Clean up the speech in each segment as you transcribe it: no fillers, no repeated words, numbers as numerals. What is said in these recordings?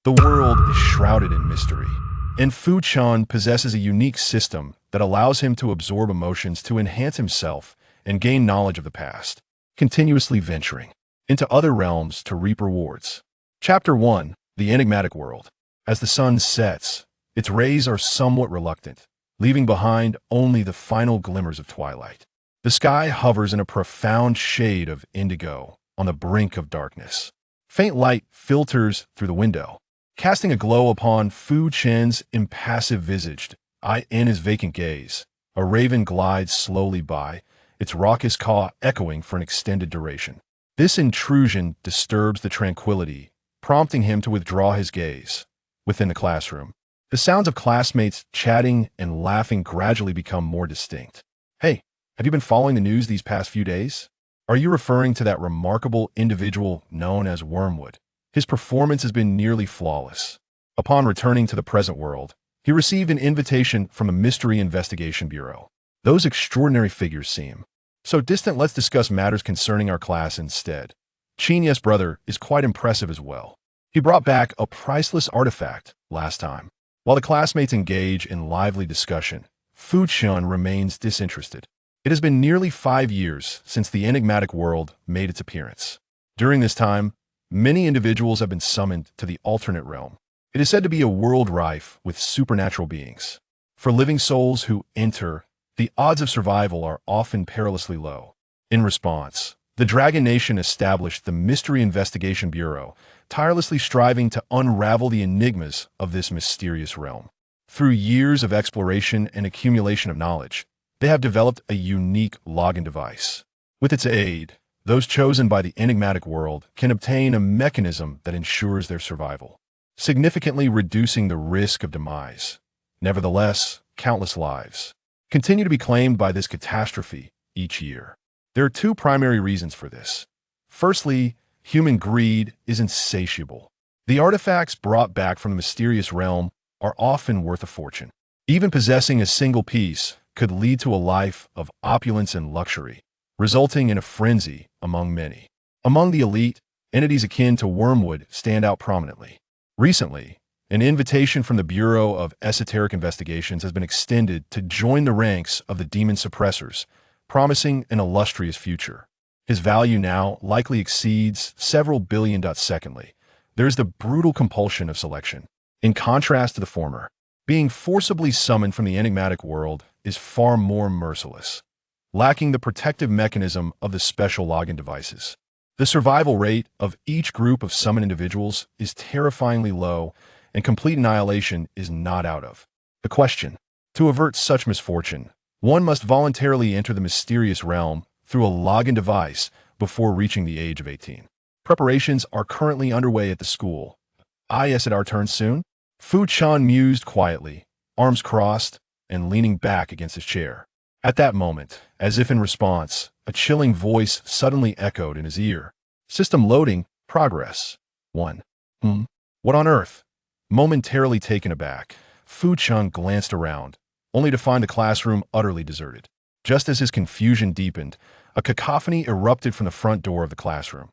The world is shrouded in mystery, and Fu Chen possesses a unique system that allows him to absorb emotions to enhance himself and gain knowledge of the past, continuously venturing into other realms to reap rewards. Chapter 1. The Enigmatic World. As the sun sets, its rays are somewhat reluctant, leaving behind only the final glimmers of twilight. The sky hovers in a profound shade of indigo on the brink of darkness. Faint light filters through the window, casting a glow upon Fu Chen's impassive visage. In his vacant gaze, a raven glides slowly by, its raucous caw echoing for an extended duration. This intrusion disturbs the tranquility, prompting him to withdraw his gaze. Within the classroom, the sounds of classmates chatting and laughing gradually become more distinct. Hey, have you been following the news these past few days? Are you referring to that remarkable individual known as Wormwood? His performance has been nearly flawless. Upon returning to the present world, he received an invitation from a mystery investigation bureau. Those extraordinary figures seem so distant. Let's discuss matters concerning our class instead. Chinya's brother is quite impressive as well. He brought back a priceless artifact last time. While the classmates engage in lively discussion, Fu Chen remains disinterested. It has been nearly 5 years since the enigmatic world made its appearance. During this time, many individuals have been summoned to the alternate realm. It is said to be a world rife with supernatural beings. For living souls who enter, the odds of survival are often perilously low. In response, the Dragon Nation established the Mystery Investigation Bureau, tirelessly striving to unravel the enigmas of this mysterious realm. Through years of exploration and accumulation of knowledge, they have developed a unique login device. With its aid, those chosen by the enigmatic world can obtain a mechanism that ensures their survival, significantly reducing the risk of demise. Nevertheless, countless lives continue to be claimed by this catastrophe each year. There are two primary reasons for this. Firstly, human greed is insatiable. The artifacts brought back from the mysterious realm are often worth a fortune. Even possessing a single piece could lead to a life of opulence and luxury, resulting in a frenzy among many. Among the elite, entities akin to Wormwood stand out prominently. Recently, an invitation from the Bureau of Esoteric Investigations has been extended to join the ranks of the demon suppressors, promising an illustrious future. His value now likely exceeds several billion. Secondly, there is the brutal compulsion of selection. In contrast to the former, being forcibly summoned from the enigmatic world is far more merciless, lacking the protective mechanism of the special login devices. The survival rate of each group of summoned individuals is terrifyingly low, and complete annihilation is not out of the question. To avert such misfortune, one must voluntarily enter the mysterious realm through a login device before reaching the age of 18. Preparations are currently underway at the school. Is it our turn soon? Fu Chen mused quietly, arms crossed and leaning back against his chair. At that moment, as if in response, a chilling voice suddenly echoed in his ear. System loading, progress. 1. What on earth? Momentarily taken aback, Fu Chen glanced around, only to find the classroom utterly deserted. Just as his confusion deepened, a cacophony erupted from the front door of the classroom.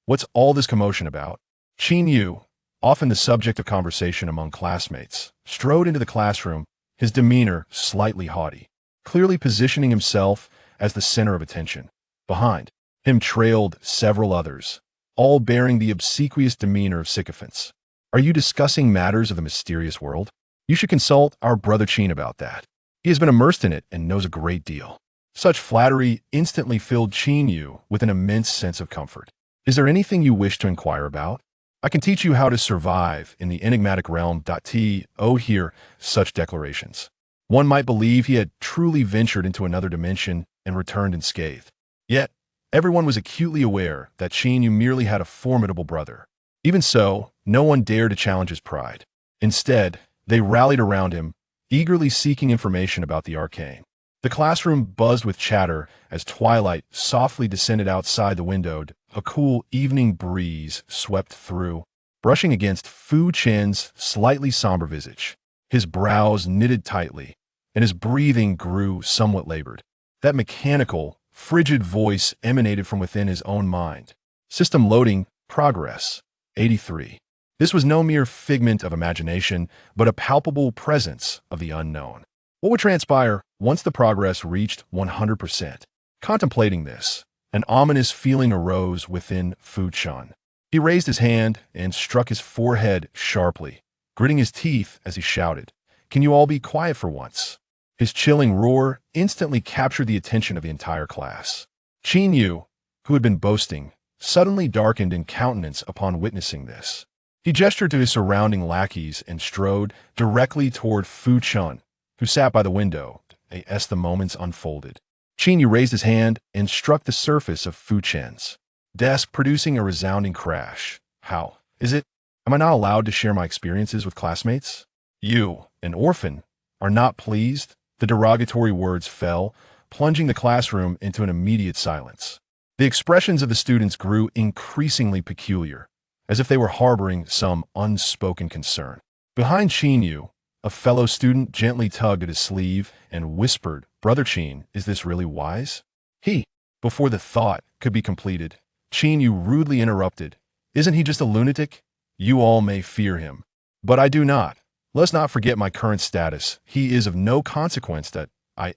What's all this commotion about? Qin Yu, often the subject of conversation among classmates, strode into the classroom, his demeanor slightly haughty, clearly positioning himself as the center of attention. Behind him trailed several others, all bearing the obsequious demeanor of sycophants. Are you discussing matters of the mysterious world? You should consult our brother Qin about that. He has been immersed in it and knows a great deal. Such flattery instantly filled Qin Yu with an immense sense of comfort. Is there anything you wish to inquire about? I can teach you how to survive in the enigmatic realm. Hear such declarations. One might believe he had truly ventured into another dimension and returned unscathed. Yet, everyone was acutely aware that Qin Yu merely had a formidable brother. Even so, no one dared to challenge his pride. Instead, they rallied around him, eagerly seeking information about the arcane. The classroom buzzed with chatter as twilight softly descended outside the window. A cool evening breeze swept through, brushing against Fu Chen's slightly somber visage. His brows knitted tightly, and his breathing grew somewhat labored. That mechanical, frigid voice emanated from within his own mind. System loading, progress. 83. This was no mere figment of imagination, but a palpable presence of the unknown. What would transpire once the progress reached 100%? Contemplating this, an ominous feeling arose within Fu Chen. He raised his hand and struck his forehead sharply, gritting his teeth as he shouted, "Can you all be quiet for once?" His chilling roar instantly captured the attention of the entire class. Qin Yu, who had been boasting, suddenly darkened in countenance upon witnessing this. He gestured to his surrounding lackeys and strode directly toward Fu Chen, who sat by the window, as the moments unfolded. Qin Yu raised his hand and struck the surface of Fu Chen's desk, producing a resounding crash. "How is it? Am I not allowed to share my experiences with classmates? You, an orphan, are not pleased?" The derogatory words fell, plunging the classroom into an immediate silence. The expressions of the students grew increasingly peculiar, as if they were harboring some unspoken concern. Behind Qin Yu, a fellow student gently tugged at his sleeve and whispered, "Brother Qin, is this really wise?" Before the thought could be completed, Qin Yu rudely interrupted, "Isn't he just a lunatic? You all may fear him, but I do not. Let's not forget my current status. He is of no consequence that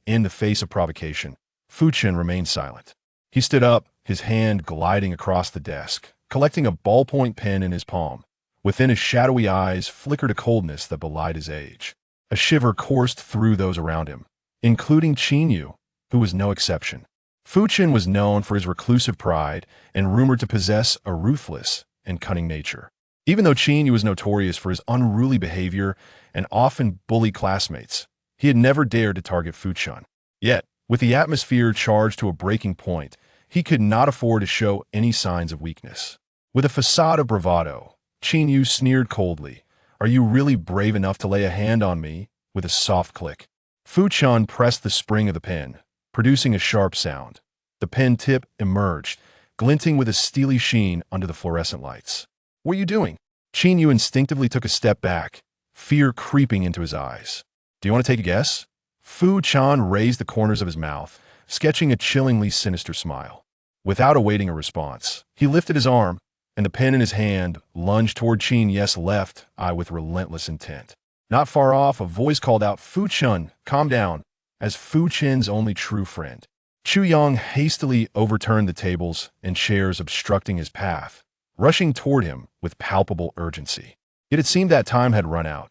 in the face of provocation." Fu Chen remained silent. He stood up, his hand gliding across the desk, collecting a ballpoint pen in his palm. Within his shadowy eyes flickered a coldness that belied his age. A shiver coursed through those around him, including Qin Yu, who was no exception. Fu Chen was known for his reclusive pride and rumored to possess a ruthless and cunning nature. Even though Qin Yu was notorious for his unruly behavior and often bullied classmates, he had never dared to target Fu Chen. Yet, with the atmosphere charged to a breaking point, he could not afford to show any signs of weakness. With a facade of bravado, Qin Yu sneered coldly, "Are you really brave enough to lay a hand on me?" With a soft click, Fu Chen pressed the spring of the pen, producing a sharp sound. The pen tip emerged, glinting with a steely sheen under the fluorescent lights. "What are you doing?" Qin Yu instinctively took a step back, fear creeping into his eyes. "Do you want to take a guess?" Fu Chen raised the corners of his mouth, sketching a chillingly sinister smile. Without awaiting a response, he lifted his arm, and the pen in his hand lunged toward Qin Yu's left eye with relentless intent. Not far off, a voice called out, "Fu Chen, calm down," as Fu Chen's only true friend. Chu Yang hastily overturned the tables and chairs obstructing his path, rushing toward him with palpable urgency. Yet it seemed that time had run out.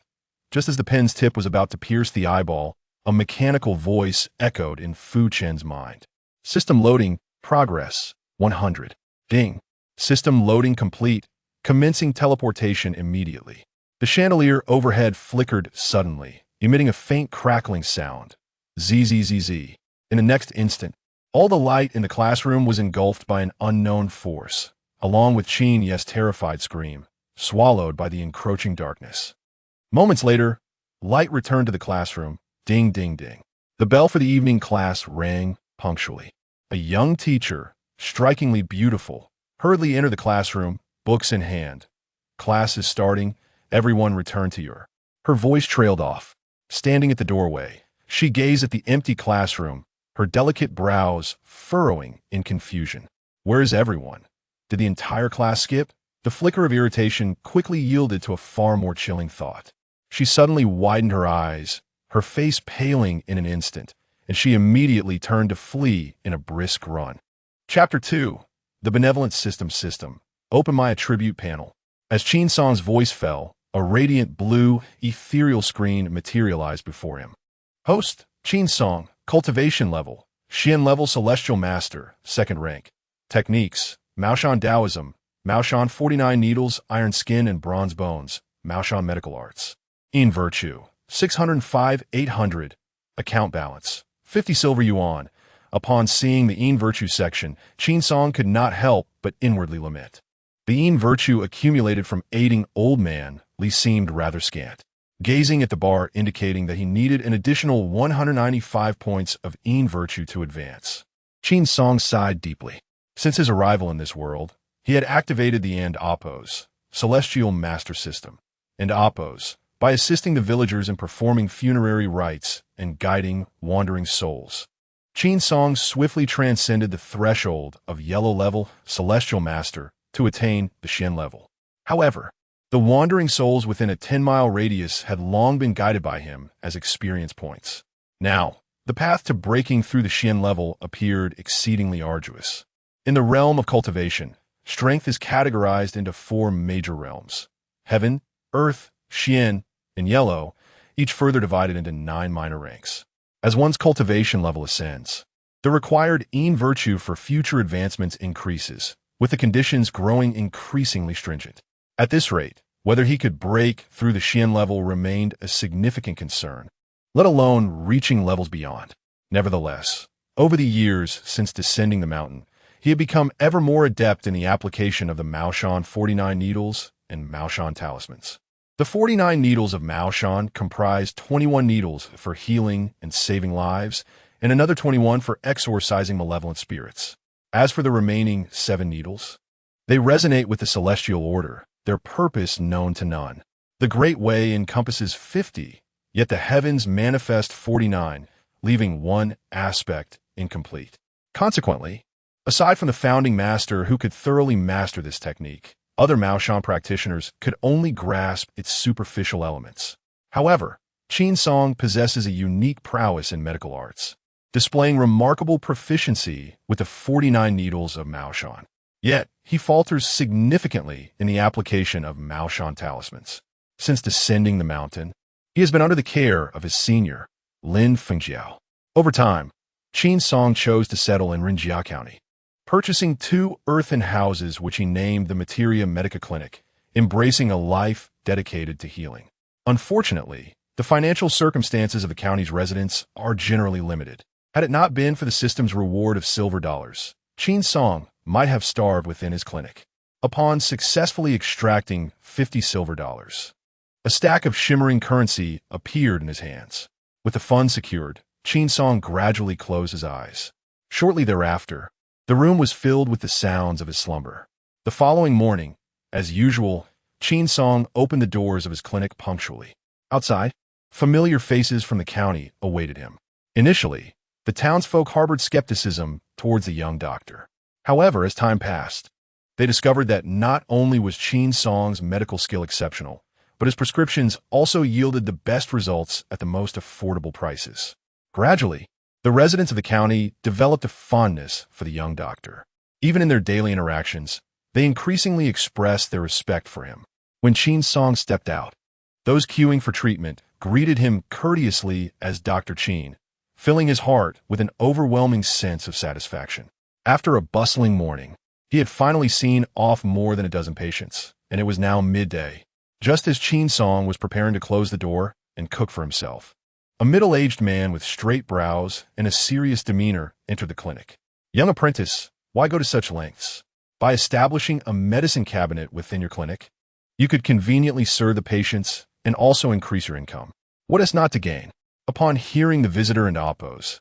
Just as the pen's tip was about to pierce the eyeball, a mechanical voice echoed in Fu Chen's mind. "System loading, progress, 100. Ding. System loading complete, commencing teleportation immediately." The chandelier overhead flickered suddenly, emitting a faint crackling sound. Zzz. In the next instant, all the light in the classroom was engulfed by an unknown force, along with Qin Yu's terrified scream, swallowed by the encroaching darkness. Moments later, light returned to the classroom. Ding, ding, ding. The bell for the evening class rang punctually. A young teacher, strikingly beautiful, hurriedly entered the classroom, books in hand. "Class is starting. Everyone return to your..." Her voice trailed off. Standing at the doorway, she gazed at the empty classroom, her delicate brows furrowing in confusion. "Where is everyone? Did the entire class skip?" The flicker of irritation quickly yielded to a far more chilling thought. She suddenly widened her eyes, her face paling in an instant, and she immediately turned to flee in a brisk run. Chapter 2. The Benevolent System. Open my attribute panel. As Qin Song's voice fell, a radiant blue, ethereal screen materialized before him. Host, Qin Song, cultivation level, Xian level celestial master, 2nd rank. Techniques, Maoshan Taoism, Maoshan 49 needles, iron skin and bronze bones, Maoshan medical arts. In virtue, 605 800. Account balance, 50 silver yuan. Upon seeing the Yin virtue section, Qin Song could not help but inwardly lament. The Yin virtue accumulated from aiding old man Li seemed rather scant. Gazing at the bar indicating that he needed an additional 195 points of Yin virtue to advance. Qin Song sighed deeply. Since his arrival in this world, he had activated the And Appos, Celestial Master System, and Appos, by assisting the villagers in performing funerary rites and guiding wandering souls. Qin Song swiftly transcended the threshold of yellow level Celestial Master to attain the Xian level. However, The wandering souls within a 10-mile radius had long been guided by him as experience points. Now, the path to breaking through the Xian level appeared exceedingly arduous. In the realm of cultivation, strength is categorized into 4 major realms: heaven, earth, Xian, and yellow, each further divided into 9 minor ranks. As one's cultivation level ascends, the required Yin virtue for future advancements increases, with the conditions growing increasingly stringent. At this rate, whether he could break through the Xian level remained a significant concern, let alone reaching levels beyond. Nevertheless, over the years since descending the mountain, he had become ever more adept in the application of the Maoshan 49 needles and Maoshan talismans. The 49 needles of Maoshan comprised 21 needles for healing and saving lives, and another 21 for exorcising malevolent spirits. As for the remaining 7 needles, they resonate with the celestial order, their purpose known to none. The Great Way encompasses 50, yet the heavens manifest 49, leaving one aspect incomplete. Consequently, aside from the founding master who could thoroughly master this technique, other Maoshan practitioners could only grasp its superficial elements. However, Qin Song possesses a unique prowess in medical arts, displaying remarkable proficiency with the 49 needles of Maoshan. Yet, he falters significantly in the application of Maoshan talismans. Since descending the mountain, he has been under the care of his senior, Lin Fengjiao. Over time, Qin Song chose to settle in Rinjia County, purchasing 2 earthen houses which he named the Materia Medica Clinic, embracing a life dedicated to healing. Unfortunately, the financial circumstances of the county's residents are generally limited. Had it not been for the system's reward of silver dollars, Qin Song might have starved within his clinic. Upon successfully extracting 50 silver dollars, a stack of shimmering currency appeared in his hands. With the funds secured, Qin Song gradually closed his eyes. Shortly thereafter, the room was filled with the sounds of his slumber. The following morning, as usual, Qin Song opened the doors of his clinic punctually. Outside, familiar faces from the county awaited him. Initially, the townsfolk harbored skepticism towards the young doctor. However, as time passed, they discovered that not only was Qin Song's medical skill exceptional, but his prescriptions also yielded the best results at the most affordable prices. Gradually, the residents of the county developed a fondness for the young doctor. Even in their daily interactions, they increasingly expressed their respect for him. When Qin Song stepped out, those queuing for treatment greeted him courteously as Dr. Qin, filling his heart with an overwhelming sense of satisfaction. After a bustling morning, he had finally seen off more than a dozen patients, and it was now midday. Just as Qin Song was preparing to close the door and cook for himself, a middle-aged man with straight brows and a serious demeanor entered the clinic. Young apprentice, why go to such lengths? By establishing a medicine cabinet within your clinic, you could conveniently serve the patients and also increase your income. What is not to gain? Upon hearing the visitor and Appo's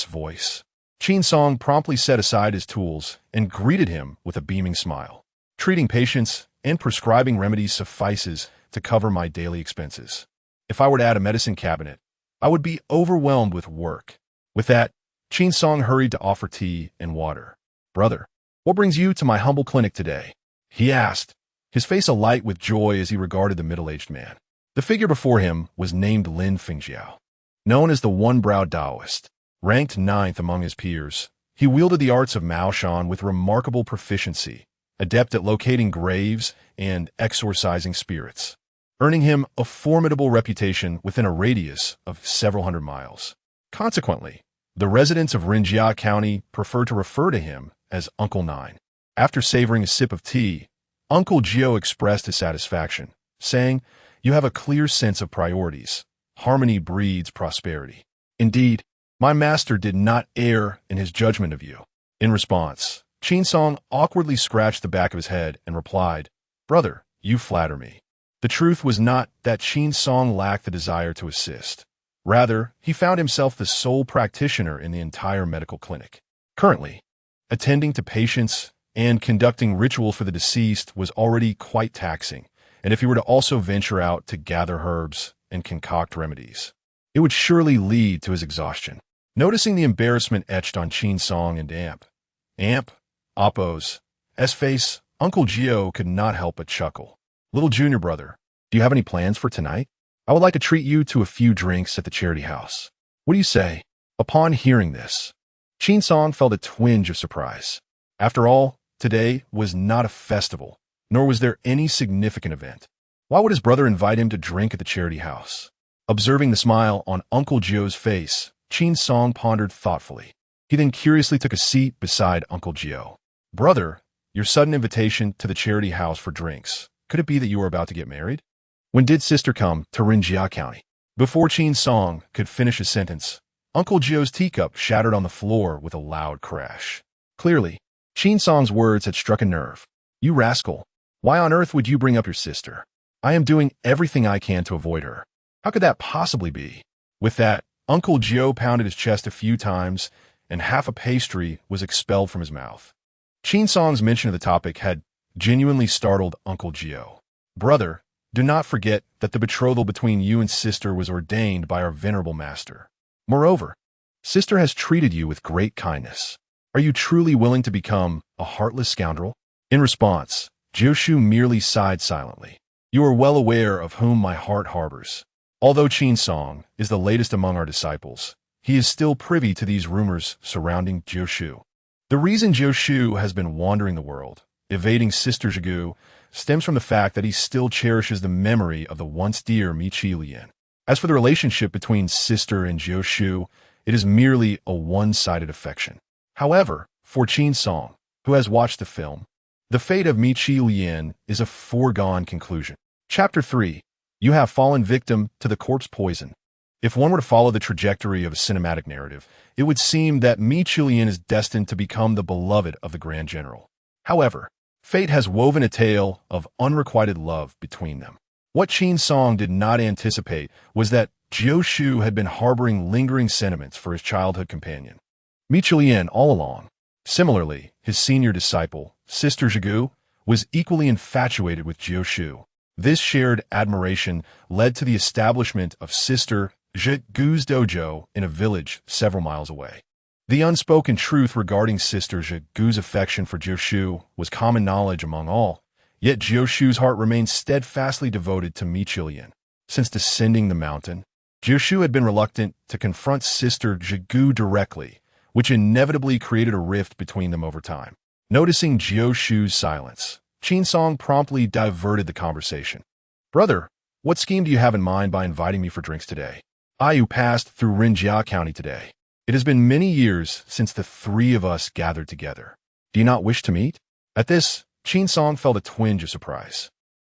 voice, Qin Song promptly set aside his tools and greeted him with a beaming smile. Treating patients and prescribing remedies suffices to cover my daily expenses. If I were to add a medicine cabinet, I would be overwhelmed with work. With that, Qin Song hurried to offer tea and water. Brother, what brings you to my humble clinic today? He asked, his face alight with joy as he regarded the middle-aged man. The figure before him was named Lin Fengjiao. Known as the One-Browed Taoist, ranked 9th among his peers, he wielded the arts of Maoshan with remarkable proficiency, adept at locating graves and exorcising spirits, earning him a formidable reputation within a radius of several hundred miles. Consequently, the residents of Rinjia County prefer to refer to him as Uncle Nine. After savoring a sip of tea, Uncle Gio expressed his satisfaction, saying, "You have a clear sense of priorities. Harmony breeds prosperity. Indeed, my master did not err in his judgment of you." In response, Qin Song awkwardly scratched the back of his head and replied, "Brother, you flatter me." The truth was not that Qin Song lacked the desire to assist. Rather, he found himself the sole practitioner in the entire medical clinic. Currently, attending to patients and conducting rituals for the deceased was already quite taxing, and if he were to also venture out to gather herbs and concoct remedies, it would surely lead to his exhaustion. Noticing the embarrassment etched on Qin Song and Appo's face, Uncle Gio could not help but chuckle. Little junior brother, do you have any plans for tonight? I would like to treat you to a few drinks at the charity house. What do you say? Upon hearing this, Qin Song felt a twinge of surprise. After all, today was not a festival, nor was there any significant event. Why would his brother invite him to drink at the charity house? Observing the smile on Uncle Gio's face, Qin Song pondered thoughtfully. He then curiously took a seat beside Uncle Gio. Brother, your sudden invitation to the charity house for drinks. Could it be that you are about to get married? When did sister come to Rinjia County? Before Qin Song could finish his sentence, Uncle Gio's teacup shattered on the floor with a loud crash. Clearly, Qin Song's words had struck a nerve. You rascal! Why on earth would you bring up your sister? I am doing everything I can to avoid her. How could that possibly be? With that, Uncle Gio pounded his chest a few times, and half a pastry was expelled from his mouth. Qin Song's mention of the topic had genuinely startled Uncle Gio. Brother, do not forget that the betrothal between you and sister was ordained by our venerable master. Moreover, sister has treated you with great kindness. Are you truly willing to become a heartless scoundrel? In response, Jioshu merely sighed silently. You are well aware of whom my heart harbors. Although Qin Song is the latest among our disciples, he is still privy to these rumors surrounding Jioshu. The reason Jioshu has been wandering the world, evading Sister Zhigu, stems from the fact that he still cherishes the memory of the once dear Miqi Lian. As for the relationship between sister and Jioshu, it is merely a one-sided affection. However, for Qin Song, who has watched the film, the fate of Miqi Lian is a foregone conclusion. Chapter 3. You have fallen victim to the corpse poison. If one were to follow the trajectory of a cinematic narrative, it would seem that Miqi Lian is destined to become the beloved of the Grand General. However, fate has woven a tale of unrequited love between them. What Qin Song did not anticipate was that Jioshu had been harboring lingering sentiments for his childhood companion, Miqi Lian, all along. Similarly, his senior disciple, Sister Zhigu, was equally infatuated with Jioshu. This shared admiration led to the establishment of Sister Zhigu's dojo in a village several miles away. The unspoken truth regarding Sister Zhigu's affection for Jioshu was common knowledge among all, yet Jioshu's heart remained steadfastly devoted to Miqi Lian. Since descending the mountain, Jioshu had been reluctant to confront Sister Zhigu directly, which inevitably created a rift between them over time. Noticing Jioshu's silence, Qin Song promptly diverted the conversation. Brother, what scheme do you have in mind by inviting me for drinks today? I who passed through Rinjia County today. It has been many years since the three of us gathered together. Do you not wish to meet? At this, Qin Song felt a twinge of surprise.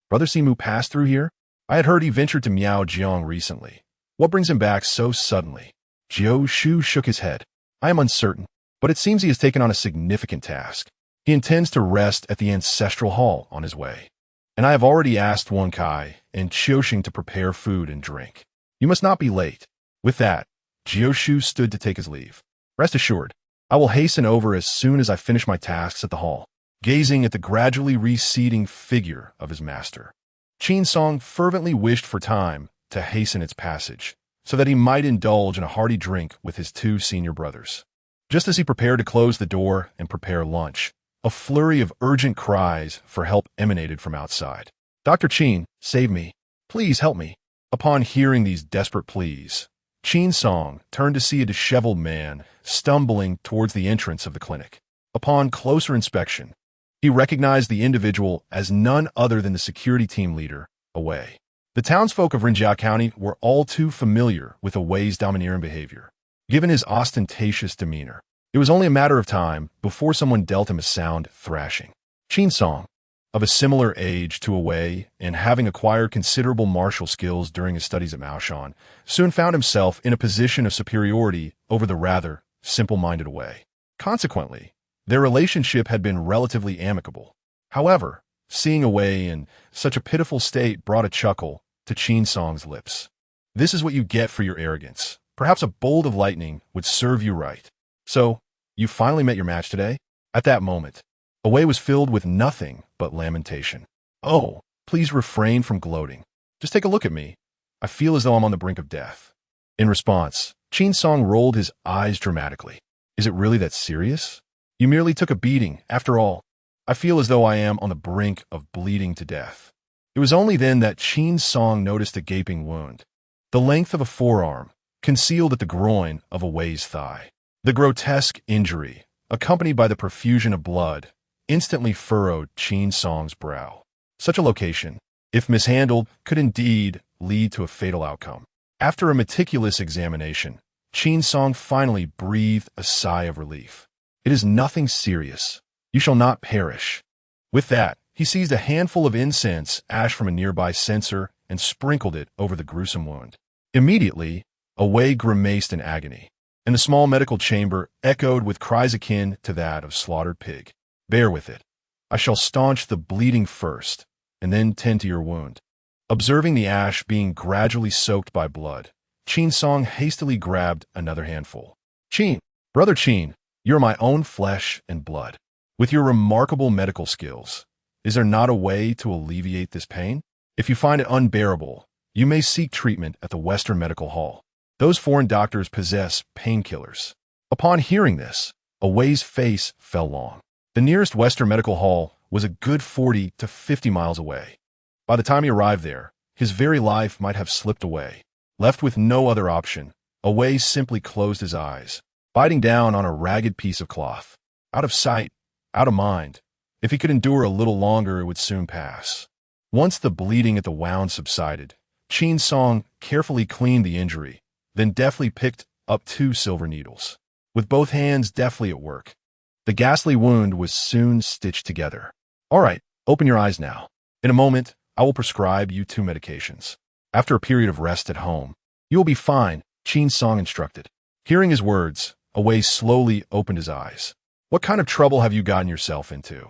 Brother Simu passed through here? I had heard he ventured to Miaojiang recently. What brings him back so suddenly? Jioshu shook his head. I am uncertain, but it seems he has taken on a significant task. He intends to rest at the ancestral hall on his way. And I have already asked Wan Kai and Qiuxing to prepare food and drink. You must not be late. With that, Jioshu stood to take his leave. Rest assured, I will hasten over as soon as I finish my tasks at the hall. Gazing at the gradually receding figure of his master, Qin Song fervently wished for time to hasten its passage, so that he might indulge in a hearty drink with his two senior brothers. Just as he prepared to close the door and prepare lunch, a flurry of urgent cries for help emanated from outside. Dr. Qin, save me. Please help me. Upon hearing these desperate pleas, Qin Song turned to see a disheveled man stumbling towards the entrance of the clinic. Upon closer inspection, he recognized the individual as none other than the security team leader, Away. The townsfolk of Rinjia County were all too familiar with Away's domineering behavior. Given his ostentatious demeanor, it was only a matter of time before someone dealt him a sound thrashing. Qin Song, of a similar age to Away and having acquired considerable martial skills during his studies at Maoshan, soon found himself in a position of superiority over the rather simple-minded Away. Consequently, their relationship had been relatively amicable. However, seeing Away in such a pitiful state brought a chuckle to Qin Song's lips. This is what you get for your arrogance. Perhaps a bolt of lightning would serve you right. So, you finally met your match today? At that moment, Away was filled with nothing but lamentation. Oh, please refrain from gloating. Just take a look at me. I feel as though I'm on the brink of death. In response, Qin Song rolled his eyes dramatically. Is it really that serious? You merely took a beating. After all, I feel as though I am on the brink of bleeding to death. It was only then that Qin Song noticed a gaping wound, the length of a forearm, concealed at the groin of Awei's thigh. The grotesque injury, accompanied by the profusion of blood, instantly furrowed Qin Song's brow. Such a location, if mishandled, could indeed lead to a fatal outcome. After a meticulous examination, Qin Song finally breathed a sigh of relief. It is nothing serious. You shall not perish. With that, he seized a handful of incense ash from a nearby censer and sprinkled it over the gruesome wound. Immediately, Awei grimaced in agony, and the small medical chamber echoed with cries akin to that of slaughtered pig. Bear with it. I shall staunch the bleeding first, and then tend to your wound. Observing the ash being gradually soaked by blood, Qin Song hastily grabbed another handful. Qin, Brother Qin, you're my own flesh and blood. With your remarkable medical skills, is there not a way to alleviate this pain? If you find it unbearable, you may seek treatment at the Western Medical Hall. Those foreign doctors possess painkillers. Upon hearing this, Awei's face fell long. The nearest Western Medical Hall was a good 40 to 50 miles away. By the time he arrived there, his very life might have slipped away. Left with no other option, Awei simply closed his eyes, biting down on a ragged piece of cloth. Out of sight, out of mind. If he could endure a little longer, it would soon pass. Once the bleeding at the wound subsided, Qin Song carefully cleaned the injury, then deftly picked up 2 silver needles. With both hands deftly at work, the ghastly wound was soon stitched together. All right, open your eyes now. In a moment, I will prescribe you 2 medications. After a period of rest at home, you will be fine, Qin Song instructed. Hearing his words, Awei slowly opened his eyes. What kind of trouble have you gotten yourself into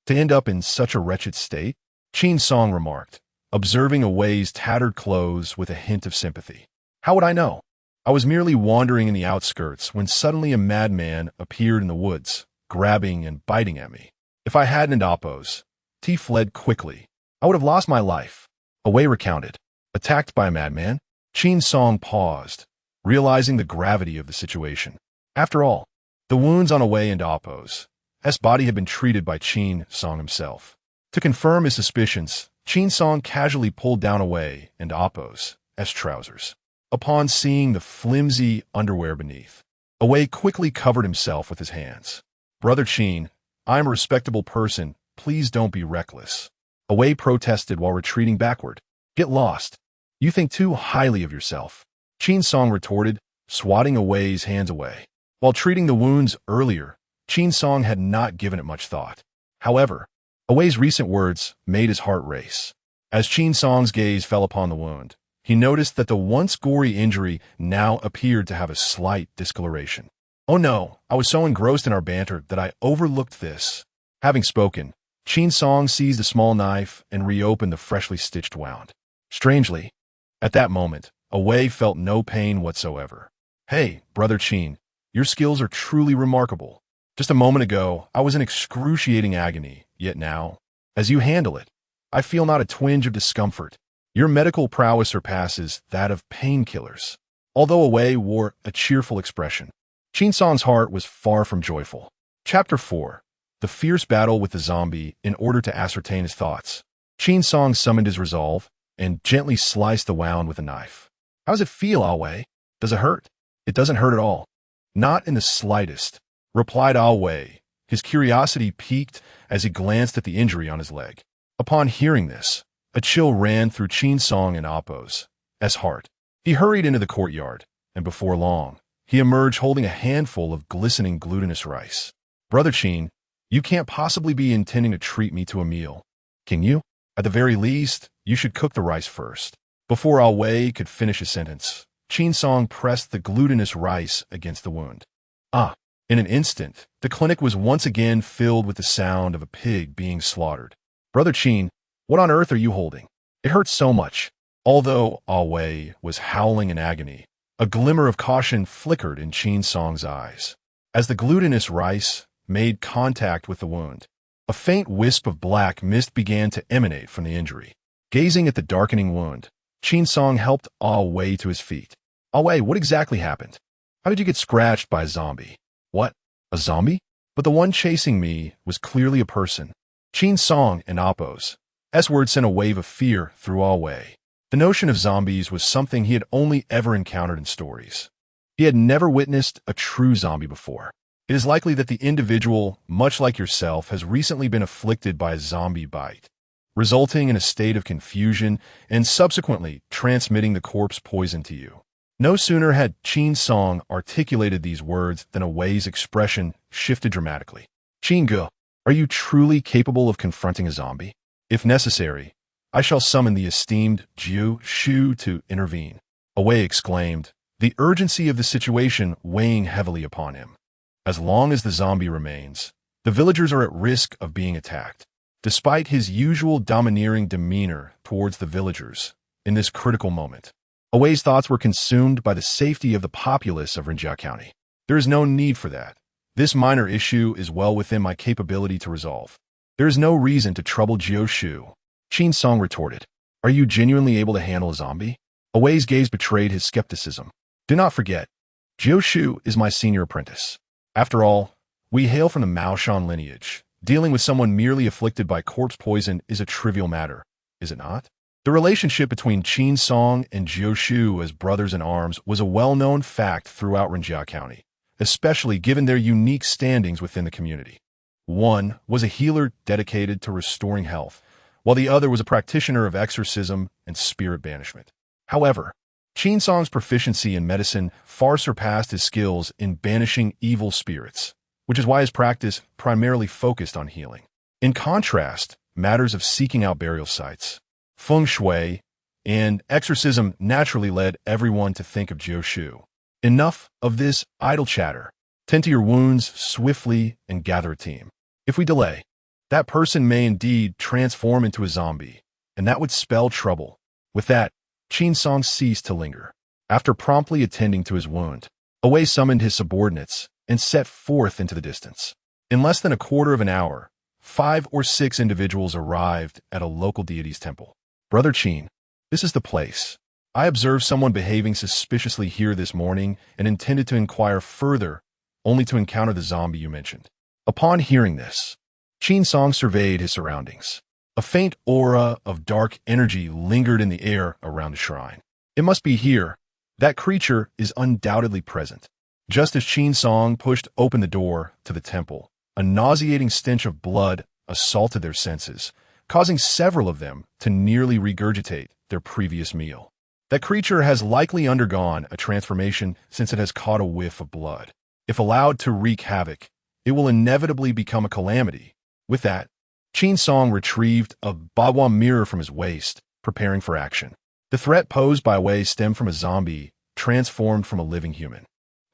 to end up in such a wretched state? Qin Song remarked, observing Awei's tattered clothes with a hint of sympathy. How would I know? I was merely wandering in the outskirts when suddenly a madman appeared in the woods, grabbing and biting at me. If I hadn't opposed, he fled quickly. I would have lost my life. Awei recounted. Attacked by a madman? Qin Song paused, realizing the gravity of the situation. After all, the wounds on Awei and Appo's body had been treated by Qin Song himself. To confirm his suspicions, Qin Song casually pulled down Awei and Appo's trousers. Upon seeing the flimsy underwear beneath, Awei quickly covered himself with his hands. Brother Qin, I am a respectable person. Please don't be reckless. Awei protested while retreating backward. Get lost. You think too highly of yourself. Qin Song retorted, swatting Awei's hands away. While treating the wounds earlier, Qin Song had not given it much thought. However, Awei's recent words made his heart race. As Qin Song's gaze fell upon the wound, he noticed that the once gory injury now appeared to have a slight discoloration. Oh no, I was so engrossed in our banter that I overlooked this. Having spoken, Qin Song seized a small knife and reopened the freshly stitched wound. Strangely, at that moment, Awei felt no pain whatsoever. Hey, Brother Qin, your skills are truly remarkable. Just a moment ago, I was in excruciating agony, yet now, as you handle it, I feel not a twinge of discomfort. Your medical prowess surpasses that of painkillers. Although Awei wore a cheerful expression, Qin Song's heart was far from joyful. Chapter 4. The fierce battle with the zombie. In order to ascertain his thoughts, Qin Song summoned his resolve and gently sliced the wound with a knife. How does it feel, Awei? Does it hurt? It doesn't hurt at all. Not in the slightest, replied Awei, his curiosity piqued as he glanced at the injury on his leg. Upon hearing this, a chill ran through Qin Song and Appo's heart. He hurried into the courtyard, and before long, he emerged holding a handful of glistening glutinous rice. Brother Qin, you can't possibly be intending to treat me to a meal, can you? At the very least, you should cook the rice first. Before Awei could finish his sentence, Qin Song pressed the glutinous rice against the wound. In an instant, the clinic was once again filled with the sound of a pig being slaughtered. Brother Qin, what on earth are you holding? It hurts so much. Although Awei was howling in agony, a glimmer of caution flickered in Qin Song's eyes. As the glutinous rice made contact with the wound, a faint wisp of black mist began to emanate from the injury. Gazing at the darkening wound, Qin Song helped Awei to his feet. Awei, what exactly happened? How did you get scratched by a zombie? What? A zombie? But the one chasing me was clearly a person. Qin Song and Appo's S-word sent a wave of fear through Wei. The notion of zombies was something he had only ever encountered in stories. He had never witnessed a true zombie before. It is likely that the individual, much like yourself, has recently been afflicted by a zombie bite, resulting in a state of confusion and subsequently transmitting the corpse poison to you. No sooner had Qin Song articulated these words than Wei's expression shifted dramatically. Qin Ge, are you truly capable of confronting a zombie? If necessary, I shall summon the esteemed Jiu Shu to intervene. Wei exclaimed, the urgency of the situation weighing heavily upon him. As long as the zombie remains, the villagers are at risk of being attacked. Despite his usual domineering demeanor towards the villagers, in this critical moment, Wei's thoughts were consumed by the safety of the populace of Rinjia County. There is no need for that. This minor issue is well within my capability to resolve. There is no reason to trouble Jiu Shu. Qin Song retorted, are you genuinely able to handle a zombie? Wei's gaze betrayed his skepticism. Do not forget, Jiu Shu is my senior apprentice. After all, we hail from the Maoshan lineage. Dealing with someone merely afflicted by corpse poison is a trivial matter, is it not? The relationship between Qin Song and Jiu Shu as brothers in arms was a well-known fact throughout Rinjia County, especially given their unique standings within the community. One was a healer dedicated to restoring health, while the other was a practitioner of exorcism and spirit banishment. However, Qin Song's proficiency in medicine far surpassed his skills in banishing evil spirits, which is why his practice primarily focused on healing. In contrast, matters of seeking out burial sites, feng shui, and exorcism naturally led everyone to think of Jiu Shu. Enough of this idle chatter. Tend to your wounds swiftly and gather a team. If we delay, that person may indeed transform into a zombie, and that would spell trouble. With that, Qin Song ceased to linger. After promptly attending to his wound, Wei summoned his subordinates and set forth into the distance. In less than a quarter of an hour, 5 or 6 individuals arrived at a local deity's temple. Brother Qin, this is the place. I observed someone behaving suspiciously here this morning and intended to inquire further, only to encounter the zombie you mentioned. Upon hearing this, Qin Song surveyed his surroundings. A faint aura of dark energy lingered in the air around the shrine. It must be here. That creature is undoubtedly present. Just as Qin Song pushed open the door to the temple, a nauseating stench of blood assaulted their senses, causing several of them to nearly regurgitate their previous meal. That creature has likely undergone a transformation since it has caught a whiff of blood. If allowed to wreak havoc, it will inevitably become a calamity. With that, Qin Song retrieved a Bagua mirror from his waist, preparing for action. The threat posed by Wei stemmed from a zombie transformed from a living human.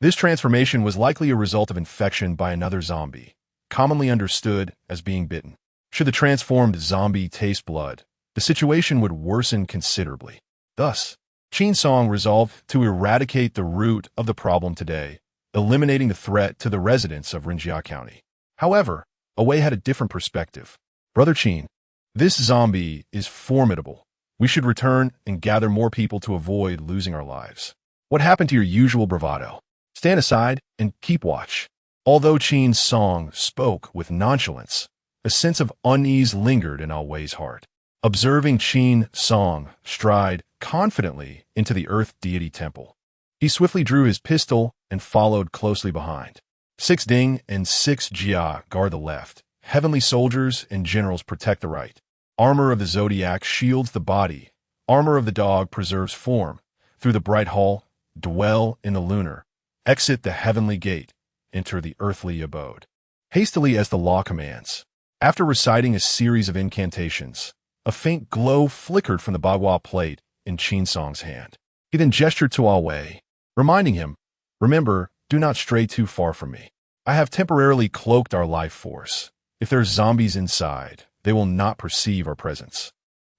This transformation was likely a result of infection by another zombie, commonly understood as being bitten. Should the transformed zombie taste blood, the situation would worsen considerably. Thus, Qin Song resolved to eradicate the root of the problem today, eliminating the threat to the residents of Rinjia County. However, Wei had a different perspective. Brother Qin, this zombie is formidable. We should return and gather more people to avoid losing our lives. What happened to your usual bravado? Stand aside and keep watch. Although Qin Song spoke with nonchalance, a sense of unease lingered in Wei's heart. Observing Qin Song stride confidently into the Earth Deity Temple, he swiftly drew his pistol and followed closely behind. 6 Ding and 6 Jia guard the left. Heavenly soldiers and generals protect the right. Armor of the Zodiac shields the body. Armor of the dog preserves form. Through the bright hall, dwell in the lunar. Exit the heavenly gate. Enter the earthly abode. Hastily as the law commands. After reciting a series of incantations, a faint glow flickered from the Bagua plate in Qin Song's hand. He then gestured to Wei, reminding him, remember, do not stray too far from me. I have temporarily cloaked our life force. If there's zombies inside, they will not perceive our presence.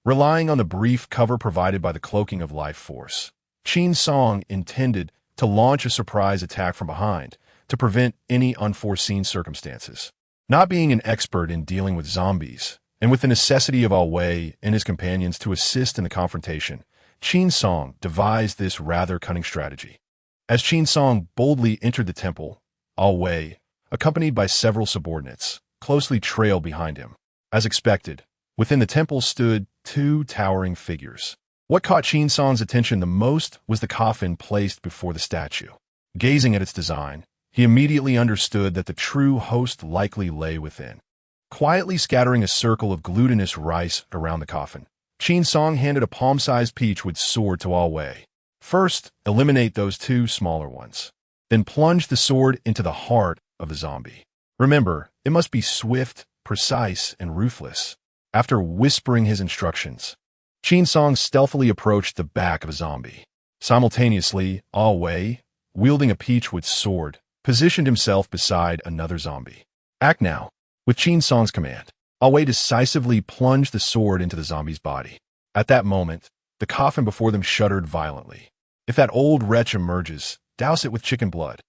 Relying on the brief cover provided by the cloaking of life force, Qin Song intended to launch a surprise attack from behind to prevent any unforeseen circumstances. Not being an expert in dealing with zombies, and with the necessity of Wei and his companions to assist in the confrontation, Qin Song devised this rather cunning strategy. As Qin Song boldly entered the temple, Wei, accompanied by several subordinates, closely trailed behind him. As expected, Within the temple stood two towering figures. What caught Qin Song's attention the most was the coffin placed before the statue. Gazing at its design, he immediately understood that the true host likely lay within. Quietly scattering a circle of glutinous rice around the coffin, Qin Song handed a palm-sized peach-wood sword to Al Wei. First, eliminate those two smaller ones. Then plunge the sword into the heart of the zombie. Remember, it must be swift, precise, and ruthless. After whispering his instructions, Qin Song stealthily approached the back of a zombie. Simultaneously, Al Wei, wielding a peach-wood sword, positioned himself beside another zombie. Act now. With Qin Song's command, Al Wei decisively plunged the sword into the zombie's body. At that moment, the coffin before them shuddered violently. If that old wretch emerges, douse it with chicken blood.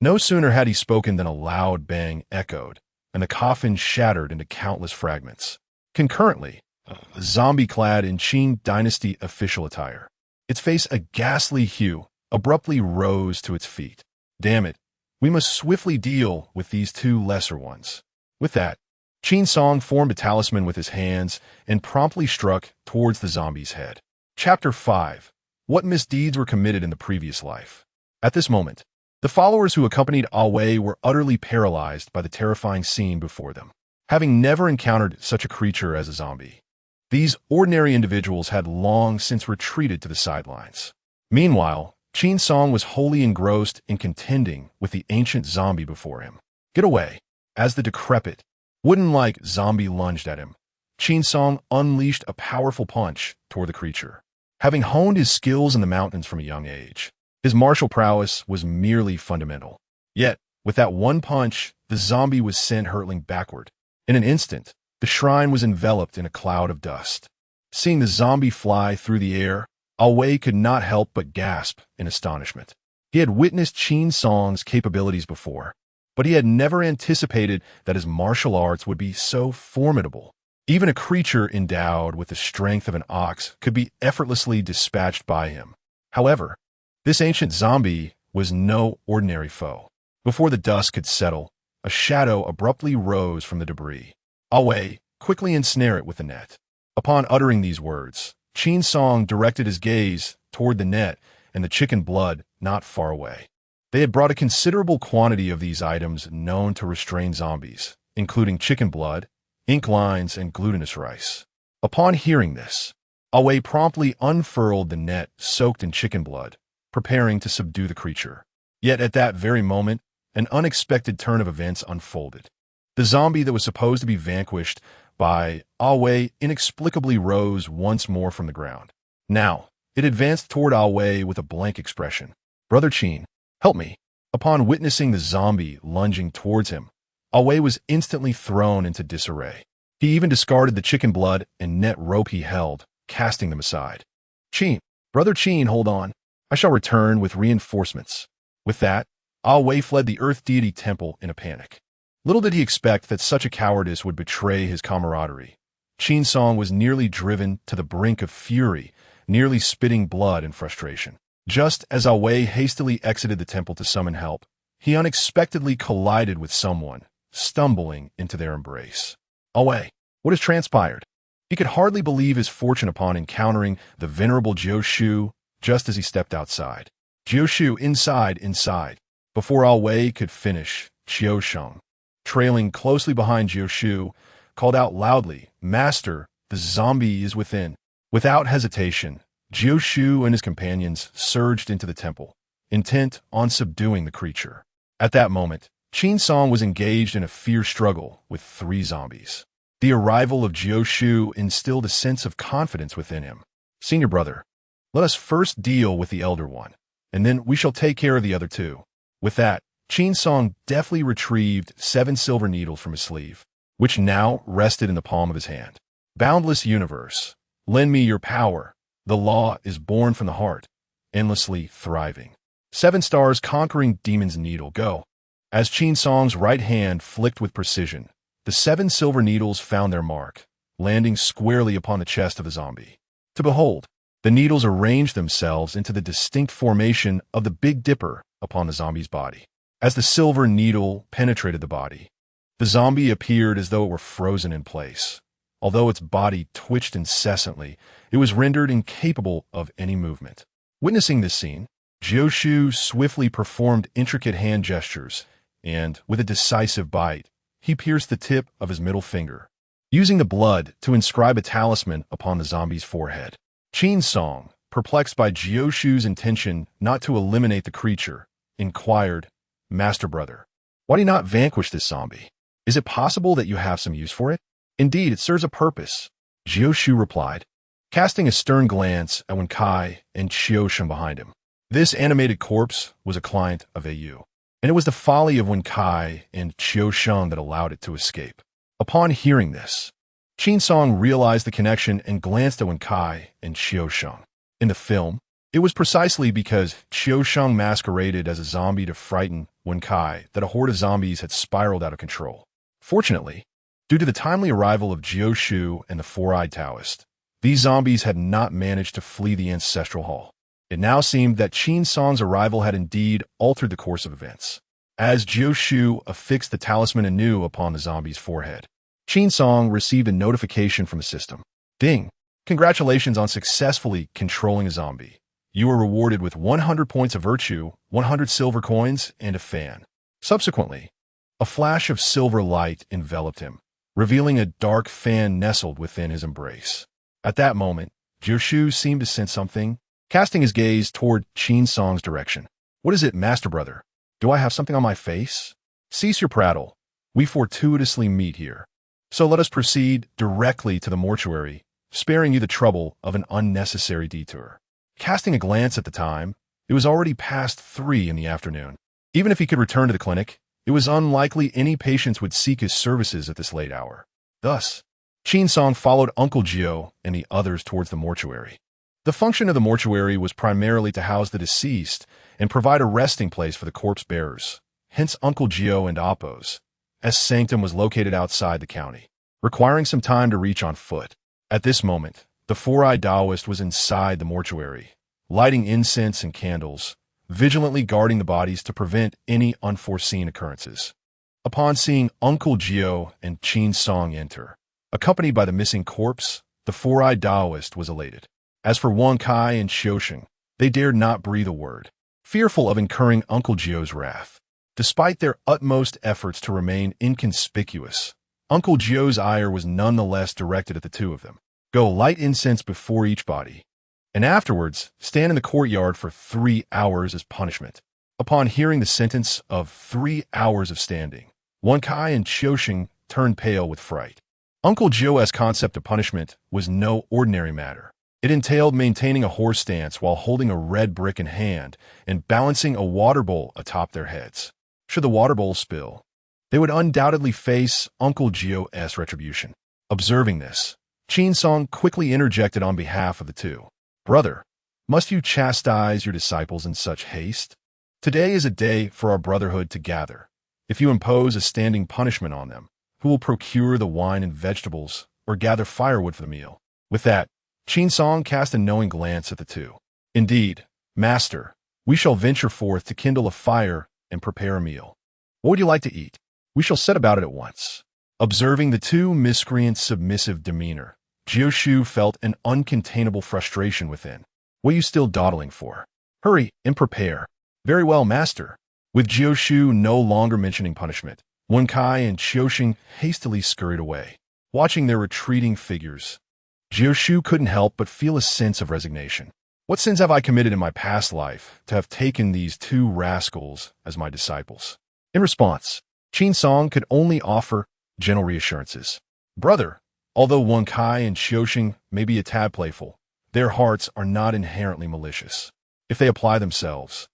No sooner had he spoken than a loud bang echoed, and the coffin shattered into countless fragments. Concurrently, a zombie clad in Qin dynasty official attire, its face a ghastly hue, abruptly rose to its feet. Damn it, we must swiftly deal with these two lesser ones. With that, Qin Song formed a talisman with his hands and promptly struck towards the zombie's head. Chapter 5. What misdeeds were committed in the previous life? At this moment, the followers who accompanied Al Wei were utterly paralyzed by the terrifying scene before them. Having never encountered such a creature as a zombie, these ordinary individuals had long since retreated to the sidelines. Meanwhile, Qin Song was wholly engrossed in contending with the ancient zombie before him. Get away! As the decrepit, wooden-like zombie lunged at him, Qin Song unleashed a powerful punch toward the creature. Having honed his skills in the mountains from a young age, his martial prowess was merely fundamental. Yet, with that one punch, the zombie was sent hurtling backward. In an instant, the shrine was enveloped in a cloud of dust. Seeing the zombie fly through the air, Al Wei could not help but gasp in astonishment. He had witnessed Qin Song's capabilities before, but he had never anticipated that his martial arts would be so formidable. Even a creature endowed with the strength of an ox could be effortlessly dispatched by him. However, this ancient zombie was no ordinary foe. Before the dust could settle, a shadow abruptly rose from the debris. Al Wei, quickly ensnare it with the net. Upon uttering these words, Qin Song directed his gaze toward the net and the chicken blood not far away. They had brought a considerable quantity of these items known to restrain zombies, including chicken blood, ink lines, and glutinous rice. Upon hearing this, Al Wei promptly unfurled the net soaked in chicken blood, preparing to subdue the creature. Yet at that very moment, an unexpected turn of events unfolded. The zombie that was supposed to be vanquished by Al Wei inexplicably rose once more from the ground. Now, it advanced toward Al Wei with a blank expression. "Brother Qin, help me." Upon witnessing the zombie lunging towards him, Al Wei was instantly thrown into disarray. He even discarded the chicken blood and net rope he held, casting them aside. "Qin, Brother Qin, hold on. I shall return with reinforcements." With that, Al Wei fled the Earth Deity Temple in a panic. Little did he expect that such a cowardice would betray his camaraderie. Qin Song was nearly driven to the brink of fury, nearly spitting blood in frustration. Just as Al Wei hastily exited the temple to summon help, he unexpectedly collided with someone, stumbling into their embrace. Al Wei, what has transpired? He could hardly believe his fortune upon encountering the venerable Jiu Shu just as he stepped outside. Jiu Shu inside. Before Al Wei could finish, Jiu Sheng, trailing closely behind Jiu Shu, called out loudly, "Master, the zombie is within." Without hesitation, Jiu Shu and his companions surged into the temple, intent on subduing the creature. At that moment, Qin Song was engaged in a fierce struggle with three zombies. The arrival of Jiu Shu instilled a sense of confidence within him. "Senior brother, let us first deal with the elder one, and then we shall take care of the other two." With that, Qin Song deftly retrieved 7 silver needles from his sleeve, which now rested in the palm of his hand. "Boundless universe, lend me your power. The law is born from the heart, endlessly thriving." 7 stars conquering demon's needle, go. As Qin Song's right hand flicked with precision, the 7 silver needles found their mark, landing squarely upon the chest of the zombie. To behold, the needles arranged themselves into the distinct formation of the Big Dipper upon the zombie's body. As the silver needle penetrated the body, the zombie appeared as though it were frozen in place, Although its body twitched incessantly, it was rendered incapable of any movement. Witnessing this scene, Jioshu swiftly performed intricate hand gestures, and, with a decisive bite, he pierced the tip of his middle finger, using the blood to inscribe a talisman upon the zombie's forehead. Qin Song, perplexed by Jioshu's intention not to eliminate the creature, inquired, "Master Brother, why do you not vanquish this zombie? Is it possible that you have some use for it?" "Indeed, it serves a purpose," Jioshu replied, casting a stern glance at Wenkai and Qiusheng behind him. This animated corpse was a client of AU, and it was the folly of Wenkai and Qiusheng that allowed it to escape. Upon hearing this, Qin Song realized the connection and glanced at Wenkai and Qiusheng. In the film, it was precisely because Qiusheng masqueraded as a zombie to frighten Wenkai that a horde of zombies had spiraled out of control. Fortunately, due to the timely arrival of Jioshu and the Four-Eyed Taoist, these zombies had not managed to flee the ancestral hall. It now seemed that Qin Song's arrival had indeed altered the course of events. As Jioshu affixed the talisman anew upon the zombie's forehead, Qin Song received a notification from the system. "Ding! Congratulations on successfully controlling a zombie. You were rewarded with 100 points of virtue, 100 silver coins, and a fan." Subsequently, a flash of silver light enveloped him, revealing a dark fan nestled within his embrace. At that moment, Jioshu seemed to sense something, casting his gaze toward Qin Song's direction. "What is it, Master Brother? Do I have something on my face?" "Cease your prattle. We fortuitously meet here. So let us proceed directly to the mortuary, sparing you the trouble of an unnecessary detour." Casting a glance at the time, it was already past 3 in the afternoon. Even if he could return to the clinic, it was unlikely any patients would seek his services at this late hour. Thus, Qin Song followed Uncle Jio and the others towards the mortuary. The function of the mortuary was primarily to house the deceased and provide a resting place for the corpse bearers, hence Uncle Jio and Appo's sanctum was located outside the county, requiring some time to reach on foot. At this moment, the Four-Eyed Taoist was inside the mortuary, lighting incense and candles, vigilantly guarding the bodies to prevent any unforeseen occurrences. Upon seeing Uncle Jio and Qin Song enter, accompanied by the missing corpse, the Four-Eyed Taoist was elated. As for Wenkai and Qiusheng, they dared not breathe a word, fearful of incurring Uncle Jio's wrath. Despite their utmost efforts to remain inconspicuous, Uncle Jio's ire was nonetheless directed at the two of them. "Go light incense before each body, and afterwards stand in the courtyard for 3 hours as punishment." Upon hearing the sentence of 3 hours of standing, Wenkai and Qiusheng turned pale with fright. Uncle Jio's concept of punishment was no ordinary matter. It entailed maintaining a horse stance while holding a red brick in hand and balancing a water bowl atop their heads. Should the water bowl spill, they would undoubtedly face Uncle Jio's retribution. Observing this, Qin Song quickly interjected on behalf of the two. "Brother, must you chastise your disciples in such haste? Today is a day for our brotherhood to gather. If you impose a standing punishment on them, who will procure the wine and vegetables or gather firewood for the meal?" With that, Qin Song cast a knowing glance at the two. "Indeed, Master, we shall venture forth to kindle a fire and prepare a meal. What would you like to eat? We shall set about it at once." Observing the two miscreants' submissive demeanor, Jioshu felt an uncontainable frustration within. "What are you still dawdling for? Hurry and prepare." "Very well, Master." With Jioshu no longer mentioning punishment, Wenkai and Qiusheng hastily scurried away. Watching their retreating figures, Jioshu couldn't help but feel a sense of resignation. What sins have I committed in my past life to have taken these two rascals as my disciples? In response, Qin Song could only offer gentle reassurances. "Brother, although Wenkai and Qiusheng may be a tad playful, their hearts are not inherently malicious. If they apply themselves,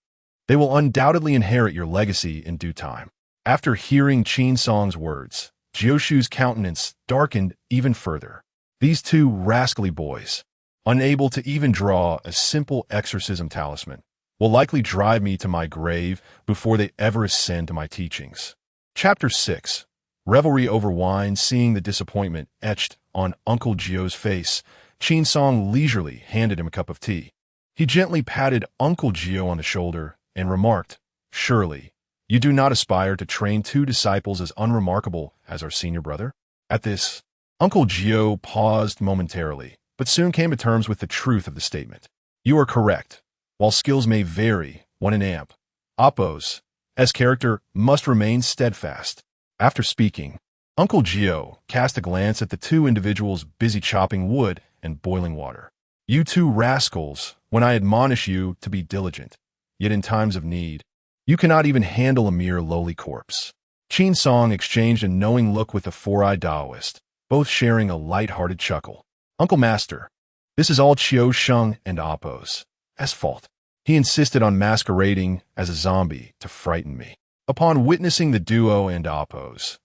they will undoubtedly inherit your legacy in due time." After hearing Qin Song's words, Jioshu's countenance darkened even further. These two rascally boys, unable to even draw a simple exorcism talisman, will likely drive me to my grave before they ever ascend to my teachings. Chapter 6. Revelry over wine. Seeing the disappointment etched on Uncle Jio's face, Qin Song leisurely handed him a cup of tea. He gently patted Uncle Jio on the shoulder and remarked, "Surely, you do not aspire to train 2 disciples as unremarkable as our senior brother?" At this, Uncle Gio paused momentarily, but soon came to terms with the truth of the statement. You are correct. While skills may vary, one in amp, Appo's, as character, must remain steadfast. After speaking, Uncle Gio cast a glance at the two individuals busy chopping wood and boiling water. You two rascals, when I admonish you to be diligent, yet in times of need, you cannot even handle a mere lowly corpse. Qin Song exchanged a knowing look with the four-eyed Taoist, both sharing a light-hearted chuckle. Uncle Master, this is all Chiu Sheng and Appo's fault. He insisted on masquerading as a zombie to frighten me. Upon witnessing the duo and Appo's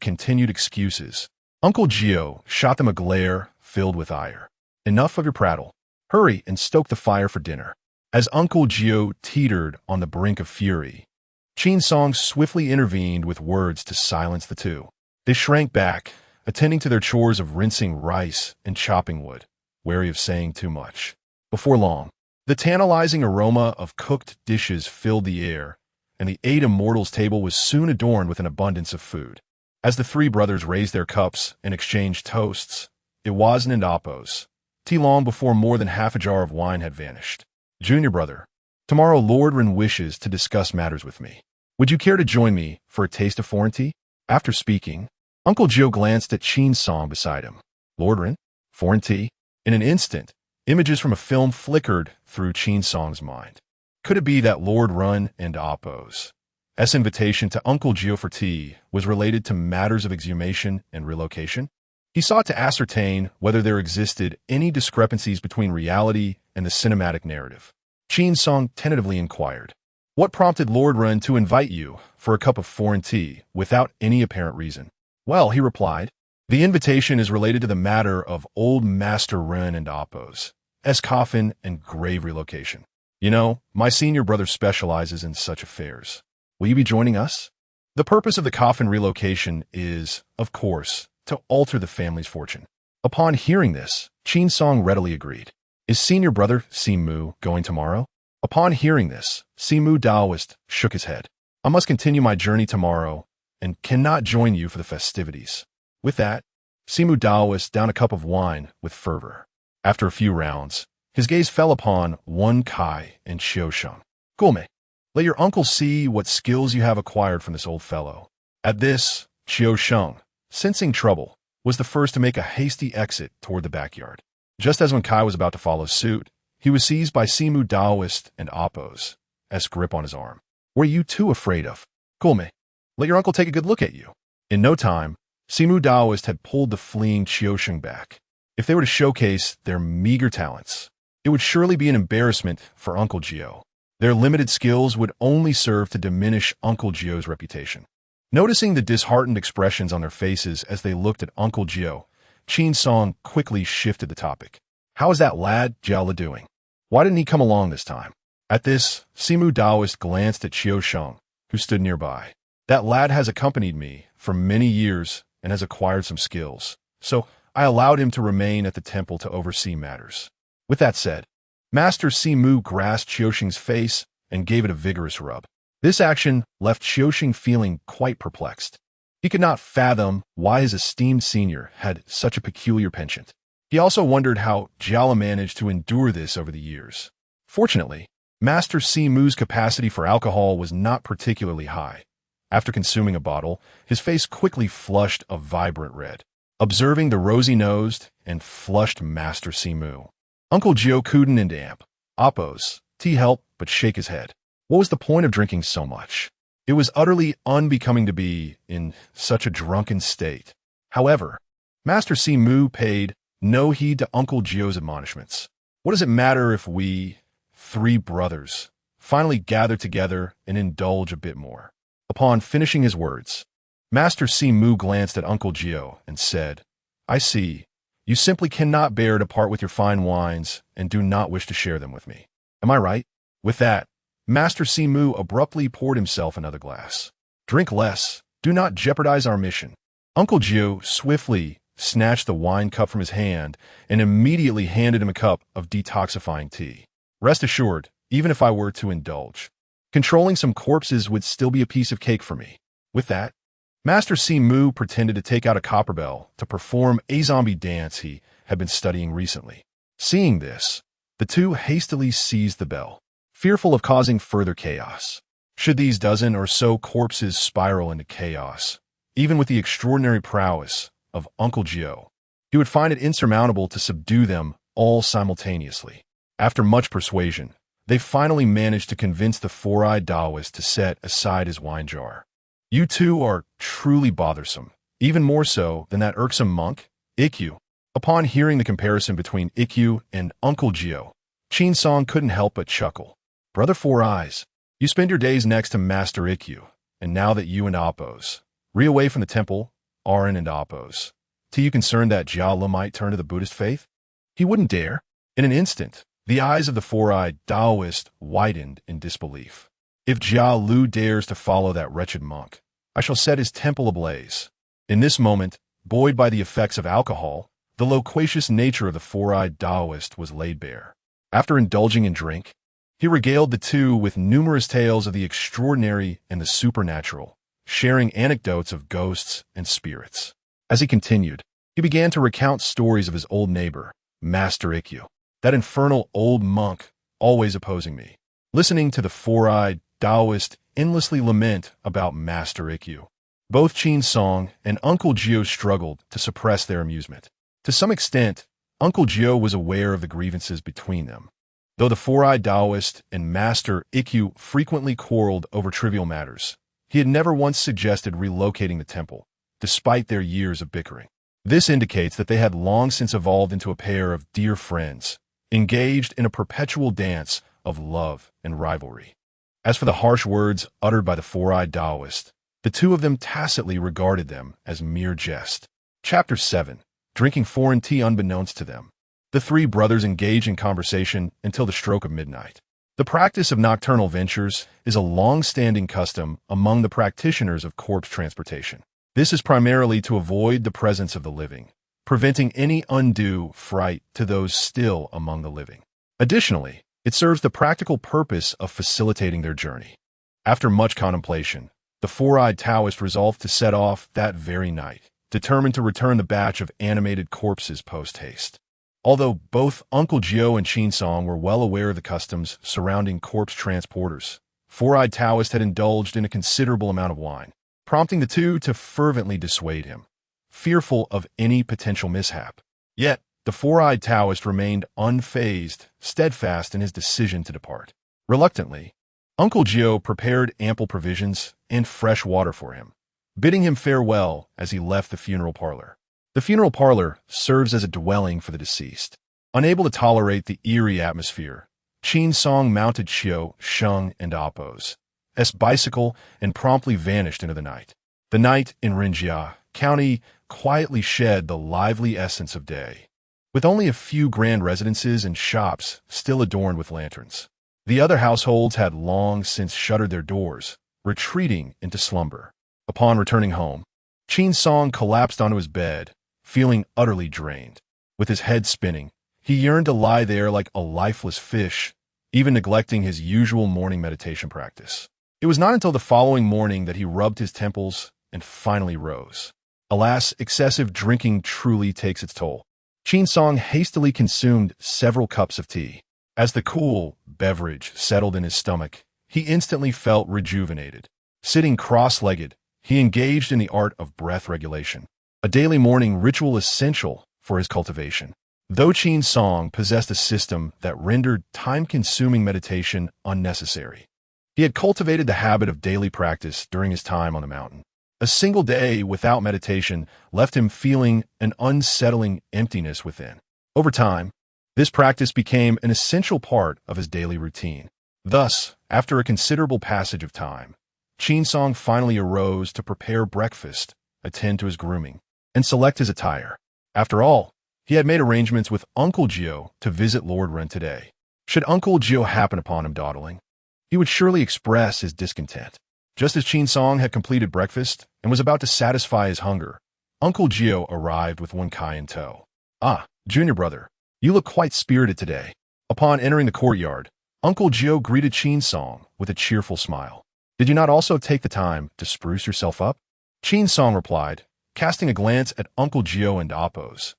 continued excuses, Uncle Gio shot them a glare filled with ire. Enough of your prattle. Hurry and stoke the fire for dinner. As Uncle Gio teetered on the brink of fury, Qin Song swiftly intervened with words to silence the two. They shrank back, attending to their chores of rinsing rice and chopping wood, wary of saying too much. Before long, the tantalizing aroma of cooked dishes filled the air, and the eight immortals' table was soon adorned with an abundance of food. As the three brothers raised their cups and exchanged toasts, it wasn't in Appo's tea long before more than half a jar of wine had vanished. Junior brother, tomorrow Lord Ren wishes to discuss matters with me. Would you care to join me for a taste of foreign tea? After speaking, Uncle Gio glanced at Qin Song beside him. Lord Ren? Foreign tea? In an instant, images from a film flickered through Qin Song's mind. Could it be that Lord Ren and Appo's invitation to Uncle Gio for tea was related to matters of exhumation and relocation? He sought to ascertain whether there existed any discrepancies between reality and the cinematic narrative. Qin Song tentatively inquired, what prompted Lord Ren to invite you for a cup of foreign tea without any apparent reason? Well, he replied, the invitation is related to the matter of old Master Ren and Appo's coffin and grave relocation. You know, my senior brother specializes in such affairs. Will you be joining us? The purpose of the coffin relocation is, of course, to alter the family's fortune. Upon hearing this, Qin Song readily agreed. Is senior brother Simu going tomorrow? Upon hearing this, Simu Daoist shook his head. I must continue my journey tomorrow and cannot join you for the festivities. With that, Simu Daoist downed a cup of wine with fervor. After a few rounds, his gaze fell upon Wen Kai and Xiu Sheng. Gulme, let your uncle see what skills you have acquired from this old fellow. At this, Xiu Sheng, sensing trouble, was the first to make a hasty exit toward the backyard. Just as when Kai was about to follow suit, he was seized by Simu Daoist and Appo's grip on his arm. What are you two afraid of? Gulme, let your uncle take a good look at you. In no time, Simu Daoist had pulled the fleeing Xiu Sheng back. If they were to showcase their meager talents, it would surely be an embarrassment for Uncle Gio. Their limited skills would only serve to diminish Uncle Gio's reputation. Noticing the disheartened expressions on their faces as they looked at Uncle Gio, Qin Song quickly shifted the topic. How is that lad, Jiala, doing? Why didn't he come along this time? At this, Simu Daoist glanced at Xiu Sheng, who stood nearby. That lad has accompanied me for many years and has acquired some skills, so I allowed him to remain at the temple to oversee matters. With that said, Master Simu grasped Xiu Sheng's face and gave it a vigorous rub. This action left Xiu Sheng feeling quite perplexed. He could not fathom why his esteemed senior had such a peculiar penchant. He also wondered how Jiala managed to endure this over the years. Fortunately, Master Simu's capacity for alcohol was not particularly high. After consuming a bottle, his face quickly flushed a vibrant red. Observing the rosy-nosed and flushed Master Simu, Uncle Gio couldn't into amp. Appo's tea helped but shake his head. What was the point of drinking so much? It was utterly unbecoming to be in such a drunken state. However, Master Simu paid no heed to Uncle Gio's admonishments. What does it matter if we, three brothers, finally gather together and indulge a bit more? Upon finishing his words, Master Simu glanced at Uncle Gio and said, I see. You simply cannot bear to part with your fine wines and do not wish to share them with me. Am I right? With that, Master Simu abruptly poured himself another glass. Drink less. Do not jeopardize our mission. Uncle Gio swiftly snatched the wine cup from his hand and immediately handed him a cup of detoxifying tea. Rest assured, even if I were to indulge, controlling some corpses would still be a piece of cake for me. With that, Master Si Mu pretended to take out a copper bell to perform a zombie dance he had been studying recently. Seeing this, the two hastily seized the bell, fearful of causing further chaos. Should these dozen or so corpses spiral into chaos, even with the extraordinary prowess of Uncle Gio, he would find it insurmountable to subdue them all simultaneously. After much persuasion, they finally managed to convince the four-eyed Taoist to set aside his wine jar. "You two are truly bothersome, even more so than that irksome monk, Ikkyu." Upon hearing the comparison between Ikkyu and Uncle Gio, Qin Song couldn't help but chuckle. "Brother Four Eyes, you spend your days next to Master Ikkyu, and now that you and Appos away from the temple, Arin and Appos, are you concerned that Jia Lu might turn to the Buddhist faith?" He wouldn't dare. In an instant, the eyes of the four-eyed Taoist widened in disbelief. "If Jia Lu dares to follow that wretched monk, I shall set his temple ablaze." In this moment, buoyed by the effects of alcohol, the loquacious nature of the four-eyed Taoist was laid bare. After indulging in drink, he regaled the two with numerous tales of the extraordinary and the supernatural, sharing anecdotes of ghosts and spirits. As he continued, he began to recount stories of his old neighbor, Master Ikkyu, that infernal old monk always opposing me. Listening to the four-eyed Taoist endlessly lament about Master Ikkyu, both Qin Song and Uncle Gio struggled to suppress their amusement. To some extent, Uncle Gio was aware of the grievances between them. Though the four-eyed Taoist and Master Ikkyu frequently quarreled over trivial matters, he had never once suggested relocating the temple, despite their years of bickering. This indicates that they had long since evolved into a pair of dear friends, engaged in a perpetual dance of love and rivalry. As for the harsh words uttered by the four-eyed Taoist, the two of them tacitly regarded them as mere jest. Chapter 7. Drinking foreign tea unbeknownst to them. The three brothers engage in conversation until the stroke of midnight. The practice of nocturnal ventures is a long-standing custom among the practitioners of corpse transportation. This is primarily to avoid the presence of the living, preventing any undue fright to those still among the living. Additionally, it serves the practical purpose of facilitating their journey. After much contemplation, the four-eyed Taoist resolved to set off that very night, determined to return the batch of animated corpses post-haste. Although both Uncle Gio and Qin Song were well aware of the customs surrounding corpse transporters, four-eyed Taoist had indulged in a considerable amount of wine, prompting the two to fervently dissuade him, fearful of any potential mishap. Yet, the four-eyed Taoist remained unfazed, steadfast in his decision to depart. Reluctantly, Uncle Gio prepared ample provisions and fresh water for him, bidding him farewell as he left the funeral parlor. The funeral parlor serves as a dwelling for the deceased. Unable to tolerate the eerie atmosphere, Qin Song mounted Xiao, Sheng, and Appos' bicycle and promptly vanished into the night. The night in Rinjia County quietly shed the lively essence of day, with only a few grand residences and shops still adorned with lanterns. The other households had long since shuttered their doors, retreating into slumber. Upon returning home, Qin Song collapsed onto his bed, feeling utterly drained. With his head spinning, he yearned to lie there like a lifeless fish, even neglecting his usual morning meditation practice. It was not until the following morning that he rubbed his temples and finally rose. Alas, excessive drinking truly takes its toll. Qin Song hastily consumed several cups of tea. As the cool beverage settled in his stomach, he instantly felt rejuvenated. Sitting cross-legged, he engaged in the art of breath regulation, a daily morning ritual essential for his cultivation. Though Qin Song possessed a system that rendered time-consuming meditation unnecessary, he had cultivated the habit of daily practice during his time on the mountain. A single day without meditation left him feeling an unsettling emptiness within. Over time, this practice became an essential part of his daily routine. Thus, after a considerable passage of time, Qin Song finally arose to prepare breakfast, attend to his grooming, and select his attire. After all, he had made arrangements with Uncle Gio to visit Lord Ren today. Should Uncle Gio happen upon him dawdling, he would surely express his discontent. Just as Qin Song had completed breakfast and was about to satisfy his hunger, Uncle Gio arrived with Wen Kai in tow. "Ah, junior brother, you look quite spirited today." Upon entering the courtyard, Uncle Gio greeted Qin Song with a cheerful smile. "Did you not also take the time to spruce yourself up?" Qin Song replied, casting a glance at Uncle Gio and Appo's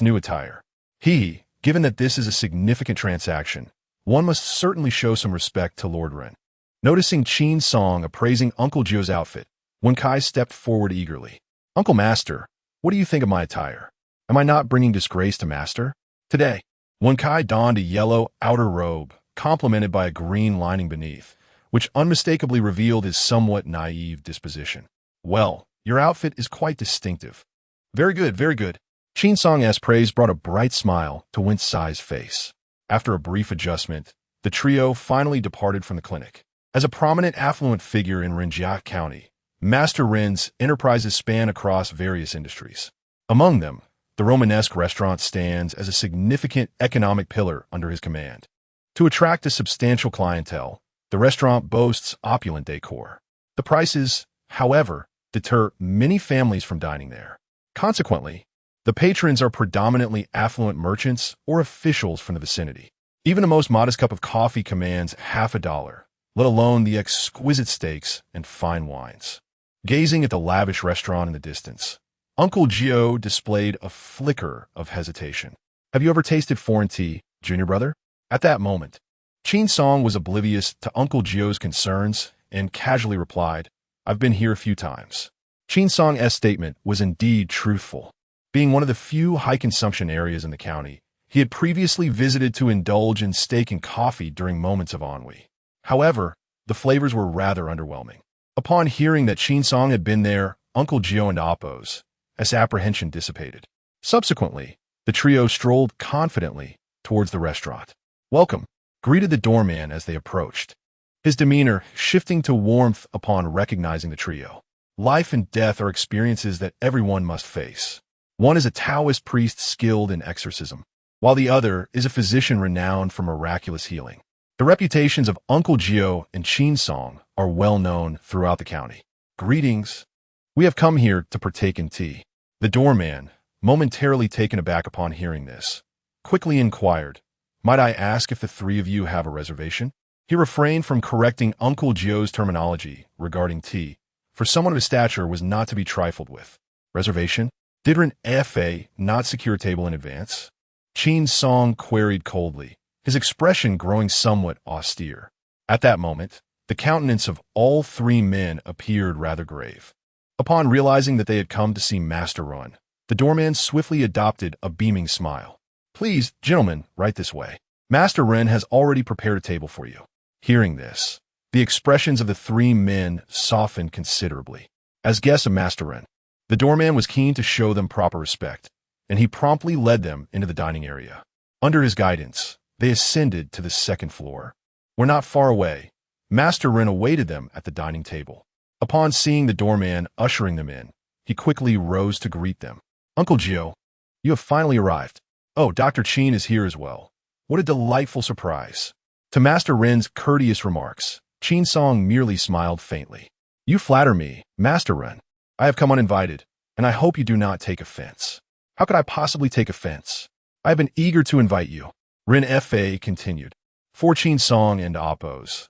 new attire. Given that this is a significant transaction, one must certainly show some respect to Lord Ren. Noticing Qin Song appraising Uncle Gio's outfit, Wen Kai stepped forward eagerly. Uncle Master, what do you think of my attire? Am I not bringing disgrace to Master? Today, Wen Kai donned a yellow outer robe, complemented by a green lining beneath, which unmistakably revealed his somewhat naive disposition. Well, your outfit is quite distinctive. Very good, very good. Qin Song's praise brought a bright smile to Wen Sai's face. After a brief adjustment, the trio finally departed from the clinic. As a prominent affluent figure in Renjia County, Master Ren's enterprises span across various industries. Among them, the Romanesque restaurant stands as a significant economic pillar under his command. To attract a substantial clientele, the restaurant boasts opulent decor. The prices, however, deter many families from dining there. Consequently, the patrons are predominantly affluent merchants or officials from the vicinity. Even the most modest cup of coffee commands $50, let alone the exquisite steaks and fine wines. Gazing at the lavish restaurant in the distance, Uncle Gio displayed a flicker of hesitation. Have you ever tasted foreign tea, junior brother? At that moment, Qin Song was oblivious to Uncle Gio's concerns and casually replied, I've been here a few times. Qin Song's statement was indeed truthful. Being one of the few high-consumption areas in the county, he had previously visited to indulge in steak and coffee during moments of ennui. However, the flavors were rather underwhelming. Upon hearing that Qin Song had been there, Uncle Gio and Appo's apprehension dissipated. Subsequently, the trio strolled confidently towards the restaurant. Welcome, greeted the doorman as they approached, his demeanor shifting to warmth upon recognizing the trio. Life and death are experiences that everyone must face. One is a Taoist priest skilled in exorcism, while the other is a physician renowned for miraculous healing. The reputations of Uncle Gio and Qin Song are well known throughout the county. Greetings. We have come here to partake in tea. The doorman, momentarily taken aback upon hearing this, quickly inquired, Might I ask if the three of you have a reservation? He refrained from correcting Uncle Gio's terminology regarding tea, for someone of his stature was not to be trifled with. Reservation? Did Ren Fa not secure a table in advance? Qin Song queried coldly, his expression growing somewhat austere. At that moment, the countenance of all three men appeared rather grave. Upon realizing that they had come to see Master Ren, the doorman swiftly adopted a beaming smile. Please, gentlemen, right this way. Master Ren has already prepared a table for you. Hearing this, the expressions of the three men softened considerably. As guests of Master Ren, the doorman was keen to show them proper respect, and he promptly led them into the dining area. Under his guidance, they ascended to the second floor. Where not far away, Master Ren awaited them at the dining table. Upon seeing the doorman ushering them in, he quickly rose to greet them. Uncle Gio, you have finally arrived. Oh, Dr. Qin is here as well. What a delightful surprise. To Master Ren's courteous remarks, Qin Song merely smiled faintly. You flatter me, Master Ren. I have come uninvited, and I hope you do not take offense. How could I possibly take offense? I have been eager to invite you. Ren Fa continued. For Qin Song and Appo's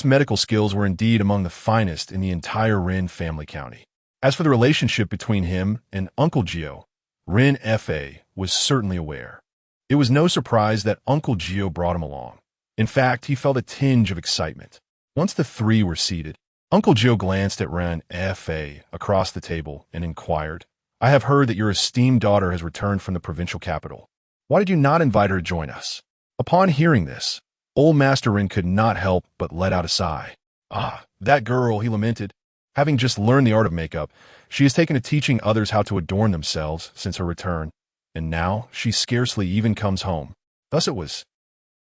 medical skills were indeed among the finest in the entire Ren family county. As for the relationship between him and Uncle Gio, Ren Fa was certainly aware. It was no surprise that Uncle Gio brought him along. In fact, he felt a tinge of excitement. Once the three were seated, Uncle Gio glanced at Ren Fa across the table and inquired, I have heard that your esteemed daughter has returned from the provincial capital. Why did you not invite her to join us? Upon hearing this, old Master Ren could not help but let out a sigh. Ah, that girl, he lamented. Having just learned the art of makeup, she has taken to teaching others how to adorn themselves since her return, and now she scarcely even comes home. Thus it was.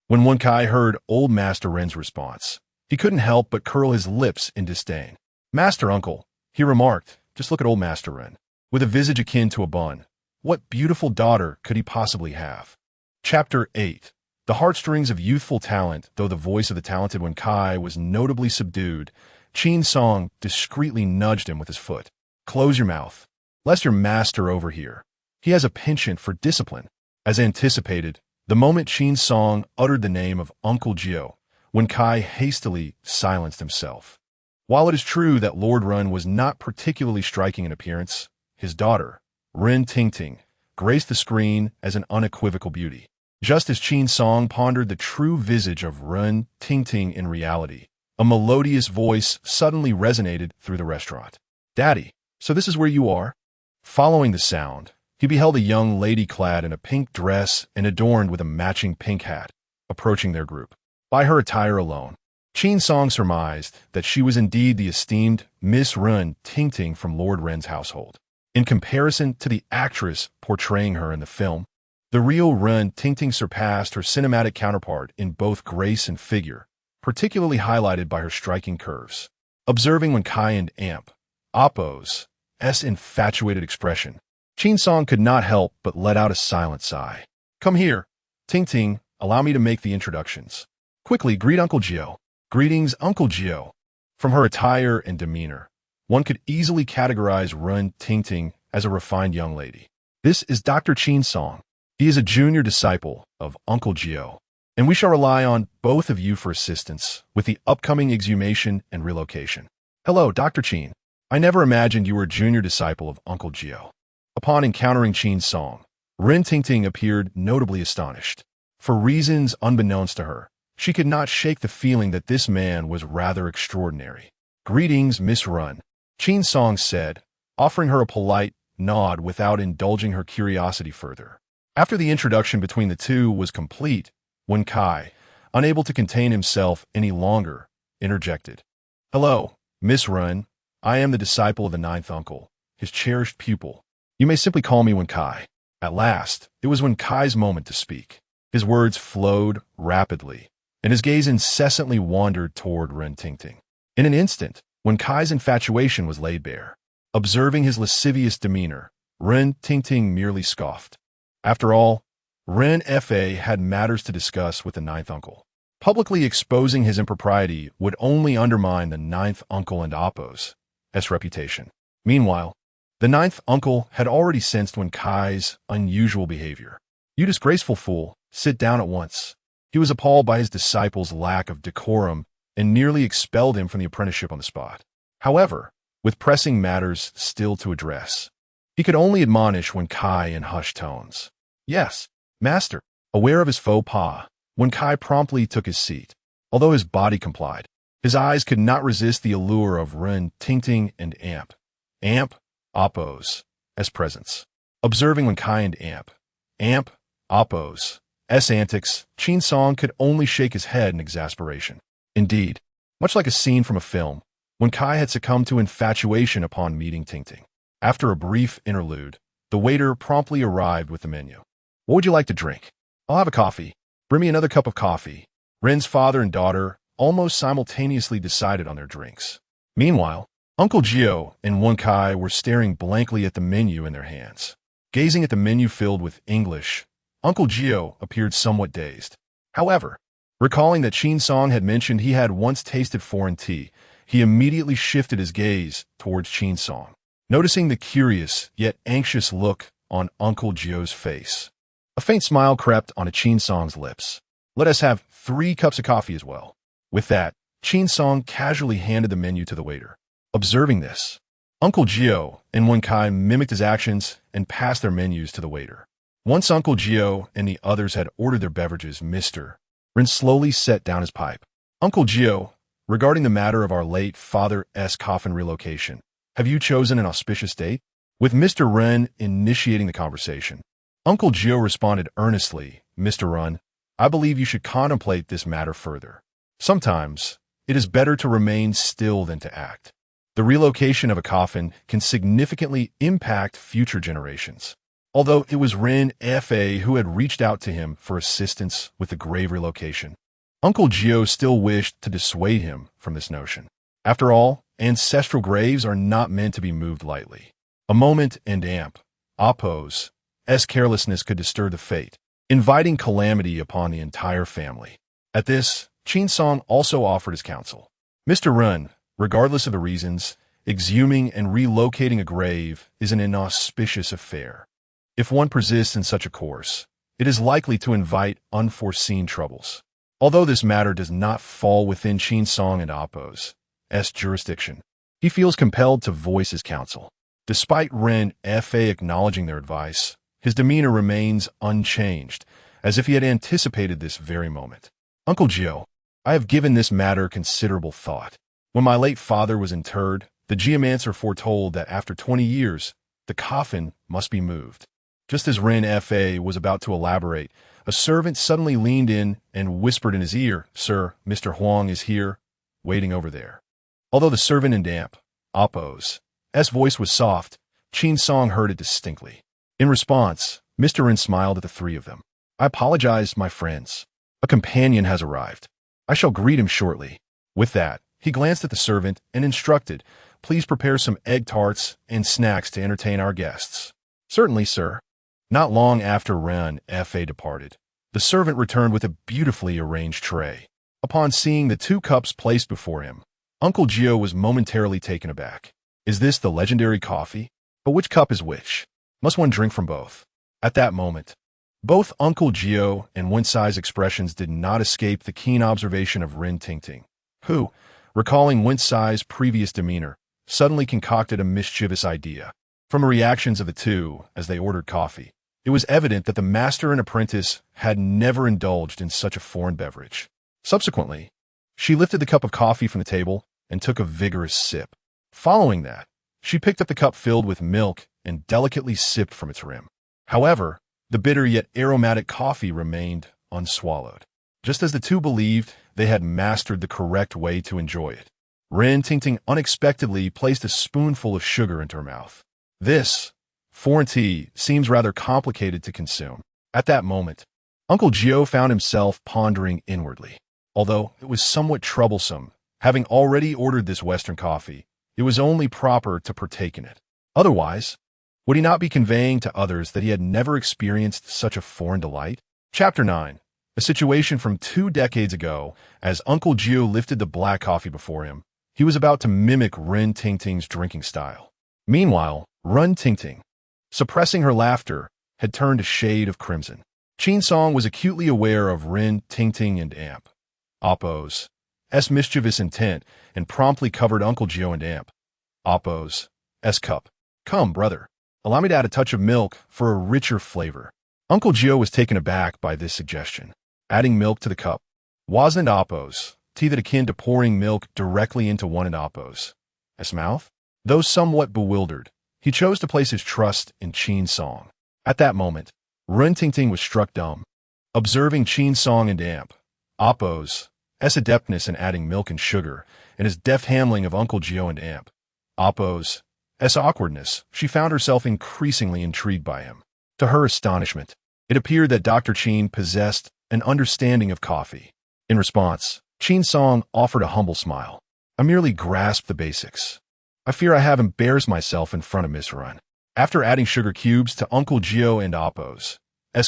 When Wen Kai heard old Master Ren's response, he couldn't help but curl his lips in disdain. Master Uncle, he remarked, just look at old Master Ren. With a visage akin to a bun, what beautiful daughter could he possibly have? Chapter 8. The heartstrings of youthful talent. Though the voice of the talented Wen Kai was notably subdued, Qin Song discreetly nudged him with his foot. Close your mouth, lest your master overhear. He has a penchant for discipline. As anticipated, the moment Qin Song uttered the name of Uncle Gio, Wen Kai hastily silenced himself. While it is true that Lord Run was not particularly striking in appearance, his daughter, Ren Tingting, graced the screen as an unequivocal beauty. Just as Qin Song pondered the true visage of Ren Tingting in reality, a melodious voice suddenly resonated through the restaurant. "Daddy, so this is where you are?" Following the sound, he beheld a young lady clad in a pink dress and adorned with a matching pink hat, approaching their group. By her attire alone, Qin Song surmised that she was indeed the esteemed Miss Ren Tingting from Lord Ren's household. In comparison to the actress portraying her in the film, the real Ren Tingting surpassed her cinematic counterpart in both grace and figure, particularly highlighted by her striking curves. Observing Wen Kai and Amp, Oppo's infatuated expression, Qin Song could not help but let out a silent sigh. "Come here, Tingting, allow me to make the introductions. Quickly, greet Uncle Gio." "Greetings, Uncle Gio." From her attire and demeanor, one could easily categorize Ren Tingting as a refined young lady. "This is Dr. Qin Song. He is a junior disciple of Uncle Gio, and we shall rely on both of you for assistance with the upcoming exhumation and relocation." "Hello, Dr. Qin. I never imagined you were a junior disciple of Uncle Gio." Upon encountering Qin Song, Ren Tingting appeared notably astonished. For reasons unbeknownst to her, she could not shake the feeling that this man was rather extraordinary. "Greetings, Miss Run," Qin Song said, offering her a polite nod without indulging her curiosity further. After the introduction between the two was complete, Wen Kai, unable to contain himself any longer, interjected. "Hello, Miss Run. I am the disciple of the ninth uncle, his cherished pupil. You may simply call me Wen Kai." At last, it was Wen Kai's moment to speak. His words flowed rapidly, and his gaze incessantly wandered toward Ren Tingting. In an instant, Wen Kai's infatuation was laid bare. Observing his lascivious demeanor, Ren Tingting merely scoffed. After all, Ren Fa had matters to discuss with the ninth uncle. Publicly exposing his impropriety would only undermine the ninth uncle and Oppo's reputation. Meanwhile, the ninth uncle had already sensed Wen Kai's unusual behavior. "You disgraceful fool, sit down at once." He was appalled by his disciple's lack of decorum and nearly expelled him from the apprenticeship on the spot. However, with pressing matters still to address, he could only admonish Wen Kai in hushed tones. "Yes, master." Aware of his faux pas, Wen Kai promptly took his seat. Although his body complied, his eyes could not resist the allure of Ren Tingting and Amp, Oppo's presence. Observing Wen Kai and Amp, Oppo's antics, Qin Song could only shake his head in exasperation. Indeed, much like a scene from a film, Wen Kai had succumbed to infatuation upon meeting Tingting. After a brief interlude, the waiter promptly arrived with the menu. "What would you like to drink?" "I'll have a coffee." "Bring me another cup of coffee." Ren's father and daughter almost simultaneously decided on their drinks. Meanwhile, Uncle Gio and Wen Kai were staring blankly at the menu in their hands. Gazing at the menu filled with English, Uncle Gio appeared somewhat dazed. However, recalling that Qin Song had mentioned he had once tasted foreign tea, he immediately shifted his gaze towards Qin Song. Noticing the curious yet anxious look on Uncle Gio's face, a faint smile crept onto Qin Song's lips. "Let us have 3 cups of coffee as well." With that, Qin Song casually handed the menu to the waiter. Observing this, Uncle Gio and Wen Kai mimicked his actions and passed their menus to the waiter. Once Uncle Gio and the others had ordered their beverages, Mr. Ren slowly set down his pipe. "Uncle Gio, regarding the matter of our late father's coffin relocation, have you chosen an auspicious date?" With Mr. Ren initiating the conversation, Uncle Gio responded earnestly, "Mr. Ren, I believe you should contemplate this matter further. Sometimes, it is better to remain still than to act. The relocation of a coffin can significantly impact future generations." Although it was Ren Fa who had reached out to him for assistance with the grave relocation, Uncle Gio still wished to dissuade him from this notion. After all, ancestral graves are not meant to be moved lightly. A moment and Oppo's carelessness could disturb the fate, inviting calamity upon the entire family. At this, Qin Song also offered his counsel. "Mr. Ren, regardless of the reasons, exhuming and relocating a grave is an inauspicious affair. If one persists in such a course, it is likely to invite unforeseen troubles." Although this matter does not fall within Qin Song and Oppo's F.'s jurisdiction. He feels compelled to voice his counsel. Despite Ren F.A. acknowledging their advice, his demeanor remains unchanged, as if he had anticipated this very moment. Uncle Gio, I have given this matter considerable thought. When my late father was interred, the geomancer foretold that after 20 years, the coffin must be moved. Just as Ren F.A. was about to elaborate, a servant suddenly leaned in and whispered in his ear, "Sir, Mr. Huang is here, waiting over there." Although the servant in damp, Oppo's voice was soft, Qin Song heard it distinctly. In response, Mr. Ren smiled at the three of them. "I apologize, my friends. A companion has arrived. I shall greet him shortly." With that, he glanced at the servant and instructed, "Please prepare some egg tarts and snacks to entertain our guests." "Certainly, sir." Not long after Ren F.A. departed, the servant returned with a beautifully arranged tray. Upon seeing the 2 cups placed before him, Uncle Gio was momentarily taken aback. Is this the legendary coffee? But which cup is which? Must one drink from both? At that moment, both Uncle Gio and Wen Sai's expressions did not escape the keen observation of Ren Tingting, who, recalling Wen Sai's previous demeanor, suddenly concocted a mischievous idea. From the reactions of the two as they ordered coffee, it was evident that the master and apprentice had never indulged in such a foreign beverage. Subsequently, she lifted the cup of coffee from the table and took a vigorous sip. Following that, she picked up the cup filled with milk and delicately sipped from its rim. However, the bitter yet aromatic coffee remained unswallowed. Just as the two believed they had mastered the correct way to enjoy it, Ren Tingting unexpectedly placed a spoonful of sugar into her mouth. This foreign tea seems rather complicated to consume. At that moment, Uncle Gio found himself pondering inwardly. Although it was somewhat troublesome, having already ordered this Western coffee, it was only proper to partake in it. Otherwise, would he not be conveying to others that he had never experienced such a foreign delight? Chapter 9. A situation from 2 decades ago. As Uncle Gio lifted the black coffee before him, he was about to mimic Ren Tingting's drinking style. Meanwhile, Ren Tingting, suppressing her laughter, had turned a shade of crimson. Qin Song was acutely aware of Ren Tingting and Amp Oppo's mischievous intent and promptly covered Uncle Gio and Amp Oppo's cup. "Come, brother, allow me to add a touch of milk for a richer flavor." Uncle Gio was taken aback by this suggestion. Adding milk to the cup wasn't Oppo's tea that akin to pouring milk directly into one in Oppo's mouth. Though somewhat bewildered, he chose to place his trust in Qin Song. At that moment, Ren Tingting was struck dumb. Observing Qin Song and Amp Oppo's adeptness in adding milk and sugar, and his deft handling of Uncle Gio and Amp Oppo's awkwardness, she found herself increasingly intrigued by him. To her astonishment, it appeared that Dr. Qin possessed an understanding of coffee. In response, Qin Song offered a humble smile. "I merely grasped the basics. I fear I have embarrassed myself in front of Miss Ren." After adding sugar cubes to Uncle Gio and Oppo's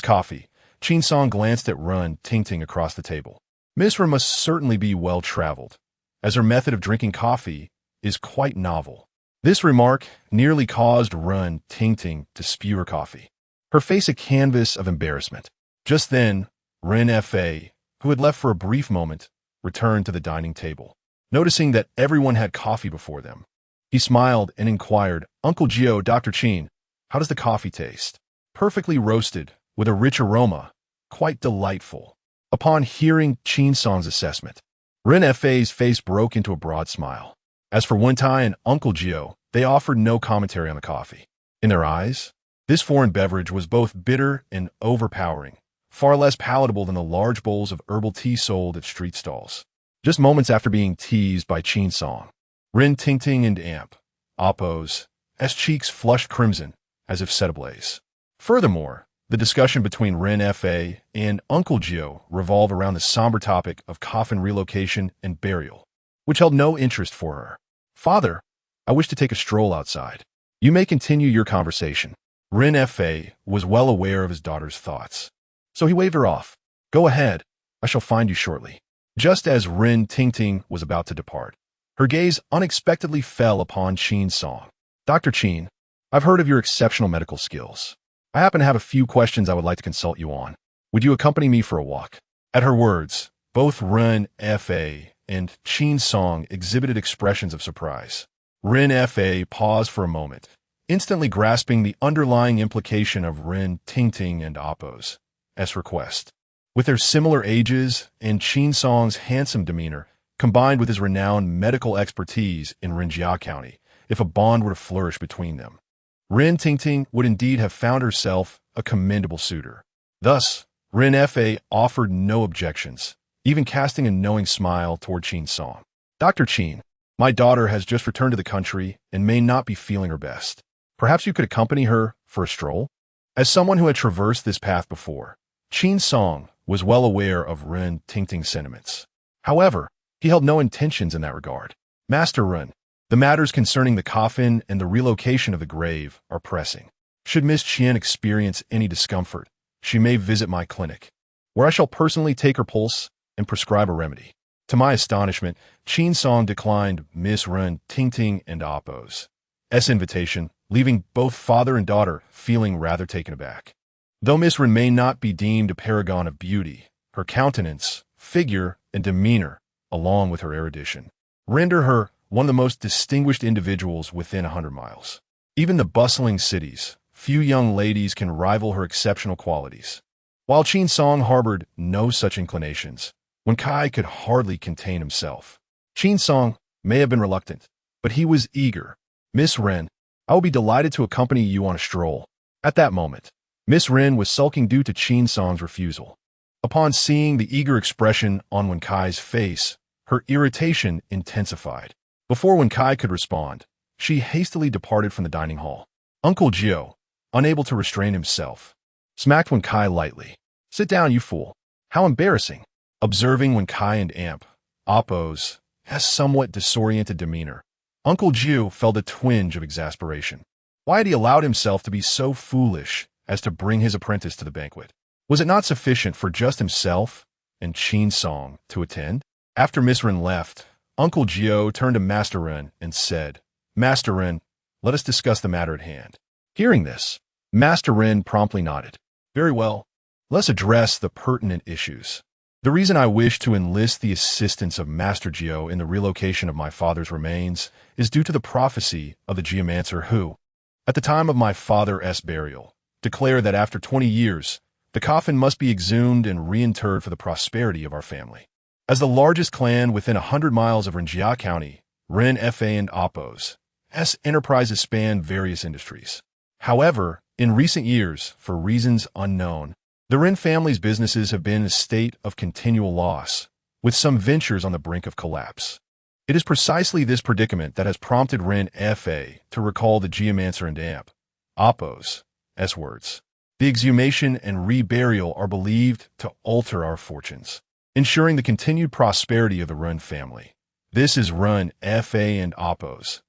coffee, Qin Song glanced at Ren Tingting across the table. Miss Ren must certainly be well-traveled, as her method of drinking coffee is quite novel. This remark nearly caused Ren Tingting to spew her coffee, her face a canvas of embarrassment. Just then, Ren F.A., who had left for a brief moment, returned to the dining table. Noticing that everyone had coffee before them, he smiled and inquired, "Uncle Gio, Dr. Qin, how does the coffee taste?" "Perfectly roasted, with a rich aroma. Quite delightful." Upon hearing Qin Song's assessment, Ren F.A.'s face broke into a broad smile. As for Wen Tai and Uncle Gio, they offered no commentary on the coffee. In their eyes, this foreign beverage was both bitter and overpowering, far less palatable than the large bowls of herbal tea sold at street stalls. Just moments after being teased by Qin Song, Ren Tingting and Amp Oppo's cheeks flushed crimson, as if set ablaze. Furthermore, the discussion between Ren F.A. and Uncle Gio revolved around the somber topic of coffin relocation and burial, which held no interest for her. "Father, I wish to take a stroll outside. You may continue your conversation." Ren F.A. was well aware of his daughter's thoughts, so he waved her off. "Go ahead. I shall find you shortly." Just as Ren Tingting was about to depart, her gaze unexpectedly fell upon Qin Song. "Dr. Qin, I've heard of your exceptional medical skills. I happen to have a few questions I would like to consult you on. Would you accompany me for a walk?" At her words, both Ren F.A. and Qin Song exhibited expressions of surprise. Ren Fa paused for a moment, instantly grasping the underlying implication of Ren Tingting and Appo's request. With their similar ages and Qin Song's handsome demeanor, combined with his renowned medical expertise in Renjia County, if a bond were to flourish between them, Ren Tingting would indeed have found herself a commendable suitor. Thus, Ren Fa offered no objections, even casting a knowing smile toward Qin Song. Dr. Qin, my daughter has just returned to the country and may not be feeling her best. Perhaps you could accompany her for a stroll? As someone who had traversed this path before, Qin Song was well aware of Ren Tingting's sentiments. However, he held no intentions in that regard. Master Ren, the matters concerning the coffin and the relocation of the grave are pressing. Should Miss Qian experience any discomfort, she may visit my clinic, where I shall personally take her pulse and prescribe a remedy. To my astonishment, Qin Song declined Miss Ren Tingting and Appo's invitation, leaving both father and daughter feeling rather taken aback. Though Miss Ren may not be deemed a paragon of beauty, her countenance, figure, and demeanor, along with her erudition, render her one of the most distinguished individuals within 100 miles. Even the bustling cities, few young ladies can rival her exceptional qualities. While Qin Song harbored no such inclinations, Wen Kai could hardly contain himself. Qin Song may have been reluctant, but he was eager. Miss Ren, I will be delighted to accompany you on a stroll. At that moment, Miss Ren was sulking due to Qin Song's refusal. Upon seeing the eager expression on Wen Kai's face, her irritation intensified. Before Wen Kai could respond, she hastily departed from the dining hall. Uncle Gio, unable to restrain himself, smacked Wen Kai lightly. Sit down, you fool. How embarrassing. Observing Wen Kai and Appo's somewhat disoriented demeanor, Uncle Gio felt a twinge of exasperation. Why had he allowed himself to be so foolish as to bring his apprentice to the banquet? Was it not sufficient for just himself and Qin Song to attend? After Miss Ren left, Uncle Gio turned to Master Ren and said, Master Ren, let us discuss the matter at hand. Hearing this, Master Ren promptly nodded. Very well, let's address the pertinent issues. The reason I wish to enlist the assistance of Master Gio in the relocation of my father's remains is due to the prophecy of the geomancer who, at the time of my father's burial, declared that after 20 years, the coffin must be exhumed and reinterred for the prosperity of our family. As the largest clan within 100 miles of Renjia County, Ren Fa and Appo's enterprises span various industries. However, in recent years, for reasons unknown, the Ren family's businesses have been in a state of continual loss, with some ventures on the brink of collapse. It is precisely this predicament that has prompted Ren Fa to recall the geomancer and Appo's words. The exhumation and reburial are believed to alter our fortunes, ensuring the continued prosperity of the Ren family. This is Ren Fa and Appo's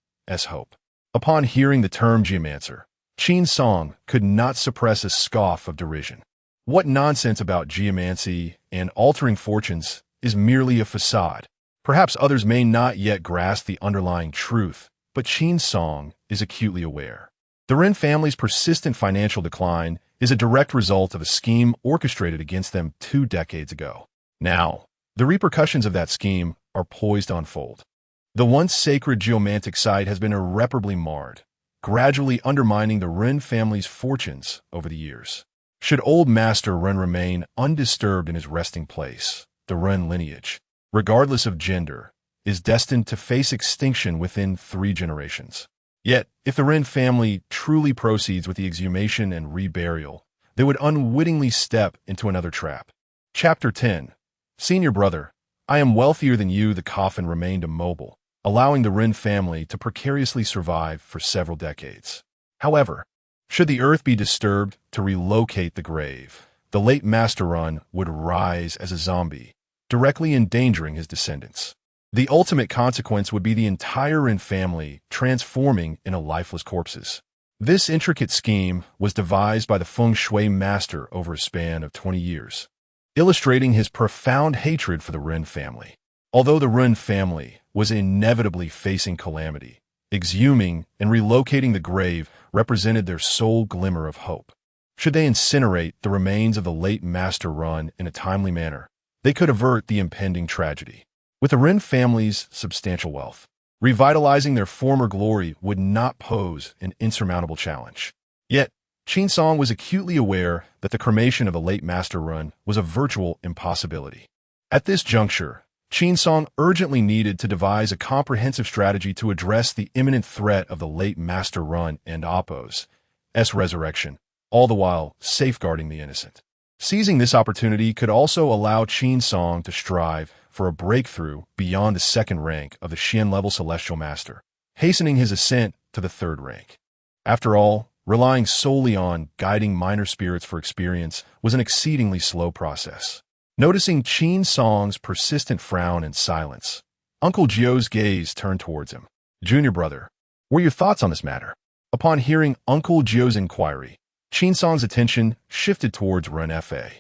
hope. Upon hearing the term geomancer, Qin Song could not suppress a scoff of derision. What nonsense about geomancy and altering fortunes is merely a facade. Perhaps others may not yet grasp the underlying truth, but Qin Song is acutely aware. The Ren family's persistent financial decline is a direct result of a scheme orchestrated against them 2 decades ago. Now, the repercussions of that scheme are poised to unfold. The once sacred geomantic site has been irreparably marred, gradually undermining the Ren family's fortunes over the years. Should old Master Ren remain undisturbed in his resting place, the Ren lineage, regardless of gender, is destined to face extinction within 3 generations. Yet, if the Ren family truly proceeds with the exhumation and reburial, they would unwittingly step into another trap. Chapter 10. Senior brother, I am wealthier than you. The coffin remained immobile, allowing the Ren family to precariously survive for several decades. However, should the earth be disturbed to relocate the grave, the late Master Ren would rise as a zombie, directly endangering his descendants. The ultimate consequence would be the entire Ren family transforming into lifeless corpses. This intricate scheme was devised by the feng shui master over a span of 20 years, illustrating his profound hatred for the Ren family. Although the Ren family was inevitably facing calamity, exhuming and relocating the grave represented their sole glimmer of hope. Should they incinerate the remains of the late Master Ren in a timely manner, they could avert the impending tragedy. With the Rin family's substantial wealth, revitalizing their former glory would not pose an insurmountable challenge. Yet, Qin Song was acutely aware that the cremation of the late Master Run was a virtual impossibility. At this juncture, Qin Song urgently needed to devise a comprehensive strategy to address the imminent threat of the late Master Run and Appo's resurrection, all the while safeguarding the innocent. Seizing this opportunity could also allow Qin Song to strive for a breakthrough beyond the second rank of the Xian-level Celestial Master, hastening his ascent to the third rank. After all, relying solely on guiding minor spirits for experience was an exceedingly slow process. Noticing Qin Song's persistent frown and silence, Uncle Jio's gaze turned towards him. "Junior brother, what are your thoughts on this matter?" Upon hearing Uncle Jio's inquiry, Qin Song's attention shifted towards Run Fa.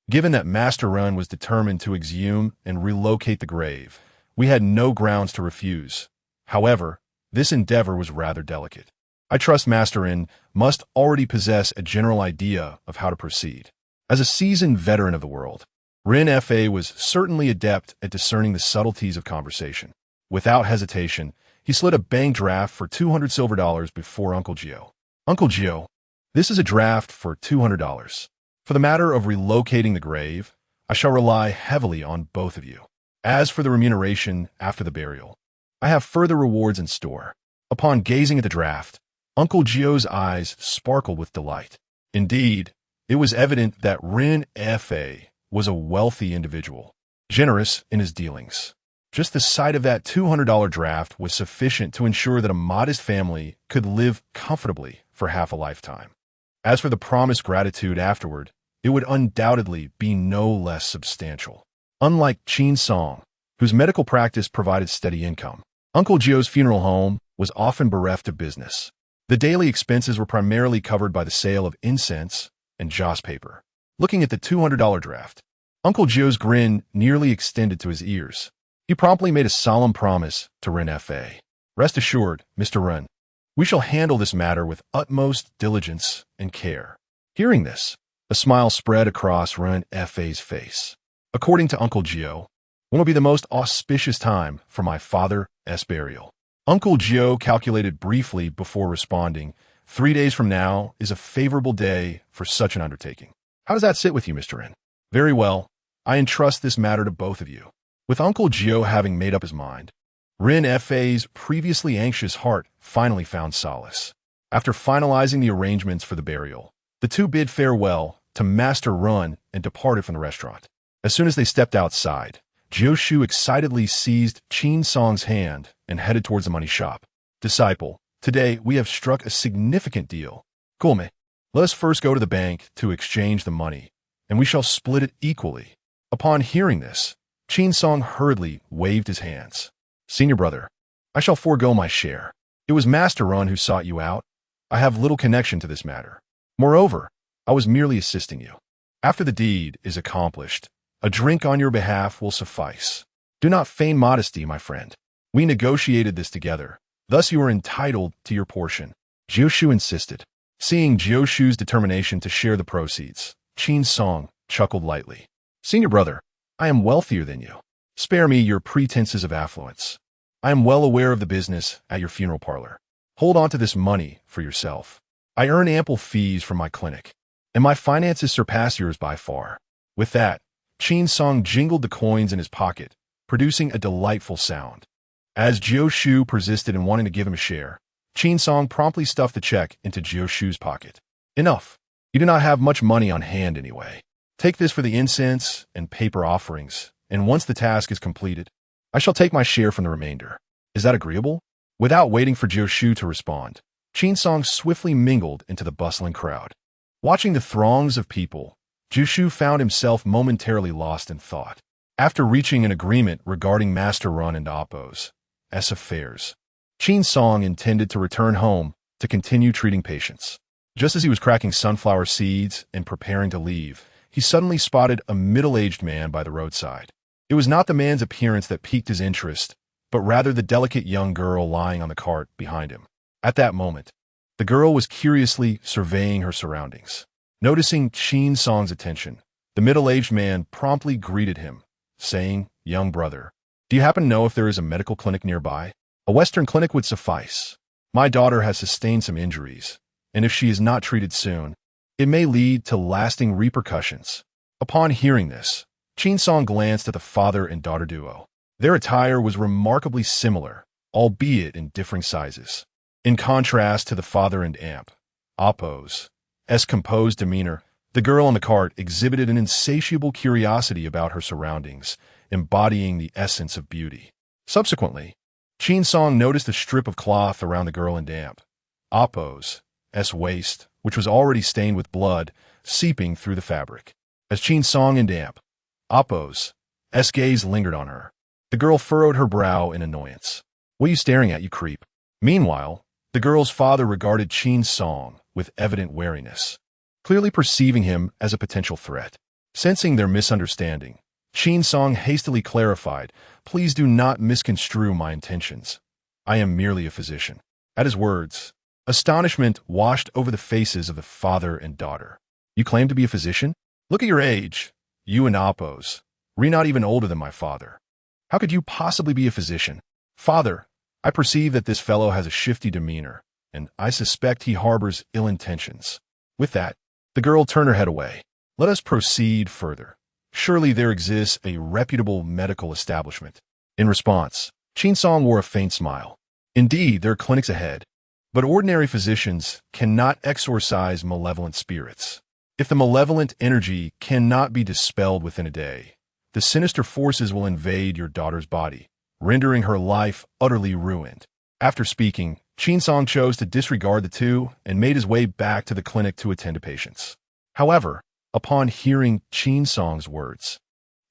Given that Master Run was determined to exhume and relocate the grave, we had no grounds to refuse. However, this endeavor was rather delicate. I trust Master Rin must already possess a general idea of how to proceed. As a seasoned veteran of the world, Rin Fa was certainly adept at discerning the subtleties of conversation. Without hesitation, he slid a bank draft for $200 before Uncle Jio. "Uncle Jio, this is a draft for $200. For the matter of relocating the grave, I shall rely heavily on both of you. As for the remuneration after the burial, I have further rewards in store." Upon gazing at the draft, Uncle Jio's eyes sparkled with delight. Indeed, it was evident that Rin Fa was a wealthy individual, generous in his dealings. Just the sight of that $200 draft was sufficient to ensure that a modest family could live comfortably for half a lifetime. As for the promised gratitude afterward, it would undoubtedly be no less substantial. Unlike Qin Song, whose medical practice provided steady income, Uncle Jio's funeral home was often bereft of business. The daily expenses were primarily covered by the sale of incense and joss paper. Looking at the $200 draft, Uncle Jio's grin nearly extended to his ears. He promptly made a solemn promise to Rin Fa. "Rest assured, Mr. Run, we shall handle this matter with utmost diligence and care." Hearing this, a smile spread across Rin Fa's face. According to Uncle Jio, when will be the most auspicious time for my father's burial? Uncle Jio calculated briefly before responding. 3 days from now is a favorable day for such an undertaking. How does that sit with you, Mr. Rin? Very well. I entrust this matter to both of you. With Uncle Jio having made up his mind, Rin Fa's previously anxious heart finally found solace. After finalizing the arrangements for the burial, the two bid farewell to Master Run and departed from the restaurant. As soon as they stepped outside, Jio Shu excitedly seized Qin Song's hand and headed towards the money shop. "Disciple, today we have struck a significant deal. Kulme, let us first go to the bank to exchange the money, and we shall split it equally." Upon hearing this, Qin Song hurriedly waved his hands. "Senior brother, I shall forego my share. It was Master Run who sought you out. I have little connection to this matter. Moreover, I was merely assisting you. After the deed is accomplished, a drink on your behalf will suffice. Do not feign modesty, my friend. We negotiated this together. Thus you are entitled to your portion." Jio Shu insisted. Seeing Jio Shu's determination to share the proceeds, Qin Song chuckled lightly. "Senior brother, I am wealthier than you. Spare me your pretenses of affluence. I am well aware of the business at your funeral parlor. Hold on to this money for yourself. I earn ample fees from my clinic, and my finances surpass yours by far." With that, Qin Song jingled the coins in his pocket, producing a delightful sound. As Jio Shu persisted in wanting to give him a share, Qin Song promptly stuffed the check into Jio Shu's pocket. "Enough. You do not have much money on hand anyway. Take this for the incense and paper offerings, and once the task is completed, I shall take my share from the remainder. Is that agreeable?" Without waiting for Jio Shu to respond, Qin Song swiftly mingled into the bustling crowd. Watching the throngs of people, Jio Shu found himself momentarily lost in thought. After reaching an agreement regarding Master Run and Appo's affairs, Qin Song intended to return home to continue treating patients. Just as he was cracking sunflower seeds and preparing to leave, he suddenly spotted a middle-aged man by the roadside. It was not the man's appearance that piqued his interest, but rather the delicate young girl lying on the cart behind him. At that moment, the girl was curiously surveying her surroundings. Noticing Qin Song's attention, the middle-aged man promptly greeted him, saying, "Young brother, Do you happen to know if there is a medical clinic nearby? A Western clinic would suffice. My daughter has sustained some injuries, and if she is not treated soon, it may lead to lasting repercussions. Upon hearing this, Qin Song glanced at the father and daughter duo. Their attire was remarkably similar, albeit in differing sizes. In contrast to the father and aunt, Appo's composed demeanor, the girl on the cart exhibited an insatiable curiosity about her surroundings, embodying the essence of beauty. Subsequently, Qin Song noticed a strip of cloth around the girl and aunt Appo's waist, which was already stained with blood, seeping through the fabric. As Qin Song and aunt Appo's gaze lingered on her, the girl furrowed her brow in annoyance. "What are you staring at, you creep?" Meanwhile, the girl's father regarded Qin Song with evident wariness, clearly perceiving him as a potential threat. Sensing their misunderstanding, Qin Song hastily clarified, "Please do not misconstrue my intentions. I am merely a physician." At his words, astonishment washed over the faces of the father and daughter. "You claim to be a physician? Look at your age. You and Appo's. We're not even older than my father. How could you possibly be a physician?" "Father, I perceive that this fellow has a shifty demeanor, and I suspect he harbors ill intentions." With that, the girl turned her head away. "Let us proceed further. Surely there exists a reputable medical establishment." In response, Qin Song wore a faint smile. "Indeed, there are clinics ahead, but ordinary physicians cannot exorcise malevolent spirits. If the malevolent energy cannot be dispelled within a day, the sinister forces will invade your daughter's body, rendering her life utterly ruined." After speaking, Qin Song chose to disregard the two and made his way back to the clinic to attend to patients. However, upon hearing Qin Song's words,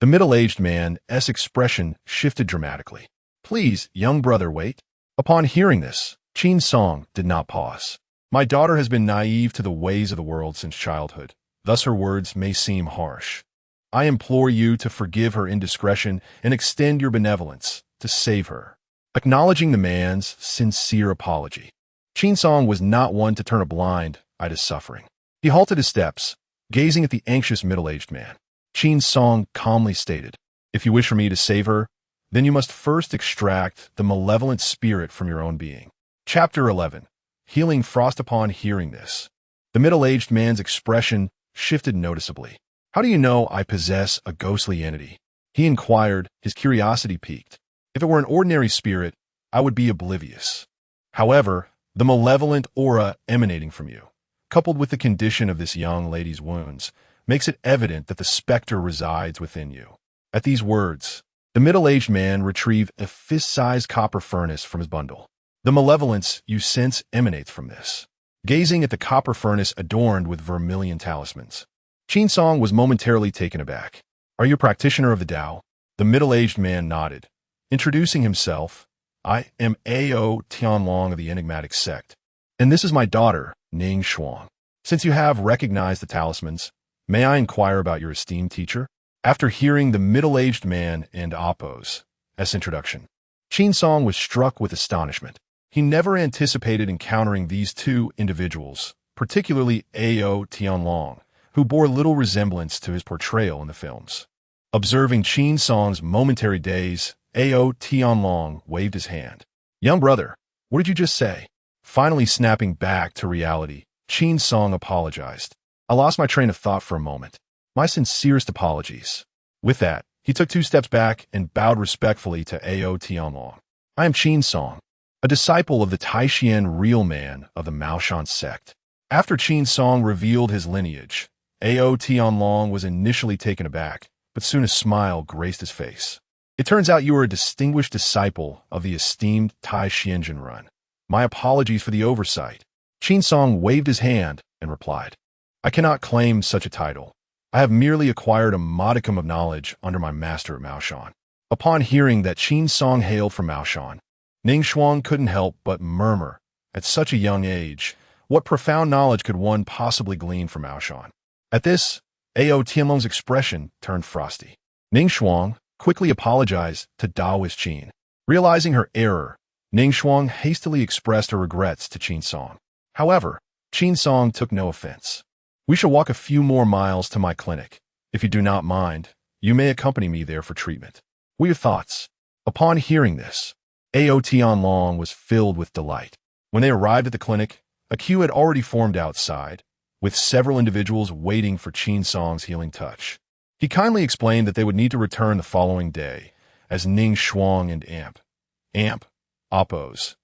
the middle-aged man's expression shifted dramatically. "Please, young brother, wait." Upon hearing this, Qin Song did not pause. "My daughter has been naive to the ways of the world since childhood, thus her words may seem harsh. I implore you to forgive her indiscretion and extend your benevolence to save her." Acknowledging the man's sincere apology, Qin Song was not one to turn a blind eye to suffering. He halted his steps, gazing at the anxious middle-aged man. Qin Song calmly stated, "If you wish for me to save her, then you must first extract the malevolent spirit from your own being." Chapter 11. Healing Frost. Upon hearing this, the middle-aged man's expression shifted noticeably. "How do you know I possess a ghostly entity?" he inquired, his curiosity piqued. "If it were an ordinary spirit, I would be oblivious. However, the malevolent aura emanating from you, coupled with the condition of this young lady's wounds, makes it evident that the specter resides within you." At these words, the middle-aged man retrieved a fist-sized copper furnace from his bundle. "The malevolence you sense emanates from this." Gazing at the copper furnace adorned with vermilion talismans, Qin Song was momentarily taken aback. "Are you a practitioner of the Tao?" The middle-aged man nodded, introducing himself. "I am Ao Tianlong of the enigmatic sect, and this is my daughter, Ning Shuang. Since you have recognized the talismans, may I inquire about your esteemed teacher?" After hearing the middle-aged man and Appo's introduction, Qin Song was struck with astonishment. He never anticipated encountering these two individuals, particularly Ao Tianlong, who bore little resemblance to his portrayal in the films. Observing Qin Song's momentary daze, Ao Tianlong waved his hand. "Young brother, what did you just say?" Finally snapping back to reality, Qin Song apologized. "I lost my train of thought for a moment. My sincerest apologies." With that, he took 2 steps back and bowed respectfully to Ao Tianlong. "I am Qin Song, a disciple of the Taishan real man of the Maoshan sect." After Qin Song revealed his lineage, Ao Tianlong was initially taken aback, but soon a smile graced his face. "It turns out you are a distinguished disciple of the esteemed Tai Xianjin Run. My apologies for the oversight." Qin Song waved his hand and replied, "I cannot claim such a title. I have merely acquired a modicum of knowledge under my master at Maoshan." Upon hearing that Qin Song hailed from Maoshan, Ning Shuang couldn't help but murmur, at such a young age, what profound knowledge could one possibly glean from Maoshan? At this, Ao Tianlong's expression turned frosty. Ning Shuang quickly apologized to Daoist Qin. Realizing her error, Ning Shuang hastily expressed her regrets to Qin Song. However, Qin Song took no offense. "We shall walk a few more miles to my clinic. If you do not mind, you may accompany me there for treatment. What are your thoughts?" Upon hearing this, Ao Tianlong was filled with delight. When they arrived at the clinic, a queue had already formed outside, with several individuals waiting for Qin Song's healing touch. He kindly explained that they would need to return the following day, as Ning Shuang and Appo's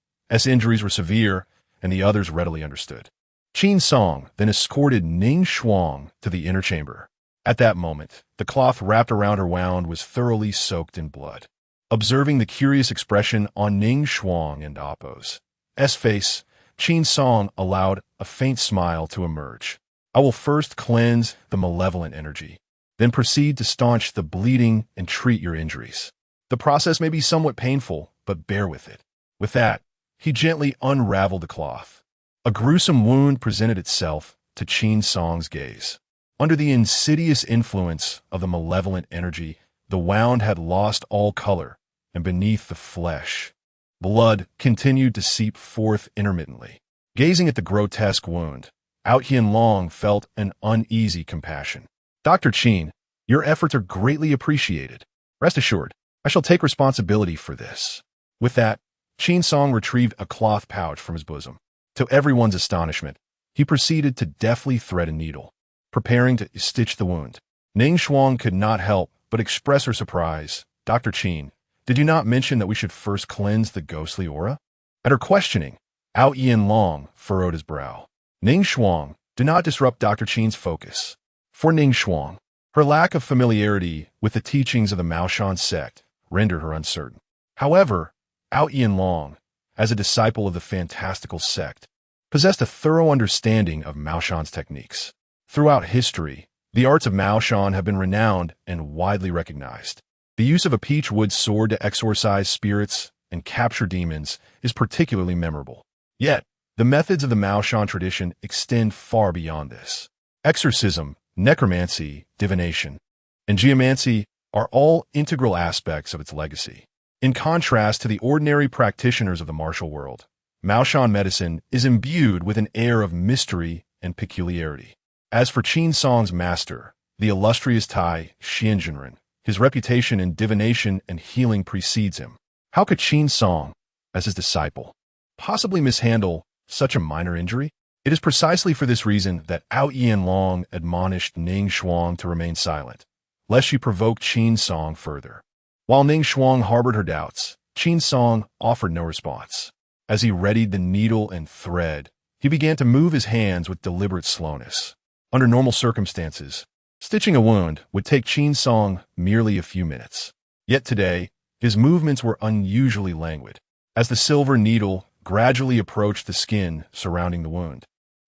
injuries were severe, and the others readily understood. Qin Song then escorted Ning Shuang to the inner chamber. At that moment, the cloth wrapped around her wound was thoroughly soaked in blood. Observing the curious expression on Ning Shuang and Appo's face, Qin Song allowed a faint smile to emerge. I will first cleanse the malevolent energy, then proceed to staunch the bleeding and treat your injuries. The process may be somewhat painful, but bear with it. With that, he gently unraveled the cloth. A gruesome wound presented itself to Qin Song's gaze. Under the insidious influence of the malevolent energy, the wound had lost all color, and beneath the flesh, blood continued to seep forth intermittently. Gazing at the grotesque wound, Ao Tianlong felt an uneasy compassion. Dr. Qin, your efforts are greatly appreciated. Rest assured, I shall take responsibility for this. With that, Qin Song retrieved a cloth pouch from his bosom. To everyone's astonishment, he proceeded to deftly thread a needle, preparing to stitch the wound. Ning Shuang could not help but express her surprise. Dr. Qin, did you not mention that we should first cleanse the ghostly aura? At her questioning, Ao Tianlong furrowed his brow. Ning Shuang, do not disrupt Dr. Qin's focus. For Ning Shuang, her lack of familiarity with the teachings of the Maoshan sect rendered her uncertain. However, Ao Tianlong, as a disciple of the Fantastical sect, possessed a thorough understanding of Maoshan's techniques. Throughout history, the arts of Maoshan have been renowned and widely recognized. The use of a peach wood sword to exorcise spirits and capture demons is particularly memorable. Yet, the methods of the Maoshan tradition extend far beyond this. Exorcism, necromancy, divination, and geomancy are all integral aspects of its legacy. In contrast to the ordinary practitioners of the martial world, Maoshan medicine is imbued with an air of mystery and peculiarity. As for Qin Song's master, the illustrious Tai Xianjunren, his reputation in divination and healing precedes him. How could Qin Song, as his disciple, possibly mishandle such a minor injury? It is precisely for this reason that Ao Tianlong admonished Ning Shuang to remain silent, lest she provoke Qin Song further. While Ning Shuang harbored her doubts, Qin Song offered no response. As he readied the needle and thread, he began to move his hands with deliberate slowness. Under normal circumstances, stitching a wound would take Qin Song merely a few minutes. Yet today, his movements were unusually languid, as the silver needle gradually approached the skin surrounding the wound.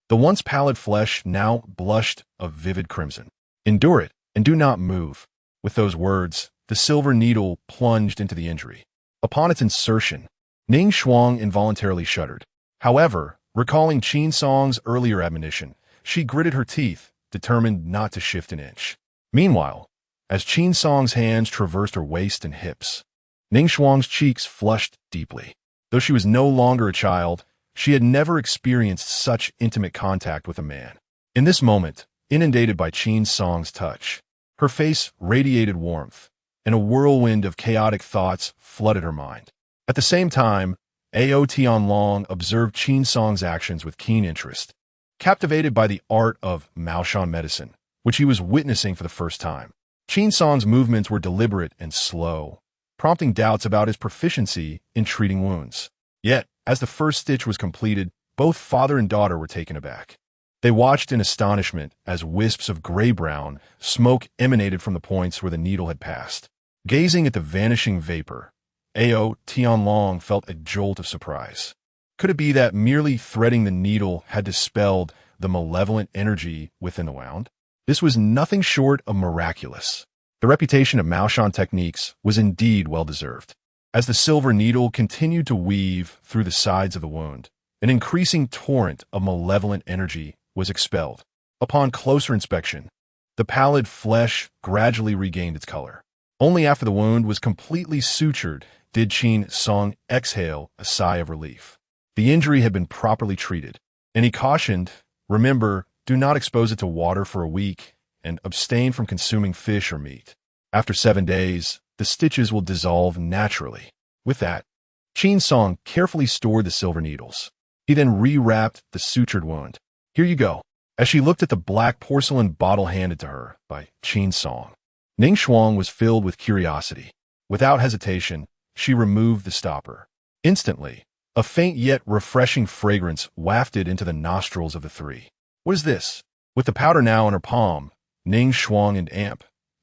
The once pallid flesh now blushed a vivid crimson. Endure it, and do not move. With those words, the silver needle plunged into the injury. Upon its insertion, Ning Shuang involuntarily shuddered. However, recalling Qin Song's earlier admonition, she gritted her teeth, determined not to shift an inch. Meanwhile, as Qin Song's hands traversed her waist and hips, Ning Shuang's cheeks flushed deeply. Though she was no longer a child, she had never experienced such intimate contact with a man. In this moment, inundated by Qin Song's touch, her face radiated warmth, and a whirlwind of chaotic thoughts flooded her mind. At the same time, Ao Tianlong observed Qin Song's actions with keen interest, captivated by the art of Maoshan medicine, which he was witnessing for the first time. Qin Song's movements were deliberate and slow, prompting doubts about his proficiency in treating wounds. Yet, as the first stitch was completed, both father and daughter were taken aback. They watched in astonishment as wisps of gray-brown smoke emanated from the points where the needle had passed. Gazing at the vanishing vapor, Ao Tianlong felt a jolt of surprise. Could it be that merely threading the needle had dispelled the malevolent energy within the wound? This was nothing short of miraculous. The reputation of Maoshan techniques was indeed well-deserved. As the silver needle continued to weave through the sides of the wound, an increasing torrent of malevolent energy was expelled. Upon closer inspection, the pallid flesh gradually regained its color. Only after the wound was completely sutured did Qin Song exhale a sigh of relief. The injury had been properly treated, and he cautioned, remember, do not expose it to water for a week, and abstain from consuming fish or meat. After 7 days, the stitches will dissolve naturally. With that, Qin Song carefully stored the silver needles. He then rewrapped the sutured wound. Here you go. As she looked at the black porcelain bottle handed to her by Qin Song, Ning Shuang was filled with curiosity. Without hesitation, she removed the stopper. Instantly, a faint yet refreshing fragrance wafted into the nostrils of the three. What is this? With the powder now in her palm, Ning Shuang and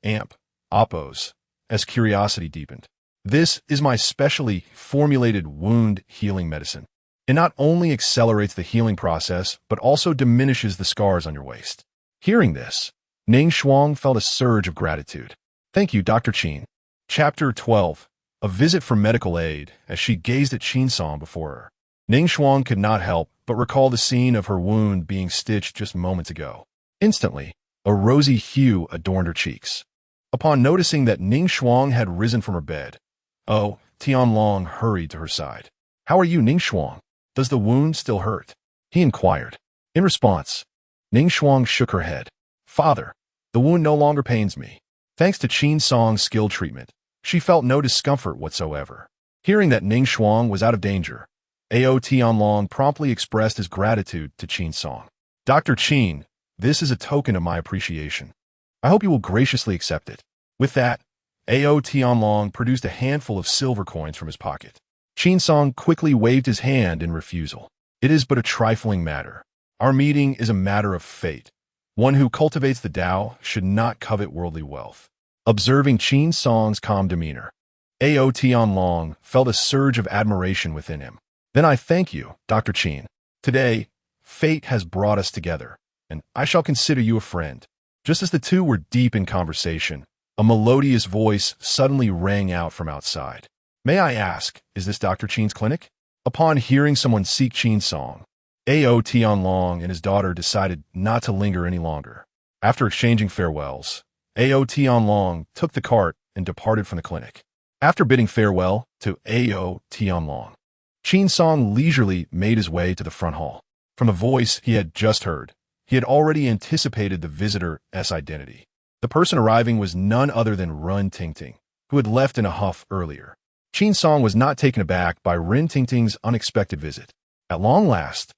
Amp, oppose, as curiosity deepened. This is my specially formulated wound healing medicine. It not only accelerates the healing process, but also diminishes the scars on your waist. Hearing this, Ning Shuang felt a surge of gratitude. Thank you, Dr. Qin. Chapter 12. A visit from medical aid. As she gazed at Qin Song before her, Ning Shuang could not help but recall the scene of her wound being stitched just moments ago. Instantly, a rosy hue adorned her cheeks. Upon noticing that Ning Shuang had risen from her bed, Tianlong hurried to her side. How are you, Ning Shuang? Does the wound still hurt? He inquired. In response, Ning Shuang shook her head. Father, the wound no longer pains me. Thanks to Qin Song's skilled treatment, she felt no discomfort whatsoever. Hearing that Ning Shuang was out of danger, Tianlong promptly expressed his gratitude to Qin Song. Dr. Qin, this is a token of my appreciation. I hope you will graciously accept it. With that, Tianlong produced a handful of silver coins from his pocket. Qin Song quickly waved his hand in refusal. It is but a trifling matter. Our meeting is a matter of fate. One who cultivates the Tao should not covet worldly wealth. Observing Qin Song's calm demeanor, Tianlong felt a surge of admiration within him. Then I thank you, Dr. Qin. Today, fate has brought us together, and I shall consider you a friend. Just as the two were deep in conversation, a melodious voice suddenly rang out from outside. May I ask, is this Dr. Qin's clinic? Upon hearing someone seek Qin Song, Tianlong and his daughter decided not to linger any longer. After exchanging farewells, Tianlong took the cart and departed from the clinic. After bidding farewell to Tianlong, Qin Song leisurely made his way to the front hall. From the voice he had just heard, he had already anticipated the visitor's identity. The person arriving was none other than Ren Tingting, who had left in a huff earlier. Qin Song was not taken aback by Ren Tingting's unexpected visit. At long last,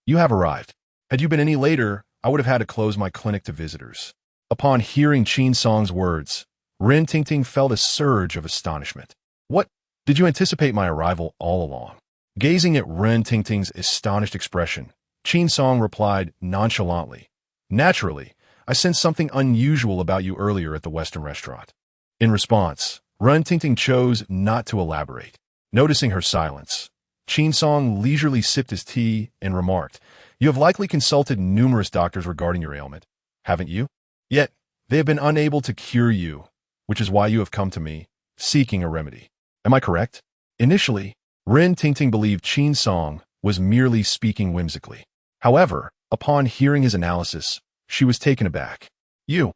you have arrived. Had you been any later, I would have had to close my clinic to visitors. Upon hearing Qin Song's words, Ren Tingting felt a surge of astonishment. What? Did you anticipate my arrival all along? Gazing at Ren Tingting's astonished expression, Qin Song replied nonchalantly. Naturally, I sensed something unusual about you earlier at the Western restaurant. In response, Ren Tingting chose not to elaborate. Noticing her silence, Qin Song leisurely sipped his tea and remarked, You have likely consulted numerous doctors regarding your ailment, haven't you? Yet, they have been unable to cure you, which is why you have come to me, seeking a remedy. Am I correct? Initially, Ren Tingting believed Qin Song was merely speaking whimsically. However, upon hearing his analysis, she was taken aback. You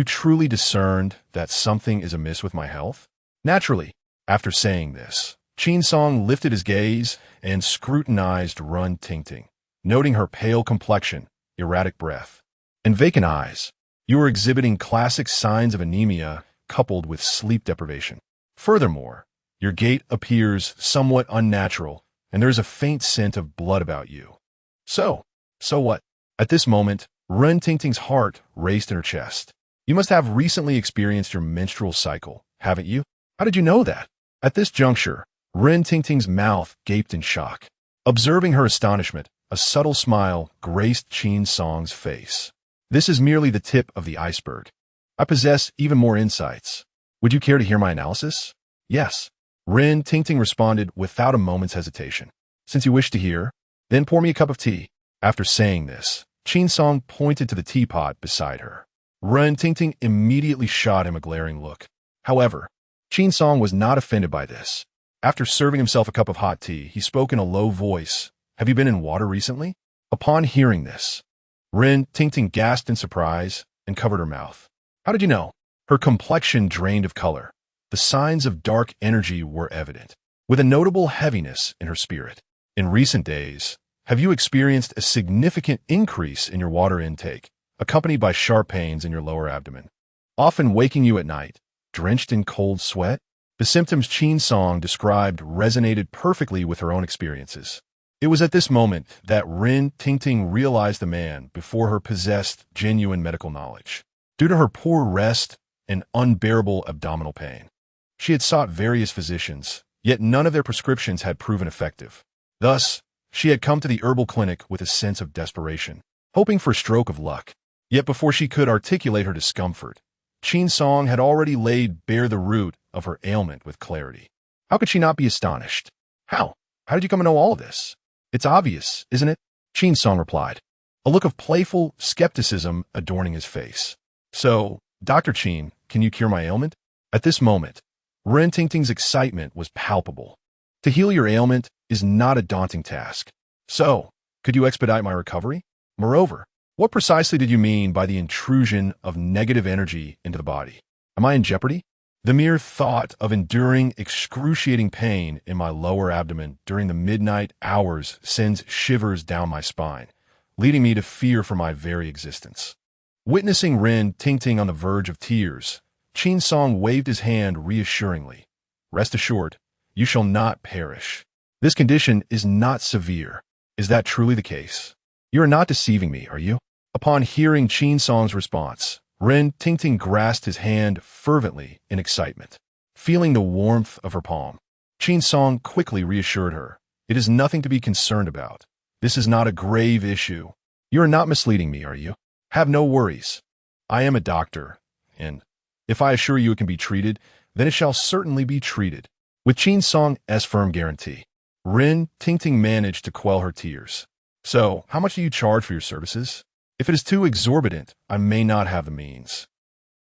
truly discerned that something is amiss with my health? Naturally, after saying this, Qin Song lifted his gaze and scrutinized Ren Tingting, noting her pale complexion, erratic breath, and vacant eyes. You are exhibiting classic signs of anemia coupled with sleep deprivation. Furthermore, your gait appears somewhat unnatural, and there is a faint scent of blood about you. So what? At this moment, Ren Tingting's heart raced in her chest. You must have recently experienced your menstrual cycle, haven't you? How did you know that? At this juncture, Ren Tingting's mouth gaped in shock. Observing her astonishment, a subtle smile graced Qin Song's face. This is merely the tip of the iceberg. I possess even more insights. Would you care to hear my analysis? Yes. Ren Tingting responded without a moment's hesitation. Since you wish to hear, then pour me a cup of tea. After saying this, Qin Song pointed to the teapot beside her. Ren Tingting immediately shot him a glaring look. However, Qin Song was not offended by this. After serving himself a cup of hot tea, he spoke in a low voice. Have you been in water recently? Upon hearing this, Ren Tingting gasped in surprise and covered her mouth. How did you know? Her complexion drained of color. The signs of dark energy were evident, with a notable heaviness in her spirit. In recent days, have you experienced a significant increase in your water intake, accompanied by sharp pains in your lower abdomen, often waking you at night, drenched in cold sweat? The symptoms Qin Song described resonated perfectly with her own experiences. It was at this moment that Rin Tingting realized the man before her possessed genuine medical knowledge. Due to her poor rest and unbearable abdominal pain, she had sought various physicians, yet none of their prescriptions had proven effective. Thus, she had come to the herbal clinic with a sense of desperation, hoping for a stroke of luck. Yet before she could articulate her discomfort, Qin Song had already laid bare the root of her ailment with clarity. How could she not be astonished? How? How did you come to know all of this? It's obvious, isn't it? Qin Song replied, a look of playful skepticism adorning his face. So, Dr. Qin, can you cure my ailment? At this moment, Ren Tingting's excitement was palpable. To heal your ailment is not a daunting task. So, could you expedite my recovery? Moreover, what precisely did you mean by the intrusion of negative energy into the body? Am I in jeopardy? The mere thought of enduring excruciating pain in my lower abdomen during the midnight hours sends shivers down my spine, leading me to fear for my very existence. Witnessing Ren Tingting on the verge of tears, Qin Song waved his hand reassuringly. Rest assured, you shall not perish. This condition is not severe. Is that truly the case? You are not deceiving me, are you? Upon hearing Qin Song's response, Ren Tingting grasped his hand fervently in excitement. Feeling the warmth of her palm, Qin Song quickly reassured her. It is nothing to be concerned about. This is not a grave issue. You are not misleading me, are you? Have no worries. I am a doctor, and if I assure you it can be treated, then it shall certainly be treated. With Qin Song's firm guarantee, Ren Tingting managed to quell her tears. So, how much do you charge for your services? If it is too exorbitant, I may not have the means.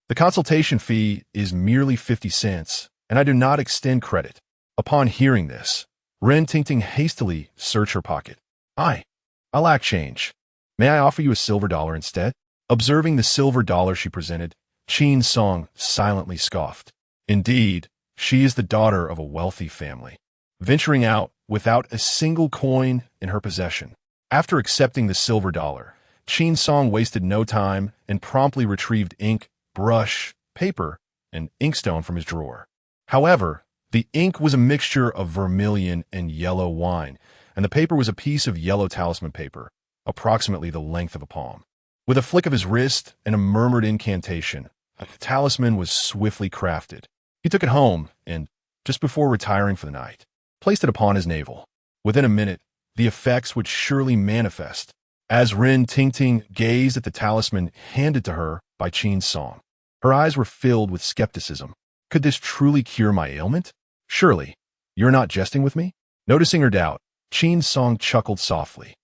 The consultation fee is merely 50 cents, and I do not extend credit. Upon hearing this, Ren Tingting hastily searched her pocket. I lack change. May I offer you a silver dollar instead? Observing the silver dollar she presented, Qin Song silently scoffed. Indeed, she is the daughter of a wealthy family, venturing out without a single coin in her possession. After accepting the silver dollar, Qin Song wasted no time and promptly retrieved ink, brush, paper, and inkstone from his drawer. However, the ink was a mixture of vermilion and yellow wine, and the paper was a piece of yellow talisman paper, approximately the length of a palm. With a flick of his wrist and a murmured incantation, a talisman was swiftly crafted. He took it home and, just before retiring for the night, placed it upon his navel. Within a minute, the effects would surely manifest. As Ren Tingting gazed at the talisman handed to her by Qin Song, her eyes were filled with skepticism. Could this truly cure my ailment? Surely, you're not jesting with me? Noticing her doubt, Qin Song chuckled softly.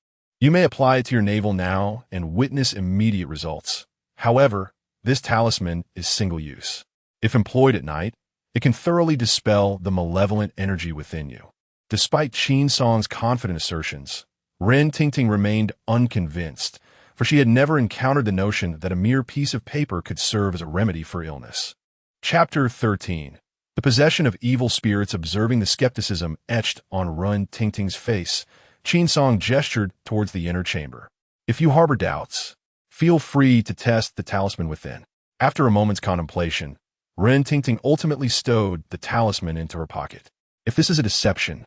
You may apply it to your navel now and witness immediate results. However, this talisman is single use. If employed at night, it can thoroughly dispel the malevolent energy within you. Despite Qin Song's confident assertions, Ren Tingting remained unconvinced, for she had never encountered the notion that a mere piece of paper could serve as a remedy for illness. Chapter 13. The possession of evil spirits. Observing the skepticism etched on Ren Tingting's face, Qin Song gestured towards the inner chamber. If you harbor doubts, feel free to test the talisman within. After a moment's contemplation, Ren Tingting ultimately stowed the talisman into her pocket. If this is a deception,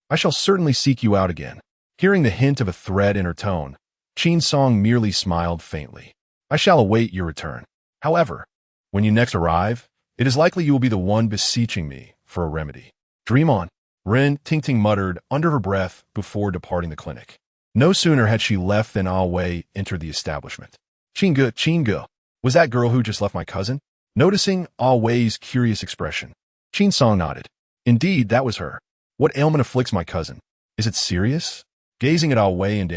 I shall certainly seek you out again. Hearing the hint of a threat in her tone, Qin Song merely smiled faintly. I shall await your return. However, when you next arrive, it is likely you will be the one beseeching me for a remedy. Dream on, Ren Tingting muttered under her breath before departing the clinic. No sooner had she left than Ah Wei entered the establishment. Qin, was that girl who just left my cousin? Noticing Ah Wei's curious expression, Qin Song nodded. Indeed, that was her. What ailment afflicts my cousin? Is it serious? Gazing at Ah Wei and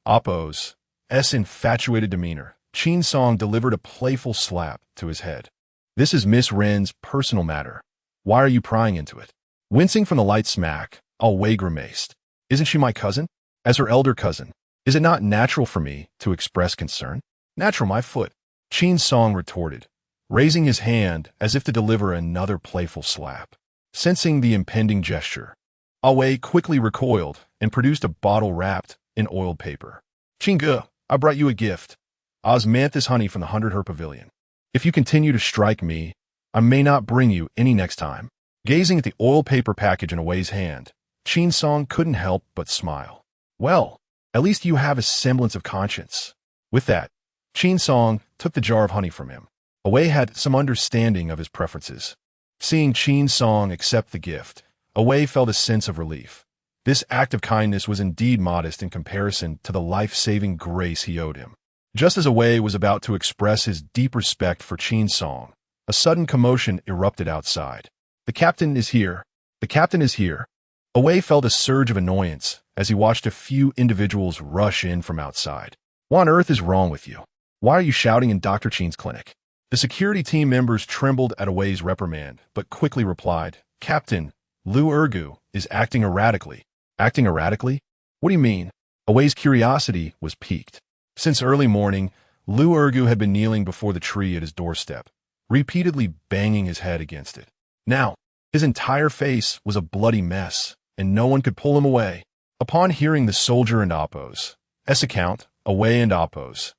Oppo's infatuated demeanor, Qin Song delivered a playful slap to his head. This is Miss Ren's personal matter. Why are you prying into it? Wincing from the light smack, Ah Wei grimaced. Isn't she my cousin? As her elder cousin, is it not natural for me to express concern? Natural, my foot, Qin Song retorted, raising his hand as if to deliver another playful slap. Sensing the impending gesture, Ah Wei quickly recoiled and produced a bottle wrapped in oiled paper. Qin, I brought you a gift. Osmanthus honey from the 100 Her Pavilion. If you continue to strike me, I may not bring you any next time. Gazing at the oil paper package in Away's hand, Qin Song couldn't help but smile. Well, at least you have a semblance of conscience. With that, Qin Song took the jar of honey from him. Away had some understanding of his preferences. Seeing Qin Song accept the gift, Away felt a sense of relief. This act of kindness was indeed modest in comparison to the life-saving grace he owed him. Just as Away was about to express his deep respect for Qin Song, a sudden commotion erupted outside. The captain is here. The captain is here. Away felt a surge of annoyance as he watched a few individuals rush in from outside. What on earth is wrong with you? Why are you shouting in Dr. Chin's clinic? The security team members trembled at Away's reprimand, but quickly replied, Captain, Lu Ergu is acting erratically. Acting erratically? What do you mean? Away's curiosity was piqued. Since early morning, Lu Ergu had been kneeling before the tree at his doorstep, repeatedly banging his head against it. Now, his entire face was a bloody mess, and no one could pull him away. Upon hearing the soldier and Appo's account, Away and Appo's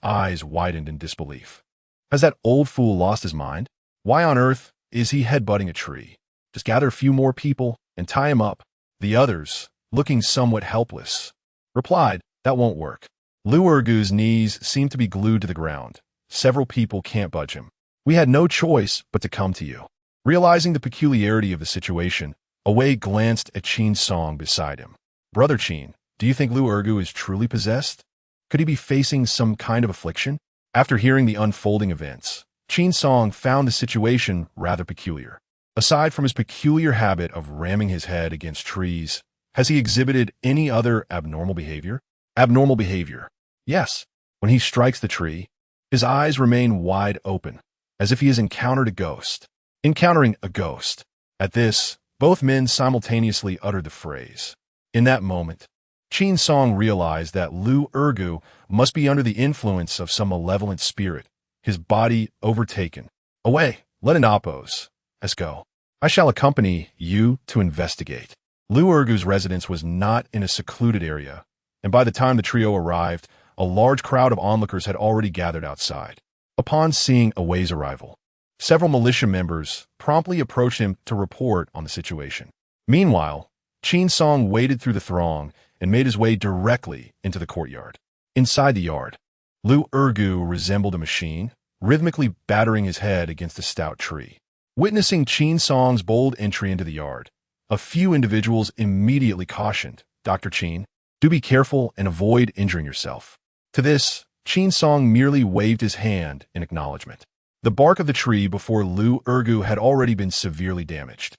eyes widened in disbelief. Has that old fool lost his mind? Why on earth is he headbutting a tree? Just gather a few more people and tie him up. The others, looking somewhat helpless, replied, that won't work. Lu Ergu's knees seemed to be glued to the ground. Several people can't budge him. We had no choice but to come to you. Realizing the peculiarity of the situation, Away glanced at Qin Song beside him. Brother Qin, do you think Lu Ergu is truly possessed? Could he be facing some kind of affliction? After hearing the unfolding events, Qin Song found the situation rather peculiar. Aside from his peculiar habit of ramming his head against trees, has he exhibited any other abnormal behavior? Abnormal behavior. Yes. When he strikes the tree, his eyes remain wide open, as if he has encountered a ghost. Encountering a ghost. At this, both men simultaneously uttered the phrase. In that moment, Qin Song realized that Lu Ergu must be under the influence of some malevolent spirit, his body overtaken. Away, let in Appo's. Let's go. I shall accompany you to investigate. Lu Ergu's residence was not in a secluded area, and by the time the trio arrived, a large crowd of onlookers had already gathered outside. Upon seeing Away's arrival, several militia members promptly approached him to report on the situation. Meanwhile, Qin Song waded through the throng and made his way directly into the courtyard. Inside the yard, Lu Ergu resembled a machine, rhythmically battering his head against a stout tree. Witnessing Qin Song's bold entry into the yard, a few individuals immediately cautioned, Dr. Qin, do be careful and avoid injuring yourself. To this, Qin Song merely waved his hand in acknowledgement. The bark of the tree before Lu Ergu had already been severely damaged,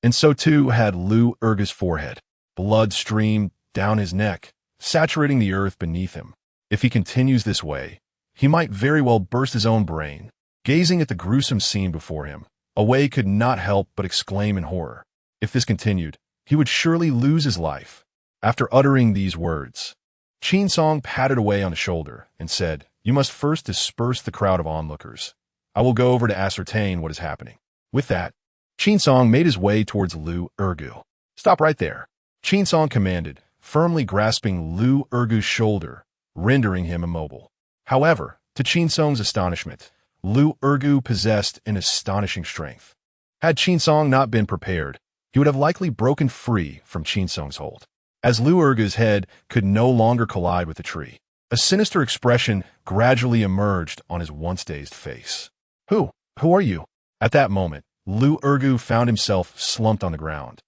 and so too had Lu Ergu's forehead. Blood streamed down his neck, saturating the earth beneath him. If he continues this way, he might very well burst his own brain. Gazing at the gruesome scene before him, Away could not help but exclaim in horror. If this continued, he would surely lose his life. After uttering these words, Qin Song patted Away on the shoulder and said, you must first disperse the crowd of onlookers. I will go over to ascertain what is happening. With that, Qin Song made his way towards Lu Ergu. Stop right there, Qin Song commanded, firmly grasping Lu Ergu's shoulder, rendering him immobile. However, to Qin Song's astonishment, Lu Ergu possessed an astonishing strength. Had Qin Song not been prepared, he would have likely broken free from Qin Song's hold. As Lu Ergu's head could no longer collide with the tree, a sinister expression gradually emerged on his once-dazed face. Who are you? At that moment, Lu Ergu found himself slumped on the ground,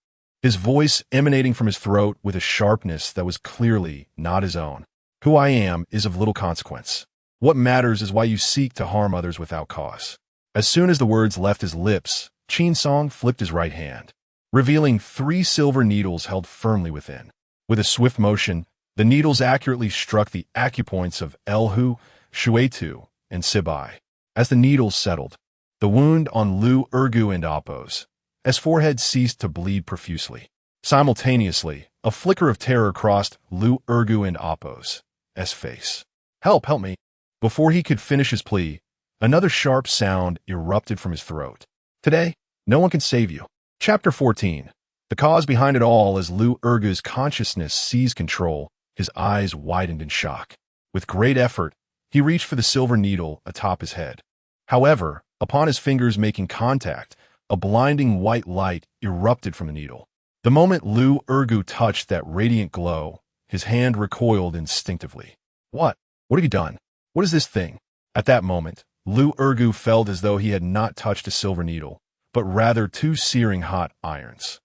his voice emanating from his throat with a sharpness that was clearly not his own. Who I am is of little consequence. What matters is why you seek to harm others without cause. As soon as the words left his lips, Qin Song flipped his right hand, revealing 3 silver needles held firmly within. With a swift motion, the needles accurately struck the acupoints of Elhu, Shuetu, and Sibai. As the needles settled, the wound on Lu Ergu and Appo's forehead ceased to bleed profusely. Simultaneously, a flicker of terror crossed Lu Ergu and Appo's face. Help me! Before he could finish his plea, another sharp sound erupted from his throat. Today, no one can save you. Chapter 14. The cause behind it all. As Lu Ergu's consciousness seized control, his eyes widened in shock. With great effort, he reached for the silver needle atop his head. However, Upon his fingers making contact, a blinding white light erupted from the needle. The moment Lu Urgu touched that radiant glow, his hand recoiled instinctively. What? What have you done? What is this thing? At that moment, Lu Urgu felt as though he had not touched a silver needle, but rather two searing hot irons.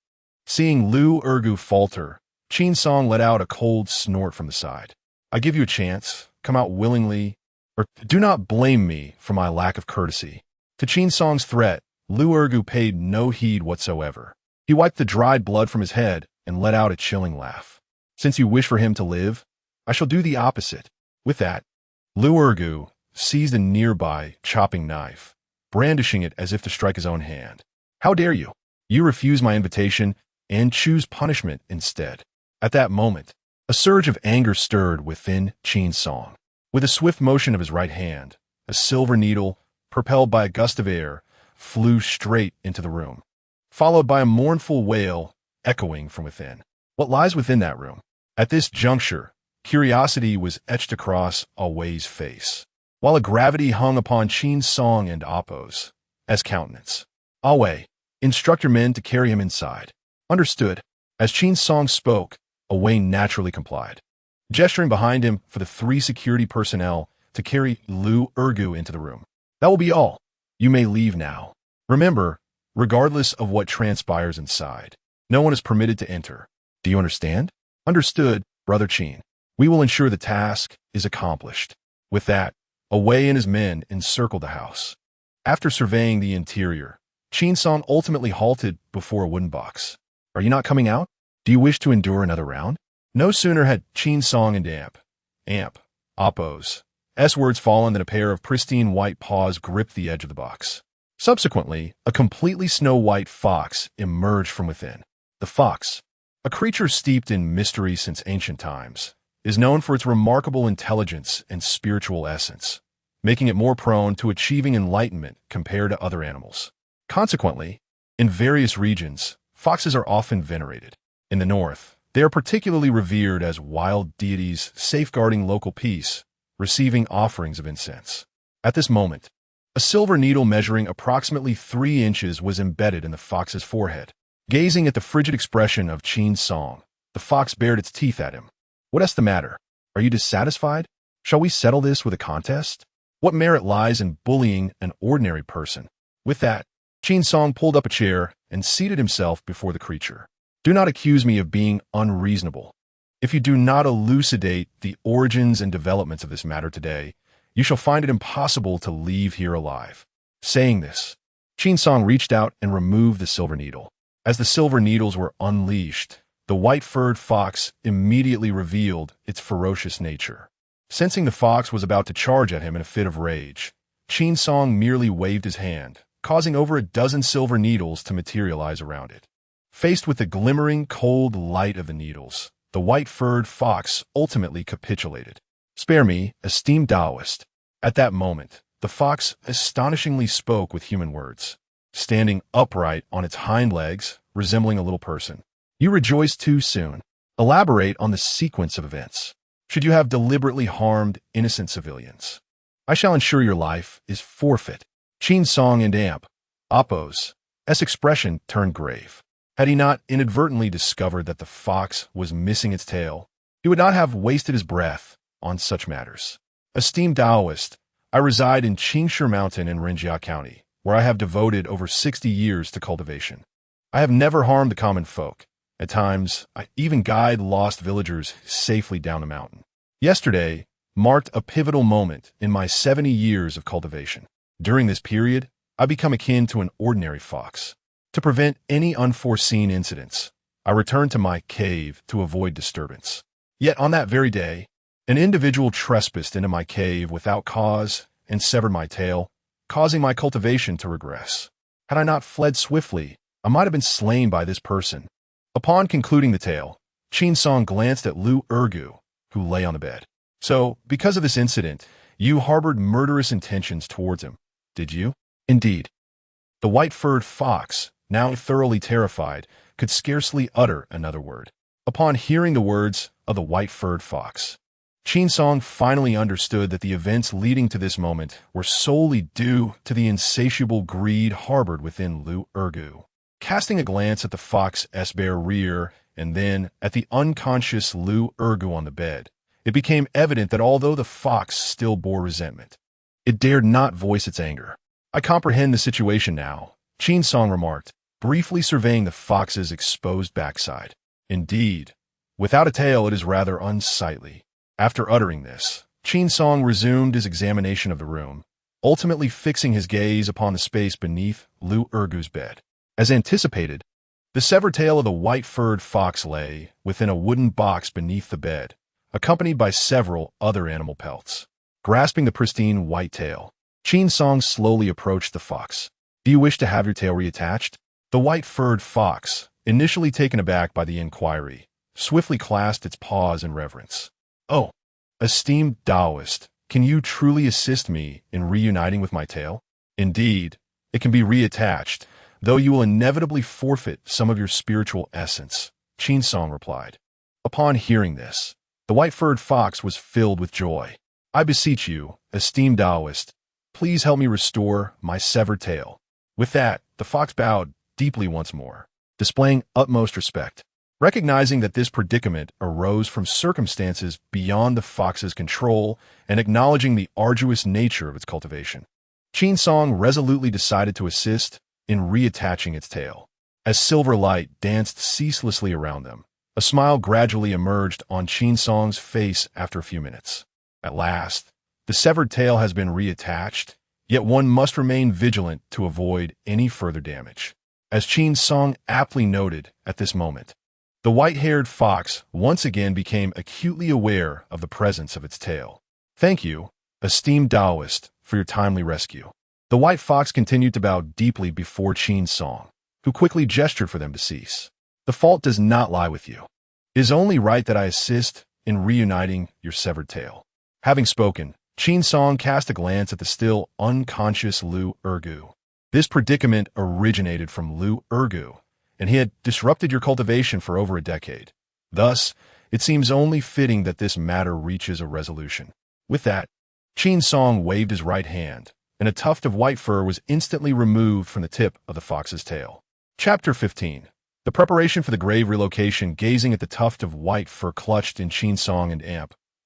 Seeing Lu Urgu falter, Qin Song let out a cold snort from the side. I give you a chance. Come out willingly, or do not blame me for my lack of courtesy. To Qin Song's threat, Lu Urgu paid no heed whatsoever. He wiped the dried blood from his head and let out a chilling laugh. Since you wish for him to live, I shall do the opposite. With that, Lu Urgu seized a nearby chopping knife, brandishing it as if to strike his own hand. How dare you? You refuse my invitation and choose punishment instead. At that moment, a surge of anger stirred within Qin Song. With a swift motion of his right hand, a silver needle, propelled by a gust of air, flew straight into the room, followed by a mournful wail echoing from within. What lies within that room? At this juncture, curiosity was etched across Awei's face, while a gravity hung upon Qin Song and Appo's countenance. Awei, instruct your men to carry him inside. Understood. As Qin Song spoke, Awei naturally complied, gesturing behind him for the 3 security personnel to carry Lu Urgu into the room. That will be all. You may leave now. Remember, regardless of what transpires inside, no one is permitted to enter. Do you understand? Understood, Brother Qin. We will ensure the task is accomplished. With that, Awei and his men encircled the house. After surveying the interior, Qin Song ultimately halted before a wooden box. Are you not coming out? Do you wish to endure another round? No sooner had Qin Song and Appo's words fallen than a pair of pristine white paws gripped the edge of the box. Subsequently, a completely snow-white fox emerged from within. The fox, a creature steeped in mystery since ancient times, is known for its remarkable intelligence and spiritual essence, making it more prone to achieving enlightenment compared to other animals. Consequently, in various regions, foxes are often venerated. In the north, they are particularly revered as wild deities safeguarding local peace, receiving offerings of incense. At this moment, a silver needle measuring approximately 3 inches was embedded in the fox's forehead. Gazing at the frigid expression of Qin Song, the fox bared its teeth at him. What's the matter? Are you dissatisfied? Shall we settle this with a contest? What merit lies in bullying an ordinary person? With that, Qin Song pulled up a chair and seated himself before the creature. Do not accuse me of being unreasonable. If you do not elucidate the origins and developments of this matter today, you shall find it impossible to leave here alive. Saying this, Qin Song reached out and removed the silver needle. As the silver needles were unleashed, the white-furred fox immediately revealed its ferocious nature. Sensing the fox was about to charge at him in a fit of rage, Qin Song merely waved his hand, causing over a dozen silver needles to materialize around it. Faced with the glimmering, cold light of the needles, the white-furred fox ultimately capitulated. Spare me, esteemed Taoist. At that moment, the fox astonishingly spoke with human words. Standing upright on its hind legs, resembling a little person. You rejoice too soon. Elaborate on the sequence of events. Should you have deliberately harmed innocent civilians, I shall ensure your life is forfeit. Qin Song and Appo's expression turned grave. Had he not inadvertently discovered that the fox was missing its tail, he would not have wasted his breath on such matters. Esteemed Taoist, I reside in Qingshi Mountain in Renjia County, where I have devoted over 60 years to cultivation. I have never harmed the common folk. At times, I even guide lost villagers safely down the mountain. Yesterday marked a pivotal moment in my 70 years of cultivation. During this period, I become akin to an ordinary fox. To prevent any unforeseen incidents, I returned to my cave to avoid disturbance. Yet on that very day, an individual trespassed into my cave without cause and severed my tail, causing my cultivation to regress. Had I not fled swiftly, I might have been slain by this person. Upon concluding the tale, Qin Song glanced at Lu Urgu, who lay on the bed. So, because of this incident, you harbored murderous intentions towards him, did you? Indeed. The white-furred fox, now thoroughly terrified, could scarcely utter another word. Upon hearing the words of the white-furred fox, Qin Song finally understood that the events leading to this moment were solely due to the insatiable greed harbored within Lu Ergu. Casting a glance at the fox's bare rear and then at the unconscious Lu Ergu on the bed, it became evident that although the fox still bore resentment, it dared not voice its anger. "I comprehend the situation now," Qin Song remarked, briefly surveying the fox's exposed backside. "Indeed, without a tail it is rather unsightly." After uttering this, Qin Song resumed his examination of the room, ultimately fixing his gaze upon the space beneath Lu Ergu's bed. As anticipated, the severed tail of the white-furred fox lay within a wooden box beneath the bed, accompanied by several other animal pelts. Grasping the pristine white tail, Qin Song slowly approached the fox. "Do you wish to have your tail reattached?" The white-furred fox, initially taken aback by the inquiry, swiftly clasped its paws in reverence. "Oh, esteemed Taoist, can you truly assist me in reuniting with my tail?" "Indeed, it can be reattached, though you will inevitably forfeit some of your spiritual essence," Qin Song replied. Upon hearing this, the white-furred fox was filled with joy. "I beseech you, esteemed Taoist, please help me restore my severed tail." With that, the fox bowed deeply once more, displaying utmost respect. Recognizing that this predicament arose from circumstances beyond the fox's control and acknowledging the arduous nature of its cultivation, Qin Song resolutely decided to assist in reattaching its tail. As silver light danced ceaselessly around them, a smile gradually emerged on Qin Song's face after a few minutes. At last, the severed tail has been reattached, yet one must remain vigilant to avoid any further damage. As Qin Song aptly noted at this moment, the white-haired fox once again became acutely aware of the presence of its tail. "Thank you, esteemed Taoist, for your timely rescue." The white fox continued to bow deeply before Qin Song, who quickly gestured for them to cease. "The fault does not lie with you. It is only right that I assist in reuniting your severed tail." Having spoken, Qin Song cast a glance at the still unconscious Lu Ergu. This predicament originated from Lu Ergu, and he had disrupted your cultivation for over a decade. Thus, it seems only fitting that this matter reaches a resolution. With that, Qin Song waved his right hand, and a tuft of white fur was instantly removed from the tip of the fox's tail. Chapter 15. The preparation for the grave relocation. Gazing at the tuft of white fur clutched in Qin Song and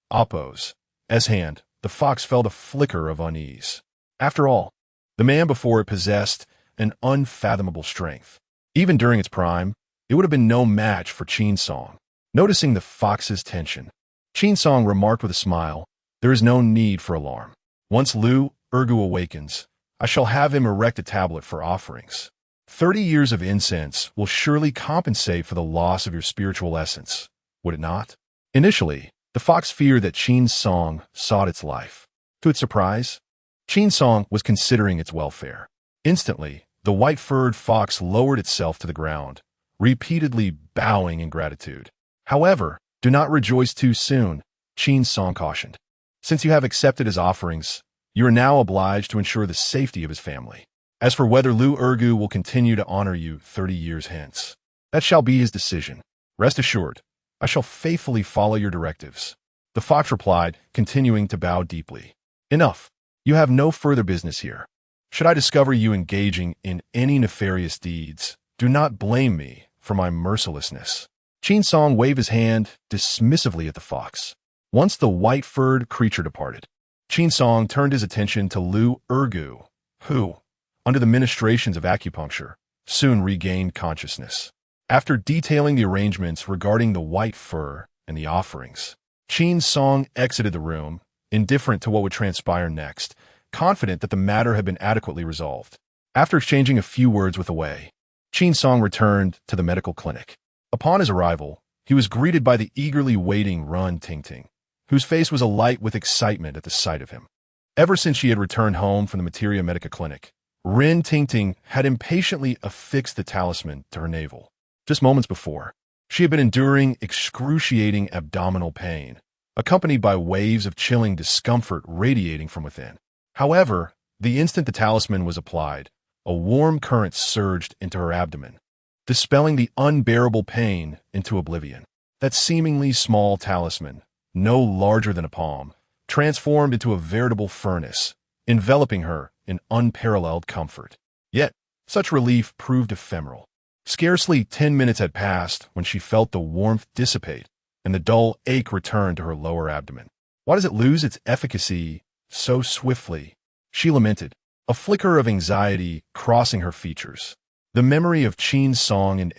Appo's hand, the fox felt a flicker of unease. After all, the man before it possessed an unfathomable strength. Even during its prime, it would have been no match for Qin Song. Noticing the fox's tension, Qin Song remarked with a smile, "There is no need for alarm. Once Lu Ergu awakens, I shall have him erect a tablet for offerings. 30 years of incense will surely compensate for the loss of your spiritual essence, would it not?" Initially, the fox feared that Qin Song sought its life. To its surprise, Qin Song was considering its welfare. Instantly, the white-furred fox lowered itself to the ground, repeatedly bowing in gratitude. "However, do not rejoice too soon," Qin Song cautioned. "Since you have accepted his offerings, you are now obliged to ensure the safety of his family. As for whether Lu Ergu will continue to honor you 30 years hence, that shall be his decision. Rest assured, I shall faithfully follow your directives." The fox replied, continuing to bow deeply. "Enough. You have no further business here. Should I discover you engaging in any nefarious deeds, do not blame me for my mercilessness." Qin Song waved his hand dismissively at the fox. Once the white-furred creature departed, Qin Song turned his attention to Lu Ergu, who, under the ministrations of acupuncture, soon regained consciousness. After detailing the arrangements regarding the white fur and the offerings, Qin Song exited the room, indifferent to what would transpire next, confident that the matter had been adequately resolved. After exchanging a few words with the Wei, Qin Song returned to the medical clinic. Upon his arrival, he was greeted by the eagerly waiting Run Tingting, whose face was alight with excitement at the sight of him. Ever since she had returned home from the Materia Medica clinic, Rin Tingting had impatiently affixed the talisman to her navel. Just moments before, she had been enduring excruciating abdominal pain, accompanied by waves of chilling discomfort radiating from within. However, the instant the talisman was applied, a warm current surged into her abdomen, dispelling the unbearable pain into oblivion. That seemingly small talisman, no larger than a palm, transformed into a veritable furnace, enveloping her in unparalleled comfort. Yet, such relief proved ephemeral. Scarcely 10 minutes had passed when she felt the warmth dissipate and the dull ache return to her lower abdomen. Why does it lose its efficacy so swiftly? She lamented, a flicker of anxiety crossing her features. The memory of Qin's song and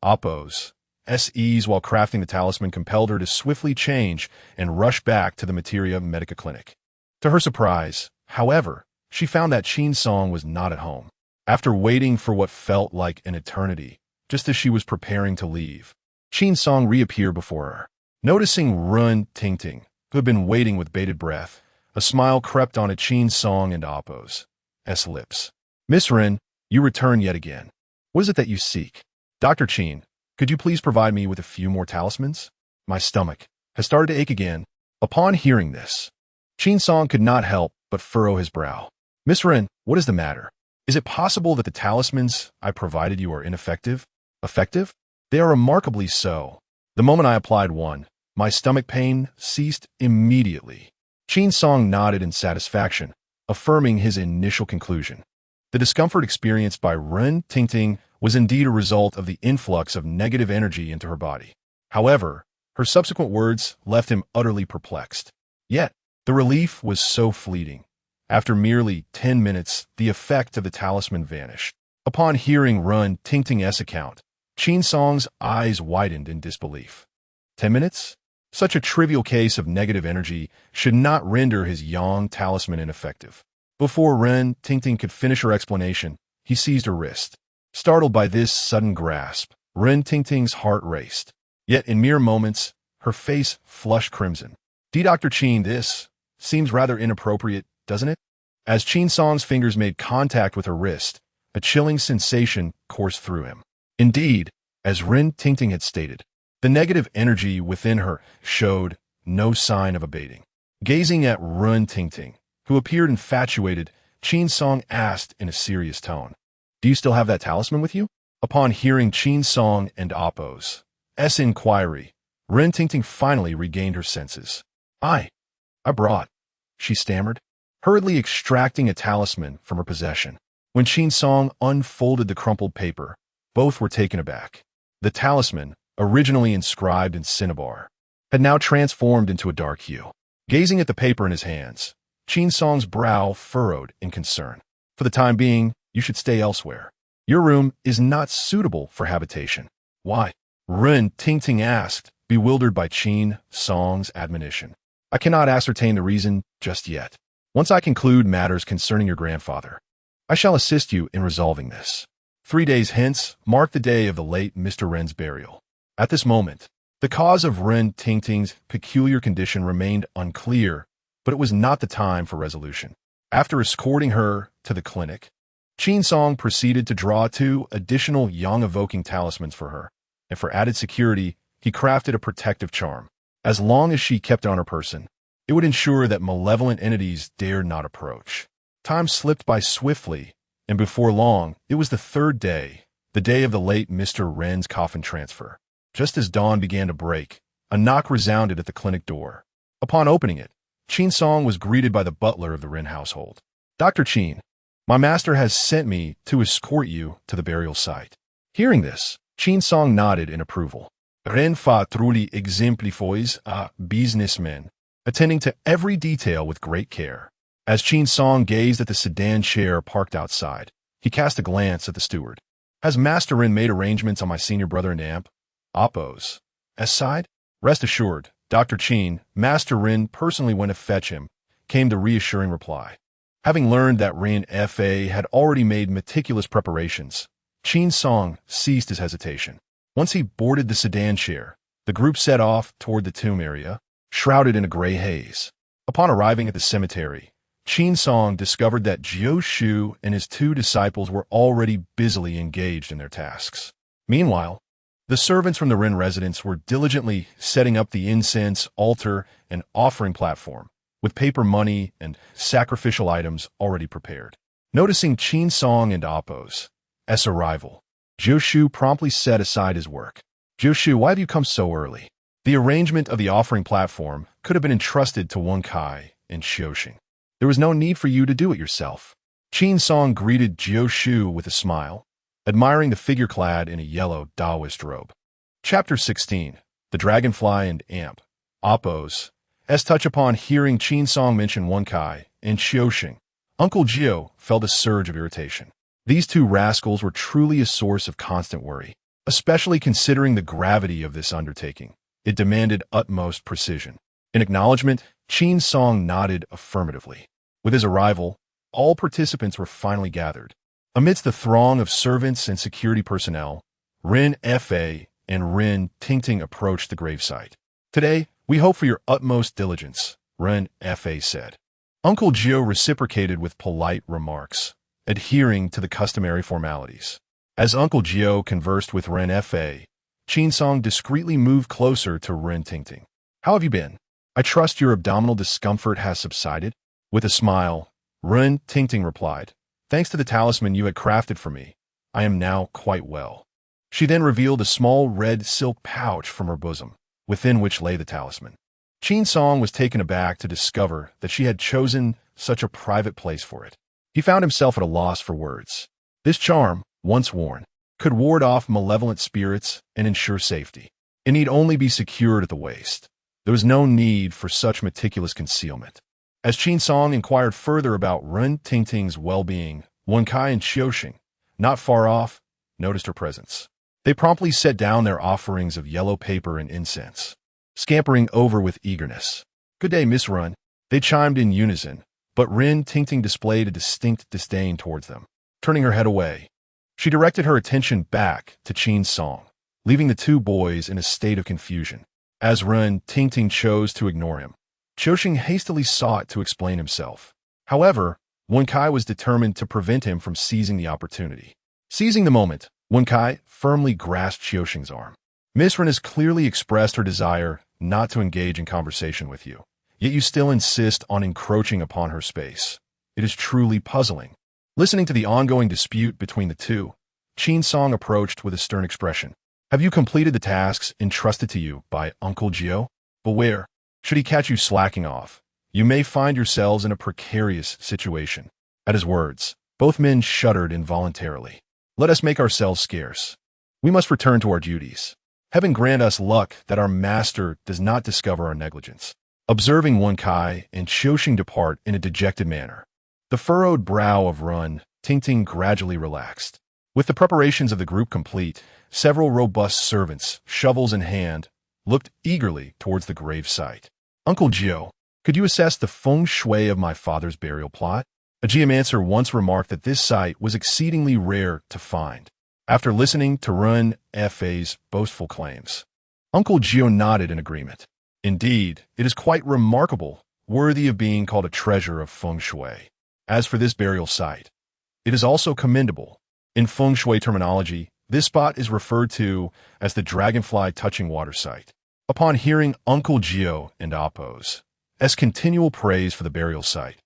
Appo's ease while crafting the talisman compelled her to swiftly change and rush back to the Materia Medica clinic. To her surprise, however, she found that Qin's song was not at home. After waiting for what felt like an eternity, just as she was preparing to leave, Qin's song reappeared before her. Noticing Ren Tingting, who had been waiting with bated breath, a smile crept onto Qin's song and Appo's lips. Miss Ren, you return yet again. What is it that you seek? Dr. Qin, could you please provide me with a few more talismans? My stomach has started to ache again. Upon hearing this, Qin Song could not help but furrow his brow. Miss Ren, what is the matter? Is it possible that the talismans I provided you are ineffective? Effective? They are remarkably so. The moment I applied one, my stomach pain ceased immediately. Qin Song nodded in satisfaction, affirming his initial conclusion. The discomfort experienced by Ren Tingting was indeed a result of the influx of negative energy into her body. However, her subsequent words left him utterly perplexed. Yet, the relief was so fleeting. After merely 10 minutes, the effect of the talisman vanished. Upon hearing Ren Tingting's account, Qin Song's eyes widened in disbelief. 10 minutes? Such a trivial case of negative energy should not render his Yang talisman ineffective. Before Ren Tingting could finish her explanation, he seized her wrist. Startled by this sudden grasp, Ren Tingting's heart raced. Yet in mere moments, her face flushed crimson. Dr. Qin, this seems rather inappropriate, doesn't it? As Qin Song's fingers made contact with her wrist, a chilling sensation coursed through him. Indeed, as Ren Tingting had stated, the negative energy within her showed no sign of abating. Gazing at Ren Tingting, who appeared infatuated, Qin Song asked in a serious tone, do you still have that talisman with you? Upon hearing Qin Song and Appo's inquiry, Ren Tingting finally regained her senses. I brought, she stammered, hurriedly extracting a talisman from her possession. When Qin Song unfolded the crumpled paper, both were taken aback. The talisman, originally inscribed in cinnabar, had now transformed into a dark hue. Gazing at the paper in his hands, Qin Song's brow furrowed in concern. For the time being, you should stay elsewhere. Your room is not suitable for habitation. Why? Ren Tingting asked, bewildered by Qin Song's admonition. I cannot ascertain the reason just yet. Once I conclude matters concerning your grandfather, I shall assist you in resolving this. 3 days hence marked the day of the late Mr. Ren's burial. At this moment, the cause of Ren Tingting's peculiar condition remained unclear, but it was not the time for resolution. After escorting her to the clinic, Qin Song proceeded to draw 2 additional yang-evoking talismans for her, and for added security, he crafted a protective charm. As long as she kept on her person, it would ensure that malevolent entities dared not approach. Time slipped by swiftly, and before long, it was the 3rd day, the day of the late Mr. Ren's coffin transfer. Just as dawn began to break, a knock resounded at the clinic door. Upon opening it, Qin Song was greeted by the butler of the Ren household. Dr. Qin, my master has sent me to escort you to the burial site. Hearing this, Qin Song nodded in approval. Ren Fa truly exemplifies a businessman, attending to every detail with great care. As Qin Song gazed at the sedan chair parked outside, he cast a glance at the steward. Has Master Ren made arrangements on my senior brother and Appo's side? Rest assured, Dr. Qin, Master Ren personally went to fetch him, came the reassuring reply. Having learned that Ren Fa had already made meticulous preparations, Qin Song ceased his hesitation. Once he boarded the sedan chair, the group set off toward the tomb area, shrouded in a gray haze. Upon arriving at the cemetery, Qin Song discovered that Jiu Shu and his 2 disciples were already busily engaged in their tasks. Meanwhile, the servants from the Ren residence were diligently setting up the incense, altar, and offering platform, with paper money and sacrificial items already prepared. Noticing Qin Song and Appo's arrival, Jiu Shu promptly set aside his work. Jiu Shu, why have you come so early? The arrangement of the offering platform could have been entrusted to Wen Kai and Xiaoxing. There was no need for you to do it yourself. Qin Song greeted Jiu Shu with a smile, admiring the figure clad in a yellow Taoist robe. Chapter 16. The Dragonfly and Amp. Oppos. As touch upon hearing Qin Song mention Wen Kai and Xiaoxing, Uncle Jiu felt a surge of irritation. These two rascals were truly a source of constant worry, especially considering the gravity of this undertaking. It demanded utmost precision. In acknowledgement, Qin Song nodded affirmatively. With his arrival, all participants were finally gathered. Amidst the throng of servants and security personnel, Ren Fa and Ren Tingting approached the gravesite. Today, we hope for your utmost diligence, Ren Fa said. Uncle Jiu reciprocated with polite remarks, adhering to the customary formalities. As Uncle Jiu conversed with Ren Fa, Qin Song discreetly moved closer to Ren Tingting. How have you been? I trust your abdominal discomfort has subsided? With a smile, Ren Tingting replied, thanks to the talisman you had crafted for me, I am now quite well. She then revealed a small red silk pouch from her bosom, within which lay the talisman. Qin Song was taken aback to discover that she had chosen such a private place for it. He found himself at a loss for words. This charm, once worn, could ward off malevolent spirits and ensure safety. It need only be secured at the waist. There was no need for such meticulous concealment. As Qin Song inquired further about Ren Tingting's well-being, Wen Kai and Xiaoxing, not far off, noticed her presence. They promptly set down their offerings of yellow paper and incense, scampering over with eagerness. Good day, Miss Ren. They chimed in unison, but Ren Tingting displayed a distinct disdain towards them. Turning her head away, she directed her attention back to Qin Song, leaving the two boys in a state of confusion. As Ren Tingting chose to ignore him, Xiaoxing hastily sought to explain himself. However, Wen Kai was determined to prevent him from seizing the opportunity. Seizing the moment, Wen Kai firmly grasped Xiaoxing's arm. Miss Ren has clearly expressed her desire not to engage in conversation with you, yet you still insist on encroaching upon her space. It is truly puzzling. Listening to the ongoing dispute between the two, Qin Song approached with a stern expression. Have you completed the tasks entrusted to you by Uncle Jiu? Beware, should he catch you slacking off, you may find yourselves in a precarious situation. At his words, both men shuddered involuntarily. Let us make ourselves scarce. We must return to our duties. Heaven grant us luck that our master does not discover our negligence. Observing Wen Kai and Xiaoxing depart in a dejected manner, the furrowed brow of Ren Tingting gradually relaxed. With the preparations of the group complete, several robust servants, shovels in hand, looked eagerly towards the grave site. Uncle Jiu, could you assess the feng shui of my father's burial plot? A geomancer once remarked that this site was exceedingly rare to find. After listening to Ren Fa's boastful claims, Uncle Jiu nodded in agreement. Indeed, it is quite remarkable, worthy of being called a treasure of feng shui. As for this burial site, it is also commendable. In feng shui terminology, this spot is referred to as the Dragonfly Touching Water site. Upon hearing Uncle Jiu and Oppos as continual praise for the burial site,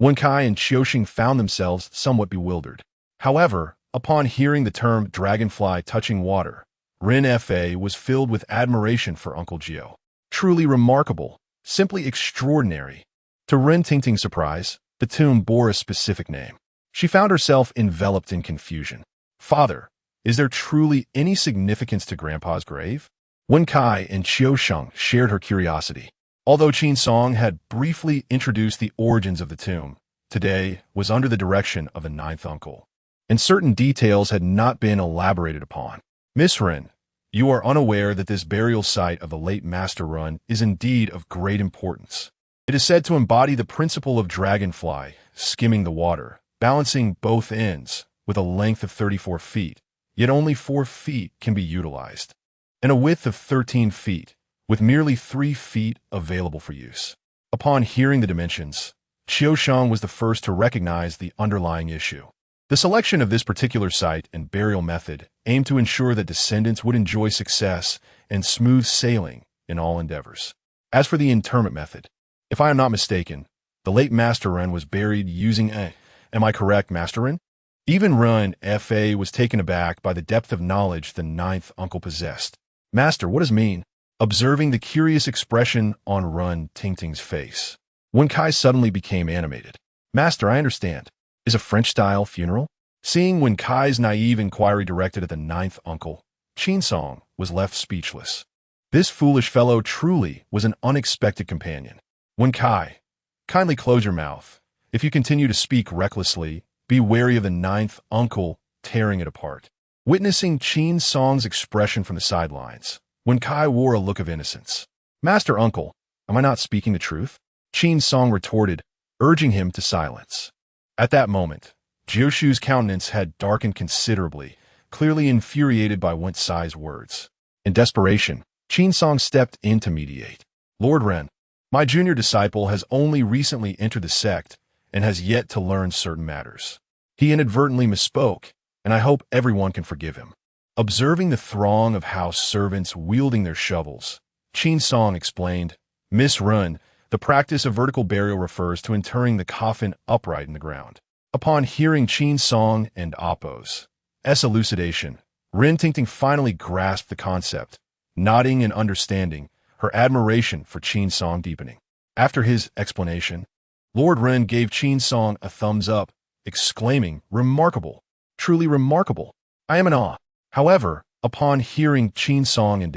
Wen Kai and Xiaoxing found themselves somewhat bewildered. However, upon hearing the term Dragonfly Touching Water, Ren Fa was filled with admiration for Uncle Jiu. Truly remarkable, simply extraordinary. To Ren Tingting's surprise, the tomb bore a specific name. She found herself enveloped in confusion. Father, is there truly any significance to Grandpa's grave? Wen Kai and Xiaoxing shared her curiosity. Although Qin Song had briefly introduced the origins of the tomb, today was under the direction of a ninth uncle, and certain details had not been elaborated upon. Miss Ren, you are unaware that this burial site of the late Master Ren is indeed of great importance. It is said to embody the principle of dragonfly, skimming the water, balancing both ends, with a length of 34 feet, yet only 4 feet can be utilized, and a width of 13 feet, with merely 3 feet available for use. Upon hearing the dimensions, Xiaoxing was the first to recognize the underlying issue. The selection of this particular site and burial method aimed to ensure that descendants would enjoy success and smooth sailing in all endeavors. As for the interment method, if I am not mistaken, the late Master Ren was buried using a... Am I correct, Master Ren? Even Ren Fa was taken aback by the depth of knowledge the ninth uncle possessed. Master, what does it mean? observing the curious expression on Run Tingting's face. Wen Kai suddenly became animated. "Master, I understand. Is a French-style funeral?" Seeing Wen Kai's naive inquiry directed at the ninth uncle, Qin Song was left speechless. This foolish fellow truly was an unexpected companion. "Wen Kai, kindly close your mouth. If you continue to speak recklessly, be wary of the ninth uncle tearing it apart." Witnessing Qin Song's expression from the sidelines, Wen Kai wore a look of innocence. "Master Uncle, am I not speaking the truth?" Qin Song retorted, urging him to silence. At that moment, Jioshu's countenance had darkened considerably, clearly infuriated by Wen Kai's words. In desperation, Qin Song stepped in to mediate. "Lord Ren, my junior disciple has only recently entered the sect and has yet to learn certain matters. He inadvertently misspoke, and I hope everyone can forgive him." Observing the throng of house servants wielding their shovels, Qin Song explained, "Miss Run, the practice of vertical burial refers to interring the coffin upright in the ground." Upon hearing Qin Song and Appo's elucidation, Ren Tingting finally grasped the concept, nodding and understanding, her admiration for Qin Song deepening. After his explanation, Lord Ren gave Qin Song a thumbs up, exclaiming, "Remarkable, truly remarkable. I am in awe." However, upon hearing Qin Song and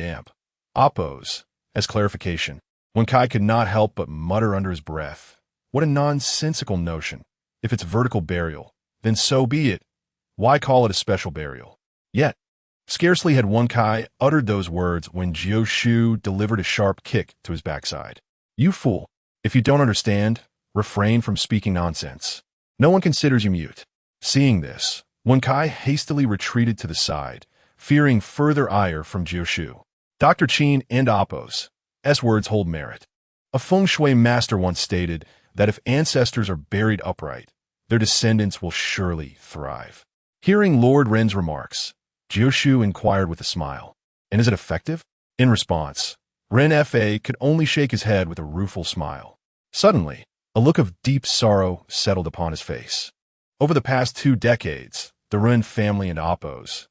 Appo's clarification, Wen Kai could not help but mutter under his breath, "What a nonsensical notion. If it's vertical burial, then so be it. Why call it a special burial?" Yet, scarcely had Wen Kai uttered those words when Jioshu delivered a sharp kick to his backside. "You fool! If you don't understand, refrain from speaking nonsense. No one considers you mute." Seeing this, Wen Kai hastily retreated to the side, fearing further ire from Jioshu. Dr. Qin and Appo's words hold merit. A feng shui master once stated that if ancestors are buried upright, their descendants will surely thrive. Hearing Lord Ren's remarks, Jioshu inquired with a smile, "And is it effective?" In response, Ren Fa could only shake his head with a rueful smile. Suddenly, a look of deep sorrow settled upon his face. Over the past 2 decades, the Ren family and Appo's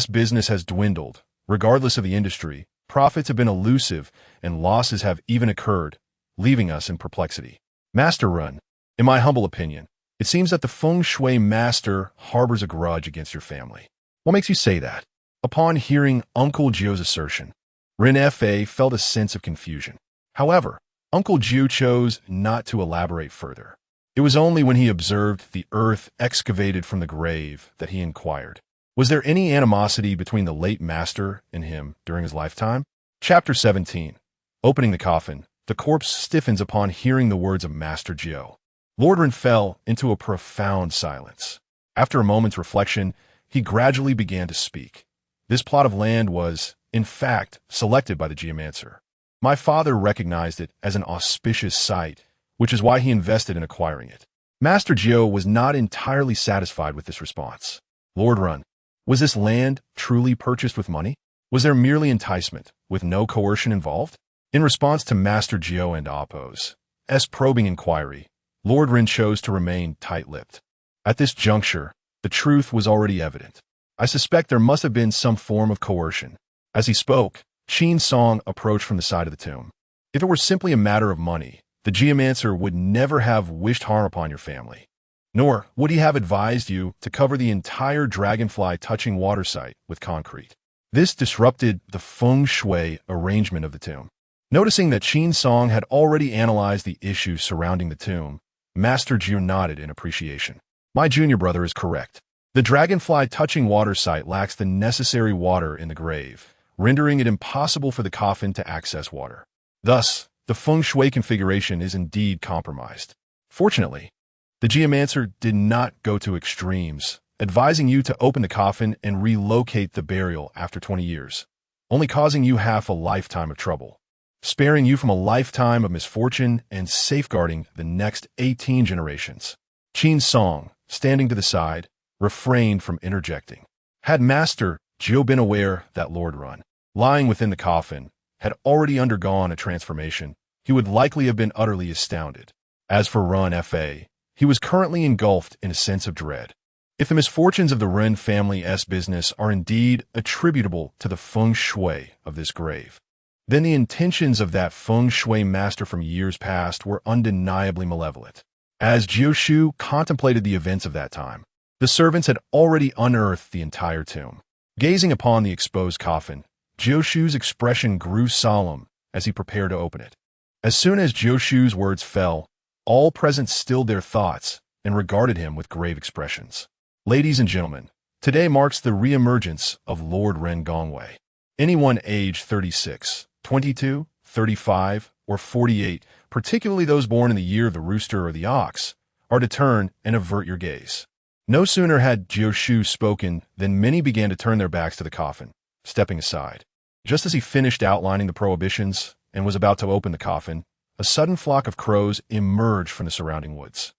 business has dwindled. Regardless of the industry, profits have been elusive and losses have even occurred, leaving us in perplexity. "Master Ren, in my humble opinion, it seems that the feng shui master harbors a grudge against your family." "What makes you say that?" Upon hearing Uncle Jio's assertion, Ren Fa felt a sense of confusion. However, Uncle Jio chose not to elaborate further. It was only when he observed the earth excavated from the grave that he inquired, "Was there any animosity between the late master and him during his lifetime?" Chapter 17. Opening the coffin, the corpse stiffens upon hearing the words of Master Jio. Lord Ren fell into a profound silence. After a moment's reflection, he gradually began to speak. "This plot of land was, in fact, selected by the geomancer. My father recognized it as an auspicious site, which is why he invested in acquiring it." Master Jio was not entirely satisfied with this response. "Lord Ren, was this land truly purchased with money? Was there merely enticement, with no coercion involved?" In response to Master Jio and Appo's probing inquiry, Lord Ren chose to remain tight-lipped. At this juncture, the truth was already evident. "I suspect there must have been some form of coercion." As he spoke, Qin Song approached from the side of the tomb. "If it were simply a matter of money, the geomancer would never have wished harm upon your family. Nor would he have advised you to cover the entire dragonfly-touching water site with concrete. This disrupted the feng shui arrangement of the tomb." Noticing that Qin Song had already analyzed the issues surrounding the tomb, Master Jio nodded in appreciation. "My junior brother is correct. The dragonfly-touching water site lacks the necessary water in the grave, rendering it impossible for the coffin to access water. Thus, the feng shui configuration is indeed compromised. Fortunately, the geomancer did not go to extremes, advising you to open the coffin and relocate the burial after 20 years, only causing you half a lifetime of trouble, sparing you from a lifetime of misfortune and safeguarding the next 18 generations." Qin Song, standing to the side, refrained from interjecting. Had Master Jio been aware that Lord Ren, lying within the coffin, had already undergone a transformation, he would likely have been utterly astounded. As for Ren Fa, he was currently engulfed in a sense of dread. If the misfortunes of the Ren family's business are indeed attributable to the feng shui of this grave, then the intentions of that feng shui master from years past were undeniably malevolent. As Jioshu contemplated the events of that time, the servants had already unearthed the entire tomb. Gazing upon the exposed coffin, Jioshu's expression grew solemn as he prepared to open it. As soon as Jioshu's words fell, all present stilled their thoughts and regarded him with grave expressions. Ladies and gentlemen, today marks the re-emergence of Lord Ren Gongwei. Anyone aged 36, 22, 35, or 48, particularly those born in the year of the rooster or the ox, are to turn and avert your gaze. No sooner had Jioshu spoken than many began to turn their backs to the coffin, stepping aside. Just as he finished outlining the prohibitions and was about to open the coffin, a sudden flock of crows emerged from the surrounding woods.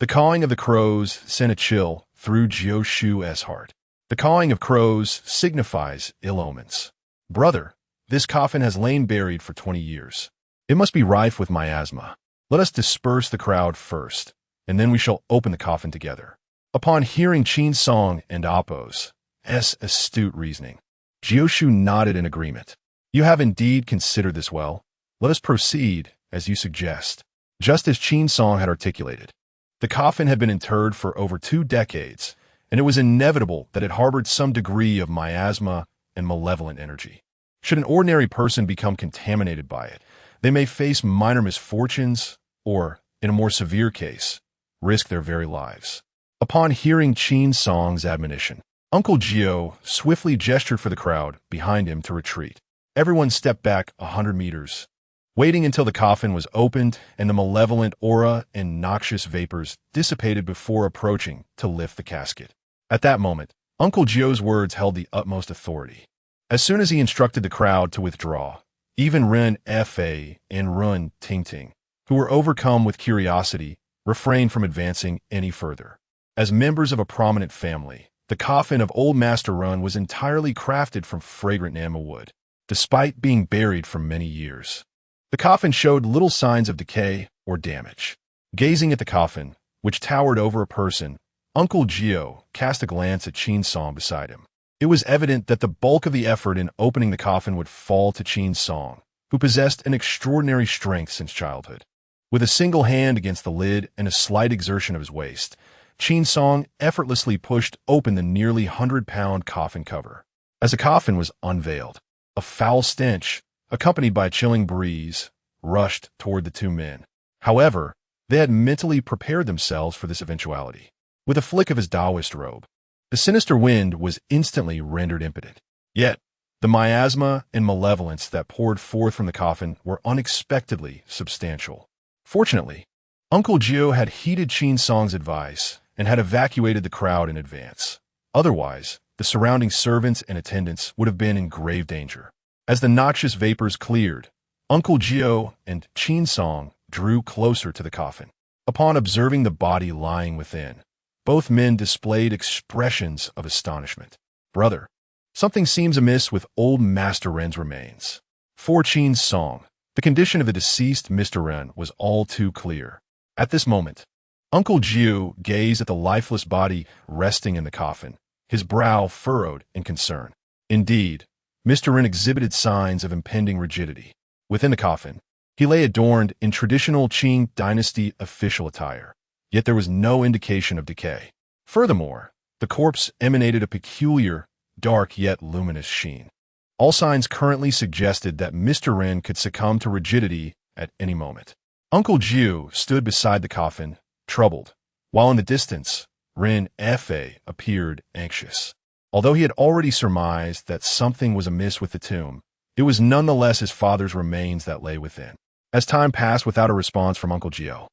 The cawing of the crows sent a chill through Jioshu's heart. The cawing of crows signifies ill omens. Brother, this coffin has lain buried for 20 years. It must be rife with miasma. Let us disperse the crowd first, and then we shall open the coffin together. Upon hearing Qin's song and Appo's astute reasoning, Jioshu nodded in agreement. You have indeed considered this well. Let us proceed, as you suggest. Just as Qin's song had articulated, the coffin had been interred for over 2 decades, and it was inevitable that it harbored some degree of miasma and malevolent energy. Should an ordinary person become contaminated by it, they may face minor misfortunes or, in a more severe case, risk their very lives. Upon hearing Qin's song's admonition, Uncle Gio swiftly gestured for the crowd behind him to retreat. Everyone stepped back 100 meters, waiting until the coffin was opened and the malevolent aura and noxious vapors dissipated before approaching to lift the casket. At that moment, Uncle Gio's words held the utmost authority. As soon as he instructed the crowd to withdraw, even Ren Fa and Run Tingting, who were overcome with curiosity, refrained from advancing any further. As members of a prominent family, the coffin of old Master Run was entirely crafted from fragrant Nama wood, despite being buried for many years. The coffin showed little signs of decay or damage. Gazing at the coffin, which towered over a person, Uncle Gio cast a glance at Qin's song beside him. It was evident that the bulk of the effort in opening the coffin would fall to Qin's song, who possessed an extraordinary strength since childhood. With a single hand against the lid and a slight exertion of his waist, Qin's song effortlessly pushed open the nearly 100-pound coffin cover. As the coffin was unveiled, a foul stench, accompanied by a chilling breeze, rushed toward the 2 men. However, they had mentally prepared themselves for this eventuality. With a flick of his Taoist robe, the sinister wind was instantly rendered impotent. Yet, the miasma and malevolence that poured forth from the coffin were unexpectedly substantial. Fortunately, Uncle Gio had heeded Qin's song's advice and had evacuated the crowd in advance. Otherwise, the surrounding servants and attendants would have been in grave danger. As the noxious vapors cleared, Uncle Gio and Qin's song drew closer to the coffin. Upon observing the body lying within, both men displayed expressions of astonishment. Brother, something seems amiss with old Master Ren's remains. For Qin's song, the condition of the deceased Mr. Ren was all too clear. At this moment, Uncle Gio gazed at the lifeless body resting in the coffin, his brow furrowed in concern. Indeed, Mr. Ren exhibited signs of impending rigidity. Within the coffin, he lay adorned in traditional Qing dynasty official attire, yet there was no indication of decay. Furthermore, the corpse emanated a peculiar, dark yet luminous sheen. All signs currently suggested that Mr. Ren could succumb to rigidity at any moment. Uncle Gio stood beside the coffin, troubled, while in the distance, Ren Fa appeared anxious. Although he had already surmised that something was amiss with the tomb, it was nonetheless his father's remains that lay within. As time passed without a response from Uncle Gio,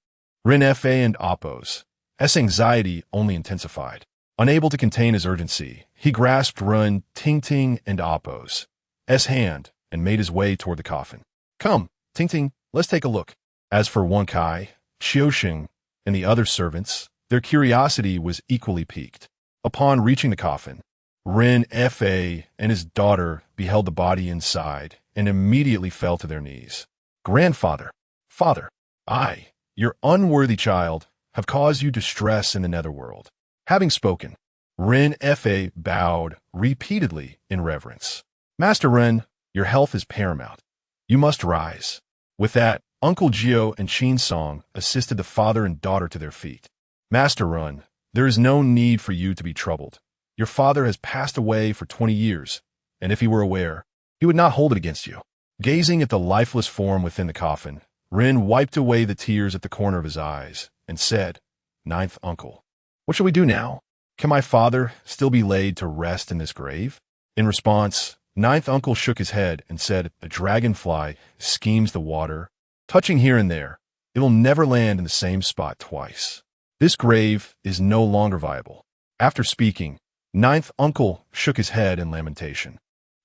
Ren Fa and Appo's anxiety only intensified. Unable to contain his urgency, he grasped Run Tingting and Appo's hand and made his way toward the coffin. Come, Tingting, let's take a look. As for Wan Kai, Xiuxing, and the other servants, their curiosity was equally piqued. Upon reaching the coffin, Ren Fa and his daughter beheld the body inside and immediately fell to their knees. Grandfather, father, I, your unworthy child, have caused you distress in the netherworld. Having spoken, Ren Fa bowed repeatedly in reverence. Master Ren, your health is paramount. You must rise." With that, Uncle Gio and Qin Song assisted the father and daughter to their feet. "Master Run, there is no need for you to be troubled. Your father has passed away for 20 years, and if he were aware, he would not hold it against you." Gazing at the lifeless form within the coffin, Rin wiped away the tears at the corner of his eyes and said, "Ninth uncle, what shall we do now? Can my father still be laid to rest in this grave?" In response, Ninth uncle shook his head and said, "A dragonfly schemes the water, touching here and there. It will never land in the same spot twice. This grave is no longer viable." After speaking, Ninth uncle shook his head in lamentation.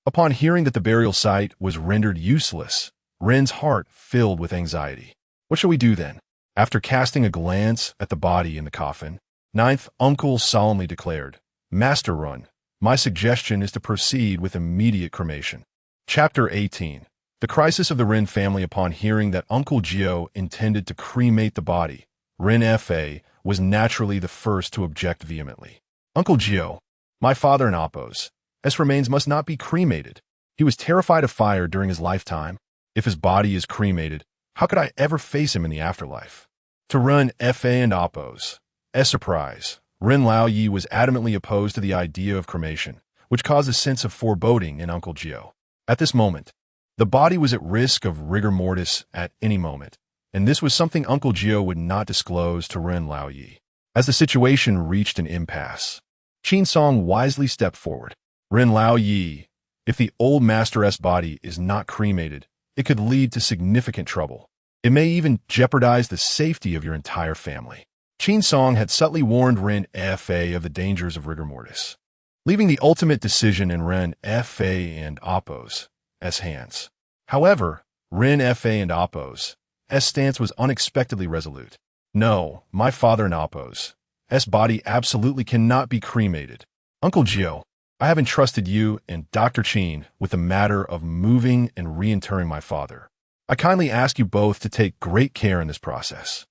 Upon hearing that the burial site was rendered useless, Rin's heart filled with anxiety. "What shall we do then?" After casting a glance at the body in the coffin, Ninth uncle solemnly declared, "Master Run, my suggestion is to proceed with immediate cremation." Chapter 18. The crisis of the Rin family upon hearing that Uncle Gio intended to cremate the body. Rin Fa was naturally the first to object vehemently. "Uncle Gio, my father and Appo's remains must not be cremated. He was terrified of fire during his lifetime. If his body is cremated, how could I ever face him in the afterlife?" To Rin Fa and Appo's surprise, Rin Laoyi was adamantly opposed to the idea of cremation, which caused a sense of foreboding in Uncle Gio. At this moment, the body was at risk of rigor mortis at any moment, and this was something Uncle Gio would not disclose to Rin Laoyi. As the situation reached an impasse, Qin Song wisely stepped forward. "Rin Laoyi, if the old master's body is not cremated, it could lead to significant trouble. It may even jeopardize the safety of your entire family." Qin Song had subtly warned Rin Fa of the dangers of rigor mortis, leaving the ultimate decision in Rin Fa and Appo's hands. However, Rin Fa and Appo's stance was unexpectedly resolute. "No, my father and Appo's body absolutely cannot be cremated. Uncle Gio, I have entrusted you and Dr. Qin with the matter of moving and reinterring my father. I kindly ask you both to take great care in this process.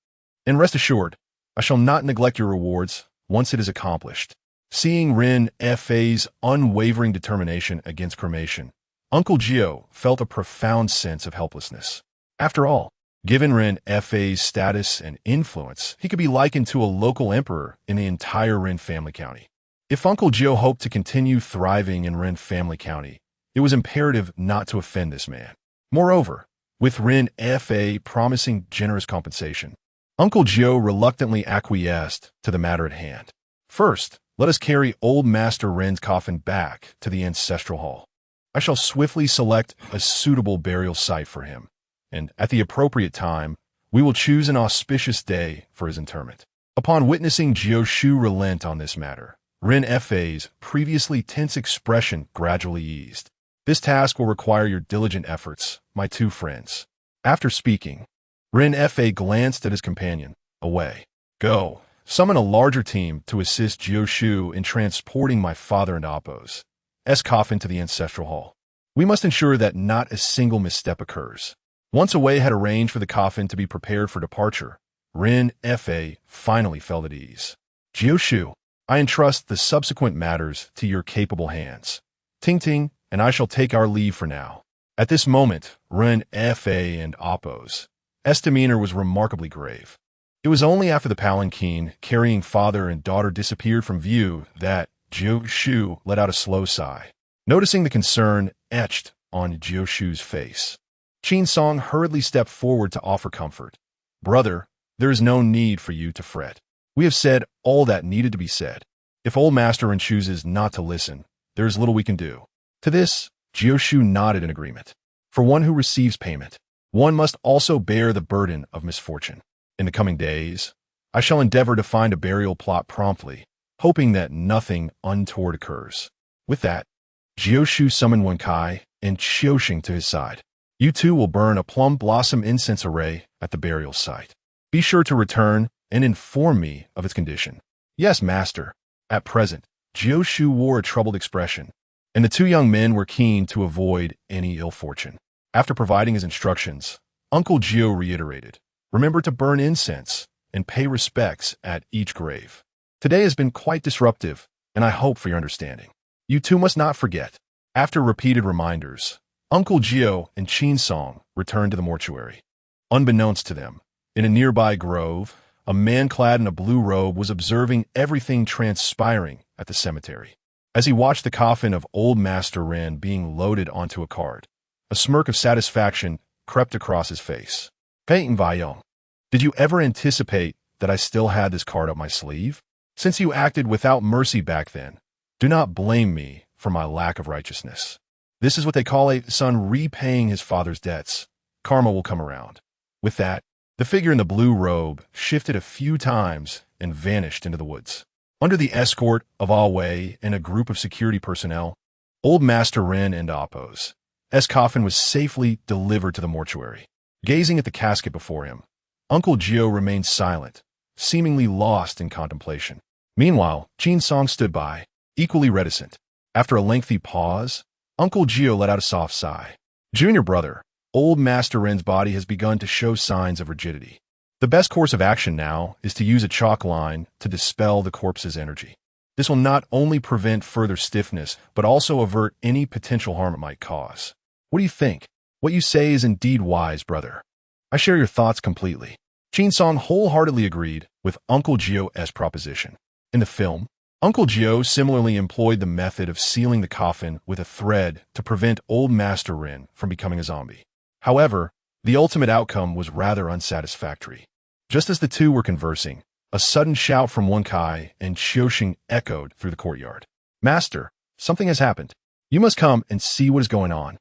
And rest assured, I shall not neglect your rewards once it is accomplished." Seeing Rin Fa's unwavering determination against cremation, Uncle Gio felt a profound sense of helplessness. After all, given Rin Fa's status and influence, he could be likened to a local emperor in the entire Rin family county. If Uncle Gio hoped to continue thriving in Rin family county, it was imperative not to offend this man. Moreover, with Rin Fa promising generous compensation, Uncle Gio reluctantly acquiesced to the matter at hand. "First, let us carry old Master Rin's coffin back to the ancestral hall. I shall swiftly select a suitable burial site for him, and at the appropriate time, we will choose an auspicious day for his interment." Upon witnessing Gio Shu relent on this matter, Rin Fa's previously tense expression gradually eased. "This task will require your diligent efforts, my two friends." After speaking, Rin Fa glanced at his companion. "Away. Go. Summon a larger team to assist Gio Shu in transporting my father and Appo's coffin to the ancestral hall. We must ensure that not a single misstep occurs." Once Away had arranged for the coffin to be prepared for departure, Rin Fa finally felt at ease. "Gio Shu, I entrust the subsequent matters to your capable hands. Ting Ting and I shall take our leave for now." At this moment, Rin Fa and Appo's demeanor was remarkably grave. It was only after the palanquin carrying father and daughter disappeared from view that Gio Shu let out a slow sigh. Noticing the concern etched on Gio Shu's face, Qin Song hurriedly stepped forward to offer comfort. "Brother, there is no need for you to fret. We have said all that needed to be said. If old Master Rin chooses not to listen, there is little we can do." To this, Gio Shu nodded in agreement. For one who receives payment, one must also bear the burden of misfortune. In the coming days, I shall endeavor to find a burial plot promptly, hoping that nothing untoward occurs. With that, Gio Shu summoned Wen Kai and Qiuxing to his side. "You two will burn a plum blossom incense array at the burial site. Be sure to return and inform me of its condition." "Yes, master." At present, Gio Shu wore a troubled expression, and the two young men were keen to avoid any ill fortune. After providing his instructions, Uncle Gio reiterated, "Remember to burn incense and pay respects at each grave. Today has been quite disruptive, and I hope for your understanding. You two must not forget." After repeated reminders, Uncle Gio and Qin Song returned to the mortuary. Unbeknownst to them, in a nearby grove, a man clad in a blue robe was observing everything transpiring at the cemetery. As he watched the coffin of old Master Ren being loaded onto a cart, a smirk of satisfaction crept across his face. Peyton Vaillon, did you ever anticipate that I still had this card up my sleeve? Since you acted without mercy back then, do not blame me for my lack of righteousness. This is what they call a son repaying his father's debts. Karma will come around. With that, the figure in the blue robe shifted a few times and vanished into the woods. Under the escort of Wei and a group of security personnel, old Master Ren and Appo's coffin was safely delivered to the mortuary. Gazing at the casket before him, Uncle Gio remained silent, seemingly lost in contemplation. Meanwhile, Qin Song stood by, equally reticent. After a lengthy pause, Uncle Gio let out a soft sigh. Junior brother, old Master Ren's body has begun to show signs of rigidity. The best course of action now is to use a chalk line to dispel the corpse's energy. This will not only prevent further stiffness, but also avert any potential harm it might cause. What do you think? What you say is indeed wise, brother. I share your thoughts completely. Qin Song wholeheartedly agreed with Uncle Gio's proposition. In the film, Uncle Gio similarly employed the method of sealing the coffin with a thread to prevent old Master Ren from becoming a zombie. However, the ultimate outcome was rather unsatisfactory. Just as the two were conversing, a sudden shout from Wen Kai and Xiaoxing echoed through the courtyard. Master, something has happened. You must come and see what is going on.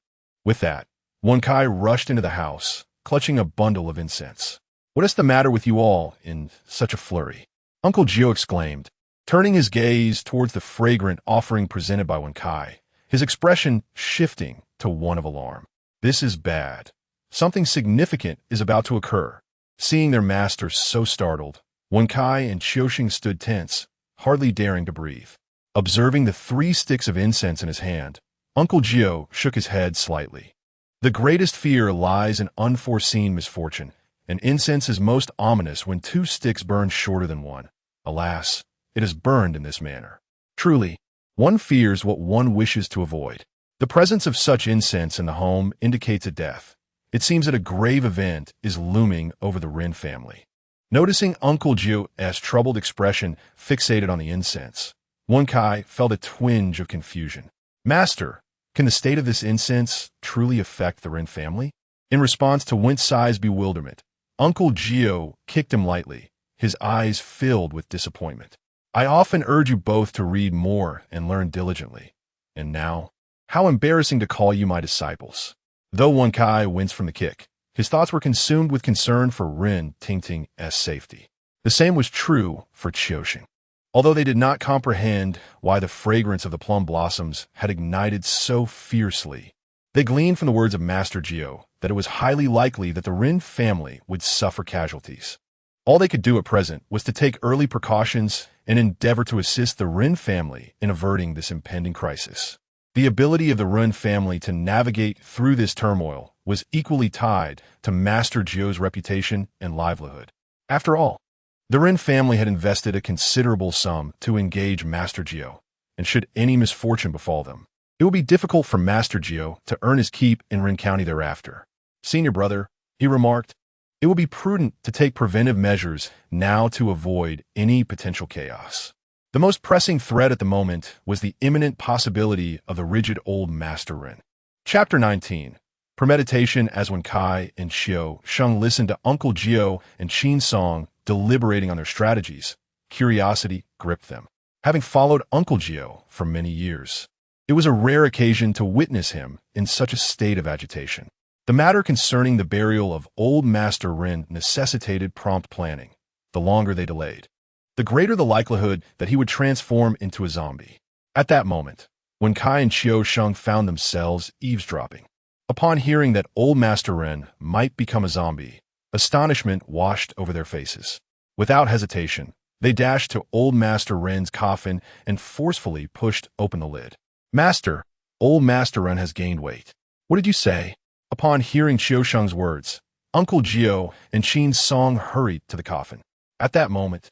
With that, Wen Kai rushed into the house, clutching a bundle of incense. What is the matter with you all in such a flurry? Uncle Gio exclaimed, turning his gaze towards the fragrant offering presented by Wen Kai, his expression shifting to one of alarm. This is bad. Something significant is about to occur. Seeing their master so startled, Wen Kai and Xiaoxing stood tense, hardly daring to breathe. Observing the 3 sticks of incense in his hand, Uncle Gio shook his head slightly. The greatest fear lies in unforeseen misfortune, and incense is most ominous when 2 sticks burn shorter than one. Alas, it is burned in this manner. Truly, one fears what one wishes to avoid. The presence of such incense in the home indicates a death. It seems that a grave event is looming over the Ren family. Noticing Uncle Gio's troubled expression fixated on the incense, Wen Kai felt a twinge of confusion. Master, can the state of this incense truly affect the Ren family? In response to Wen Sai's bewilderment, Uncle Gio kicked him lightly, his eyes filled with disappointment. I often urge you both to read more and learn diligently. And now, how embarrassing to call you my disciples. Though Wen Kai winced from the kick, his thoughts were consumed with concern for Ren Tingting's safety. The same was true for Xiaoxing. Although they did not comprehend why the fragrance of the plum blossoms had ignited so fiercely, they gleaned from the words of Master Gio that it was highly likely that the Ren family would suffer casualties. All they could do at present was to take early precautions and endeavor to assist the Ren family in averting this impending crisis. The ability of the Ren family to navigate through this turmoil was equally tied to Master Gio's reputation and livelihood. After all, the Ren family had invested a considerable sum to engage Master Gio, and should any misfortune befall them, it would be difficult for Master Gio to earn his keep in Ren County thereafter. Senior brother, he remarked, it would be prudent to take preventive measures now to avoid any potential chaos. The most pressing threat at the moment was the imminent possibility of the rigid old Master Ren. Chapter 19. Premeditation. As Wen Kai and Xiaoxing listened to Uncle Gio and Qin Song deliberating on their strategies, curiosity gripped them. Having followed Uncle Gio for many years, it was a rare occasion to witness him in such a state of agitation. The matter concerning the burial of old Master Ren necessitated prompt planning. The longer they delayed, the greater the likelihood that he would transform into a zombie. At that moment, Wen Kai and Xiaoxing found themselves eavesdropping. Upon hearing that old Master Ren might become a zombie, astonishment washed over their faces. Without hesitation, they dashed to old Master Ren's coffin and forcefully pushed open the lid. Master, old Master Ren has gained weight. What did you say? Upon hearing Xiaoxing's words, Uncle Gio and Qin Song hurried to the coffin. At that moment,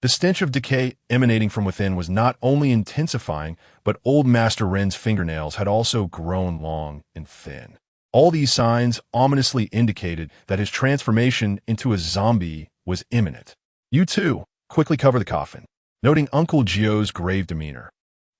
The stench of decay emanating from within was not only intensifying, but old Master Ren's fingernails had also grown long and thin. All these signs ominously indicated that his transformation into a zombie was imminent. You too, quickly cover the coffin. Noting Uncle Gio's grave demeanor,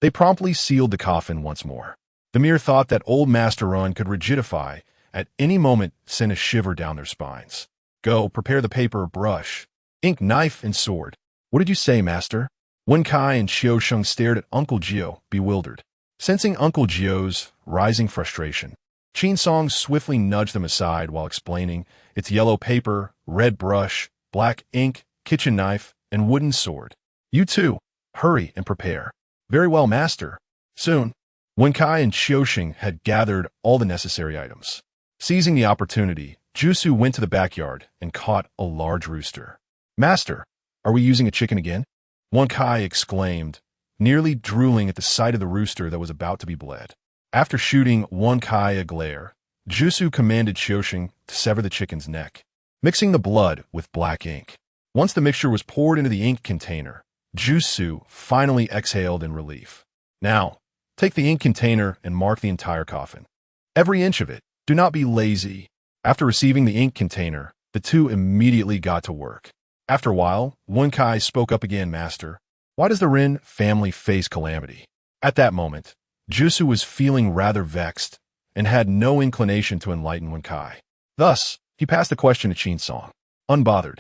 they promptly sealed the coffin once more. The mere thought that old Master Ren could rigidify at any moment sent a shiver down their spines. Go, prepare the paper, brush, ink, knife, and sword. What did you say, Master? Wen Kai and Xiao Sheng stared at Uncle Gio, bewildered. Sensing Uncle Gio's rising frustration, Qin Song swiftly nudged them aside while explaining it's yellow paper, red brush, black ink, kitchen knife, and wooden sword. You too, hurry and prepare. Very well, Master. Soon, Wen Kai and Xiao Sheng had gathered all the necessary items. Seizing the opportunity, Jusu went to the backyard and caught a large rooster. Master, are we using a chicken again? Wen Kai exclaimed, nearly drooling at the sight of the rooster that was about to be bled. After shooting Wen Kai a glare, Jusu commanded Xiao Sheng to sever the chicken's neck, mixing the blood with black ink. Once the mixture was poured into the ink container, Jusu finally exhaled in relief. Now, take the ink container and mark the entire coffin. Every inch of it. Do not be lazy. After receiving the ink container, the two immediately got to work. After a while, Wen Kai spoke up again, Master. Why does the Ren family face calamity? At that moment, Jusu was feeling rather vexed and had no inclination to enlighten Wen Kai. Thus, he passed the question to Qin Song. Unbothered,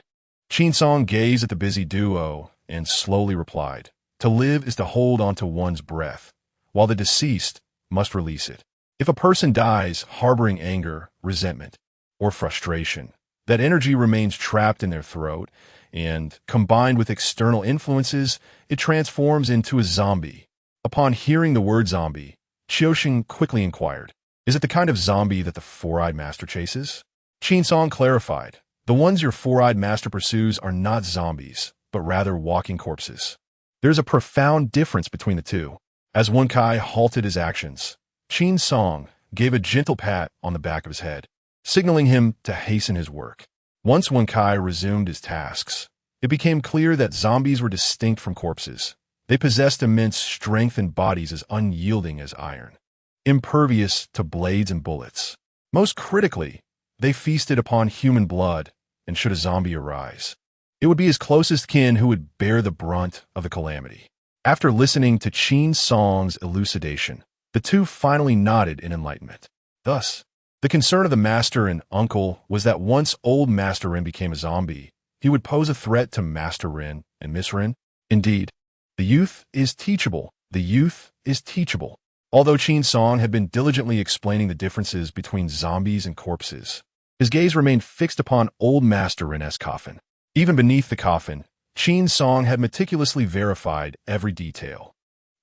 Qin Song gazed at the busy duo and slowly replied, to live is to hold on to one's breath, while the deceased must release it. If a person dies harboring anger, resentment, or frustration, that energy remains trapped in their throat, and, combined with external influences, it transforms into a zombie. Upon hearing the word zombie, Xiao Sheng quickly inquired, is it the kind of zombie that the four-eyed master chases? Qin Song clarified, the ones your four-eyed master pursues are not zombies, but rather walking corpses. There's a profound difference between the two. As Wen Kai halted his actions, Qin Song gave a gentle pat on the back of his head, signaling him to hasten his work. Once Wen Kai resumed his tasks, it became clear that zombies were distinct from corpses. They possessed immense strength and bodies as unyielding as iron, impervious to blades and bullets. Most critically, they feasted upon human blood, and should a zombie arise, it would be his closest kin who would bear the brunt of the calamity. After listening to Qin Song's elucidation, the two finally nodded in enlightenment. Thus, the concern of the master and uncle was that once old Master Ren became a zombie, he would pose a threat to Master Ren and Miss Ren. Indeed, the youth is teachable. The youth is teachable. Although Qin Song had been diligently explaining the differences between zombies and corpses, his gaze remained fixed upon old Master Ren's coffin. Even beneath the coffin, Qin Song had meticulously verified every detail,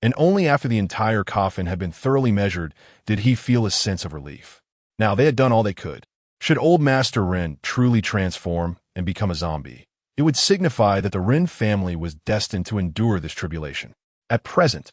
and only after the entire coffin had been thoroughly measured did he feel a sense of relief. Now they had done all they could. Should old Master Ren truly transform and become a zombie, it would signify that the Ren family was destined to endure this tribulation. At present,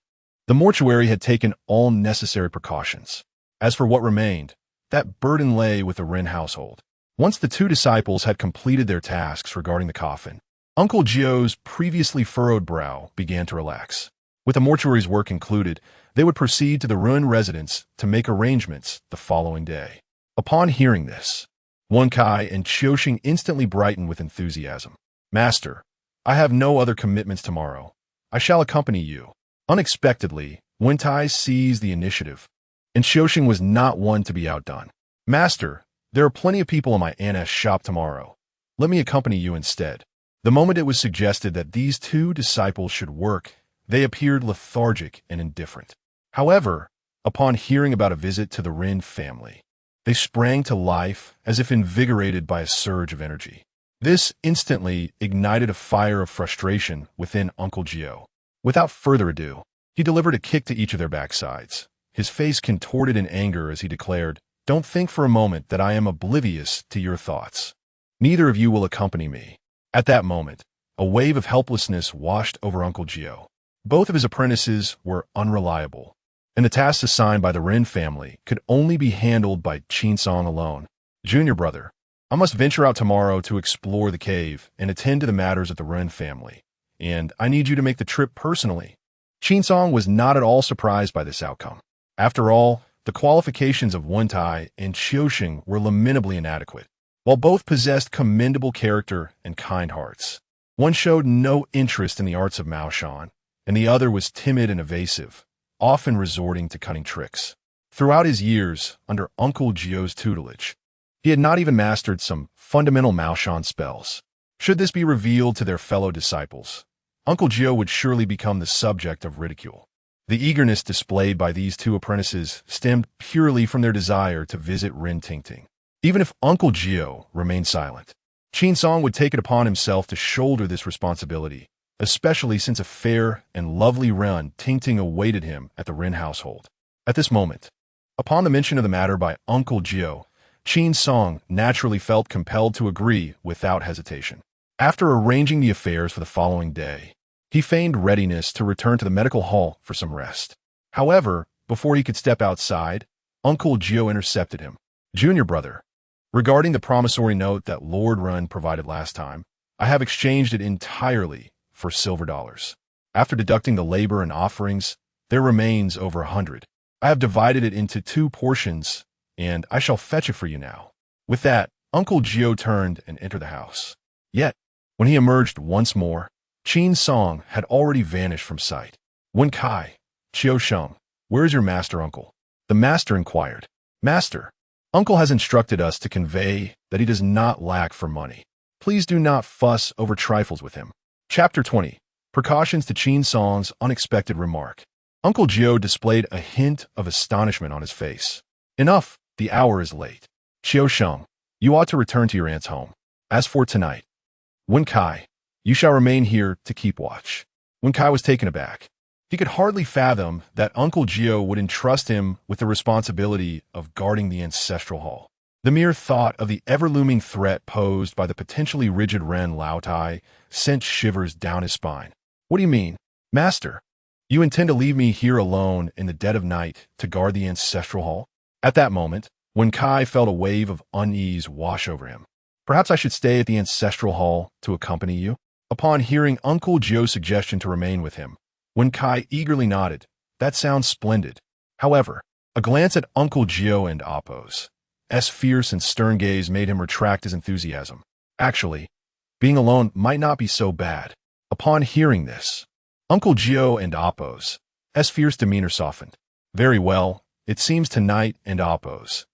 the mortuary had taken all necessary precautions. As for what remained, that burden lay with the Ren household. Once the two disciples had completed their tasks regarding the coffin, Uncle Gio's previously furrowed brow began to relax. With the mortuary's work concluded, they would proceed to the ruined residence to make arrangements the following day. Upon hearing this, Wen Kai and Xiao Sheng instantly brightened with enthusiasm. Master, I have no other commitments tomorrow. I shall accompany you. Unexpectedly, Wen Tai seized the initiative, and Xiao Sheng was not one to be outdone. Master, there are plenty of people in my aunt's shop tomorrow. Let me accompany you instead. The moment it was suggested that these two disciples should work, they appeared lethargic and indifferent. However, upon hearing about a visit to the Ren family, they sprang to life as if invigorated by a surge of energy. This instantly ignited a fire of frustration within Uncle Gio. Without further ado, he delivered a kick to each of their backsides. His face contorted in anger as he declared, "Don't think for a moment that I am oblivious to your thoughts. Neither of you will accompany me." At that moment, a wave of helplessness washed over Uncle Gio. Both of his apprentices were unreliable, and the tasks assigned by the Ren family could only be handled by Qin Song alone. Junior brother, I must venture out tomorrow to explore the cave and attend to the matters of the Ren family. and I need you to make the trip personally. Song was not at all surprised by this outcome. After all, the qualifications of Wen Tai and Sheng were lamentably inadequate. While both possessed commendable character and kind hearts, one showed no interest in the arts of Mao Shan, and the other was timid and evasive, often resorting to cunning tricks. Throughout his years under Uncle Jio's tutelage, he had not even mastered some fundamental Mao Shan spells. Should this be revealed to their fellow disciples, Uncle Jio would surely become the subject of ridicule. The eagerness displayed by these two apprentices stemmed purely from their desire to visit Rin Tingting. Even if Uncle Jio remained silent, Song would take it upon himself to shoulder this responsibility, especially since a fair and lovely Rin Tingting awaited him at the Rin household. At this moment, upon the mention of the matter by Uncle Jio, Song naturally felt compelled to agree without hesitation. After arranging the affairs for the following day, he feigned readiness to return to the medical hall for some rest. However, before he could step outside, Uncle Jio intercepted him. "Junior brother, regarding the promissory note that Lord Run provided last time, I have exchanged it entirely for silver dollars. After deducting the labor and offerings, there remains over 100. I have divided it into 2 portions, and I shall fetch it for you now." With that, Uncle Jio turned and entered the house. Yet, when he emerged once more, Song had already vanished from sight. "Wen Kai, Chiao Sheng, where is your master, uncle?" The master inquired. "Master, uncle has instructed us to convey that he does not lack for money. Please do not fuss over trifles with him." Chapter 20. Precautions to Song's unexpected remark. Uncle Jio displayed a hint of astonishment on his face. "Enough, the hour is late. Chiao Sheng, you ought to return to your aunt's home. As for tonight, Wen Kai, you shall remain here to keep watch." Wen Kai was taken aback. He could hardly fathom that Uncle Jio would entrust him with the responsibility of guarding the ancestral hall. The mere thought of the ever-looming threat posed by the potentially rigid Ren Lao Tai sent shivers down his spine. "What do you mean, master? You intend to leave me here alone in the dead of night to guard the ancestral hall?" At that moment, Wen Kai felt a wave of unease wash over him. "Perhaps I should stay at the ancestral hall to accompany you?" Upon hearing Uncle Jio's suggestion to remain with him, Wen Kai eagerly nodded. "That sounds splendid." However, a glance at Uncle Jio and Appo's fierce and stern gaze made him retract his enthusiasm. Actually, being alone might not be so bad. Upon hearing this, Uncle Jio and Appo's fierce demeanor softened. "Very well, it seems tonight and Appo's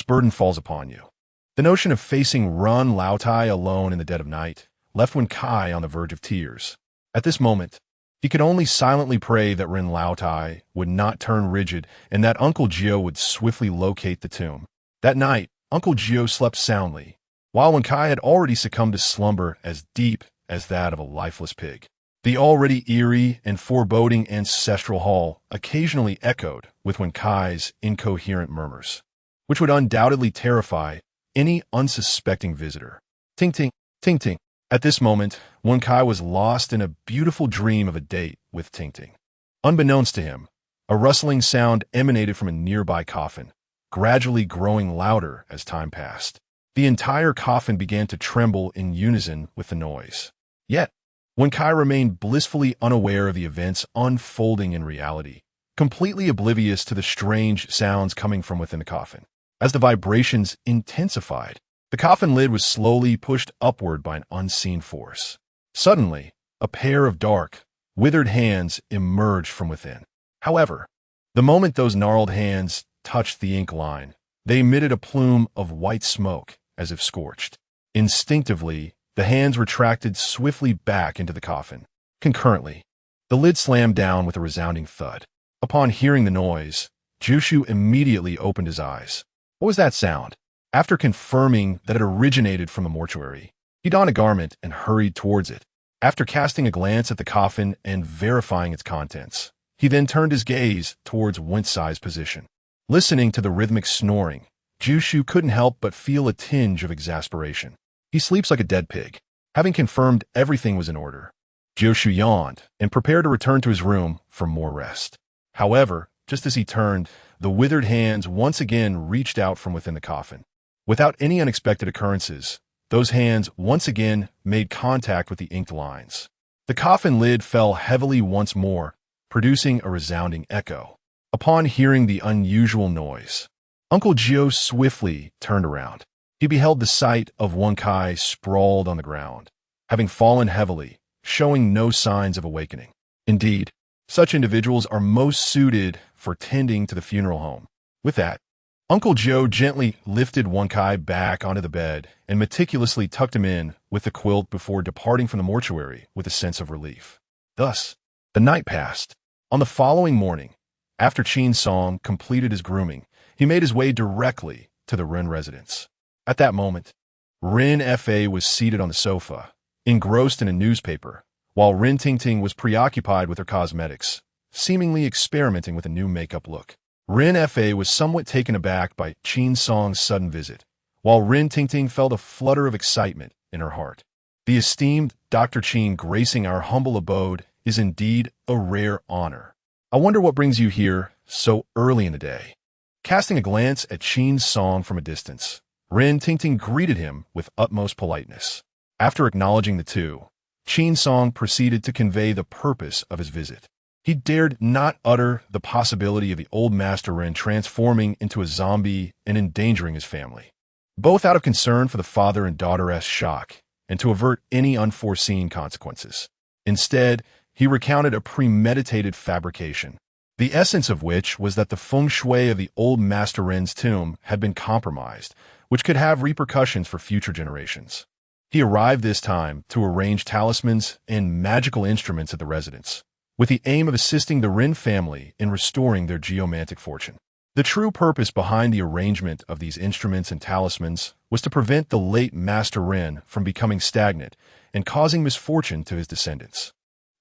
burden falls upon you." The notion of facing Run Lao Tai alone in the dead of night left Wen Kai on the verge of tears. At this moment, he could only silently pray that Ren Lao Tai would not turn rigid and that Uncle Jio would swiftly locate the tomb. That night, Uncle Jio slept soundly, while Wen Kai had already succumbed to slumber as deep as that of a lifeless pig. The already eerie and foreboding ancestral hall occasionally echoed with Wen Kai's incoherent murmurs, which would undoubtedly terrify any unsuspecting visitor. Ting ting, ting ting. At this moment, Wen Kai was lost in a beautiful dream of a date with Ting Ting. Unbeknownst to him, a rustling sound emanated from a nearby coffin, gradually growing louder as time passed. The entire coffin began to tremble in unison with the noise. Yet, Wen Kai remained blissfully unaware of the events unfolding in reality, completely oblivious to the strange sounds coming from within the coffin. As the vibrations intensified, the coffin lid was slowly pushed upward by an unseen force. Suddenly, a pair of dark, withered hands emerged from within. However, the moment those gnarled hands touched the ink line, they emitted a plume of white smoke, as if scorched. Instinctively, the hands retracted swiftly back into the coffin. Concurrently, the lid slammed down with a resounding thud. Upon hearing the noise, Jushu immediately opened his eyes. What was that sound? After confirming that it originated from the mortuary, he donned a garment and hurried towards it. After casting a glance at the coffin and verifying its contents, he then turned his gaze towards Wen Cai's position. Listening to the rhythmic snoring, Jushu couldn't help but feel a tinge of exasperation. He sleeps like a dead pig. Having confirmed everything was in order, Jushu yawned and prepared to return to his room for more rest. However, just as he turned, the withered hands once again reached out from within the coffin. Without any unexpected occurrences, those hands once again made contact with the inked lines. The coffin lid fell heavily once more, producing a resounding echo. Upon hearing the unusual noise, Uncle Gio swiftly turned around. He beheld the sight of Wen Kai sprawled on the ground, having fallen heavily, showing no signs of awakening. Indeed, such individuals are most suited for tending to the funeral home. With that, Uncle Joe gently lifted Wen Kai back onto the bed and meticulously tucked him in with the quilt before departing from the mortuary with a sense of relief. Thus, the night passed. On the following morning, after Qin Song completed his grooming, he made his way directly to the Ren residence. At that moment, Ren Fa was seated on the sofa, engrossed in a newspaper, while Ren Tingting was preoccupied with her cosmetics, seemingly experimenting with a new makeup look. Ren Fa was somewhat taken aback by Qin Song's sudden visit, while Ren Tingting felt a flutter of excitement in her heart. The esteemed Dr. Qin gracing our humble abode is indeed a rare honor. I wonder what brings you here so early in the day. Casting a glance at Qin Song from a distance, Ren Tingting greeted him with utmost politeness. After acknowledging the two, Qin Song proceeded to convey the purpose of his visit. He dared not utter the possibility of the old Master Ren transforming into a zombie and endangering his family, both out of concern for the father and daughter's shock and to avert any unforeseen consequences. Instead, he recounted a premeditated fabrication, the essence of which was that the feng shui of the old Master Ren's tomb had been compromised, which could have repercussions for future generations. He arrived this time to arrange talismans and magical instruments at the residence, with the aim of assisting the Ren family in restoring their geomantic fortune. The true purpose behind the arrangement of these instruments and talismans was to prevent the late Master Ren from becoming stagnant and causing misfortune to his descendants.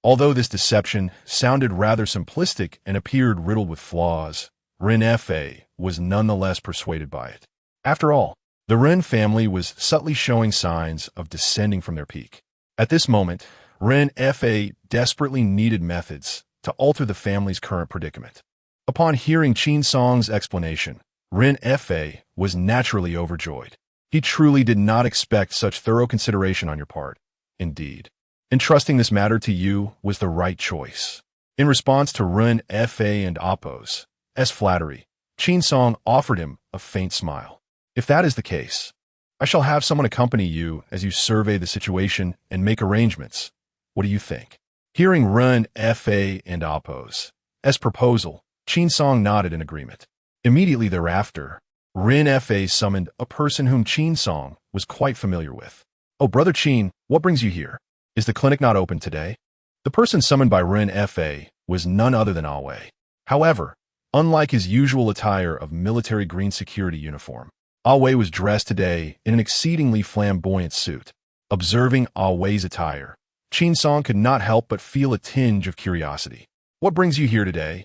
Although this deception sounded rather simplistic and appeared riddled with flaws, Ren Fa was nonetheless persuaded by it. After all, the Ren family was subtly showing signs of descending from their peak. At this moment, Ren Fa desperately needed methods to alter the family's current predicament. Upon hearing Qin Song's explanation, Ren Fa was naturally overjoyed. He truly did not expect such thorough consideration on your part. Indeed, entrusting this matter to you was the right choice. In response to Ren Fa and Appo's flattery, Qin Song offered him a faint smile. If that is the case, I shall have someone accompany you as you survey the situation and make arrangements. What do you think? Hearing Ren Fa and Appo's proposal, Qin Song nodded in agreement. Immediately thereafter, Ren Fa summoned a person whom Qin Song was quite familiar with. Oh, Brother Qin, what brings you here? Is the clinic not open today? The person summoned by Ren Fa was none other than Awei. However, unlike his usual attire of military green security uniform, Awei was dressed today in an exceedingly flamboyant suit. Observing Awei's attire, Qin Song could not help but feel a tinge of curiosity. What brings you here today?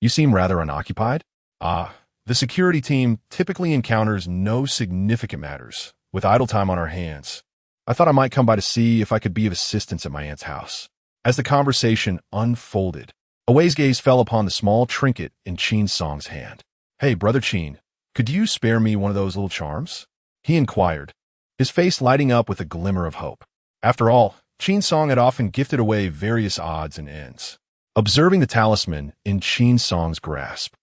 You seem rather unoccupied. The security team typically encounters no significant matters, with idle time on our hands. I thought I might come by to see if I could be of assistance at my aunt's house. As the conversation unfolded, Awei's gaze fell upon the small trinket in Qin Song's hand. Hey, Brother Qin, could you spare me one of those little charms? He inquired, his face lighting up with a glimmer of hope. After all, Qin Song had often gifted away various odds and ends. Observing the talisman in Qin Song's grasp,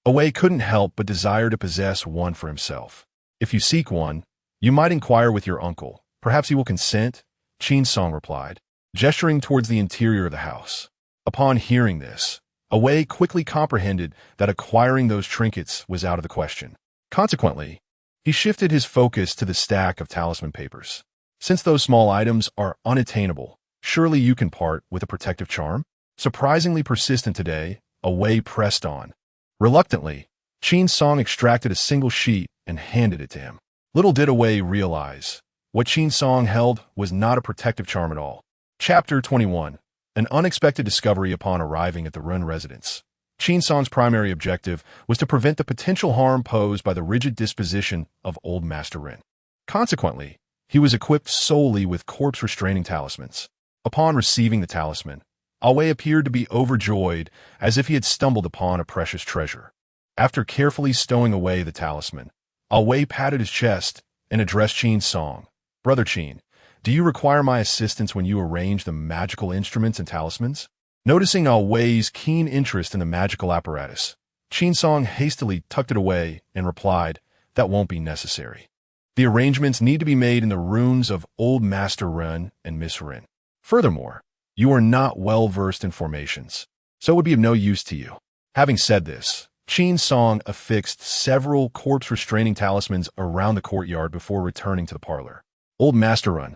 Awei couldn't help but desire to possess one for himself. If you seek one, you might inquire with your uncle. Perhaps he will consent, Qin Song replied, gesturing towards the interior of the house. Upon hearing this, Awei quickly comprehended that acquiring those trinkets was out of the question. Consequently, he shifted his focus to the stack of talisman papers. Since those small items are unattainable, surely you can part with a protective charm? Surprisingly persistent today, Awei pressed on. Reluctantly, Qin Song extracted a single sheet and handed it to him. Little did Awei realize, what Qin Song held was not a protective charm at all. Chapter 21. An unexpected discovery upon arriving at the Ren residence. Qin Song's primary objective was to prevent the potential harm posed by the rigid disposition of old Master Ren. Consequently, he was equipped solely with corpse-restraining talismans. Upon receiving the talisman, Awei appeared to be overjoyed as if he had stumbled upon a precious treasure. After carefully stowing away the talisman, Awei patted his chest and addressed Qin Song. Brother Qin, Do you require my assistance when you arrange the magical instruments and talismans? Noticing Ao Wei's keen interest in the magical apparatus, Qin Song hastily tucked it away and replied, "That won't be necessary. The arrangements need to be made in the rooms of Old Master Ren and Miss Ren. Furthermore, you are not well versed in formations, so it would be of no use to you." Having said this, Qin Song affixed several corpse-restraining talismans around the courtyard before returning to the parlor. "Old Master Ren,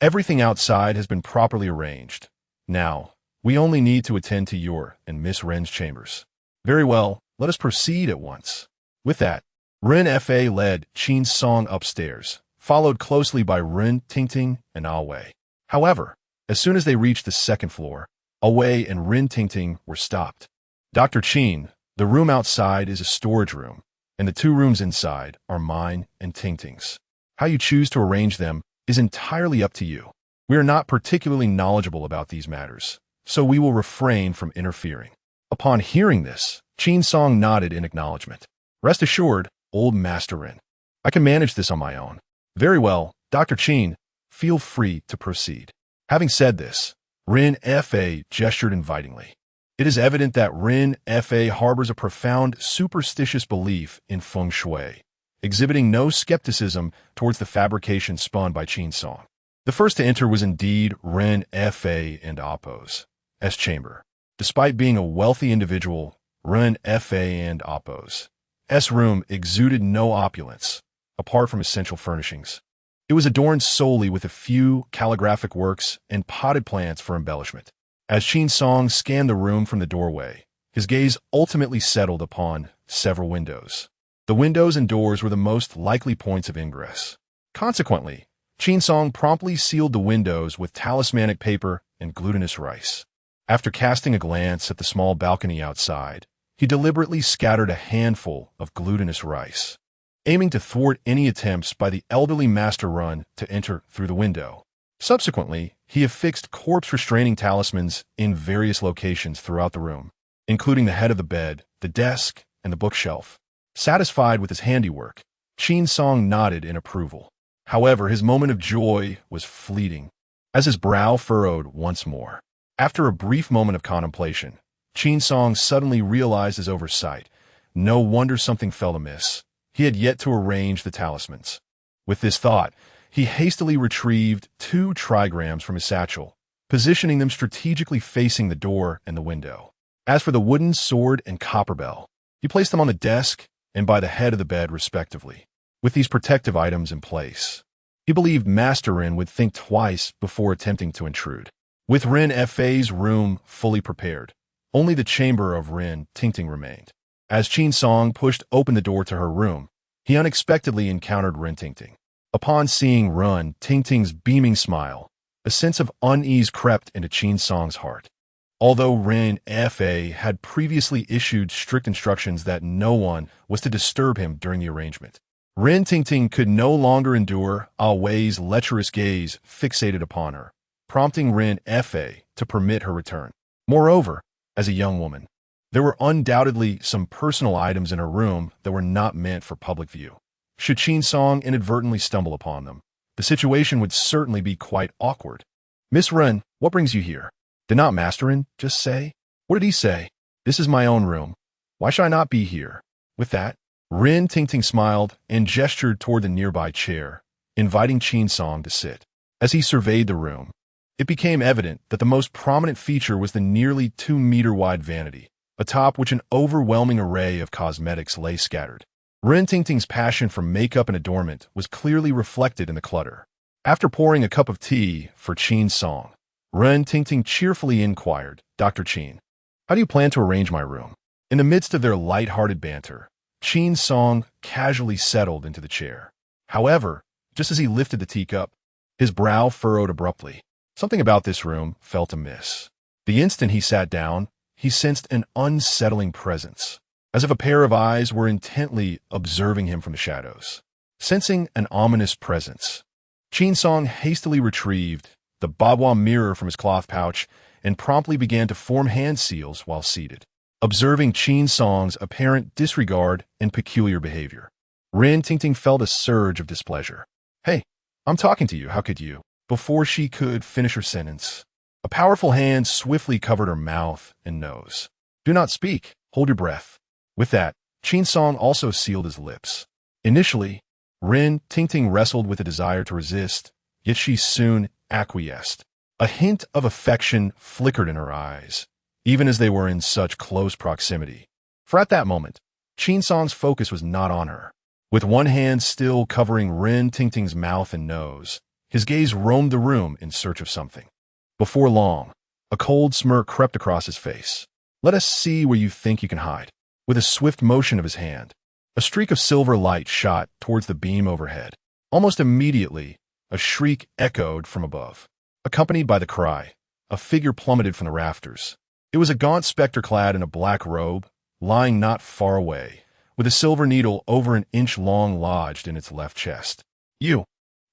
everything outside has been properly arranged. Now, we only need to attend to your and Miss Ren's chambers." "Very well, let us proceed at once." With that, Ren Fa led Qin Song upstairs, followed closely by Ren Tingting and Ao Wei. However, as soon as they reached the second floor, Ao Wei and Ren Tingting were stopped. "Dr. Qin, the room outside is a storage room, and the two rooms inside are mine and Tingting's. How you choose to arrange them is entirely up to you. We are not particularly knowledgeable about these matters, so we will refrain from interfering." Upon hearing this, Qin Song nodded in acknowledgement. "Rest assured, Old Master Ren, I can manage this on my own." "Very well, Dr. Qin, feel free to proceed." Having said this, Ren Fa gestured invitingly. It is evident that Ren Fa harbors a profound superstitious belief in feng shui, exhibiting no skepticism towards the fabrication spun by Qin Song. The first to enter was indeed Ren Fa and Appo's chamber. Despite being a wealthy individual, Ren Fa and Appo's room exuded no opulence, apart from essential furnishings. It was adorned solely with a few calligraphic works and potted plants for embellishment. As Qin Song scanned the room from the doorway, his gaze ultimately settled upon several windows. The windows and doors were the most likely points of ingress. Consequently, Qin Song promptly sealed the windows with talismanic paper and glutinous rice. After casting a glance at the small balcony outside, he deliberately scattered a handful of glutinous rice, aiming to thwart any attempts by the elderly Master Ren to enter through the window. Subsequently, he affixed corpse-restraining talismans in various locations throughout the room, including the head of the bed, the desk, and the bookshelf. Satisfied with his handiwork, Qin Song nodded in approval. However, his moment of joy was fleeting, as his brow furrowed once more. After a brief moment of contemplation, Qin Song suddenly realized his oversight. No wonder something fell amiss. He had yet to arrange the talismans. With this thought, he hastily retrieved 2 trigrams from his satchel, positioning them strategically facing the door and the window. As for the wooden sword and copper bell, he placed them on the desk and by the head of the bed respectively. With these protective items in place, he believed Master Ren would think twice before attempting to intrude. With Ren Fa's room fully prepared, only the chamber of Ren Tingting remained. As Qin Song pushed open the door to her room, he unexpectedly encountered Ren Tingting. Upon seeing Ren Tingting's beaming smile, a sense of unease crept into Qin Song's heart. Although Ren Fa had previously issued strict instructions that no one was to disturb him during the arrangement, Ren Tingting could no longer endure Ao Wei's lecherous gaze fixated upon her, prompting Ren Fa to permit her return. Moreover, as a young woman, there were undoubtedly some personal items in her room that were not meant for public view. Should Qin Song inadvertently stumble upon them, the situation would certainly be quite awkward. "Miss Ren, what brings you here? Did not Master Ren just say?" "What did he say? This is my own room. Why should I not be here?" With that, Ren Tingting smiled and gestured toward the nearby chair, inviting Qin Song to sit. As he surveyed the room, it became evident that the most prominent feature was the nearly 2-meter-wide vanity, atop which an overwhelming array of cosmetics lay scattered. Ren Tingting's passion for makeup and adornment was clearly reflected in the clutter. After pouring a cup of tea for Qin Song, Ren Tingting cheerfully inquired, "Dr. Qin, how do you plan to arrange my room?" In the midst of their light-hearted banter, Qin Song casually settled into the chair. However, just as he lifted the teacup, his brow furrowed abruptly. Something about this room felt amiss. The instant he sat down, he sensed an unsettling presence, as if a pair of eyes were intently observing him from the shadows. Sensing an ominous presence, Qin Song hastily retrieved the Bagua mirror from his cloth pouch and promptly began to form hand seals while seated. Observing Qin Song's apparent disregard and peculiar behavior, Ren Tingting felt a surge of displeasure. "Hey, I'm talking to you, how could you?" Before she could finish her sentence, a powerful hand swiftly covered her mouth and nose. Do not speak. Hold your breath. With that, Qin Song also sealed his lips. Initially, Rin Tingting wrestled with a desire to resist, yet she soon acquiesced. A hint of affection flickered in her eyes, even as they were in such close proximity. For at that moment, Qin Song's focus was not on her. With one hand still covering Rin Tingting's mouth and nose, his gaze roamed the room in search of something. Before long, a cold smirk crept across his face. Let us see where you think you can hide. With a swift motion of his hand, a streak of silver light shot towards the beam overhead. Almost immediately, a shriek echoed from above. Accompanied by the cry, a figure plummeted from the rafters. It was a gaunt specter clad in a black robe, lying not far away, with a silver needle over an inch long lodged in its left chest. You,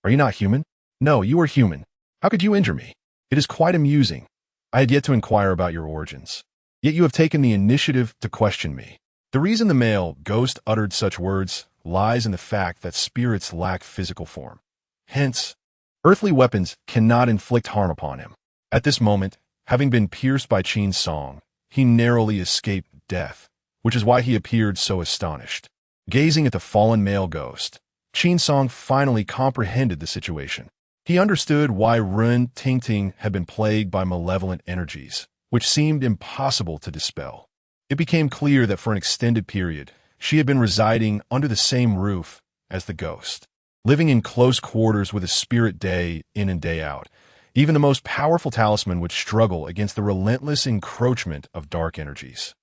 are you not human? No, you are human. How could you injure me? It is quite amusing. I had yet to inquire about your origins. Yet you have taken the initiative to question me. The reason the male ghost uttered such words lies in the fact that spirits lack physical form. Hence, earthly weapons cannot inflict harm upon him. At this moment, having been pierced by Qin Song, he narrowly escaped death, which is why he appeared so astonished. Gazing at the fallen male ghost, Qin Song finally comprehended the situation. He understood why Rin Tingting had been plagued by malevolent energies, which seemed impossible to dispel. It became clear that for an extended period, she had been residing under the same roof as the ghost, living in close quarters with a spirit day in and day out. Even the most powerful talisman would struggle against the relentless encroachment of dark energies.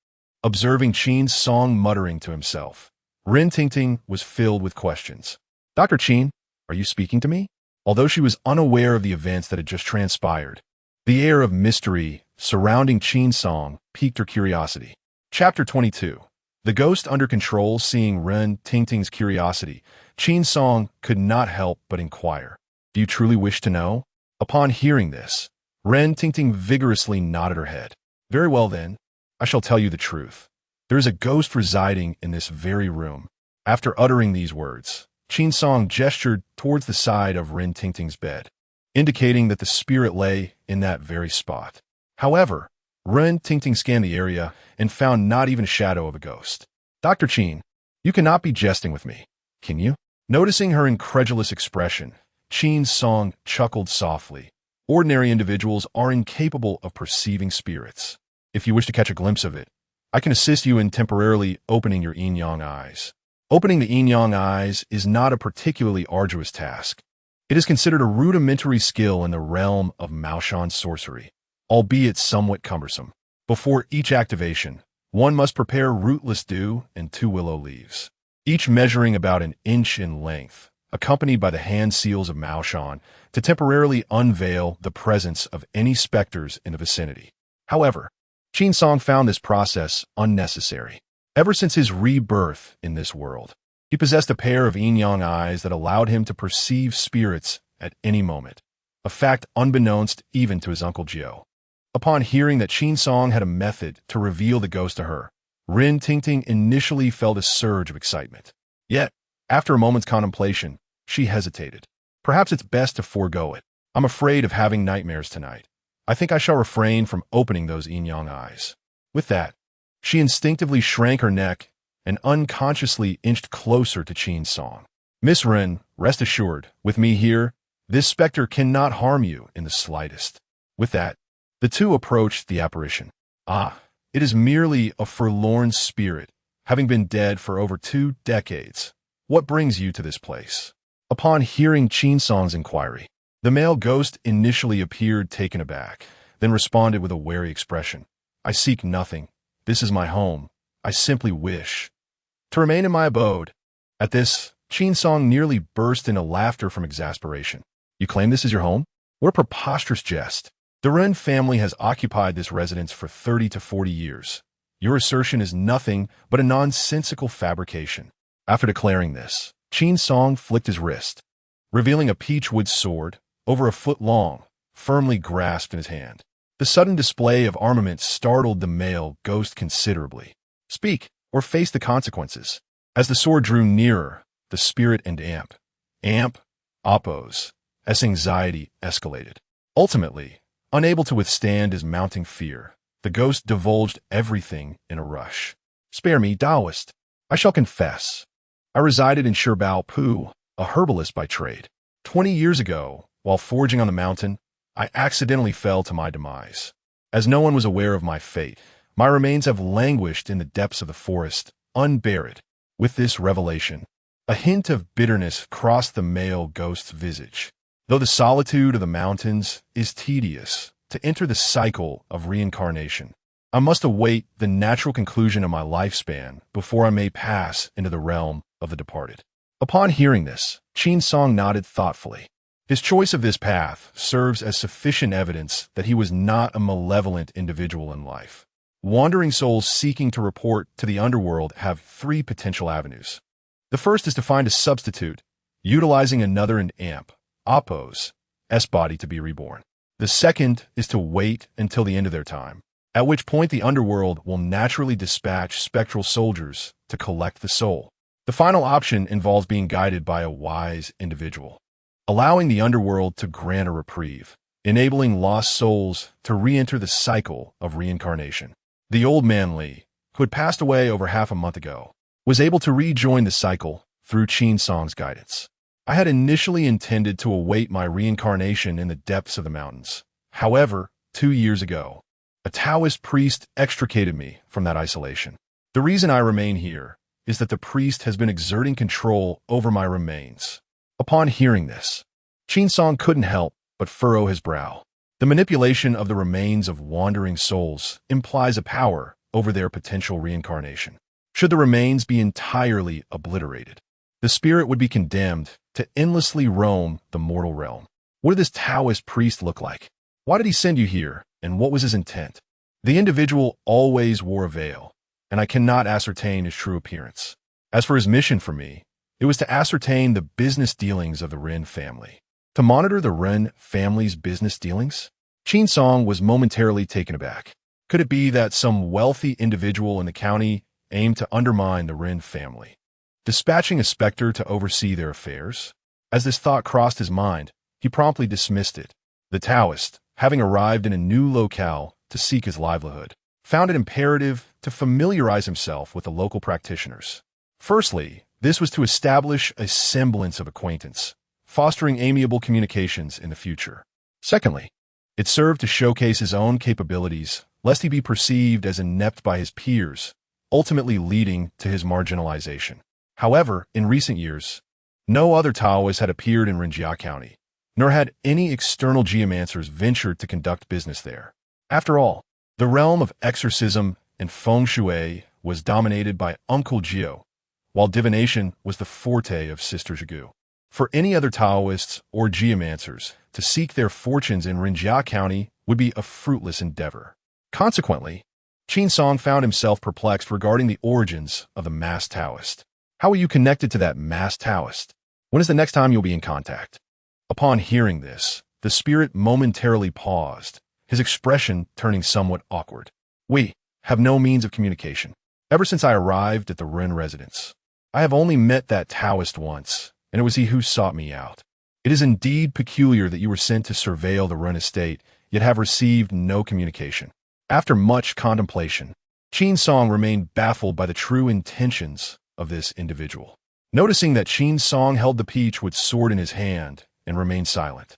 Observing Qin Song muttering to himself, Rin Tingting was filled with questions. Dr. Qin, are you speaking to me? Although she was unaware of the events that had just transpired, the air of mystery surrounding Qin Song piqued her curiosity. Chapter 22. The ghost under control. Seeing Rin Tingting's curiosity, Qin Song could not help but inquire. Do you truly wish to know? Upon hearing this, Rin Tingting vigorously nodded her head. Very well then, I shall tell you the truth. There is a ghost residing in this very room. After uttering these words, Qin Song gestured towards the side of Rin Tingting's bed, indicating that the spirit lay in that very spot. However, Rin Tingting scanned the area and found not even a shadow of a ghost. Dr. Qin, you cannot be jesting with me, can you? Noticing her incredulous expression, Qin Song chuckled softly. Ordinary individuals are incapable of perceiving spirits. If you wish to catch a glimpse of it, I can assist you in temporarily opening your yin-yang eyes. Opening the yin-yang eyes is not a particularly arduous task. It is considered a rudimentary skill in the realm of Maoshan sorcery, albeit somewhat cumbersome. Before each activation, one must prepare rootless dew and 2 willow leaves, each measuring about an inch in length, accompanied by the hand seals of Maoshan to temporarily unveil the presence of any specters in the vicinity. However, Qin Song found this process unnecessary. Ever since his rebirth in this world, he possessed a pair of yin-yang eyes that allowed him to perceive spirits at any moment, a fact unbeknownst even to his Uncle Jiao. Upon hearing that Qin Song had a method to reveal the ghost to her, Rin Tingting initially felt a surge of excitement. Yet, after a moment's contemplation, she hesitated. Perhaps it's best to forego it. I'm afraid of having nightmares tonight. I think I shall refrain from opening those yin-yang eyes. With that, she instinctively shrank her neck and unconsciously inched closer to Qin Song. Miss Rin, rest assured, with me here, this specter cannot harm you in the slightest. With that, the two approached the apparition. Ah, it is merely a forlorn spirit, having been dead for over 2 decades. What brings you to this place? Upon hearing Qin Song's inquiry, the male ghost initially appeared taken aback, then responded with a wary expression. I seek nothing. This is my home. I simply wish to remain in my abode. At this, Qin Song nearly burst into laughter from exasperation. You claim this is your home? What a preposterous jest. The Ren family has occupied this residence for 30 to 40 years. Your assertion is nothing but a nonsensical fabrication. After declaring this, Qin Song flicked his wrist, revealing a peachwood sword, over a foot long, firmly grasped in his hand. The sudden display of armament startled the male ghost considerably. Speak, or face the consequences. As the sword drew nearer, the spirit and amp, oppose, as anxiety escalated. Ultimately, unable to withstand his mounting fear, the ghost divulged everything in a rush. "Spare me, Taoist. I shall confess. I resided in Sherbao Pu, a herbalist by trade. 20 years ago, while foraging on the mountain, I accidentally fell to my demise. As no one was aware of my fate, my remains have languished in the depths of the forest, unburied." With this revelation, a hint of bitterness crossed the male ghost's visage. Though the solitude of the mountains is tedious, to enter the cycle of reincarnation, I must await the natural conclusion of my lifespan before I may pass into the realm of the departed. Upon hearing this, Qin Song nodded thoughtfully. His choice of this path serves as sufficient evidence that he was not a malevolent individual in life. Wandering souls seeking to report to the underworld have three potential avenues. The first is to find a substitute, utilizing another and amp, Oppo's, S-body to be reborn. The second is to wait until the end of their time, at which point the underworld will naturally dispatch spectral soldiers to collect the soul. The final option involves being guided by a wise individual, allowing the underworld to grant a reprieve, enabling lost souls to re-enter the cycle of reincarnation. The old man Li, who had passed away over half a month ago, was able to rejoin the cycle through Qin Song's guidance. I had initially intended to await my reincarnation in the depths of the mountains. However, 2 years ago, a Taoist priest extricated me from that isolation. The reason I remain here is that the priest has been exerting control over my remains. Upon hearing this, Qin Song couldn't help but furrow his brow. The manipulation of the remains of wandering souls implies a power over their potential reincarnation. Should the remains be entirely obliterated, the spirit would be condemned to endlessly roam the mortal realm. What did this Taoist priest look like? Why did he send you here, and what was his intent? The individual always wore a veil, and I cannot ascertain his true appearance. As for his mission for me, it was to ascertain the business dealings of the Ren family. To monitor the Ren family's business dealings? Qin Song was momentarily taken aback. Could it be that some wealthy individual in the county aimed to undermine the Ren family, dispatching a specter to oversee their affairs? As this thought crossed his mind, he promptly dismissed it. The Taoist, having arrived in a new locale to seek his livelihood, found it imperative to familiarize himself with the local practitioners. Firstly, this was to establish a semblance of acquaintance, fostering amiable communications in the future. Secondly, it served to showcase his own capabilities, lest he be perceived as inept by his peers, ultimately leading to his marginalization. However, in recent years, no other Taoists had appeared in Renjia County, nor had any external geomancers ventured to conduct business there. After all, the realm of exorcism and feng shui was dominated by Uncle Gio, while divination was the forte of Sister Zhigu. For any other Taoists or geomancers to seek their fortunes in Renjia County would be a fruitless endeavor. Consequently, Qin Song found himself perplexed regarding the origins of the masked Taoist. How are you connected to that masked Taoist? When is the next time you'll be in contact? Upon hearing this, the spirit momentarily paused, his expression turning somewhat awkward. We have no means of communication. Ever since I arrived at the Ren residence, I have only met that Taoist once, and it was he who sought me out. It is indeed peculiar that you were sent to surveil the Ren estate, yet have received no communication. After much contemplation, Qin Song remained baffled by the true intentions of this individual. Noticing that Qin Song held the peach with sword in his hand and remained silent,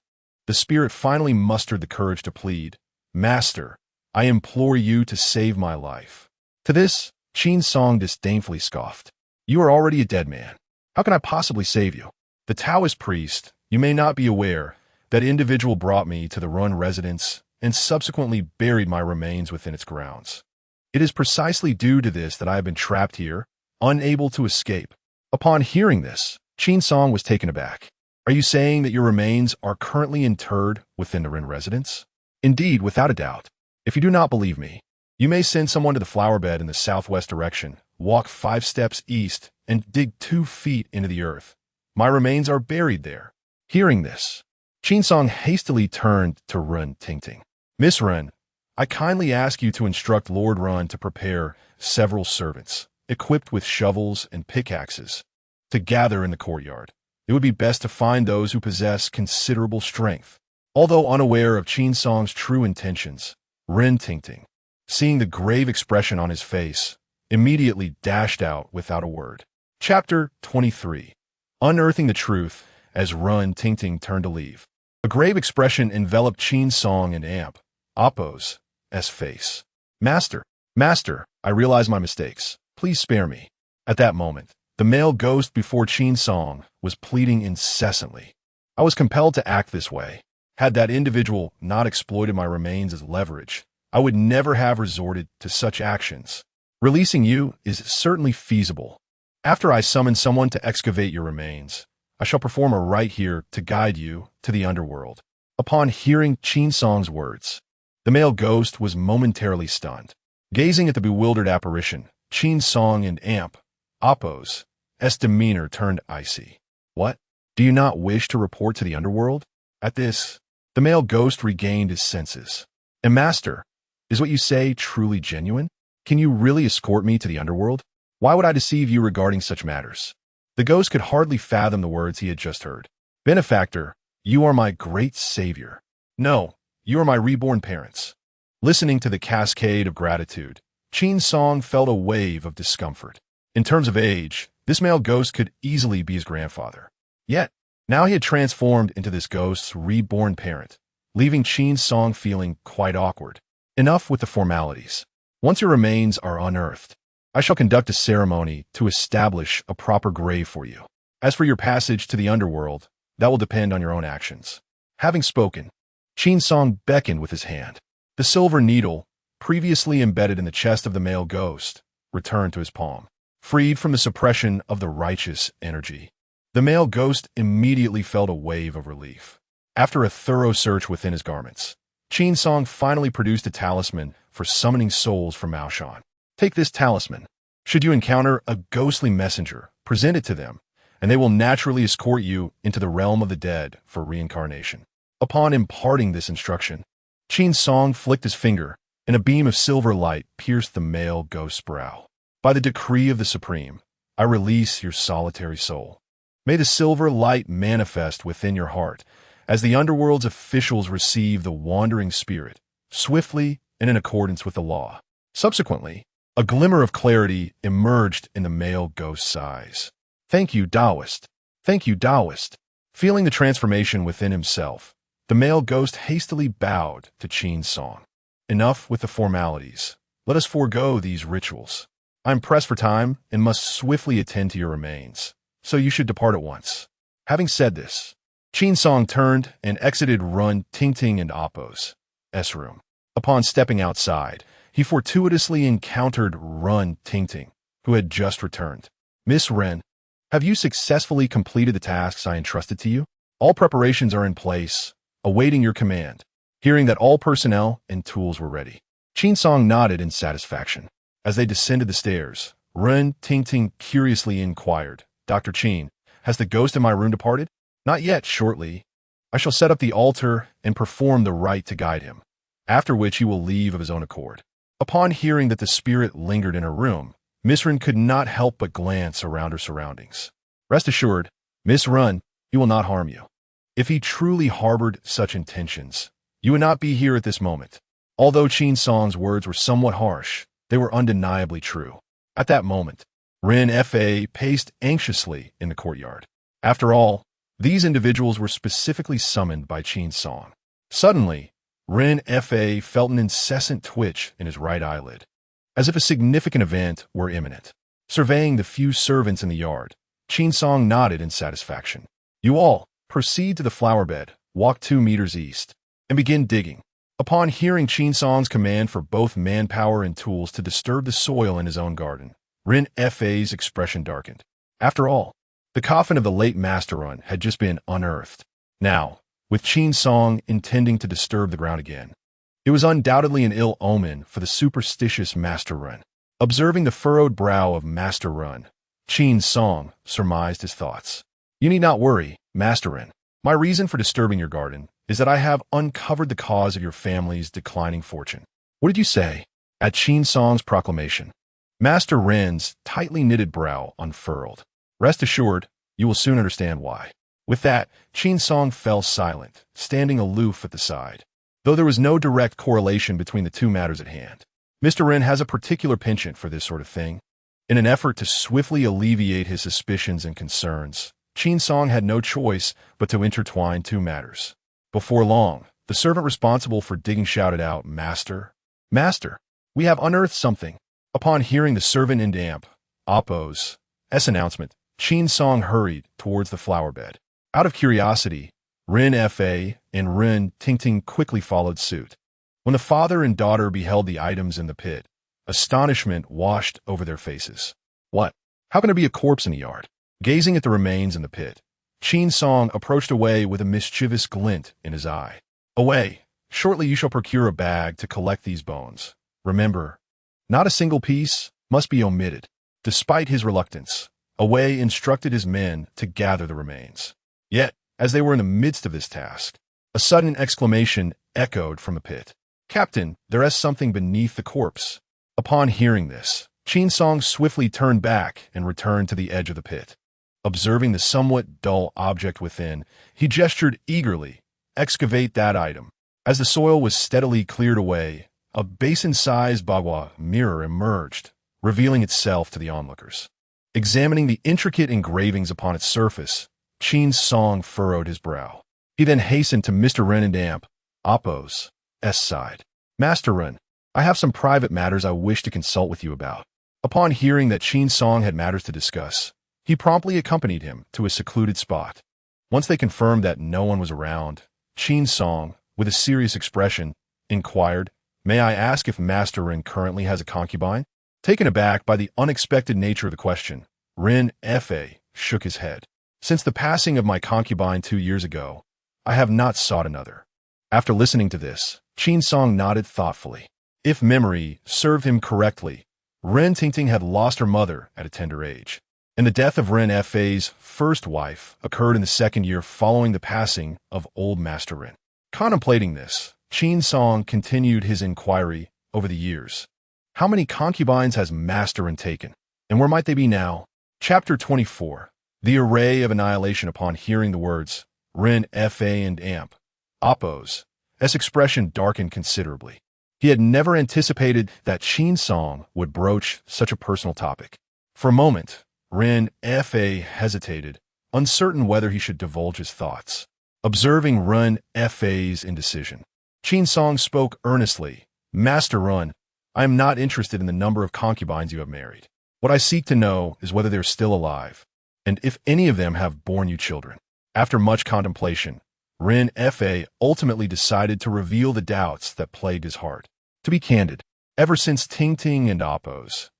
the spirit finally mustered the courage to plead, "Master, I implore you to save my life." To this, Qin Song disdainfully scoffed. "You are already a dead man. How can I possibly save you?" The Taoist priest, you may not be aware, that individual brought me to the Run residence and subsequently buried my remains within its grounds. It is precisely due to this that I have been trapped here, unable to escape. Upon hearing this, Qin Song was taken aback. Are you saying that your remains are currently interred within the Ren residence? Indeed, without a doubt. If you do not believe me, you may send someone to the flower bed in the southwest direction, walk 5 steps east, and dig 2 feet into the earth. My remains are buried there. Hearing this, Qin Song hastily turned to Run Tingting. "Miss Run, I kindly ask you to instruct Lord Run to prepare several servants, equipped with shovels and pickaxes, to gather in the courtyard. it would be best to find those who possess considerable strength. Although unaware of Qin Song's true intentions, Ren Tingting, seeing the grave expression on his face, immediately dashed out without a word. Chapter 23. Unearthing the Truth as Ren Tingting turned to leave. A grave expression enveloped Qin Song and Amp Oppo's face. Master, I realize my mistakes. Please spare me. At that moment, the male ghost before Qin Song was pleading incessantly. I was compelled to act this way. Had that individual not exploited my remains as leverage, I would never have resorted to such actions. Releasing you is certainly feasible. After I summon someone to excavate your remains, I shall perform a rite here to guide you to the underworld. Upon hearing Qin Song's words, the male ghost was momentarily stunned. Gazing at the bewildered apparition, Qin Song and Amp Oppo's demeanor turned icy. What? Do you not wish to report to the underworld? At this, the male ghost regained his senses. And master, is what you say truly genuine? Can you really escort me to the underworld? Why would I deceive you regarding such matters? The ghost could hardly fathom the words he had just heard. Benefactor, you are my great savior. No, you are my reborn parents. Listening to the cascade of gratitude, Qin Song felt a wave of discomfort. In terms of age, this male ghost could easily be his grandfather. Yet, now he had transformed into this ghost's reborn parent, leaving Qin Song feeling quite awkward. Enough with the formalities. Once your remains are unearthed, I shall conduct a ceremony to establish a proper grave for you. As for your passage to the underworld, that will depend on your own actions. Having spoken, Qin Song beckoned with his hand. The silver needle, previously embedded in the chest of the male ghost, returned to his palm. Freed from the suppression of the righteous energy, the male ghost immediately felt a wave of relief. After a thorough search within his garments, Qin Song finally produced a talisman for summoning souls from Maoshan. Take this talisman. Should you encounter a ghostly messenger, present it to them, and they will naturally escort you into the realm of the dead for reincarnation. Upon imparting this instruction, Qin Song flicked his finger, and a beam of silver light pierced the male ghost's brow. By the decree of the Supreme, I release your solitary soul. May the silver light manifest within your heart as the underworld's officials receive the wandering spirit, swiftly and in accordance with the law. Subsequently, a glimmer of clarity emerged in the male ghost's eyes. Thank you, Taoist. Thank you, Taoist. Feeling the transformation within himself, the male ghost hastily bowed to Qin Song. Enough with the formalities. Let us forego these rituals. I am pressed for time and must swiftly attend to your remains, so you should depart at once. Having said this, Qin Song turned and exited Ren Tingting and Oppo's room. Upon stepping outside, he fortuitously encountered Ren Tingting, who had just returned. Miss Ren, have you successfully completed the tasks I entrusted to you? All preparations are in place, awaiting your command. Hearing that all personnel and tools were ready, Qin Song nodded in satisfaction. As they descended the stairs, Ren Tingting curiously inquired, Dr. Qin, has the ghost in my room departed? Not yet, shortly. I shall set up the altar and perform the rite to guide him, after which he will leave of his own accord. Upon hearing that the spirit lingered in her room, Miss Ren could not help but glance around her surroundings. Rest assured, Miss Ren, he will not harm you. If he truly harbored such intentions, you would not be here at this moment. Although Qin Song's words were somewhat harsh, they were undeniably true. At that moment, Ren Fa paced anxiously in the courtyard. After all, these individuals were specifically summoned by Qin Song. Suddenly, Ren Fa felt an incessant twitch in his right eyelid, as if a significant event were imminent. Surveying the few servants in the yard, Qin Song nodded in satisfaction. You all, proceed to the flower bed, walk 2 meters east, and begin digging. Upon hearing Qin Song's command for both manpower and tools to disturb the soil in his own garden, Ren Fa's expression darkened. After all, the coffin of the late Master Ren had just been unearthed. Now, with Qin Song intending to disturb the ground again, it was undoubtedly an ill omen for the superstitious Master Ren. Observing the furrowed brow of Master Ren, Qin Song surmised his thoughts. You need not worry, Master Ren. My reason for disturbing your garden is that I have uncovered the cause of your family's declining fortune. What did you say? At Qin Song's proclamation, Master Ren's tightly knitted brow unfurled. Rest assured, you will soon understand why. With that, Qin Song fell silent, standing aloof at the side. Though there was no direct correlation between the two matters at hand. Mr. Ren has a particular penchant for this sort of thing. In an effort to swiftly alleviate his suspicions and concerns, Qin Song had no choice but to intertwine two matters. Before long, the servant responsible for digging shouted out, "Master! Master! We have unearthed something!" Upon hearing the servant in damp, Oppo's announcement, Qin Song hurried towards the flower bed. Out of curiosity, Ren Fa and Ren Tingting quickly followed suit. When the father and daughter beheld the items in the pit, astonishment washed over their faces. What? How can there be a corpse in the yard? Gazing at the remains in the pit, Qin Song approached Away with a mischievous glint in his eye. Away, shortly you shall procure a bag to collect these bones. Remember, not a single piece must be omitted. Despite his reluctance, Away instructed his men to gather the remains. Yet, as they were in the midst of this task, a sudden exclamation echoed from the pit. "Captain, there is something beneath the corpse." Upon hearing this, Qin Song swiftly turned back and returned to the edge of the pit. Observing the somewhat dull object within, he gestured eagerly, "Excavate that item." As the soil was steadily cleared away, a basin-sized bagua mirror emerged, revealing itself to the onlookers. Examining the intricate engravings upon its surface, Qin Song furrowed his brow. He then hastened to Mr. Ren and Amp, Oppo's side. "Master Ren, I have some private matters I wish to consult with you about." Upon hearing that Qin Song had matters to discuss, he promptly accompanied him to a secluded spot. Once they confirmed that no one was around, Qin Song, with a serious expression, inquired, "May I ask if Master Ren currently has a concubine?" Taken aback by the unexpected nature of the question, Ren Fa shook his head. "Since the passing of my concubine 2 years ago, I have not sought another." After listening to this, Qin Song nodded thoughtfully. If memory served him correctly, Ren Tingting had lost her mother at a tender age, and the death of Ren Fa's first wife occurred in the 2nd year following the passing of old Master Ren. Contemplating this, Qin Song continued his inquiry over the years. How many concubines has Master Ren taken, and where might they be now? Chapter 24. The Array of Annihilation. Upon hearing the words, Ren Fa and Amp, Oppo's expression darkened considerably. He had never anticipated that Qin Song would broach such a personal topic. For a moment, Ren Fa hesitated, uncertain whether he should divulge his thoughts. Observing Ren Fa's indecision, Qin Song spoke earnestly, "Master Ren, I am not interested in the number of concubines you have married. What I seek to know is whether they are still alive, and if any of them have borne you children." After much contemplation, Ren Fa ultimately decided to reveal the doubts that plagued his heart. To be candid, ever since Ting Ting and Oppo's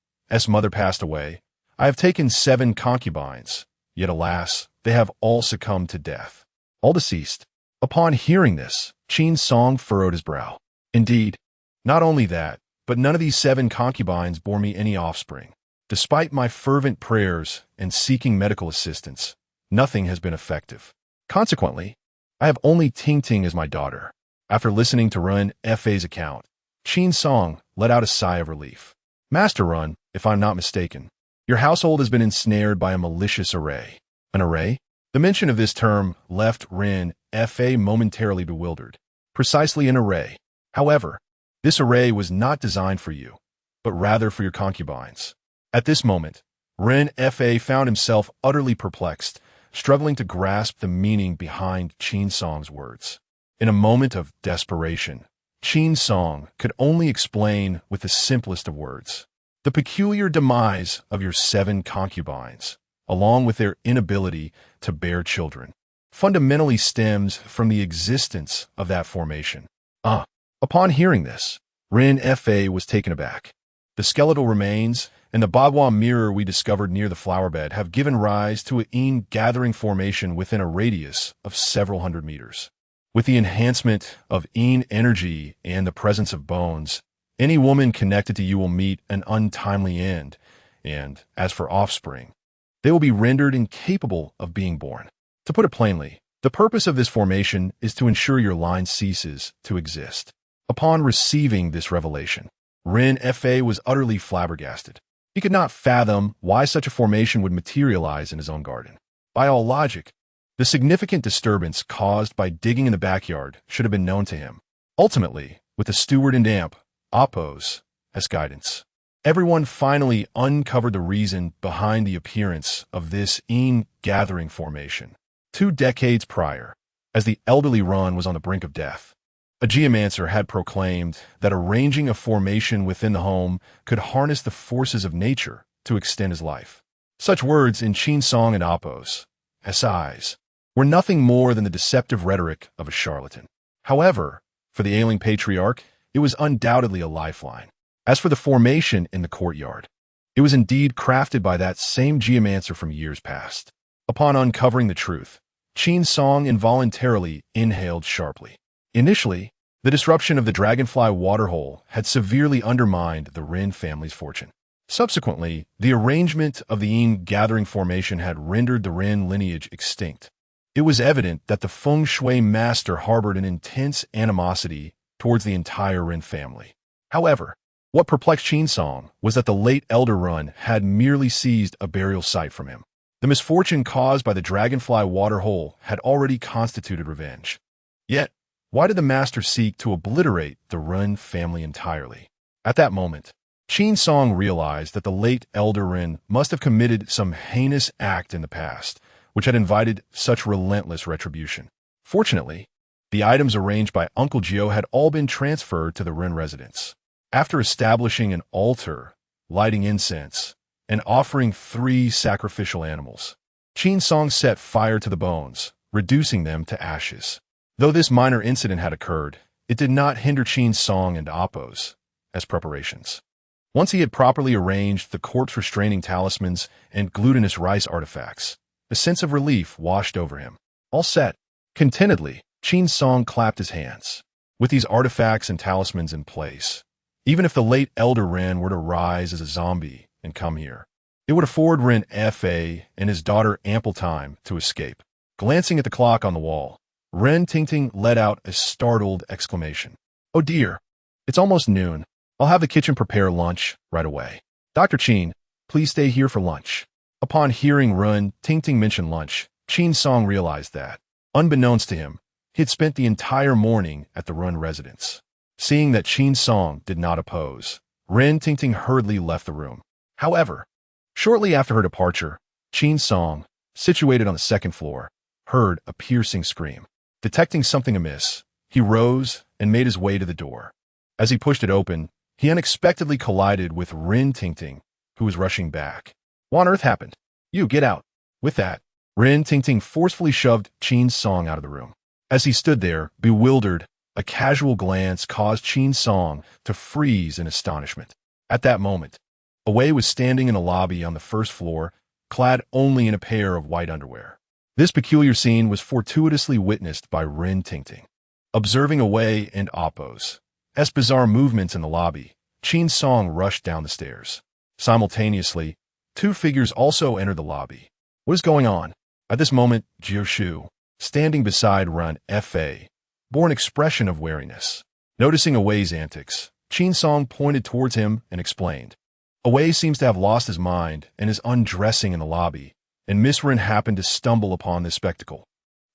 mother passed away, I have taken 7 concubines, yet alas, they have all succumbed to death. All deceased. Upon hearing this, Qin Song furrowed his brow. Indeed, not only that, but none of these 7 concubines bore me any offspring. Despite my fervent prayers and seeking medical assistance, nothing has been effective. Consequently, I have only Ting Ting as my daughter. After listening to Ren Fa's account, Qin Song let out a sigh of relief. "Master Ren, if I'm not mistaken, your household has been ensnared by a malicious array." An array? The mention of this term left Ren Fa momentarily bewildered. Precisely an array. However, this array was not designed for you, but rather for your concubines. At this moment, Ren Fa found himself utterly perplexed, struggling to grasp the meaning behind Qin Song's words. In a moment of desperation, Qin Song could only explain with the simplest of words. The peculiar demise of your 7 concubines, along with their inability to bear children, fundamentally stems from the existence of that formation. Upon hearing this, Ren Fa was taken aback. The skeletal remains and the bagua mirror we discovered near the flower bed have given rise to an gathering formation within a radius of several hundred meters. With the enhancement of energy and the presence of bones, any woman connected to you will meet an untimely end, and as for offspring, they will be rendered incapable of being born. To put it plainly, the purpose of this formation is to ensure your line ceases to exist. Upon receiving this revelation, Ren Fa was utterly flabbergasted. He could not fathom why such a formation would materialize in his own garden. By all logic, The significant disturbance caused by digging in the backyard should have been known to him. Ultimately, with the steward and amp, Oppos, as guidance, everyone finally uncovered the reason behind the appearance of this gathering formation. 2 decades prior, as the elderly Run was on the brink of death, a geomancer had proclaimed that arranging a formation within the home could harness the forces of nature to extend his life. Such words in Qin Song and Oppos, SIs, were nothing more than the deceptive rhetoric of a charlatan. However, for the ailing patriarch, it was undoubtedly a lifeline. As for the formation in the courtyard, it was indeed crafted by that same geomancer from years past. Upon uncovering the truth, Qin Song involuntarily inhaled sharply. Initially, the disruption of the dragonfly waterhole had severely undermined the Rin family's fortune. Subsequently, the arrangement of the gathering formation had rendered the Rin lineage extinct. It was evident that the feng shui master harbored an intense animosity towards the entire Rin family. However, what perplexed Qin Song was that the late Elder Run had merely seized a burial site from him. The misfortune caused by the dragonfly waterhole had already constituted revenge. Yet, why did the master seek to obliterate the Rin family entirely? At that moment, Qin Song realized that the late Elder Rin must have committed some heinous act in the past, which had invited such relentless retribution. Fortunately, the items arranged by Uncle Gio had all been transferred to the Rin residence. After establishing an altar, lighting incense, and offering 3 sacrificial animals, Qin Song set fire to the bones, reducing them to ashes. Though this minor incident had occurred, it did not hinder Qin Song and Oppos as preparations. Once he had properly arranged the corpse-restraining talismans and glutinous rice artifacts, a sense of relief washed over him. All set. Contentedly, Qin Song clapped his hands. With these artifacts and talismans in place, even if the late Elder Rin were to rise as a zombie and come here, it would afford Rin Fa and his daughter ample time to escape. Glancing at the clock on the wall, Ren Tingting let out a startled exclamation. "Oh dear, it's almost noon. I'll have the kitchen prepare lunch right away. Dr. Qin, please stay here for lunch." Upon hearing Ren Tingting mention lunch, Qin Song realized that, unbeknownst to him, he had spent the entire morning at the Run residence. Seeing that Qin Song did not oppose, Ren Tingting hurriedly left the room. However, shortly after her departure, Qin Song, situated on the 2nd floor, heard a piercing scream. Detecting something amiss, he rose and made his way to the door. As he pushed it open, he unexpectedly collided with Rin Tingting, who was rushing back. "What on earth happened? You, get out." With that, Rin Tingting forcefully shoved Qin Song out of the room. As he stood there, bewildered, a casual glance caused Qin Song to freeze in astonishment. At that moment, Awei was standing in a lobby on the 1st floor, clad only in a pair of white underwear. This peculiar scene was fortuitously witnessed by Rin Tingting. Observing Awei and Oppos' bizarre movements in the lobby, Qin Song rushed down the stairs. Simultaneously, 2 figures also entered the lobby. "What is going on?" At this moment, Jiu Shu, standing beside Run Fa, bore an expression of wariness. Noticing Awei's antics, Qin Song pointed towards him and explained. "Awei seems to have lost his mind and is undressing in the lobby, and Miss Rin happened to stumble upon this spectacle."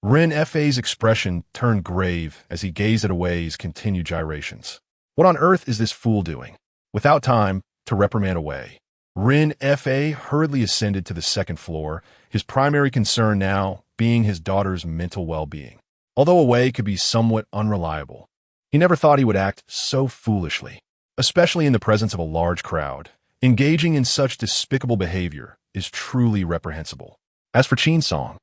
Rin Fa's expression turned grave as he gazed at Awei's continued gyrations. What on earth is this fool doing? Without time to reprimand Awei, Rin Fa hurriedly ascended to the 2nd floor, his primary concern now being his daughter's mental well-being. Although Awei could be somewhat unreliable, he never thought he would act so foolishly, especially in the presence of a large crowd. Engaging in such despicable behavior is truly reprehensible. As for Qin Song,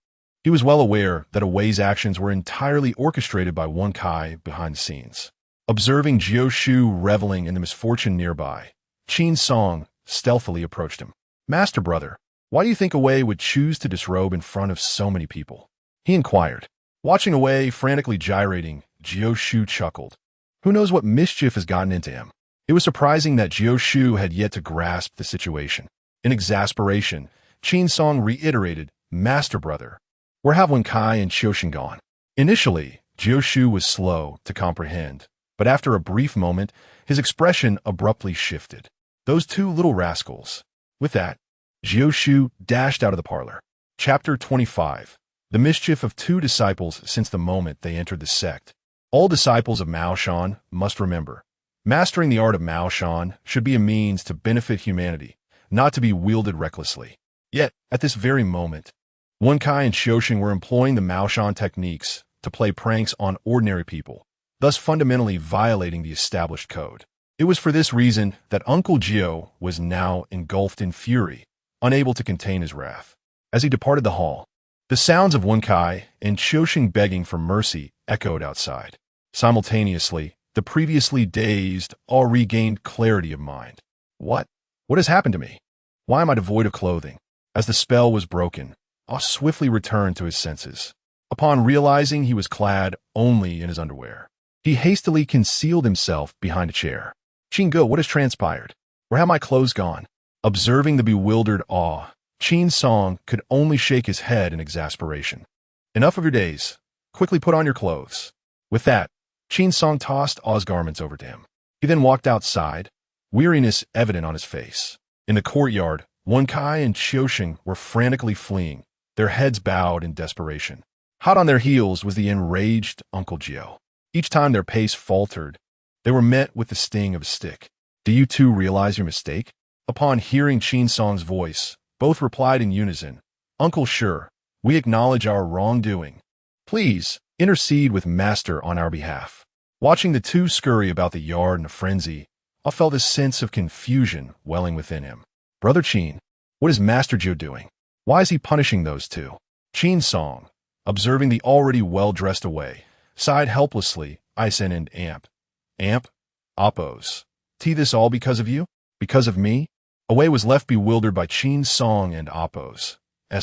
he was well aware that Awei's actions were entirely orchestrated by Wen Kai behind the scenes. Observing Jiu Shu reveling in the misfortune nearby, Qin Song stealthily approached him. "Master brother, why do you think Awei would choose to disrobe in front of so many people?" he inquired. Watching Awei frantically gyrating, Jiu Shu chuckled. Who knows what mischief has gotten into him? It was surprising that Jiu Shu had yet to grasp the situation. In exasperation, Qin Song reiterated, "Master brother, where have Wen Kai and Qiuxin gone?" Initially, Jiu Shu was slow to comprehend, but after a brief moment, his expression abruptly shifted. Those 2 little rascals. With that, Jiu Shu dashed out of the parlor. Chapter 25. the mischief of two disciples since the moment they entered the sect. All disciples of Mao Shan must remember, mastering the art of Mao Shan should be a means to benefit humanity, not to be wielded recklessly. Yet, at this very moment, Wen Kai and Xiaoxing were employing the Mao Shan techniques to play pranks on ordinary people, thus fundamentally violating the established code. It was for this reason that Uncle Gio was now engulfed in fury, unable to contain his wrath. As he departed the hall, the sounds of Wen Kai and Xiaoxing begging for mercy echoed outside. Simultaneously, the previously dazed all regained clarity of mind. What? What has happened to me? Why am I devoid of clothing? As the spell was broken, Ah swiftly returned to his senses. Upon realizing he was clad only in his underwear, he hastily concealed himself behind a chair. Qin, what has transpired? Where have my clothes gone? Observing the bewildered awe, Qin Song could only shake his head in exasperation. Enough of your days. Quickly put on your clothes. With that, Qin Song tossed Ah's garments over to him. He then walked outside, weariness evident on his face. In the courtyard, Wen Kai and Xiaoxing were frantically fleeing, their heads bowed in desperation. Hot on their heels was the enraged Uncle Gio. Each time their pace faltered, they were met with the sting of a stick. Do you two realize your mistake? Upon hearing Qin Song's voice, both replied in unison, Uncle, sure, we acknowledge our wrongdoing. Please, intercede with Master on our behalf. Watching the two scurry about the yard in a frenzy, I felt a sense of confusion welling within him. Brother Qin, what is Master Gio doing? Why is he punishing those two? Qin Song, observing the already well-dressed Away, sighed helplessly. Isen and Amp. Amp? Oppos. This all because of you? Because of me? Away was left bewildered by Qin Song and Oppos'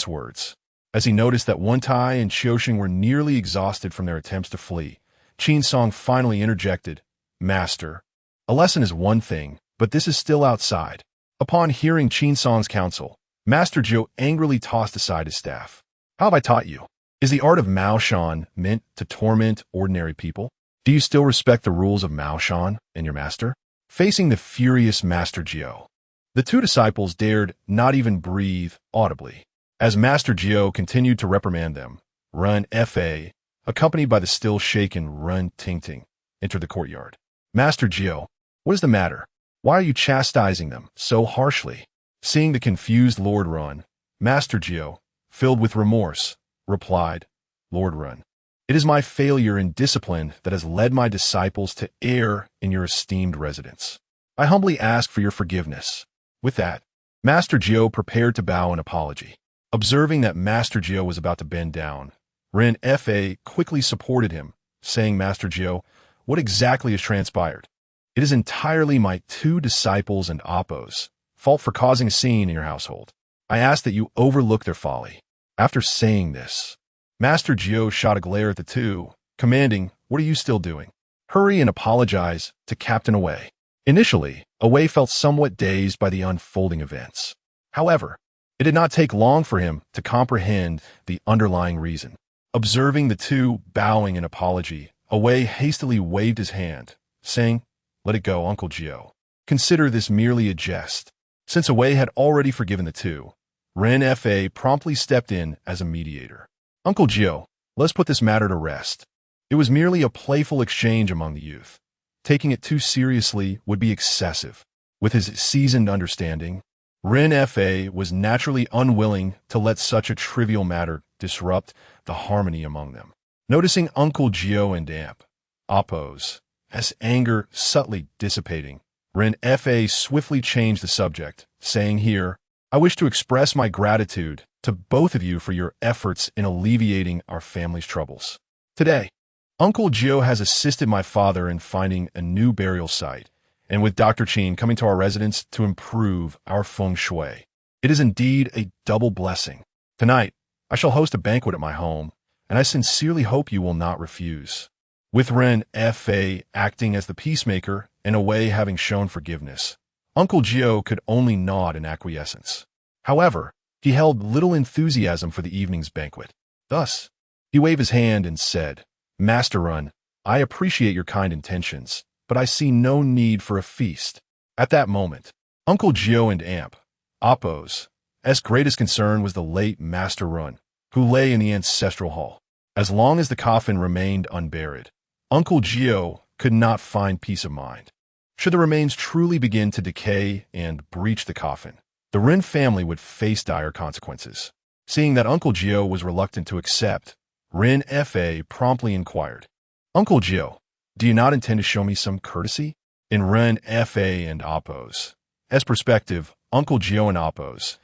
words. As he noticed that Wen Tai and Xiaoxing were nearly exhausted from their attempts to flee, Qin Song finally interjected, Master, a lesson is one thing, but this is still outside. Upon hearing Qin Song's counsel, Master Zhou angrily tossed aside his staff. How have I taught you? Is the art of Mao Shan meant to torment ordinary people? Do you still respect the rules of Mao Shan and your master? Facing the furious Master Gio, the two disciples dared not even breathe audibly. As Master Gio continued to reprimand them, Run Fa, accompanied by the still shaken Run Tingting, entered the courtyard. Master Gio, what is the matter? Why are you chastising them so harshly? Seeing the confused Lord Run, Master Gio, filled with remorse, replied, Lord Run, it is my failure in discipline that has led my disciples to err in your esteemed residence. I humbly ask for your forgiveness. With that, Master Gio prepared to bow in apology. Observing that Master Gio was about to bend down, Ren Fa quickly supported him, saying, Master Gio, what exactly has transpired? It is entirely my two disciples and Oppos' fault for causing a scene in your household. I ask that you overlook their folly. After saying this, Master Gio shot a glare at the two, commanding, what are you still doing? Hurry and apologize to Captain Away. Initially, Away felt somewhat dazed by the unfolding events. However, it did not take long for him to comprehend the underlying reason. Observing the two bowing in apology, Away hastily waved his hand, saying, Let it go, Uncle Gio. Consider this merely a jest. Since Away had already forgiven the two, Ren Fa promptly stepped in as a mediator. Uncle Gio, let's put this matter to rest. It was merely a playful exchange among the youth. Taking it too seriously would be excessive. With his seasoned understanding, Ren Fa was naturally unwilling to let such a trivial matter disrupt the harmony among them. Noticing Uncle Gio and Amp, Oppos, as anger subtly dissipating, Ren Fa swiftly changed the subject, saying here, I wish to express my gratitude to both of you for your efforts in alleviating our family's troubles. Today, Uncle Gio has assisted my father in finding a new burial site, and with Dr. Qin coming to our residence to improve our feng shui. It is indeed a double blessing. Tonight, I shall host a banquet at my home, and I sincerely hope you will not refuse. With Ren Fa acting as the peacemaker and Away having shown forgiveness, Uncle Gio could only nod in acquiescence. However, he held little enthusiasm for the evening's banquet. Thus, he waved his hand and said, Master Run, I appreciate your kind intentions, but I see no need for a feast. At that moment, Uncle Gio and Amp, Oppos' greatest concern was the late Master Run, who lay in the ancestral hall. As long as the coffin remained unburied, Uncle Gio could not find peace of mind. Should the remains truly begin to decay and breach the coffin, the Rin family would face dire consequences. Seeing that Uncle Gio was reluctant to accept, Rin Fa promptly inquired, "Uncle Gio, do you not intend to show me some courtesy?" In Rin Fa and Appo's perspective, Uncle Gio and Appo's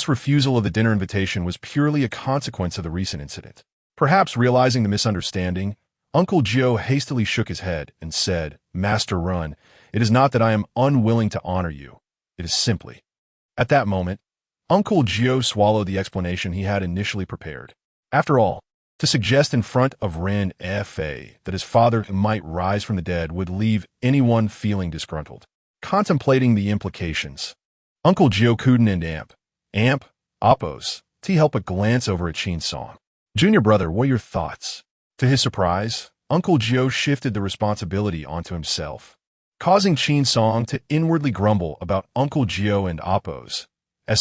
refusal of the dinner invitation was purely a consequence of the recent incident. Perhaps realizing the misunderstanding, Uncle Gio hastily shook his head and said, "Master Run, it is not that I am unwilling to honor you. It is simply—" At that moment, Uncle Gio swallowed the explanation he had initially prepared. After all, to suggest in front of Rin Fa that his father might rise from the dead would leave anyone feeling disgruntled. Contemplating the implications, Uncle Gio couldn't and Amp, Appo's, help but glance over at Qin's song. "Junior brother, what are your thoughts?" To his surprise, Uncle Gio shifted the responsibility onto himself, causing Qin's song to inwardly grumble about Uncle Gio and Appo's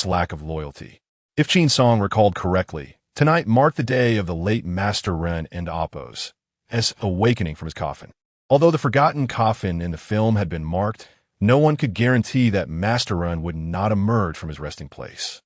lack of loyalty. If Qin's song recalled correctly, tonight marked the day of the late Master Ren and Appo's awakening from his coffin. Although the forgotten coffin in the film had been marked, no one could guarantee that Master Ren would not emerge from his resting place.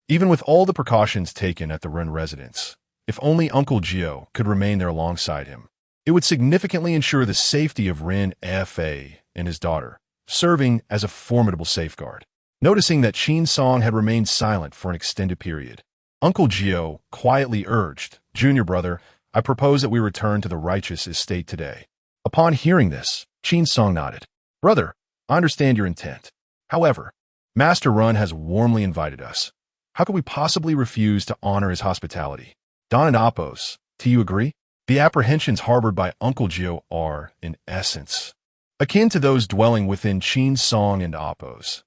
Even with all the precautions taken at the Ren residence, if only Uncle Gio could remain there alongside him, it would significantly ensure the safety of Rin Fa and his daughter, serving as a formidable safeguard. Noticing that Qin's song had remained silent for an extended period, Uncle Gio quietly urged, "Junior brother, I propose that we return to the righteous estate today." Upon hearing this, Qin's song nodded. "Brother, I understand your intent. However, Master Run has warmly invited us. How could we possibly refuse to honor his hospitality? Don and Appo's, do you agree?" The apprehensions harbored by Uncle Gio are, in essence, akin to those dwelling within Qin's song and Appo's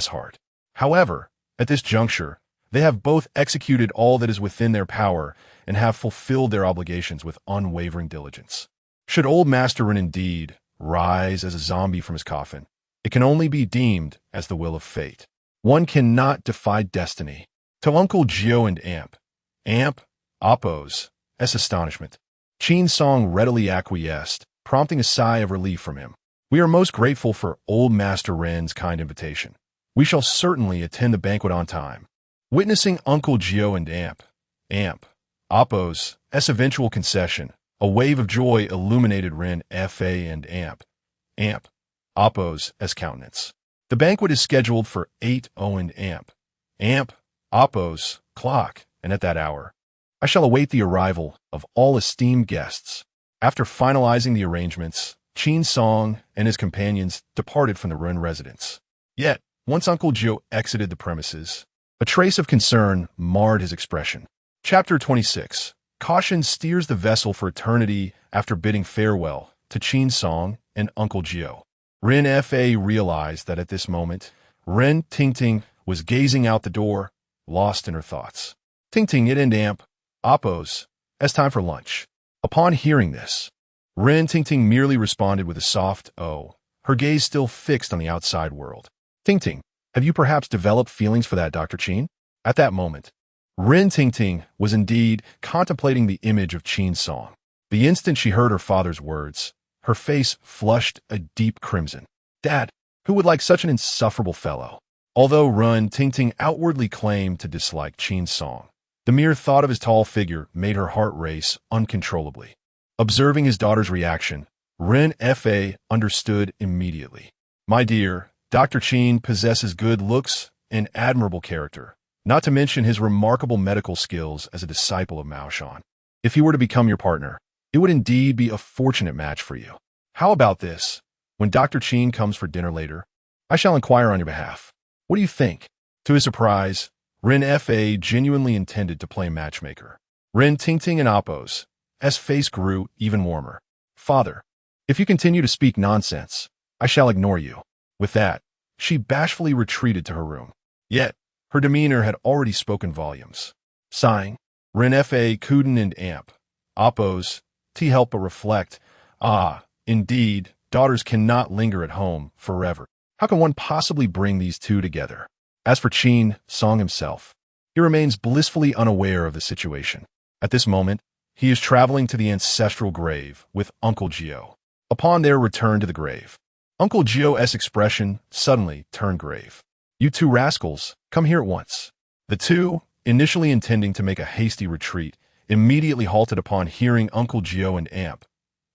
heart. However, at this juncture, they have both executed all that is within their power and have fulfilled their obligations with unwavering diligence. Should old Master Rin indeed rise as a zombie from his coffin, it can only be deemed as the will of fate. One cannot defy destiny. To Uncle Gio and Appo's astonishment, Qin's song readily acquiesced, prompting a sigh of relief from him. "We are most grateful for old Master Ren's kind invitation. We shall certainly attend the banquet on time." Witnessing Uncle Gio and Appo's eventual concession, a wave of joy illuminated Rin Fa and Appo's countenance. The banquet is scheduled for 8 and Appo's clock, and at that hour, I shall await the arrival of all esteemed guests. After finalizing the arrangements, Qin's song and his companions departed from the Rin residence. Yet, once Uncle Gio exited the premises, a trace of concern marred his expression. Chapter 26. Caution steers the vessel for eternity after bidding farewell to Qin's song and Uncle Gio. Rin Fa realized that at this moment, Rin Tingting was gazing out the door, lost in her thoughts. Tingting it and Appo's, time for lunch. Upon hearing this, Rin Tingting merely responded with a soft "oh," her gaze still fixed on the outside world. "Tingting, have you perhaps developed feelings for that Dr. Qin?" At that moment, Rin Tingting was indeed contemplating the image of Qin's song. The instant she heard her father's words, her face flushed a deep crimson. Dad, who would like such an insufferable fellow? Although Rin Tingting outwardly claimed to dislike Qin's song, the mere thought of his tall figure made her heart race uncontrollably. Observing his daughter's reaction, Rin Fa understood immediately. "My dear, Dr. Qin possesses good looks and admirable character, not to mention his remarkable medical skills as a disciple of Mao Shan. If he were to become your partner, it would indeed be a fortunate match for you. How about this? When Dr. Qin comes for dinner later, I shall inquire on your behalf. What do you think?" To his surprise, Rin Fa genuinely intended to play matchmaker. Rin Tingting and Appo's face grew even warmer. "Father, if you continue to speak nonsense, I shall ignore you." With that, she bashfully retreated to her room. Yet, her demeanor had already spoken volumes. Sighing, Rin Fa couldn't and Appo's help but reflect, indeed, daughters cannot linger at home forever. How can one possibly bring these two together? As for Qin Song himself, he remains blissfully unaware of the situation. At this moment, he is traveling to the ancestral grave with Uncle Gio. Upon their return to the grave, Uncle Gio's expression suddenly turned grave. "You two rascals, come here at once." The two, initially intending to make a hasty retreat, immediately halted upon hearing Uncle Gio and Amp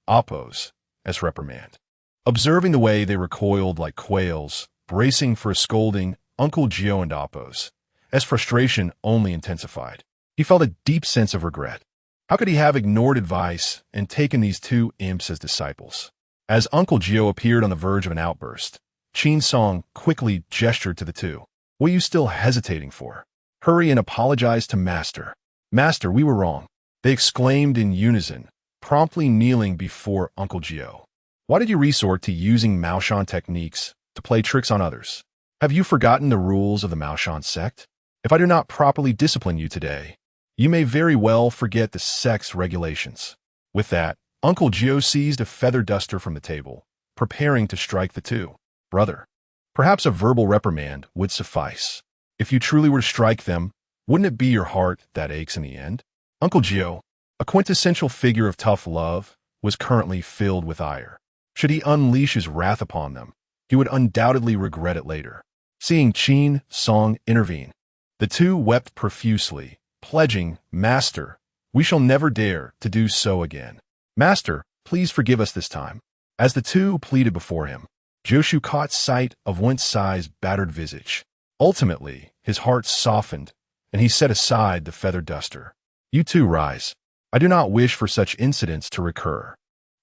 Apos as reprimand. Observing the way they recoiled like quails, bracing for a scolding, Uncle Gio and Apos, as frustration only intensified. He felt a deep sense of regret. How could he have ignored advice and taken these two imps as disciples? As Uncle Gio appeared on the verge of an outburst, Qin Song quickly gestured to the two. "What are you still hesitating for? Hurry and apologize to Master." "Master, we were wrong," they exclaimed in unison, promptly kneeling before Uncle Gio. "Why did you resort to using Maoshan techniques to play tricks on others? Have you forgotten the rules of the Maoshan sect? If I do not properly discipline you today, you may very well forget the sect's regulations." With that, Uncle Gio seized a feather duster from the table, preparing to strike the two. "Brother, perhaps a verbal reprimand would suffice. If you truly were to strike them, wouldn't it be your heart that aches in the end?" Uncle Gio, a quintessential figure of tough love, was currently filled with ire. Should he unleash his wrath upon them, he would undoubtedly regret it later. Seeing Qin Song intervene, the two wept profusely, pledging, "Master, we shall never dare to do so again. Master, please forgive us this time." As the two pleaded before him, Joshu caught sight of Wen Cai's battered visage. Ultimately, his heart softened, and he set aside the feather duster. "You two rise. I do not wish for such incidents to recur.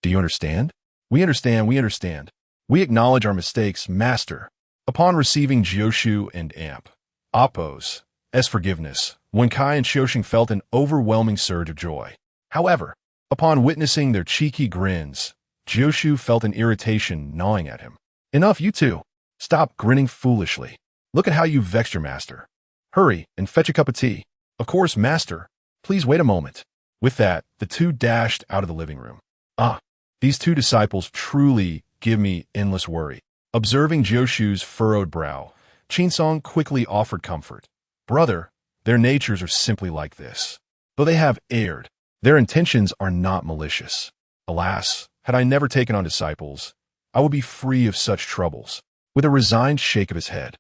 Do you understand?" We understand. We acknowledge our mistakes, Master." Upon receiving Jioshu and Amp Apos as forgiveness, Wen Cai and Xiaoxing felt an overwhelming surge of joy. However, upon witnessing their cheeky grins, Jioshu felt an irritation gnawing at him. "Enough, you two. Stop grinning foolishly. Look at how you vexed your master. Hurry and fetch a cup of tea." "Of course, Master. Please wait a moment." With that, the two dashed out of the living room. These two disciples truly give me endless worry. Observing Jioshu's furrowed brow, Qin Song quickly offered comfort. "Brother, their natures are simply like this. Though they have erred, their intentions are not malicious. Alas, had I never taken on disciples, I would be free of such troubles." With a resigned shake of his head,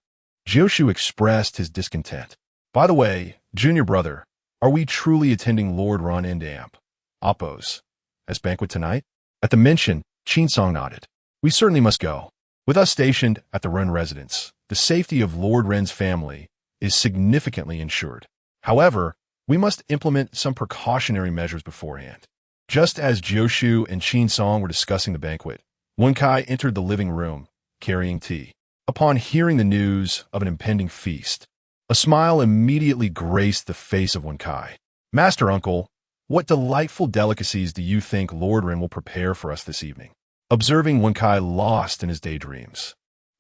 Jioshu expressed his discontent. "By the way, junior brother, are we truly attending Lord Ron and Amp Apos as banquet tonight?" At the mention, Qin Song nodded. "We certainly must go. With us stationed at the Ren residence, the safety of Lord Ren's family is significantly ensured. However, we must implement some precautionary measures beforehand." Just as Jioshu and Qin Song were discussing the banquet, Wen Cai entered the living room, carrying tea. Upon hearing the news of an impending feast, a smile immediately graced the face of Wen Cai. "Master Uncle, what delightful delicacies do you think Lord Ren will prepare for us this evening?" Observing Wen Cai lost in his daydreams,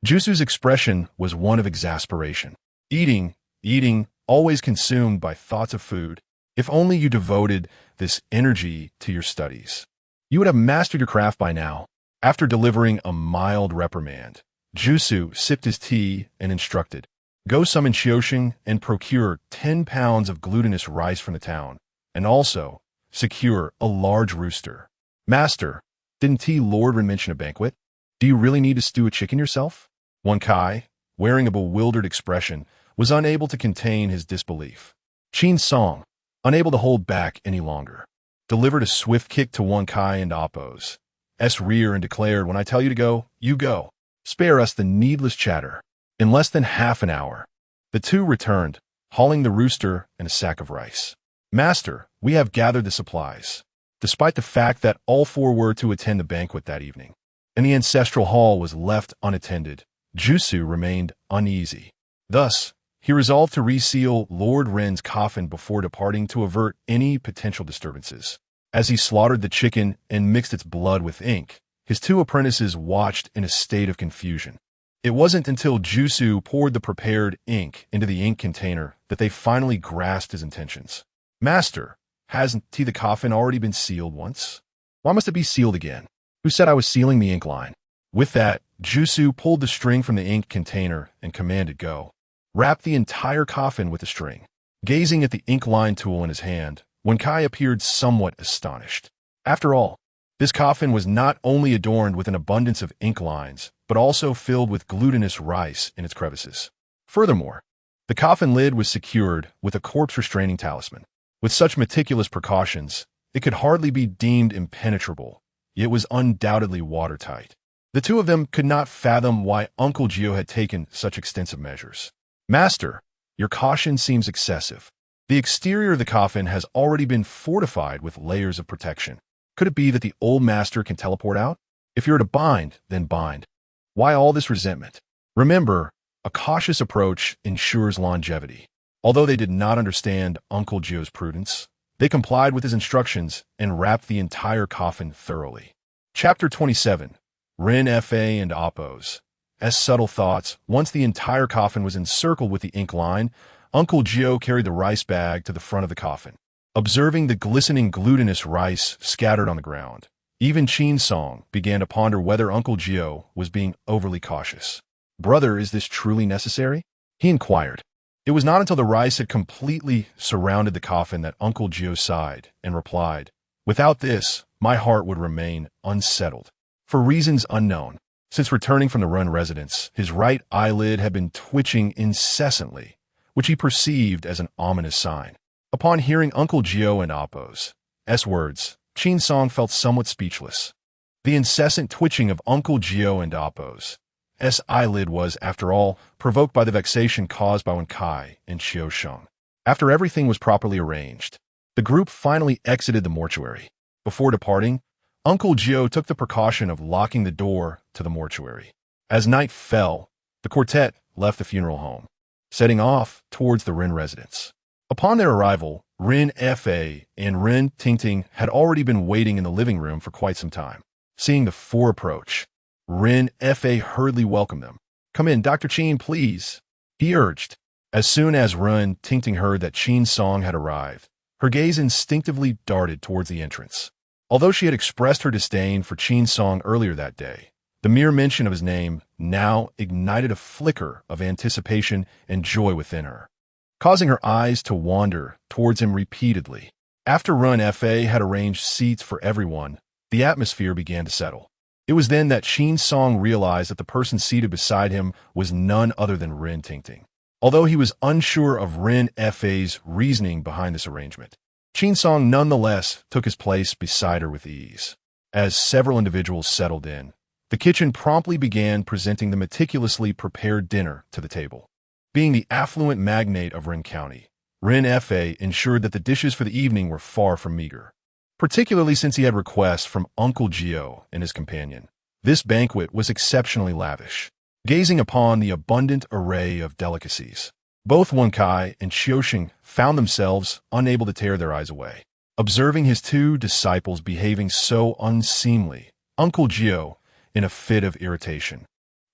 Jusu's expression was one of exasperation. Eating, always consumed by thoughts of food. If only you devoted this energy to your studies, you would have mastered your craft by now. After delivering a mild reprimand, Jusu sipped his tea and instructed, "Go summon Xiaoxing and procure 10 pounds of glutinous rice from the town, and also secure a large rooster." "Master, didn't Lord Ren mention a banquet? Do you really need to stew a chicken yourself?" Wen Cai, wearing a bewildered expression, was unable to contain his disbelief. Qin Song, unable to hold back any longer, delivered a swift kick to Wen Cai and Apos' rear and declared, "When I tell you to go, you go. Spare us the needless chatter." In less than half an hour, the two returned, hauling the rooster and a sack of rice. "Master, we have gathered the supplies." Despite the fact that all four were to attend the banquet that evening, and the ancestral hall was left unattended, Jusu remained uneasy. Thus, he resolved to reseal Lord Ren's coffin before departing to avert any potential disturbances. As he slaughtered the chicken and mixed its blood with ink, his two apprentices watched in a state of confusion. It wasn't until Jusu poured the prepared ink into the ink container that they finally grasped his intentions. "Master, hasn't the coffin already been sealed once? Why must it be sealed again? Who said I was sealing the ink line?" With that, Jusu pulled the string from the ink container and commanded, "Go. Wrap the entire coffin with the string." Gazing at the ink line tool in his hand, Wen Kai appeared somewhat astonished. After all, this coffin was not only adorned with an abundance of ink lines, but also filled with glutinous rice in its crevices. Furthermore, the coffin lid was secured with a corpse-restraining talisman. With such meticulous precautions, it could hardly be deemed impenetrable. It was undoubtedly watertight. The two of them could not fathom why Uncle Gio had taken such extensive measures. "Master, your caution seems excessive. The exterior of the coffin has already been fortified with layers of protection. Could it be that the old master can teleport out? If you're to bind, then bind. Why all this resentment? Remember, a cautious approach ensures longevity." Although they did not understand Uncle Gio's prudence, they complied with his instructions and wrapped the entire coffin thoroughly. Chapter 27. Ren Fa and Oppos. As subtle thoughts, once the entire coffin was encircled with the ink line, Uncle Gio carried the rice bag to the front of the coffin. Observing the glistening glutinous rice scattered on the ground, even Qin Song began to ponder whether Uncle Gio was being overly cautious. "Brother, is this truly necessary?" he inquired. It was not until the rice had completely surrounded the coffin that Uncle Gio sighed and replied, "Without this, my heart would remain unsettled." For reasons unknown, since returning from the Run residence, his right eyelid had been twitching incessantly, which he perceived as an ominous sign. Upon hearing Uncle Gio and Oppo's words, Qin Song felt somewhat speechless. The incessant twitching of Uncle Gio and Oppo's eyelid was, after all, provoked by the vexation caused by Wen Kai and Xiao Sheng. After everything was properly arranged, the group finally exited the mortuary. Before departing, Uncle Gio took the precaution of locking the door to the mortuary. As night fell, the quartet left the funeral home, setting off towards the Ren residence. Upon their arrival, Ren Fa and Ren Tingting had already been waiting in the living room for quite some time. Seeing the four approach, Ren Fa hurriedly welcomed them. "Come in, Dr. Qin, please," he urged. As soon as Ren Tingting heard that Qin Song had arrived, her gaze instinctively darted towards the entrance. Although she had expressed her disdain for Qin Song earlier that day, the mere mention of his name now ignited a flicker of anticipation and joy within her, causing her eyes to wander towards him repeatedly. After Ren Fa had arranged seats for everyone, the atmosphere began to settle. It was then that Qin Song realized that the person seated beside him was none other than Ren Tingting. Although he was unsure of Ren Fa's reasoning behind this arrangement, Qin Song nonetheless took his place beside her with ease. As several individuals settled in, the kitchen promptly began presenting the meticulously prepared dinner to the table. Being the affluent magnate of Ren County, Ren Fa ensured that the dishes for the evening were far from meager, particularly since he had requests from Uncle Gio and his companion. This banquet was exceptionally lavish. Gazing upon the abundant array of delicacies, both Wen Kai and Xiaoxing found themselves unable to tear their eyes away. Observing his two disciples behaving so unseemly, Uncle Gio, in a fit of irritation,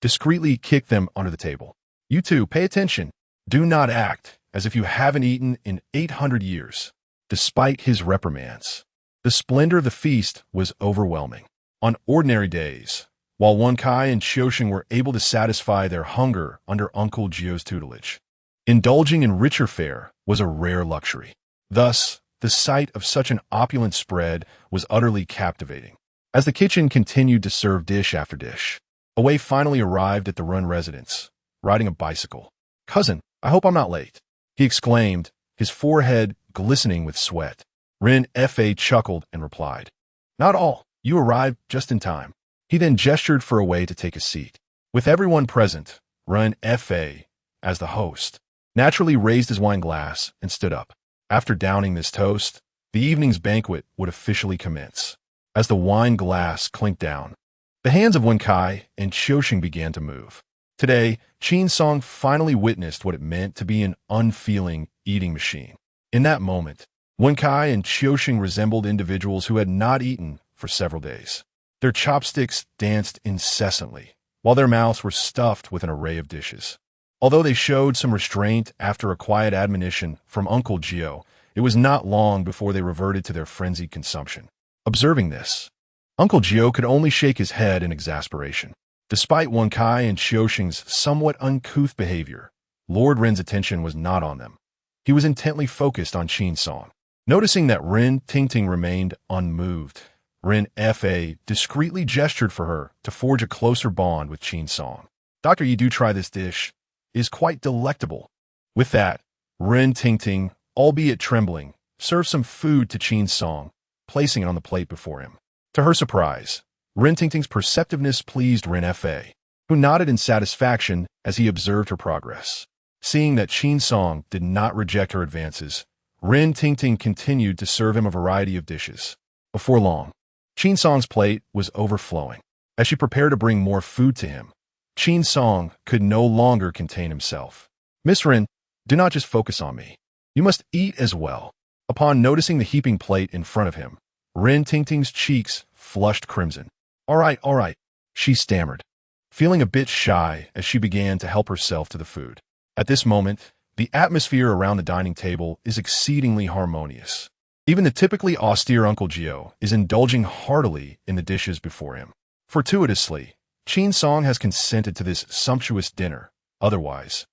discreetly kicked them under the table. "You two, pay attention. Do not act as if you haven't eaten in 800 years." Despite his reprimands, the splendor of the feast was overwhelming. On ordinary days, while Wen Kai and Xiaoxing were able to satisfy their hunger under Uncle Gio's tutelage, indulging in richer fare was a rare luxury. Thus, the sight of such an opulent spread was utterly captivating. As the kitchen continued to serve dish after dish, Awei finally arrived at the Run residence, riding a bicycle. "Cousin, I hope I'm not late," he exclaimed, his forehead glistening with sweat. Ren Fa chuckled and replied, "Not all. You arrived just in time." He then gestured for Awei to take a seat. With everyone present, Ren Fa, as the host, naturally raised his wine glass and stood up. After downing this toast, the evening's banquet would officially commence. As the wine glass clinked down, the hands of Wen Kai and Xiaoxing began to move. Today, Qin Song finally witnessed what it meant to be an unfeeling eating machine. In that moment, Wen Kai and Xiaoxing resembled individuals who had not eaten for several days. Their chopsticks danced incessantly, while their mouths were stuffed with an array of dishes. Although they showed some restraint after a quiet admonition from Uncle Gio, it was not long before they reverted to their frenzied consumption. Observing this, Uncle Gio could only shake his head in exasperation. Despite Wen Kai and Xiaoxing's somewhat uncouth behavior, Lord Ren's attention was not on them. He was intently focused on Qin Song. Noticing that Rin Tingting remained unmoved, Rin Fa discreetly gestured for her to forge a closer bond with Qin Song. Doctor, you do try this dish. It is quite delectable. With that, Rin Tingting, albeit trembling, served some food to Qin Song, placing it on the plate before him. To her surprise, Rin Tingting's perceptiveness pleased Rin Fa, who nodded in satisfaction as he observed her progress. Seeing that Qin Song did not reject her advances, Rin Tingting continued to serve him a variety of dishes. Before long, Qin Song's plate was overflowing. As she prepared to bring more food to him, Qin Song could no longer contain himself. Miss Rin, do not just focus on me. You must eat as well. Upon noticing the heaping plate in front of him, Rin Tingting's cheeks flushed crimson. All right, she stammered, feeling a bit shy as she began to help herself to the food. At this moment, the atmosphere around the dining table is exceedingly harmonious. Even the typically austere Uncle Gio is indulging heartily in the dishes before him. Fortuitously, Qin Song has consented to this sumptuous dinner. Otherwise,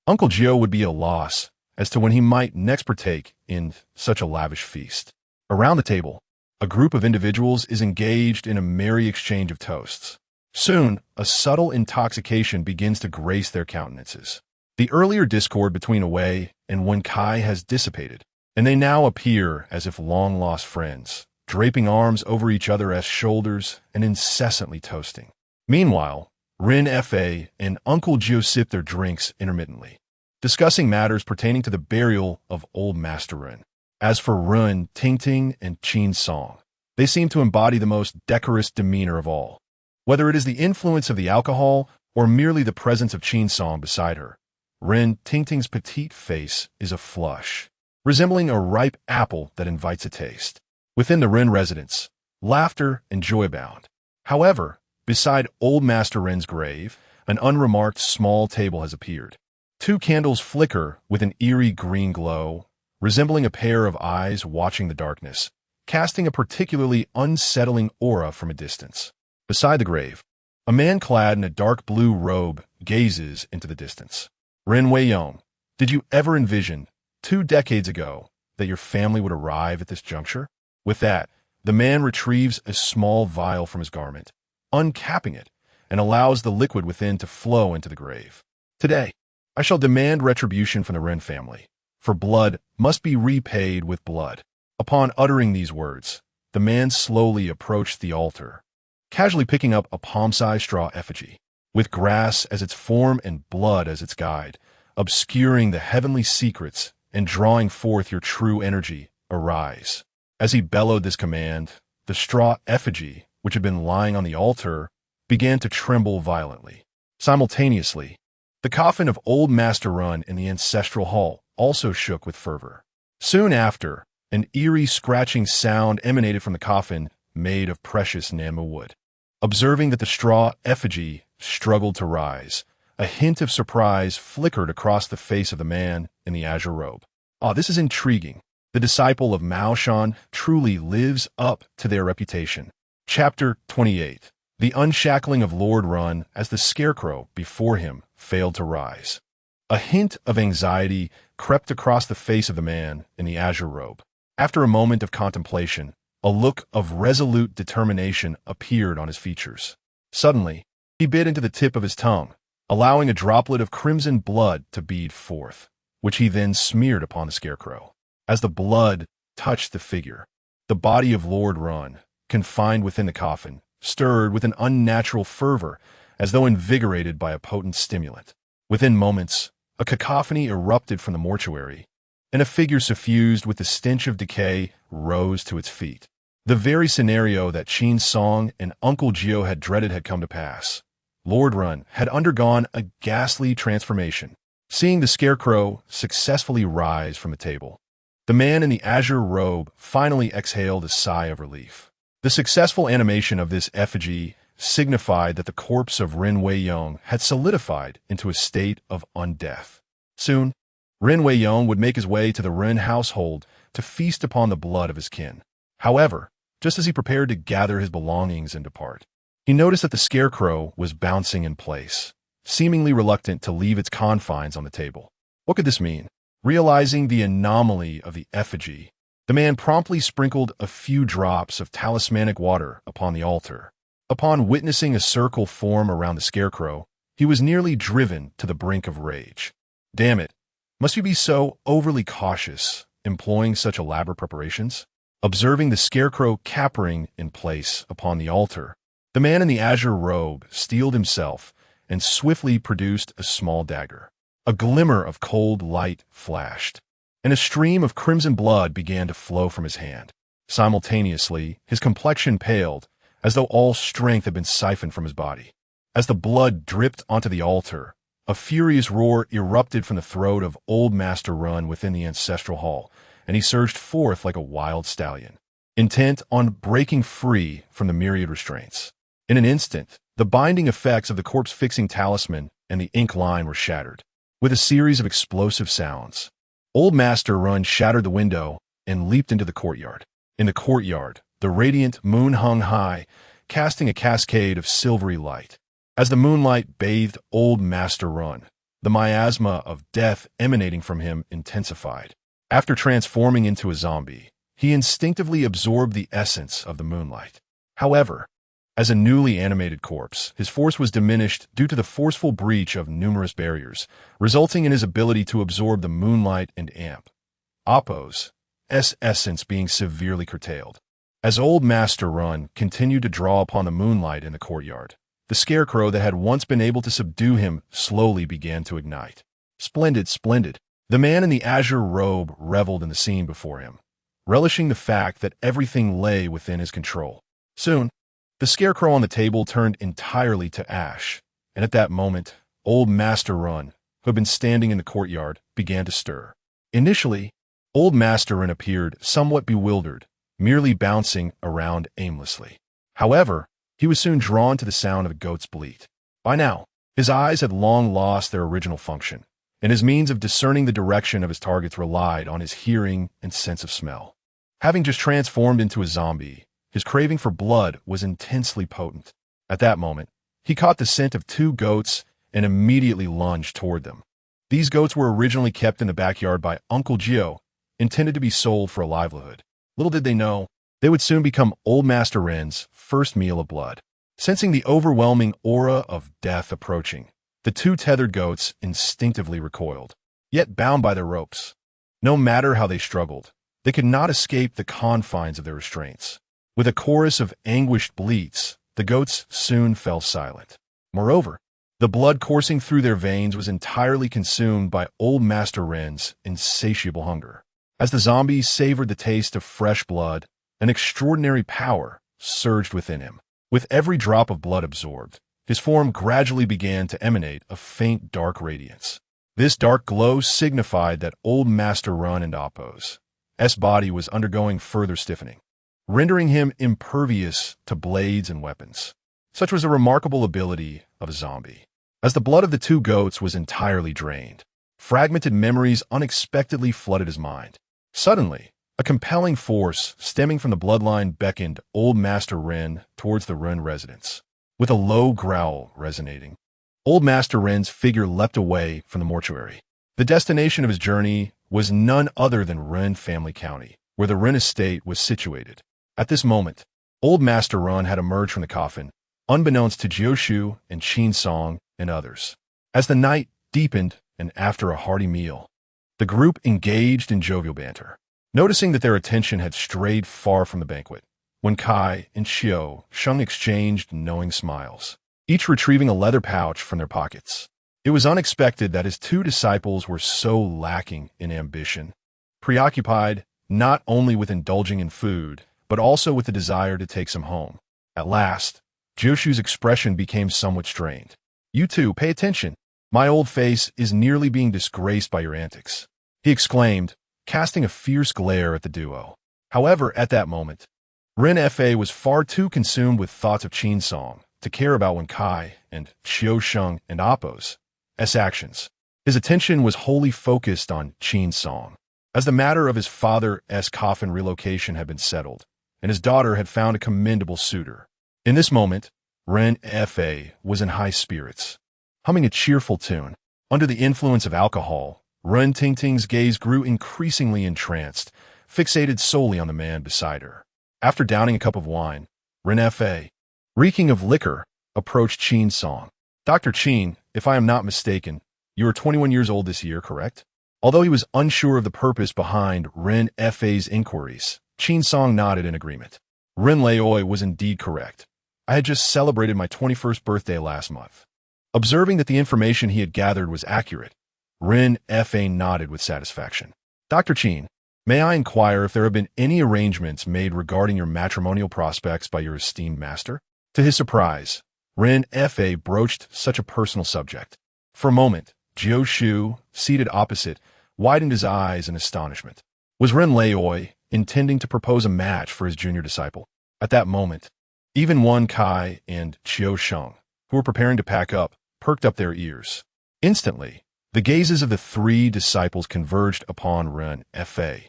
Uncle Gio would be a loss as to when he might next partake in such a lavish feast. Around the table, a group of individuals is engaged in a merry exchange of toasts. Soon, a subtle intoxication begins to grace their countenances. The earlier discord between Wei and Wen Kai has dissipated, and they now appear as if long-lost friends, draping arms over each other's shoulders and incessantly toasting. Meanwhile, Rin Fa and Uncle Gio sip their drinks intermittently, discussing matters pertaining to the burial of old Master Rin. As for Rin Tingting and Qin Song, they seem to embody the most decorous demeanor of all. Whether it is the influence of the alcohol or merely the presence of Qin Song beside her, Rin Tingting's petite face is a flush, resembling a ripe apple that invites a taste. Within the Rin residence, laughter and joy abound. However, beside old Master Rin's grave, an unremarked small table has appeared. 2 candles flicker with an eerie green glow, resembling a pair of eyes watching the darkness, casting a particularly unsettling aura from a distance. Beside the grave, a man clad in a dark blue robe gazes into the distance. Rin Weiyong, did you ever envision, 2 decades ago, that your family would arrive at this juncture? With that, the man retrieves a small vial from his garment, uncapping it, and allows the liquid within to flow into the grave. Today, I shall demand retribution from the Rin family, for blood must be repaid with blood. Upon uttering these words, the man slowly approached the altar, casually picking up a palm-sized straw effigy, with grass as its form and blood as its guide, obscuring the heavenly secrets and drawing forth your true energy, arise. As he bellowed this command, the straw effigy, which had been lying on the altar, began to tremble violently. Simultaneously, the coffin of old Master Run in the ancestral hall also shook with fervor. Soon after, an eerie scratching sound emanated from the coffin made of precious Nanma wood. Observing that the straw effigy struggled to rise, a hint of surprise flickered across the face of the man in the azure robe. This is intriguing. The disciple of Mao Shan truly lives up to their reputation. Chapter 28. The unshackling of Lord Run as the scarecrow before him failed to rise. A hint of anxiety crept across the face of the man in the azure robe. After a moment of contemplation, a look of resolute determination appeared on his features. Suddenly, he bit into the tip of his tongue, allowing a droplet of crimson blood to bead forth, which he then smeared upon the scarecrow. As the blood touched the figure, the body of Lord Run, confined within the coffin, stirred with an unnatural fervor, as though invigorated by a potent stimulant. Within moments, a cacophony erupted from the mortuary, and a figure suffused with the stench of decay rose to its feet. The very scenario that Qin Song and Uncle Gio had dreaded had come to pass. Lord Run had undergone a ghastly transformation. Seeing the scarecrow successfully rise from the table, the man in the azure robe finally exhaled a sigh of relief. The successful animation of this effigy signified that the corpse of Rin Weiyong had solidified into a state of undeath. Soon, Rin Weiyong would make his way to the Rin household to feast upon the blood of his kin. However, just as he prepared to gather his belongings and depart, he noticed that the scarecrow was bouncing in place, seemingly reluctant to leave its confines on the table. What could this mean? Realizing the anomaly of the effigy, The man promptly sprinkled a few drops of talismanic water upon the altar. Upon witnessing a circle form around the scarecrow, he was nearly driven to the brink of rage. Damn it! Must you be so overly cautious, employing such elaborate preparations? Observing the scarecrow capering in place upon the altar, the man in the azure robe steeled himself and swiftly produced a small dagger. A glimmer of cold light flashed, and a stream of crimson blood began to flow from his hand. Simultaneously, his complexion paled, as though all strength had been siphoned from his body. As the blood dripped onto the altar, a furious roar erupted from the throat of Old Master Run within the ancestral hall, and he surged forth like a wild stallion, intent on breaking free from the myriad restraints. In an instant, the binding effects of the corpse-fixing talisman and the ink line were shattered. With a series of explosive sounds, Old Master Run shattered the window and leaped into the courtyard. In the courtyard, the radiant moon hung high, casting a cascade of silvery light. As the moonlight bathed Old Master Run, the miasma of death emanating from him intensified. After transforming into a zombie, he instinctively absorbed the essence of the moonlight. However, as a newly animated corpse, his force was diminished due to the forceful breach of numerous barriers, resulting in his ability to absorb the moonlight and amp. Appo's essence being severely curtailed. As Old Master Run continued to draw upon the moonlight in the courtyard, the scarecrow that had once been able to subdue him slowly began to ignite. Splendid, splendid. The man in the azure robe reveled in the scene before him, relishing the fact that everything lay within his control. Soon, the scarecrow on the table turned entirely to ash, and at that moment, Old Master Run, who had been standing in the courtyard, began to stir. Initially, Old Master Run appeared somewhat bewildered, merely bouncing around aimlessly. However, he was soon drawn to the sound of a goat's bleat. By now, his eyes had long lost their original function, and his means of discerning the direction of his targets relied on his hearing and sense of smell. Having just transformed into a zombie, his craving for blood was intensely potent. At that moment, he caught the scent of two goats and immediately lunged toward them. These goats were originally kept in the backyard by Uncle Gio, intended to be sold for a livelihood. Little did they know, they would soon become Old Master Ren's first meal of blood. Sensing the overwhelming aura of death approaching, the two tethered goats instinctively recoiled, yet bound by their ropes. No matter how they struggled, they could not escape the confines of their restraints. With a chorus of anguished bleats, the goats soon fell silent. Moreover, the blood coursing through their veins was entirely consumed by Old Master Ren's insatiable hunger. As the zombies savored the taste of fresh blood, an extraordinary power surged within him. With every drop of blood absorbed, his form gradually began to emanate a faint dark radiance. This dark glow signified that Old Master Run and Appo's body was undergoing further stiffening, rendering him impervious to blades and weapons. Such was the remarkable ability of a zombie. As the blood of the two goats was entirely drained, fragmented memories unexpectedly flooded his mind. Suddenly, a compelling force stemming from the bloodline beckoned Old Master Ren towards the Run residence. With a low growl resonating, Old Master Ren's figure leapt away from the mortuary. The destination of his journey was none other than Run Family County, where the Run estate was situated. At this moment, Old Master Run had emerged from the coffin, unbeknownst to Jioshu and Qin Song and others. As the night deepened and after a hearty meal, the group engaged in jovial banter. Noticing that their attention had strayed far from the banquet, Wen Kai and Xiao Sheng exchanged knowing smiles, each retrieving a leather pouch from their pockets. It was unexpected that his two disciples were so lacking in ambition, preoccupied not only with indulging in food, but also with the desire to take some home. At last, Jioshu's expression became somewhat strained. "You two, pay attention. My old face is nearly being disgraced by your antics," he exclaimed, casting a fierce glare at the duo. However, at that moment, Ren Fa was far too consumed with thoughts of Qin Song to care about Wen Kai and Xiao Sheng and Appo's actions. His attention was wholly focused on Qin Song, as the matter of his father's coffin relocation had been settled, and his daughter had found a commendable suitor. In this moment, Ren Fa was in high spirits, humming a cheerful tune. Under the influence of alcohol, Ren Tingting's gaze grew increasingly entranced, fixated solely on the man beside her. After downing a cup of wine, Ren Fa, reeking of liquor, approached Qin Song. Dr. Qin, if I am not mistaken, you are 21 years old this year, correct? Although he was unsure of the purpose behind Ren Fa's inquiries, Qin Song nodded in agreement. Ren Laoi was indeed correct. I had just celebrated my 21st birthday last month. Observing that the information he had gathered was accurate, Ren Fa nodded with satisfaction. Dr. Qin, may I inquire if there have been any arrangements made regarding your matrimonial prospects by your esteemed master? To his surprise, Ren Fa broached such a personal subject. For a moment, Jiu Shu, seated opposite, widened his eyes in astonishment. Was Ren Laoi intending to propose a match for his junior disciple? At that moment, even Wen Kai and Qiu Sheng, who were preparing to pack up, perked up their ears. Instantly, the gazes of the three disciples converged upon Ren Fa,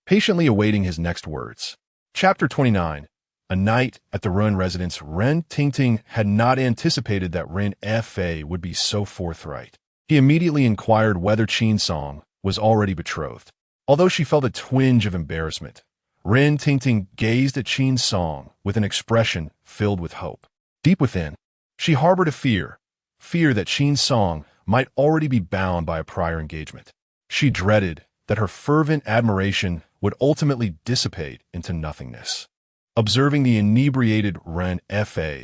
patiently awaiting his next words. Chapter 29. A night at the Ren residence. Ren Tingting had not anticipated that Ren Fa would be so forthright. He immediately inquired whether Qin Song was already betrothed. Although she felt a twinge of embarrassment, Ren Tingting gazed at Qin Song with an expression filled with hope. Deep within, she harbored a fear that Qin Song might already be bound by a prior engagement. She dreaded that her fervent admiration would ultimately dissipate into nothingness. Observing the inebriated Ren Fa,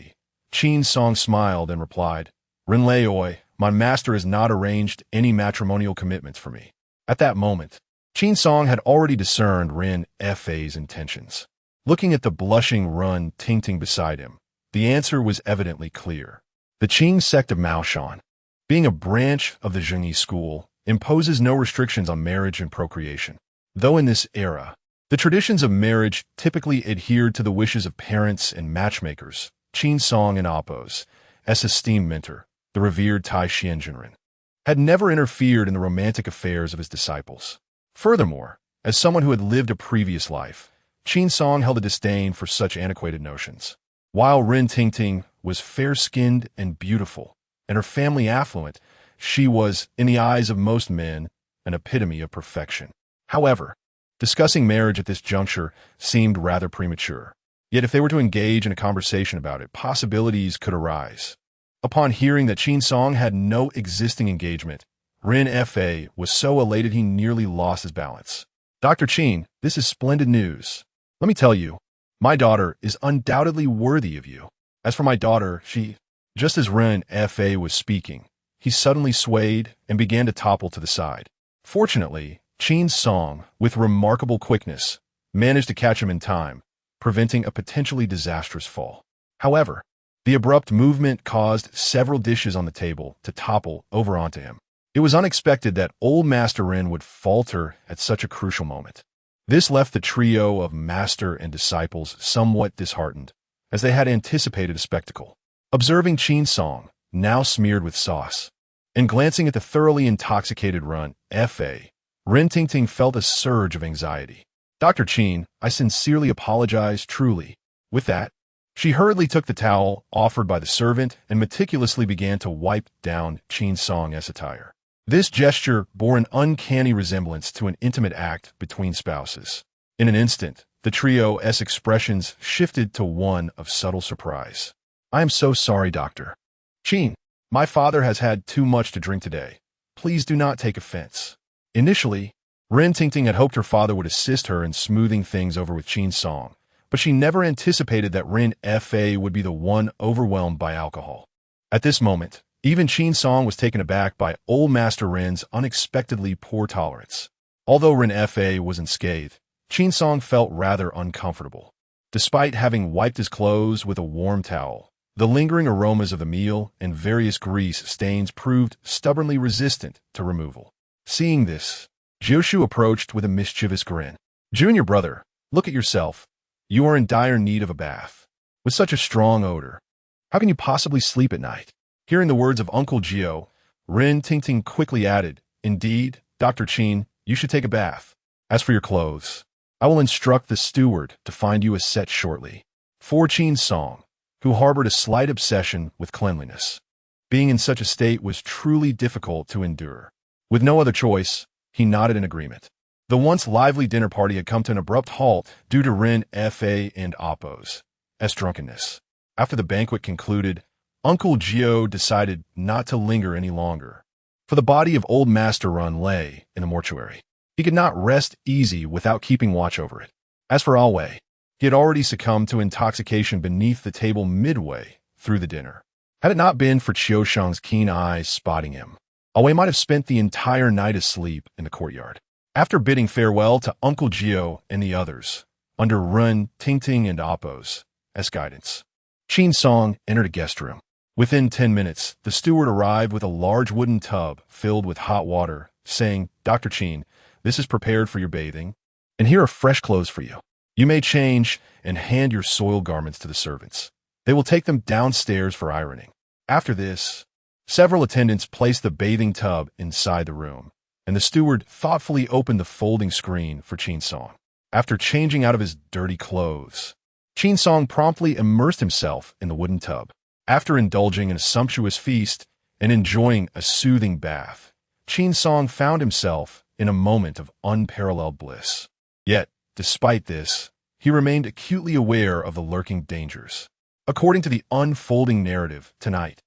Qin Song smiled and replied, Ren Laoi, my master has not arranged any matrimonial commitments for me. At that moment, Qin Song had already discerned Ren Fa's intentions. Looking at the blushing Ren Tingting beside him, the answer was evidently clear. The Qing sect of Maoshan, being a branch of the Zhengyi school, imposes no restrictions on marriage and procreation. Though in this era, the traditions of marriage typically adhered to the wishes of parents and matchmakers, Qin Song and Apos, as esteemed mentor, the revered Tai Xianjinren, had never interfered in the romantic affairs of his disciples. Furthermore, as someone who had lived a previous life, Qin Song held a disdain for such antiquated notions. While Ren Tingting was fair-skinned and beautiful, and her family affluent, she was, in the eyes of most men, an epitome of perfection. However, discussing marriage at this juncture seemed rather premature. Yet if they were to engage in a conversation about it, possibilities could arise. Upon hearing that Qin Song had no existing engagement, Ren Fa was so elated he nearly lost his balance. Dr. Qin, this is splendid news. Let me tell you, my daughter is undoubtedly worthy of you. As for my daughter, just as Ren Fa was speaking, he suddenly swayed and began to topple to the side. Fortunately, Qin Song, with remarkable quickness, managed to catch him in time, preventing a potentially disastrous fall. However, the abrupt movement caused several dishes on the table to topple over onto him. It was unexpected that old Master Ren would falter at such a crucial moment. This left the trio of master and disciples somewhat disheartened, as they had anticipated a spectacle. Observing Qin Song, now smeared with sauce, and glancing at the thoroughly intoxicated Ren Fa, Ren Tingting felt a surge of anxiety. Dr. Qin, I sincerely apologize, truly. With that, she hurriedly took the towel offered by the servant and meticulously began to wipe down Qin Song's attire. This gesture bore an uncanny resemblance to an intimate act between spouses. In an instant, the trio's expressions shifted to one of subtle surprise. I am so sorry, Dr. Qin. My father has had too much to drink today. Please do not take offense. Initially, Ren Tingting had hoped her father would assist her in smoothing things over with Qin Song, but she never anticipated that Ren Fa would be the one overwhelmed by alcohol. At this moment, even Qin Song was taken aback by old Master Ren's unexpectedly poor tolerance. Although Ren Fa was unscathed, Qin Song felt rather uncomfortable. Despite having wiped his clothes with a warm towel, the lingering aromas of the meal and various grease stains proved stubbornly resistant to removal. Seeing this, Jiu approached with a mischievous grin. Junior brother, look at yourself. You are in dire need of a bath. With such a strong odor, how can you possibly sleep at night? Hearing the words of Uncle Gio, Ren Tingting quickly added, Indeed, Dr. Qin, you should take a bath. As for your clothes, I will instruct the steward to find you a set shortly. For Qin Song, who harbored a slight obsession with cleanliness, being in such a state was truly difficult to endure. With no other choice, he nodded in agreement. The once lively dinner party had come to an abrupt halt due to Ren Fa and Appo's drunkenness. After the banquet concluded, Uncle Gio decided not to linger any longer, for the body of old Master Run lay in the mortuary. He could not rest easy without keeping watch over it. As for Alwei, he had already succumbed to intoxication beneath the table midway through the dinner. Had it not been for Qiu Shang's keen eyes spotting him, Alwei might have spent the entire night asleep in the courtyard. After bidding farewell to Uncle Gio and the others, under Run, Tingting, and Appo's guidance, Qin Song entered a guest room. Within 10 minutes, the steward arrived with a large wooden tub filled with hot water, saying, "Dr. Qin, this is prepared for your bathing, and here are fresh clothes for you. You may change and hand your soiled garments to the servants. They will take them downstairs for ironing." After this, several attendants placed the bathing tub inside the room, and the steward thoughtfully opened the folding screen for Qin Song. After changing out of his dirty clothes, Qin Song promptly immersed himself in the wooden tub. After indulging in a sumptuous feast and enjoying a soothing bath, Qin Song found himself in a moment of unparalleled bliss. Yet, despite this, he remained acutely aware of the lurking dangers. According to the unfolding narrative tonight,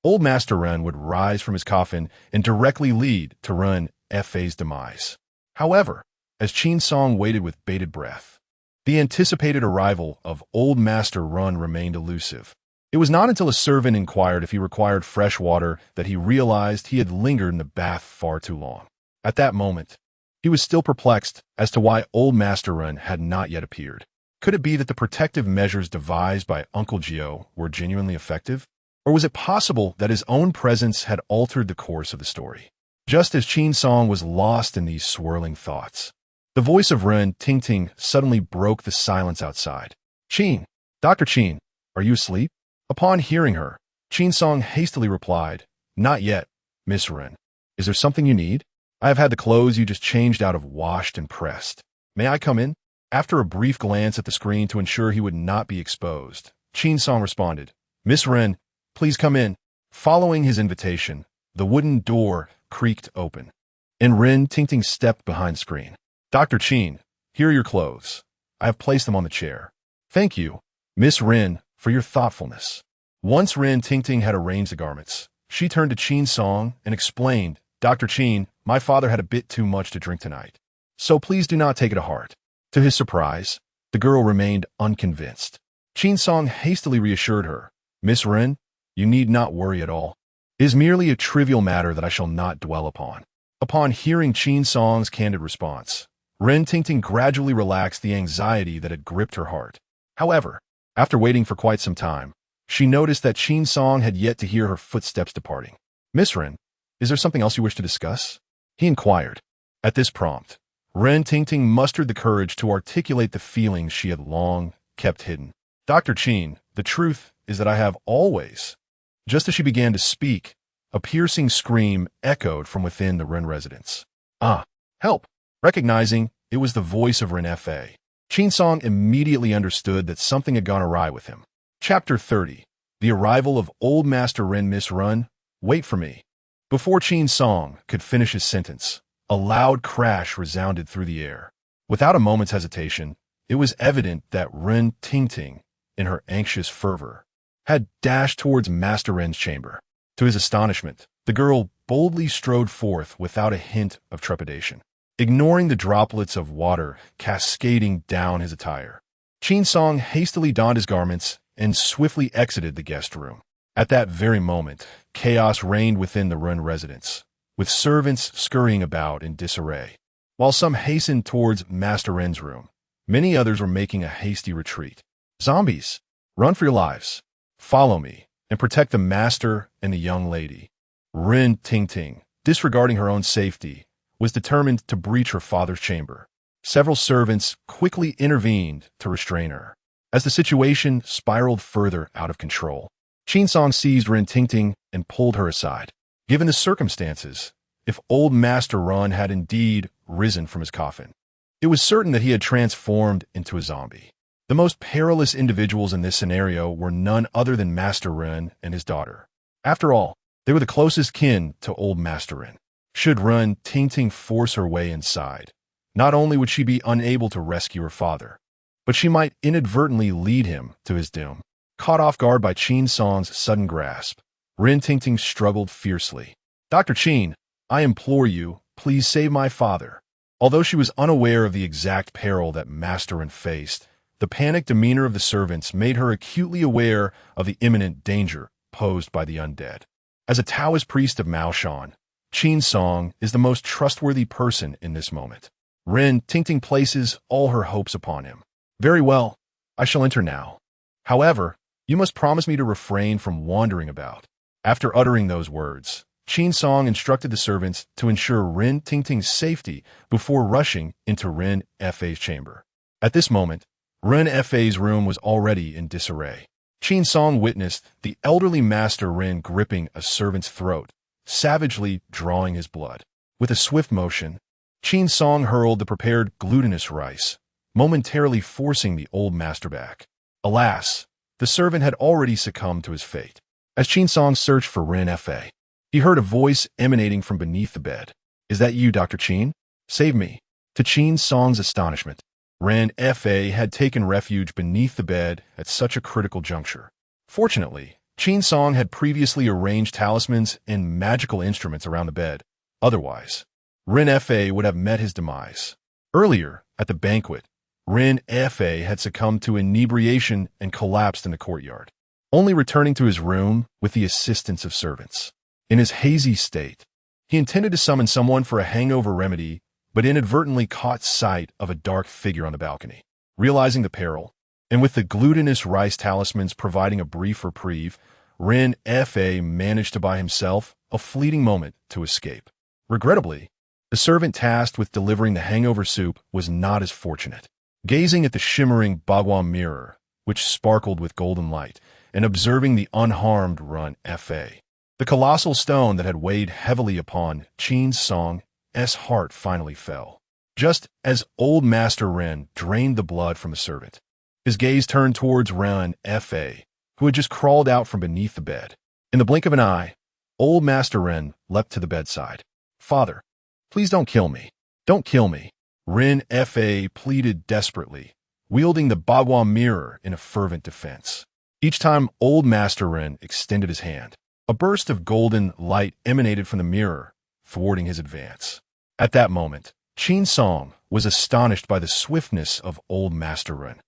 old Master Ren would rise from his coffin and directly lead to Run Fa's demise. However, as Qin Song waited with bated breath, the anticipated arrival of old Master Run remained elusive. It was not until a servant inquired if he required fresh water that he realized he had lingered in the bath far too long. At that moment, he was still perplexed as to why old Master Run had not yet appeared. Could it be that the protective measures devised by Uncle Gio were genuinely effective? Or was it possible that his own presence had altered the course of the story? Just as Qin Song was lost in these swirling thoughts, the voice of Ren Tingting suddenly broke the silence outside. "Qin, Dr. Qin, are you asleep?" Upon hearing her, Qin Song hastily replied, "Not yet, Miss Ren. Is there something you need? I have had the clothes you just changed out of washed and pressed. May I come in?" After a brief glance at the screen to ensure he would not be exposed, Qin Song responded, "Miss Ren, please come in." Following his invitation, the wooden door creaked open, and Ren Tingting stepped behind the screen. "Dr. Qin, here are your clothes. I have placed them on the chair. Thank you, Miss Ren, for your thoughtfulness." Once Ren Tingting had arranged the garments, she turned to Qin Song and explained, "Dr. Qin, my father had a bit too much to drink tonight, so please do not take it to heart." To his surprise, the girl remained unconvinced. Qin Song hastily reassured her, "Miss Ren, you need not worry at all. It is merely a trivial matter that I shall not dwell upon." Upon hearing Qin Song's candid response, Ren Tingting gradually relaxed the anxiety that had gripped her heart. However, after waiting for quite some time, she noticed that Qin Song had yet to hear her footsteps departing. "Miss Ren, is there something else you wish to discuss?" he inquired. At this prompt, Ren Tingting mustered the courage to articulate the feelings she had long kept hidden. "Dr. Qin, the truth is that I have always—" Just as she began to speak, a piercing scream echoed from within the Ren residence. "Ah, help!" Recognizing it was the voice of Ren Fa, Qin Song immediately understood that something had gone awry with him. Chapter 30. The Arrival of Old Master Ren. "Miss Run, wait for me." Before Qin Song could finish his sentence, a loud crash resounded through the air. Without a moment's hesitation, it was evident that Ren Tingting, in her anxious fervor, had dashed towards Master Ren's chamber. To his astonishment, the girl boldly strode forth without a hint of trepidation, ignoring the droplets of water cascading down his attire. Qin Song hastily donned his garments and swiftly exited the guest room. At that very moment, chaos reigned within the Ren residence, with servants scurrying about in disarray. While some hastened towards Master Ren's room, many others were making a hasty retreat. "Zombies, run for your lives. Follow me and protect the master and the young lady." Ren Tingting, disregarding her own safety, was determined to breach her father's chamber. Several servants quickly intervened to restrain her. As the situation spiraled further out of control, Qin Song seized Ren Tingting and pulled her aside. Given the circumstances, if old Master Ren had indeed risen from his coffin, it was certain that he had transformed into a zombie. The most perilous individuals in this scenario were none other than Master Ren and his daughter. After all, they were the closest kin to old Master Ren. Should Ren Tingting force her way inside, Not only would she be unable to rescue her father, but she might inadvertently lead him to his doom. Caught off guard by Qin Song's sudden grasp, Rin Tingting struggled fiercely. "Dr. Qin, I implore you, please save my father." Although she was unaware of the exact peril that Master Rin faced, the panicked demeanor of the servants made her acutely aware of the imminent danger posed by the undead. As a Taoist priest of Maoshan, Qin Song is the most trustworthy person in this moment. Rin Tingting places all her hopes upon him. "Very well, I shall enter now. However, you must promise me to refrain from wandering about." After uttering those words, Qin Song instructed the servants to ensure Rin Tingting's safety before rushing into Rin Fa's chamber. At this moment, Rin Fa's room was already in disarray. Qin Song witnessed the elderly Master Rin gripping a servant's throat, savagely drawing his blood. With a swift motion, Qin Song hurled the prepared glutinous rice, momentarily forcing the old master back. Alas, the servant had already succumbed to his fate. As Qin Song searched for Rin Fa, he heard a voice emanating from beneath the bed. "Is that you, Dr. Qin? Save me." To Qin Song's astonishment, Rin Fa had taken refuge beneath the bed at such a critical juncture. Fortunately, Qin Song had previously arranged talismans and magical instruments around the bed. Otherwise, Rin Fa would have met his demise. Earlier, at the banquet, Rin Fa had succumbed to inebriation and collapsed in the courtyard, only returning to his room with the assistance of servants. In his hazy state, he intended to summon someone for a hangover remedy, but inadvertently caught sight of a dark figure on the balcony. Realizing the peril, and with the glutinous rice talismans providing a brief reprieve, Rin Fa managed to buy himself a fleeting moment to escape. Regrettably, the servant tasked with delivering the hangover soup was not as fortunate. Gazing at the shimmering bagua mirror, which sparkled with golden light, and observing the unharmed Rin Fa, the colossal stone that had weighed heavily upon Qin Song's heart finally fell. Just as old Master Rin drained the blood from the servant, his gaze turned towards Rin Fa, who had just crawled out from beneath the bed. In the blink of an eye, old Master Rin leapt to the bedside. "Father, please don't kill me. Don't kill me." Rin Fa pleaded desperately, wielding the bagua mirror in a fervent defense. Each time old Master Rin extended his hand, a burst of golden light emanated from the mirror, thwarting his advance. At that moment, Qin Song was astonished by the swiftness of old Master Rin.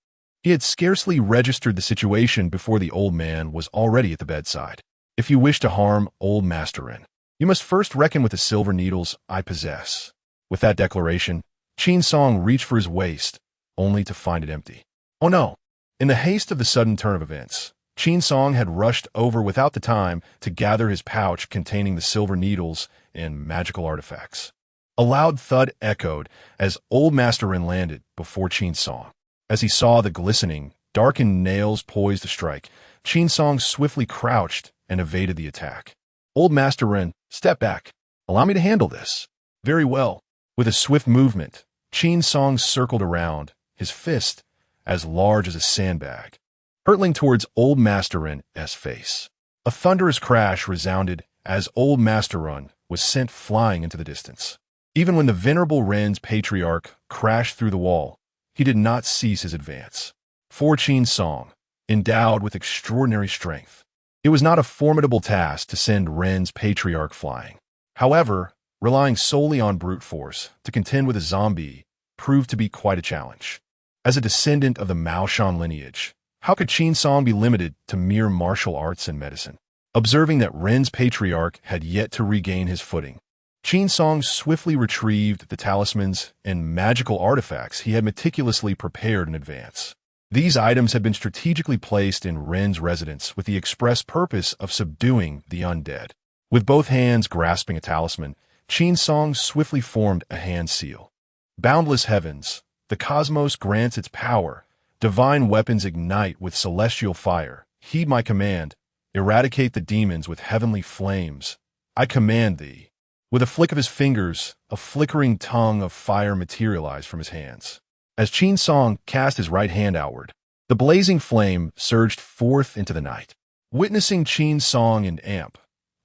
He had scarcely registered the situation before the old man was already at the bedside. "If you wish to harm old Master Rin, you must first reckon with the silver needles I possess." With that declaration, Qin Song reached for his waist, only to find it empty. Oh no! In the haste of the sudden turn of events, Qin Song had rushed over without the time to gather his pouch containing the silver needles and magical artifacts. A loud thud echoed as old Master Rin landed before Qin Song. As he saw the glistening, darkened nails poised to strike, Qin Song swiftly crouched and evaded the attack. "Old Master Rin, step back. Allow me to handle this." "Very well." With a swift movement, Qin Song circled around, his fist as large as a sandbag, hurtling towards old Master Rin's face. A thunderous crash resounded as old Master Rin was sent flying into the distance. Even when the venerable Ren's patriarch crashed through the wall, he did not cease his advance. For Qin Song, endowed with extraordinary strength, it was not a formidable task to send Ren's patriarch flying. However, relying solely on brute force to contend with a zombie proved to be quite a challenge. As a descendant of the Maoshan lineage, how could Qin Song be limited to mere martial arts and medicine? Observing that Ren's patriarch had yet to regain his footing, Qin Song swiftly retrieved the talismans and magical artifacts he had meticulously prepared in advance. These items had been strategically placed in Ren's residence with the express purpose of subduing the undead. With both hands grasping a talisman, Qin Song swiftly formed a hand seal. "Boundless heavens, the cosmos grants its power. Divine weapons ignite with celestial fire. Heed my command. Eradicate the demons with heavenly flames. I command thee." With a flick of his fingers, a flickering tongue of fire materialized from his hands. As Qin Song cast his right hand outward, the blazing flame surged forth into the night. Witnessing Qin Song and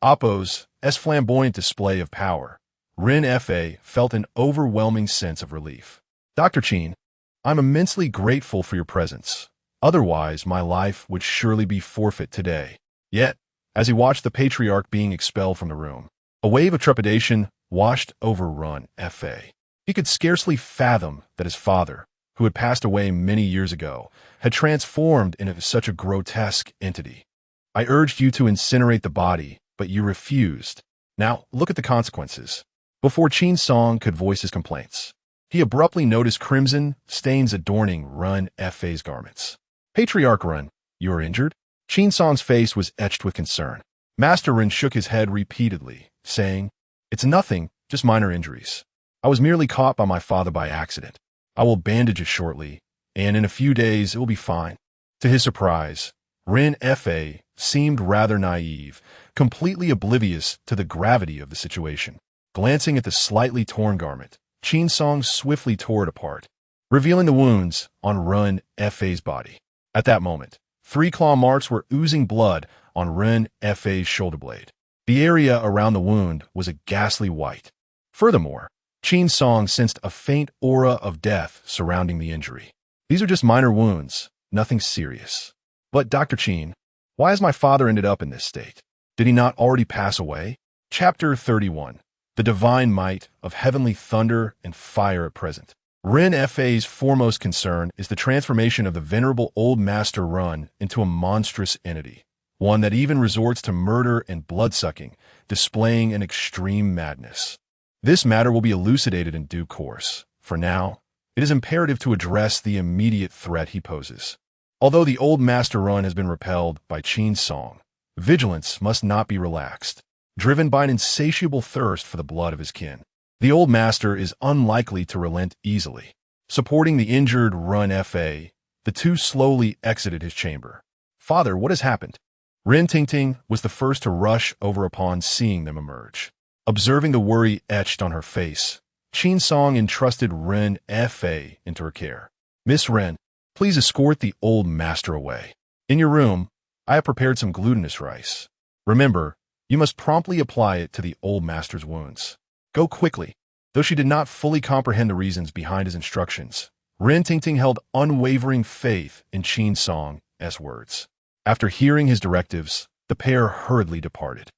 Appo's flamboyant display of power, Rin Fa felt an overwhelming sense of relief. Dr. Chen, I'm immensely grateful for your presence. Otherwise, my life would surely be forfeit today. Yet, as he watched the patriarch being expelled from the room, a wave of trepidation washed over Rin Fa. He could scarcely fathom that his father, who had passed away many years ago, had transformed into such a grotesque entity. I urged you to incinerate the body, but you refused. Now, look at the consequences. Before Qin Song could voice his complaints, he abruptly noticed crimson stains adorning Rin Fa's garments. Patriarch Rin, you are injured? Qin Song's face was etched with concern. Master Rin shook his head repeatedly, saying, It's nothing, just minor injuries. I was merely caught by my father by accident. I will bandage it shortly, and in a few days it will be fine. To his surprise, Rin Fa seemed rather naive, completely oblivious to the gravity of the situation. Glancing at the slightly torn garment, Qin Song swiftly tore it apart, revealing the wounds on Rin Fa's body. At that moment, 3 claw marks were oozing blood on Rin Fa's shoulder blade. The area around the wound was a ghastly white. Furthermore, Qin Song sensed a faint aura of death surrounding the injury. These are just minor wounds, nothing serious. But Dr. Qin, why has my father ended up in this state? Did he not already pass away? Chapter 31. The divine might of heavenly thunder and fire at present. Rin Fa's foremost concern is the transformation of the venerable old master Rin into a monstrous entity, one that even resorts to murder and blood-sucking, displaying an extreme madness. This matter will be elucidated in due course. For now, it is imperative to address the immediate threat he poses. Although the old master Rin has been repelled by Qin Song, vigilance must not be relaxed. Driven by an insatiable thirst for the blood of his kin, the old master is unlikely to relent easily. Supporting the injured Rin Fa, the two slowly exited his chamber. Father, what has happened? Rin Tingting was the first to rush over upon seeing them emerge. Observing the worry etched on her face, Qin Song entrusted Rin Fa into her care. Miss Rin, please escort the old master away. In your room, I have prepared some glutinous rice. Remember, you must promptly apply it to the old master's wounds. Go quickly. Though she did not fully comprehend the reasons behind his instructions, Rin Tingting held unwavering faith in Qin Song's words. After hearing his directives, the pair hurriedly departed.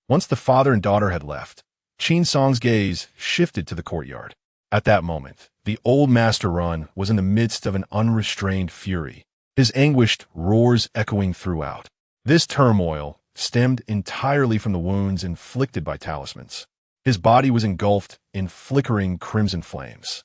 Once the father and daughter had left, Qin Song's gaze shifted to the courtyard. At that moment, the old master Rin was in the midst of an unrestrained fury, his anguished roars echoing throughout. This turmoil stemmed entirely from the wounds inflicted by talismans. His body was engulfed in flickering crimson flames.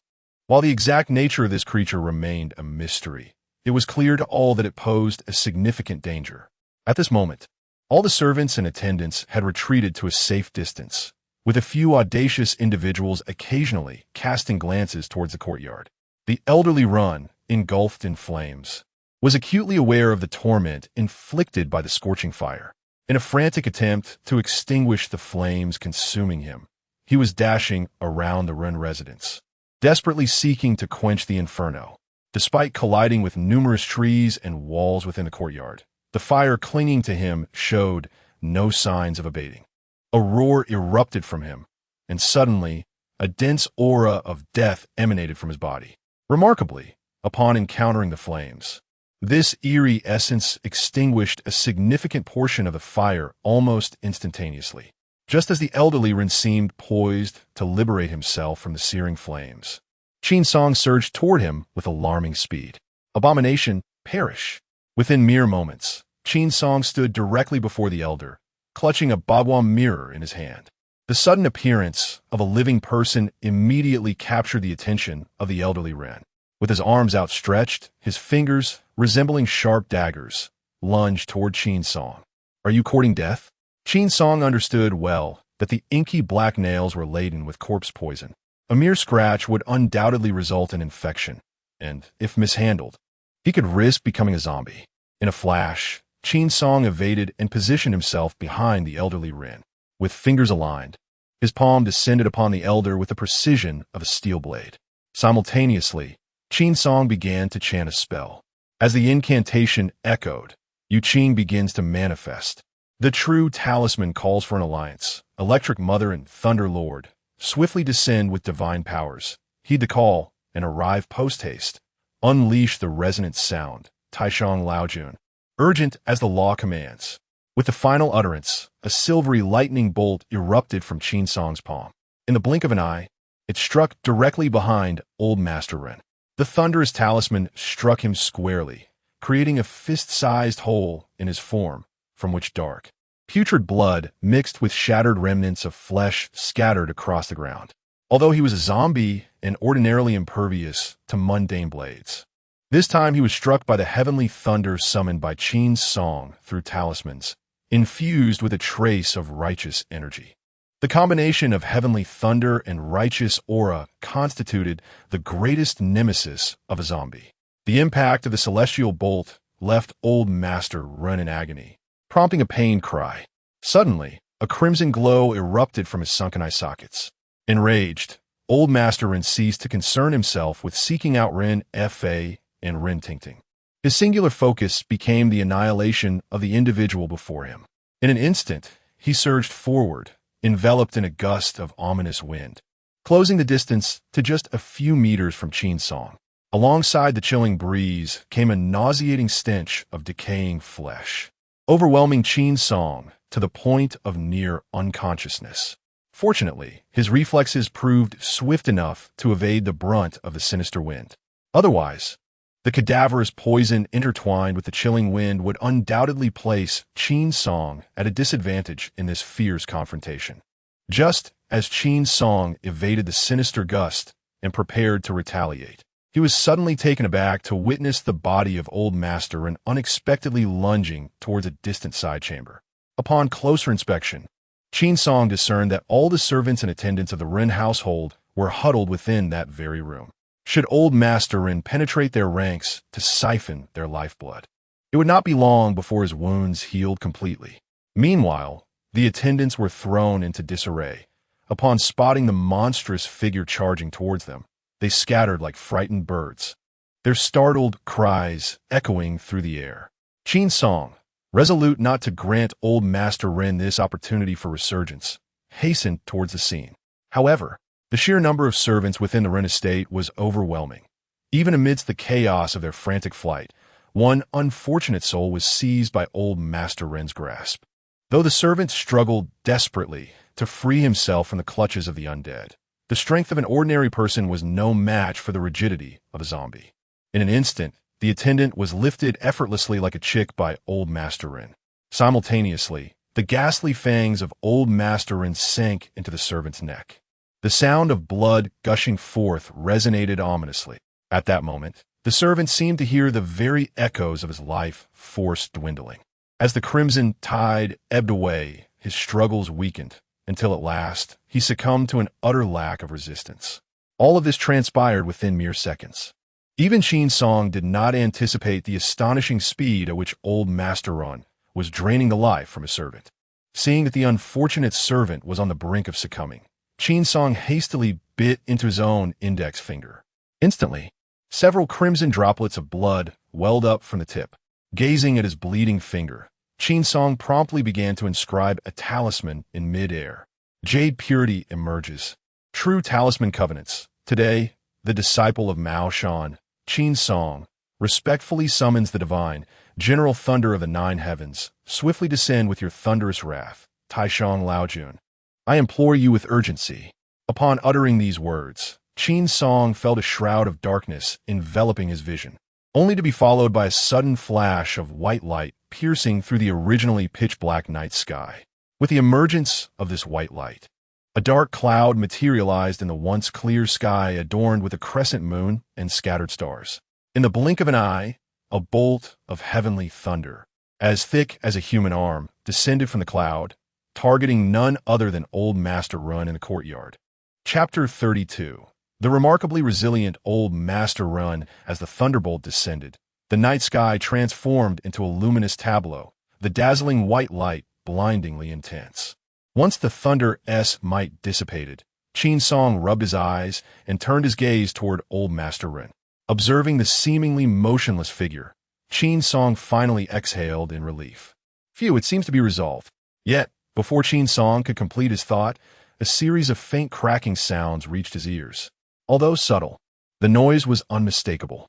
While the exact nature of this creature remained a mystery, it was clear to all that it posed a significant danger. At this moment, all the servants and attendants had retreated to a safe distance, with a few audacious individuals occasionally casting glances towards the courtyard. The elderly Rin, engulfed in flames, was acutely aware of the torment inflicted by the scorching fire. In a frantic attempt to extinguish the flames consuming him, he was dashing around the Rin residence, desperately seeking to quench the inferno. Despite colliding with numerous trees and walls within the courtyard, the fire clinging to him showed no signs of abating. A roar erupted from him, and suddenly, a dense aura of death emanated from his body. Remarkably, upon encountering the flames, this eerie essence extinguished a significant portion of the fire almost instantaneously. Just as the elderly Rin seemed poised to liberate himself from the searing flames, Qin Song surged toward him with alarming speed. Abomination, perish! Within mere moments, Qin Song stood directly before the elder, clutching a bagua mirror in his hand. The sudden appearance of a living person immediately captured the attention of the elderly Rin. With his arms outstretched, his fingers, resembling sharp daggers, lunged toward Qin Song. Are you courting death? Qin Song understood well that the inky black nails were laden with corpse poison. A mere scratch would undoubtedly result in infection, and, if mishandled, he could risk becoming a zombie. In a flash, Qin Song evaded and positioned himself behind the elderly Rin. With fingers aligned, his palm descended upon the elder with the precision of a steel blade. Simultaneously, Qin Song began to chant a spell. As the incantation echoed, Yu Qing begins to manifest. The true talisman calls for an alliance. Electric Mother and Thunder Lord, swiftly descend with divine powers. Heed the call and arrive post-haste. Unleash the resonant sound, Taishang Laojun, urgent as the law commands. With the final utterance, a silvery lightning bolt erupted from Qin Song's palm. In the blink of an eye, it struck directly behind Old Master Ren. The thunderous talisman struck him squarely, creating a fist-sized hole in his form, from which dark, putrid blood mixed with shattered remnants of flesh scattered across the ground. Although he was a zombie and ordinarily impervious to mundane blades, this time he was struck by the heavenly thunder summoned by Qin Song through talismans, infused with a trace of righteous energy. The combination of heavenly thunder and righteous aura constituted the greatest nemesis of a zombie. The impact of the celestial bolt left Old Master Ren in agony, prompting a pained cry. Suddenly, a crimson glow erupted from his sunken eye sockets. Enraged, Old Master Ren ceased to concern himself with seeking out Ren Fa and Ren Tingting. His singular focus became the annihilation of the individual before him. In an instant, he surged forward, enveloped in a gust of ominous wind, closing the distance to just a few meters from Qin Song. Alongside the chilling breeze came a nauseating stench of decaying flesh, overwhelming Qin Song to the point of near unconsciousness. Fortunately, his reflexes proved swift enough to evade the brunt of the sinister wind. Otherwise, the cadaverous poison intertwined with the chilling wind would undoubtedly place Qin Song at a disadvantage in this fierce confrontation. Just as Qin Song evaded the sinister gust and prepared to retaliate, he was suddenly taken aback to witness the body of Old Master Ren unexpectedly lunging towards a distant side chamber. Upon closer inspection, Qin Song discerned that all the servants and attendants of the Ren household were huddled within that very room. Should Old Master Ren penetrate their ranks to siphon their lifeblood, it would not be long before his wounds healed completely. Meanwhile, the attendants were thrown into disarray. Upon spotting the monstrous figure charging towards them, they scattered like frightened birds, their startled cries echoing through the air. Qin Song, resolute not to grant Old Master Ren this opportunity for resurgence, hastened towards the scene. However, the sheer number of servants within the Ren estate was overwhelming. Even amidst the chaos of their frantic flight, one unfortunate soul was seized by Old Master Ren's grasp. Though the servant struggled desperately to free himself from the clutches of the undead, the strength of an ordinary person was no match for the rigidity of a zombie. In an instant, the attendant was lifted effortlessly like a chick by Old Master Ren. Simultaneously, the ghastly fangs of Old Master Ren sank into the servant's neck. The sound of blood gushing forth resonated ominously. At that moment, the servant seemed to hear the very echoes of his life force dwindling. As the crimson tide ebbed away, his struggles weakened, until at last he succumbed to an utter lack of resistance. All of this transpired within mere seconds. Even Qin Song did not anticipate the astonishing speed at which Old Master Ren was draining the life from his servant. Seeing that the unfortunate servant was on the brink of succumbing, Qin Song hastily bit into his own index finger. Instantly, several crimson droplets of blood welled up from the tip. Gazing at his bleeding finger, Qin Song promptly began to inscribe a talisman in mid-air. Jade purity emerges. True talisman covenants. Today, the disciple of Mao Shan, Qin Song, respectfully summons the divine, general thunder of the nine heavens. Swiftly descend with your thunderous wrath, Taishang Laojun. I implore you with urgency. Upon uttering these words, Qin Song felt a shroud of darkness enveloping his vision, only to be followed by a sudden flash of white light piercing through the originally pitch-black night sky. With the emergence of this white light, a dark cloud materialized in the once clear sky adorned with a crescent moon and scattered stars. In the blink of an eye, a bolt of heavenly thunder, as thick as a human arm, descended from the cloud, targeting none other than Old Master Ren in the courtyard. Chapter 32. The remarkably resilient Old Master Ren. As the thunderbolt descended, the night sky transformed into a luminous tableau, the dazzling white light blindingly intense. Once the thunder's might dissipated, Qin Song rubbed his eyes and turned his gaze toward Old Master Ren. Observing the seemingly motionless figure, Qin Song finally exhaled in relief. Phew, it seems to be resolved. Yet, before Qin Song could complete his thought, a series of faint cracking sounds reached his ears. Although subtle, the noise was unmistakable.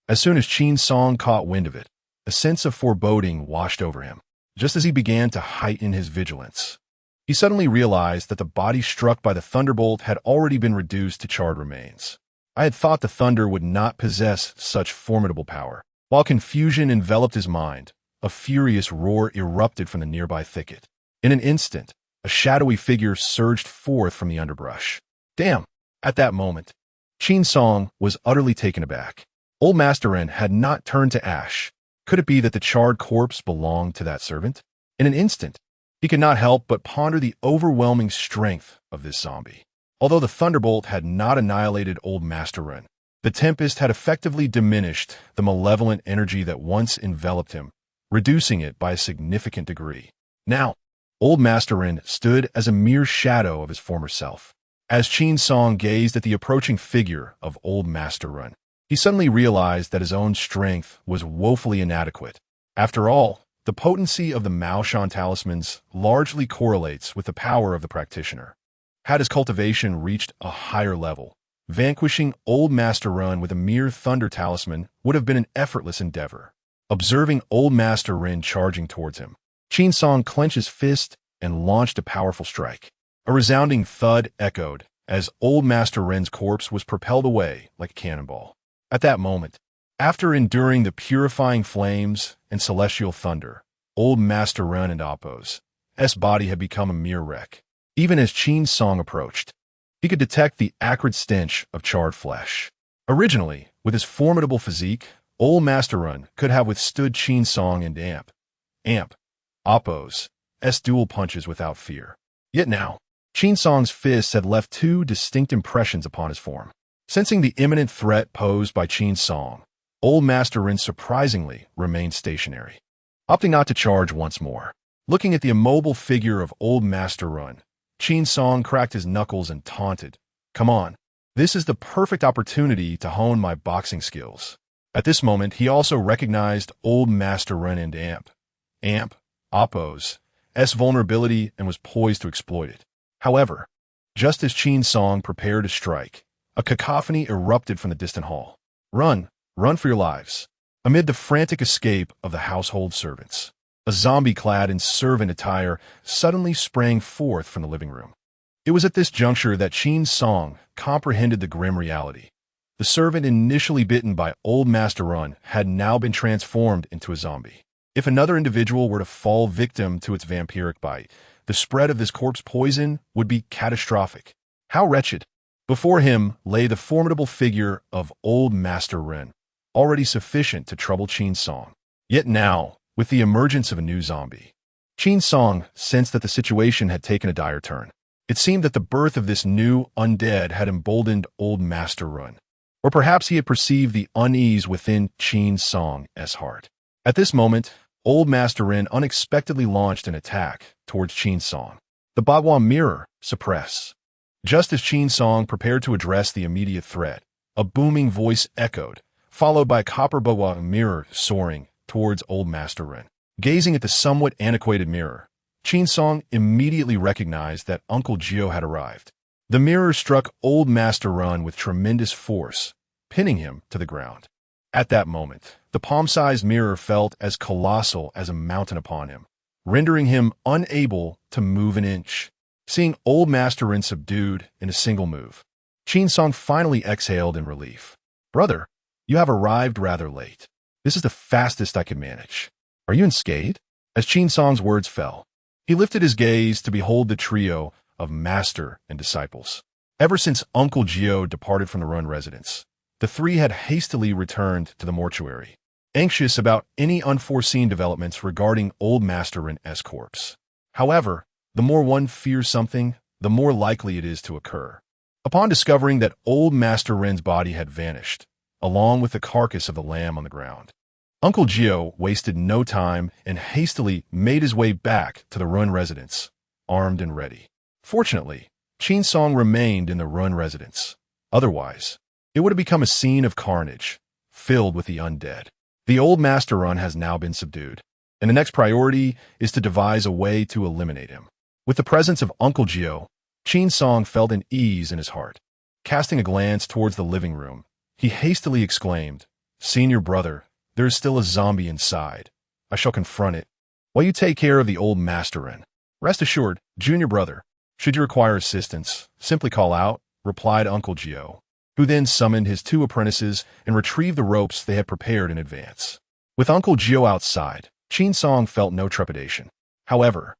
As soon as Qin Song caught wind of it, a sense of foreboding washed over him. Just as he began to heighten his vigilance, he suddenly realized that the body struck by the thunderbolt had already been reduced to charred remains. I had thought the thunder would not possess such formidable power. While confusion enveloped his mind, a furious roar erupted from the nearby thicket. In an instant, a shadowy figure surged forth from the underbrush. Damn! At that moment, Qin Song was utterly taken aback. Old Master Ren had not turned to ash. Could it be that the charred corpse belonged to that servant? In an instant, he could not help but ponder the overwhelming strength of this zombie. Although the thunderbolt had not annihilated Old Master Ren, the tempest had effectively diminished the malevolent energy that once enveloped him, reducing it by a significant degree. Now, Old Master Ren stood as a mere shadow of his former self. As Qin Song gazed at the approaching figure of Old Master Ren, he suddenly realized that his own strength was woefully inadequate. After all, the potency of the Mao Shan talismans largely correlates with the power of the practitioner. Had his cultivation reached a higher level, vanquishing Old Master Ren with a mere thunder talisman would have been an effortless endeavor. Observing Old Master Ren charging towards him, Qin Song clenched his fist and launched a powerful strike. A resounding thud echoed as Old Master Ren's corpse was propelled away like a cannonball. At that moment, after enduring the purifying flames and celestial thunder, Old Master Ren and Appo's body had become a mere wreck. Even as Qin Song approached, he could detect the acrid stench of charred flesh. Originally, with his formidable physique, Old Master Ren could have withstood Qin Song and Appo's dual punches without fear. Yet now, Qin Song's fists had left two distinct impressions upon his form. Sensing the imminent threat posed by Qin Song, Old Master Ren surprisingly remained stationary, opting not to charge once more. Looking at the immobile figure of Old Master Ren, Qin Song cracked his knuckles and taunted, "Come on, this is the perfect opportunity to hone my boxing skills." At this moment, he also recognized Old Master Ren and Appo's vulnerability and was poised to exploit it. However, just as Qin Song prepared to strike, a cacophony erupted from the distant hall. "Run! Run for your lives!" Amid the frantic escape of the household servants, a zombie clad in servant attire suddenly sprang forth from the living room. It was at this juncture that Qin Song comprehended the grim reality. The servant initially bitten by Old Master Ren had now been transformed into a zombie. If another individual were to fall victim to its vampiric bite, the spread of this corpse poison would be catastrophic. How wretched! Before him lay the formidable figure of Old Master Ren, already sufficient to trouble Qin Song. Yet now, with the emergence of a new zombie, Qin Song sensed that the situation had taken a dire turn. It seemed that the birth of this new undead had emboldened Old Master Ren, or perhaps he had perceived the unease within Qin Song's heart. At this moment, Old Master Ren unexpectedly launched an attack towards Qin Song. The Bagua mirror, suppress. Just as Qin Song prepared to address the immediate threat, a booming voice echoed, followed by a copper Bagua mirror soaring towards Old Master Ren. Gazing at the somewhat antiquated mirror, Qin Song immediately recognized that Uncle Gio had arrived. The mirror struck Old Master Ren with tremendous force, pinning him to the ground. At that moment, the palm-sized mirror felt as colossal as a mountain upon him, rendering him unable to move an inch. Seeing Old Master Ren subdued in a single move, Qin Song finally exhaled in relief. "Brother, you have arrived rather late. This is the fastest I can manage. Are you unscathed?" As Qin Song's words fell, he lifted his gaze to behold the trio of master and disciples. Ever since Uncle Gio departed from the Run residence, the three had hastily returned to the mortuary, anxious about any unforeseen developments regarding Old Master Ren's corpse. However, the more one fears something, the more likely it is to occur. Upon discovering that Old Master Ren's body had vanished, along with the carcass of the lamb on the ground, Uncle Gio wasted no time and hastily made his way back to the Run residence, armed and ready. Fortunately, Qin Song remained in the Run residence. Otherwise, it would have become a scene of carnage, filled with the undead. The Old Master Ren has now been subdued, and the next priority is to devise a way to eliminate him. With the presence of Uncle Gio, Qin Song felt an ease in his heart. Casting a glance towards the living room, he hastily exclaimed, "Senior brother, there is still a zombie inside. I shall confront it, while you take care of the old masterin. Rest assured, junior brother, should you require assistance, simply call out," replied Uncle Gio, who then summoned his 2 apprentices and retrieved the ropes they had prepared in advance. With Uncle Gio outside, Qin Song felt no trepidation. However,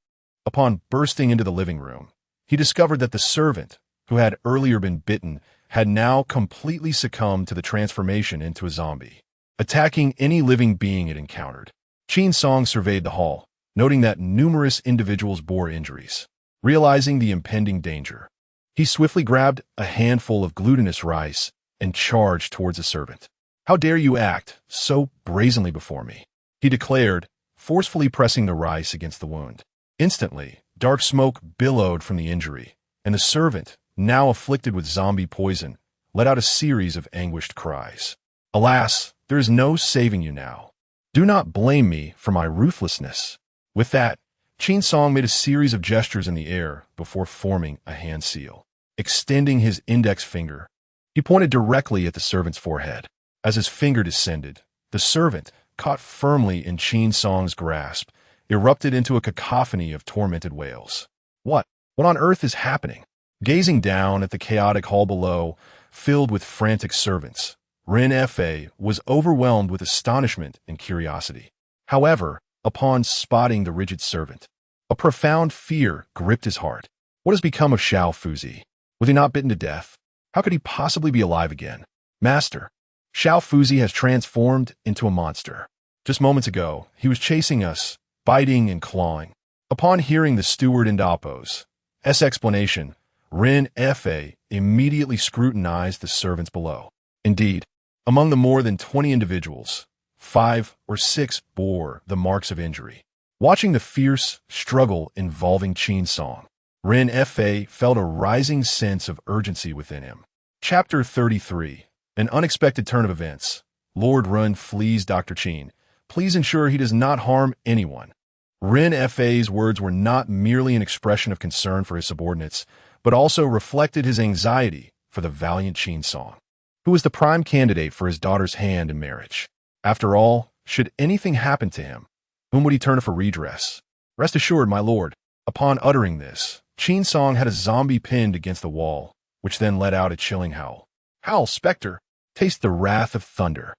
upon bursting into the living room, he discovered that the servant, who had earlier been bitten, had now completely succumbed to the transformation into a zombie, attacking any living being it encountered. Qin Song surveyed the hall, noting that numerous individuals bore injuries. Realizing the impending danger, he swiftly grabbed a handful of glutinous rice and charged towards the servant. "How dare you act so brazenly before me?" he declared, forcefully pressing the rice against the wound. Instantly, dark smoke billowed from the injury, and the servant, now afflicted with zombie poison, let out a series of anguished cries. "Alas, there is no saving you now. Do not blame me for my ruthlessness." With that, Qin Song made a series of gestures in the air before forming a hand seal. Extending his index finger, he pointed directly at the servant's forehead. As his finger descended, the servant, caught firmly in Qin Song's grasp, erupted into a cacophony of tormented wails. What on earth is happening? Gazing down at the chaotic hall below, filled with frantic servants, Ren Fa was overwhelmed with astonishment and curiosity. However, upon spotting the rigid servant, a profound fear gripped his heart. What has become of Xiao Fuzi? Was he not bitten to death? How could he possibly be alive again? "Master, Xiao Fuzi has transformed into a monster. Just moments ago, he was chasing us, biting and clawing." Upon hearing the steward and Appo's explanation, Ren Fa immediately scrutinized the servants below. Indeed, among the more than 20 individuals, 5 or 6 bore the marks of injury. Watching the fierce struggle involving Qin Song, Ren Fa felt a rising sense of urgency within him. Chapter 33. An unexpected turn of events. Lord Run flees Dr. Qin. Please ensure he does not harm anyone. Ren Fa's words were not merely an expression of concern for his subordinates, but also reflected his anxiety for the valiant Qin Song, who was the prime candidate for his daughter's hand in marriage. After all, should anything happen to him, whom would he turn to for redress? "Rest assured, my lord." Upon uttering this, Qin Song had a zombie pinned against the wall, which then let out a chilling howl. "Howl, specter! Taste the wrath of thunder."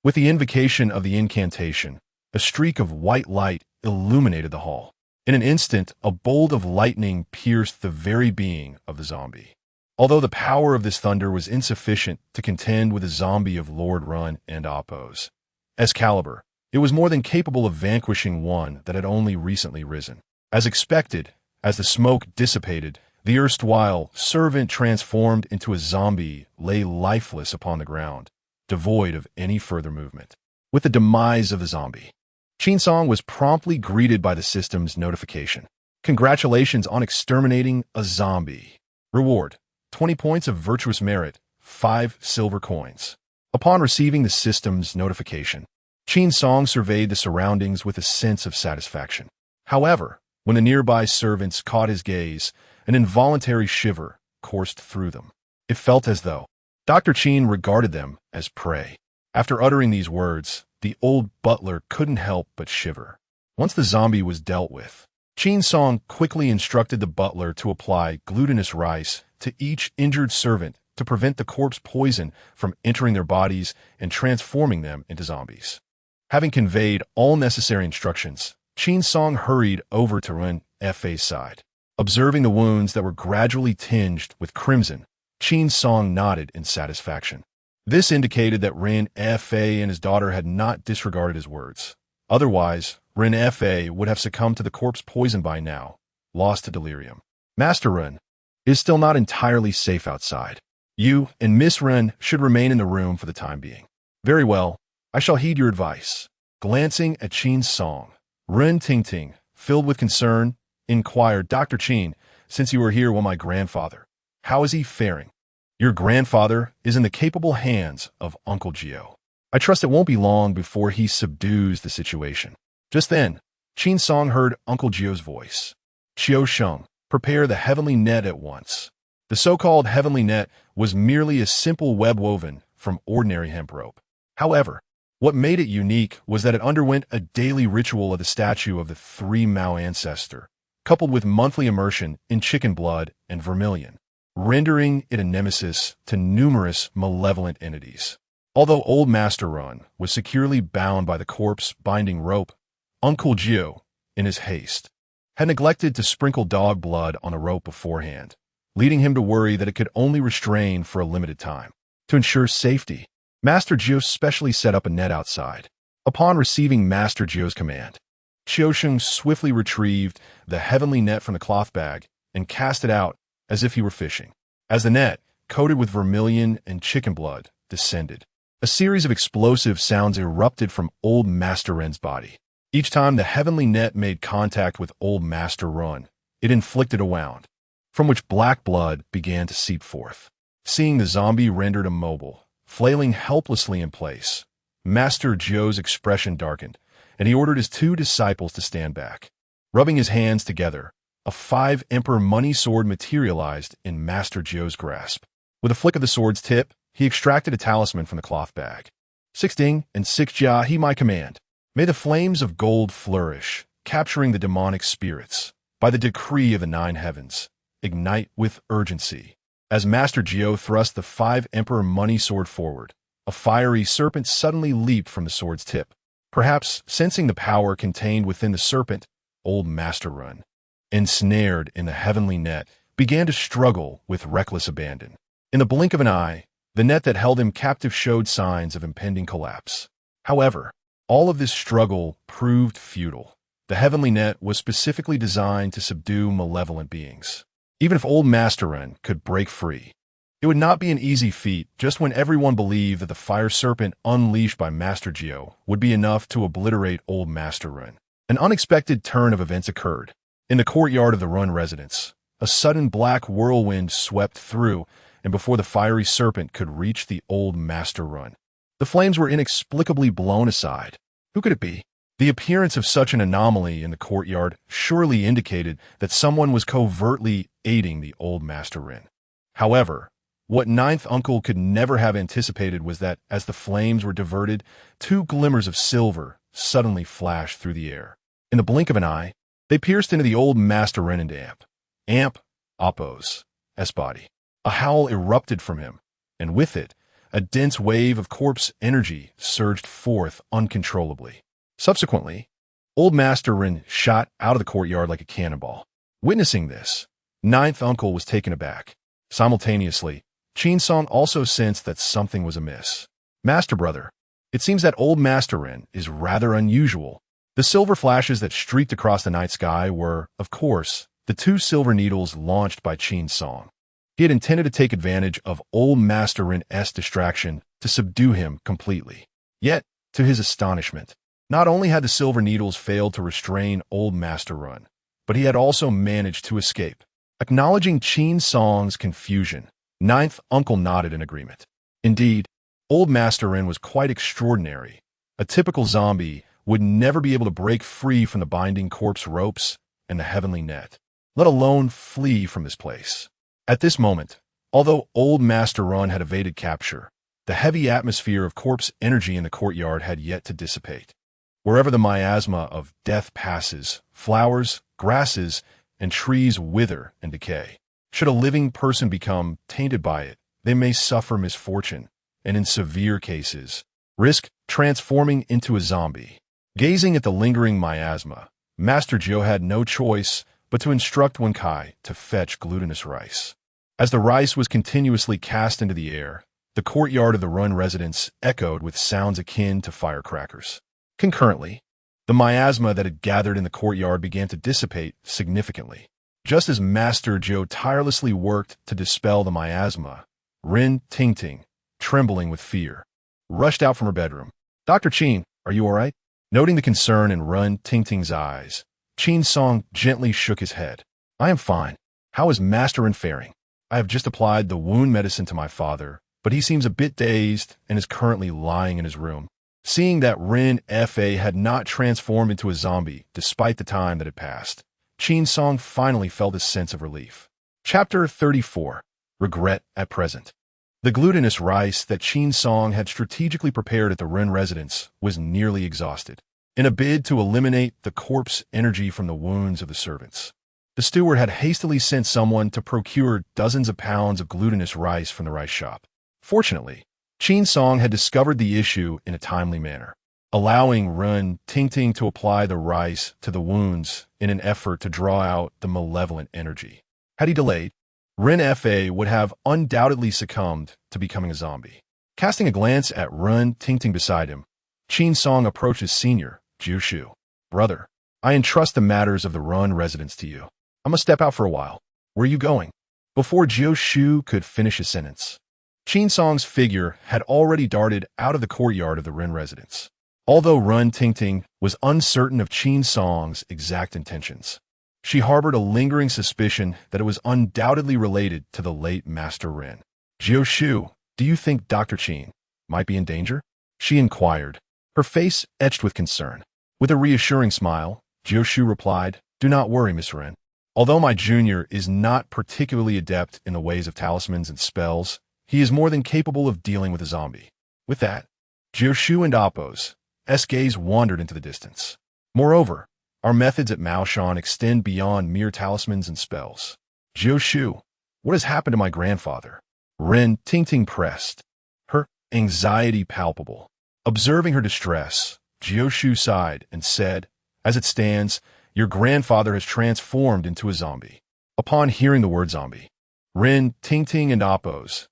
With the invocation of the incantation, a streak of white light illuminated the hall. In an instant, a bolt of lightning pierced the very being of the zombie. Although the power of this thunder was insufficient to contend with the zombie of Lord Run and Appo's Excalibur, it was more than capable of vanquishing one that had only recently risen. As expected, as the smoke dissipated, the erstwhile servant transformed into a zombie lay lifeless upon the ground, devoid of any further movement. With the demise of the zombie, Qin Song was promptly greeted by the system's notification. "Congratulations on exterminating a zombie. Reward: 20 points of virtuous merit, 5 silver coins." Upon receiving the system's notification, Qin Song surveyed the surroundings with a sense of satisfaction. However, when the nearby servants caught his gaze, an involuntary shiver coursed through them. It felt as though Dr. Qin regarded them as prey. After uttering these words, the old butler couldn't help but shiver. Once the zombie was dealt with, Qin Song quickly instructed the butler to apply glutinous rice to each injured servant to prevent the corpse poison from entering their bodies and transforming them into zombies. Having conveyed all necessary instructions, Qin Song hurried over to Ren Fa's side. Observing the wounds that were gradually tinged with crimson, Qin Song nodded in satisfaction. This indicated that Ren Fa and his daughter had not disregarded his words. Otherwise, Ren Fa would have succumbed to the corpse poison by now, lost to delirium. "Master Ren is still not entirely safe outside. You and Miss Ren should remain in the room for the time being." "Very well, I shall heed your advice." Glancing at Qin Song, Ren Tingting, filled with concern, inquired, "Dr. Qin, since you were here while my grandfather, how is he faring?" "Your grandfather is in the capable hands of Uncle Gio. I trust it won't be long before he subdues the situation." Just then, Qin Song heard Uncle Gio's voice. "Qiu Sheng, Prepare the heavenly net at once. The so-called heavenly net was merely a simple web woven from ordinary hemp rope. However, what made it unique was that it underwent a daily ritual of the statue of the three Mao ancestor, coupled with monthly immersion in chicken blood and vermilion, rendering it a nemesis to numerous malevolent entities. Although Old Master Run was securely bound by the corpse-binding rope, Uncle Gio, in his haste, had neglected to sprinkle dog blood on the rope beforehand, leading him to worry that it could only restrain for a limited time. To ensure safety, Master Gio specially set up a net outside. Upon receiving Master Gio's command, Qiusheng swiftly retrieved the heavenly net from the cloth bag and cast it out as if he were fishing. As the net, coated with vermilion and chicken blood, descended, a series of explosive sounds erupted from Old Master Ren's body. Each time the heavenly net made contact with Old Master Run, it inflicted a wound, from which black blood began to seep forth. Seeing the zombie rendered immobile, flailing helplessly in place, Master Zhou's expression darkened, and he ordered his two disciples to stand back. Rubbing his hands together, a 5-emperor money sword materialized in Master Zhou's grasp. With a flick of the sword's tip, he extracted a talisman from the cloth bag. 6 Ding and 6 Jia he my command. May the flames of gold flourish, capturing the demonic spirits, by the decree of the 9 heavens, ignite with urgency. As Master Gio thrust the 5-emperor money sword forward, a fiery serpent suddenly leaped from the sword's tip. Perhaps sensing the power contained within the serpent, Old Master Run, ensnared in the heavenly net, began to struggle with reckless abandon. In the blink of an eye, the net that held him captive showed signs of impending collapse. However, all of this struggle proved futile. The heavenly net was specifically designed to subdue malevolent beings. Even if Old Master Ren could break free, it would not be an easy feat just when everyone believed that the fire serpent unleashed by Master Gio would be enough to obliterate Old Master Ren. An unexpected turn of events occurred. In the courtyard of the Run residence, a sudden black whirlwind swept through, and before the fiery serpent could reach the Old Master Run, the flames were inexplicably blown aside. Who could it be? The appearance of such an anomaly in the courtyard surely indicated that someone was covertly aiding the Old Master Ren. However, what Ninth Uncle could never have anticipated was that, as the flames were diverted, 2 glimmers of silver suddenly flashed through the air. In the blink of an eye, they pierced into the Old Master Ren and Amp, Oppo's, S-body. A howl erupted from him, and with it, a dense wave of corpse energy surged forth uncontrollably. Subsequently, Old Master Ren shot out of the courtyard like a cannonball. Witnessing this, Ninth Uncle was taken aback. Simultaneously, Qin Song also sensed that something was amiss. Master Brother, it seems that Old Master Ren is rather unusual. The silver flashes that streaked across the night sky were, of course, the 2 silver needles launched by Qin Song. He had intended to take advantage of Old Master Ren's distraction to subdue him completely. Yet, to his astonishment, not only had the silver needles failed to restrain Old Master Ren, but he had also managed to escape. Acknowledging Qin Song's confusion, Ninth Uncle nodded in agreement. Indeed, Old Master Ren was quite extraordinary. A typical zombie would never be able to break free from the binding corpse ropes and the heavenly net, let alone flee from this place. At this moment, although Old Master Ren had evaded capture, the heavy atmosphere of corpse energy in the courtyard had yet to dissipate. Wherever the miasma of death passes, flowers, grasses, and trees wither and decay. Should a living person become tainted by it, they may suffer misfortune, and in severe cases, risk transforming into a zombie. Gazing at the lingering miasma, Master Zhou had no choice but to instruct Wenkai to fetch glutinous rice. As the rice was continuously cast into the air, the courtyard of the Run residence echoed with sounds akin to firecrackers. Concurrently, the miasma that had gathered in the courtyard began to dissipate significantly. Just as Master Zhou tirelessly worked to dispel the miasma, Rin Tingting, trembling with fear, rushed out from her bedroom. "Dr. Qin, are you all right?" Noting the concern in Rin Tingting's eyes, Qin Song gently shook his head. "I am fine. How is Master Rin faring? I have just applied the wound medicine to my father, but he seems a bit dazed and is currently lying in his room." Seeing that Rin Fa had not transformed into a zombie despite the time that had passed, Qin Song finally felt a sense of relief. Chapter 34. Regret at Present. The glutinous rice that Qin Song had strategically prepared at the Ren residence was nearly exhausted. In a bid to eliminate the corpse energy from the wounds of the servants, the steward had hastily sent someone to procure dozens of pounds of glutinous rice from the rice shop. Fortunately, Qin Song had discovered the issue in a timely manner, allowing Ren Tingting to apply the rice to the wounds in an effort to draw out the malevolent energy. Had he delayed, Ren Fa would have undoubtedly succumbed to becoming a zombie. Casting a glance at Ren Tingting beside him, Qin Song approached his senior, Jiu Shu. Brother, I entrust the matters of the Ren residence to you. I'm gonna step out for a while. Where are you going? Before Jiu Shu could finish his sentence, Qin Song's figure had already darted out of the courtyard of the Ren residence. Although Ren Tingting was uncertain of Qin Song's exact intentions, she harbored a lingering suspicion that it was undoubtedly related to the late Master Ren. Jiu Shu, do you think Dr. Qin might be in danger? She inquired, her face etched with concern. With a reassuring smile, Jiu Shu replied, Do not worry, Miss Ren. Although my junior is not particularly adept in the ways of talismans and spells, he is more than capable of dealing with a zombie. With that, Jiu Shu and Appo's gaze wandered into the distance. Moreover, our methods at Maoshan extend beyond mere talismans and spells. Jiu Shu, what has happened to my grandfather? Ren Tingting pressed, her anxiety palpable. Observing her distress, Jiu Shu sighed and said, As it stands, your grandfather has transformed into a zombie. Upon hearing the word zombie, Ren Tingting and Appo's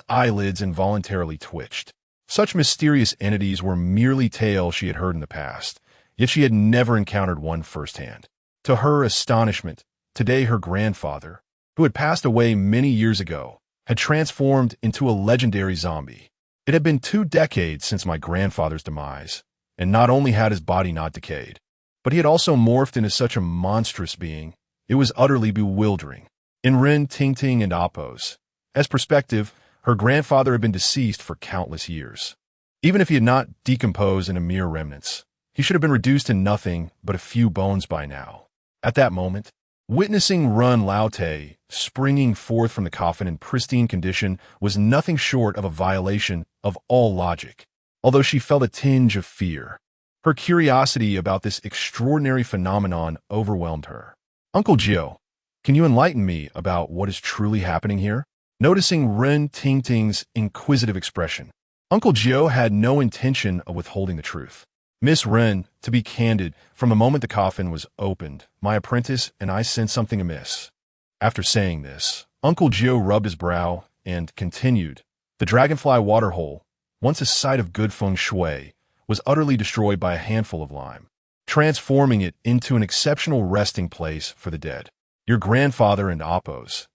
eyelids involuntarily twitched. Such mysterious entities were merely tales she had heard in the past, yet she had never encountered one firsthand. To her astonishment, today her grandfather, who had passed away many years ago, had transformed into a legendary zombie. It had been 2 decades since my grandfather's demise, and not only had his body not decayed, but he had also morphed into such a monstrous being, it was utterly bewildering. In Ren Tingting and Appo's perspective, her grandfather had been deceased for countless years. Even if he had not decomposed into mere remnants, he should have been reduced to nothing but a few bones by now. At that moment, witnessing Run Laote springing forth from the coffin in pristine condition was nothing short of a violation of all logic. Although she felt a tinge of fear, her curiosity about this extraordinary phenomenon overwhelmed her. Uncle Jiu, can you enlighten me about what is truly happening here? Noticing Ren Tingting's inquisitive expression, Uncle Jiu had no intention of withholding the truth. Miss Ren, to be candid, from the moment the coffin was opened, my apprentice and I sensed something amiss. After saying this, Uncle Jiu rubbed his brow and continued, The dragonfly waterhole, once a site of good feng shui, was utterly destroyed by a handful of lime, transforming it into an exceptional resting place for the dead. Your grandfather and Appo's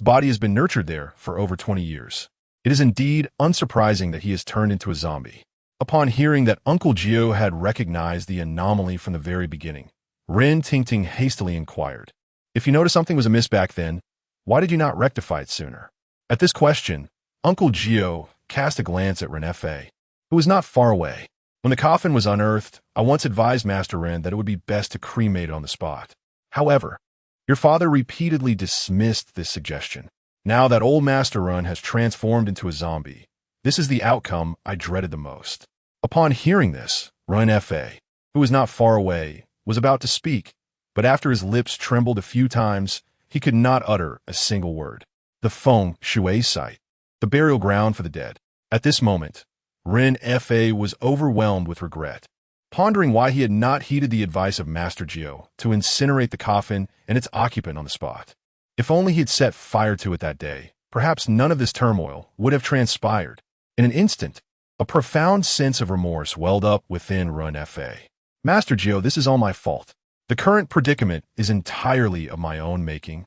body has been nurtured there for over 20 years. It is indeed unsurprising that he has turned into a zombie. Upon hearing that Uncle Jiu had recognized the anomaly from the very beginning, Ren Tingting hastily inquired, If you noticed something was amiss back then, why did you not rectify it sooner? At this question, Uncle Jiu cast a glance at Ren Fa, who was not far away. When the coffin was unearthed, I once advised Master Ren that it would be best to cremate it on the spot. However, your father repeatedly dismissed this suggestion. Now that old Master Ren has transformed into a zombie, this is the outcome I dreaded the most. Upon hearing this, Ren Fa, who was not far away, was about to speak, but after his lips trembled a few times, he could not utter a single word. The feng shui site, the burial ground for the dead. At this moment, Ren Fa was overwhelmed with regret, pondering why he had not heeded the advice of Master Jiu to incinerate the coffin and its occupant on the spot. If only he had set fire to it that day, perhaps none of this turmoil would have transpired. In an instant, a profound sense of remorse welled up within Ren Fa. Master Jiu, this is all my fault. The current predicament is entirely of my own making,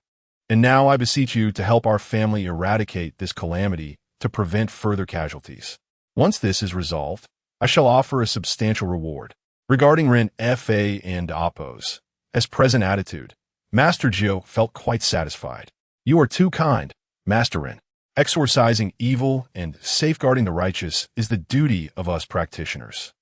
and now I beseech you to help our family eradicate this calamity to prevent further casualties. Once this is resolved, I shall offer a substantial reward. Regarding Ren Fa and Appo's present attitude, Master Jiu felt quite satisfied. You are too kind, Master Ren. Exorcising evil and safeguarding the righteous is the duty of us practitioners.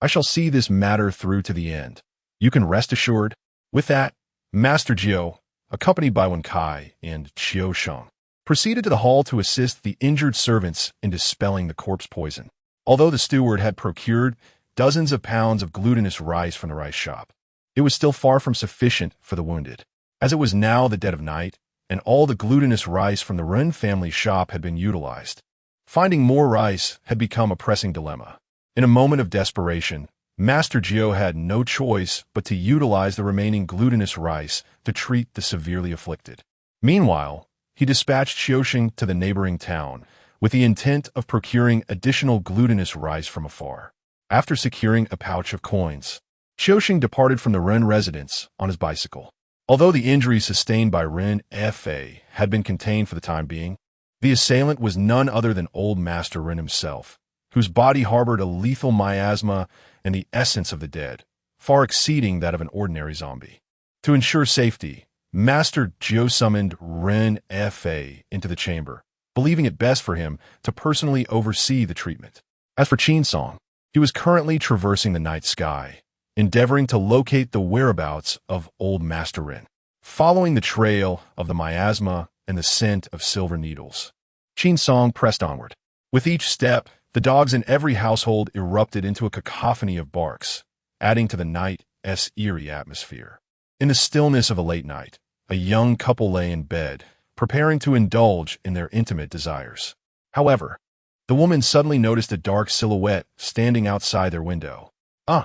I shall see this matter through to the end. You can rest assured. With that, Master Jiu, accompanied by Wen Kai and Qiu Sheng, proceeded to the hall to assist the injured servants in dispelling the corpse poison. Although the steward had procured dozens of pounds of glutinous rice from the rice shop, it was still far from sufficient for the wounded. As it was now the dead of night, and all the glutinous rice from the Ren family shop had been utilized, finding more rice had become a pressing dilemma. In a moment of desperation, Master Jiu had no choice but to utilize the remaining glutinous rice to treat the severely afflicted. Meanwhile, he dispatched Xiuxing to the neighboring town with the intent of procuring additional glutinous rice from afar. After securing a pouch of coins, Xiuxing departed from the Ren residence on his bicycle. Although the injuries sustained by Ren Fa had been contained for the time being, the assailant was none other than Old Master Ren himself, whose body harbored a lethal miasma and the essence of the dead, far exceeding that of an ordinary zombie. To ensure safety, Master Jiu summoned Ren Fa into the chamber, believing it best for him to personally oversee the treatment. As for Qin Song, he was currently traversing the night sky, endeavoring to locate the whereabouts of Old Master Ren, following the trail of the miasma and the scent of silver needles. Qin Song pressed onward. With each step, the dogs in every household erupted into a cacophony of barks, adding to the night's eerie atmosphere. In the stillness of a late night, a young couple lay in bed, preparing to indulge in their intimate desires. However, the woman suddenly noticed a dark silhouette standing outside their window. Ah!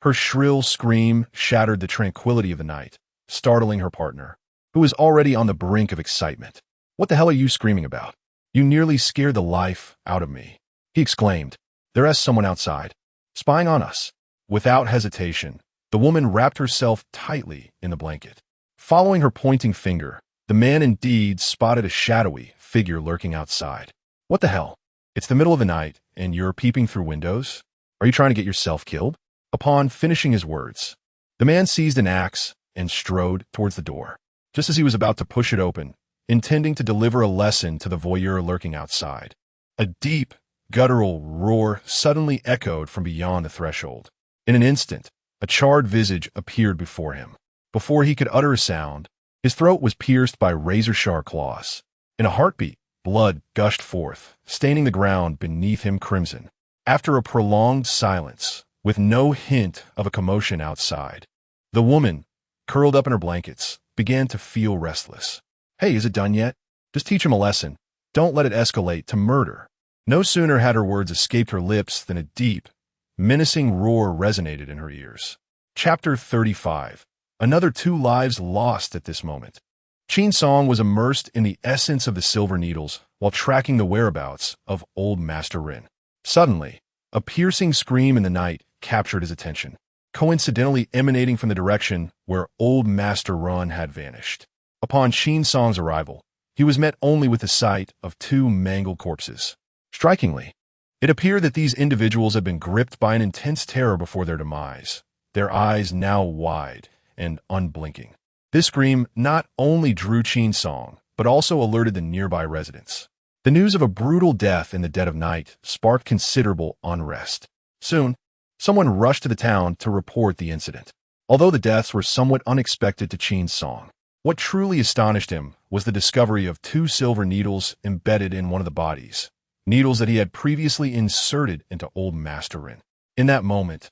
Her shrill scream shattered the tranquility of the night, startling her partner, who was already on the brink of excitement. "What the hell are you screaming about? You nearly scared the life out of me," he exclaimed. "There is someone outside, spying on us." Without hesitation, the woman wrapped herself tightly in the blanket. Following her pointing finger, the man indeed spotted a shadowy figure lurking outside. "What the hell? It's the middle of the night, and you're peeping through windows? Are you trying to get yourself killed?" Upon finishing his words, the man seized an axe and strode towards the door. Just as he was about to push it open, intending to deliver a lesson to the voyeur lurking outside, a deep, guttural roar suddenly echoed from beyond the threshold. In an instant, a charred visage appeared before him. Before he could utter a sound, his throat was pierced by razor-sharp claws. In a heartbeat, blood gushed forth, staining the ground beneath him crimson. After a prolonged silence, with no hint of a commotion outside, the woman, curled up in her blankets, began to feel restless. "Hey, is it done yet? Just teach him a lesson. Don't let it escalate to murder." No sooner had her words escaped her lips than a deep, menacing roar resonated in her ears. Chapter 35. Another 2 lives lost at this moment. Qin Song was immersed in the essence of the silver needles while tracking the whereabouts of Old Master Ren. Suddenly, a piercing scream in the night captured his attention, coincidentally emanating from the direction where Old Master Ren had vanished. Upon Qin Song's arrival, he was met only with the sight of 2 mangled corpses. Strikingly, it appeared that these individuals had been gripped by an intense terror before their demise, their eyes now wide and unblinking. This scream not only drew Qin Song, but also alerted the nearby residents. The news of a brutal death in the dead of night sparked considerable unrest. Soon, someone rushed to the town to report the incident. Although the deaths were somewhat unexpected to Qin Song, what truly astonished him was the discovery of 2 silver needles embedded in one of the bodies, needles that he had previously inserted into Old Master Ren. In that moment,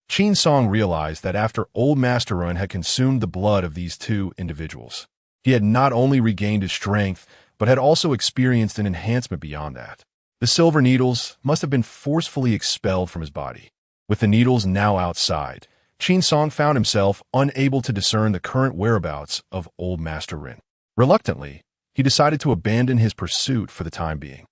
Qin Song realized that after Old Master Ren had consumed the blood of these 2 individuals, he had not only regained his strength, but had also experienced an enhancement beyond that. The silver needles must have been forcefully expelled from his body. With the needles now outside, Qin Song found himself unable to discern the current whereabouts of Old Master Ren. Reluctantly, he decided to abandon his pursuit for the time being.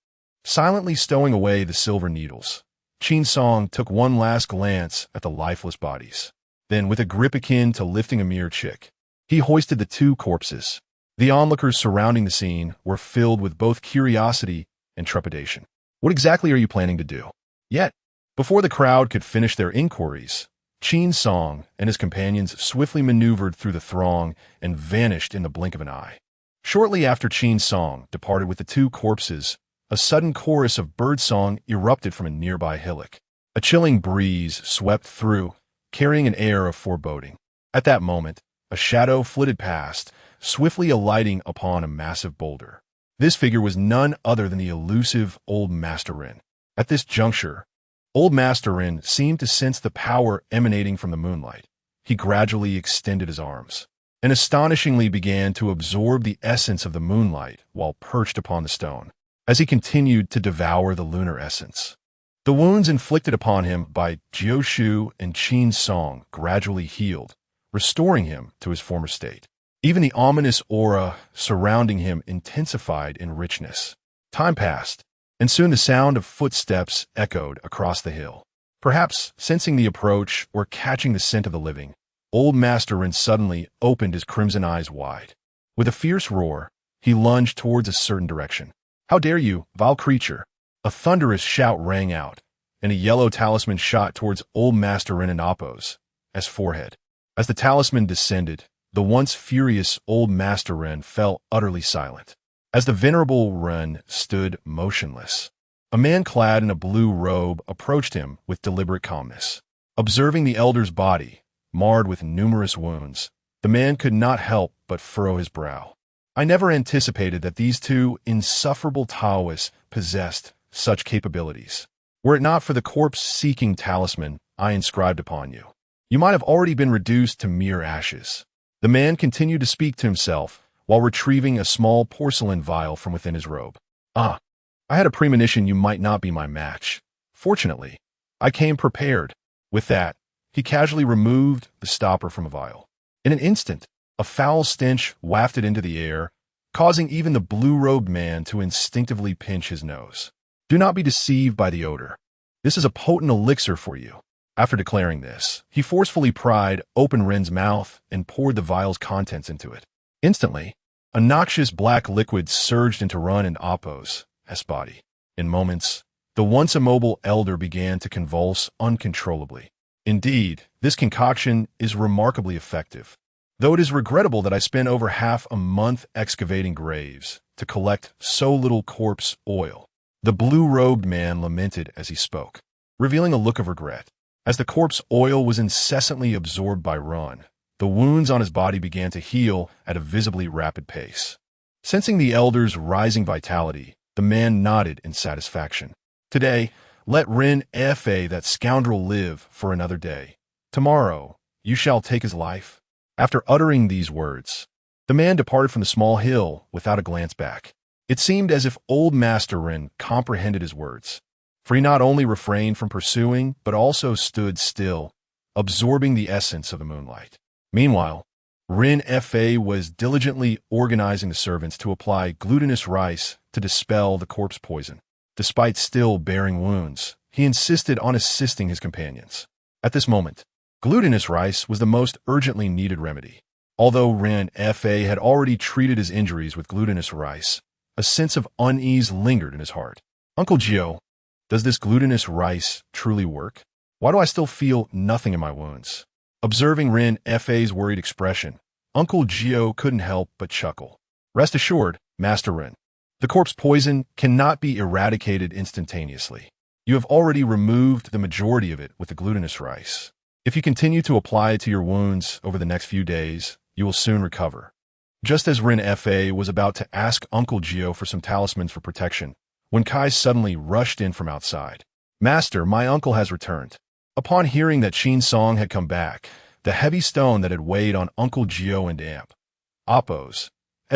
Silently stowing away the silver needles, Qin Song took one last glance at the lifeless bodies. Then, with a grip akin to lifting a mere chick, he hoisted the 2 corpses. The onlookers surrounding the scene were filled with both curiosity and trepidation. "What exactly are you planning to do?" Yet, before the crowd could finish their inquiries, Qin Song and his companions swiftly maneuvered through the throng and vanished in the blink of an eye. Shortly after Qin Song departed with the 2 corpses, a sudden chorus of birdsong erupted from a nearby hillock. A chilling breeze swept through, carrying an air of foreboding. At that moment, a shadow flitted past, swiftly alighting upon a massive boulder. This figure was none other than the elusive Old Master Rin. At this juncture, Old Master Rin seemed to sense the power emanating from the moonlight. He gradually extended his arms and astonishingly began to absorb the essence of the moonlight while perched upon the stone, as he continued to devour the lunar essence. The wounds inflicted upon him by Jiu and Qin Song gradually healed, restoring him to his former state. Even the ominous aura surrounding him intensified in richness. Time passed, and soon the sound of footsteps echoed across the hill. Perhaps sensing the approach or catching the scent of the living, Old Master Rin suddenly opened his crimson eyes wide. With a fierce roar, he lunged towards a certain direction. "How dare you, vile creature!" A thunderous shout rang out, and a yellow talisman shot towards Old Master Rin and Appo's forehead. As the talisman descended, the once furious Old Master Rin fell utterly silent. As the venerable Rin stood motionless, a man clad in a blue robe approached him with deliberate calmness. Observing the elder's body, marred with numerous wounds, the man could not help but furrow his brow. "I never anticipated that these two insufferable Taoists possessed such capabilities. Were it not for the corpse-seeking talisman I inscribed upon you, you might have already been reduced to mere ashes." The man continued to speak to himself while retrieving a small porcelain vial from within his robe. "Ah, I had a premonition you might not be my match. Fortunately, I came prepared." With that, he casually removed the stopper from a vial. In an instant, a foul stench wafted into the air, causing even the blue-robed man to instinctively pinch his nose. "Do not be deceived by the odor. This is a potent elixir for you." After declaring this, he forcefully pried open Rin's mouth and poured the vial's contents into it. Instantly, a noxious black liquid surged into Rin and Appo's body. In moments, the once immobile elder began to convulse uncontrollably. Indeed, this concoction is remarkably effective, though it is regrettable that I spent over half a month excavating graves to collect so little corpse oil. The blue-robed man lamented as he spoke, revealing a look of regret. As the corpse oil was incessantly absorbed by Rin, the wounds on his body began to heal at a visibly rapid pace. Sensing the elder's rising vitality, the man nodded in satisfaction. "Today, let Rin Fa that scoundrel live for another day. Tomorrow, you shall take his life." After uttering these words, the man departed from the small hill without a glance back. It seemed as if Old Master Rin comprehended his words, for he not only refrained from pursuing, but also stood still, absorbing the essence of the moonlight. Meanwhile, Rin Fa was diligently organizing the servants to apply glutinous rice to dispel the corpse poison. Despite still bearing wounds, he insisted on assisting his companions. At this moment, glutinous rice was the most urgently needed remedy. Although Rin Fa had already treated his injuries with glutinous rice, a sense of unease lingered in his heart. "Uncle Gio, does this glutinous rice truly work? Why do I still feel nothing in my wounds?" Observing Rin Fa's worried expression, Uncle Gio couldn't help but chuckle. "Rest assured, Master Rin, the corpse poison cannot be eradicated instantaneously. You have already removed the majority of it with the glutinous rice. If you continue to apply it to your wounds over the next few days, you will soon recover." Just as Rin Fa was about to ask Uncle Gio for some talismans for protection, when Kai suddenly rushed in from outside. "Master, my uncle has returned." Upon hearing that Qin Song had come back, the heavy stone that had weighed on Uncle Gio and Appo's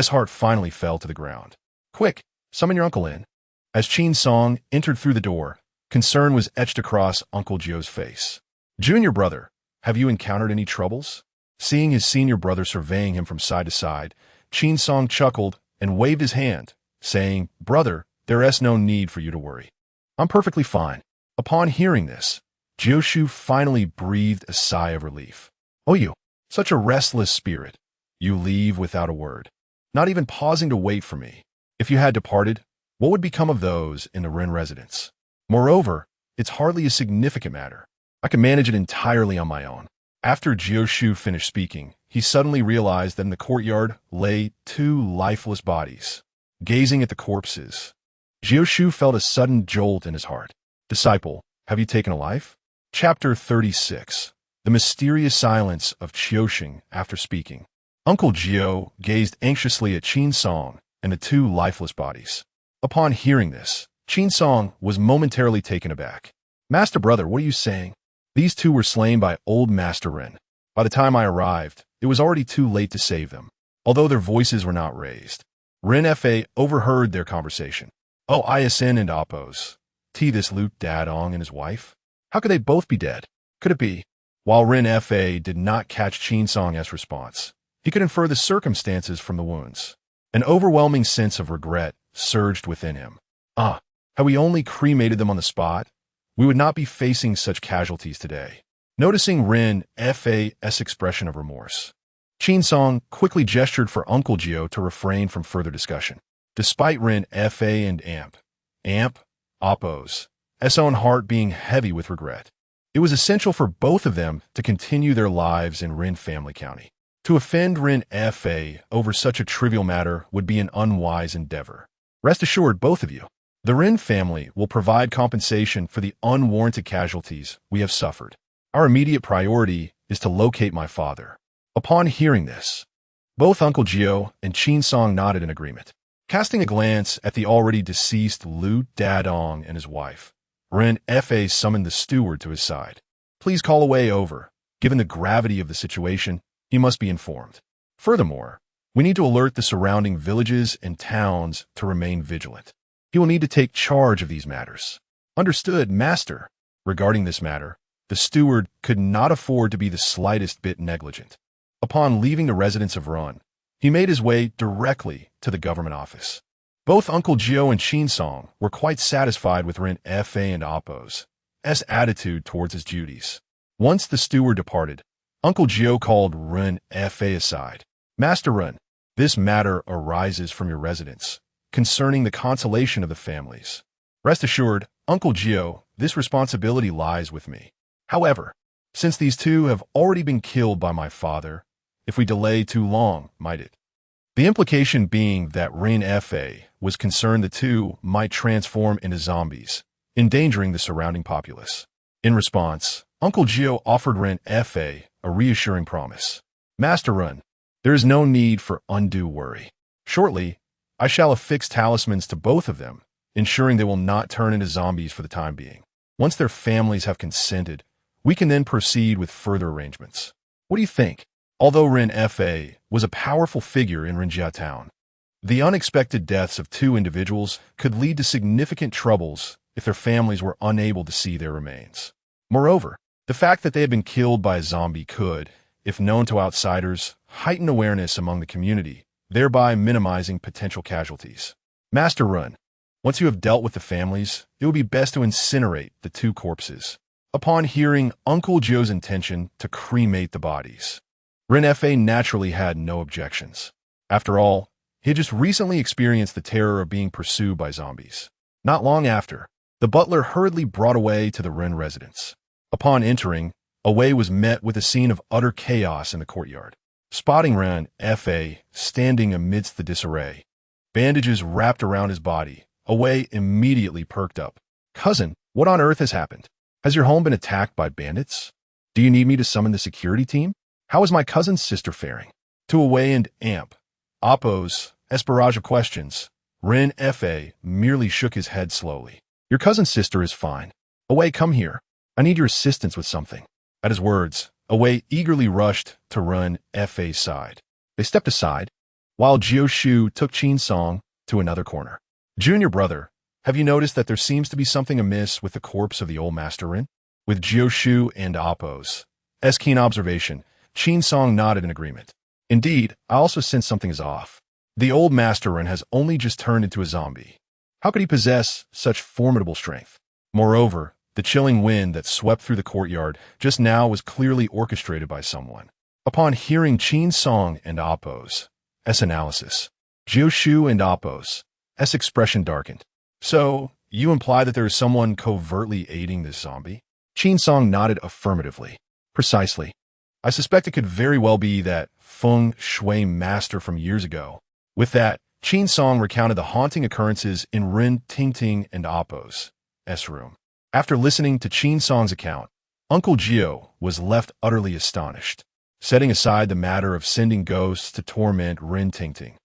heart finally fell to the ground. "Quick, summon your uncle in." As Qin Song entered through the door, concern was etched across Uncle Gio's face. "Junior brother, have you encountered any troubles?" Seeing his senior brother surveying him from side to side, Qin Song chuckled and waved his hand, saying, "Brother, there is no need for you to worry. I'm perfectly fine." Upon hearing this, Jiu finally breathed a sigh of relief. "Oh, you, such a restless spirit. You leave without a word, not even pausing to wait for me. If you had departed, what would become of those in the Rin residence? Moreover, it's hardly a significant matter. I can manage it entirely on my own." After Jiu finished speaking, he suddenly realized that in the courtyard lay two lifeless bodies. Gazing at the corpses, Jiu felt a sudden jolt in his heart. "Disciple, have you taken a life?" Chapter 36. the mysterious silence of Qiuxing after speaking. Uncle Jiu gazed anxiously at Qin Song and the two lifeless bodies. Upon hearing this, Qin Song was momentarily taken aback. "Master brother, what are you saying?" "These two were slain by old Master Ren. By the time I arrived, it was already too late to save them." Although their voices were not raised, Ren Fa overheard their conversation. "Oh, Isin and Appos. This Lu Dadong and his wife? How could they both be dead? Could it be?" While Ren Fa did not catch Qin Song's response, he could infer the circumstances from the wounds. An overwhelming sense of regret surged within him. Had we only cremated them on the spot, we would not be facing such casualties today. Noticing Ren Fa's expression of remorse, Qin Song quickly gestured for Uncle Jiu to refrain from further discussion. Despite Ren Fa and Appos' own heart being heavy with regret, it was essential for both of them to continue their lives in Ren Family County. To offend Ren Fa over such a trivial matter would be an unwise endeavor. Rest assured, both of you, the Ren family will provide compensation for the unwarranted casualties we have suffered. Our immediate priority is to locate my father. Upon hearing this, both Uncle Jiu and Qin Song nodded in agreement. Casting a glance at the already deceased Lu Dadong and his wife, Ren Fa summoned the steward to his side. "Please call away over. Given the gravity of the situation, he must be informed. Furthermore, we need to alert the surrounding villages and towns to remain vigilant. He will need to take charge of these matters." "Understood, master." Regarding this matter, the steward could not afford to be the slightest bit negligent. Upon leaving the residence of Run, he made his way directly to the government office. Both Uncle Jiu and Qin Song were quite satisfied with Ren Fa and Appos' attitude towards his duties. Once the steward departed, Uncle Jiu called Ren Fa aside. "Master Ren, this matter arises from your residence, concerning the consolation of the families. Rest assured, Uncle Jiu, this responsibility lies with me. However, since these two have already been killed by my father, if we delay too long, might it?" The implication being that Ren Fa was concerned the two might transform into zombies, endangering the surrounding populace. In response, Uncle Jiu offered Ren Fa a reassuring promise. "Master Ren, there is no need for undue worry. Shortly, I shall affix talismans to both of them, ensuring they will not turn into zombies for the time being. Once their families have consented, we can then proceed with further arrangements. What do you think?" Although Ren Fa was a powerful figure in Renjia Town, the unexpected deaths of two individuals could lead to significant troubles if their families were unable to see their remains. Moreover, the fact that they had been killed by a zombie could, if known to outsiders, heighten awareness among the community, thereby minimizing potential casualties. "Master Ren, once you have dealt with the families, it would be best to incinerate the two corpses." Upon hearing Uncle Jiu's intention to cremate the bodies, Ren Fa naturally had no objections. After all, he had just recently experienced the terror of being pursued by zombies. Not long after, the butler hurriedly brought Away to the Ren residence. Upon entering, Away was met with a scene of utter chaos in the courtyard. Spotting Ren Fa standing amidst the disarray, bandages wrapped around his body, Away immediately perked up. "Cousin, what on earth has happened? Has your home been attacked by bandits? Do you need me to summon the security team? How is my cousin's sister faring?" To Away and Appos' barrage of questions, Ren Fa merely shook his head slowly. "Your cousin's sister is fine. Away, come here. I need your assistance with something." At his words, Away eagerly rushed to Ren Fa's side. They stepped aside, while Jiu Shu took Qin Song to another corner. "Junior brother, have you noticed that there seems to be something amiss with the corpse of the old Master Ren?" With Jiu Shu and Appos' keen observation, Qin Song nodded in agreement. "Indeed, I also sense something is off. The old Master Ren has only just turned into a zombie. How could he possess such formidable strength? Moreover, the chilling wind that swept through the courtyard just now was clearly orchestrated by someone." Upon hearing Qin Song and Appos' analysis, Jiu Shu and Appos' expression darkened. "So, you imply that there is someone covertly aiding this zombie?" Qin Song nodded affirmatively. "Precisely. I suspect it could very well be that Feng Shui master from years ago." With that, Qin Song recounted the haunting occurrences in Ren Tingting and Appos' room. After listening to Qin Song's account, Uncle Gio was left utterly astonished, setting aside the matter of sending ghosts to torment Rin Tingting.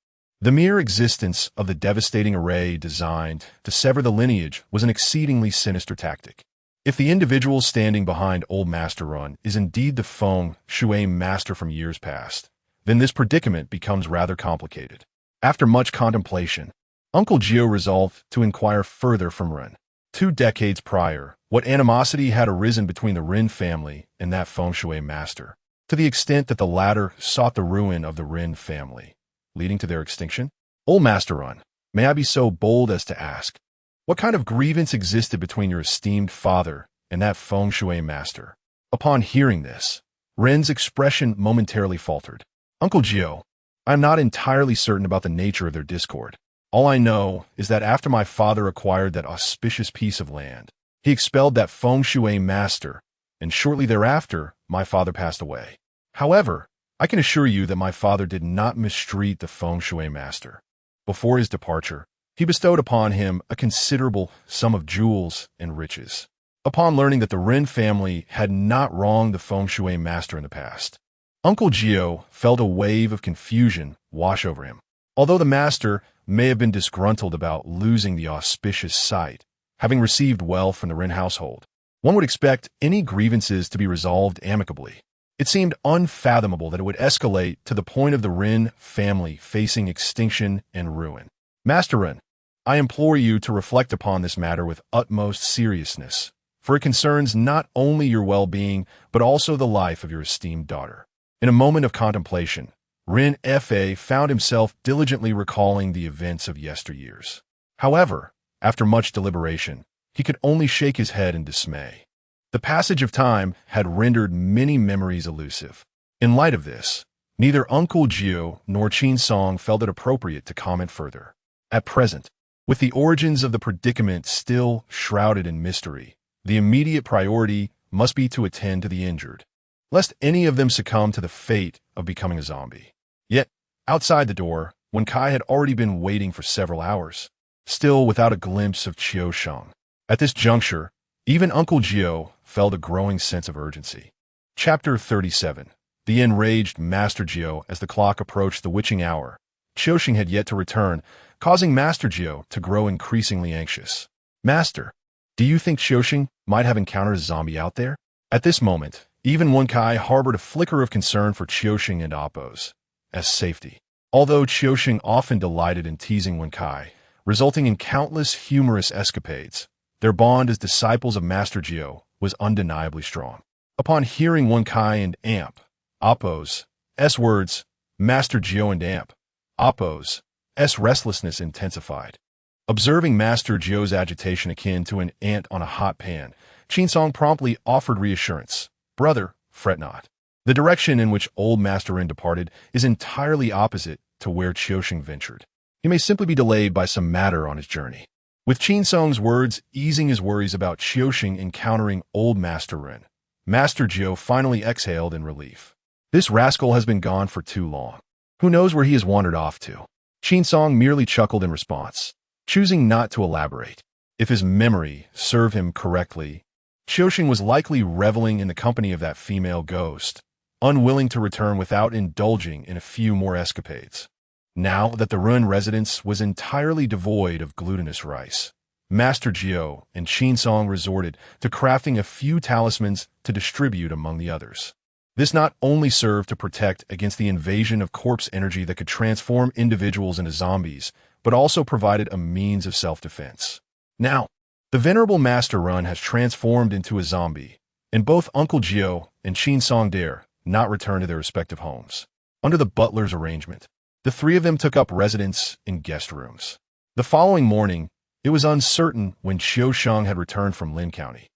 The mere existence of the devastating array designed to sever the lineage was an exceedingly sinister tactic. If the individual standing behind Old Master Run is indeed the feng shui master from years past, then this predicament becomes rather complicated. After much contemplation, Uncle Gio resolved to inquire further from Rin. 2 decades prior, what animosity had arisen between the Rin family and that feng shui master, to the extent that the latter sought the ruin of the Rin family, leading to their extinction? Old Master Run, may I be so bold as to ask, what kind of grievance existed between your esteemed father and that feng shui master? Upon hearing this, Rin's expression momentarily faltered. Uncle Gio, I am not entirely certain about the nature of their discord. All I know is that after my father acquired that auspicious piece of land, he expelled that feng shui master, and shortly thereafter, my father passed away. However, I can assure you that my father did not mistreat the feng shui master. Before his departure, he bestowed upon him a considerable sum of jewels and riches. Upon learning that the Rin family had not wronged the feng shui master in the past, Uncle Gio felt a wave of confusion wash over him. Although the master may have been disgruntled about losing the auspicious site, having received wealth from the Rin household, one would expect any grievances to be resolved amicably. It seemed unfathomable that it would escalate to the point of the Rin family facing extinction and ruin. Master Rin, I implore you to reflect upon this matter with utmost seriousness, for it concerns not only your well-being, but also the life of your esteemed daughter. In a moment of contemplation, Rin Fa found himself diligently recalling the events of yesteryears. However, after much deliberation, he could only shake his head in dismay. The passage of time had rendered many memories elusive. In light of this, neither Uncle Gio nor Qin Song felt it appropriate to comment further. At present, with the origins of the predicament still shrouded in mystery, the immediate priority must be to attend to the injured, lest any of them succumb to the fate of becoming a zombie. Yet, outside the door, Wen Kai had already been waiting for several hours, still without a glimpse of Qiu Sheng. At this juncture, even Uncle Gio felt a growing sense of urgency. Chapter 37. The enraged Master Gio as the clock approached the witching hour. Qiu Sheng had yet to return, causing Master Gio to grow increasingly anxious. Master, do you think Qiu Sheng might have encountered a zombie out there? At this moment, even Wen Kai harbored a flicker of concern for Qiu Sheng and Appo's safety. Although Qiu Sheng often delighted in teasing Wen Kai, resulting in countless humorous escapades, their bond as disciples of Master Gio was undeniably strong. Upon hearing Wen Kai and Appo's words, Master Gio and Appo's restlessness intensified. Observing Master Gio's agitation akin to an ant on a hot pan, Qin Song promptly offered reassurance. Brother, fret not. The direction in which old Master Rin departed is entirely opposite to where Qiu Sheng ventured. He may simply be delayed by some matter on his journey. With Qin Song's words easing his worries about Qiu Sheng encountering old Master Rin, Master Gio finally exhaled in relief. This rascal has been gone for too long. Who knows where he has wandered off to? Qin Song merely chuckled in response, choosing not to elaborate. If his memory served him correctly, Qiu Sheng was likely reveling in the company of that female ghost, unwilling to return without indulging in a few more escapades. Now that the Rin residence was entirely devoid of glutinous rice, Master Gio and Qin Song resorted to crafting a few talismans to distribute among the others. This not only served to protect against the invasion of corpse energy that could transform individuals into zombies, but also provided a means of self-defense. Now, the venerable Master Run has transformed into a zombie, and both Uncle Gio and Qin Song dare not return to their respective homes. Under the butler's arrangement, the three of them took up residence in guest rooms. The following morning, it was uncertain when Qiu Sheng had returned from Lin County,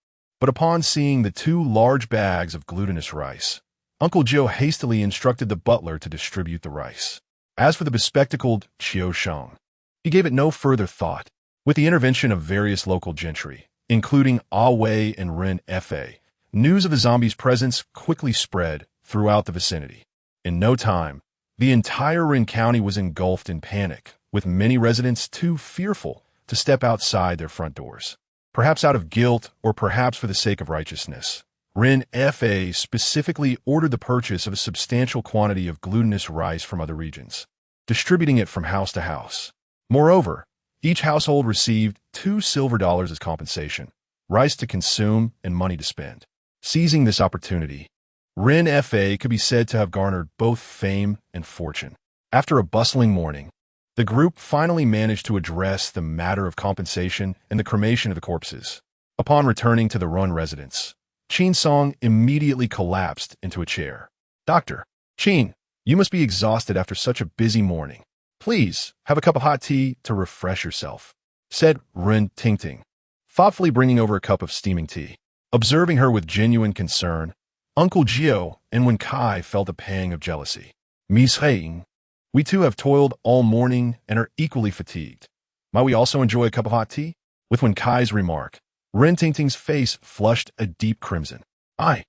but upon seeing the 2 large bags of glutinous rice, Uncle Gio hastily instructed the butler to distribute the rice. As for the bespectacled Qiu Sheng, he gave it no further thought. With the intervention of various local gentry, including Ah Wei and Rin Fa, news of the zombie's presence quickly spread throughout the vicinity. In no time, the entire Rin County was engulfed in panic, with many residents too fearful to step outside their front doors. Perhaps out of guilt or perhaps for the sake of righteousness, Ren Fa specifically ordered the purchase of a substantial quantity of glutinous rice from other regions, distributing it from house to house. Moreover, each household received $2 as compensation, rice to consume and money to spend. Seizing this opportunity, Ren Fa could be said to have garnered both fame and fortune. After a bustling morning, the group finally managed to address the matter of compensation and the cremation of the corpses. Upon returning to the Run residence, Qin Song immediately collapsed into a chair. "Doctor, Qin, you must be exhausted after such a busy morning. Please, have a cup of hot tea to refresh yourself," said Ren Tingting, thoughtfully bringing over a cup of steaming tea. Observing her with genuine concern, Uncle Gio and Wen Kai felt a pang of jealousy. "Miss Heng, we too have toiled all morning and are equally fatigued. Might we also enjoy a cup of hot tea?" With Wen Kai's remark, Ren Tingting's face flushed a deep crimson. I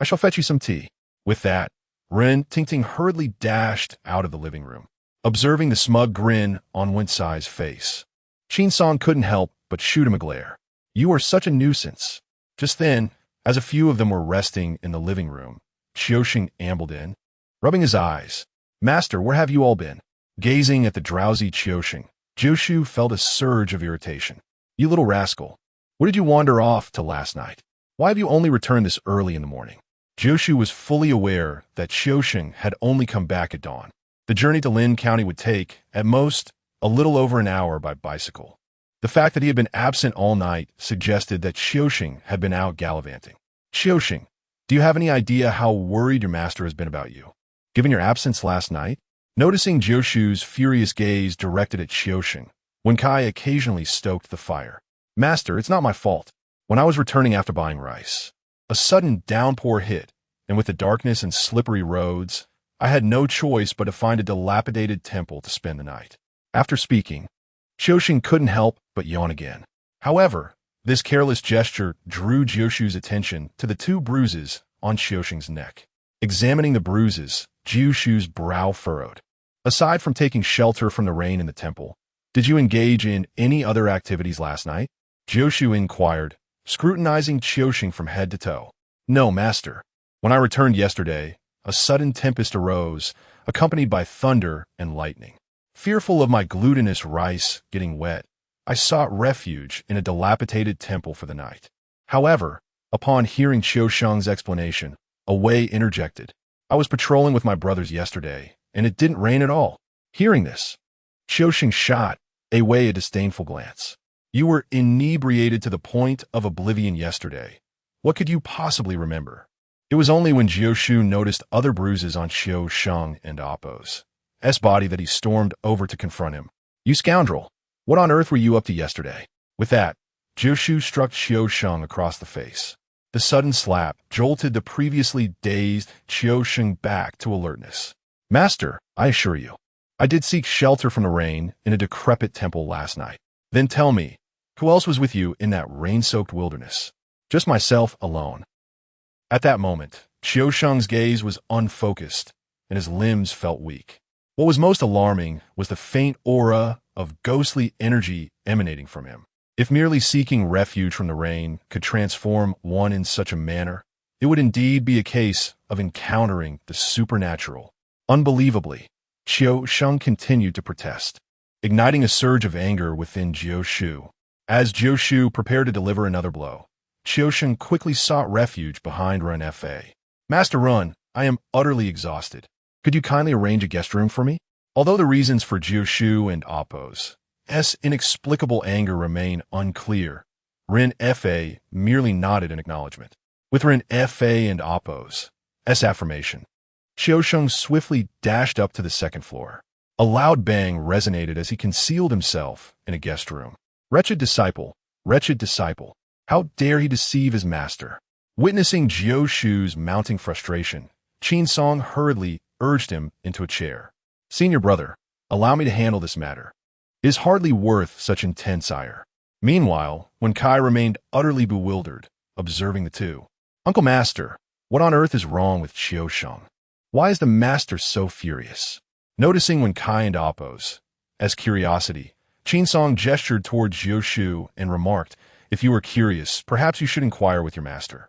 shall fetch you some tea." With that, Ren Tingting hurriedly dashed out of the living room. Observing the smug grin on Wen Sai's face, Qin Song couldn't help but shoot him a glare. "You are such a nuisance." Just then, as a few of them were resting in the living room, Qiusheng ambled in, rubbing his eyes. "Master, where have you all been?" Gazing at the drowsy Qiusheng, Jiushu felt a surge of irritation. "You little rascal, where did you wander off to last night? Why have you only returned this early in the morning?" Jiushu was fully aware that Qiusheng had only come back at dawn. The journey to Lin County would take, at most, a little over an hour by bicycle. The fact that he had been absent all night suggested that Qiusheng had been out gallivanting. "Qiusheng, do you have any idea how worried your master has been about you, given your absence last night?" Noticing Jiushu's furious gaze directed at Qiusheng, Wen Kai occasionally stoked the fire. "Master, it's not my fault. When I was returning after buying rice, a sudden downpour hit, and with the darkness and slippery roads, I had no choice but to find a dilapidated temple to spend the night." After speaking, Qiusheng couldn't help but yawn again. However, this careless gesture drew Jiushu's attention to the two bruises on Qiusheng's neck. Examining the bruises, Jiushu's brow furrowed. "Aside from taking shelter from the rain in the temple, did you engage in any other activities last night?" Jiushu inquired, scrutinizing Qiusheng from head to toe. "No, master. When I returned yesterday, a sudden tempest arose, accompanied by thunder and lightning. Fearful of my glutinous rice getting wet, I sought refuge in a dilapidated temple for the night. However, upon hearing Qiusheng's explanation, a Wei interjected. I was patrolling with my brothers yesterday, and it didn't rain at all." Hearing this, Qiusheng shot a Wei a disdainful glance. "You were inebriated to the point of oblivion yesterday. What could you possibly remember?" It was only when Jiushu noticed other bruises on Qiusheng and Appo's body that he stormed over to confront him. "You scoundrel! What on earth were you up to yesterday?" With that, Jiushu struck Qiusheng across the face. The sudden slap jolted the previously dazed Qiusheng back to alertness. "Master, I assure you, I did seek shelter from the rain in a decrepit temple last night." "Then tell me, who else was with you in that rain-soaked wilderness?" "Just myself alone." At that moment, Qiusheng's gaze was unfocused, and his limbs felt weak. What was most alarming was the faint aura of ghostly energy emanating from him. If merely seeking refuge from the rain could transform one in such a manner, it would indeed be a case of encountering the supernatural. Unbelievably, Qiusheng continued to protest, igniting a surge of anger within Jiushu. As Jiushu prepared to deliver another blow, Qiusheng quickly sought refuge behind Ren Fa. "Master Run, I am utterly exhausted. Could you kindly arrange a guest room for me?" Although the reasons for Jiushu and Appo's inexplicable anger remain unclear, Ren Fa merely nodded in acknowledgement. With Ren Fa and Appo's affirmation, Qiusheng swiftly dashed up to the second floor. A loud bang resonated as he concealed himself in a guest room. Wretched disciple, how dare he deceive his master? Witnessing Jiushu's mounting frustration, Qin Song hurriedly urged him into a chair. "Senior brother, allow me to handle this matter. It is hardly worth such intense ire." Meanwhile, Wen Kai remained utterly bewildered, observing the two. "Uncle Master, what on earth is wrong with Qiusheng? Why is the master so furious?" Noticing Wen Kai and Appo's curiosity, Qin Song gestured toward Jiushu and remarked, "If you are curious, perhaps you should inquire with your master."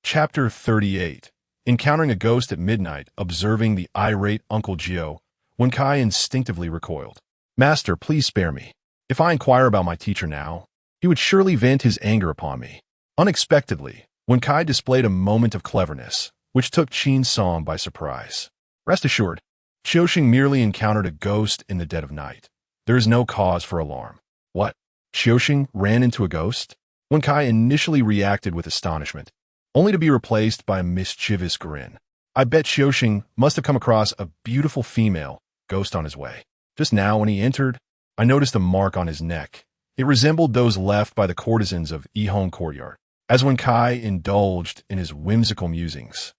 Chapter 38. Encountering a ghost at midnight, observing the irate Uncle Gio, when Kai instinctively recoiled. Master, please spare me. If I inquire about my teacher now, he would surely vent his anger upon me. Unexpectedly, when Kai displayed a moment of cleverness, which took Qin Song by surprise. Rest assured, Xiaoxing merely encountered a ghost in the dead of night. There is no cause for alarm. What? Xiaoxing ran into a ghost? When Kai initially reacted with astonishment, only to be replaced by a mischievous grin. I bet Xiaoxing must have come across a beautiful female ghost on his way. Just now, when he entered, I noticed a mark on his neck. It resembled those left by the courtesans of Yihong Courtyard. As when Kai indulged in his whimsical musings,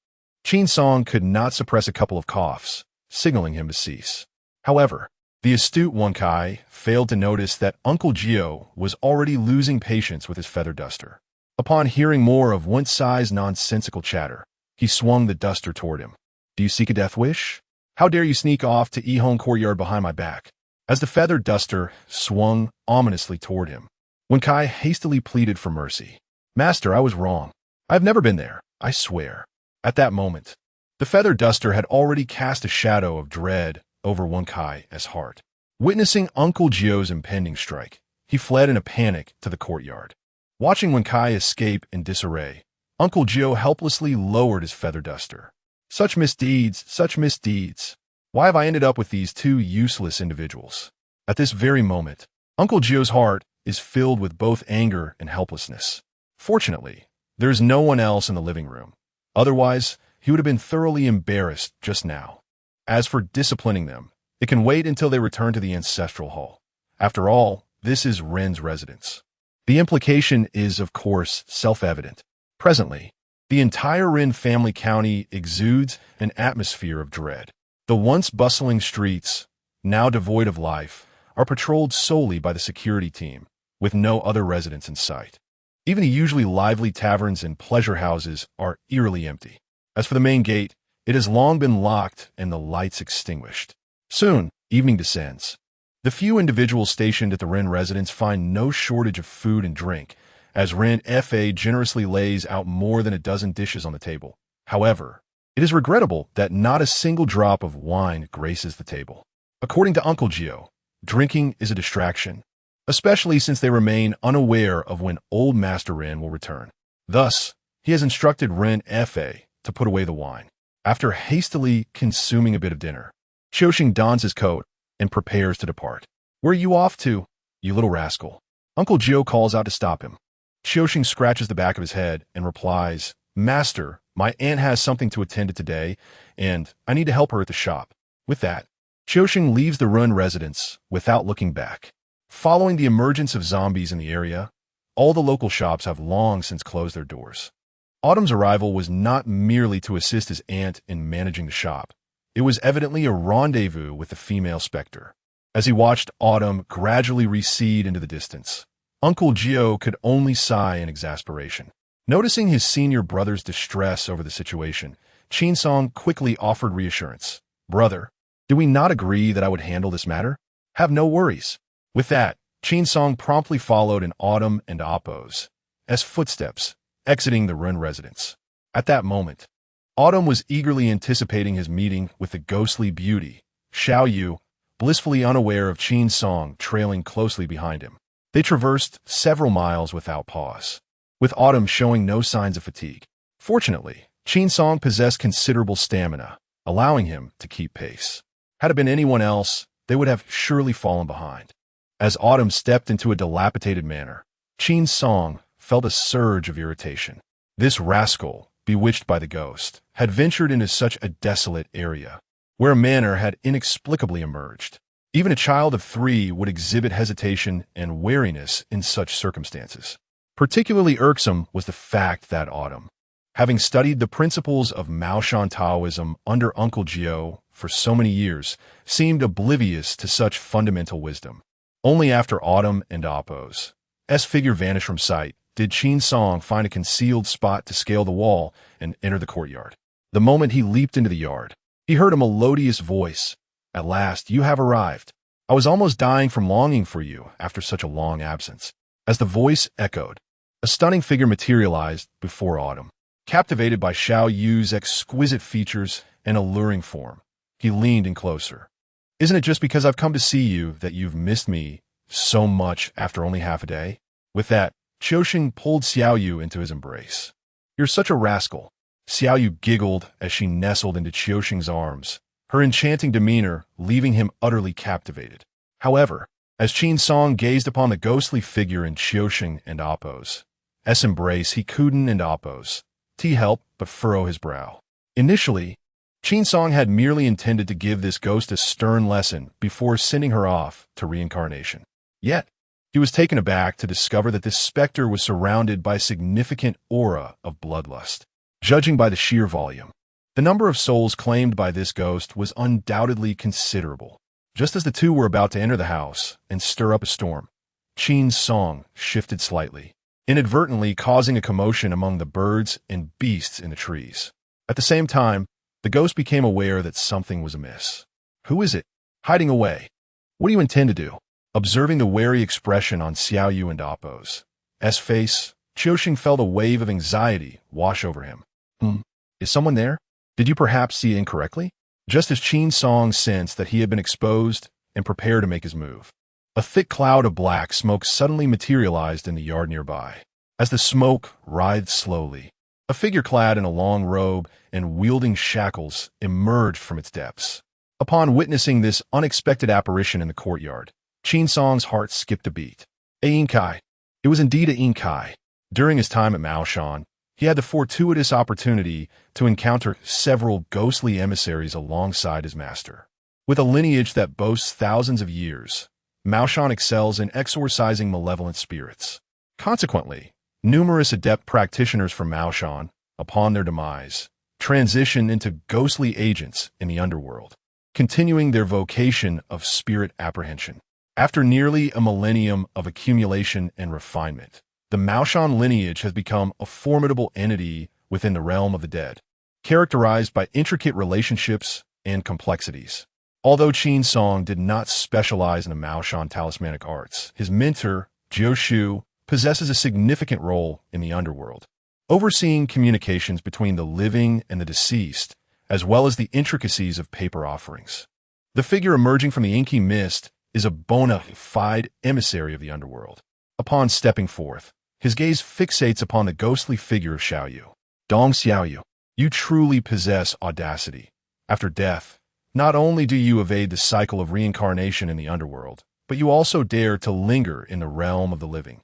Qin Song could not suppress a couple of coughs, signaling him to cease. However, the astute Wen Kai failed to notice that Uncle Gio was already losing patience with his feather duster. Upon hearing more of Wen Cai's nonsensical chatter, he swung the duster toward him. Do you seek a death wish? How dare you sneak off to Yihong Courtyard behind my back? As the feather duster swung ominously toward him, Wen Kai hastily pleaded for mercy. Master, I was wrong. I have never been there, I swear. At that moment, the feather duster had already cast a shadow of dread over Wen Kai's heart. Witnessing Uncle Gio's impending strike, he fled in a panic to the courtyard. Watching Wen Kai escape in disarray, Uncle Gio helplessly lowered his feather duster. Such misdeeds, such misdeeds. Why have I ended up with these two useless individuals? At this very moment, Uncle Gio's heart is filled with both anger and helplessness. Fortunately, there is no one else in the living room. Otherwise, he would have been thoroughly embarrassed just now. As for disciplining them, it can wait until they return to the ancestral hall. After all, this is Ren's residence. The implication is, of course, self-evident. Presently, the entire Ren family county exudes an atmosphere of dread. The once bustling streets, now devoid of life, are patrolled solely by the security team, with no other residents in sight. Even the usually lively taverns and pleasure houses are eerily empty. As for the main gate, it has long been locked and the lights extinguished. Soon, evening descends. The few individuals stationed at the Ren residence find no shortage of food and drink, as Ren Fa generously lays out more than a dozen dishes on the table. However, it is regrettable that not a single drop of wine graces the table. According to Uncle Gio, drinking is a distraction, especially since they remain unaware of when old Master Ren will return. Thus, he has instructed Ren Fa to put away the wine. After hastily consuming a bit of dinner, Xiaoxing dons his coat and prepares to depart. Where are you off to, you little rascal? Uncle Gio calls out to stop him. Xiaoxing scratches the back of his head and replies, Master, my aunt has something to attend to today, and I need to help her at the shop. With that, Xiaoxing leaves the Ren residence without looking back. Following the emergence of zombies in the area, all the local shops have long since closed their doors. Autumn's arrival was not merely to assist his aunt in managing the shop. It was evidently a rendezvous with the female specter. As he watched Autumn gradually recede into the distance, Uncle Gio could only sigh in exasperation. Noticing his senior brother's distress over the situation, Qin Song quickly offered reassurance. Brother, did we not agree that I would handle this matter? Have no worries. With that, Qin Song promptly followed in Autumn and Appo's footsteps, exiting the Ren residence. At that moment, Autumn was eagerly anticipating his meeting with the ghostly beauty, Xiao Yu, blissfully unaware of Qin Song trailing closely behind him. They traversed several miles without pause, with Autumn showing no signs of fatigue. Fortunately, Qin Song possessed considerable stamina, allowing him to keep pace. Had it been anyone else, they would have surely fallen behind. As Autumn stepped into a dilapidated manor, Qin Song felt a surge of irritation. This rascal, bewitched by the ghost, had ventured into such a desolate area, where a manor had inexplicably emerged. Even a child of 3 would exhibit hesitation and wariness in such circumstances. Particularly irksome was the fact that Autumn, having studied the principles of Maoshan Taoism under Uncle Gio for so many years, seemed oblivious to such fundamental wisdom. Only after Autumn and Appo's figure vanished from sight did Qin Song find a concealed spot to scale the wall and enter the courtyard. The moment he leaped into the yard, he heard a melodious voice. At last, you have arrived. I was almost dying from longing for you after such a long absence. As the voice echoed, a stunning figure materialized before Autumn. Captivated by Xiao Yu's exquisite features and alluring form, he leaned in closer. Isn't it just because I've come to see you that you've missed me so much after only half a day? With that, Qiusheng pulled Xiao Yu into his embrace. You're such a rascal. Xiao Yu giggled as she nestled into Qiusheng's arms, her enchanting demeanor leaving him utterly captivated. However, as Qin Song gazed upon the ghostly figure in Qiusheng and Appo's embrace, he couldn't and Appo's help but furrow his brow. Initially, Qin Song had merely intended to give this ghost a stern lesson before sending her off to reincarnation. Yet, he was taken aback to discover that this specter was surrounded by a significant aura of bloodlust. Judging by the sheer volume, the number of souls claimed by this ghost was undoubtedly considerable. Just as the two were about to enter the house and stir up a storm, Qin Song shifted slightly, inadvertently causing a commotion among the birds and beasts in the trees. At the same time, the ghost became aware that something was amiss. Who is it? Hiding away. What do you intend to do? Observing the wary expression on Xiao Yu and Appo's face, Qiusheng felt a wave of anxiety wash over him. Is someone there? Did you perhaps see incorrectly? Just as Qin Song sensed that he had been exposed and prepared to make his move, a thick cloud of black smoke suddenly materialized in the yard nearby. As the smoke writhed slowly, a figure clad in a long robe and wielding shackles emerged from its depths. Upon witnessing this unexpected apparition in the courtyard, Qin Song's heart skipped a beat. A Yinkai. It was indeed a Yinkai. During his time at Maoshan, he had the fortuitous opportunity to encounter several ghostly emissaries alongside his master. With a lineage that boasts thousands of years, Maoshan excels in exorcising malevolent spirits. Consequently, numerous adept practitioners from Maoshan, upon their demise, transition into ghostly agents in the underworld, continuing their vocation of spirit apprehension. After nearly a millennium of accumulation and refinement, the Maoshan lineage has become a formidable entity within the realm of the dead, characterized by intricate relationships and complexities. Although Qin Song did not specialize in the Maoshan talismanic arts, his mentor, Jiu Shu, possesses a significant role in the underworld, overseeing communications between the living and the deceased, as well as the intricacies of paper offerings. The figure emerging from the inky mist is a bona fide emissary of the underworld. Upon stepping forth, his gaze fixates upon the ghostly figure of Xiao Yu. Dong Xiao Yu, you truly possess audacity. After death, not only do you evade the cycle of reincarnation in the underworld, but you also dare to linger in the realm of the living,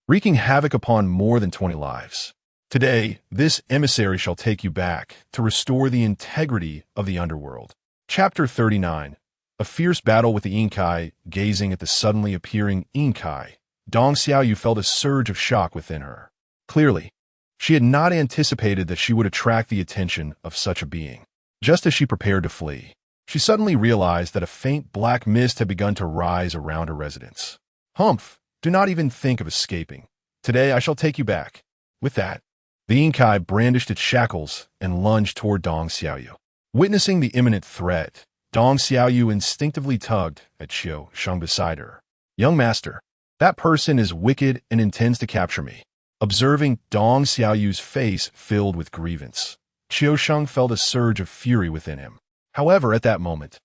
wreaking havoc upon more than 20 lives. Today, this emissary shall take you back to restore the integrity of the underworld. Chapter 39. A fierce battle with the Yinkai. Gazing at the suddenly appearing Yinkai, Dong Xiaoyu felt a surge of shock within her. Clearly, she had not anticipated that she would attract the attention of such a being. Just as she prepared to flee, she suddenly realized that a faint black mist had begun to rise around her residence. Humph, do not even think of escaping. Today I shall take you back. With that, the Yinkai brandished its shackles and lunged toward Dong Xiaoyu. Witnessing the imminent threat, Dong Xiaoyu instinctively tugged at Qiu Sheng beside her. Young master, that person is wicked and intends to capture me. Observing Dong Xiaoyu's face filled with grievance, Qiu Sheng felt a surge of fury within him. However, at that moment,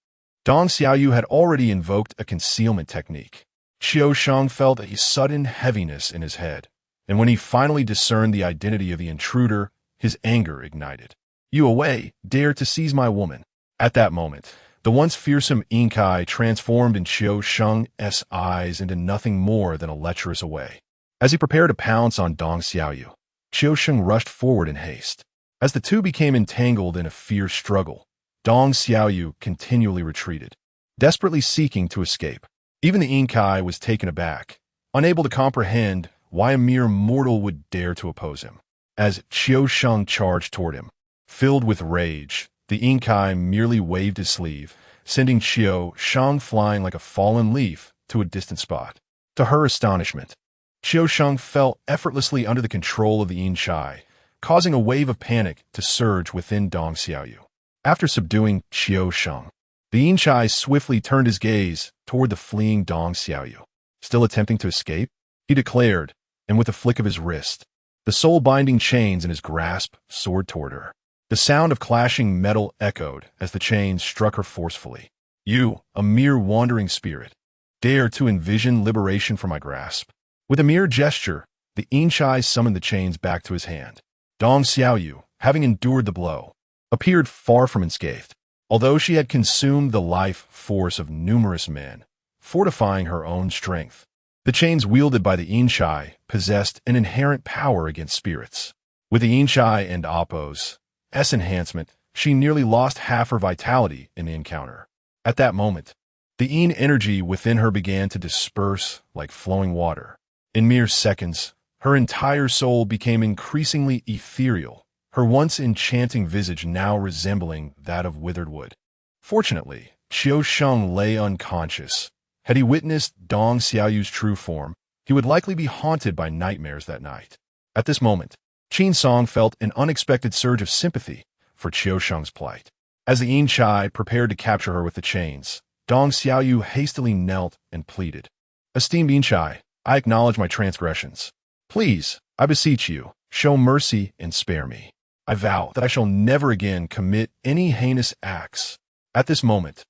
Dong Xiaoyu had already invoked a concealment technique. Qiu Sheng felt a sudden heaviness in his head, and when he finally discerned the identity of the intruder, his anger ignited. You away, dare to seize my woman. At that moment, the once fearsome Yinkai transformed in Qiu Sheng's eyes into nothing more than a lecherous away. As he prepared to pounce on Dong Xiaoyu, Qiu Sheng rushed forward in haste. As the two became entangled in a fierce struggle, Dong Xiaoyu continually retreated, desperately seeking to escape. Even the Yinkai was taken aback, unable to comprehend why a mere mortal would dare to oppose him. As Qiu Sheng charged toward him, filled with rage, the Yinkai merely waved his sleeve, sending Qiu Sheng flying like a fallen leaf to a distant spot. To her astonishment, Qiu Sheng fell effortlessly under the control of the Yinkai, causing a wave of panic to surge within Dong Xiaoyu. After subduing Qiu Sheng, the Yinkai swiftly turned his gaze toward the fleeing Dong Xiaoyu. Still attempting to escape? He declared, and with a flick of his wrist, The soul-binding chains in his grasp soared toward her. The sound of clashing metal echoed as the chains struck her forcefully. You, a mere wandering spirit, dare to envision liberation from my grasp. With a mere gesture, the Inchai summoned the chains back to his hand. Dong Xiaoyu, having endured the blow, appeared far from unscathed, although she had consumed the life force of numerous men, fortifying her own strength. The chains wielded by the Inchai possessed an inherent power against spirits. With the Inchai and Appo's enhancement, she nearly lost half her vitality in the encounter. At that moment, the Yin energy within her began to disperse like flowing water. In mere seconds, her entire soul became increasingly ethereal, her once enchanting visage now resembling that of withered wood. Fortunately, Qiu Sheng lay unconscious. Had he witnessed Dong Xiaoyu's true form, he would likely be haunted by nightmares that night. At this moment, Qin Song felt an unexpected surge of sympathy for Qiu Sheng's plight. As the Yin Chai prepared to capture her with the chains, Dong Xiaoyu hastily knelt and pleaded. Esteemed Yin Chai, I acknowledge my transgressions. Please, I beseech you, show mercy and spare me. I vow that I shall never again commit any heinous acts. At this moment,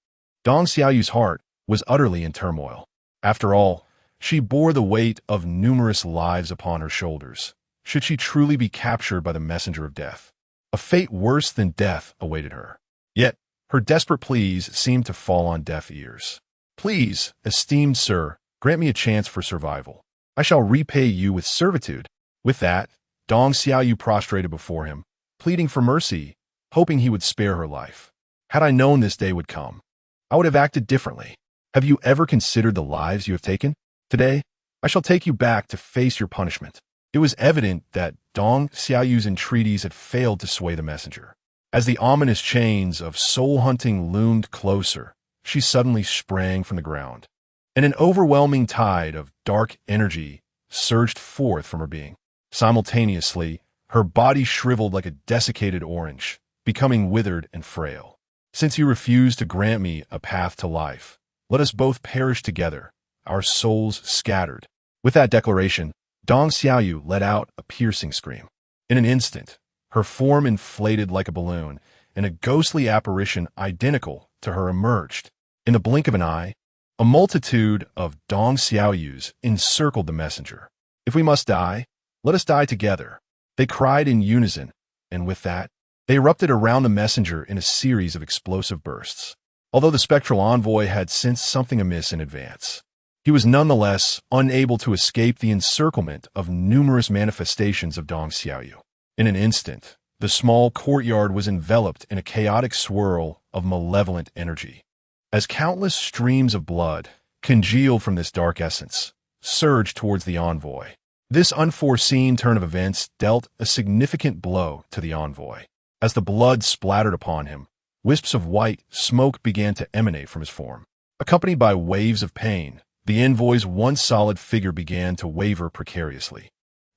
Dong Xiaoyu's heart was utterly in turmoil. After all, she bore the weight of numerous lives upon her shoulders. Should she truly be captured by the messenger of death? A fate worse than death awaited her. Yet, her desperate pleas seemed to fall on deaf ears. Please, esteemed sir, grant me a chance for survival. I shall repay you with servitude. With that, Dong Xiaoyu prostrated before him, pleading for mercy, hoping he would spare her life. Had I known this day would come, I would have acted differently. Have you ever considered the lives you have taken? Today, I shall take you back to face your punishment. It was evident that Dong Xiaoyu's entreaties had failed to sway the messenger. As the ominous chains of soul-hunting loomed closer, she suddenly sprang from the ground, and an overwhelming tide of dark energy surged forth from her being. Simultaneously, her body shriveled like a desiccated orange, becoming withered and frail. Since you refuse to grant me a path to life, let us both perish together, our souls scattered. With that declaration, Dong Xiaoyu let out a piercing scream. In an instant, her form inflated like a balloon, and a ghostly apparition identical to her emerged. In the blink of an eye, a multitude of Dong Xiaoyus encircled the messenger. If we must die, let us die together, they cried in unison, and with that, they erupted around the messenger in a series of explosive bursts. Although the spectral envoy had sensed something amiss in advance, he was nonetheless unable to escape the encirclement of numerous manifestations of Dong Xiaoyu. In an instant, the small courtyard was enveloped in a chaotic swirl of malevolent energy. As countless streams of blood, congealed from this dark essence, surged towards the envoy. This unforeseen turn of events dealt a significant blow to the envoy. As the blood splattered upon him, wisps of white smoke began to emanate from his form. Accompanied by waves of pain, the envoy's once solid figure began to waver precariously.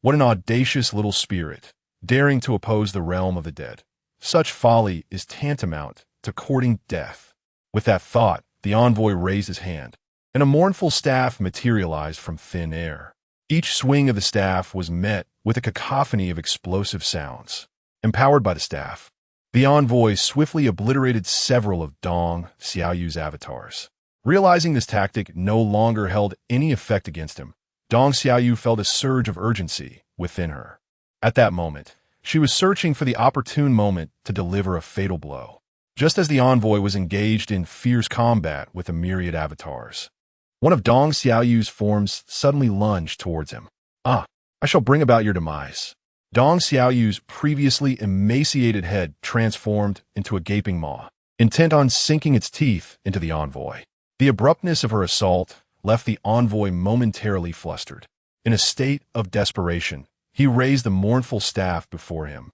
What an audacious little spirit, daring to oppose the realm of the dead. Such folly is tantamount to courting death. With that thought, the envoy raised his hand, and a mournful staff materialized from thin air. Each swing of the staff was met with a cacophony of explosive sounds. Empowered by the staff, the envoy swiftly obliterated several of Dong Xiaoyu's avatars. Realizing this tactic no longer held any effect against him, Dong Xiaoyu felt a surge of urgency within her. At that moment, she was searching for the opportune moment to deliver a fatal blow. Just as the envoy was engaged in fierce combat with a myriad avatars, one of Dong Xiaoyu's forms suddenly lunged towards him. I shall bring about your demise. Dong Xiaoyu's previously emaciated head transformed into a gaping maw, intent on sinking its teeth into the envoy. The abruptness of her assault left the envoy momentarily flustered. In a state of desperation, he raised the mournful staff before him,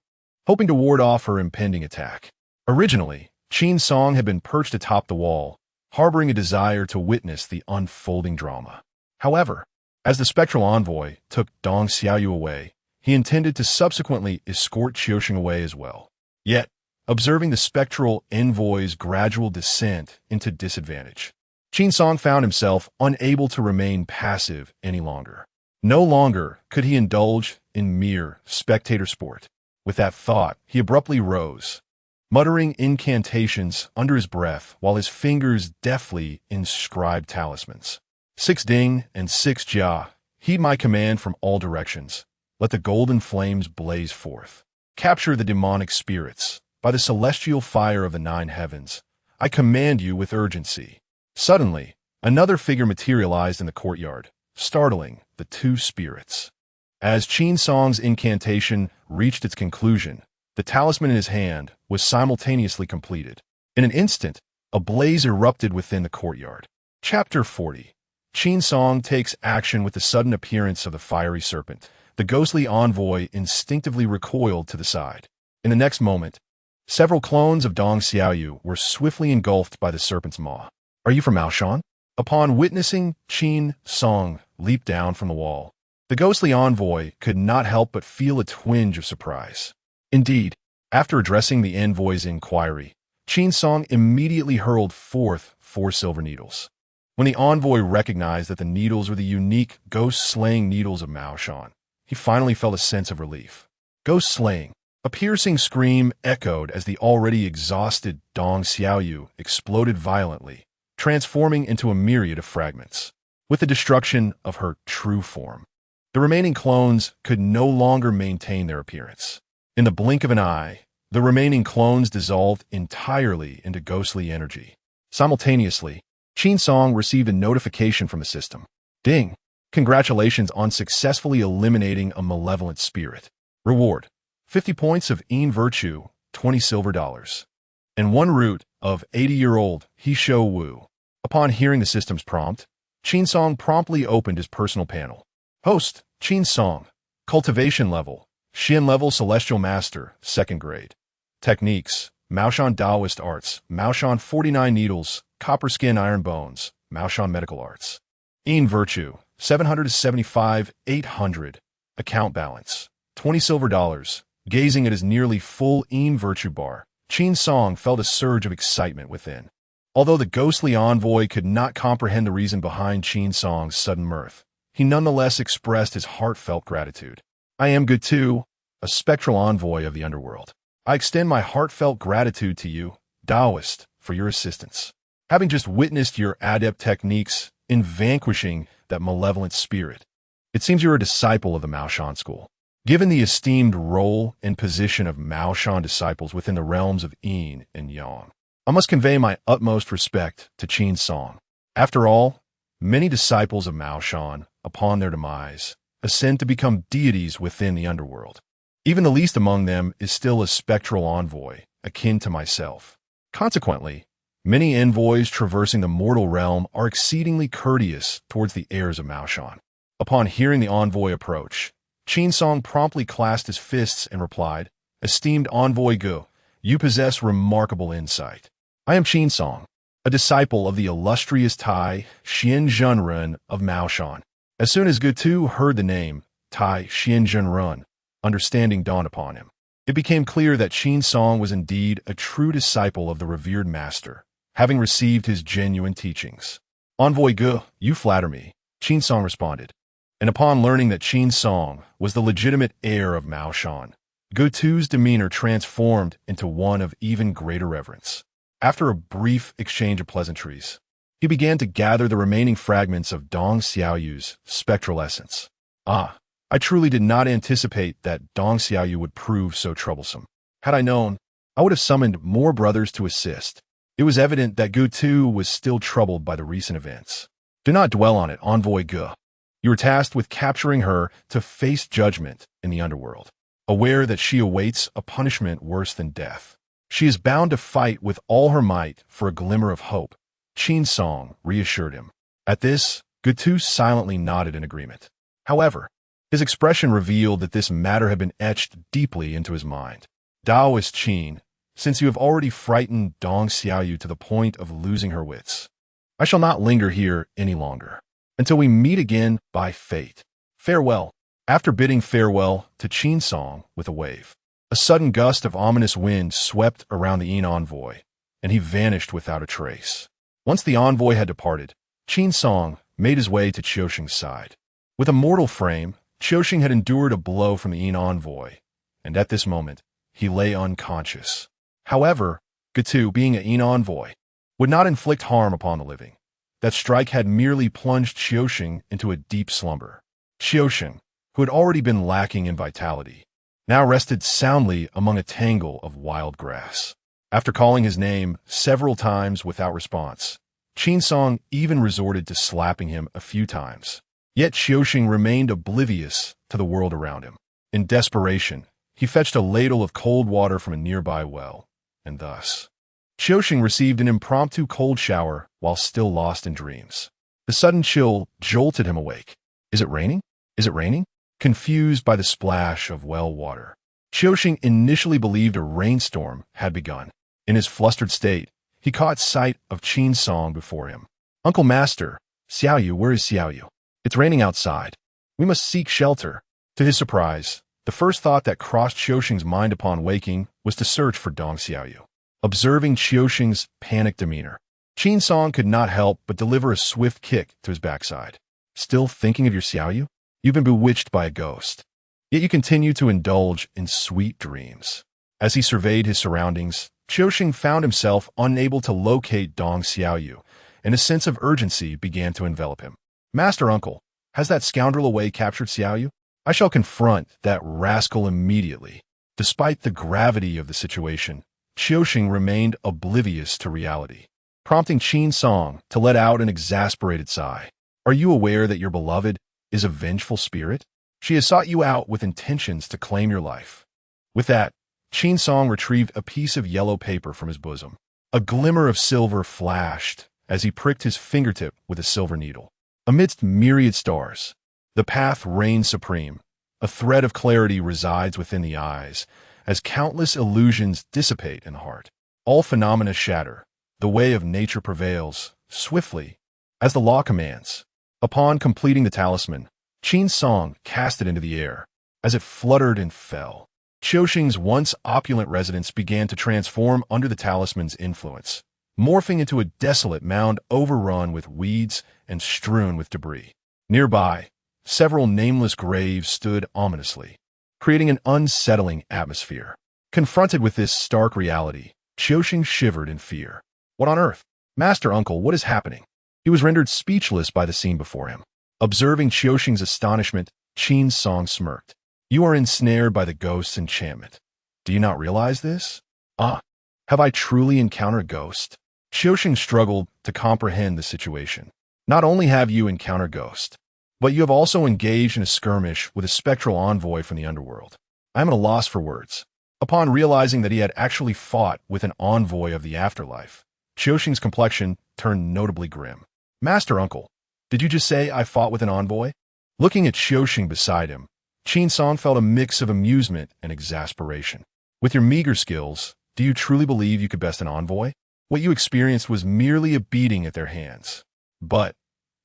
hoping to ward off her impending attack. Originally, Qin Song had been perched atop the wall, harboring a desire to witness the unfolding drama. However, as the spectral envoy took Dong Xiaoyu away, he intended to subsequently escort Qiusheng away as well. Yet, observing the spectral envoy's gradual descent into disadvantage, Qin Song found himself unable to remain passive any longer. No longer could he indulge in mere spectator sport. With that thought, he abruptly rose, muttering incantations under his breath while his fingers deftly inscribed talismans. 6 Ding and 6 Jia, heed my command from all directions. Let the golden flames blaze forth. Capture the demonic spirits. By the celestial fire of the 9 heavens, I command you with urgency. Suddenly, another figure materialized in the courtyard, startling the 2 spirits. As Qin Song's incantation reached its conclusion, the talisman in his hand was simultaneously completed. In an instant, a blaze erupted within the courtyard. Chapter 40. Qin Song takes action with the sudden appearance of the fiery serpent. The ghostly envoy instinctively recoiled to the side. In the next moment, several clones of Dong Xiaoyu were swiftly engulfed by the serpent's maw. Are you from Maoshan? Upon witnessing Qin Song leap down from the wall, the ghostly envoy could not help but feel a twinge of surprise. Indeed, after addressing the envoy's inquiry, Qin Song immediately hurled forth 4 silver needles. When the envoy recognized that the needles were the unique ghost-slaying needles of Maoshan, he finally felt a sense of relief. Ghost-slaying. A piercing scream echoed as the already exhausted Dong Xiaoyu exploded violently, transforming into a myriad of fragments. With the destruction of her true form, the remaining clones could no longer maintain their appearance. In the blink of an eye, the remaining clones dissolved entirely into ghostly energy. Simultaneously, Qin Song received a notification from the system. Ding! Congratulations on successfully eliminating a malevolent spirit. Reward: 50 points of Yin Virtue, 20 silver dollars, and 1 root of 80-year-old He Shou Wu. Upon hearing the system's prompt, Qin Song promptly opened his personal panel. Host: Qin Song. Cultivation level: Xian level Celestial Master, 2nd grade. Techniques: Maoshan Taoist Arts, Maoshan 49 Needles, Copper Skin Iron Bones, Maoshan Medical Arts. Yin Virtue: 775, 800. Account balance: 20 silver dollars. Gazing at his nearly full Yin Virtue bar, Qin Song felt a surge of excitement within. Although the ghostly envoy could not comprehend the reason behind Qin Song's sudden mirth, he nonetheless expressed his heartfelt gratitude. I am good too, a spectral envoy of the underworld. I extend my heartfelt gratitude to you, Taoist, for your assistance. Having just witnessed your adept techniques in vanquishing that malevolent spirit, it seems you're a disciple of the Maoshan school. Given the esteemed role and position of Maoshan disciples within the realms of Yin and Yang, I must convey my utmost respect to Qin Song. After all, many disciples of Maoshan, upon their demise, ascend to become deities within the underworld. Even the least among them is still a spectral envoy, akin to myself. Consequently, many envoys traversing the mortal realm are exceedingly courteous towards the heirs of Maoshan. Upon hearing the envoy approach, Qin Song promptly clasped his fists and replied, Esteemed Envoy Gu, you possess remarkable insight. I am Qin Song, a disciple of the illustrious Tai Xian Zhenren of Maoshan. As soon as Gu Tu heard the name, Tai Xian Zhenren, understanding dawned upon him. It became clear that Qin Song was indeed a true disciple of the revered master, having received his genuine teachings. Envoy Gu, you flatter me, Qin Song responded. And upon learning that Qin Song was the legitimate heir of Maoshan, Gu Tu's demeanor transformed into one of even greater reverence. After a brief exchange of pleasantries, he began to gather the remaining fragments of Dong Xiaoyu's spectral essence. I truly did not anticipate that Dong Xiaoyu would prove so troublesome. Had I known, I would have summoned more brothers to assist. It was evident that Gu Tu was still troubled by the recent events. Do not dwell on it, Envoy Gu. You were tasked with capturing her to face judgment in the underworld, aware that she awaits a punishment worse than death. She is bound to fight with all her might for a glimmer of hope, Qin Song reassured him. At this, Gu Tu silently nodded in agreement. However, his expression revealed that this matter had been etched deeply into his mind. Taoist Qin, since you have already frightened Dong Xiaoyu to the point of losing her wits, I shall not linger here any longer, until we meet again by fate. Farewell. After bidding farewell to Qin Song with a wave, a sudden gust of ominous wind swept around the Yin envoy, and he vanished without a trace. Once the envoy had departed, Qin Song made his way to Qiusheng's side. With a mortal frame, Qiuxing had endured a blow from the Yin envoy, and at this moment, he lay unconscious. However, Gatu, being a Yin envoy, would not inflict harm upon the living. That strike had merely plunged Qiuxing into a deep slumber. Qiuxing, who had already been lacking in vitality, now rested soundly among a tangle of wild grass. After calling his name several times without response, Qin Song even resorted to slapping him a few times. Yet Qiuxing remained oblivious to the world around him. In desperation, he fetched a ladle of cold water from a nearby well, and thus, Qiuxing received an impromptu cold shower while still lost in dreams. The sudden chill jolted him awake. Is it raining? Is it raining? Confused by the splash of well water, Qiuxing initially believed a rainstorm had begun. In his flustered state, he caught sight of Qin Song before him. Uncle Master, Xiaoyu, where is Xiaoyu? It's raining outside. We must seek shelter. To his surprise, the first thought that crossed Qiuxing's mind upon waking was to search for Dong Xiaoyu. Observing Qiuxing's panicked demeanor, Qin Song could not help but deliver a swift kick to his backside. Still thinking of your Xiaoyu? You've been bewitched by a ghost. Yet you continue to indulge in sweet dreams. As he surveyed his surroundings, Qiuxing found himself unable to locate Dong Xiaoyu, and a sense of urgency began to envelop him. Master Uncle, has that scoundrel away captured Xiaoyu? I shall confront that rascal immediately. Despite the gravity of the situation, Qiuxing remained oblivious to reality, prompting Qin Song to let out an exasperated sigh. Are you aware that your beloved is a vengeful spirit? She has sought you out with intentions to claim your life. With that, Qin Song retrieved a piece of yellow paper from his bosom. A glimmer of silver flashed as he pricked his fingertip with a silver needle. Amidst myriad stars, the path reigns supreme. A thread of clarity resides within the eyes, as countless illusions dissipate in the heart. All phenomena shatter. The way of nature prevails, swiftly, as the law commands. Upon completing the talisman, Qin Song cast it into the air. As it fluttered and fell, Qiuxing's once opulent residence began to transform under the talisman's influence, morphing into a desolate mound overrun with weeds and strewn with debris. Nearby, several nameless graves stood ominously, creating an unsettling atmosphere. Confronted with this stark reality, Qiuxing shivered in fear. What on earth? Master Uncle, what is happening? He was rendered speechless by the scene before him. Observing Qiuxing's astonishment, Qin Song smirked. You are ensnared by the ghost's enchantment. Do you not realize this? Ah, have I truly encountered a ghost? Qiuxing struggled to comprehend the situation. Not only have you encountered ghost, but you have also engaged in a skirmish with a spectral envoy from the underworld. I am at a loss for words. Upon realizing that he had actually fought with an envoy of the afterlife, Qiuxing's complexion turned notably grim. Master Uncle, did you just say I fought with an envoy? Looking at Qiuxing beside him, Qin Song felt a mix of amusement and exasperation. With your meager skills, do you truly believe you could best an envoy? What you experienced was merely a beating at their hands. But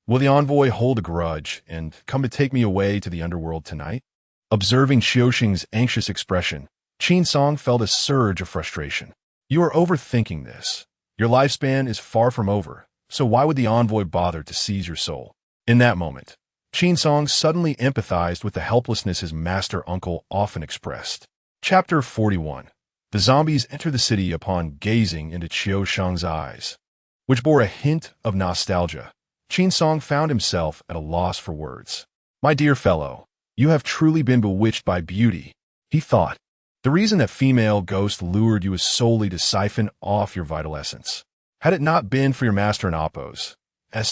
will the envoy hold a grudge and come to take me away to the underworld tonight? Observing Qiuxing's anxious expression, Qin Song felt a surge of frustration. You are overthinking this. Your lifespan is far from over, so why would the envoy bother to seize your soul? In that moment, Qin Song suddenly empathized with the helplessness his master uncle often expressed. Chapter 41. The zombies enter the city upon gazing into Qiuxing's eyes, which bore a hint of nostalgia. Qin Song found himself at a loss for words. My dear fellow, you have truly been bewitched by beauty, he thought. The reason that female ghost lured you is solely to siphon off your vital essence. Had it not been for your master in Appo's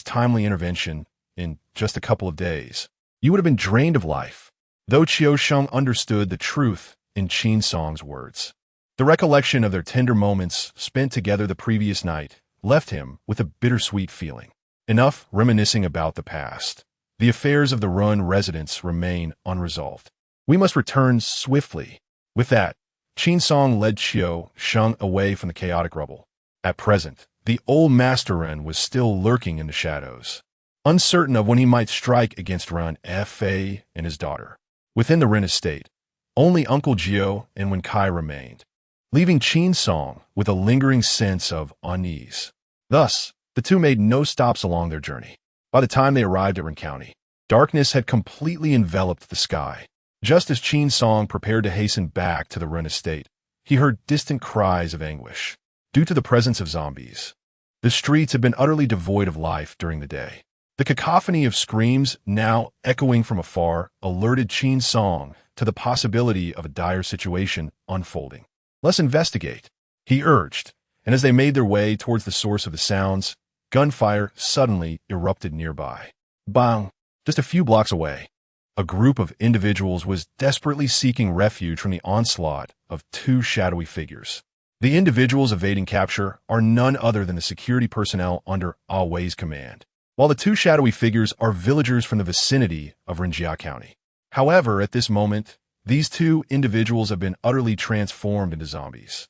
timely intervention in just a couple of days, you would have been drained of life. Though Qiuxing understood the truth in Qin Song's words, the recollection of their tender moments spent together the previous night left him with a bittersweet feeling. Enough reminiscing about the past. The affairs of the Run residents remain unresolved. We must return swiftly. With that, Qin Song led Qiuxing away from the chaotic rubble. At present, the old master Ren was still lurking in the shadows, uncertain of when he might strike against Ren Fa and his daughter. Within the Ren estate, only Uncle Jiu and Wen Kai remained, leaving Qin Song with a lingering sense of unease. Thus, the two made no stops along their journey. By the time they arrived at Ren County, Darkness had completely enveloped the sky. Just as Qin Song prepared to hasten back to the Ren estate, he heard distant cries of anguish. Due to the presence of zombies, the streets had been utterly devoid of life during the day. The cacophony of screams, now echoing from afar, alerted Qin Song to the possibility of a dire situation unfolding. "Let's investigate," he urged, and as they made their way towards the source of the sounds, gunfire suddenly erupted nearby. Bang! Just a few blocks away, a group of individuals was desperately seeking refuge from the onslaught of two shadowy figures. The individuals evading capture are none other than the security personnel under Ah Wei's command, while the two shadowy figures are villagers from the vicinity of Rinjia County. However, at this moment, these two individuals have been utterly transformed into zombies.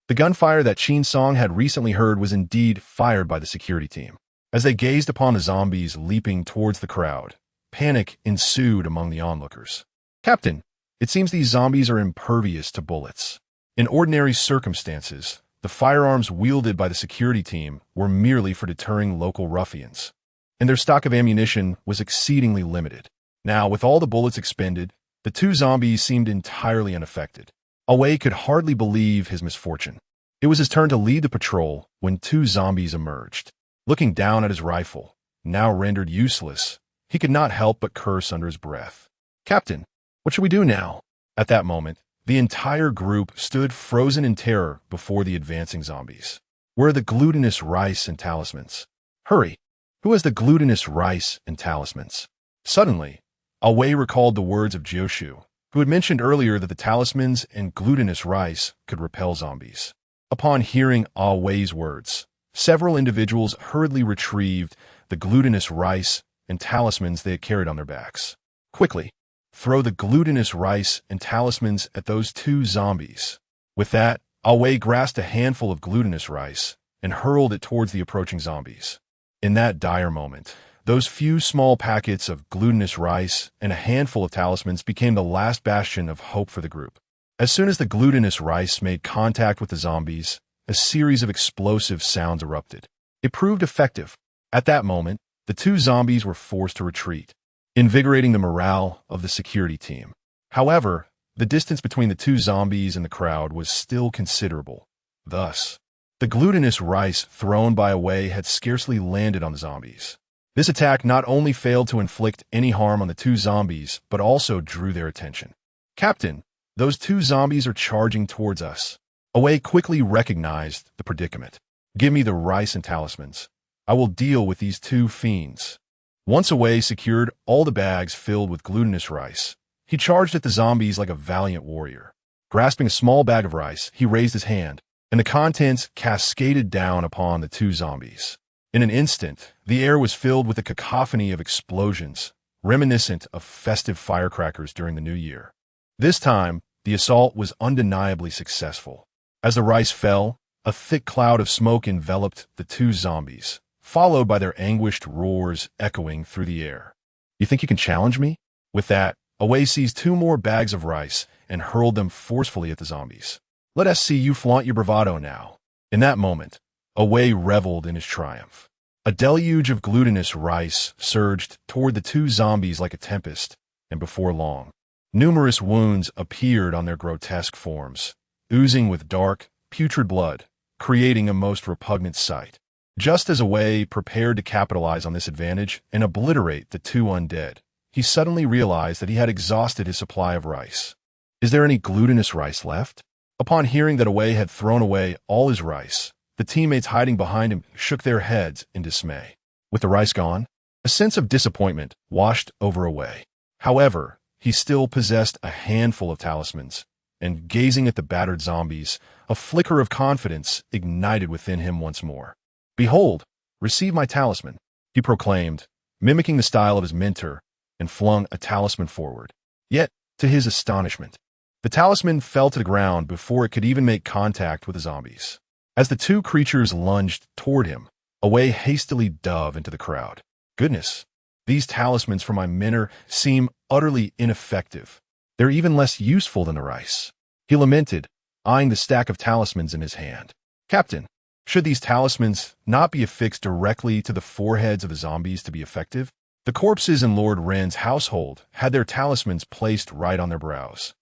The gunfire that Qin Song had recently heard was indeed fired by the security team. As they gazed upon the zombies leaping towards the crowd, panic ensued among the onlookers. "Captain, it seems these zombies are impervious to bullets." In ordinary circumstances, the firearms wielded by the security team were merely for deterring local ruffians, and their stock of ammunition was exceedingly limited. Now, with all the bullets expended, the two zombies seemed entirely unaffected. Ah Wei could hardly believe his misfortune. It was his turn to lead the patrol when two zombies emerged. Looking down at his rifle, now rendered useless, he could not help but curse under his breath. "Captain, what should we do now?" At that moment, the entire group stood frozen in terror before the advancing zombies. "Where are the glutinous rice and talismans? Hurry! Who has the glutinous rice and talismans?" Suddenly, Ah Wei recalled the words of Jioshu, who had mentioned earlier that the talismans and glutinous rice could repel zombies. Upon hearing Ah Wei's words, several individuals hurriedly retrieved the glutinous rice and talismans they had carried on their backs. "Quickly, throw the glutinous rice and talismans at those two zombies." With that, Ah Wei grasped a handful of glutinous rice and hurled it towards the approaching zombies. In that dire moment, those few small packets of glutinous rice and a handful of talismans became the last bastion of hope for the group. As soon as the glutinous rice made contact with the zombies, a series of explosive sounds erupted. It proved effective. At that moment, the two zombies were forced to retreat, invigorating the morale of the security team. However, the distance between the two zombies and the crowd was still considerable. Thus, the glutinous rice thrown by Ah Wei had scarcely landed on the zombies. This attack not only failed to inflict any harm on the two zombies, but also drew their attention. "Captain, those two zombies are charging towards us." Ah Wei quickly recognized the predicament. "Give me the rice and talismans. I will deal with these two fiends." Once Ah Wei secured all the bags filled with glutinous rice, he charged at the zombies like a valiant warrior. Grasping a small bag of rice, he raised his hand, and the contents cascaded down upon the two zombies. In an instant, the air was filled with a cacophony of explosions, reminiscent of festive firecrackers during the New Year. This time, the assault was undeniably successful. As the rice fell, a thick cloud of smoke enveloped the two zombies, followed by their anguished roars echoing through the air. "You think you can challenge me?" With that, Ah Wei seized two more bags of rice and hurled them forcefully at the zombies. "Let us see you flaunt your bravado now." In that moment, Ah Wei reveled in his triumph. A deluge of glutinous rice surged toward the two zombies like a tempest, and before long, numerous wounds appeared on their grotesque forms, oozing with dark, putrid blood, creating a most repugnant sight. Just as Ah Wei prepared to capitalize on this advantage and obliterate the two undead, he suddenly realized that he had exhausted his supply of rice. "Is there any glutinous rice left?" Upon hearing that Ah Wei had thrown away all his rice, the teammates hiding behind him shook their heads in dismay. With the rice gone, a sense of disappointment washed over Ah Wei. However, he still possessed a handful of talismans, and gazing at the battered zombies, a flicker of confidence ignited within him once more. "Behold, receive my talisman," he proclaimed, mimicking the style of his mentor, and flung a talisman forward. Yet, to his astonishment, the talisman fell to the ground before it could even make contact with the zombies. As the two creatures lunged toward him, Ah Wei hastily dove into the crowd. "Goodness, these talismans for my mentor seem utterly ineffective. They're even less useful than the rice," he lamented, eyeing the stack of talismans in his hand. "Captain, should these talismans not be affixed directly to the foreheads of the zombies to be effective?" The corpses in Lord Ren's household had their talismans placed right on their brows.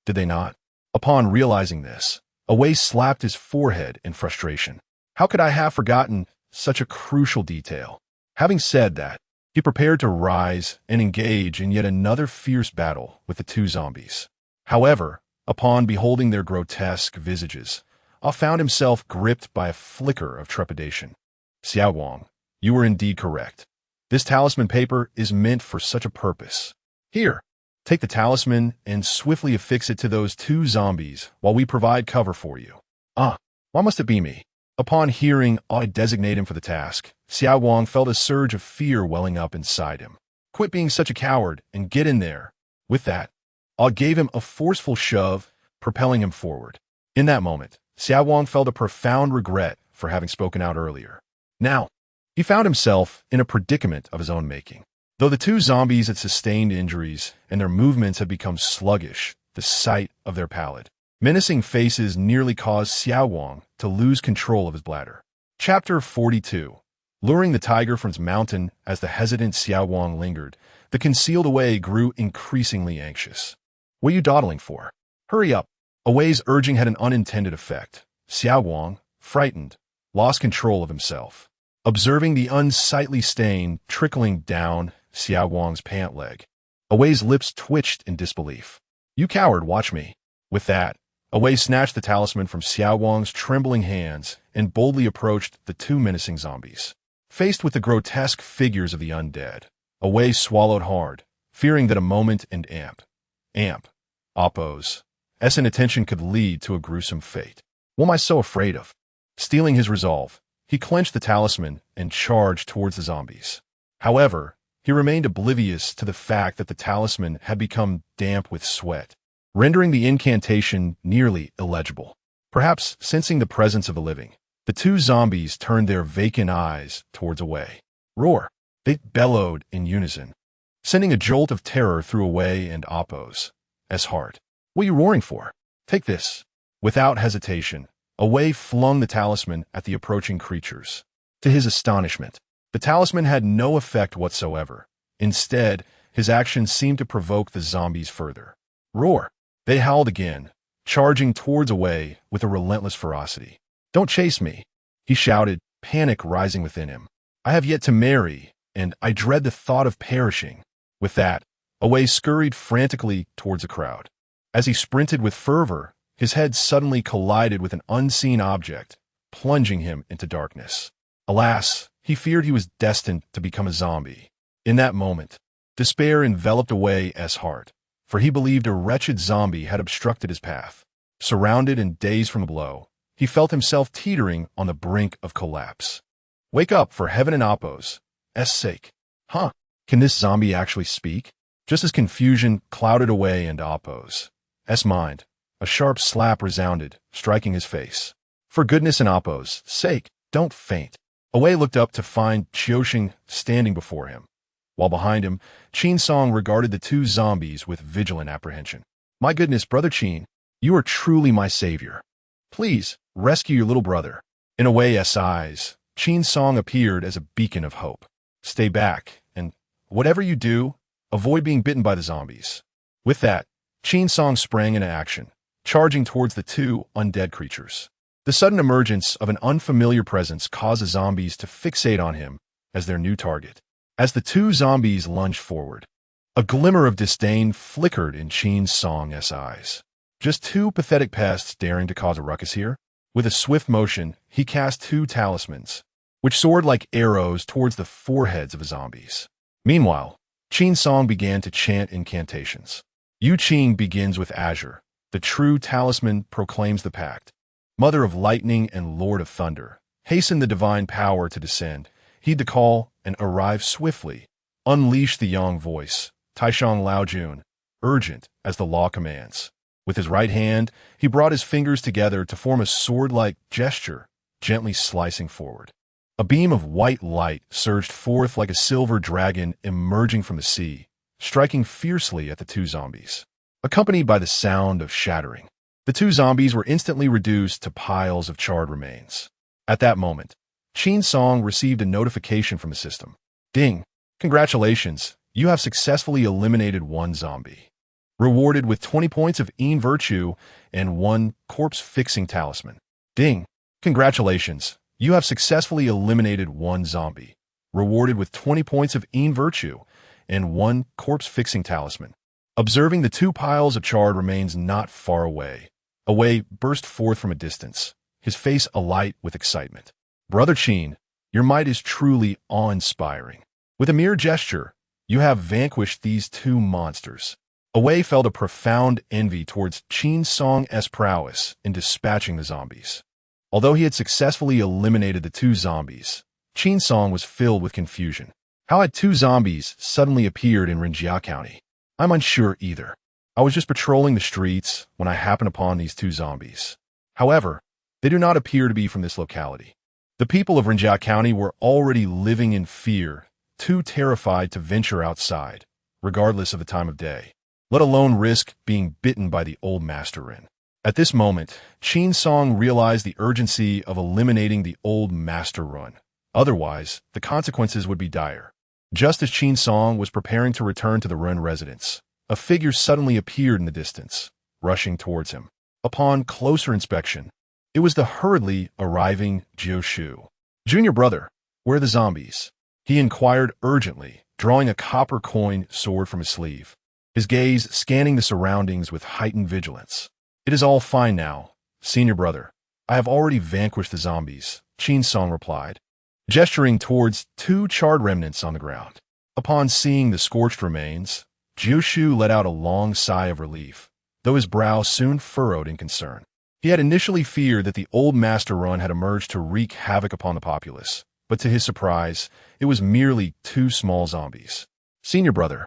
Did they not? Upon realizing this, Away slapped his forehead in frustration. How could I have forgotten such a crucial detail? Having said that, he prepared to rise and engage in yet another fierce battle with the two zombies. However, upon beholding their grotesque visages, Ah found himself gripped by a flicker of trepidation. Xiao Wang, you were indeed correct. This talisman paper is meant for such a purpose. Here, take the talisman and swiftly affix it to those two zombies while we provide cover for you. Ah, why must it be me? Upon hearing I designate him for the task, Xiao Wang felt a surge of fear welling up inside him. Quit being such a coward and get in there. With that, I gave him a forceful shove, propelling him forward. In that moment, Xiao Wang felt a profound regret for having spoken out earlier. Now, he found himself in a predicament of his own making. Though the two zombies had sustained injuries and their movements had become sluggish, the sight of their pallid, menacing faces nearly caused Xiao Wang to lose control of his bladder. Chapter 42. Luring the tiger from its mountain as the hesitant Xiao Wang lingered, the concealed Away grew increasingly anxious. What are you dawdling for? Hurry up. Away's urging had an unintended effect. Xiao Wang, frightened, lost control of himself. Observing the unsightly stain trickling down Xiao Wang's pant leg, Away's lips twitched in disbelief. You coward, watch me. With that, Away snatched the talisman from Xiao Wang's trembling hands and boldly approached the two menacing zombies. Faced with the grotesque figures of the undead, Away swallowed hard, fearing that a moment and Oppo's inattention could lead to a gruesome fate. What am I so afraid of? Stealing his resolve, he clenched the talisman and charged towards the zombies. However, he remained oblivious to the fact that the talisman had become damp with sweat, rendering the incantation nearly illegible. Perhaps sensing the presence of a living, the two zombies turned their vacant eyes towards Away. Roar! They bellowed in unison, sending a jolt of terror through Away and Oppo's heart. What are you roaring for? Take this. Without hesitation, Away flung the talisman at the approaching creatures. To his astonishment, the talisman had no effect whatsoever. Instead, his action seemed to provoke the zombies further. Roar! They howled again, charging towards Away with a relentless ferocity. Don't chase me, he shouted, panic rising within him. I have yet to marry, and I dread the thought of perishing. With that, Away scurried frantically towards the crowd. As he sprinted with fervor, his head suddenly collided with an unseen object, plunging him into darkness. Alas, he feared he was destined to become a zombie. In that moment, despair enveloped Away's heart, for he believed a wretched zombie had obstructed his path. Surrounded and dazed from the blow, he felt himself teetering on the brink of collapse. Wake up, for heaven and Oppo's sake. Huh? Can this zombie actually speak? Just as confusion clouded Away and Oppo's mind, a sharp slap resounded, striking his face. For goodness and Oppo's sake, don't faint. Away looked up to find Qiusheng standing before him, while behind him, Qin Song regarded the two zombies with vigilant apprehension. My goodness, Brother Qin, you are truly my savior. Please, rescue your little brother. In Away's eyes, Qin Song appeared as a beacon of hope. Stay back, and whatever you do, avoid being bitten by the zombies. With that, Qin Song sprang into action, charging towards the two undead creatures. The sudden emergence of an unfamiliar presence caused the zombies to fixate on him as their new target. As the two zombies lunged forward, a glimmer of disdain flickered in Qin Song's eyes. Just two pathetic pests daring to cause a ruckus here? With a swift motion, he cast two talismans, which soared like arrows towards the foreheads of the zombies. Meanwhile, Qin Song began to chant incantations. Yu Qing begins with azure. The true talisman proclaims the pact. Mother of lightning and Lord of thunder, hasten the divine power to descend. Heed the call and arrive swiftly. Unleash the yang voice, Taishang Lao Jun, urgent as the law commands. With his right hand, he brought his fingers together to form a sword-like gesture, gently slicing forward. A beam of white light surged forth like a silver dragon emerging from the sea, striking fiercely at the two zombies. Accompanied by the sound of shattering, the two zombies were instantly reduced to piles of charred remains. At that moment, Qin Song received a notification from the system. Ding! Congratulations, you have successfully eliminated one zombie. Rewarded with 20 points of virtue and one corpse-fixing talisman. Ding! Congratulations, you have successfully eliminated one zombie. Rewarded with 20 points of virtue and one corpse-fixing talisman. Observing the two piles of charred remains not far away, Away burst forth from a distance, his face alight with excitement. Brother Chen, your might is truly awe-inspiring. With a mere gesture, you have vanquished these two monsters. Away felt a profound envy towards Chen Song's prowess in dispatching the zombies. Although he had successfully eliminated the two zombies, Chen Song was filled with confusion. How had two zombies suddenly appeared in Rinjia County? I'm unsure either. I was just patrolling the streets when I happened upon these two zombies. However, they do not appear to be from this locality. The people of Rinjia County were already living in fear, too terrified to venture outside, regardless of the time of day, let alone risk being bitten by the old Master Ren. At this moment, Chen Song realized the urgency of eliminating the old Master Ren. Otherwise, the consequences would be dire. Just as Chen Song was preparing to return to the Ren residence, a figure suddenly appeared in the distance, rushing towards him. Upon closer inspection, it was the hurriedly arriving Jiu Shu. Junior brother, where are the zombies? He inquired urgently, drawing a copper coin sword from his sleeve, his gaze scanning the surroundings with heightened vigilance. It is all fine now, senior brother. I have already vanquished the zombies, Chen Song replied, gesturing towards two charred remnants on the ground. Upon seeing the scorched remains, Jiu Shu let out a long sigh of relief, though his brow soon furrowed in concern. He had initially feared that the old Master Ren had emerged to wreak havoc upon the populace, but to his surprise, it was merely two small zombies. Senior brother,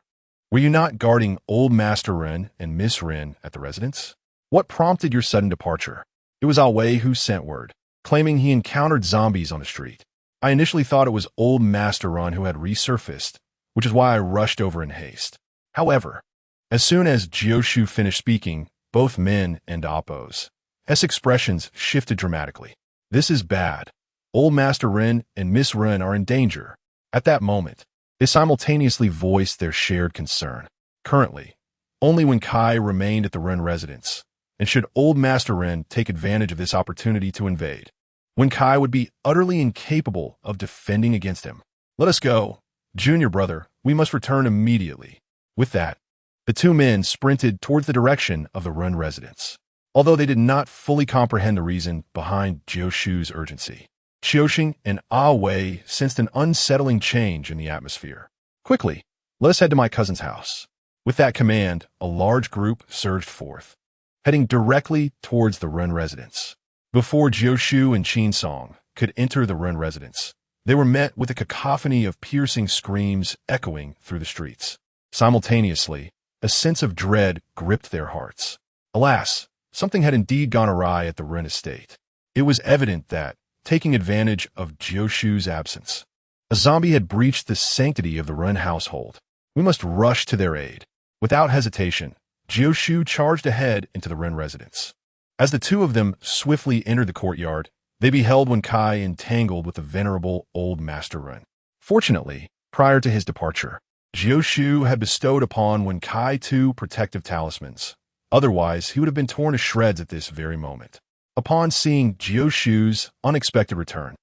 were you not guarding old Master Ren and Miss Ren at the residence? What prompted your sudden departure? It was Wei who sent word, claiming he encountered zombies on the street. I initially thought it was old Master Ren who had resurfaced, which is why I rushed over in haste. However, as soon as Jiu Shu finished speaking, both men and Appo's expressions shifted dramatically. This is bad. Old Master Ren and Miss Ren are in danger. At that moment, they simultaneously voiced their shared concern. Currently, only Wen Kai remained at the Ren residence, and should old Master Ren take advantage of this opportunity to invade, Wen Kai would be utterly incapable of defending against him. Let us go. Junior brother, we must return immediately. With that, the two men sprinted towards the direction of the Ren residence. Although they did not fully comprehend the reason behind Jiu Shu's urgency, Qiuxing and Wei sensed an unsettling change in the atmosphere. Quickly, let us head to my cousin's house. With that command, a large group surged forth, heading directly towards the Ren residence. Before Jiu Shu and Chen Song could enter the Ren residence, they were met with a cacophony of piercing screams echoing through the streets. Simultaneously, a sense of dread gripped their hearts. Alas, something had indeed gone awry at the Ren estate. It was evident that, taking advantage of Jiu Shu's absence, a zombie had breached the sanctity of the Ren household. We must rush to their aid. Without hesitation, Jiu Shu charged ahead into the Ren residence. As the two of them swiftly entered the courtyard, they beheld Wen Kai entangled with the venerable old Master Ren. Fortunately, prior to his departure, Jiu Shu had bestowed upon Wen Kai 2 protective talismans. Otherwise, he would have been torn to shreds at this very moment. Upon seeing Jiu Shu's unexpected return,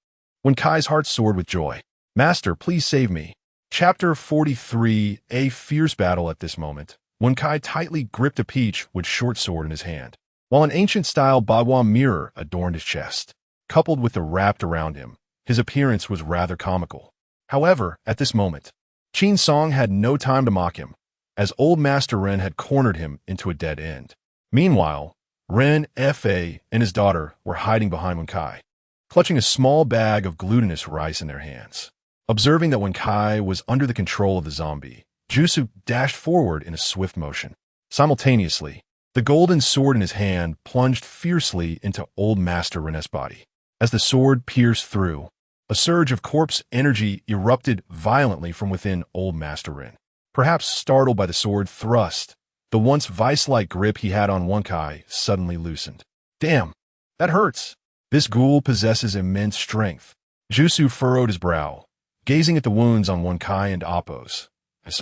Wen Kai's heart soared with joy. Master, please save me. Chapter 43, A Fierce Battle. At this moment, Wen Kai tightly gripped a peach with short sword in his hand, while an ancient-style Bagua mirror adorned his chest. Coupled with the wrapped around him, his appearance was rather comical. However, at this moment, Chen Song had no time to mock him, as old Master Ren had cornered him into a dead end. Meanwhile, Ren Fa and his daughter were hiding behind Wen Kai, clutching a small bag of glutinous rice in their hands. Observing that Wen Kai was under the control of the zombie, Jusu dashed forward in a swift motion. Simultaneously, the golden sword in his hand plunged fiercely into old Master Ren's body. As the sword pierced through, a surge of corpse energy erupted violently from within old Master Ren. Perhaps startled by the sword thrust, the once vice-like grip he had on Wen Kai suddenly loosened. Damn, that hurts. This ghoul possesses immense strength. Jusu furrowed his brow, gazing at the wounds on Wen Kai and Appo's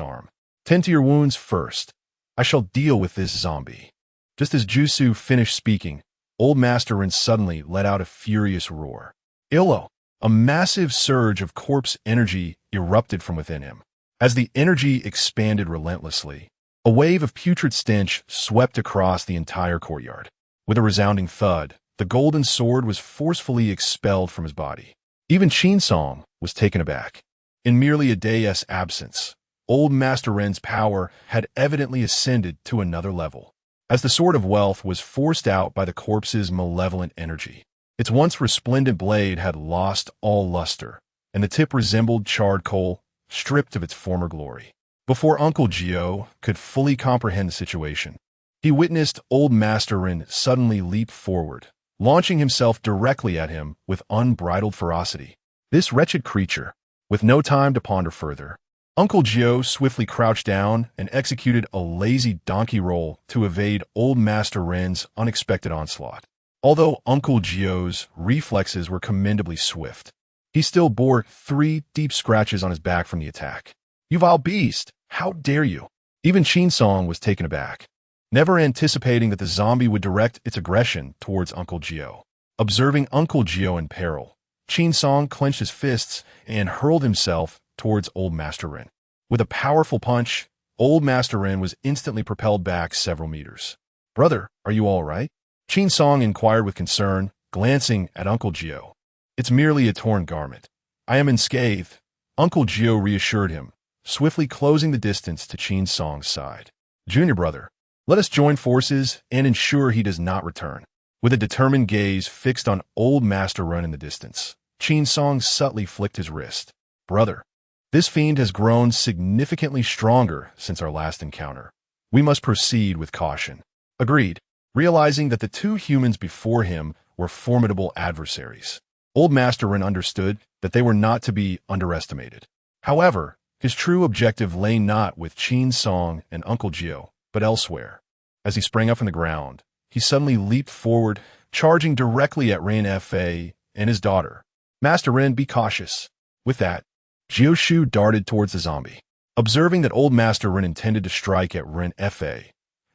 arm. Tend to your wounds first. I shall deal with this zombie. Just as Jusu finished speaking, Old Master Ren suddenly let out a furious roar. Illo! A massive surge of corpse energy erupted from within him. As the energy expanded relentlessly, a wave of putrid stench swept across the entire courtyard. With a resounding thud, the golden sword was forcefully expelled from his body. Even Qin Song was taken aback. In merely a day's absence, Old Master Ren's power had evidently ascended to another level. As the Sword of Wealth was forced out by the corpse's malevolent energy, its once resplendent blade had lost all luster, and the tip resembled charred coal, stripped of its former glory. Before Uncle Gio could fully comprehend the situation, he witnessed Old Master Ren suddenly leap forward, launching himself directly at him with unbridled ferocity. This wretched creature, with no time to ponder further, Uncle Gio swiftly crouched down and executed a lazy donkey roll to evade Old Master Ren's unexpected onslaught. Although Uncle Gio's reflexes were commendably swift, he still bore 3 deep scratches on his back from the attack. "You vile beast! How dare you!" Even Qin Song was taken aback, never anticipating that the zombie would direct its aggression towards Uncle Gio. Observing Uncle Gio in peril, Qin Song clenched his fists and hurled himself towards Old Master Ren. With a powerful punch, Old Master Ren was instantly propelled back several meters. "Brother, are you all right?" Qin Song inquired with concern, glancing at Uncle Gio. "It's merely a torn garment. I am unscathed," Uncle Gio reassured him, swiftly closing the distance to Qin Song's side. "Junior brother, let us join forces and ensure he does not return." With a determined gaze fixed on Old Master Ren in the distance, Qin Song subtly flicked his wrist. "Brother, this fiend has grown significantly stronger since our last encounter. We must proceed with caution." Agreed. Realizing that the 2 humans before him were formidable adversaries, Old Master Ren understood that they were not to be underestimated. However, his true objective lay not with Qin Song and Uncle Gio, but elsewhere. As he sprang up from the ground, he suddenly leaped forward, charging directly at Ren Fa and his daughter. "Master Ren, be cautious." With that, Jiu Shu darted towards the zombie. Observing that Old Master Ren intended to strike at Ren Fa,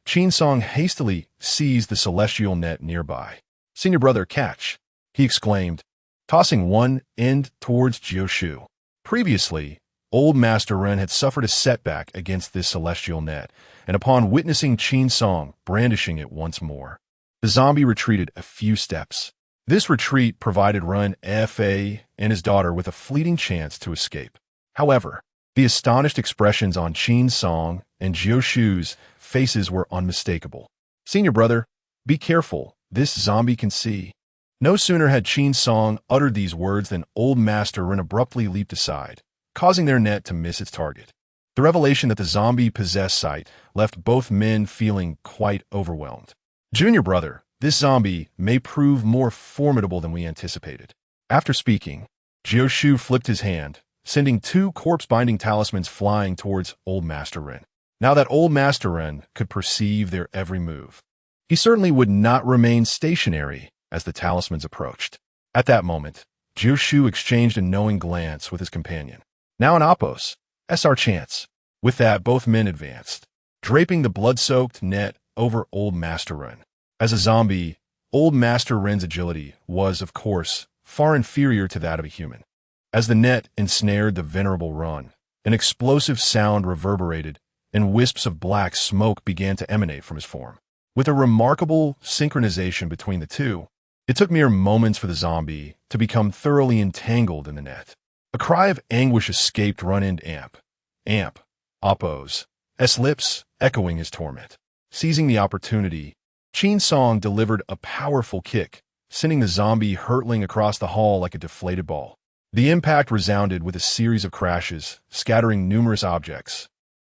Qin Song hastily seized the celestial net nearby. "Senior brother, catch!" he exclaimed, tossing one end towards Jiu Shu. Previously, Old Master Ren had suffered a setback against this celestial net, and upon witnessing Qin Song brandishing it once more, the zombie retreated a few steps. This retreat provided Ren Fa and his daughter with a fleeting chance to escape. However, the astonished expressions on Qin Song and Jiu Shu's faces were unmistakable. "Senior brother, be careful, this zombie can see." No sooner had Qin Song uttered these words than Old Master Ren abruptly leaped aside, causing their net to miss its target. The revelation that the zombie possessed sight left both men feeling quite overwhelmed. "Junior brother, this zombie may prove more formidable than we anticipated." After speaking, Jiu Shu flipped his hand, sending 2 corpse-binding talismans flying towards Old Master Ren. Now that Old Master Ren could perceive their every move, he certainly would not remain stationary as the talismans approached. At that moment, Jiu Shu exchanged a knowing glance with his companion. "Now in Appos, that's our chance." With that, both men advanced, draping the blood-soaked net over Old Master Ren. As a zombie, Old Master Ren's agility was, of course, far inferior to that of a human. As the net ensnared the venerable Ren, an explosive sound reverberated, and wisps of black smoke began to emanate from his form. With a remarkable synchronization between the 2, it took mere moments for the zombie to become thoroughly entangled in the net. A cry of anguish escaped Ren Amp, Appo's lips, echoing his torment. Seizing the opportunity, Qin Song delivered a powerful kick, sending the zombie hurtling across the hall like a deflated ball. The impact resounded with a series of crashes, scattering numerous objects,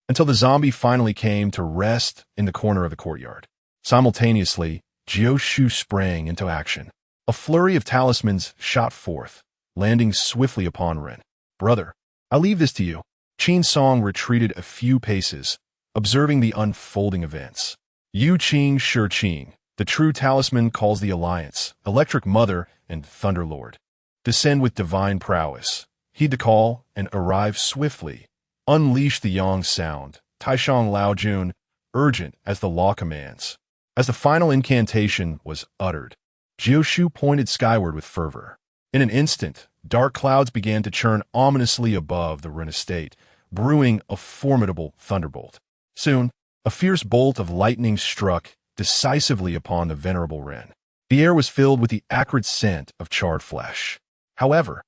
until the zombie finally came to rest in the corner of the courtyard. Simultaneously, Jiu Shu sprang into action. A flurry of talismans shot forth, landing swiftly upon Ren. "Brother, I leave this to you." Qin Song retreated a few paces, observing the unfolding events. Yu Qing Shi Qing, the true talisman, calls the Alliance, Electric Mother, and Thunder Lord. Descend with divine prowess. heed the call and arrive swiftly. Unleash the yang sound, Taishang Lao Jun, urgent as the law commands. As the final incantation was uttered, Jioshu pointed skyward with fervor. In an instant, dark clouds began to churn ominously above the Ren estate, brewing a formidable thunderbolt. Soon, a fierce bolt of lightning struck decisively upon the venerable Ren. The air was filled with the acrid scent of charred flesh. However,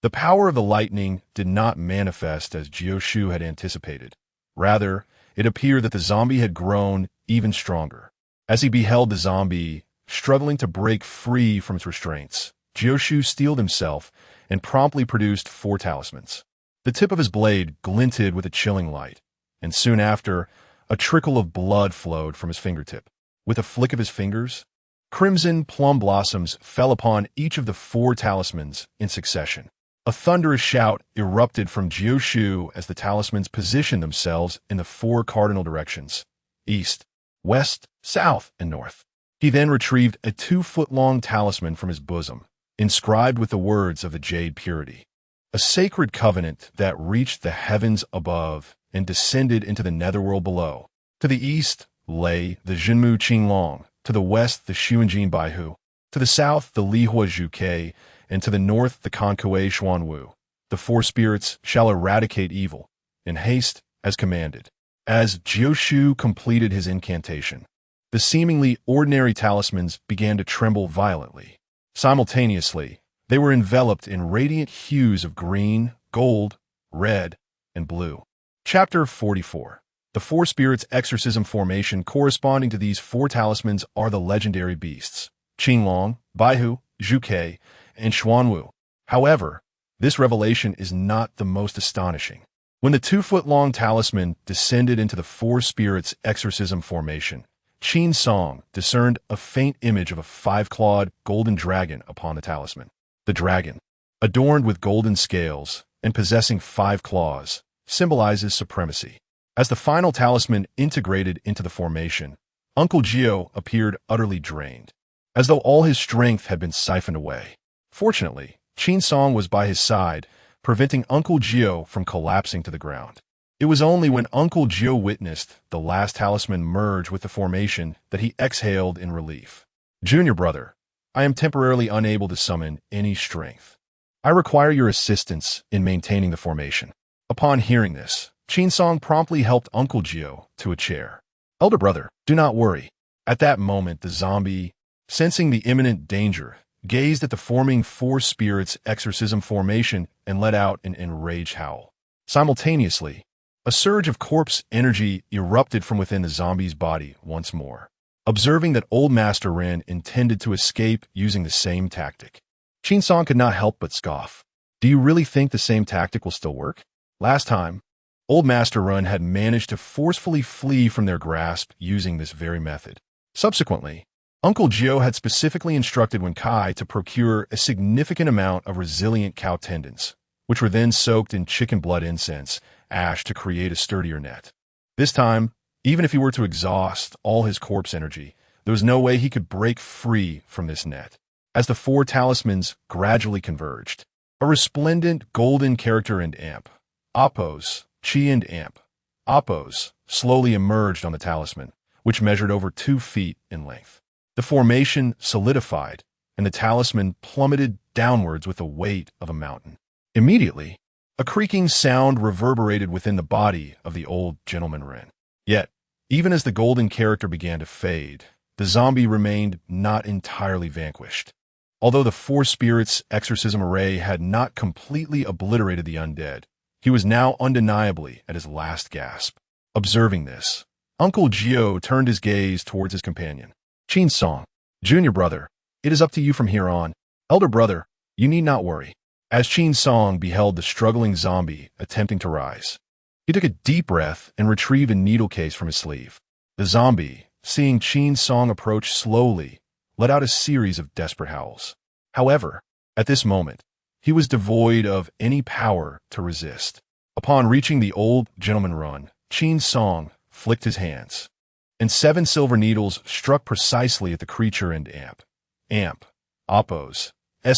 the power of the lightning did not manifest as Jioshu had anticipated. Rather, it appeared that the zombie had grown even stronger. As he beheld the zombie struggling to break free from its restraints, Jioshu steeled himself and promptly produced 4 talismans. The tip of his blade glinted with a chilling light, and soon after, a trickle of blood flowed from his fingertip. With a flick of his fingers, crimson plum blossoms fell upon each of the 4 talismans in succession. A thunderous shout erupted from Jioshu as the talismans positioned themselves in the 4 cardinal directions: east, west, south, and north. He then retrieved a 2-foot-long talisman from his bosom, inscribed with the words of the Jade Purity, a sacred covenant that reached the heavens above and descended into the netherworld below. To the east lay the Jinmu Qinglong, to the west the Xuanjin Baihu, to the south the Lihua Zhuke, and to the north the Kankui Xuanwu. The 4 spirits shall eradicate evil, in haste as commanded. As Jioshu completed his incantation, the seemingly ordinary talismans began to tremble violently. Simultaneously, they were enveloped in radiant hues of green, gold, red, and blue. Chapter 44. The 4 spirits' exorcism formation corresponding to these 4 talismans are the legendary beasts: Qinglong, Baihu, Zhuke, and Xuanwu. However, this revelation is not the most astonishing. When the 2-foot-long talisman descended into the 4 spirits' exorcism formation, Qin Song discerned a faint image of a 5-clawed golden dragon upon the talisman. The dragon, adorned with golden scales and possessing 5 claws, symbolizes supremacy. As the final talisman integrated into the formation, Uncle Gio appeared utterly drained, as though all his strength had been siphoned away. Fortunately, Qin Song was by his side, preventing Uncle Gio from collapsing to the ground. It was only when Uncle Gio witnessed the last talisman merge with the formation that he exhaled in relief. "Junior brother, I am temporarily unable to summon any strength. I require your assistance in maintaining the formation." Upon hearing this, Qin Song promptly helped Uncle Gio to a chair. "Elder brother, do not worry." At that moment, the zombie, sensing the imminent danger, gazed at the forming 4 spirits' exorcism formation and let out an enraged howl. Simultaneously, a surge of corpse energy erupted from within the zombie's body once more. Observing that Old Master Ren intended to escape using the same tactic, Qin Song could not help but scoff. "Do you really think the same tactic will still work? Last time, Old Master Ren had managed to forcefully flee from their grasp using this very method. Subsequently, Uncle Gio had specifically instructed Wen Kai to procure a significant amount of resilient cow tendons, which were then soaked in chicken blood incense ash to create a sturdier net. This time, even if he were to exhaust all his corpse energy, there was no way he could break free from this net. As the 4 talismans gradually converged, a resplendent golden character and amp, Appos, Chi and amp, Appos, slowly emerged on the talisman, which measured over 2 feet in length. The formation solidified, and the talisman plummeted downwards with the weight of a mountain. Immediately, a creaking sound reverberated within the body of the old gentleman Ren. Yet, even as the golden character began to fade, the zombie remained not entirely vanquished. Although the 4 spirits' exorcism array had not completely obliterated the undead, he was now undeniably at his last gasp. Observing this, Uncle Gio turned his gaze towards his companion. "Qin Song, junior brother, it is up to you from here on. Elder brother, you need not worry." As Qin Song beheld the struggling zombie attempting to rise, he took a deep breath and retrieved a needle case from his sleeve. The zombie, seeing Qin Song approach slowly, let out a series of desperate howls. However, at this moment, he was devoid of any power to resist. Upon reaching the old gentleman Run, Qin Song flicked his hands, and 7 silver needles struck precisely at the creature and amp, Appos,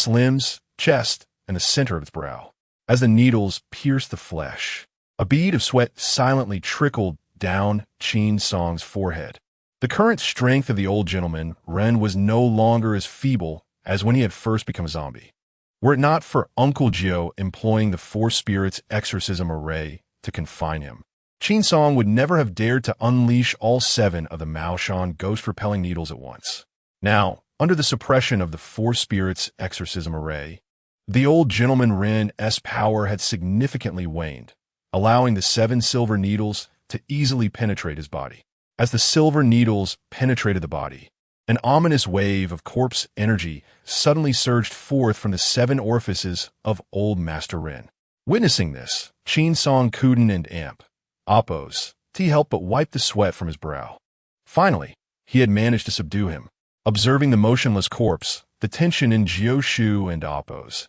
limbs, chest, and the center of its brow. as the needles pierced the flesh. A bead of sweat silently trickled down Qin Song's forehead. The current strength of the old gentleman, Ren, was no longer as feeble as when he had first become a zombie. Were it not for Uncle Gio employing the Four Spirits exorcism array to confine him, Qin Song would never have dared to unleash all 7 of the Mao Shan ghost-repelling needles at once. Now, under the suppression of the Four Spirits exorcism array, the old gentleman Ren's power had significantly waned, allowing the 7 silver needles to easily penetrate his body. As the silver needles penetrated the body, an ominous wave of corpse energy suddenly surged forth from the 7 orifices of old Master Ren. Witnessing this, Qin Song Kuden and Amp, Oppos, T helped but wipe the sweat from his brow. Finally, he had managed to subdue him. Observing the motionless corpse, the tension in Jioshu and Oppos'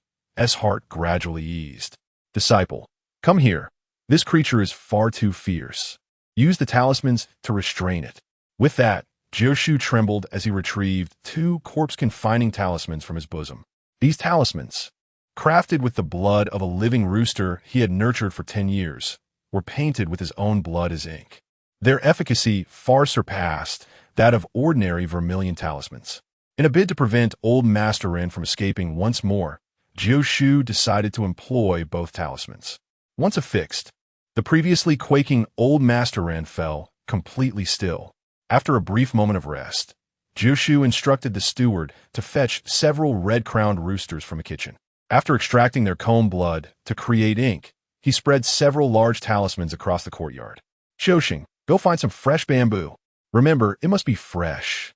heart gradually eased. Disciple, come here. This creature is far too fierce. Use the talismans to restrain it. With that, Jioshu trembled as he retrieved 2 corpse-confining talismans from his bosom. These talismans, crafted with the blood of a living rooster he had nurtured for 10 years, were painted with his own blood as ink. Their efficacy far surpassed that of ordinary vermilion talismans. In a bid to prevent old Master Ren from escaping once more, Jioshu decided to employ both talismans. Once affixed, the previously quaking old Master Ren fell completely still. After a brief moment of rest, Jioshu instructed the steward to fetch several red-crowned roosters from a kitchen. After extracting their comb blood to create ink, he spread several large talismans across the courtyard. Xiaoxing, go find some fresh bamboo. Remember, it must be fresh.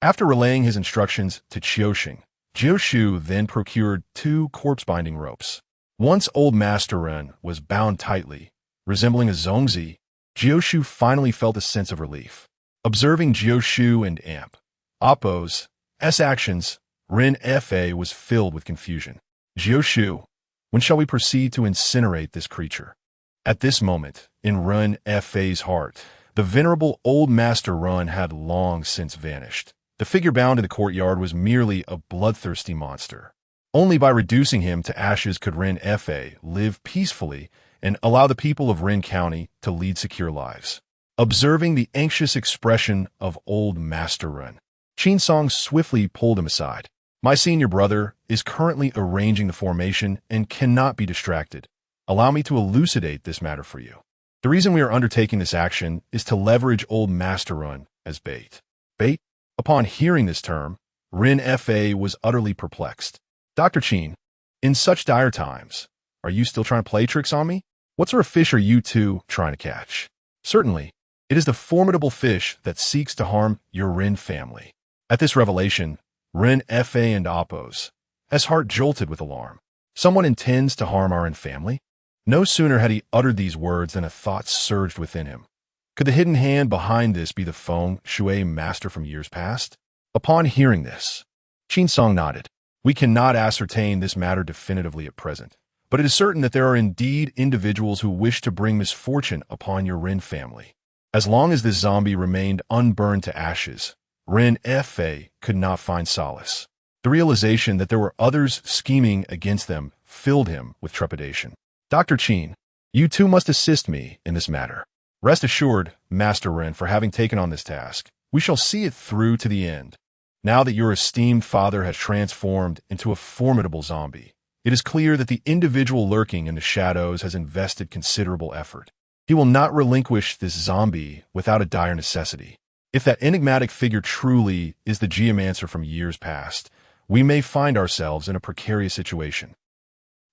After relaying his instructions to Xiaoxing, Jioshu then procured 2 corpse-binding ropes. Once old Master Ren was bound tightly, resembling a zongzi, Jioshu finally felt a sense of relief. Observing Jioshu and Amp, Oppos' actions, Ren Fa was filled with confusion. Jioshu, when shall we proceed to incinerate this creature? At this moment, in Ren Fa's heart, the venerable old Master Ren had long since vanished. The figure bound in the courtyard was merely a bloodthirsty monster. Only by reducing him to ashes could Ren Fa live peacefully and allow the people of Ren County to lead secure lives. Observing the anxious expression of old Master Ren, Qin Song swiftly pulled him aside. My senior brother is currently arranging the formation and cannot be distracted. Allow me to elucidate this matter for you. The reason we are undertaking this action is to leverage old Master Ren as bait. Bait? Upon hearing this term, Ren Fa was utterly perplexed. Dr. Qin, in such dire times, are you still trying to play tricks on me? What sort of fish are you two trying to catch? Certainly, it is the formidable fish that seeks to harm your Ren family. At this revelation, Ren Fa and Oppos' heart jolted with alarm. Someone intends to harm our Ren family? No sooner had he uttered these words than a thought surged within him. Could the hidden hand behind this be the Feng Shui master from years past? Upon hearing this, Qin Song nodded. We cannot ascertain this matter definitively at present, but it is certain that there are indeed individuals who wish to bring misfortune upon your Ren family. As long as this zombie remained unburned to ashes, Ren Fa could not find solace. The realization that there were others scheming against them filled him with trepidation. Dr. Qin, you too must assist me in this matter. Rest assured, Master Ren, for having taken on this task. We shall see it through to the end. Now that your esteemed father has transformed into a formidable zombie, it is clear that the individual lurking in the shadows has invested considerable effort. He will not relinquish this zombie without a dire necessity. If that enigmatic figure truly is the geomancer from years past, we may find ourselves in a precarious situation.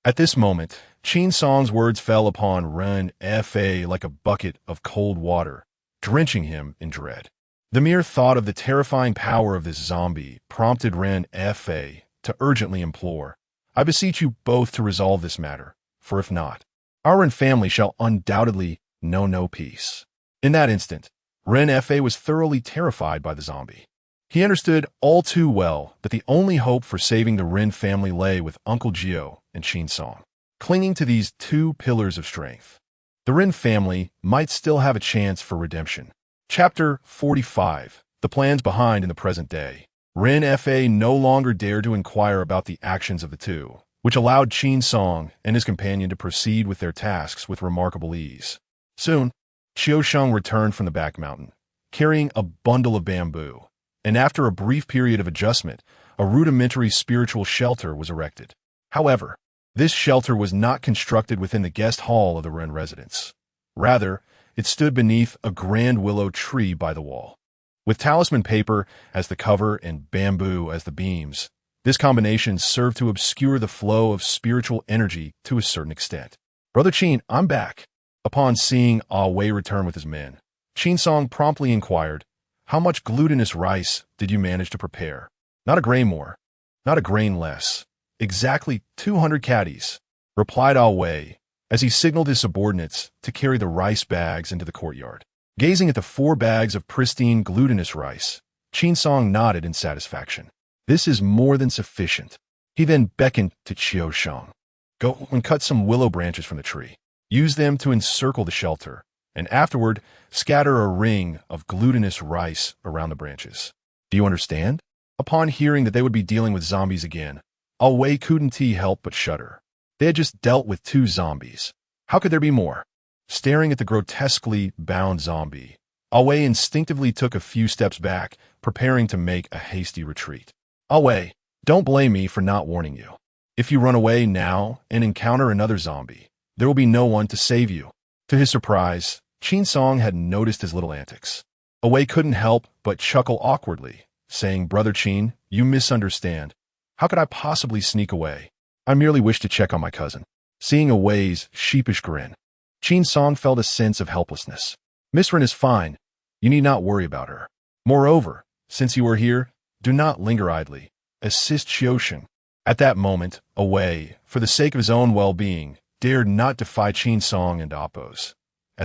At this moment, Qin Song's words fell upon Ren Fa like a bucket of cold water, drenching him in dread. The mere thought of the terrifying power of this zombie prompted Ren Fa to urgently implore, I beseech you both to resolve this matter, for if not, our Ren family shall undoubtedly know no peace. In that instant, Ren Fa was thoroughly terrified by the zombie. He understood all too well that the only hope for saving the Ren family lay with Uncle Gio and Qin Song. Clinging to these 2 pillars of strength, the Ren family might still have a chance for redemption. Chapter 45. The plans behind in the present day. Ren Fa no longer dared to inquire about the actions of the 2, which allowed Qin Song and his companion to proceed with their tasks with remarkable ease. Soon, Qiusheng returned from the back mountain, carrying a bundle of bamboo, and after a brief period of adjustment, a rudimentary spiritual shelter was erected. However, this shelter was not constructed within the guest hall of the Ren residence. Rather, it stood beneath a grand willow tree by the wall. With talisman paper as the cover and bamboo as the beams, this combination served to obscure the flow of spiritual energy to a certain extent. "Brother Qin, I'm back." Upon seeing Ah Wei return with his men, Qin Song promptly inquired, "How much glutinous rice did you manage to prepare?" "Not a grain more, not a grain less. Exactly 200 caddies," replied Ah Wei, as he signaled his subordinates to carry the rice bags into the courtyard. Gazing at the 4 bags of pristine glutinous rice, Qin Song nodded in satisfaction. "This is more than sufficient." He then beckoned to Qiusheng. "Go and cut some willow branches from the tree. Use them to encircle the shelter, and afterward scatter a ring of glutinous rice around the branches. Do you understand?" Upon hearing that they would be dealing with zombies again, Ah Wei couldn't help but shudder. They had just dealt with 2 zombies. How could there be more? Staring at the grotesquely bound zombie, Ah Wei instinctively took a few steps back, preparing to make a hasty retreat. "Ah Wei, don't blame me for not warning you. If you run away now and encounter another zombie, there will be no one to save you." To his surprise, Qin Song had noticed his little antics. Ah Wei couldn't help but chuckle awkwardly, saying, "Brother Qin, you misunderstand. How could I possibly sneak away? I merely wish to check on my cousin." Seeing Ah Wei's sheepish grin, Qin Song felt a sense of helplessness. "Miss Ren is fine. You need not worry about her. Moreover, since you are here, do not linger idly. Assist Qiusheng." At that moment, Ah Wei, for the sake of his own well-being, dared not defy Qin Song and Appo's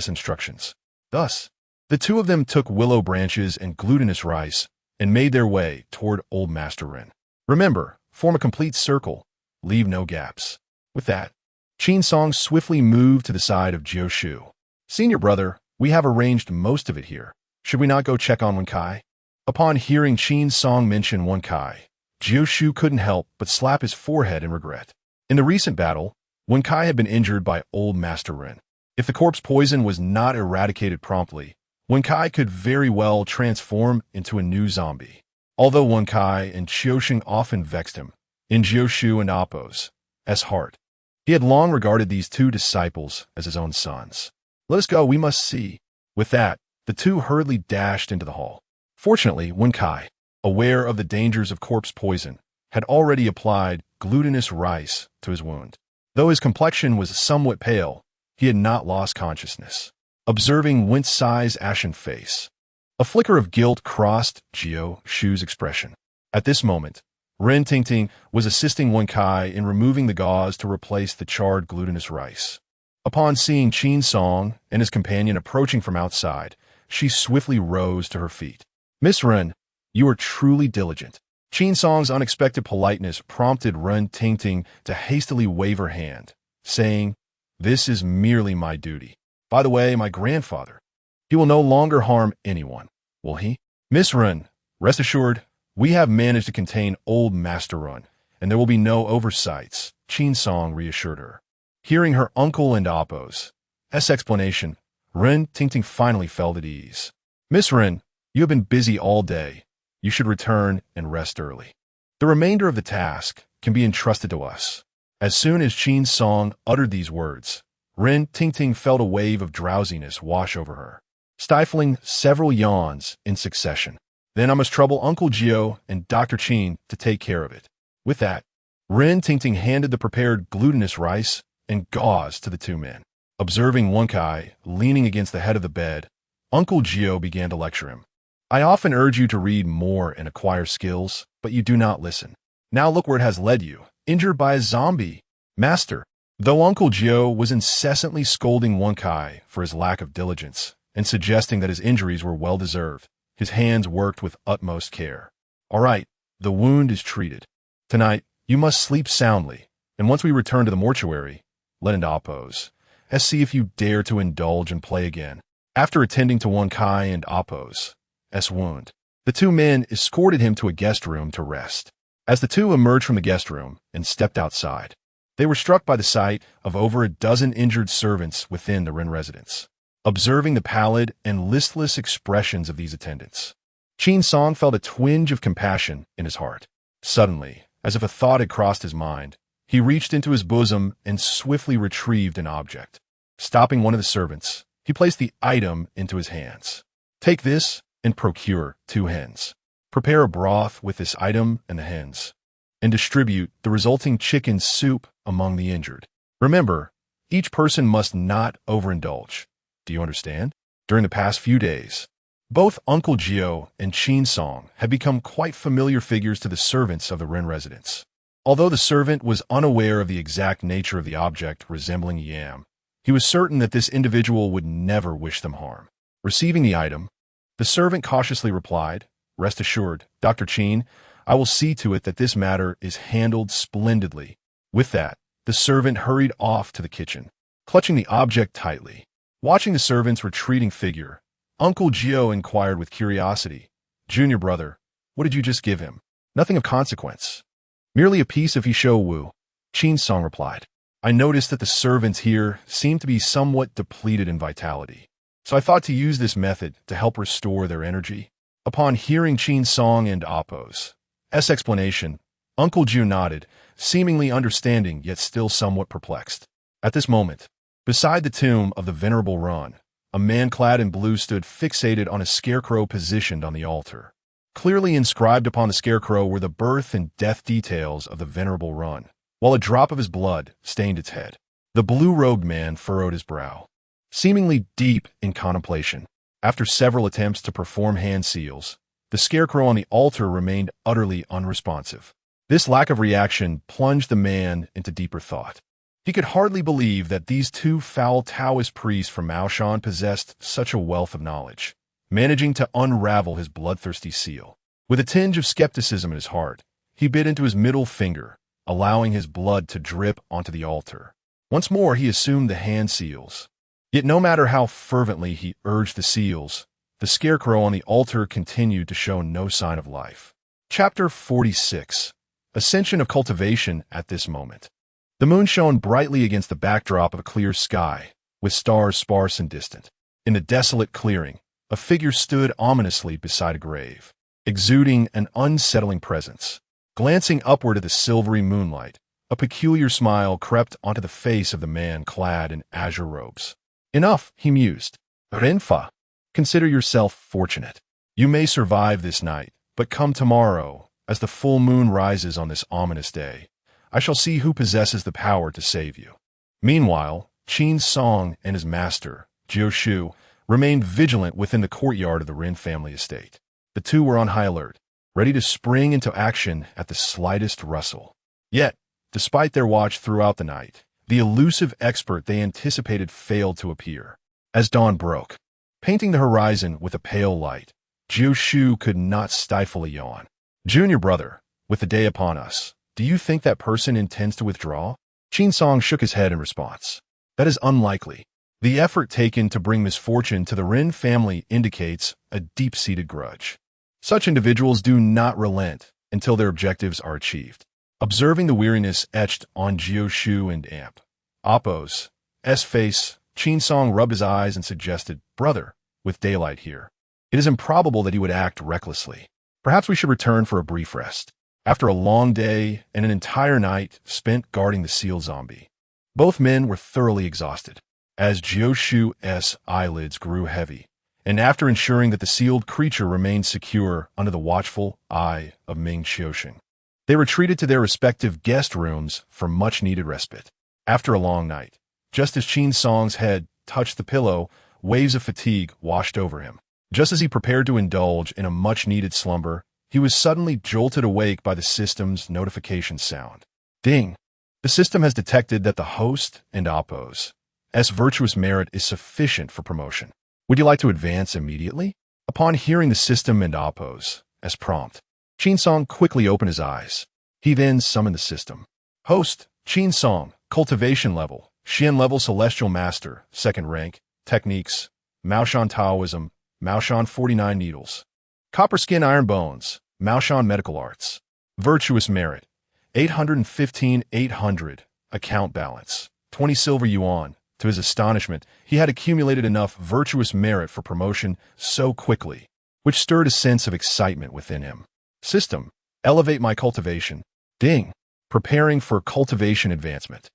instructions. Thus, the 2 of them took willow branches and glutinous rice and made their way toward Old Master Ren. "Remember, form a complete circle. Leave no gaps." With that, Qin Song swiftly moved to the side of Jiu. "Senior brother, we have arranged most of it here. Should we not go check on Wen Kai?" Upon hearing Qin Song mention Wen Kai, Jiu couldn't help but slap his forehead in regret. In the recent battle, Wen Kai had been injured by Old Master Ren. If the corpse poison was not eradicated promptly, Wen Kai could very well transform into a new zombie. Although Wen Kai and Qiusheng often vexed him, in Jiu and Appo's heart, he had long regarded these 2 disciples as his own sons. "Let us go, we must see." With that, the 2 hurriedly dashed into the hall. Fortunately, Wen Kai, aware of the dangers of corpse poison, had already applied glutinous rice to his wound. Though his complexion was somewhat pale, he had not lost consciousness. Observing Wen Cai's ashen face, a flicker of guilt crossed Jiu's expression. At this moment, Ren Tingting was assisting Wen Kai in removing the gauze to replace the charred glutinous rice. Upon seeing Qin Song and his companion approaching from outside, she swiftly rose to her feet. "Miss Ren, you are truly diligent." Qin Song's unexpected politeness prompted Ren Tingting to hastily wave her hand, saying, "This is merely my duty. By the way, my grandfather, he will no longer harm anyone, will he?" "Miss Ren, rest assured, we have managed to contain Old Master Ren, and there will be no oversights," Qin Song reassured her. Hearing her uncle and Appo's explanation, Ren Tingting finally felt at ease. "Miss Ren, you have been busy all day. You should return and rest early. The remainder of the task can be entrusted to us." As soon as Qin Song uttered these words, Ren Tingting felt a wave of drowsiness wash over her, stifling several yawns in succession. "Then I must trouble Uncle Jiu and Dr. Qin to take care of it." With that, Ren Tingting handed the prepared glutinous rice and gauze to the 2 men. Observing Wen Kai leaning against the head of the bed, Uncle Jiu began to lecture him. "I often urge you to read more and acquire skills, but you do not listen. Now look where it has led you, injured by a zombie. Master." Though Uncle Jiu was incessantly scolding Wen Kai for his lack of diligence and suggesting that his injuries were well-deserved, his hands worked with utmost care. "All right, the wound is treated. Tonight, you must sleep soundly, and once we return to the mortuary, let in Appo's, see if you dare to indulge and play again." After attending to Wen Kai and Appo's wound, the 2 men escorted him to a guest room to rest. As the 2 emerged from the guest room and stepped outside, They were struck by the sight of over a dozen injured servants within the Ren residence. Observing the pallid and listless expressions of these attendants, Qin Song felt a twinge of compassion in his heart. Suddenly, as if a thought had crossed his mind, he reached into his bosom and swiftly retrieved an object. Stopping one of the servants, he placed the item into his hands. "Take this and procure 2 hens. Prepare a broth with this item and the hens, and distribute the resulting chicken soup among the injured. Remember, each person must not overindulge. Do you understand?" During the past few days, both Uncle Gio and Qin Song had become quite familiar figures to the servants of the Ren residence. Although the servant was unaware of the exact nature of the object resembling a yam, he was certain that this individual would never wish them harm. Receiving the item, the servant cautiously replied, "Rest assured, Dr. Qin, I will see to it that this matter is handled splendidly." With that, the servant hurried off to the kitchen, clutching the object tightly. Watching the servant's retreating figure, Uncle Gio inquired with curiosity, "Junior brother, what did you just give him?" "Nothing of consequence. Merely a piece of Hisho Wu," Qin Song replied. "I noticed that the servants here seem to be somewhat depleted in vitality, so I thought to use this method to help restore their energy." Upon hearing Qin Song and Appo's explanation, Uncle Gio nodded, seemingly understanding yet still somewhat perplexed. At this moment, beside the tomb of the Venerable Run, a man clad in blue stood fixated on a scarecrow positioned on the altar. Clearly inscribed upon the scarecrow were the birth and death details of the Venerable Run, while a drop of his blood stained its head. The blue-robed man furrowed his brow, seemingly deep in contemplation. After several attempts to perform hand seals, the scarecrow on the altar remained utterly unresponsive. This lack of reaction plunged the man into deeper thought. He could hardly believe that these 2 foul Taoist priests from Maoshan possessed such a wealth of knowledge, managing to unravel his bloodthirsty seal. With a tinge of skepticism in his heart, he bit into his middle finger, allowing his blood to drip onto the altar. Once more he assumed the hand seals. Yet no matter how fervently he urged the seals, the scarecrow on the altar continued to show no sign of life. Chapter 46. Ascension of Cultivation. At this moment, the moon shone brightly against the backdrop of a clear sky, with stars sparse and distant. In the desolate clearing, a figure stood ominously beside a grave, exuding an unsettling presence. Glancing upward at the silvery moonlight, a peculiar smile crept onto the face of the man clad in azure robes. "Enough," he mused. "Renfa, consider yourself fortunate. You may survive this night, but come tomorrow, as the full moon rises on this ominous day, I shall see who possesses the power to save you." Meanwhile, Qin Song and his master, Jiu Shu, remained vigilant within the courtyard of the Ren family estate. The 2 were on high alert, ready to spring into action at the slightest rustle. Yet, despite their watch throughout the night, the elusive expert they anticipated failed to appear. As dawn broke, painting the horizon with a pale light, Jiu Shu could not stifle a yawn. "Junior brother, with the day upon us, do you think that person intends to withdraw?" Qin Song shook his head in response. "That is unlikely. The effort taken to bring misfortune to the Ren family indicates a deep-seated grudge. Such individuals do not relent until their objectives are achieved." Observing the weariness etched on Jiu Shu and Appo's face, Qin Song rubbed his eyes and suggested, "Brother, with daylight here, it is improbable that he would act recklessly. Perhaps we should return for a brief rest, after a long day and an entire night spent guarding the seal zombie." Both men were thoroughly exhausted. As Jiu Shu's eyelids grew heavy, and after ensuring that the sealed creature remained secure under the watchful eye of Ming Qiusheng, they retreated to their respective guest rooms for much-needed respite. After a long night, just as Qin Song's head touched the pillow, waves of fatigue washed over him. Just as he prepared to indulge in a much-needed slumber, he was suddenly jolted awake by the system's notification sound. Ding! The system has detected that the host and Appo's virtuous merit is sufficient for promotion. Would you like to advance immediately? Upon hearing the system and Appo's prompt, Qin Song quickly opened his eyes. He then summoned the system. Host, Qin Song, cultivation level, Xian level celestial master, 2nd rank, techniques, Maoshan Taoism, Maoshan 49 needles. Copper skin iron bones, Maoshan medical arts. Virtuous merit, 815 800, account balance, 20 silver yuan. To his astonishment, he had accumulated enough virtuous merit for promotion so quickly, which stirred a sense of excitement within him. System. Elevate my cultivation. Ding. Preparing for cultivation advancement.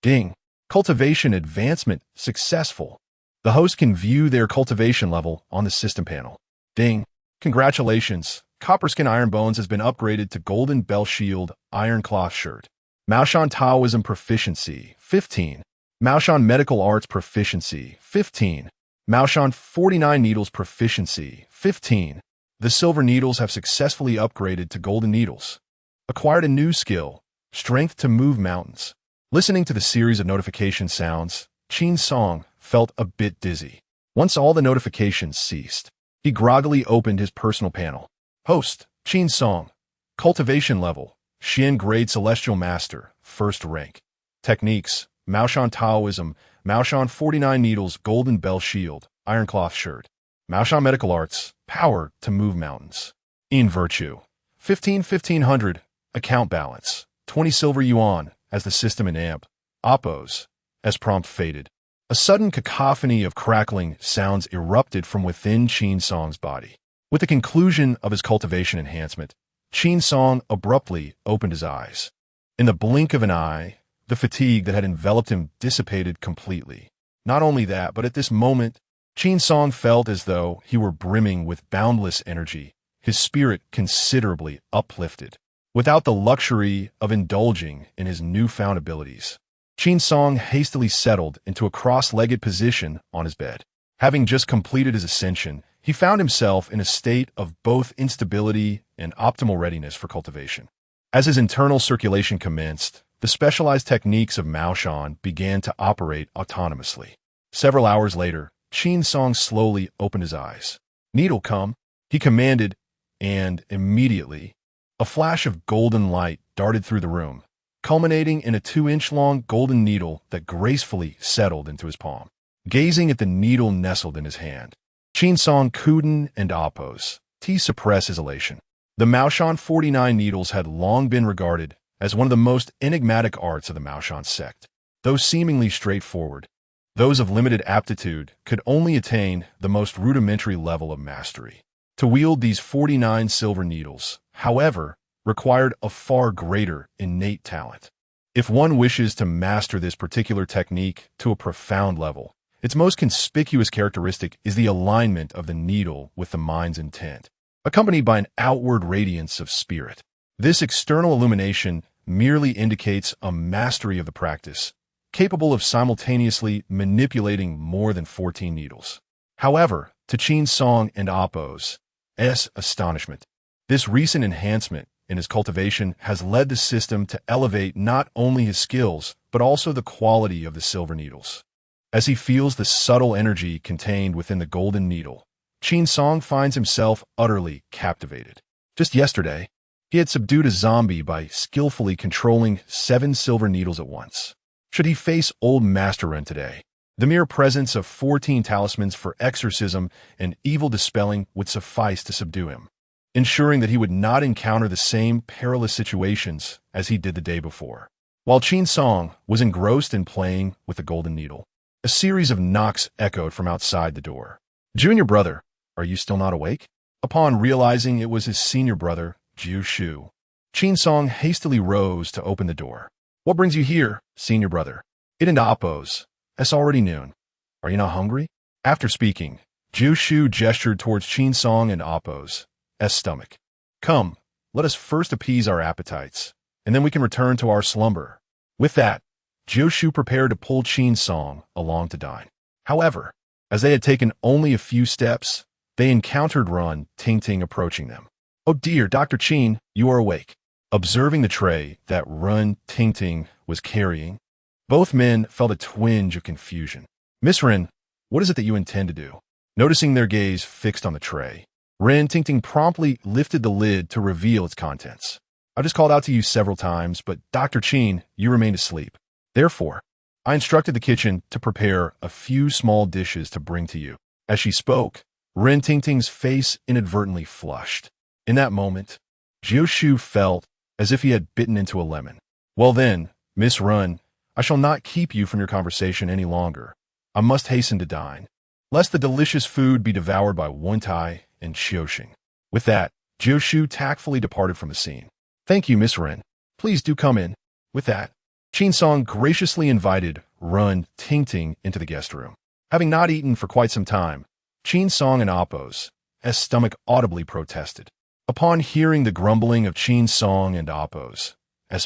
Ding. Cultivation advancement successful. The host can view their cultivation level on the system panel. Ding. Congratulations. Copperskin Iron Bones has been upgraded to Golden Bell Shield Iron Cloth Shirt. Maoshan Taoism Proficiency 15. Maoshan Medical Arts Proficiency 15. Maoshan 49 Needles Proficiency 15. The silver needles have successfully upgraded to golden needles. Acquired a new skill, Strength to Move Mountains. Listening to the series of notification sounds, Qin Song felt a bit dizzy. Once all the notifications ceased, he groggily opened his personal panel. Host, Qin Song. Cultivation level, Xian Grade Celestial Master, first rank. Techniques, Maoshan Taoism, Maoshan 49 Needles Golden Bell Shield, Iron Cloth Shirt. Maoshan Medical Arts, Power to Move Mountains. In Virtue, 15,500, account balance, 20 silver yuan, as the system in amp. Oppos, as prompt faded. A sudden cacophony of crackling sounds erupted from within Qin Song's body. With the conclusion of his cultivation enhancement, Qin Song abruptly opened his eyes. In the blink of an eye, the fatigue that had enveloped him dissipated completely. Not only that, but at this moment, Qin Song felt as though he were brimming with boundless energy, his spirit considerably uplifted. Without the luxury of indulging in his newfound abilities, Qin Song hastily settled into a cross-legged position on his bed. Having just completed his ascension, he found himself in a state of both instability and optimal readiness for cultivation. As his internal circulation commenced, the specialized techniques of Maoshan began to operate autonomously. Several hours later, Qin Song slowly opened his eyes. Needle come, he commanded, and immediately, a flash of golden light darted through the room, culminating in a 2-inch-long golden needle that gracefully settled into his palm. Gazing at the needle nestled in his hand, Qin Song Kuden and Oppos, to suppress his elation. The Maoshan 49 needles had long been regarded as one of the most enigmatic arts of the Maoshan sect. Though seemingly straightforward, those of limited aptitude could only attain the most rudimentary level of mastery. To wield these 49 silver needles, however, required a far greater innate talent. If one wishes to master this particular technique to a profound level, its most conspicuous characteristic is the alignment of the needle with the mind's intent, accompanied by an outward radiance of spirit. This external illumination merely indicates a mastery of the practice, capable of simultaneously manipulating more than 14 needles. However, to Qin Song and Oppos' astonishment, this recent enhancement in his cultivation has led the system to elevate not only his skills, but also the quality of the silver needles. As he feels the subtle energy contained within the golden needle, Qin Song finds himself utterly captivated. Just yesterday, he had subdued a zombie by skillfully controlling 7 silver needles at once. Should he face old Master Ren today, the mere presence of 14 talismans for exorcism and evil dispelling would suffice to subdue him, ensuring that he would not encounter the same perilous situations as he did the day before. While Qin Song was engrossed in playing with the golden needle, a series of knocks echoed from outside the door. "Junior brother, are you still not awake?" Upon realizing it was his senior brother, Jiu Shu, Qin Song hastily rose to open the door. "What brings you here, senior brother?" "It and Oppos. It's already noon. Are you not hungry?" After speaking, Jiu Shu gestured towards Qin Song and Oppos' stomach. "Come, let us first appease our appetites, and then we can return to our slumber." With that, Jiu Shu prepared to pull Qin Song along to dine. However, as they had taken only a few steps, they encountered Run Ting approaching them. "Oh dear, Dr. Qin, you are awake." Observing the tray that Run Ting was carrying, both men felt a twinge of confusion. "Miss Ren, what is it that you intend to do?" Noticing their gaze fixed on the tray, Ren Ting promptly lifted the lid to reveal its contents. "I just called out to you several times, but Dr. Qin, you remained asleep. Therefore, I instructed the kitchen to prepare a few small dishes to bring to you." As she spoke, Ren Ting's face inadvertently flushed. In that moment, Jiu Shu felt as if he had bitten into a lemon. "Well then, Miss Run, I shall not keep you from your conversation any longer. I must hasten to dine, lest the delicious food be devoured by Wen-tai and Xiaoxing. With that, Jiushu tactfully departed from the scene. Thank you, Miss Ren. Please do come in. With that, Qin Song graciously invited Run Tingting into the guest room. Having not eaten for quite some time, Qin Song and Appo's stomach audibly protested. Upon hearing the grumbling of Qin Song and Appo's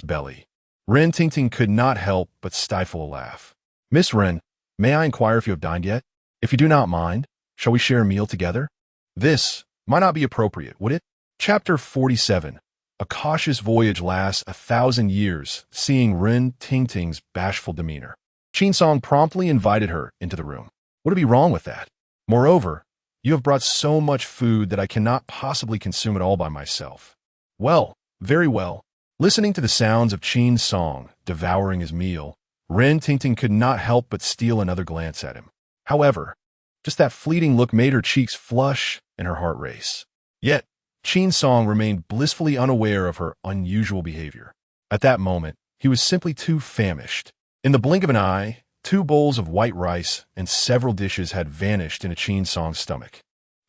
belly, Ren Tingting could not help but stifle a laugh. Miss Ren, may I inquire if you have dined yet? If you do not mind, shall we share a meal together? This might not be appropriate, would it? Chapter 47. A cautious voyage lasts 1,000 years, seeing Ren Tingting's bashful demeanor. Qin Song promptly invited her into the room. What would be wrong with that? Moreover, you have brought so much food that I cannot possibly consume it all by myself. Well, very well. Listening to the sounds of Qin Song devouring his meal, Ren Tingting could not help but steal another glance at him. However, just that fleeting look made her cheeks flush and her heart race. Yet, Qin Song remained blissfully unaware of her unusual behavior. At that moment, he was simply too famished. In the blink of an eye, 2 bowls of white rice and several dishes had vanished in Qin Song's stomach.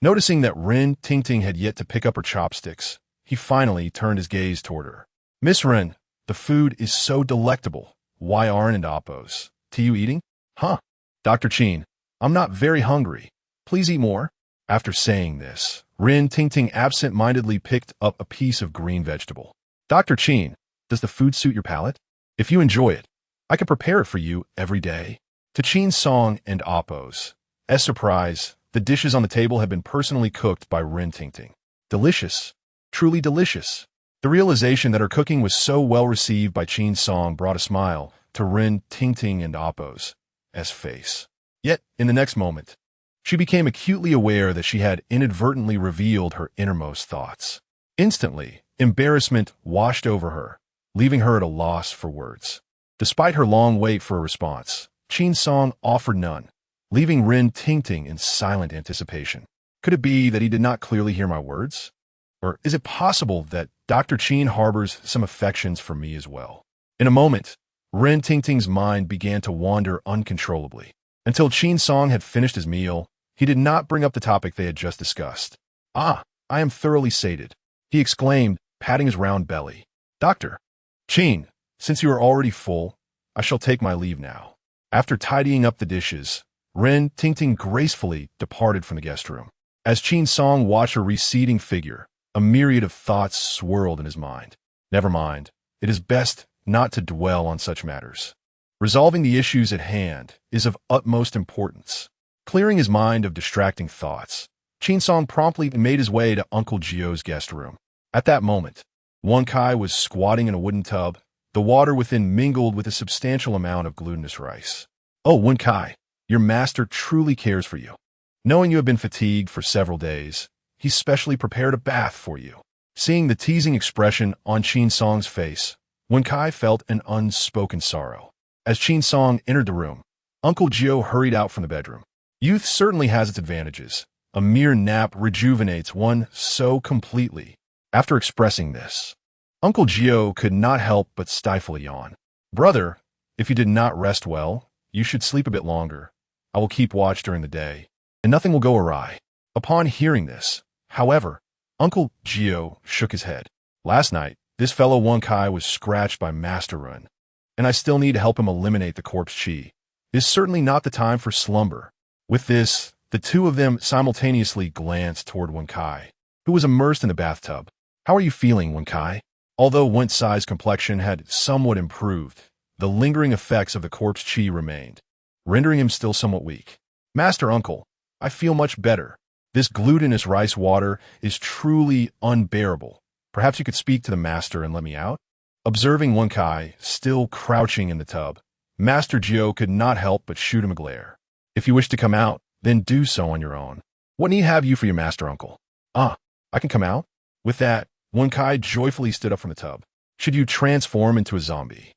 Noticing that Ren Tingting had yet to pick up her chopsticks, he finally turned his gaze toward her. Miss Ren, the food is so delectable. Why aren't Appo's you eating? Huh? Dr. Qin, I'm not very hungry. Please eat more. After saying this, Ren Tingting absent-mindedly picked up a piece of green vegetable. Dr. Qin, does the food suit your palate? If you enjoy it, I can prepare it for you every day. To Qin Song and Appo's surprise, the dishes on the table had been personally cooked by Ren Tingting. Delicious. Truly delicious. The realization that her cooking was so well received by Qin Song brought a smile to Ren Tingting and Appo's face. Yet, in the next moment, she became acutely aware that she had inadvertently revealed her innermost thoughts. Instantly, embarrassment washed over her, leaving her at a loss for words. Despite her long wait for a response, Qin Song offered none, leaving Ren Tingting in silent anticipation. Could it be that he did not clearly hear my words? Or is it possible that Dr. Qin harbors some affections for me as well? In a moment, Ren Tingting's mind began to wander uncontrollably. Until Qin Song had finished his meal, he did not bring up the topic they had just discussed. Ah, I am thoroughly sated, he exclaimed, patting his round belly. Dr. Qin, since you are already full, I shall take my leave now. After tidying up the dishes, Ren Tingting gracefully departed from the guest room. As Qin Song watched her receding figure, a myriad of thoughts swirled in his mind. Never mind, it is best not to dwell on such matters. Resolving the issues at hand is of utmost importance. Clearing his mind of distracting thoughts, Qin Song promptly made his way to Uncle Gio's guest room. At that moment, Wen-kai was squatting in a wooden tub, the water within mingled with a substantial amount of glutinous rice. Oh, Wen-kai, your master truly cares for you. Knowing you have been fatigued for several days, he specially prepared a bath for you. Seeing the teasing expression on Qin Song's face, Wen-kai felt an unspoken sorrow. As Qin Song entered the room, Uncle Gio hurried out from the bedroom. Youth certainly has its advantages. A mere nap rejuvenates one so completely. After expressing this, Uncle Gio could not help but stifle a yawn. Brother, if you did not rest well, you should sleep a bit longer. I will keep watch during the day, and nothing will go awry. Upon hearing this, however, Uncle Gio shook his head. Last night, this fellow Wen-kai was scratched by Master Run, and I still need to help him eliminate the corpse chi. It is certainly not the time for slumber. With this, the two of them simultaneously glanced toward Wen-kai, who was immersed in the bathtub. How are you feeling, Wen-kai? Although Wen-sai's complexion had somewhat improved, the lingering effects of the corpse chi remained, rendering him still somewhat weak. Master Uncle, I feel much better. This glutinous rice water is truly unbearable. Perhaps you could speak to the master and let me out? Observing Wen-kai still crouching in the tub, Master Gio could not help but shoot him a glare. If you wish to come out, then do so on your own. What need have you for your master uncle? Ah, I can come out? With that, Wen-kai joyfully stood up from the tub. Should you transform into a zombie,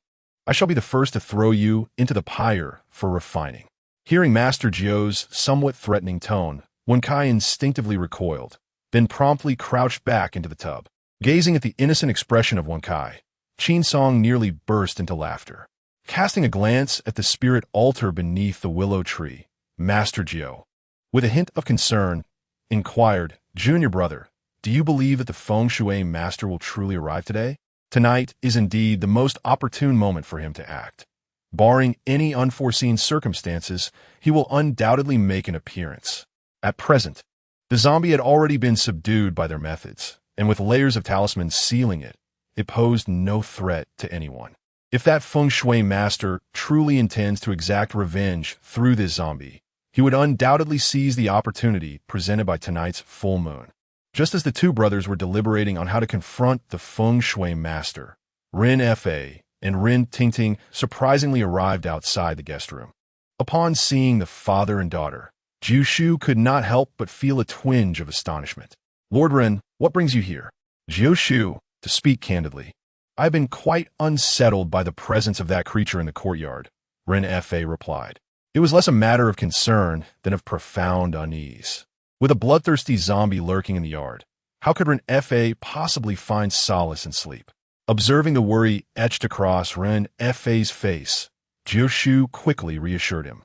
I shall be the first to throw you into the pyre for refining. Hearing Master Gio's somewhat threatening tone, Wen-kai instinctively recoiled, then promptly crouched back into the tub. Gazing at the innocent expression of Wen-kai, Qin Song nearly burst into laughter. Casting a glance at the spirit altar beneath the willow tree, Master Gio, with a hint of concern, inquired, Junior brother, do you believe that the feng shui master will truly arrive today? Tonight is indeed the most opportune moment for him to act. Barring any unforeseen circumstances, he will undoubtedly make an appearance. At present, the zombie had already been subdued by their methods, and with layers of talismans sealing it, it posed no threat to anyone. If that feng shui master truly intends to exact revenge through this zombie, he would undoubtedly seize the opportunity presented by tonight's full moon. Just as the two brothers were deliberating on how to confront the feng shui master, Ren Fa and Ren Tingting surprisingly arrived outside the guest room. Upon seeing the father and daughter, Jiu Shu could not help but feel a twinge of astonishment. Lord Ren, what brings you here? Jiu Shu, to speak candidly, I've been quite unsettled by the presence of that creature in the courtyard, Ren Fa replied. It was less a matter of concern than of profound unease. With a bloodthirsty zombie lurking in the yard, how could Ren Fa possibly find solace in sleep? Observing the worry etched across Ren Fa's face, Jiu Shu quickly reassured him.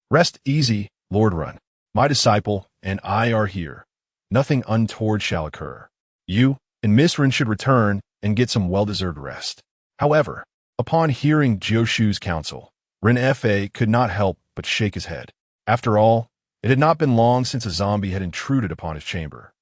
Rest easy, Lord Ren. My disciple and I are here. Nothing untoward shall occur. You and Miss Ren should return and get some well-deserved rest. However, upon hearing Jiu Shu's counsel, Ren Fa could not help but shake his head. After all, it had not been long since a zombie had intruded upon his chamber.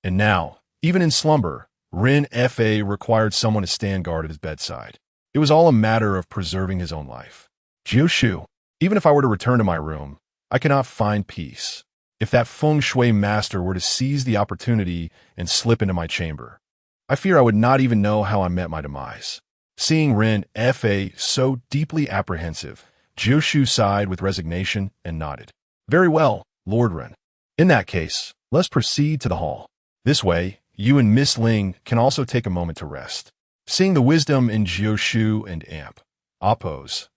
And now, even in slumber, Ren Fa required someone to stand guard at his bedside. It was all a matter of preserving his own life. Jiu Shu, even if I were to return to my room, I cannot find peace. If that feng shui master were to seize the opportunity and slip into my chamber, I fear I would not even know how I met my demise. Seeing Ren Fa so deeply apprehensive, Jiu Shu sighed with resignation and nodded. Very well, Lord Ren. In that case, let's proceed to the hall. This way, you and Miss Ling can also take a moment to rest. Seeing the wisdom in Jiu Shu and Amp, Appo's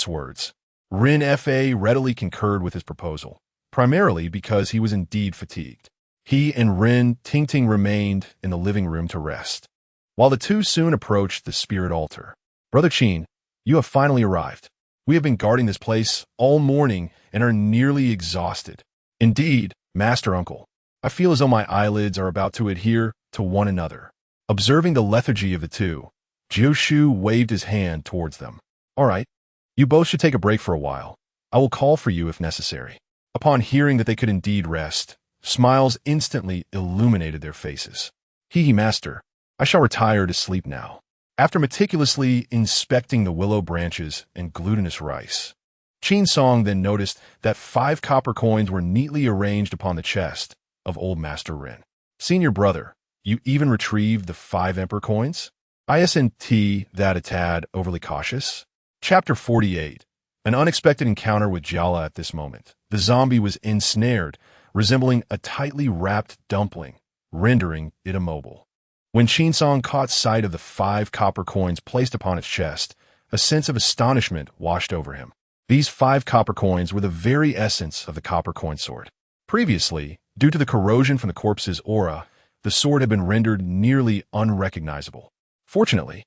words, Ren Fa readily concurred with his proposal, primarily because he was indeed fatigued. He and Ren Tingting remained in the living room to rest, while the two soon approached the spirit altar. Brother Qin, you have finally arrived. We have been guarding this place all morning and are nearly exhausted. Indeed, Master Uncle, I feel as though my eyelids are about to adhere to one another. Observing the lethargy of the two, Jiu Shu waved his hand towards them. All right, you both should take a break for a while. I will call for you if necessary. Upon hearing that they could indeed rest, smiles instantly illuminated their faces. Hee master, I shall retire to sleep now. After meticulously inspecting the willow branches and glutinous rice, Qin Song then noticed that 5 copper coins were neatly arranged upon the chest of old Master Ren. Senior brother, you even retrieved the 5 emperor coins? Isn't that a tad overly cautious? Chapter 48. An unexpected encounter with Jiala at this moment. The zombie was ensnared, resembling a tightly wrapped dumpling, rendering it immobile. When Qin Song caught sight of the 5 copper coins placed upon its chest, a sense of astonishment washed over him. These 5 copper coins were the very essence of the copper coin sword. Previously, due to the corrosion from the corpse's aura, the sword had been rendered nearly unrecognizable. Fortunately,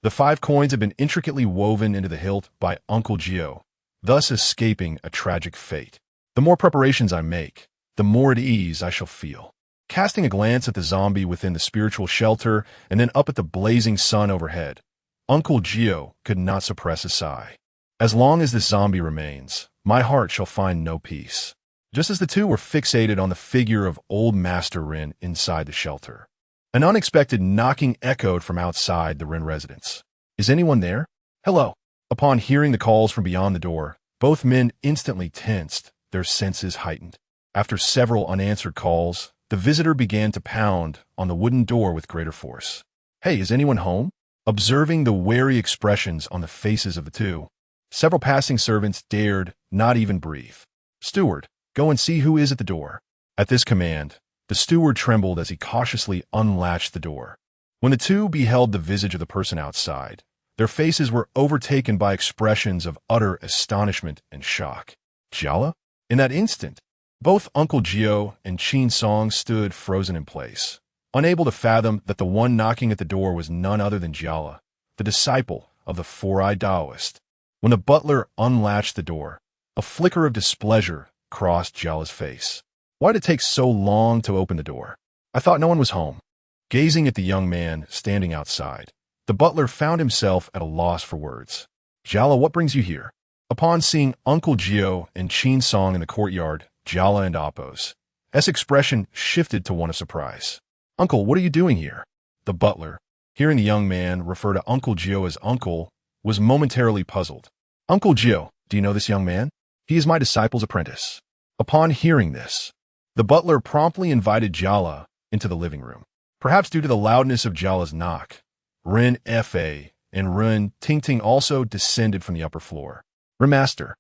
the 5 coins had been intricately woven into the hilt by Uncle Gio, thus escaping a tragic fate. The more preparations I make, the more at ease I shall feel. Casting a glance at the zombie within the spiritual shelter and then up at the blazing sun overhead, Uncle Gio could not suppress a sigh. As long as this zombie remains, my heart shall find no peace. Just as the two were fixated on the figure of old Master Ren inside the shelter, an unexpected knocking echoed from outside the Ren residence. Is anyone there? Hello. Upon hearing the calls from beyond the door, both men instantly tensed, their senses heightened. After several unanswered calls, the visitor began to pound on the wooden door with greater force. Hey, is anyone home? Observing the wary expressions on the faces of the two, several passing servants dared not even breathe. Steward, go and see who is at the door. At this command, the steward trembled as he cautiously unlatched the door. When the two beheld the visage of the person outside, their faces were overtaken by expressions of utter astonishment and shock. Jiala? In that instant, both Uncle Gio and Qin Song stood frozen in place, unable to fathom that the one knocking at the door was none other than Jiala, the disciple of the Four-Eyed Taoist. When the butler unlatched the door, a flicker of displeasure crossed Jala's face. Why did it take so long to open the door? I thought no one was home. Gazing at the young man standing outside, the butler found himself at a loss for words. Jala, what brings you here? Upon seeing Uncle Gio and Chin Song in the courtyard, Jala and Appo's expression shifted to one of surprise. Uncle, what are you doing here? The butler, hearing the young man refer to Uncle Gio as uncle, was momentarily puzzled. Uncle Gio, do you know this young man? He is my disciple's apprentice. Upon hearing this, the butler promptly invited Jala into the living room. Perhaps due to the loudness of Jala's knock, Ren Fa and Ren Ting Ting also descended from the upper floor. Master,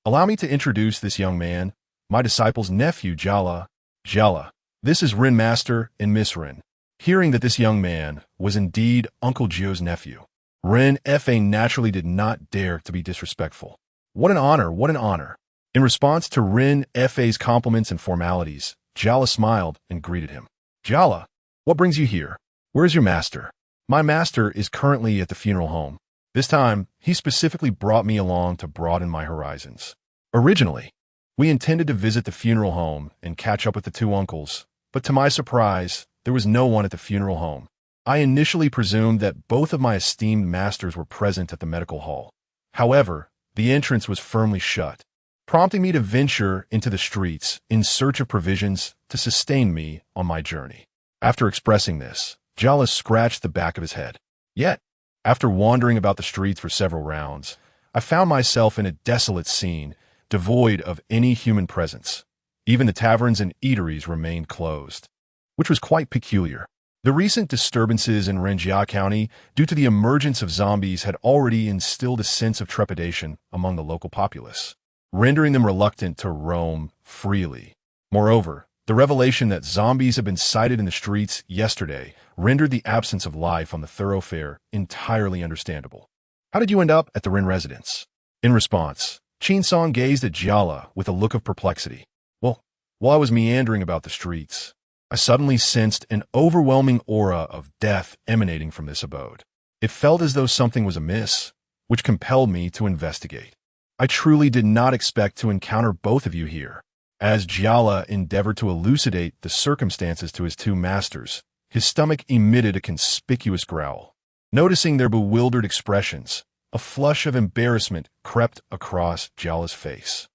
allow me to introduce this young man, my disciple's nephew, Jala. Jala, this is Ren Master and Miss Ren. Hearing that this young man was indeed Uncle Gio's nephew, Ren Fa naturally did not dare to be disrespectful. What an honor, what an honor. In response to Ren Fa's compliments and formalities, Jala smiled and greeted him. Jala, what brings you here? Where is your master? My master is currently at the funeral home. This time, he specifically brought me along to broaden my horizons. Originally, we intended to visit the funeral home and catch up with the two uncles, but to my surprise, there was no one at the funeral home. I initially presumed that both of my esteemed masters were present at the medical hall. However, the entrance was firmly shut, prompting me to venture into the streets in search of provisions to sustain me on my journey. After expressing this, Jala scratched the back of his head. Yet, after wandering about the streets for several rounds, I found myself in a desolate scene, devoid of any human presence. Even the taverns and eateries remained closed, which was quite peculiar. The recent disturbances in Renjia County due to the emergence of zombies had already instilled a sense of trepidation among the local populace, rendering them reluctant to roam freely. Moreover, the revelation that zombies had been sighted in the streets yesterday rendered the absence of life on the thoroughfare entirely understandable. How did you end up at the Ren residence? In response, Chin Song gazed at Jala with a look of perplexity. Well, while I was meandering about the streets, I suddenly sensed an overwhelming aura of death emanating from this abode. It felt as though something was amiss, which compelled me to investigate. I truly did not expect to encounter both of you here. As Jala endeavored to elucidate the circumstances to his two masters, his stomach emitted a conspicuous growl. Noticing their bewildered expressions, a flush of embarrassment crept across Jala's face.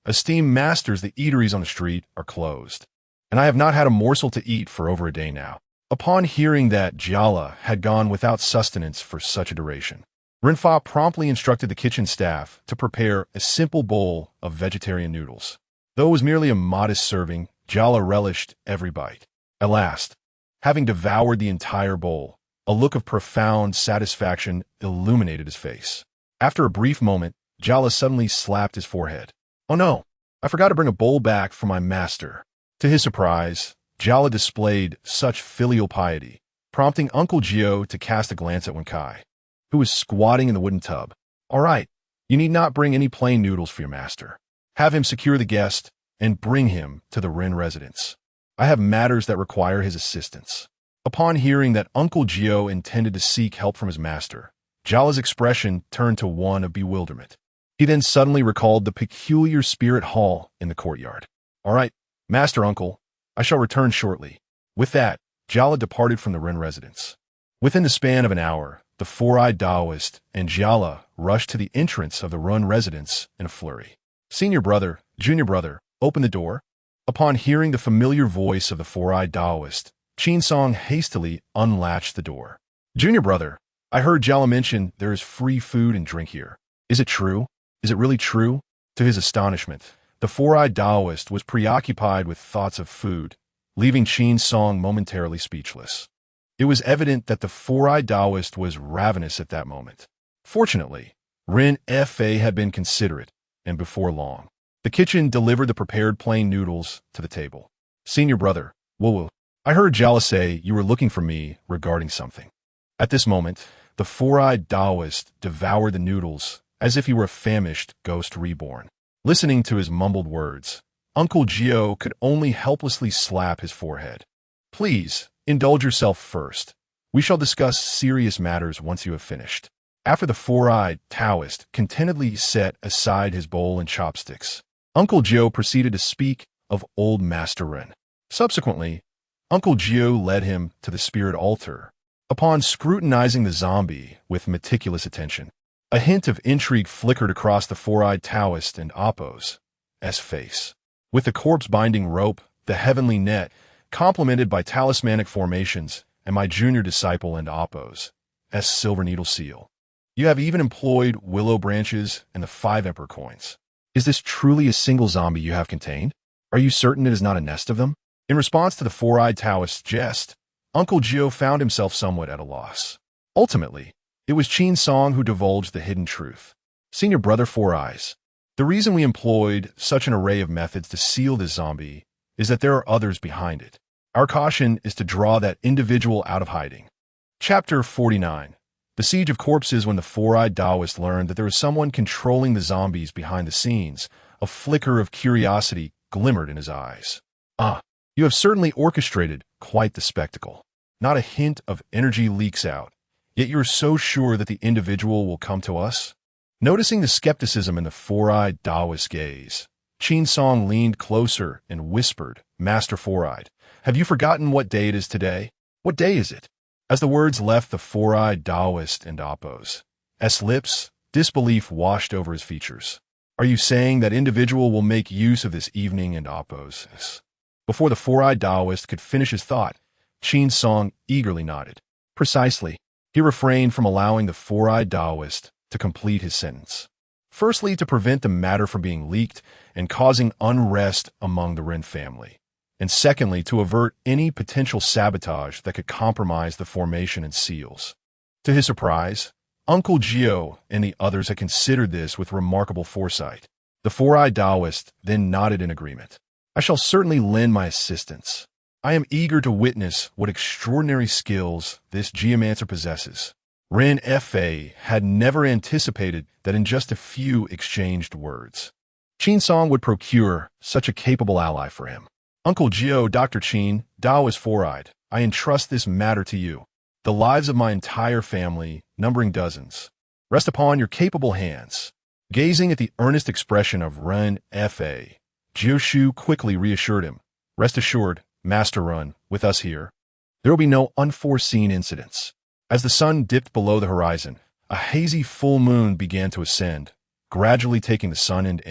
Esteemed masters, the eateries on the street are closed, and I have not had a morsel to eat for over a day now. Upon hearing that Jala had gone without sustenance for such a duration, Renfa promptly instructed the kitchen staff to prepare a simple bowl of vegetarian noodles. Though it was merely a modest serving, Jala relished every bite. At last, having devoured the entire bowl, a look of profound satisfaction illuminated his face. After a brief moment, Jala suddenly slapped his forehead. Oh no, I forgot to bring a bowl back for my master. To his surprise, Jala displayed such filial piety, prompting Uncle Gio to cast a glance at Wenkai, who was squatting in the wooden tub. All right, you need not bring any plain noodles for your master. Have him secure the guest and bring him to the Ren residence. I have matters that require his assistance. Upon hearing that Uncle Gio intended to seek help from his master, Jala's expression turned to one of bewilderment. He then suddenly recalled the peculiar spirit hall in the courtyard. All right, Master Uncle, I shall return shortly. With that, Jala departed from the Ren residence. Within the span of an hour, the four-eyed Taoist and Jala rushed to the entrance of the Ren residence in a flurry. Senior brother, junior brother, open the door. Upon hearing the familiar voice of the four-eyed Taoist, Chin Song hastily unlatched the door. Junior brother, I heard Jala mention there is free food and drink here. Is it true? Is it really true? To his astonishment, the four-eyed Taoist was preoccupied with thoughts of food, leaving Chin Song momentarily speechless. It was evident that the four-eyed Taoist was ravenous at that moment. Fortunately, Ren Fa had been considerate, and before long, the kitchen delivered the prepared plain noodles to the table. Senior brother, whoa, I heard Jala say you were looking for me regarding something. At this moment, the four-eyed Taoist devoured the noodles as if he were a famished ghost reborn. Listening to his mumbled words, Uncle Gio could only helplessly slap his forehead. Please, indulge yourself first. We shall discuss serious matters once you have finished. After the four-eyed Taoist contentedly set aside his bowl and chopsticks, Uncle Joe proceeded to speak of old Master Ren. Subsequently, Uncle Joe led him to the spirit altar. Upon scrutinizing the zombie with meticulous attention, a hint of intrigue flickered across the four-eyed Taoist and Appo's face. With the corpse-binding rope, the heavenly net, complemented by talismanic formations, and my junior disciple and Appo's silver needle seal. You have even employed willow branches and the 5 emperor coins. Is this truly a single zombie you have contained? Are you certain it is not a nest of them? In response to the four-eyed Taoist's jest, Uncle Joe found himself somewhat at a loss. Ultimately, it was Qin Song who divulged the hidden truth. Senior Brother Four Eyes, the reason we employed such an array of methods to seal this zombie is that there are others behind it. Our caution is to draw that individual out of hiding. Chapter 49. The Siege of Corpses. When the four-eyed Taoist learned that there was someone controlling the zombies behind the scenes, a flicker of curiosity glimmered in his eyes. You have certainly orchestrated quite the spectacle. Not a hint of energy leaks out, yet you are so sure that the individual will come to us? Noticing the skepticism in the four-eyed Taoist's gaze, Qin Song leaned closer and whispered, Master Four-eyed, have you forgotten what day it is today? What day is it? As the words left the four-eyed Taoist and Appo's lips, disbelief washed over his features. Are you saying that individual will make use of this evening and Appo's? Before the four-eyed Taoist could finish his thought, Qin Song eagerly nodded. Precisely. He refrained from allowing the four-eyed Taoist to complete his sentence. Firstly, to prevent the matter from being leaked and causing unrest among the Ren family. And secondly, to avert any potential sabotage that could compromise the formation and seals. To his surprise, Uncle Gio and the others had considered this with remarkable foresight. The four-eyed Taoist then nodded in agreement. I shall certainly lend my assistance. I am eager to witness what extraordinary skills this geomancer possesses. Ren Fa had never anticipated that in just a few exchanged words, Qin Song would procure such a capable ally for him. Uncle Gio, Dr. Qin, Dao is four-eyed. I entrust this matter to you. The lives of my entire family, numbering dozens, rest upon your capable hands. Gazing at the earnest expression of Ren Fa, Jioshu quickly reassured him. Rest assured, Master Ren, with us here, there will be no unforeseen incidents. As the sun dipped below the horizon, a hazy full moon began to ascend, gradually taking the sun and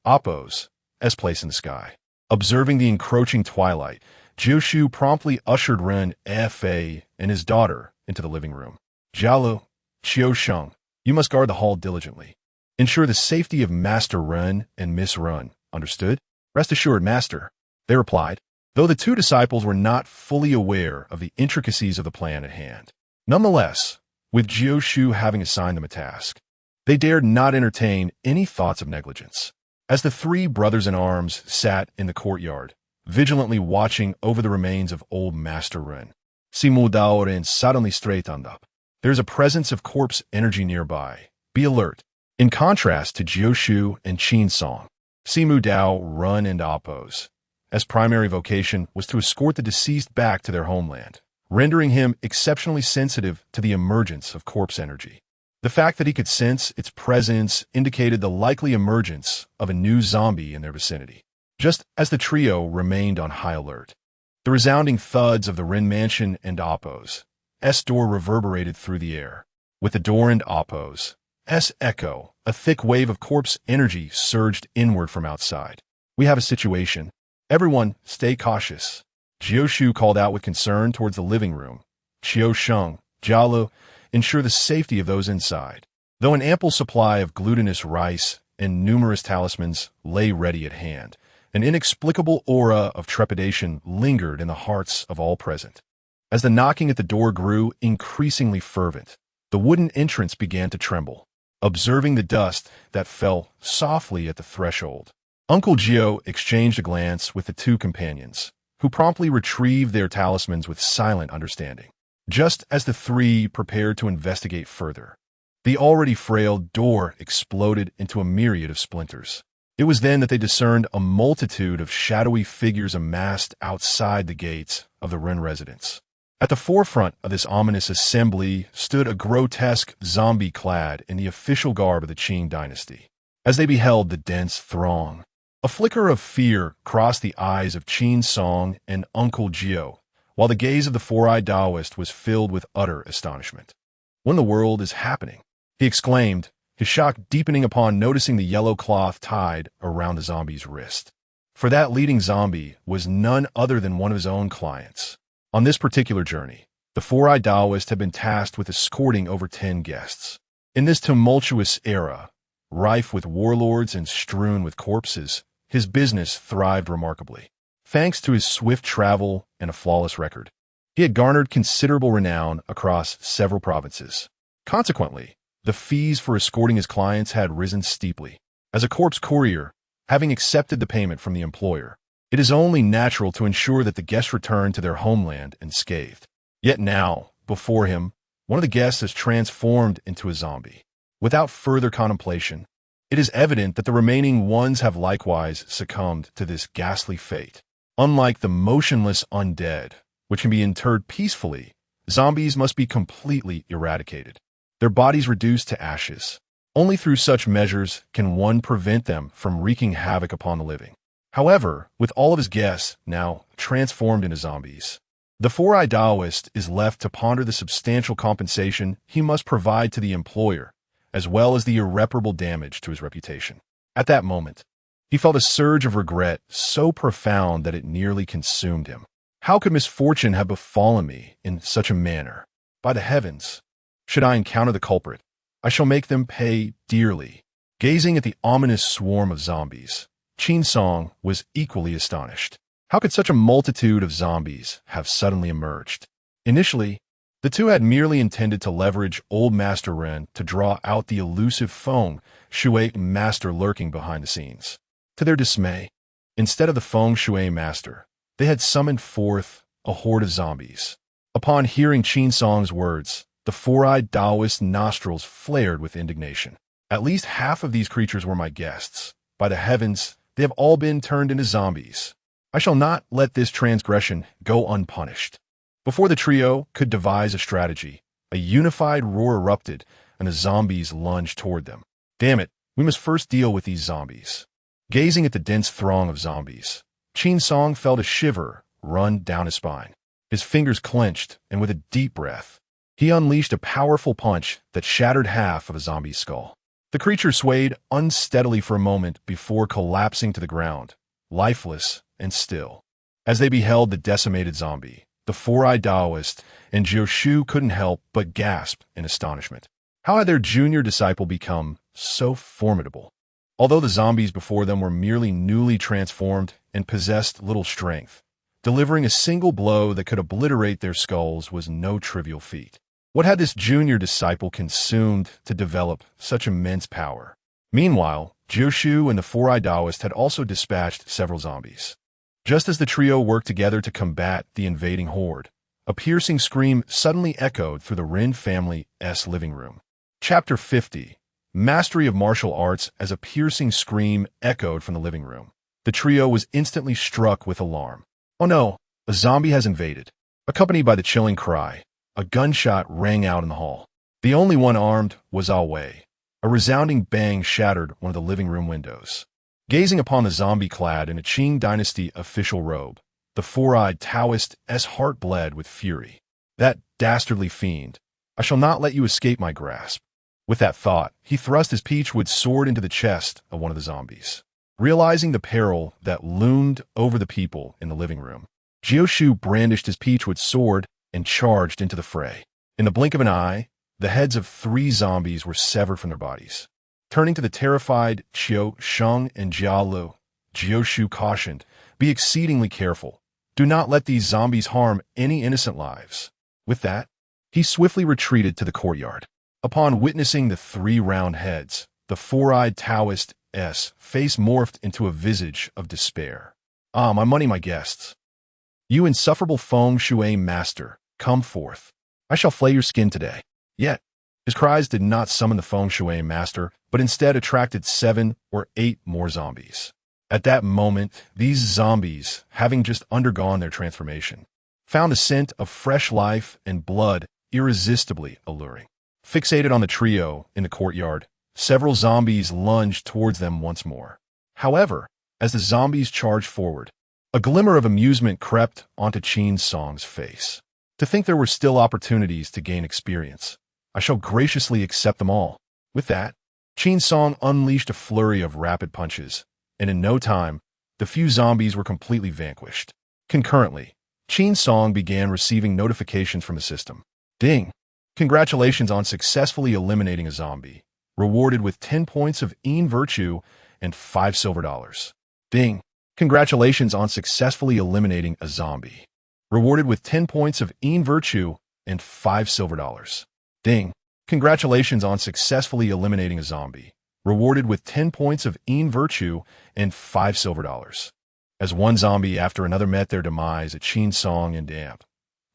Appo's place in the sky. Observing the encroaching twilight, Jioshu promptly ushered Ren Fa and his daughter into the living room. Jialo, Qiusheng, you must guard the hall diligently. Ensure the safety of Master Ren and Miss Ren. Understood? Rest assured, Master, they replied, though the two disciples were not fully aware of the intricacies of the plan at hand. Nonetheless, with Jioshu having assigned them a task, they dared not entertain any thoughts of negligence. As the 3 brothers-in-arms sat in the courtyard, vigilantly watching over the remains of old Master Ren, Simu Dao Ren suddenly straightened up. There is a presence of corpse energy nearby. Be alert. In contrast to Jioshu and Qin Song, Simu Dao, Ren and Appo's primary vocation was to escort the deceased back to their homeland, rendering him exceptionally sensitive to the emergence of corpse energy. The fact that he could sense its presence indicated the likely emergence of a new zombie in their vicinity. Just as the trio remained on high alert, the resounding thuds of the Ren mansion and Appo's door reverberated through the air. With the door and Appo's echo, a thick wave of corpse energy surged inward from outside. We have a situation. Everyone, stay cautious. Jioshu called out with concern towards the living room. Qiusheng, Jialo, ensure the safety of those inside. Though an ample supply of glutinous rice and numerous talismans lay ready at hand, an inexplicable aura of trepidation lingered in the hearts of all present. As the knocking at the door grew increasingly fervent, the wooden entrance began to tremble. Observing the dust that fell softly at the threshold, Uncle Gio exchanged a glance with the 2 companions, who promptly retrieved their talismans with silent understanding. Just as the 3 prepared to investigate further, the already frail door exploded into a myriad of splinters. It was then that they discerned a multitude of shadowy figures amassed outside the gates of the Ren residence. At the forefront of this ominous assembly stood a grotesque zombie clad in the official garb of the Qing dynasty. As they beheld the dense throng, a flicker of fear crossed the eyes of Qin Song and Uncle Gio, while the gaze of the four-eyed Taoist was filled with utter astonishment. "What in the world is happening?" he exclaimed, his shock deepening upon noticing the yellow cloth tied around the zombie's wrist. For that leading zombie was none other than one of his own clients. On this particular journey, the four-eyed Taoist had been tasked with escorting over 10 guests. In this tumultuous era, rife with warlords and strewn with corpses, his business thrived remarkably. Thanks to his swift travel and a flawless record, he had garnered considerable renown across several provinces. Consequently, the fees for escorting his clients had risen steeply. As a corpse courier, having accepted the payment from the employer, it is only natural to ensure that the guests return to their homeland unscathed. Yet now, before him, one of the guests has transformed into a zombie. Without further contemplation, it is evident that the remaining ones have likewise succumbed to this ghastly fate. Unlike the motionless undead, which can be interred peacefully, zombies must be completely eradicated, their bodies reduced to ashes. Only through such measures can one prevent them from wreaking havoc upon the living. However, with all of his guests now transformed into zombies, the four-eyed Taoist is left to ponder the substantial compensation he must provide to the employer, as well as the irreparable damage to his reputation. At that moment, he felt a surge of regret so profound that it nearly consumed him. How could misfortune have befallen me in such a manner? By the heavens, should I encounter the culprit, I shall make them pay dearly. Gazing at the ominous swarm of zombies, Qin Song was equally astonished. How could such a multitude of zombies have suddenly emerged? Initially, the two had merely intended to leverage old Master Ren to draw out the elusive Feng Shui Master lurking behind the scenes. To their dismay, instead of the Feng Shui Master, they had summoned forth a horde of zombies. Upon hearing Qin Song's words, the four-eyed Taoist's nostrils flared with indignation. At least half of these creatures were my guests. By the heavens, they have all been turned into zombies. I shall not let this transgression go unpunished. Before the trio could devise a strategy, a unified roar erupted, and the zombies lunged toward them. Damn it, we must first deal with these zombies. Gazing at the dense throng of zombies, Qin Song felt a shiver run down his spine. His fingers clenched, and with a deep breath, he unleashed a powerful punch that shattered half of a zombie's skull. The creature swayed unsteadily for a moment before collapsing to the ground, lifeless and still. As they beheld the decimated zombie, the four-eyed Taoist and Jiu couldn't help but gasp in astonishment. How had their junior disciple become so formidable? Although the zombies before them were merely newly transformed and possessed little strength, delivering a single blow that could obliterate their skulls was no trivial feat. What had this junior disciple consumed to develop such immense power? Meanwhile, Jiu and the four-eyed Taoist had also dispatched several zombies. Just as the trio worked together to combat the invading horde, a piercing scream suddenly echoed through the Ren family's living room. Chapter 50. Mastery of Martial Arts. As a piercing scream echoed from the living room, the trio was instantly struck with alarm. Oh no, a zombie has invaded. Accompanied by the chilling cry, a gunshot rang out in the hall. The only one armed was Wei. A resounding bang shattered one of the living room windows. Gazing upon the zombie clad in a Qing dynasty official robe, the four-eyed Taoist's heart bled with fury. That dastardly fiend! I shall not let you escape my grasp. With that thought, he thrust his peachwood sword into the chest of one of the zombies. Realizing the peril that loomed over the people in the living room, Jiu brandished his peachwood sword and charged into the fray. In the blink of an eye, the heads of 3 zombies were severed from their bodies. Turning to the terrified Qiu Sheng and Jialu, Jiu cautioned, "Be exceedingly careful. Do not let these zombies harm any innocent lives." With that, he swiftly retreated to the courtyard. Upon witnessing the 3 round heads, the four-eyed Taoist's face morphed into a visage of despair. "Ah, my money, my guests. You insufferable Feng Shui master, come forth. I shall flay your skin today." Yet, his cries did not summon the Feng Shui master, but instead attracted 7 or 8 more zombies. At that moment, these zombies, having just undergone their transformation, found the scent of fresh life and blood irresistibly alluring. Fixated on the trio in the courtyard, several zombies lunged towards them once more. However, as the zombies charged forward, a glimmer of amusement crept onto Qin Song's face. To think there were still opportunities to gain experience. I shall graciously accept them all. With that, Qin Song unleashed a flurry of rapid punches, and in no time, the few zombies were completely vanquished. Concurrently, Qin Song began receiving notifications from the system. Ding! Congratulations on successfully eliminating a zombie. Rewarded with 10 points of Een virtue and $5 silver. Ding! Congratulations on successfully eliminating a zombie. Rewarded with 10 points of Een virtue and $5 silver. Ding! Congratulations on successfully eliminating a zombie. Rewarded with 10 points of Een virtue and $5 silver. As one zombie after another met their demise at Qin Song and Damp.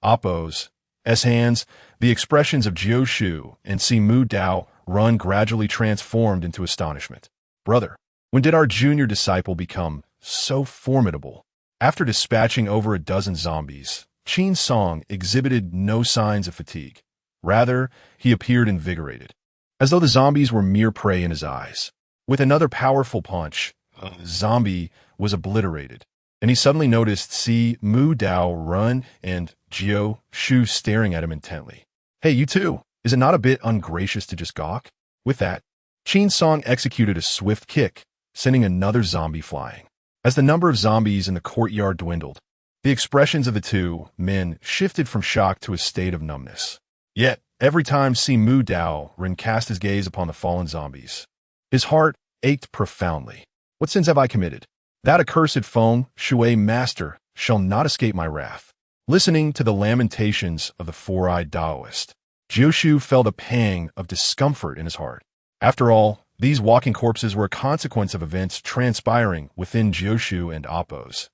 Oppo's hands, the expressions of Jiu Shu and Simu Dao Run gradually transformed into astonishment. Brother, when did our junior disciple become so formidable? After dispatching over a dozen zombies, Qin Song exhibited no signs of fatigue. Rather, he appeared invigorated, as though the zombies were mere prey in his eyes. With another powerful punch, the zombie was obliterated, and he suddenly noticed Simu Dao Run and Jiu Shu staring at him intently. Hey, you too! Is it not a bit ungracious to just gawk? With that, Qin Song executed a swift kick, sending another zombie flying. As the number of zombies in the courtyard dwindled, the expressions of the two men shifted from shock to a state of numbness. Yet, every time Simu Dao Ren cast his gaze upon the fallen zombies, his heart ached profoundly. What sins have I committed? That accursed Feng Shui master shall not escape my wrath. Listening to the lamentations of the four-eyed Taoist, Jiu felt a pang of discomfort in his heart. After all, these walking corpses were a consequence of events transpiring within Jiu and Oppo's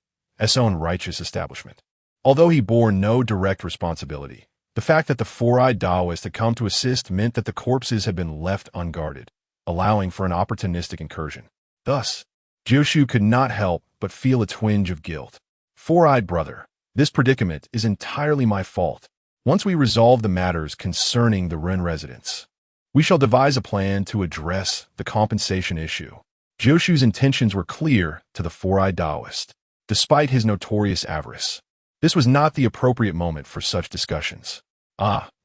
own righteous establishment. Although he bore no direct responsibility, the fact that the four-eyed Taoist had come to assist meant that the corpses had been left unguarded, allowing for an opportunistic incursion. Thus, Jiu could not help but feel a twinge of guilt. Four-eyed brother, this predicament is entirely my fault. Once we resolve the matters concerning the Ren residents, we shall devise a plan to address the compensation issue. Jiu intentions were clear to the four-eyed Taoist, despite his notorious avarice. This was not the appropriate moment for such discussions.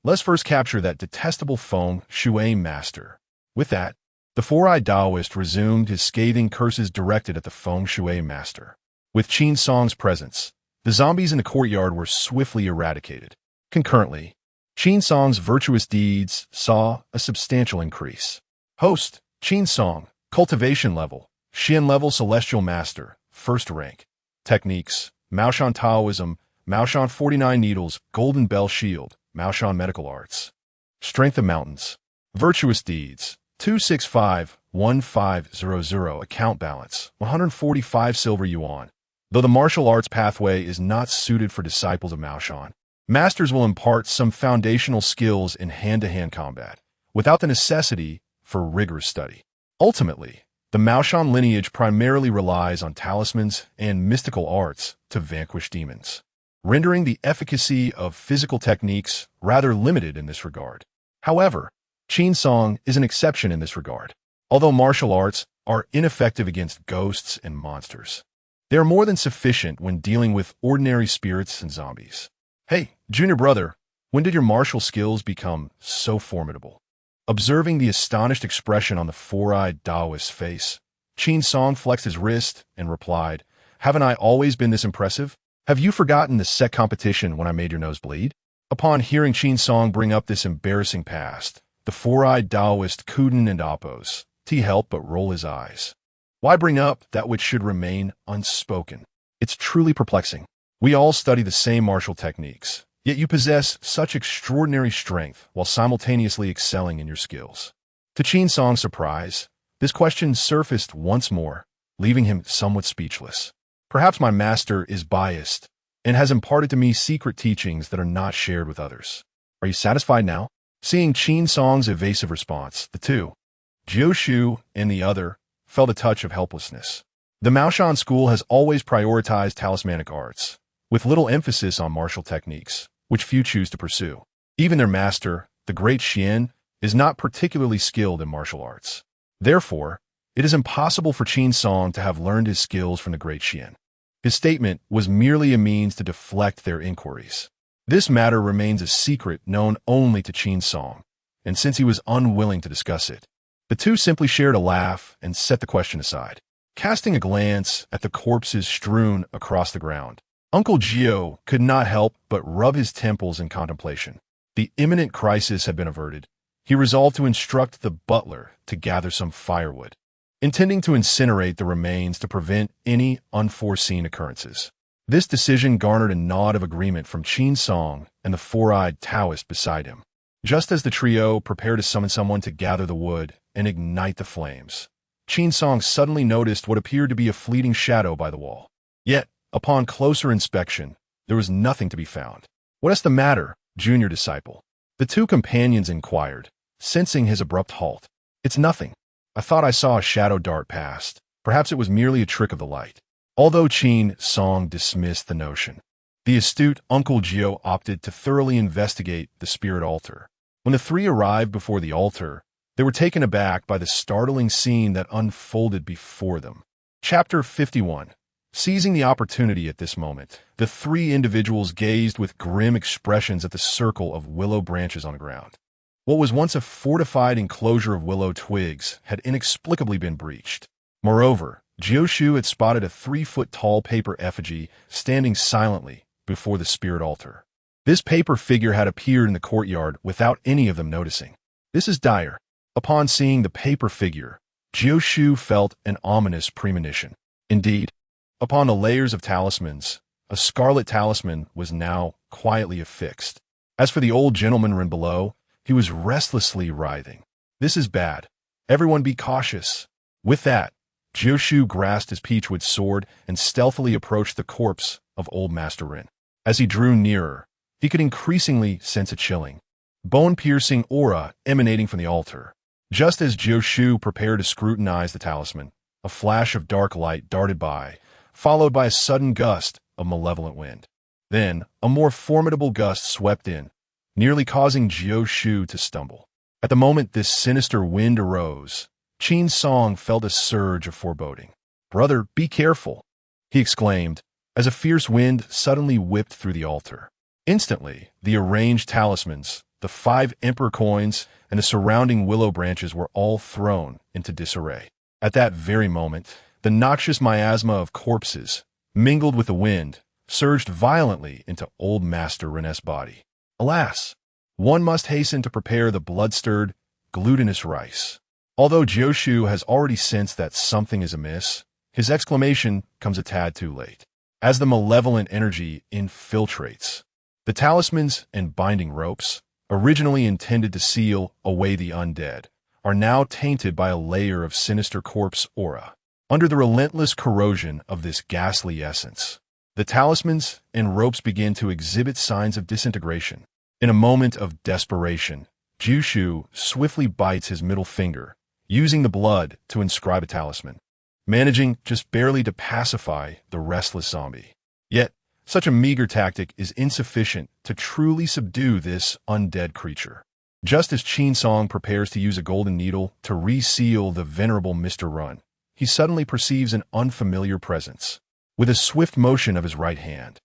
Let's first capture that detestable Feng Shui master. With that, the four-eyed Taoist resumed his scathing curses directed at the Feng Shui master. With Qin Song's presence, the zombies in the courtyard were swiftly eradicated. Concurrently, Qin Song's virtuous deeds saw a substantial increase. Host, Qin Song, cultivation level, Xian level celestial master, first rank. Techniques, Maoshan Taoism, Maoshan 49 needles, golden bell shield, Maoshan medical arts. Strength of mountains. Virtuous deeds, 265-1500 account balance, 145 silver yuan. Though the martial arts pathway is not suited for disciples of Maoshan, masters will impart some foundational skills in hand-to-hand combat, without the necessity for rigorous study. Ultimately, the Maoshan lineage primarily relies on talismans and mystical arts to vanquish demons, rendering the efficacy of physical techniques rather limited in this regard. However, Qin Song is an exception in this regard. Although martial arts are ineffective against ghosts and monsters, they are more than sufficient when dealing with ordinary spirits and zombies. Hey, junior brother, when did your martial skills become so formidable? Observing the astonished expression on the four-eyed Taoist's face, Qin Song flexed his wrist and replied, "Haven't I always been this impressive? Have you forgotten the set competition when I made your nose bleed?" Upon hearing Qin Song bring up this embarrassing past, the four-eyed Taoist Kuden and Oppos, he helped but roll his eyes. Why bring up that which should remain unspoken? It's truly perplexing. We all study the same martial techniques, yet you possess such extraordinary strength while simultaneously excelling in your skills. To Qin Song's surprise, this question surfaced once more, leaving him somewhat speechless. Perhaps my master is biased and has imparted to me secret teachings that are not shared with others. Are you satisfied now? Seeing Qin Song's evasive response, the two, Jiu Shu and the other, felt a touch of helplessness. The Maoshan school has always prioritized talismanic arts, with little emphasis on martial techniques, which few choose to pursue. Even their master, the great Xian, is not particularly skilled in martial arts. Therefore, it is impossible for Qin Song to have learned his skills from the great Xian. His statement was merely a means to deflect their inquiries. This matter remains a secret known only to Qin Song, and since he was unwilling to discuss it, the two simply shared a laugh and set the question aside. Casting a glance at the corpses strewn across the ground, Uncle Gio could not help but rub his temples in contemplation. The imminent crisis had been averted. He resolved to instruct the butler to gather some firewood, intending to incinerate the remains to prevent any unforeseen occurrences. This decision garnered a nod of agreement from Qin Song and the four-eyed Taoist beside him. Just as the trio prepared to summon someone to gather the wood and ignite the flames, Qin Song suddenly noticed what appeared to be a fleeting shadow by the wall. Yet, upon closer inspection, there was nothing to be found. "What is the matter, junior disciple?" the two companions inquired, sensing his abrupt halt. "It's nothing. I thought I saw a shadow dart past. Perhaps it was merely a trick of the light." Although Qin Song dismissed the notion, the astute Uncle Gio opted to thoroughly investigate the spirit altar. When the three arrived before the altar, they were taken aback by the startling scene that unfolded before them. Chapter 51. Seizing the opportunity at this moment, the three individuals gazed with grim expressions at the circle of willow branches on the ground. What was once a fortified enclosure of willow twigs had inexplicably been breached. Moreover, Jioshu had spotted a 3-foot-tall paper effigy standing silently before the spirit altar. This paper figure had appeared in the courtyard without any of them noticing. This is dire. Upon seeing the paper figure, Jioshu felt an ominous premonition. Indeed, upon the layers of talismans, a scarlet talisman was now quietly affixed. As for the old gentleman below, he was restlessly writhing. "This is bad. Everyone be cautious." With that, Jioshu grasped his peachwood sword and stealthily approached the corpse of old Master Rin. As he drew nearer, he could increasingly sense a chilling, bone-piercing aura emanating from the altar. Just as Jioshu prepared to scrutinize the talisman, a flash of dark light darted by, followed by a sudden gust of malevolent wind. Then, a more formidable gust swept in, nearly causing Jioshu to stumble. At the moment this sinister wind arose, Qin Song felt a surge of foreboding. "Brother, be careful," he exclaimed, as a fierce wind suddenly whipped through the altar. Instantly, the arranged talismans, the 5 emperor coins, and the surrounding willow branches were all thrown into disarray. At that very moment, the noxious miasma of corpses, mingled with the wind, surged violently into old Master Rin's body. Alas, one must hasten to prepare the blood-stirred, glutinous rice. Although Jioshu has already sensed that something is amiss, his exclamation comes a tad too late. As the malevolent energy infiltrates, the talismans and binding ropes, originally intended to seal away the undead, are now tainted by a layer of sinister corpse aura. Under the relentless corrosion of this ghastly essence, the talismans and ropes begin to exhibit signs of disintegration. In a moment of desperation, Jioshu swiftly bites his middle finger, using the blood to inscribe a talisman, managing just barely to pacify the restless zombie. Yet, such a meager tactic is insufficient to truly subdue this undead creature. Just as Qin Song prepares to use a golden needle to reseal the venerable Mr. Run, he suddenly perceives an unfamiliar presence. With a swift motion of his right hand,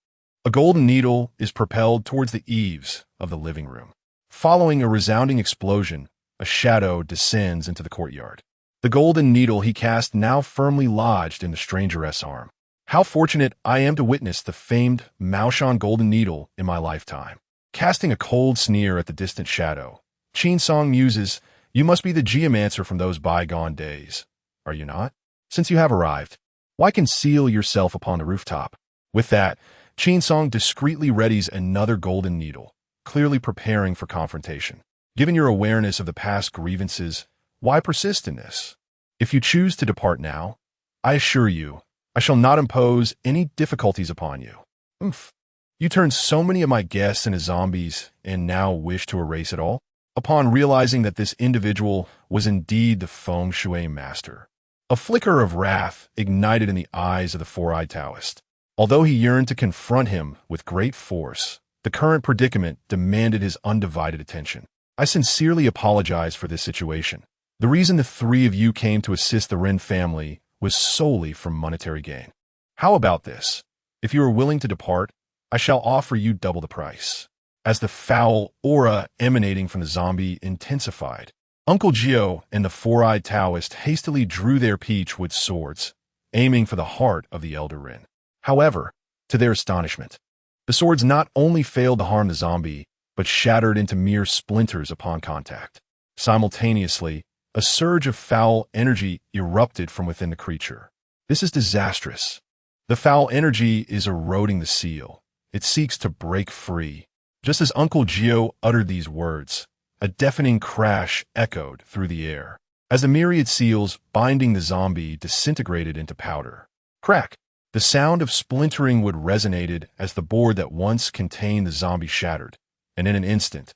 a golden needle is propelled towards the eaves of the living room. Following a resounding explosion, a shadow descends into the courtyard. The golden needle he cast now firmly lodged in the strangeress arm. How fortunate I am to witness the famed Maoshan golden needle in my lifetime. Casting a cold sneer at the distant shadow, Qin Song muses, "You must be the geomancer from those bygone days, are you not? Since you have arrived, why conceal yourself upon the rooftop?" With that, Qin Song discreetly readies another golden needle, clearly preparing for confrontation. Given your awareness of the past grievances, why persist in this? If you choose to depart now, I assure you, I shall not impose any difficulties upon you. Oomph. You turned so many of my guests into zombies and now wish to erase it all? Upon realizing that this individual was indeed the feng shui master, a flicker of wrath ignited in the eyes of the four-eyed Taoist. Although he yearned to confront him with great force, the current predicament demanded his undivided attention. I sincerely apologize for this situation. The reason the three of you came to assist the Rin family was solely from monetary gain. How about this? If you are willing to depart, I shall offer you double the price. As the foul aura emanating from the zombie intensified, Uncle Gio and the four-eyed Taoist hastily drew their peachwood swords, aiming for the heart of the Elder Rin. However, to their astonishment, the swords not only failed to harm the zombie, but shattered into mere splinters upon contact. Simultaneously, a surge of foul energy erupted from within the creature. This is disastrous. The foul energy is eroding the seal. It seeks to break free. Just as Uncle Gio uttered these words, a deafening crash echoed through the air, as the myriad seals binding the zombie disintegrated into powder. Crack! The sound of splintering wood resonated as the board that once contained the zombie shattered, and in an instant,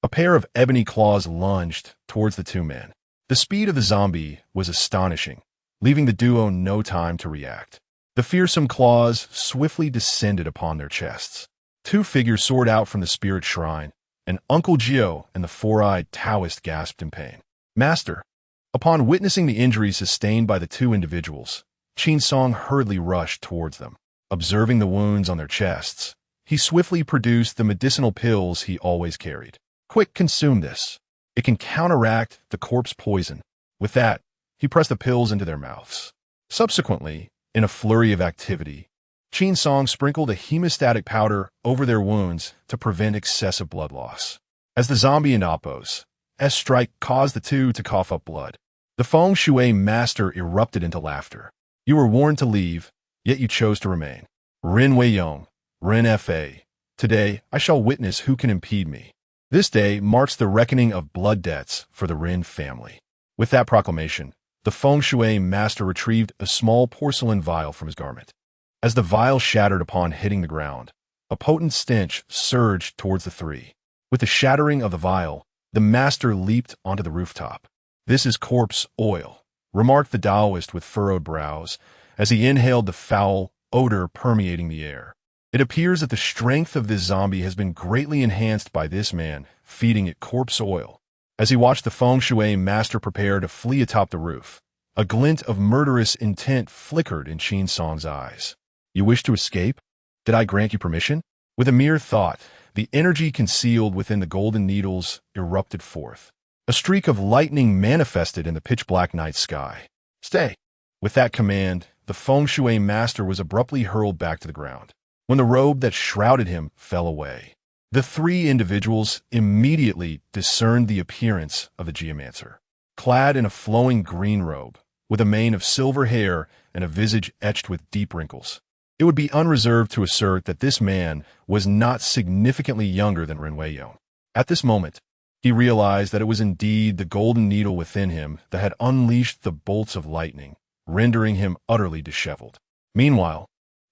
a pair of ebony claws lunged towards the two men. The speed of the zombie was astonishing, leaving the duo no time to react. The fearsome claws swiftly descended upon their chests. Two figures soared out from the spirit shrine, and Uncle Gio and the four-eyed Taoist gasped in pain. Master! Upon witnessing the injuries sustained by the two individuals, Qin Song hurriedly rushed towards them. Observing the wounds on their chests, he swiftly produced the medicinal pills he always carried. Quick, consume this. It can counteract the corpse poison. With that, he pressed the pills into their mouths. Subsequently, in a flurry of activity, Qin Song sprinkled a hemostatic powder over their wounds to prevent excessive blood loss. As the zombie and Oppo's strike caused the two to cough up blood, the feng shui master erupted into laughter. You were warned to leave, yet you chose to remain. Rin Weiyong, Rin Fa. Today, I shall witness who can impede me. This day marks the reckoning of blood debts for the Rin family. With that proclamation, the feng shui master retrieved a small porcelain vial from his garment. As the vial shattered upon hitting the ground, a potent stench surged towards the three. With the shattering of the vial, the master leaped onto the rooftop. This is corpse oil, remarked the Taoist with furrowed brows, as he inhaled the foul odor permeating the air. It appears that the strength of this zombie has been greatly enhanced by this man feeding it corpse oil. As he watched the feng shui master prepare to flee atop the roof, a glint of murderous intent flickered in Qin Song's eyes. You wish to escape? Did I grant you permission? With a mere thought, the energy concealed within the golden needles erupted forth. A streak of lightning manifested in the pitch-black night sky. Stay! With that command, the feng shui master was abruptly hurled back to the ground. When the robe that shrouded him fell away, the three individuals immediately discerned the appearance of the geomancer. Clad in a flowing green robe, with a mane of silver hair and a visage etched with deep wrinkles, it would be unreserved to assert that this man was not significantly younger than Rin Weiyong. At this moment, he realized that it was indeed the golden needle within him that had unleashed the bolts of lightning, rendering him utterly disheveled. Meanwhile,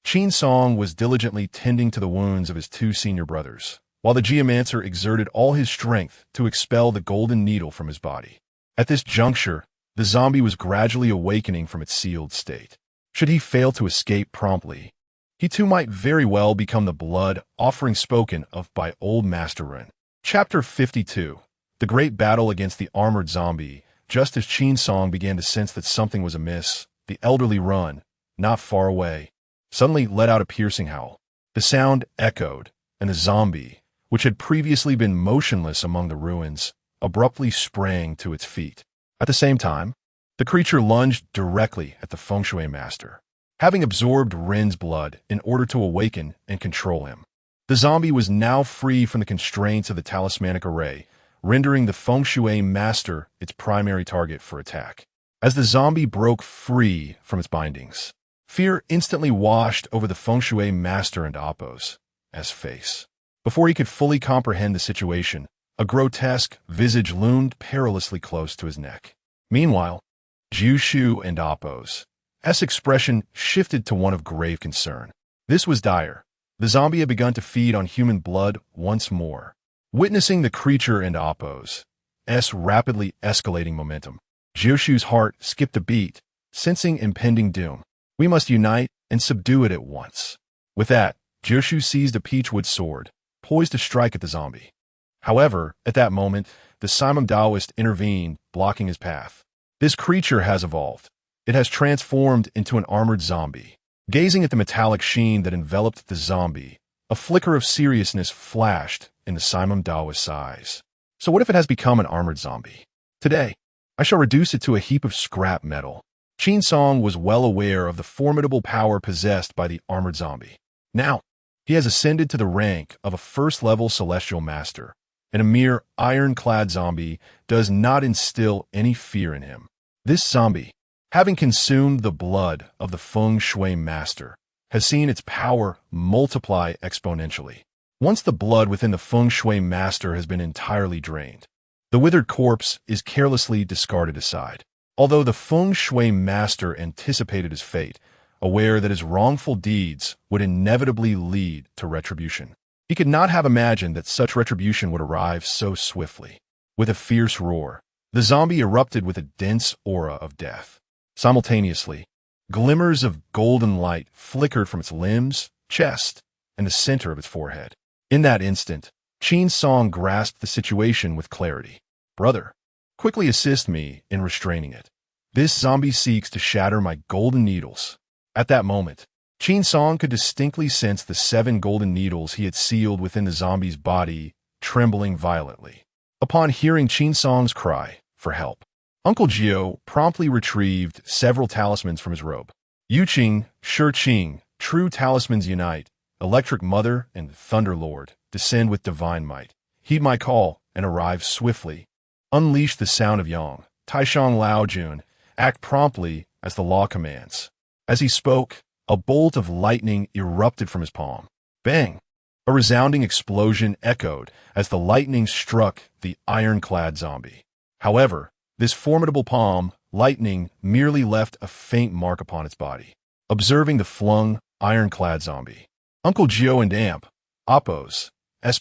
Qin Song was diligently tending to the wounds of his two senior brothers, while the geomancer exerted all his strength to expel the golden needle from his body. At this juncture, the zombie was gradually awakening from its sealed state. Should he fail to escape promptly, he too might very well become the blood offering spoken of by old Master Rin. Chapter 52. The Great Battle Against the Armored Zombie. Just as Qin Song began to sense that something was amiss, the elderly Run, not far away, suddenly let out a piercing howl. The sound echoed, and the zombie, which had previously been motionless among the ruins, abruptly sprang to its feet. At the same time, the creature lunged directly at the feng shui master, having absorbed Rin's blood in order to awaken and control him. The zombie was now free from the constraints of the talismanic array, rendering the feng shui master its primary target for attack. As the zombie broke free from its bindings, fear instantly washed over the feng shui master and Oppo's face. Before he could fully comprehend the situation, a grotesque visage loomed perilously close to his neck. Meanwhile, Jushu and Oppo's expression shifted to one of grave concern. This was dire. The zombie had begun to feed on human blood once more. Witnessing the creature and Oppo's rapidly escalating momentum, Jushu's heart skipped a beat, sensing impending doom. We must unite and subdue it at once. With that, Jioshu seized a peachwood sword, poised to strike at the zombie. However, at that moment, the Simon Taoist intervened, blocking his path. This creature has evolved. It has transformed into an armored zombie. Gazing at the metallic sheen that enveloped the zombie, a flicker of seriousness flashed in the Simon Taoist's eyes. So what if it has become an armored zombie? Today, I shall reduce it to a heap of scrap metal. Qin Song was well aware of the formidable power possessed by the armored zombie. Now, he has ascended to the rank of a first-level celestial master, and a mere ironclad zombie does not instill any fear in him. This zombie, having consumed the blood of the feng shui master, has seen its power multiply exponentially. Once the blood within the feng shui master has been entirely drained, the withered corpse is carelessly discarded aside. Although the feng shui master anticipated his fate, aware that his wrongful deeds would inevitably lead to retribution, he could not have imagined that such retribution would arrive so swiftly. With a fierce roar, the zombie erupted with a dense aura of death. Simultaneously, glimmers of golden light flickered from its limbs, chest, and the center of its forehead. In that instant, Qin Song grasped the situation with clarity. "Brother, quickly assist me in restraining it. This zombie seeks to shatter my golden needles." At that moment, Qin Song could distinctly sense the 7 golden needles he had sealed within the zombie's body trembling violently. Upon hearing Qin Song's cry for help, Uncle Gio promptly retrieved several talismans from his robe. Yuqing, Shiqing, true talismans unite, Electric Mother and Thunder Lord descend with divine might. Heed my call and arrive swiftly. Unleash the sound of Yang, Taishang Lao Jun, act promptly as the law commands. As he spoke, a bolt of lightning erupted from his palm. Bang! A resounding explosion echoed as the lightning struck the ironclad zombie. However, this formidable palm, lightning, merely left a faint mark upon its body. Observing the flung, ironclad zombie, Uncle Gio and Appo's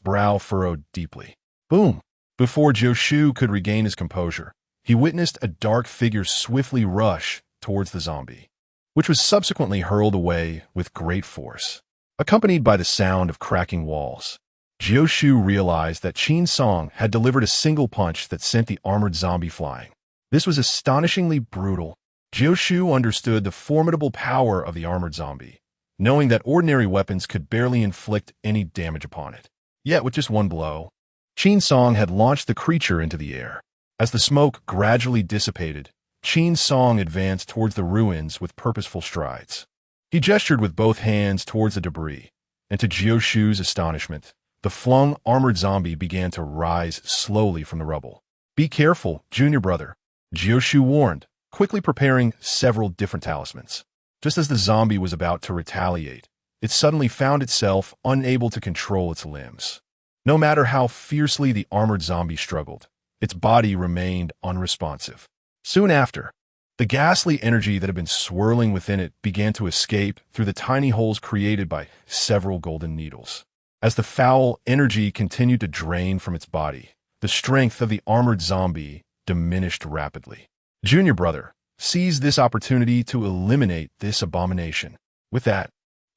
brow furrowed deeply. Boom! Before Jioshu could regain his composure, he witnessed a dark figure swiftly rush towards the zombie, which was subsequently hurled away with great force. Accompanied by the sound of cracking walls, Jioshu realized that Qin Song had delivered a single punch that sent the armored zombie flying. This was astonishingly brutal. Jioshu understood the formidable power of the armored zombie, knowing that ordinary weapons could barely inflict any damage upon it. Yet with just one blow, Qin Song had launched the creature into the air. As the smoke gradually dissipated, Qin Song advanced towards the ruins with purposeful strides. He gestured with both hands towards the debris, and to Jioshu's astonishment, the flung armored zombie began to rise slowly from the rubble. Be careful, junior brother, Jioshu warned, quickly preparing several different talismans. Just as the zombie was about to retaliate, it suddenly found itself unable to control its limbs. No matter how fiercely the armored zombie struggled, its body remained unresponsive. Soon after, the ghastly energy that had been swirling within it began to escape through the tiny holes created by several golden needles. As the foul energy continued to drain from its body, the strength of the armored zombie diminished rapidly. Junior brother seized this opportunity to eliminate this abomination. With that,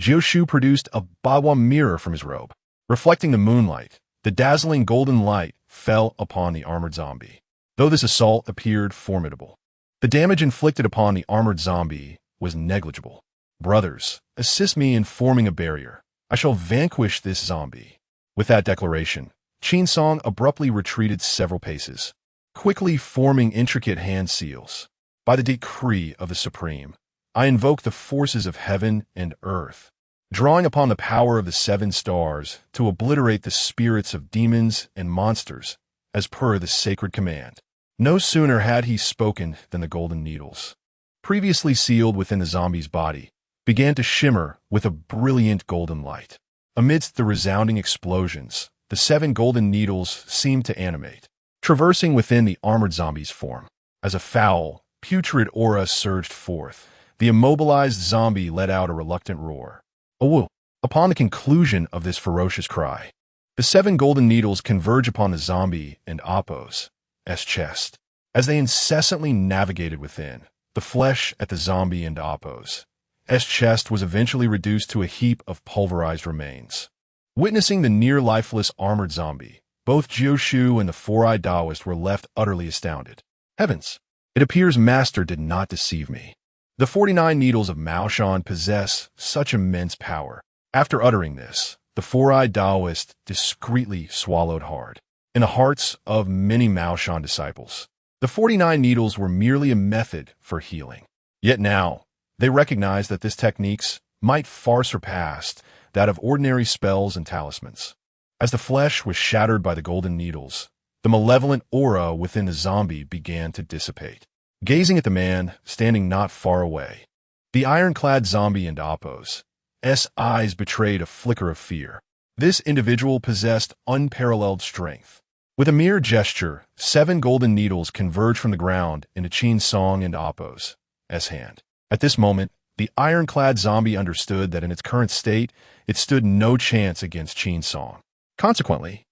Jioshu produced a Bawa mirror from his robe. Reflecting the moonlight, the dazzling golden light fell upon the armored zombie. Though this assault appeared formidable, the damage inflicted upon the armored zombie was negligible. Brothers, assist me in forming a barrier. I shall vanquish this zombie. With that declaration, Qin Song abruptly retreated several paces, quickly forming intricate hand seals. By the decree of the Supreme, I invoke the forces of heaven and earth, drawing upon the power of the 7 stars to obliterate the spirits of demons and monsters, as per the sacred command. No sooner had he spoken than the golden needles, previously sealed within the zombie's body, began to shimmer with a brilliant golden light. Amidst the resounding explosions, the 7 golden needles seemed to animate, traversing within the armored zombie's form. As a foul, putrid aura surged forth, the immobilized zombie let out a reluctant roar. "Awoo!" Upon the conclusion of this ferocious cry, the 7 golden needles converge upon the zombie and Appo's chest. As they incessantly navigated within, the flesh at the zombie and Appo's chest was eventually reduced to a heap of pulverized remains. Witnessing the near-lifeless armored zombie, both Jiu and the four-eyed Taoist were left utterly astounded. Heavens! It appears Master did not deceive me. The 49 needles of Mao Shan possess such immense power. After uttering this, the four-eyed Taoist discreetly swallowed hard. In the hearts of many Mao Shan disciples, the 49 needles were merely a method for healing. Yet now, they recognized that this techniques might far surpass that of ordinary spells and talismans. As the flesh was shattered by the golden needles, the malevolent aura within the zombie began to dissipate. Gazing at the man standing not far away, the ironclad zombie and Appo's eyes betrayed a flicker of fear. This individual possessed unparalleled strength. With a mere gesture, 7 golden needles converged from the ground into Qin Song and Appo's hand. At this moment, the ironclad zombie understood that in its current state, it stood no chance against Qin Song. Consequently,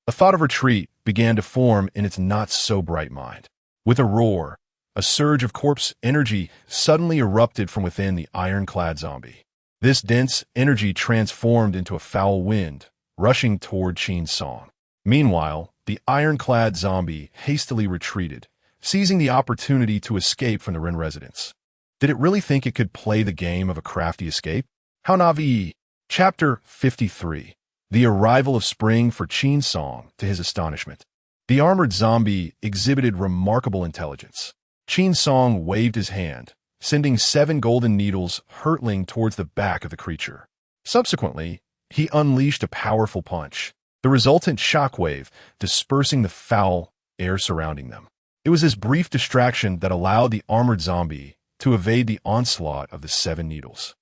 a thought of retreat began to form in its not-so-bright mind. With a roar, a surge of corpse energy suddenly erupted from within the ironclad zombie. This dense energy transformed into a foul wind, rushing toward Qin Song. Meanwhile, the ironclad zombie hastily retreated, seizing the opportunity to escape from the Ren residence. Did it really think it could play the game of a crafty escape? How naive! Chapter 53. The arrival of spring for Qin Song, to his astonishment. The armored zombie exhibited remarkable intelligence. Qin Song waved his hand, sending 7 golden needles hurtling towards the back of the creature. Subsequently, he unleashed a powerful punch, the resultant shockwave dispersing the foul air surrounding them. It was this brief distraction that allowed the armored zombie to evade the onslaught of the 7 needles.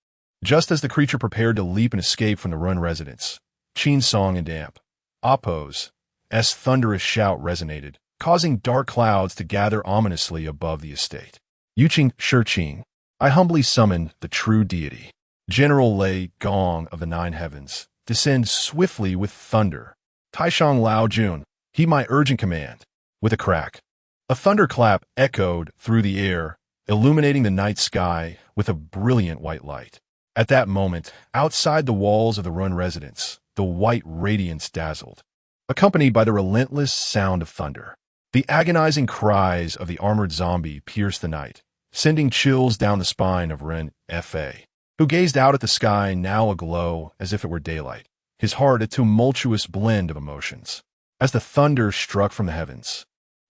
Just as the creature prepared to leap and escape from the Run residence, Qin Song and Appo's thunderous shout resonated, causing dark clouds to gather ominously above the estate. Yuqing Shiqing, I humbly summon the true deity. General Lei Gong of the 9 heavens, descend swiftly with thunder. Taishang Lao Jun, heed my urgent command. With a crack, a thunderclap echoed through the air, illuminating the night sky with a brilliant white light. At that moment, outside the walls of the Run residence, the white radiance dazzled, accompanied by the relentless sound of thunder. The agonizing cries of the armored zombie pierced the night, sending chills down the spine of Ren Fa, who gazed out at the sky now aglow as if it were daylight, his heart a tumultuous blend of emotions. As the thunder struck from the heavens,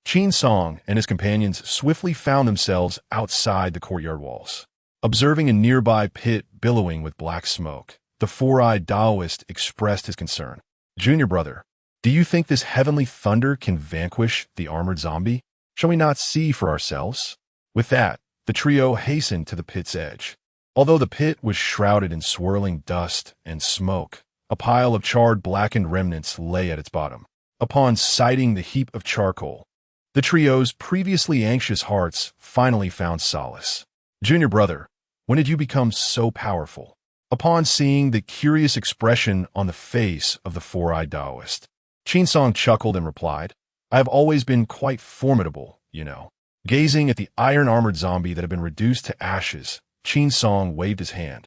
Qin Song and his companions swiftly found themselves outside the courtyard walls. Observing a nearby pit billowing with black smoke, the four-eyed Taoist expressed his concern. Junior brother, do you think this heavenly thunder can vanquish the armored zombie? Shall we not see for ourselves? With that, the trio hastened to the pit's edge. Although the pit was shrouded in swirling dust and smoke, a pile of charred blackened remnants lay at its bottom. Upon sighting the heap of charcoal, the trio's previously anxious hearts finally found solace. Junior brother, when did you become so powerful? Upon seeing the curious expression on the face of the four-eyed Taoist, Qin Song chuckled and replied, I have always been quite formidable, you know. Gazing at the iron-armored zombie that had been reduced to ashes, Qin Song waved his hand,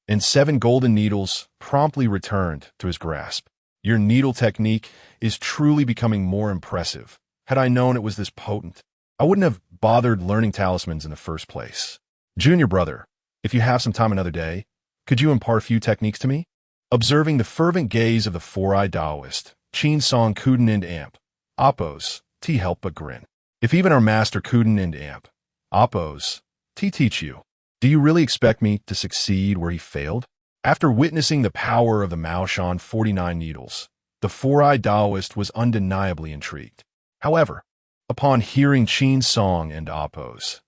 and 7 golden needles promptly returned to his grasp. Your needle technique is truly becoming more impressive. Had I known it was this potent, I wouldn't have bothered learning talismans in the first place. Junior brother, if you have some time another day, could you impart a few techniques to me? Observing the fervent gaze of the four-eyed Taoist, Qin Song couldn't and Appo's help but grin. If even our master couldn't and Appo's teach you, do you really expect me to succeed where he failed? After witnessing the power of the Mao Shan 49 needles, the four-eyed Taoist was undeniably intrigued. However, upon hearing Qin Song and Appo's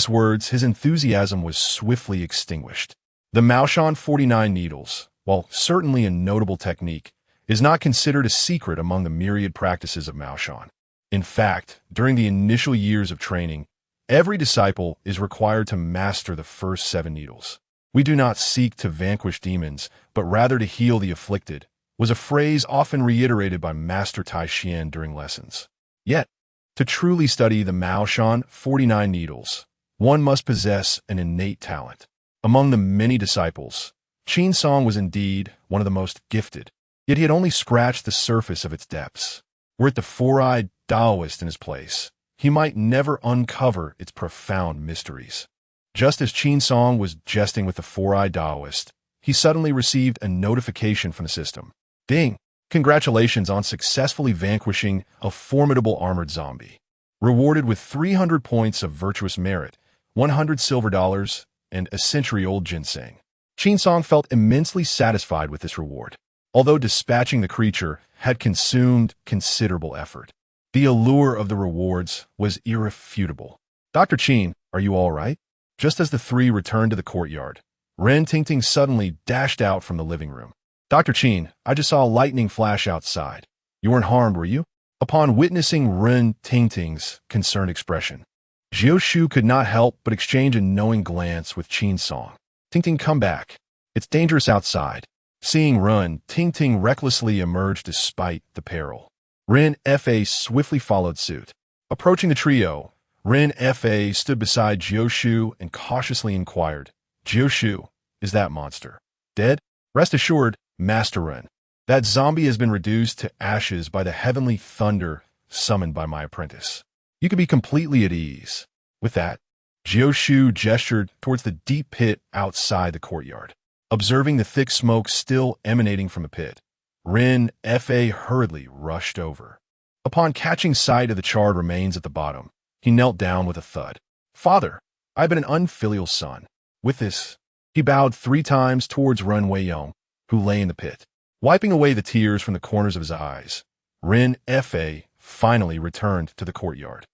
words, his enthusiasm was swiftly extinguished. The Mao Shan 49 needles, while certainly a notable technique, is not considered a secret among the myriad practices of Mao Shan. In fact, during the initial years of training, every disciple is required to master the first 7 needles. We do not seek to vanquish demons, but rather to heal the afflicted, was a phrase often reiterated by Master Tai Xian during lessons. Yet, to truly study the Mao Shan 49 needles, one must possess an innate talent. Among the many disciples, Qin Song was indeed one of the most gifted, yet he had only scratched the surface of its depths. Were it the four-eyed Taoist in his place, he might never uncover its profound mysteries. Just as Qin Song was jesting with the four-eyed Taoist, he suddenly received a notification from the system. Ding! Congratulations on successfully vanquishing a formidable armored zombie. Rewarded with 300 points of virtuous merit, 100 silver dollars, and a century-old ginseng. Qin Song felt immensely satisfied with this reward, although dispatching the creature had consumed considerable effort. The allure of the rewards was irrefutable. Dr. Qin, are you all right? Just as the three returned to the courtyard, Ren Tingting suddenly dashed out from the living room. Dr. Qin, I just saw a lightning flash outside. You weren't harmed, were you? Upon witnessing Ren Tingting's concerned expression, Jiu could not help but exchange a knowing glance with Qin Song. Tingting, come back. It's dangerous outside. Seeing Ren Tingting recklessly emerge despite the peril, Ren Fa swiftly followed suit. Approaching the trio, Ren Fa stood beside Jiu and cautiously inquired, Jiu, is that monster dead? Rest assured, Master Ren, that zombie has been reduced to ashes by the heavenly thunder summoned by my apprentice. You can be completely at ease. With that, Jiu gestured towards the deep pit outside the courtyard. Observing the thick smoke still emanating from the pit, Ren Fa hurriedly rushed over. Upon catching sight of the charred remains at the bottom, he knelt down with a thud. Father, I've been an unfilial son. With this, he bowed 3 times towards Ren Weiyong, who lay in the pit. Wiping away the tears from the corners of his eyes, Ren Fa finally returned to the courtyard.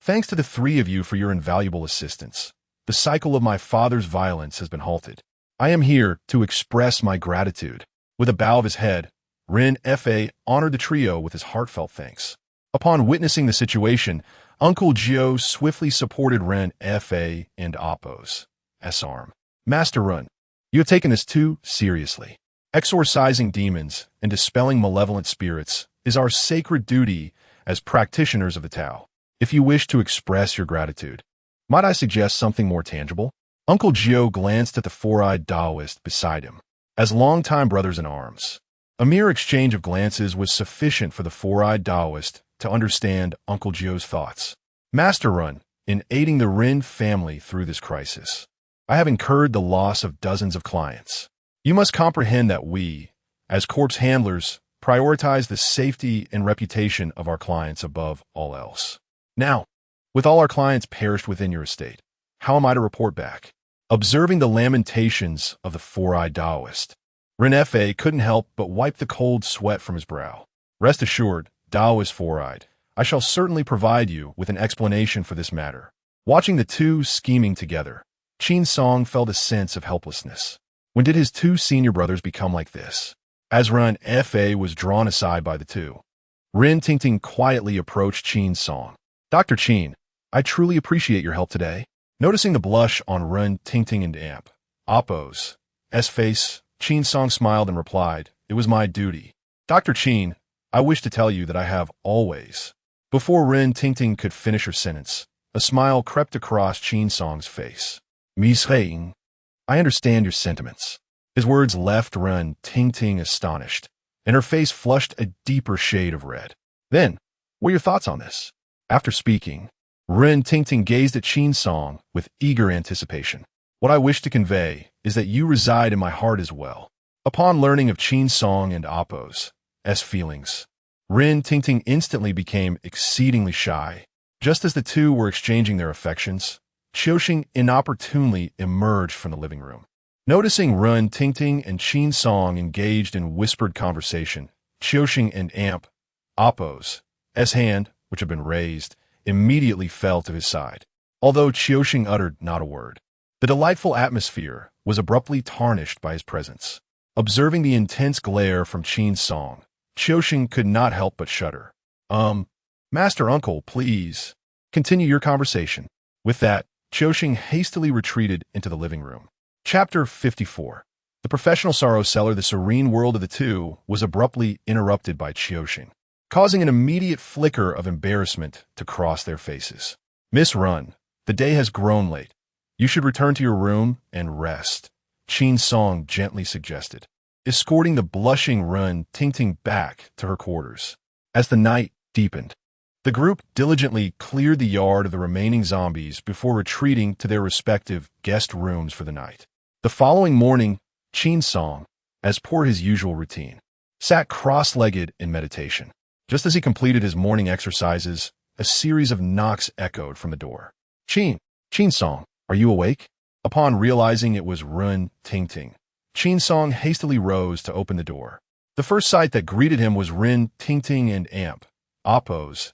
Thanks to the 3 of you for your invaluable assistance. The cycle of my father's violence has been halted. I am here to express my gratitude. With a bow of his head, Ren Fa honored the trio with his heartfelt thanks. Upon witnessing the situation, Uncle Jiu swiftly supported Ren Fa and Appo's arm. Master Ren, you have taken this too seriously. Exorcising demons and dispelling malevolent spirits is our sacred duty as practitioners of the Tao. If you wish to express your gratitude, might I suggest something more tangible? Uncle Jiu glanced at the four-eyed Taoist beside him. As longtime brothers in arms, a mere exchange of glances was sufficient for the four-eyed Taoist to understand Uncle Jiu's thoughts. Master Ren, in aiding the Ren family through this crisis, I have incurred the loss of dozens of clients. You must comprehend that we, as corpse handlers, prioritize the safety and reputation of our clients above all else. Now, with all our clients perished within your estate, how am I to report back? Observing the lamentations of the four-eyed Taoist, Ren Fa couldn't help but wipe the cold sweat from his brow. Rest assured, Taoist four-eyed, I shall certainly provide you with an explanation for this matter. Watching the two scheming together, Qin Song felt a sense of helplessness. When did his 2 senior brothers become like this? As Ren Fa was drawn aside by the two, Ren Tingting quietly approached Qin Song. Dr. Qin, I truly appreciate your help today. Noticing the blush on Ren Tingting and Appo's face, Qin Song smiled and replied, it was my duty. Dr. Qin, I wish to tell you that I have always. Before Ren Tingting could finish her sentence, a smile crept across Qin Song's face. Ms. Heing, I understand your sentiments. His words left Ren Tingting astonished, and her face flushed a deeper shade of red. Then, what are your thoughts on this? After speaking, Ren Tingting gazed at Qin Song with eager anticipation. What I wish to convey is that you reside in my heart as well. Upon learning of Qin Song and Appo's feelings, Ren Tingting instantly became exceedingly shy. Just as the two were exchanging their affections, Qiuxing inopportunely emerged from the living room. Noticing Ren Tingting and Qin Song engaged in whispered conversation, Qiuxing and Appo's hand, which had been raised, immediately fell to his side, although Qiuxing uttered not a word. The delightful atmosphere was abruptly tarnished by his presence. Observing the intense glare from Qin Song, Qiuxing could not help but shudder. Master Uncle, please, continue your conversation. With that, Qiuxing hastily retreated into the living room. Chapter 54. The professional sorrow seller, the serene world of the two, was abruptly interrupted by Qiuxing, causing an immediate flicker of embarrassment to cross their faces. Miss Run, the day has grown late. You should return to your room and rest, Qin Song gently suggested, escorting the blushing Run Tingting back to her quarters. As the night deepened, the group diligently cleared the yard of the remaining zombies before retreating to their respective guest rooms for the night. The following morning, Qin Song, as per his usual routine, sat cross-legged in meditation. Just as he completed his morning exercises, a series of knocks echoed from the door. Qin Song, are you awake? Upon realizing it was Run Tingting, Qin Song hastily rose to open the door. The first sight that greeted him was Rin Tingting and Amp, Oppo's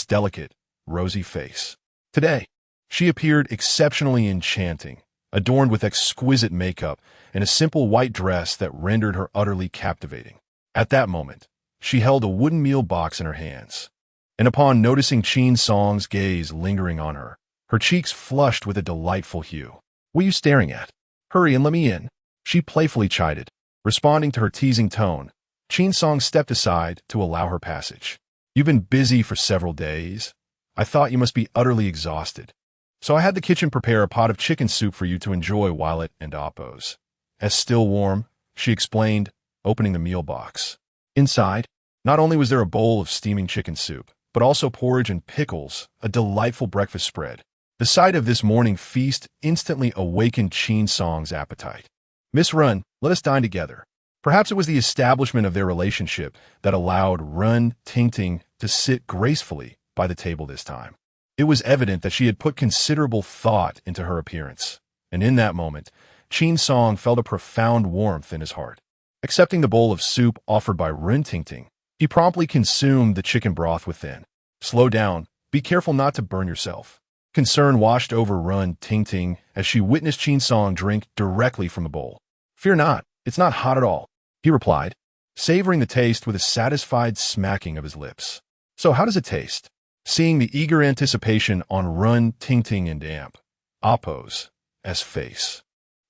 delicate, rosy face. Today, she appeared exceptionally enchanting, adorned with exquisite makeup and a simple white dress that rendered her utterly captivating. At that moment, she held a wooden meal box in her hands, and upon noticing Qin Song's gaze lingering on her, her cheeks flushed with a delightful hue. What are you staring at? Hurry and let me in, she playfully chided. Responding to her teasing tone, Qin Song stepped aside to allow her passage. You've been busy for several days. I thought you must be utterly exhausted. So I had the kitchen prepare a pot of chicken soup for you to enjoy while it and Oppo's. As still warm, she explained, opening the meal box. Inside, not only was there a bowl of steaming chicken soup, but also porridge and pickles, a delightful breakfast spread. The sight of this morning feast instantly awakened Qin Song's appetite. Miss Run, let us dine together. Perhaps it was the establishment of their relationship that allowed Run Tingting to sit gracefully by the table this time. It was evident that she had put considerable thought into her appearance, and in that moment, Qin Song felt a profound warmth in his heart. Accepting the bowl of soup offered by Run Tingting, he promptly consumed the chicken broth within. Slow down, be careful not to burn yourself. Concern washed over Run Tingting as she witnessed Qin Song drink directly from the bowl. Fear not, it's not hot at all, he replied, savoring the taste with a satisfied smacking of his lips. So how does it taste? Seeing the eager anticipation on Run Tingting and Amp, Oppo's face,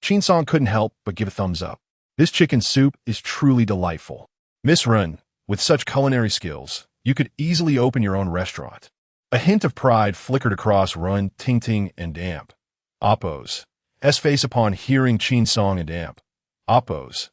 Qin Song couldn't help but give a thumbs up. This chicken soup is truly delightful. Miss Run, with such culinary skills, you could easily open your own restaurant. A hint of pride flickered across Run Tingting and Amp, Oppo's face upon hearing Qin Song and Amp, Oppo's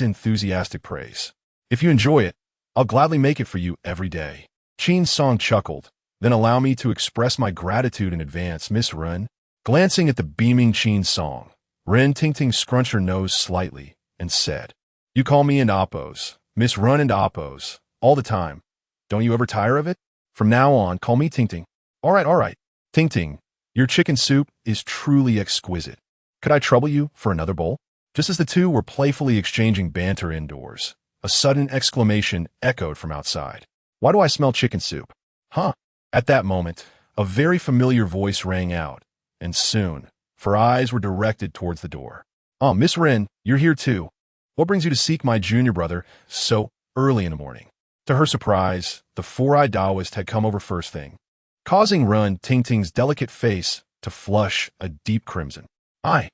enthusiastic praise. If you enjoy it, I'll gladly make it for you every day. Qin Song chuckled, then allow me to express my gratitude in advance, Miss Run. Glancing at the beaming Qin Song, Ren Tingting scrunched her nose slightly and said, You call me and Oppo's, Miss Run and Oppo's, all the time. Don't you ever tire of it? From now on, call me Tingting. All right. Tingting, your chicken soup is truly exquisite. Could I trouble you for another bowl? Just as the two were playfully exchanging banter indoors, a sudden exclamation echoed from outside. Why do I smell chicken soup? Huh? At that moment, a very familiar voice rang out, and soon, her eyes were directed towards the door. Oh, Miss Ren, you're here too. What brings you to seek my junior brother so early in the morning? To her surprise, the four-eyed Taoist had come over first thing, causing Run Tingting's delicate face to flush a deep crimson. I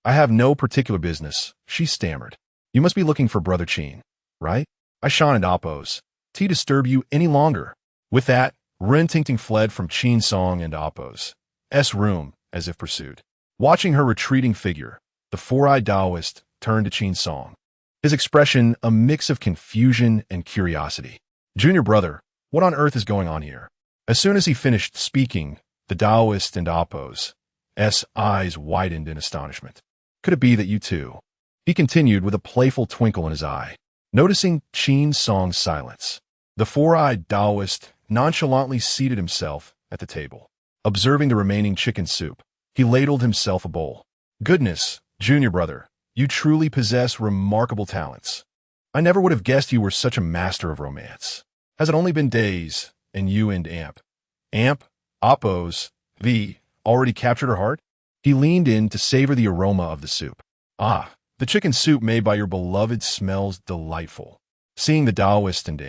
have no particular business, she stammered. You must be looking for Brother Qin, right? I shan't Oppo's to disturb you any longer. With that, Ren Tingting fled from Qin Song and Oppo's room as if pursued. Watching her retreating figure, the four-eyed Taoist turned to Qin Song, his expression a mix of confusion and curiosity. Junior brother, what on earth is going on here? As soon as he finished speaking, the Taoist and Oppo's eyes widened in astonishment. Could it be that you too? He continued with a playful twinkle in his eye. Noticing Qin Song's silence, the four-eyed Taoist nonchalantly seated himself at the table. Observing the remaining chicken soup, he ladled himself a bowl. Goodness, junior brother, you truly possess remarkable talents. I never would have guessed you were such a master of romance. Has it only been days, and you and Amp, Oppo's, already captured her heart? He leaned in to savor the aroma of the soup. Ah, the chicken soup made by your beloved smells delightful. Seeing the Taoist and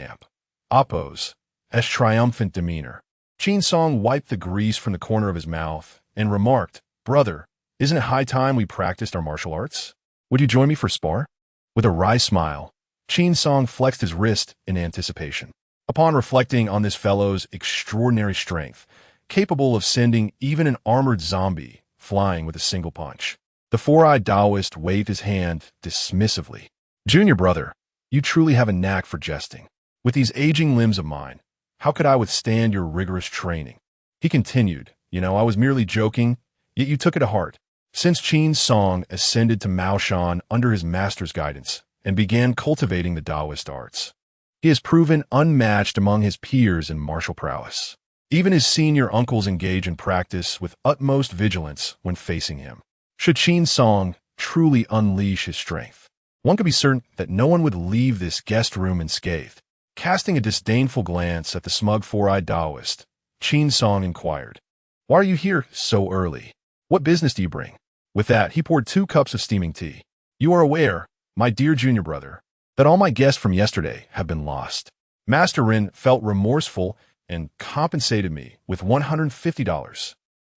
Oppo's triumphant demeanor, Qin Song wiped the grease from the corner of his mouth and remarked, Brother, isn't it high time we practiced our martial arts? Would you join me for spar? With a wry smile, Qin Song flexed his wrist in anticipation. Upon reflecting on this fellow's extraordinary strength, capable of sending even an armored zombie flying with a single punch. The four-eyed Taoist waved his hand dismissively. Junior brother, you truly have a knack for jesting. With these aging limbs of mine, how could I withstand your rigorous training? He continued, I was merely joking, yet you took it to heart. Since Qin Song ascended to Maoshan under his master's guidance and began cultivating the Taoist arts, he has proven unmatched among his peers in martial prowess. Even his senior uncles engage in practice with utmost vigilance when facing him. Should Qin Song truly unleash his strength, one could be certain that no one would leave this guest room unscathed. Casting a disdainful glance at the smug four-eyed Taoist, Qin Song inquired, "Why are you here so early? What business do you bring?" With that, he poured 2 cups of steaming tea. "You are aware, my dear junior brother, that all my guests from yesterday have been lost. Master Rin felt remorseful and compensated me with $150.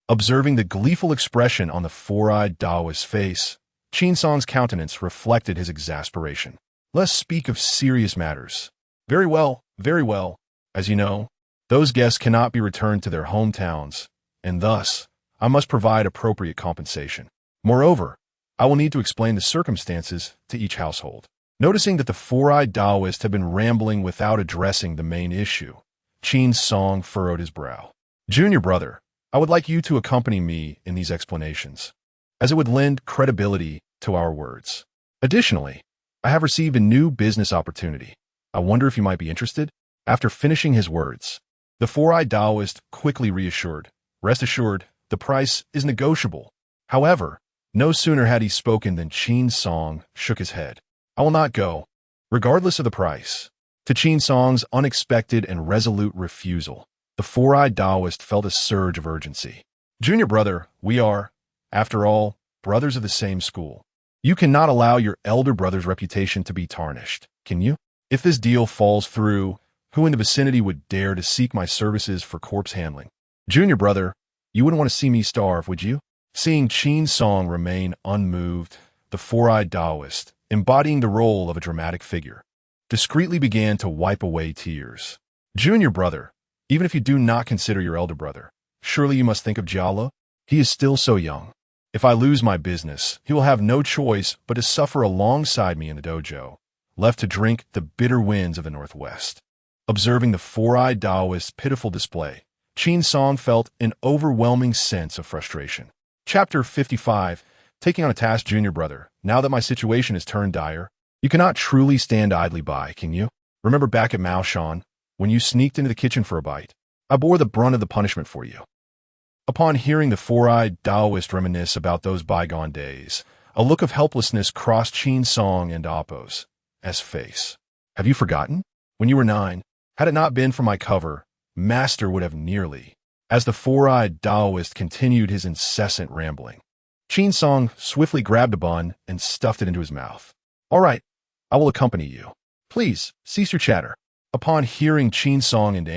Observing the gleeful expression on the four-eyed Taoist's face, Qin Song's countenance reflected his exasperation. "Let's speak of serious matters." Very well, very well. As you know, those guests cannot be returned to their hometowns, and thus, I must provide appropriate compensation. Moreover, I will need to explain the circumstances to each household." Noticing that the four-eyed Taoist had been rambling without addressing the main issue, Qin Song furrowed his brow. "Junior brother, I would like you to accompany me in these explanations, as it would lend credibility to our words. Additionally, I have received a new business opportunity. I wonder if you might be interested?" After finishing his words, the four-eyed Taoist quickly reassured, "Rest assured, the price is negotiable." However, no sooner had he spoken than Qin Song shook his head. "I will not go, regardless of the price." To Qin Song's unexpected and resolute refusal, the four-eyed Taoist felt a surge of urgency. "Junior brother, we are, after all, brothers of the same school. You cannot allow your elder brother's reputation to be tarnished, can you? If this deal falls through, who in the vicinity would dare to seek my services for corpse handling? Junior brother, you wouldn't want to see me starve, would you?" Seeing Qin Song remain unmoved, the four-eyed Taoist, embodying the role of a dramatic figure, discreetly began to wipe away tears. "Junior brother, even if you do not consider your elder brother, surely you must think of Jialo? He is still so young. If I lose my business, he will have no choice but to suffer alongside me in the dojo, left to drink the bitter winds of the Northwest." Observing the four-eyed Taoist's pitiful display, Qin Song felt an overwhelming sense of frustration. Chapter 55. Taking on a task. "Junior brother, now that my situation has turned dire, you cannot truly stand idly by, can you? Remember back at Maoshan, when you sneaked into the kitchen for a bite? I bore the brunt of the punishment for you." Upon hearing the four-eyed Taoist reminisce about those bygone days, a look of helplessness crossed Qin Song and Appo's face. "Have you forgotten? When you were 9, had it not been for my cover, Master would have nearly..." As the four-eyed Taoist continued his incessant rambling, Qin Song swiftly grabbed a bun and stuffed it into his mouth. "All right, I will accompany you. Please, cease your chatter." Upon hearing Qin Song and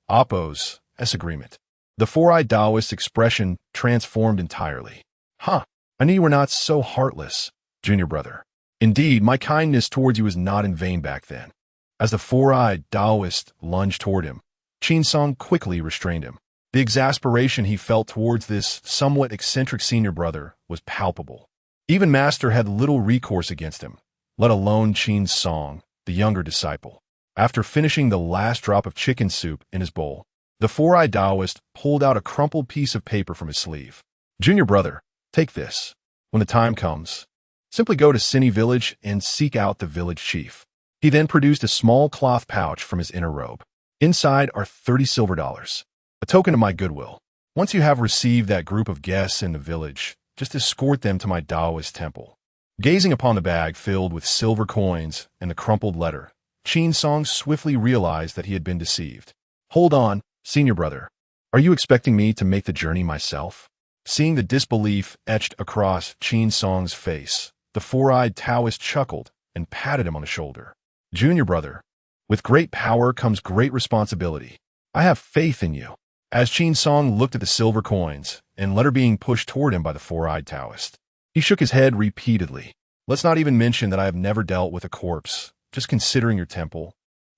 Appo's agreement, the four-eyed Taoist's expression transformed entirely. "Huh, I knew you were not so heartless, junior brother. Indeed, my kindness towards you was not in vain back then." As the four-eyed Taoist lunged toward him, Qin Song quickly restrained him. The exasperation he felt towards this somewhat eccentric senior brother was palpable. Even Master had little recourse against him, let alone Qin Song, the younger disciple. After finishing the last drop of chicken soup in his bowl, the four-eyed Taoist pulled out a crumpled piece of paper from his sleeve. "Junior brother, take this. When the time comes, simply go to Sini village and seek out the village chief." He then produced a small cloth pouch from his inner robe. "Inside are 30 silver dollars, a token of my goodwill. Once you have received that group of guests in the village, just escort them to my Taoist temple." Gazing upon the bag filled with silver coins and the crumpled letter, Qin Song swiftly realized that he had been deceived. "Hold on, senior brother. Are you expecting me to make the journey myself?" Seeing the disbelief etched across Qin Song's face, the four-eyed Taoist chuckled and patted him on the shoulder. "Junior brother, with great power comes great responsibility. I have faith in you." As Qin Song looked at the silver coins and letter being pushed toward him by the four-eyed Taoist, he shook his head repeatedly. "Let's not even mention that I have never dealt with a corpse, just considering your temple.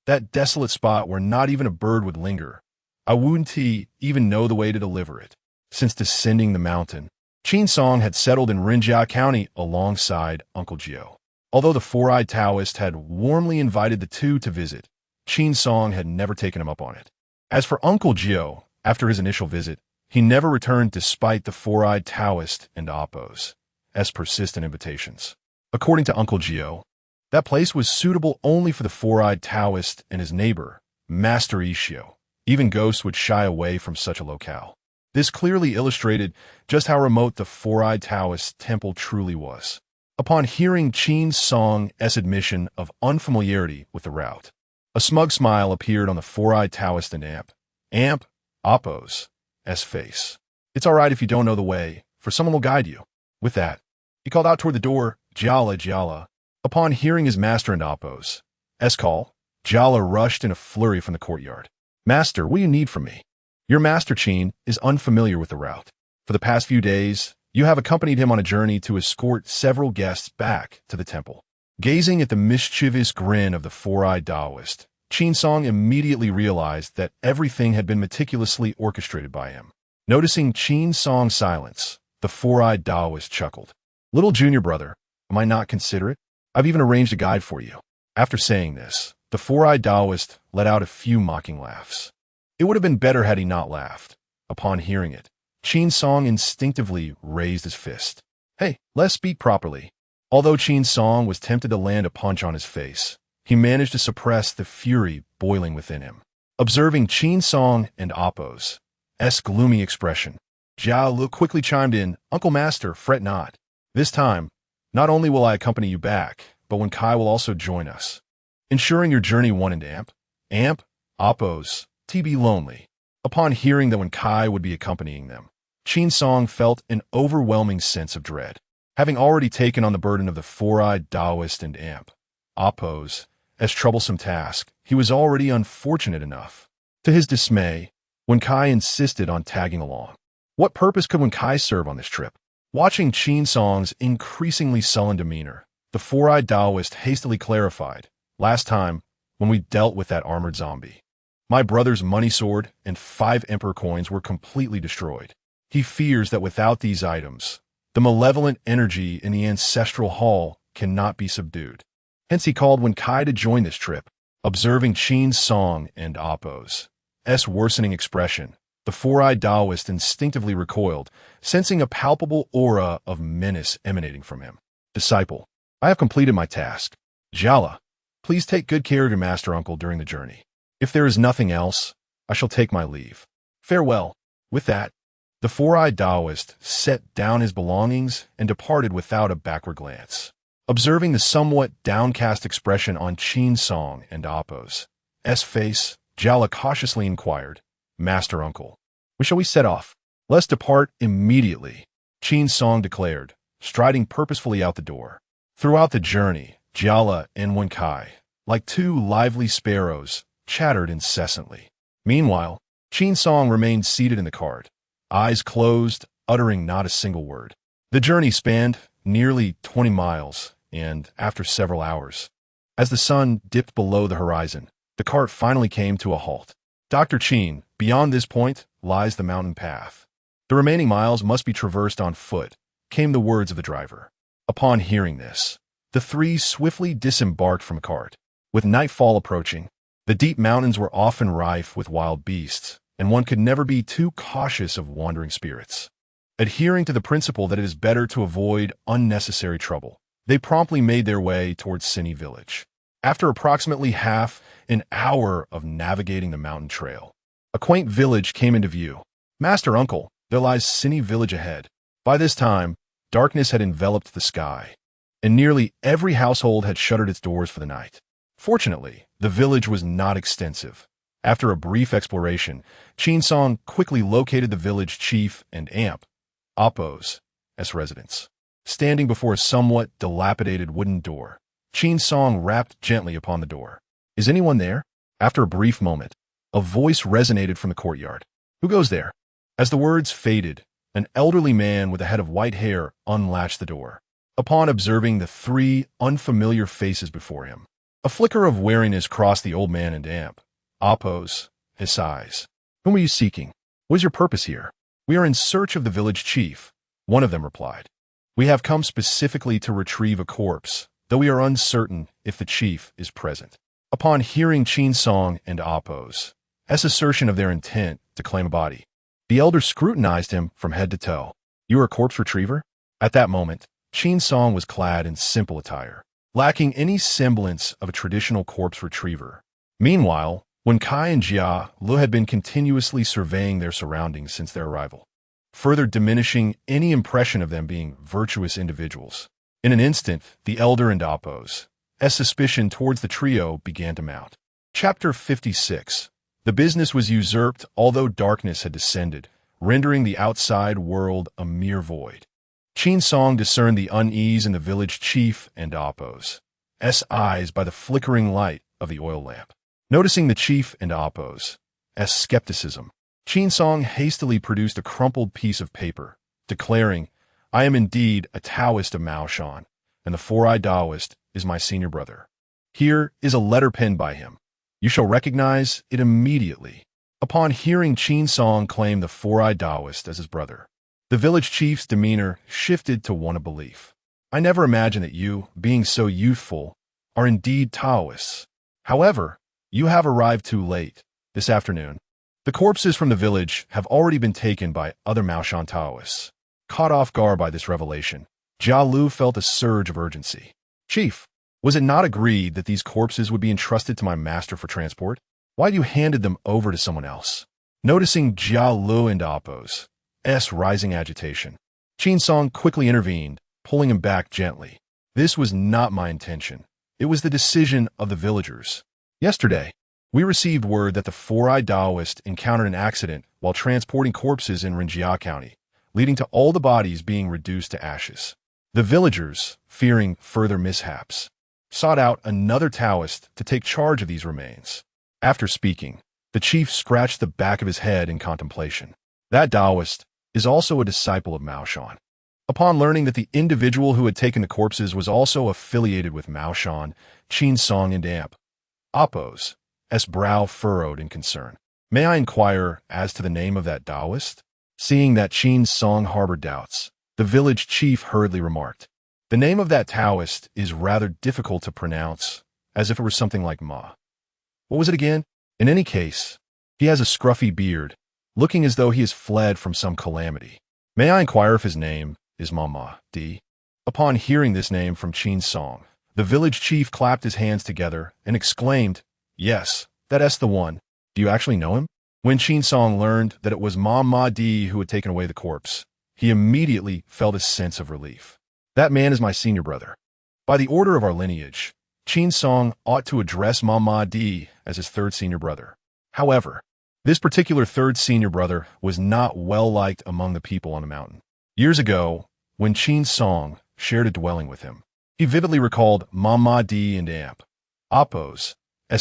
That desolate spot where not even a bird would linger. I wouldn't even know the way to deliver it. Since descending the mountain, Qin Song had settled in Rinjia County alongside Uncle Gio. Although the four-eyed Taoist had warmly invited the two to visit, Qin Song had never taken him up on it. As for Uncle Gio, after his initial visit, he never returned despite the four-eyed Taoist and Appo's persistent invitations. According to Uncle Gio, that place was suitable only for the four-eyed Taoist and his neighbor, Master Ishio. Even ghosts would shy away from such a locale. This clearly illustrated just how remote the four-eyed Taoist temple truly was. Upon hearing Qin Song's admission of unfamiliarity with the route, a smug smile appeared on the four-eyed Taoist and Appo's face. "It's all right if you don't know the way, for someone will guide you." With that, he called out toward the door, "Jala, Jala." Upon hearing his master and Appo's call, Jala rushed in a flurry from the courtyard. "Master, what do you need from me?" "Your master, Qin, is unfamiliar with the route. For the past few days, you have accompanied him on a journey to escort several guests back to the temple." Gazing at the mischievous grin of the four-eyed Taoist, Qin Song immediately realized that everything had been meticulously orchestrated by him. Noticing Qin Song's silence, the four-eyed Taoist chuckled. "Little junior brother, am I not considerate? I've even arranged a guide for you." After saying this, the four-eyed Taoist let out a few mocking laughs. It would have been better had he not laughed. Upon hearing it, Qin Song instinctively raised his fist. "Hey, let's speak properly." Although Qin Song was tempted to land a punch on his face, he managed to suppress the fury boiling within him. Observing Qin Song and Appo's gloomy expression, Jia Lu quickly chimed in, "Uncle Master, fret not. This time, not only will I accompany you back, but Wen Kai will also join us, ensuring your journey one and Appo's be lonely." Upon hearing that Wen Kai would be accompanying them, Qin Song felt an overwhelming sense of dread. Having already taken on the burden of the four-eyed Taoist and Appo's troublesome task, he was already unfortunate enough. To his dismay, Wen Kai insisted on tagging along. What purpose could Wen Kai serve on this trip? Watching Qin Song's increasingly sullen demeanor, the four-eyed Taoist hastily clarified, "Last time, when we dealt with that armored zombie, my brother's money sword and 5 emperor coins were completely destroyed. He fears that without these items, the malevolent energy in the ancestral hall cannot be subdued. Hence he called Wen Kai to join this trip." Observing Qin Song and Appo's worsening expression, the four-eyed Taoist instinctively recoiled, sensing a palpable aura of menace emanating from him. "Disciple, I have completed my task. Jala, please take good care of your master uncle during the journey. If there is nothing else, I shall take my leave. Farewell." With that, the four-eyed Taoist set down his belongings and departed without a backward glance. Observing the somewhat downcast expression on Qin Song and Appo's face, Jala cautiously inquired, "Master uncle, when shall we set off?" "Let's depart immediately," Qin Song declared, striding purposefully out the door. Throughout the journey, Jala and Wen Kai, like two lively sparrows, chattered incessantly. Meanwhile, Qin Song remained seated in the cart, eyes closed, uttering not a single word. The journey spanned nearly 20 miles, and after several hours, as the sun dipped below the horizon, the cart finally came to a halt. "Dr. Qin, beyond this point lies the mountain path. The remaining miles must be traversed on foot," came the words of the driver. Upon hearing this, the three swiftly disembarked from the cart. With nightfall approaching, the deep mountains were often rife with wild beasts, and one could never be too cautious of wandering spirits. Adhering to the principle that it is better to avoid unnecessary trouble, they promptly made their way towards Sini village. After approximately half an hour of navigating the mountain trail, a quaint village came into view. "Master uncle, there lies Sini village ahead." By this time, darkness had enveloped the sky, and nearly every household had shuttered its doors for the night. Fortunately, the village was not extensive. After a brief exploration, Qin Song quickly located the village chief and Appo's residence. Standing before a somewhat dilapidated wooden door, Qin Song rapped gently upon the door. "Is anyone there?" After a brief moment, a voice resonated from the courtyard. "Who goes there?" As the words faded, an elderly man with a head of white hair unlatched the door. Upon observing the three unfamiliar faces before him, a flicker of wariness crossed the old man and Appo's eyes. "Whom are you seeking? What is your purpose here?" "We are in search of the village chief," one of them replied. "We have come specifically to retrieve a corpse, though we are uncertain if the chief is present." Upon hearing Qin Song and Appo's assertion of their intent to claim a body, the elder scrutinized him from head to toe. "You are a corpse retriever?" At that moment, Qin Song was clad in simple attire, lacking any semblance of a traditional corpse retriever. Meanwhile, Wen Kai and Jia Lu had been continuously surveying their surroundings since their arrival, further diminishing any impression of them being virtuous individuals. In an instant, the elder and Appo's suspicion towards the trio began to mount. Chapter 56. The business was usurped, although darkness had descended, rendering the outside world a mere void. Qin Song discerned the unease in the village chief and Appo's eyes by the flickering light of the oil lamp. Noticing the chief and Appo's skepticism, Qin Song hastily produced a crumpled piece of paper, declaring, "I am indeed a Taoist of Mao Shan, and the four-eyed Taoist is my senior brother. Here is a letter penned by him. You shall recognize it immediately." Upon hearing Qin Song claim the four-eyed Taoist as his brother, the village chief's demeanor shifted to one of belief. "I never imagined that you, being so youthful, are indeed Taoists. However, you have arrived too late. This afternoon, the corpses from the village have already been taken by other Maoshan Taoists." Caught off guard by this revelation, Jia Lu felt a surge of urgency. "Chief, was it not agreed that these corpses would be entrusted to my master for transport? Why you handed them over to someone else?" Noticing Jia Lu and Appo's rising agitation, Qin Song quickly intervened, pulling him back gently. "This was not my intention. It was the decision of the villagers. Yesterday, we received word that the four-eyed Taoist encountered an accident while transporting corpses in Rinjia County, leading to all the bodies being reduced to ashes. The villagers, fearing further mishaps, sought out another Taoist to take charge of these remains." After speaking, the chief scratched the back of his head in contemplation. That Taoist is also a disciple of Mao Shan. Upon learning that the individual who had taken the corpses was also affiliated with Mao Shan, Qin Song and Appo's brow furrowed in concern. "May I inquire as to the name of that Taoist?" Seeing that Qin Song harbored doubts, the village chief hurriedly remarked, "The name of that Taoist is rather difficult to pronounce, as if it were something like Ma. What was it again? In any case, he has a scruffy beard, looking as though he has fled from some calamity. May I inquire if his name is Mama D?" Upon hearing this name from Qin Song, the village chief clapped his hands together and exclaimed, "Yes, that's the one. Do you actually know him?" When Qin Song learned that it was Ma Di who had taken away the corpse, he immediately felt a sense of relief. "That man is my senior brother. By the order of our lineage, Qin Song ought to address Ma Di as his third senior brother. However, this particular third senior brother was not well liked among the people on the mountain. Years ago, when Qin Song shared a dwelling with him, he vividly recalled Ma Di and Appo's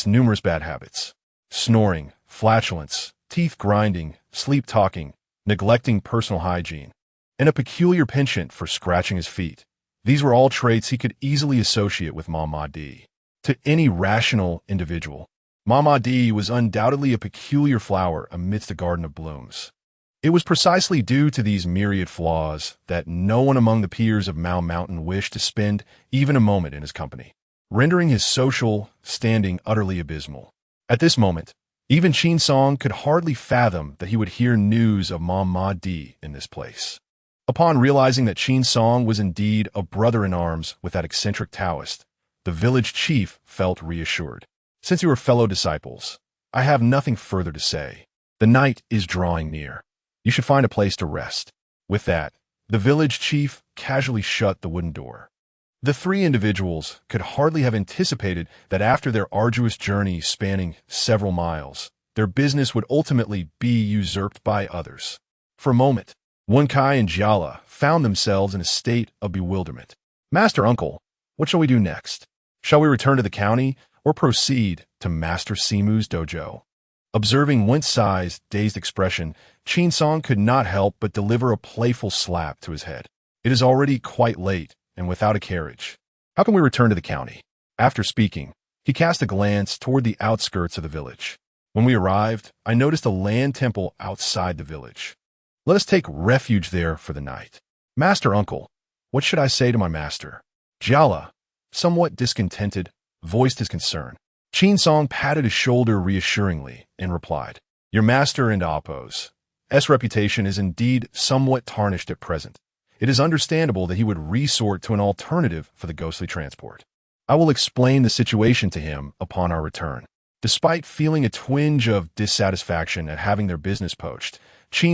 numerous bad habits: snoring, flatulence, teeth grinding, sleep talking, neglecting personal hygiene, and a peculiar penchant for scratching his feet. These were all traits he could easily associate with Ma Di. To any rational individual, Ma Di was undoubtedly a peculiar flower amidst a garden of blooms. It was precisely due to these myriad flaws that no one among the peers of Mao Mountain wished to spend even a moment in his company, rendering his social standing utterly abysmal. At this moment, even Qin Song could hardly fathom that he would hear news of Ma Di in this place. Upon realizing that Qin Song was indeed a brother-in-arms with that eccentric Taoist, the village chief felt reassured. "Since you are fellow disciples, I have nothing further to say. The night is drawing near. You should find a place to rest." With that, the village chief casually shut the wooden door. The three individuals could hardly have anticipated that after their arduous journey spanning several miles, their business would ultimately be usurped by others. For a moment, Wen Kai and Jiala found themselves in a state of bewilderment. "Master Uncle, what shall we do next? Shall we return to the county or proceed to Master Simu's dojo?" Observing Wen Sai's dazed expression, Qin Song could not help but deliver a playful slap to his head. "It is already quite late and without a carriage. How can we return to the county?" After speaking, he cast a glance toward the outskirts of the village. "When we arrived, I noticed a land temple outside the village. Let us take refuge there for the night. Master uncle, what should I say to my master? Jiala, somewhat discontented, voiced his concern. Song patted his shoulder reassuringly and replied, Your master and Appo's reputation is indeed somewhat tarnished at present. It is understandable that he would resort to an alternative for the ghostly transport. I will explain the situation to him upon our return. Despite feeling a twinge of dissatisfaction at having their business poached,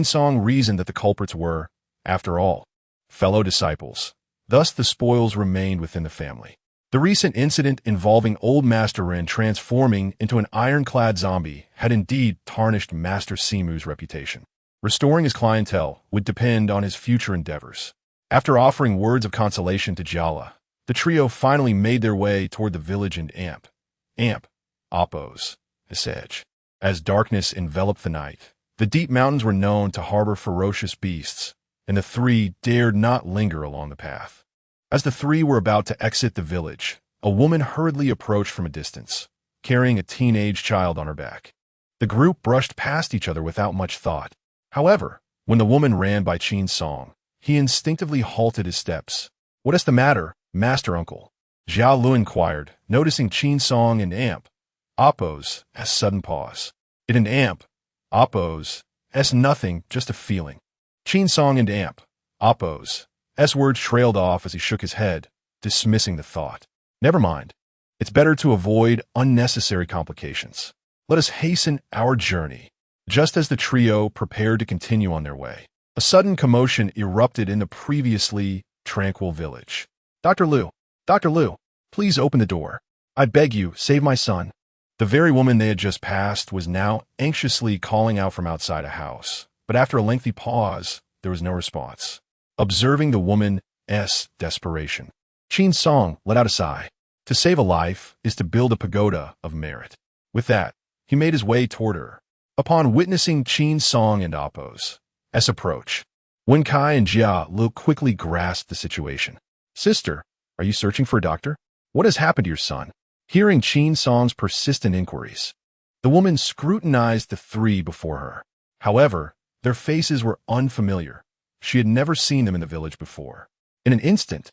Song reasoned that the culprits were, after all, fellow disciples. Thus the spoils remained within the family. The recent incident involving old Master Ren transforming into an ironclad zombie had indeed tarnished Master Simu's reputation. Restoring his clientele would depend on his future endeavors. After offering words of consolation to Jiala, the trio finally made their way toward the village and Appo's edge. As darkness enveloped the night, the deep mountains were known to harbor ferocious beasts, and the three dared not linger along the path. As the three were about to exit the village, a woman hurriedly approached from a distance, carrying a teenage child on her back. The group brushed past each other without much thought. However, when the woman ran by Song, he instinctively halted his steps. What is the matter, Master Uncle? Xiao Lu inquired, noticing Song and Appo's sudden pause. It and Appo's nothing, just a feeling. Song and Appo's words trailed off as he shook his head, dismissing the thought. Never mind. It's better to avoid unnecessary complications. Let us hasten our journey. Just as the trio prepared to continue on their way, a sudden commotion erupted in the previously tranquil village. Dr. Lu, please open the door. I beg you, save my son. The very woman they had just passed was now anxiously calling out from outside a house, but after a lengthy pause, there was no response. Observing the woman's desperation, Song let out a sigh. To save a life is to build a pagoda of merit. With that, he made his way toward her. Upon witnessing Song and Appo's approach, Wenkai and Jia Lu quickly grasped the situation. Sister, are you searching for a doctor? What has happened to your son? Hearing Song's persistent inquiries, the woman scrutinized the three before her. However, their faces were unfamiliar. She had never seen them in the village before. In an instant,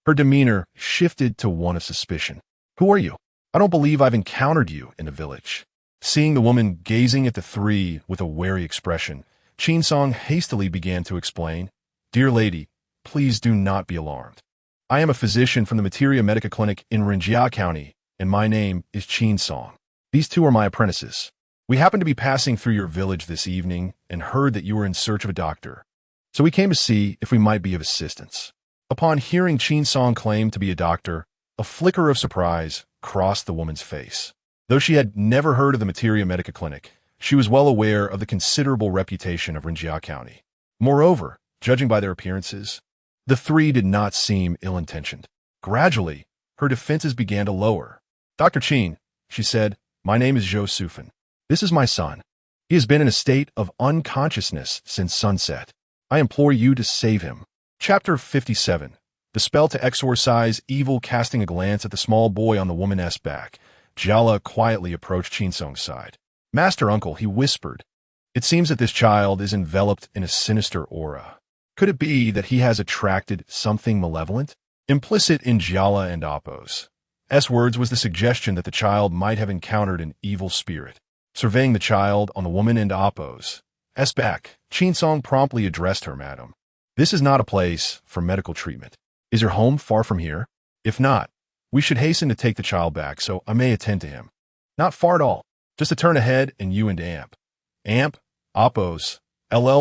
her demeanor shifted to one of suspicion. Who are you? I don't believe I've encountered you in the village. Seeing the woman gazing at the three with a wary expression, Song hastily began to explain, Dear lady, please do not be alarmed. I am a physician from the Materia Medica Clinic in Rinjia County, and my name is Song. These two are my apprentices. We happened to be passing through your village this evening and heard that you were in search of a doctor. So we came to see if we might be of assistance. Upon hearing Song claim to be a doctor, a flicker of surprise crossed the woman's face. Though she had never heard of the Materia Medica Clinic, she was well aware of the considerable reputation of Rinjia County. Moreover, judging by their appearances, the three did not seem ill-intentioned. Gradually, her defenses began to lower. Dr. Qin, she said, my name is Zhou Sufan. This is my son. He has been in a state of unconsciousness since sunset. I implore you to save him. Chapter 57. The spell to exorcise evil. Casting a glance at the small boy on the woman's back, Jiala quietly approached Song's side. Master Uncle, he whispered. It seems that this child is enveloped in a sinister aura. Could it be that he has attracted something malevolent? Implicit in Jiala and Appo's words was the suggestion that the child might have encountered an evil spirit. Surveying the child on the woman and Appo's back, Song promptly addressed her, Madam. This is not a place for medical treatment. Is your home far from here? If not, we should hasten to take the child back so I may attend to him. Not far at all. Just a turn ahead and you and Appo's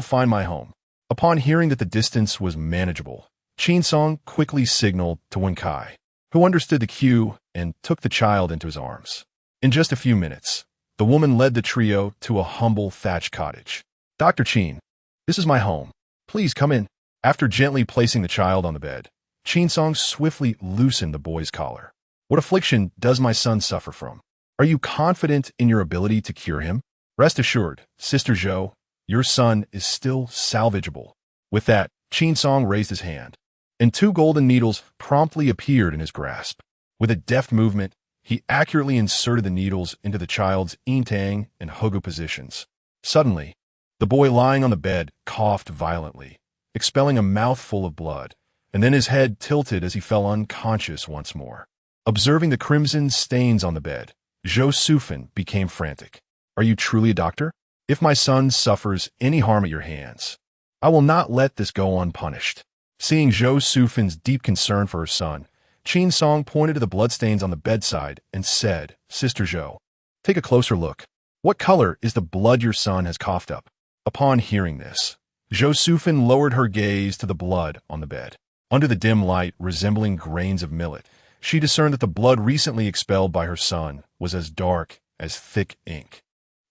find my home. Upon hearing that the distance was manageable, Song quickly signaled to Wenkai, who understood the cue and took the child into his arms. In just a few minutes, the woman led the trio to a humble thatched cottage. Dr. Qin, this is my home. Please come in. After gently placing the child on the bed, Song swiftly loosened the boy's collar. What affliction does my son suffer from? Are you confident in your ability to cure him? Rest assured, Sister Zhou, your son is still salvageable. With that, Song raised his hand, and two golden needles promptly appeared in his grasp. With a deft movement, he accurately inserted the needles into the child's Intang and Hogu positions. Suddenly, The boy lying on the bed coughed violently, expelling a mouthful of blood, and then his head tilted as he fell unconscious once more. Observing the crimson stains on the bed, Zhou Sufan became frantic. "Are you truly a doctor? If my son suffers any harm at your hands, I will not let this go unpunished." Seeing Zhou Sufan's deep concern for her son, Qin Song pointed to the bloodstains on the bedside and said, "Sister Zhou, take a closer look. What color is the blood your son has coughed up?" Upon hearing this, Zhou Sufan lowered her gaze to the blood on the bed. Under the dim light resembling grains of millet, she discerned that the blood recently expelled by her son was as dark as thick ink.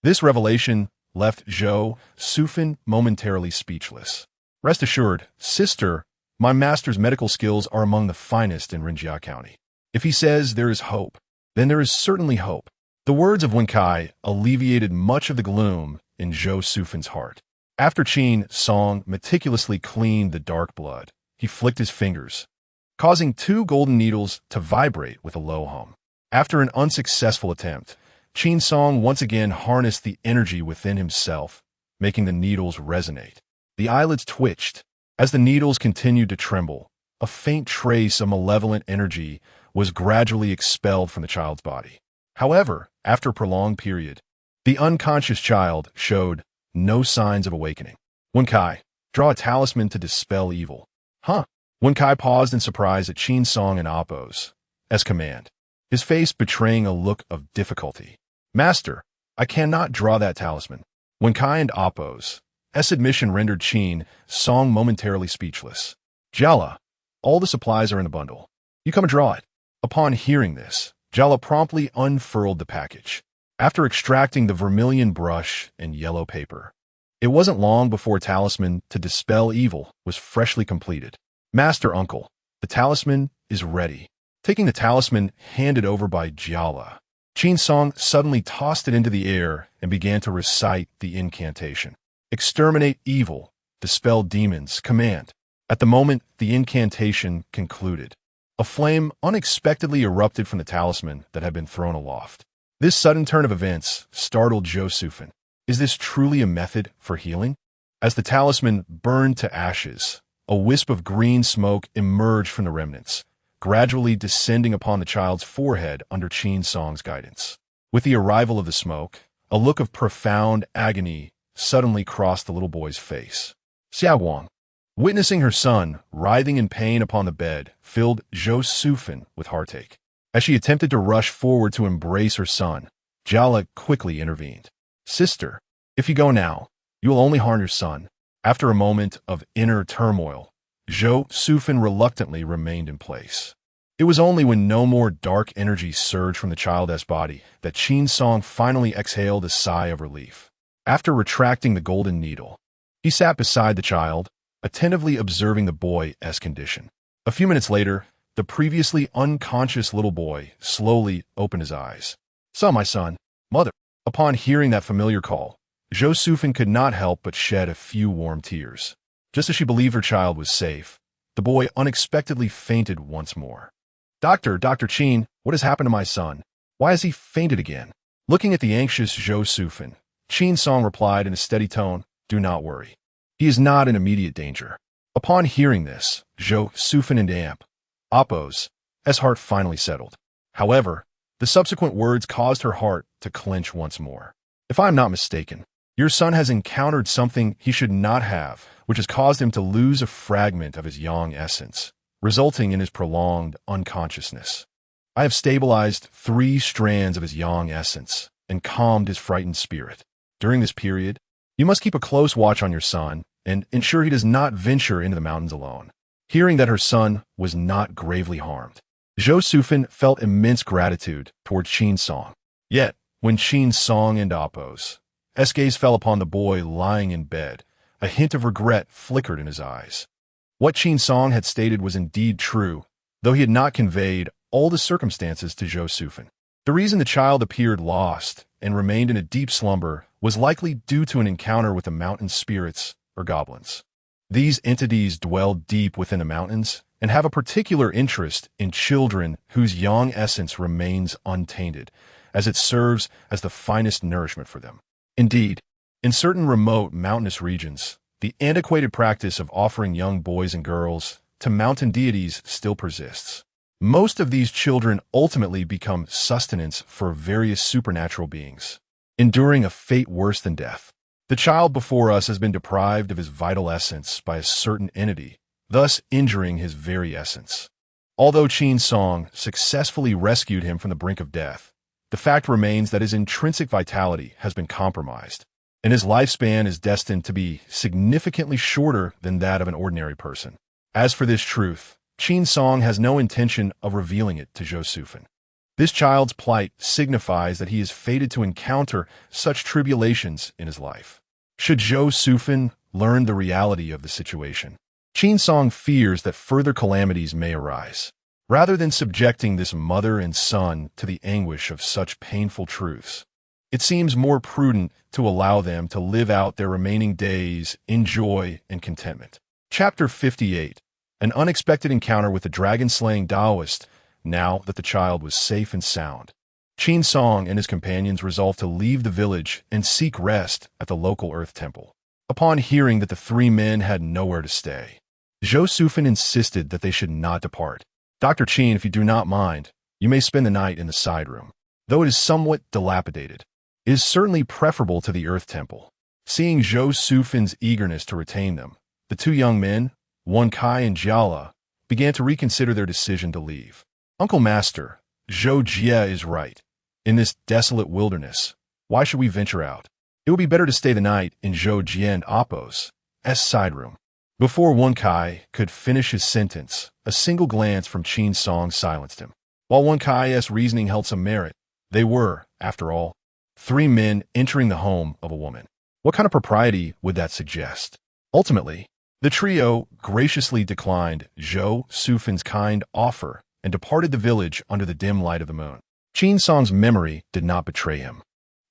This revelation left Zhou Sufan momentarily speechless. "Rest assured, sister, my master's medical skills are among the finest in Rinjia County. If he says there is hope, then there is certainly hope." The words of Wenkai alleviated much of the gloom in Zhou Sufan's heart. After Qin Song meticulously cleaned the dark blood, he flicked his fingers, causing 2 golden needles to vibrate with a low hum. After an unsuccessful attempt, Qin Song once again harnessed the energy within himself, making the needles resonate. The eyelids twitched. As the needles continued to tremble, a faint trace of malevolent energy was gradually expelled from the child's body. However, after a prolonged period, the unconscious child showed no signs of awakening. "Wenkai, draw a talisman to dispel evil." "Huh?" Wenkai paused in surprise at Qin Song and Appo's command, his face betraying a look of difficulty. "Master, I cannot draw that talisman." Wenkai and Appo's admission rendered Qin Song momentarily speechless. "Jala, all the supplies are in the bundle. You come and draw it." Upon hearing this, Jala promptly unfurled the package. After extracting the vermilion brush and yellow paper, it wasn't long before a talisman to dispel evil was freshly completed. "Master Uncle, the talisman is ready." Taking the talisman handed over by Jala, Qin Song suddenly tossed it into the air and began to recite the incantation. "Exterminate evil, dispel demons, command." At the moment the incantation concluded, a flame unexpectedly erupted from the talisman that had been thrown aloft. This sudden turn of events startled Zhou Sufan. Is this truly a method for healing? As the talisman burned to ashes, a wisp of green smoke emerged from the remnants, gradually descending upon the child's forehead under Qin Song's guidance. With the arrival of the smoke, a look of profound agony suddenly crossed the little boy's face. Xia Wang, witnessing her son writhing in pain upon the bed, filled Zhou Sufan with heartache. As she attempted to rush forward to embrace her son, Jala quickly intervened. "Sister, if you go now, you will only harm your son." After a moment of inner turmoil, Zhou Sufan reluctantly remained in place. It was only when no more dark energy surged from the child's body that Qin Song finally exhaled a sigh of relief. After retracting the golden needle, he sat beside the child, attentively observing the boy's condition. A few minutes later, the previously unconscious little boy slowly opened his eyes. "So, my son, mother." Upon hearing that familiar call, Zhou Sufan could not help but shed a few warm tears. Just as she believed her child was safe, the boy unexpectedly fainted once more. Dr. Qin, what has happened to my son? Why has he fainted again?" Looking at the anxious Zhou Sufan, Qin Song replied in a steady tone, "Do not worry. He is not in immediate danger." Upon hearing this, Zhou Sufan and Appo's heart finally settled. However, the subsequent words caused her heart to clench once more. "If I am not mistaken, your son has encountered something he should not have, which has caused him to lose a fragment of his yang essence, resulting in his prolonged unconsciousness. I have stabilized 3 strands of his yang essence and calmed his frightened spirit. During this period, you must keep a close watch on your son and ensure he does not venture into the mountains alone." Hearing that her son was not gravely harmed, Zhou Sufan felt immense gratitude towards Qin Song. Yet, when Qin Song and Appo's gaze fell upon the boy lying in bed, a hint of regret flickered in his eyes. What Qin Song had stated was indeed true, though he had not conveyed all the circumstances to Zhou Sufan. The reason the child appeared lost and remained in a deep slumber was likely due to an encounter with the mountain spirits or goblins. These entities dwell deep within the mountains and have a particular interest in children whose yang essence remains untainted, as it serves as the finest nourishment for them. Indeed, In certain remote mountainous regions, the antiquated practice of offering young boys and girls to mountain deities still persists. Most of these children ultimately become sustenance for various supernatural beings, enduring a fate worse than death. The child before us has been deprived of his vital essence by a certain entity, thus injuring his very essence. Although Qin Song successfully rescued him from the brink of death, the fact remains that his intrinsic vitality has been compromised, and his lifespan is destined to be significantly shorter than that of an ordinary person. As for this truth, Qin Song has no intention of revealing it to Zhou Sufan. This child's plight signifies that he is fated to encounter such tribulations in his life. Should Zhou Sufan learn the reality of the situation, Qin Song fears that further calamities may arise. Rather than subjecting this mother and son to the anguish of such painful truths, it seems more prudent to allow them to live out their remaining days in joy and contentment. Chapter 58. An unexpected encounter with the dragon-slaying Taoist. Now that the child was safe and sound, Qin Song and his companions resolved to leave the village and seek rest at the local earth temple. Upon hearing that the three men had nowhere to stay, Zhou Sufan insisted that they should not depart. "Dr. Qin, if you do not mind, you may spend the night in the side room. Though it is somewhat dilapidated, it is certainly preferable to the earth temple." Seeing Zhou Sufan's eagerness to retain them, the two young men, Wen Kai and Jiala, began to reconsider their decision to leave. "Uncle Master, Zhou Jie is right. In this desolate wilderness, why should we venture out? It would be better to stay the night in Zhou Jie and Appo's side room." Before Wen Kai could finish his sentence, a single glance from Qin Song silenced him. While Wen Kai's reasoning held some merit, they were, after all, three men entering the home of a woman. What kind of propriety would that suggest? Ultimately, the trio graciously declined Zhou Sufan's kind offer and departed the village under the dim light of the moon. Qin Song's memory did not betray him.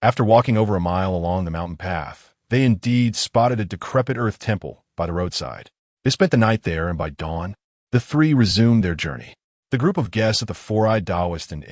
After walking over a mile along the mountain path, they indeed spotted a decrepit earth temple by the roadside. They spent the night there, and by dawn, the three resumed their journey. The group of guests at the Four-Eyed Taoist and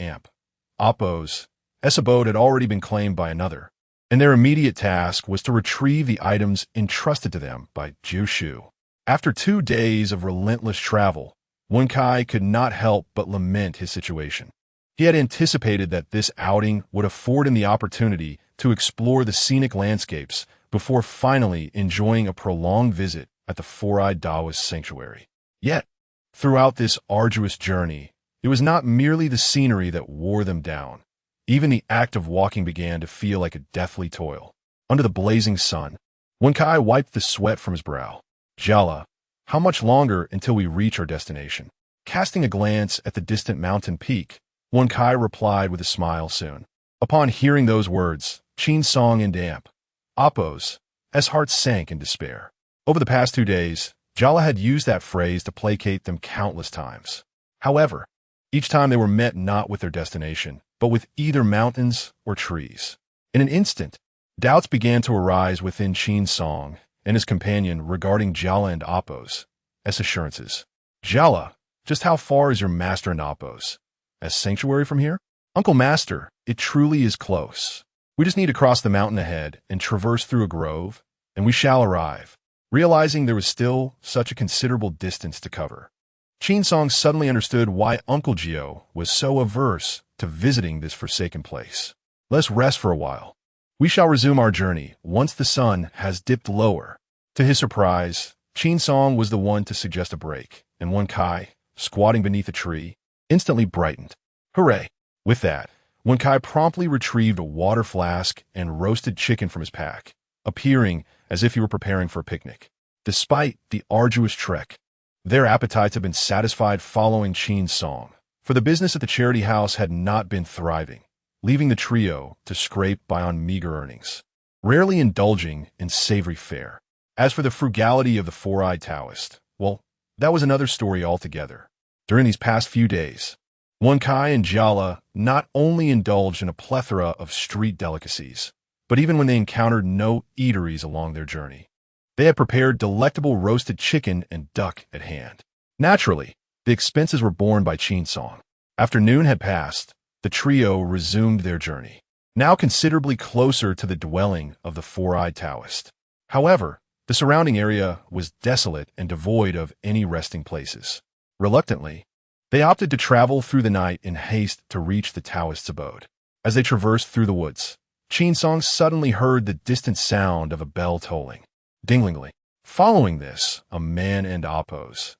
Appo's abode had already been claimed by another, and their immediate task was to retrieve the items entrusted to them by Jiu Shu. After 2 days of relentless travel, Wen Kai could not help but lament his situation. He had anticipated that this outing would afford him the opportunity to explore the scenic landscapes before finally enjoying a prolonged visit at the Four-Eyed Taoist sanctuary. Yet, throughout this arduous journey, it was not merely the scenery that wore them down. Even the act of walking began to feel like a deathly toil. Under the blazing sun, Wen Kai wiped the sweat from his brow. "Jiala, how much longer until we reach our destination?" Casting a glance at the distant mountain peak, Wen Kai replied with a smile soon. Upon hearing those words, Qin Song and Appo's hearts sank in despair. Over the past 2 days, Jiala had used that phrase to placate them countless times. However, each time they were met not with their destination, but with either mountains or trees. In an instant, doubts began to arise within Qin Song and his companion regarding Jiala and Appo's assurances. "Jiala, just how far is your master and Appo's sanctuary from here?" "Uncle Master, it truly is close. We just need to cross the mountain ahead and traverse through a grove, and we shall arrive." Realizing there was still such a considerable distance to cover, Qin Song suddenly understood why Uncle Gio was so averse to visiting this forsaken place. "Let's rest for a while. We shall resume our journey once the sun has dipped lower." To his surprise, Qin Song was the one to suggest a break, and Wen Kai, squatting beneath a tree, instantly brightened. "Hooray!" With that, Wen Kai promptly retrieved a water flask and roasted chicken from his pack, appearing as if he were preparing for a picnic. Despite the arduous trek, their appetites had been satisfied following Qin Song, for the business at the charity house had not been thriving, leaving the trio to scrape by on meager earnings, rarely indulging in savory fare. As for the frugality of the Four-Eyed Taoist, well, that was another story altogether. During these past few days, Wen Kai and Jiala not only indulged in a plethora of street delicacies, but even when they encountered no eateries along their journey, they had prepared delectable roasted chicken and duck at hand. Naturally, the expenses were borne by Qin Song. After noon had passed, the trio resumed their journey. now considerably closer to the dwelling of the four-eyed Taoist. However, the surrounding area was desolate and devoid of any resting places. Reluctantly, they opted to travel through the night in haste to reach the Taoist's abode. As they traversed through the woods, Qinsong suddenly heard the distant sound of a bell tolling. Dinglingly. Following this, a man and Appo's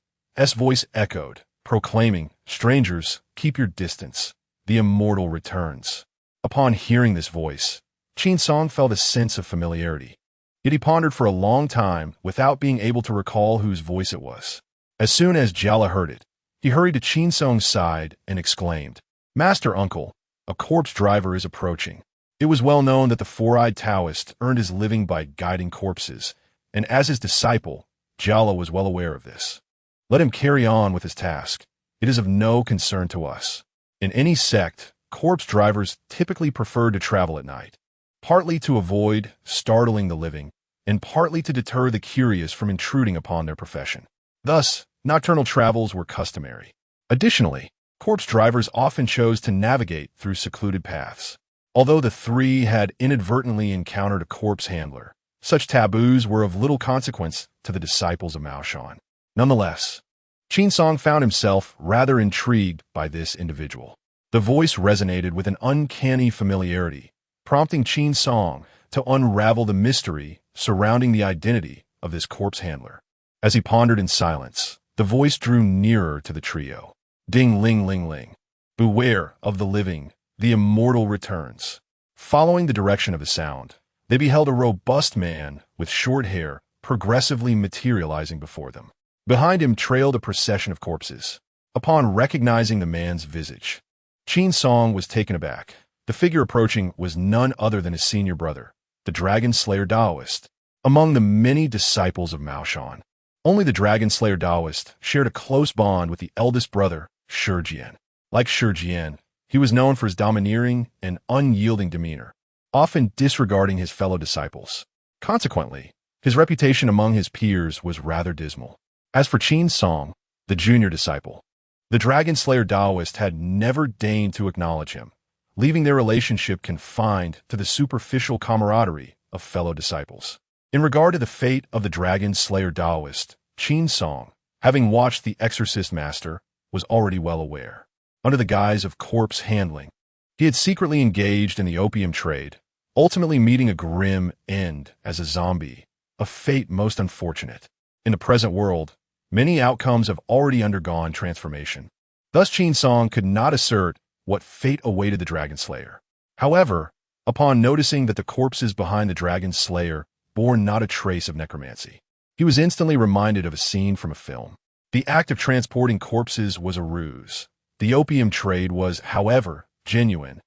voice echoed, proclaiming, "Strangers, keep your distance. The immortal returns." Upon hearing this voice, Qinsong felt a sense of familiarity. Yet he pondered for a long time without being able to recall whose voice it was. As soon as Jiala heard it, he hurried to Qinsong's side and exclaimed, "Master Uncle, a corpse driver is approaching." It was well known that the four-eyed Taoist earned his living by guiding corpses, and as his disciple, Jiala was well aware of this. Let him carry on with his task. It is of no concern to us. In any sect, corpse drivers typically prefer to travel at night, partly to avoid startling the living, and partly to deter the curious from intruding upon their profession. Thus, nocturnal travels were customary. Additionally, corpse drivers often chose to navigate through secluded paths. Although the three had inadvertently encountered a corpse handler, such taboos were of little consequence to the disciples of Mao Shan. Nonetheless, Qinsong found himself rather intrigued by this individual. The voice resonated with an uncanny familiarity, prompting Qinsong to unravel the mystery surrounding the identity of this corpse handler. As he pondered in silence, the voice drew nearer to the trio. Ding ling ling ling. Beware of the living, the immortal returns. Following the direction of the sound, they beheld a robust man with short hair progressively materializing before them. Behind him trailed a procession of corpses. Upon recognizing the man's visage, Qinsong was taken aback. The figure approaching was none other than his senior brother, the Dragon Slayer Taoist. Among the many disciples of Mao Shan, only the Dragon Slayer Taoist shared a close bond with the eldest brother, Shijian. Like Shijian, he was known for his domineering and unyielding demeanor, often disregarding his fellow disciples. Consequently, his reputation among his peers was rather dismal. As for Qinsong, the junior disciple, the Dragon Slayer Taoist had never deigned to acknowledge him, leaving their relationship confined to the superficial camaraderie of fellow disciples. In regard to the fate of the Dragon Slayer Taoist, Qinsong, having watched the Exorcist Master, was already well aware. Under the guise of corpse handling, he had secretly engaged in the opium trade, ultimately meeting a grim end as a zombie, a fate most unfortunate. In the present world, many outcomes have already undergone transformation. Thus Qinsong could not assert what fate awaited the Dragon Slayer. However, upon noticing that the corpses behind the Dragon Slayer bore not a trace of necromancy, he was instantly reminded of a scene from a film. The act of transporting corpses was a ruse. The opium trade was, however, genuine.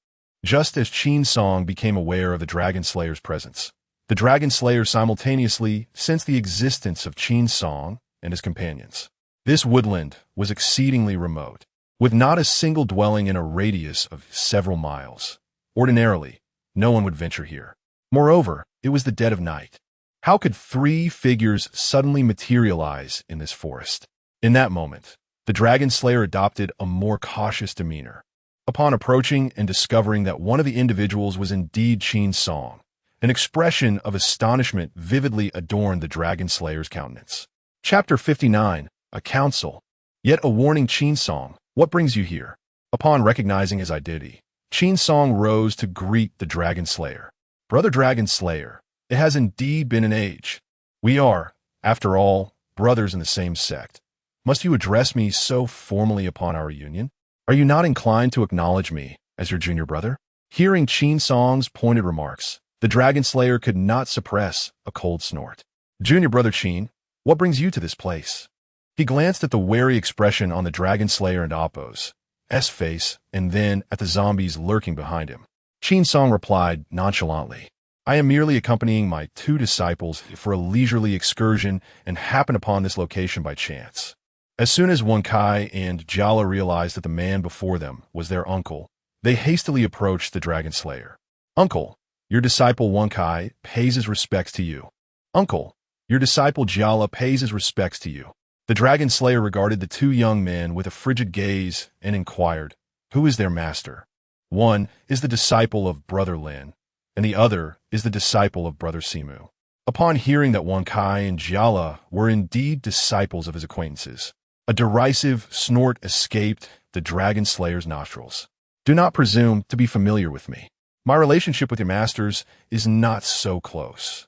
Just as Qinsong became aware of the Dragon Slayer's presence, the Dragon Slayer simultaneously sensed the existence of Qinsong and his companions. This woodland was exceedingly remote, with not a single dwelling in a radius of several miles. Ordinarily, no one would venture here. Moreover, it was the dead of night. How could three figures suddenly materialize in this forest? In that moment, the Dragon Slayer adopted a more cautious demeanor. Upon approaching and discovering that one of the individuals was indeed Qinsong, an expression of astonishment vividly adorned the Dragon Slayer's countenance. Chapter 59, A Council. Yet a warning. Qinsong, what brings you here? Upon recognizing his identity, Qinsong rose to greet the Dragon Slayer. Brother Dragon Slayer, it has indeed been an age. We are, after all, brothers in the same sect. Must you address me so formally upon our reunion? Are you not inclined to acknowledge me as your junior brother? Hearing Qinsong's pointed remarks, the Dragon Slayer could not suppress a cold snort. Junior brother Qin, what brings you to this place? He glanced at the wary expression on the Dragon Slayer and Appo's face, and then at the zombies lurking behind him. Qinsong replied nonchalantly, I am merely accompanying my two disciples for a leisurely excursion and happened upon this location by chance. As soon as Wen Kai and Jiala realized that the man before them was their uncle, they hastily approached the Dragon Slayer. Uncle, your disciple Wen Kai pays his respects to you. Uncle, your disciple Jiala pays his respects to you. The Dragon Slayer regarded the two young men with a frigid gaze and inquired, Who is their master? One is the disciple of Brother Lin, and the other is the disciple of Brother Simu. Upon hearing that Wen Kai and Jiala were indeed disciples of his acquaintances, a derisive snort escaped the dragon slayer's nostrils. Do not presume to be familiar with me. My relationship with your masters is not so close.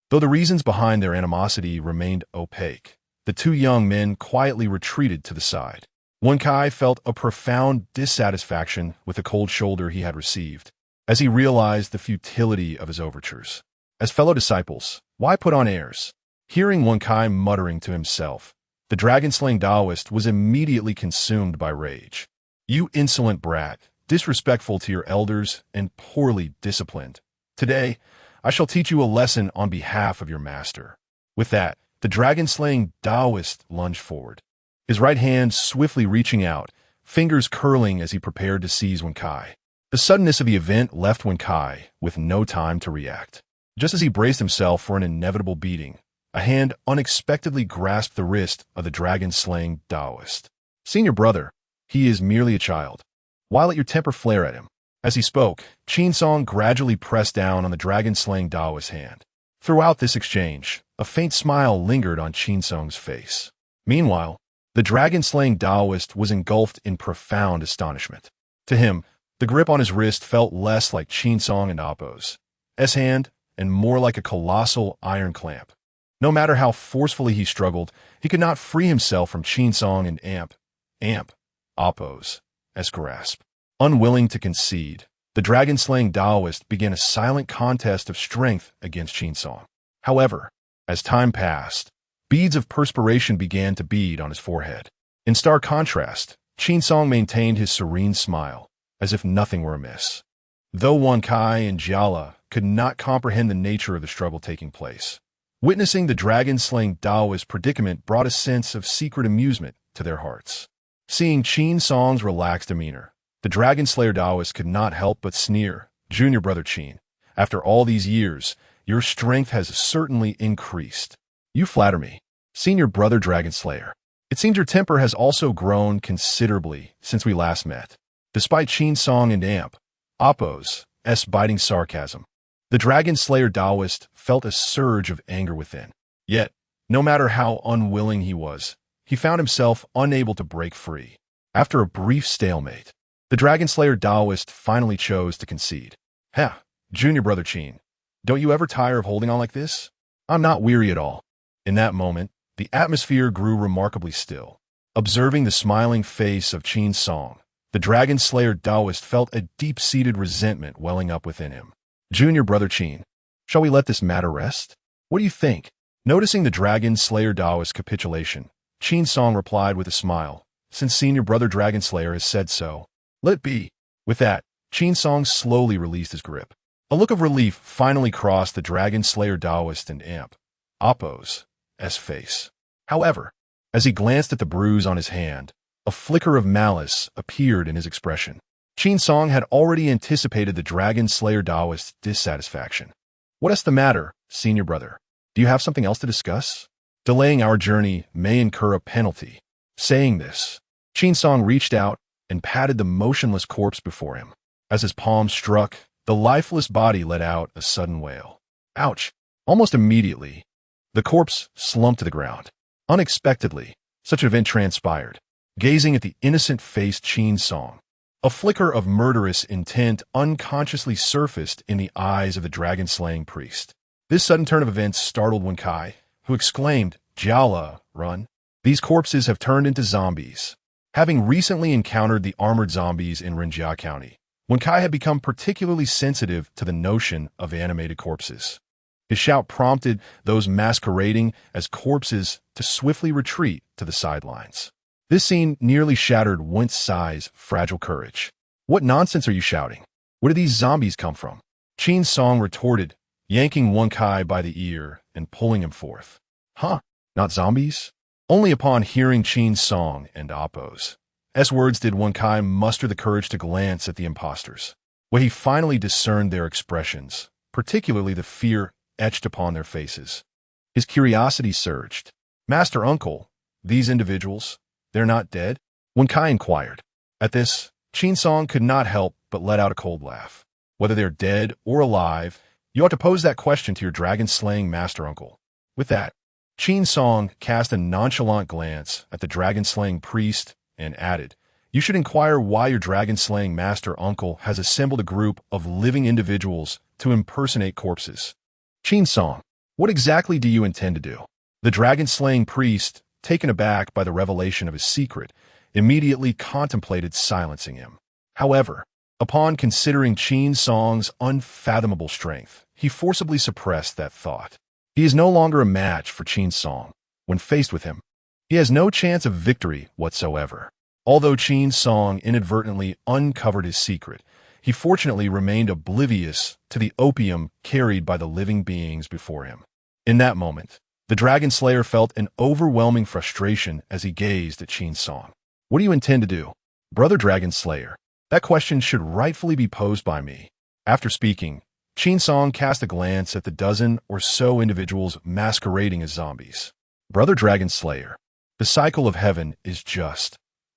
Though the reasons behind their animosity remained opaque, the two young men quietly retreated to the side. Wen Kai felt a profound dissatisfaction with the cold shoulder he had received, as he realized the futility of his overtures. As fellow disciples, why put on airs? Hearing Wen Kai muttering to himself, the dragon-slaying Taoist was immediately consumed by rage. You insolent brat, disrespectful to your elders and poorly disciplined. Today, I shall teach you a lesson on behalf of your master. With that, the dragon-slaying Taoist lunged forward, his right hand swiftly reaching out, fingers curling as he prepared to seize Wen Kai. The suddenness of the event left Wen Kai with no time to react. Just as he braced himself for an inevitable beating, a hand unexpectedly grasped the wrist of the dragon-slaying Taoist. Senior brother, he is merely a child. Why let your temper flare at him? As he spoke, Qin Song gradually pressed down on the dragon-slaying Taoist's hand. Throughout this exchange, a faint smile lingered on Qin Song's face. Meanwhile, the dragon-slaying Taoist was engulfed in profound astonishment. To him, the grip on his wrist felt less like Qin Song and Appo's hand and more like a colossal iron clamp. No matter how forcefully he struggled, he could not free himself from Qin Song and Appo's grasp. Unwilling to concede, the dragon-slaying Taoist began a silent contest of strength against Qin Song. However, as time passed, beads of perspiration began to bead on his forehead. In stark contrast, Qin Song maintained his serene smile, as if nothing were amiss. Though Wen Kai and Jiala could not comprehend the nature of the struggle taking place, witnessing the dragon-slaying Taoist predicament brought a sense of secret amusement to their hearts. Seeing Qin Song's relaxed demeanor, the dragon slayer Taoist could not help but sneer. Junior brother Qin, after all these years, your strength has certainly increased. You flatter me. Senior brother dragon slayer, it seems your temper has also grown considerably since we last met. Despite Qin Song and Appo's biting sarcasm, the dragon slayer Taoist felt a surge of anger within. Yet, no matter how unwilling he was, he found himself unable to break free. After a brief stalemate, the dragon slayer Taoist finally chose to concede. Junior brother Qin, don't you ever tire of holding on like this? I'm not weary at all. In that moment, the atmosphere grew remarkably still. Observing the smiling face of Qin Song, the dragon slayer Taoist felt a deep-seated resentment welling up within him. Junior brother Qin, shall we let this matter rest? What do you think? Noticing the dragon slayer Taoist's capitulation, Qin Song replied with a smile, since senior brother dragon slayer has said so, let be. With that, Qin Song slowly released his grip. A look of relief finally crossed the dragon slayer Taoist and Appo's face. However, as he glanced at the bruise on his hand, a flicker of malice appeared in his expression. Qin Song had already anticipated the dragon slayer Taoist's dissatisfaction. What is the matter, senior brother? Do you have something else to discuss? Delaying our journey may incur a penalty. Saying this, Qin Song reached out and patted the motionless corpse before him. As his palm struck, the lifeless body let out a sudden wail. Ouch! Almost immediately, the corpse slumped to the ground. Unexpectedly, such an event transpired. Gazing at the innocent-faced Qin Song, a flicker of murderous intent unconsciously surfaced in the eyes of the dragon-slaying priest. This sudden turn of events startled Wen Kai, who exclaimed, Jiala, run. These corpses have turned into zombies. Having recently encountered the armored zombies in Renjia County, Wen Kai had become particularly sensitive to the notion of animated corpses. His shout prompted those masquerading as corpses to swiftly retreat to the sidelines. This scene nearly shattered Wen Kai's fragile courage. What nonsense are you shouting? Where did these zombies come from? Qin Song retorted, yanking Wen Kai by the ear and pulling him forth. Not zombies? Only upon hearing Qin Song and Appo's words did Wen Kai muster the courage to glance at the impostors, where he finally discerned their expressions, particularly the fear etched upon their faces. His curiosity surged. Master Uncle, these individuals, they're not dead? Wen Kai inquired. At this, Qin Song could not help but let out a cold laugh. Whether they're dead or alive, you ought to pose that question to your dragon-slaying master uncle. With that, Qin Song cast a nonchalant glance at the dragon-slaying priest and added, "You should inquire why your dragon-slaying master uncle has assembled a group of living individuals to impersonate corpses." Qin Song, what exactly do you intend to do? The dragon-slaying priest, taken aback by the revelation of his secret, immediately contemplated silencing him. However, upon considering Qin Song's unfathomable strength, he forcibly suppressed that thought. He is no longer a match for Qin Song. When faced with him, he has no chance of victory whatsoever. Although Qin Song inadvertently uncovered his secret, he fortunately remained oblivious to the opium carried by the living beings before him. In that moment, the Dragon Slayer felt an overwhelming frustration as he gazed at Qin Song. "What do you intend to do, Brother Dragon Slayer? That question should rightfully be posed by me." After speaking, Qin Song cast a glance at the dozen or so individuals masquerading as zombies. "Brother Dragon Slayer, the cycle of heaven is just.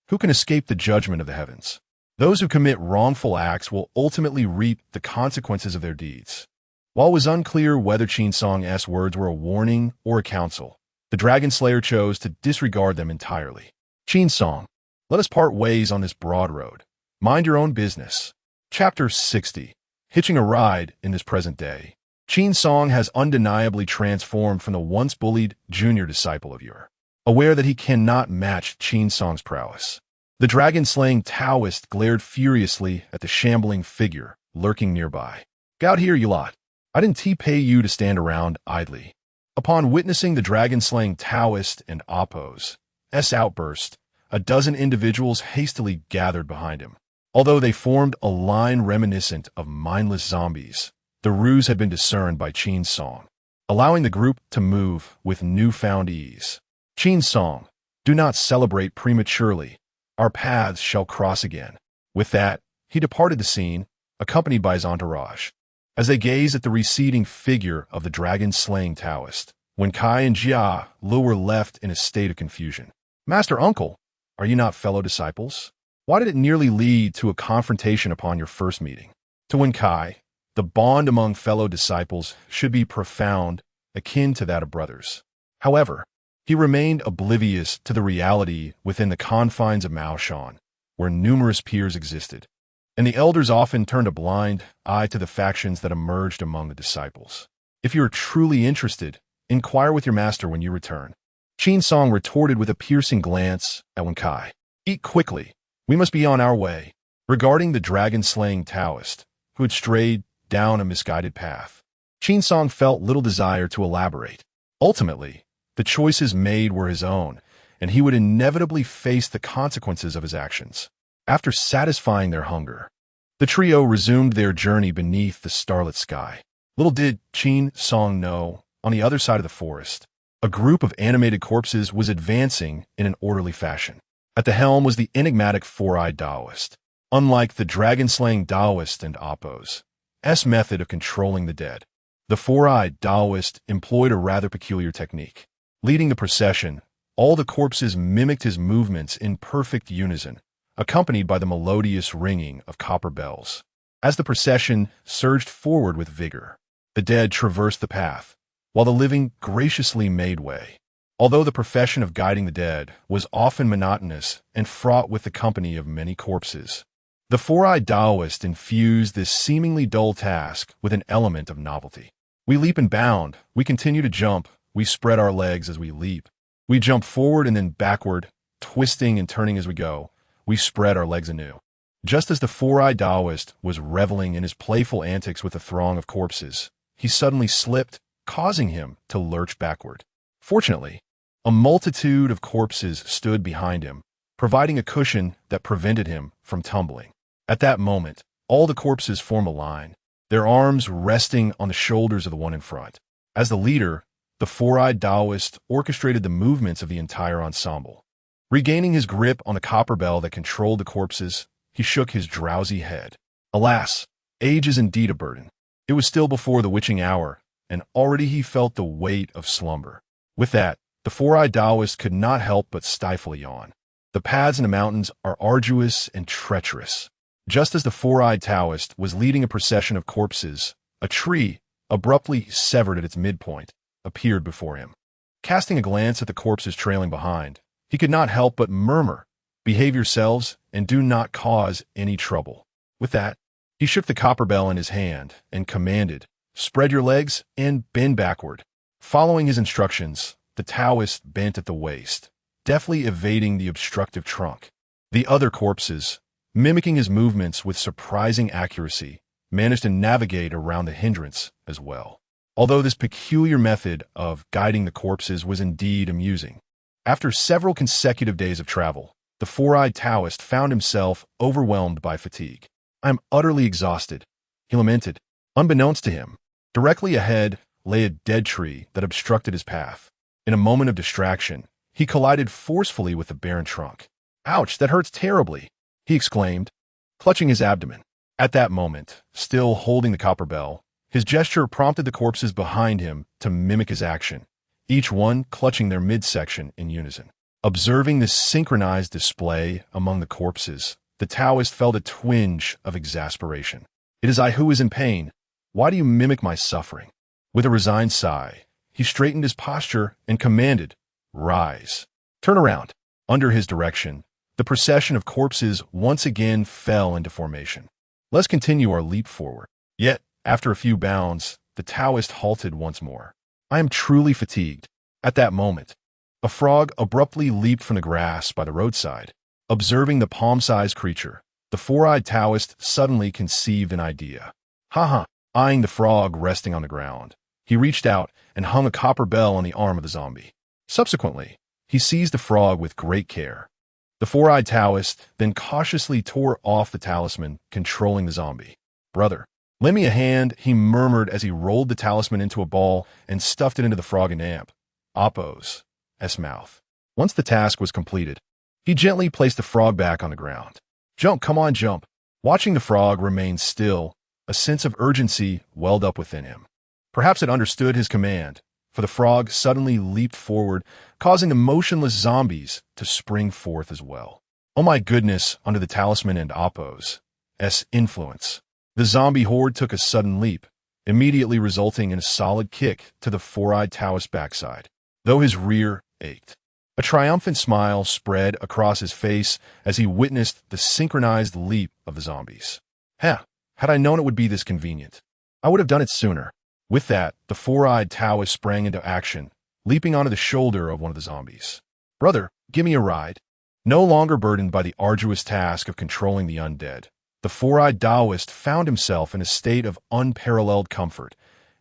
Who can escape the judgment of the heavens? Those who commit wrongful acts will ultimately reap the consequences of their deeds." While it was unclear whether Qin Song's words were a warning or a counsel, the Dragon Slayer chose to disregard them entirely. "Qin Song, let us part ways on this broad road. Mind your own business." Chapter 60. Hitching a ride in this present day. Qin Song has undeniably transformed from the once bullied junior disciple of yore. Aware that he cannot match Qin Song's prowess, the dragon-slaying Taoist glared furiously at the shambling figure lurking nearby. "Get out here, you lot. I didn't pay you to stand around idly." Upon witnessing the dragon-slaying Taoist and Appo's outburst, a dozen individuals hastily gathered behind him. Although they formed a line reminiscent of mindless zombies, the ruse had been discerned by Qin Song, allowing the group to move with newfound ease. "Qin Song, do not celebrate prematurely. Our paths shall cross again." With that, he departed the scene, accompanied by his entourage. As they gazed at the receding figure of the dragon-slaying Taoist, Wen Kai and Jia Lu were left in a state of confusion. "Master Uncle, are you not fellow disciples? Why did it nearly lead to a confrontation upon your first meeting?" To Wen Kai, the bond among fellow disciples should be profound, akin to that of brothers. However, he remained oblivious to the reality within the confines of Maoshan, where numerous peers existed, and the elders often turned a blind eye to the factions that emerged among the disciples. "If you are truly interested, inquire with your master when you return." Qin Song retorted with a piercing glance at Wen Kai. "Eat quickly. We must be on our way." Regarding the dragon-slaying Taoist, who had strayed down a misguided path, Qin Song felt little desire to elaborate. Ultimately, the choices made were his own, and he would inevitably face the consequences of his actions. After satisfying their hunger, the trio resumed their journey beneath the starlit sky. Little did Qin Song know, on the other side of the forest, a group of animated corpses was advancing in an orderly fashion. At the helm was the enigmatic four-eyed Taoist. Unlike the dragon-slaying Taoist and Appo's method of controlling the dead, the four-eyed Taoist employed a rather peculiar technique. Leading the procession, all the corpses mimicked his movements in perfect unison, accompanied by the melodious ringing of copper bells. As the procession surged forward with vigor, the dead traversed the path, while the living graciously made way. Although the profession of guiding the dead was often monotonous and fraught with the company of many corpses, the four-eyed Taoist infused this seemingly dull task with an element of novelty. "We leap and bound, we continue to jump, we spread our legs as we leap. We jump forward and then backward, twisting and turning as we go. We spread our legs anew." Just as the four-eyed Taoist was reveling in his playful antics with a throng of corpses, he suddenly slipped, causing him to lurch backward. Fortunately, a multitude of corpses stood behind him, providing a cushion that prevented him from tumbling. At that moment, all the corpses formed a line, their arms resting on the shoulders of the one in front. As the leader, the four-eyed Taoist orchestrated the movements of the entire ensemble. Regaining his grip on the copper bell that controlled the corpses, he shook his drowsy head. Alas, age is indeed a burden. It was still before the witching hour, and already he felt the weight of slumber. With that, the four-eyed Taoist could not help but stifle a yawn. The paths in the mountains are arduous and treacherous. Just as the four-eyed Taoist was leading a procession of corpses, a tree, abruptly severed at its midpoint, appeared before him. Casting a glance at the corpses trailing behind, he could not help but murmur, "Behave yourselves and do not cause any trouble." With that, he shook the copper bell in his hand and commanded, "Spread your legs and bend backward." Following his instructions, the Taoist bent at the waist, deftly evading the obstructive trunk. The other corpses, mimicking his movements with surprising accuracy, managed to navigate around the hindrance as well. Although this peculiar method of guiding the corpses was indeed amusing. After several consecutive days of travel, the four-eyed Taoist found himself overwhelmed by fatigue. "I am utterly exhausted," he lamented. Unbeknownst to him, directly ahead lay a dead tree that obstructed his path. In a moment of distraction, he collided forcefully with the barren trunk. "Ouch, that hurts terribly," he exclaimed, clutching his abdomen. At that moment, still holding the copper bell, his gesture prompted the corpses behind him to mimic his action, each one clutching their midsection in unison. Observing this synchronized display among the corpses, the Taoist felt a twinge of exasperation. "It is I who is in pain. Why do you mimic my suffering?" With a resigned sigh, he straightened his posture and commanded, "Rise. Turn around." Under his direction, the procession of corpses once again fell into formation. "Let's continue our leap forward." Yet, after a few bounds, the Taoist halted once more. "I am truly fatigued." At that moment, a frog abruptly leaped from the grass by the roadside. Observing the palm-sized creature, the four-eyed Taoist suddenly conceived an idea. "Ha!" Eyeing the frog resting on the ground, he reached out and hung a copper bell on the arm of the zombie. Subsequently, he seized the frog with great care. The four-eyed Taoist then cautiously tore off the talisman controlling the zombie. "Brother, lend me a hand," he murmured as he rolled the talisman into a ball and stuffed it into the frog and Appo's mouth. Once the task was completed, he gently placed the frog back on the ground. "Jump, come on, jump." Watching the frog remain still, a sense of urgency welled up within him. Perhaps it understood his command, for the frog suddenly leaped forward, causing the motionless zombies to spring forth as well. Oh my goodness, under the talisman and Appo's influence, the zombie horde took a sudden leap, immediately resulting in a solid kick to the four-eyed Taoist's backside, though his rear ached. A triumphant smile spread across his face as he witnessed the synchronized leap of the zombies. Had I known it would be this convenient, I would have done it sooner." With that, the four-eyed Taoist sprang into action, leaping onto the shoulder of one of the zombies. "Brother, give me a ride." No longer burdened by the arduous task of controlling the undead, the four-eyed Taoist found himself in a state of unparalleled comfort,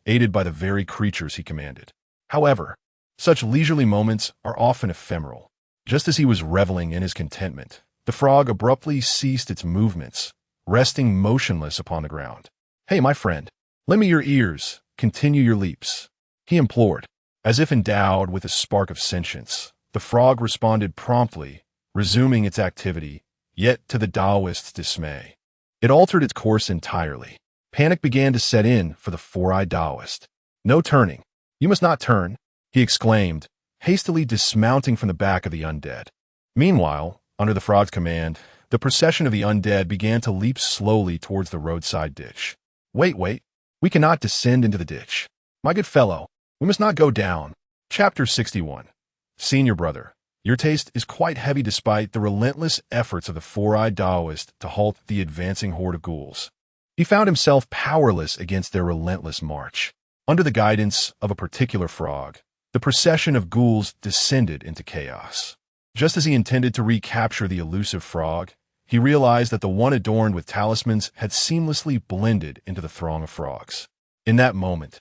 aided by the very creatures he commanded. However, such leisurely moments are often ephemeral. Just as he was reveling in his contentment, the frog abruptly ceased its movements, resting motionless upon the ground. "Hey, my friend, lend me your ears. Continue your leaps," he implored. As if endowed with a spark of sentience, the frog responded promptly, resuming its activity, yet to the Taoist's dismay. It altered its course entirely. Panic began to set in for the four-eyed Taoist. "No turning. You must not turn," he exclaimed, hastily dismounting from the back of the undead. Meanwhile, under the frog's command, the procession of the undead began to leap slowly towards the roadside ditch. Wait. We cannot descend into the ditch. My good fellow, we must not go down." Chapter 61. Senior brother, your taste is quite heavy despite the relentless efforts of the four-eyed Taoist to halt the advancing horde of ghouls. He found himself powerless against their relentless march. Under the guidance of a particular frog, the procession of ghouls descended into chaos. Just as he intended to recapture the elusive frog, he realized that the one adorned with talismans had seamlessly blended into the throng of frogs. In that moment,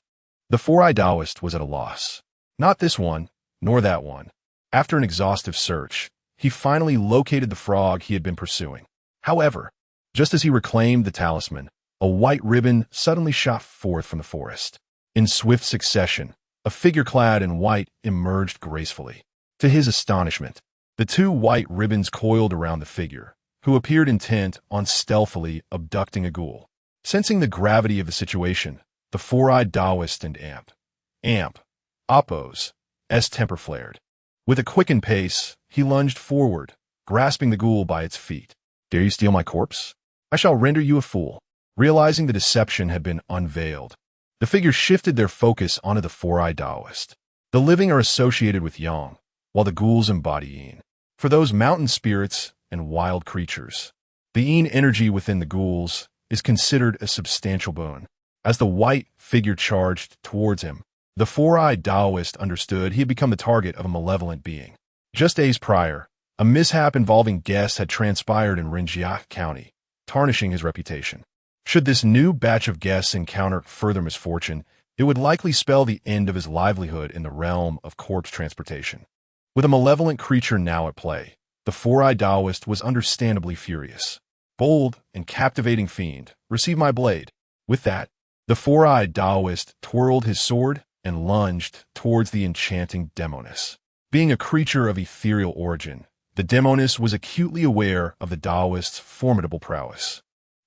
the four-eyed Taoist was at a loss. Not this one, nor that one. After an exhaustive search, he finally located the frog he had been pursuing. However, just as he reclaimed the talisman, a white ribbon suddenly shot forth from the forest. In swift succession, a figure clad in white emerged gracefully. To his astonishment, the two white ribbons coiled around the figure, who appeared intent on stealthily abducting a ghoul. Sensing the gravity of the situation, the four-eyed Taoist and Appo's temper flared. With a quickened pace, he lunged forward, grasping the ghoul by its feet. "Dare you steal my corpse?" I shall render you a fool. Realizing the deception had been unveiled, the figures shifted their focus onto the four-eyed Taoist. The living are associated with yang, while the ghouls embody yin. For those mountain spirits and wild creatures, the yin energy within the ghouls is considered a substantial boon. As the white figure charged towards him, the four-eyed Taoist understood he had become the target of a malevolent being. Just days prior, a mishap involving guests had transpired in Rinjia County, tarnishing his reputation. Should this new batch of guests encounter further misfortune, it would likely spell the end of his livelihood in the realm of corpse transportation. With a malevolent creature now at play, the four-eyed Taoist was understandably furious. Bold and captivating fiend, receive my blade. With that, the four-eyed Taoist twirled his sword and lunged towards the enchanting demoness. Being a creature of ethereal origin, the demoness was acutely aware of the Taoist's formidable prowess.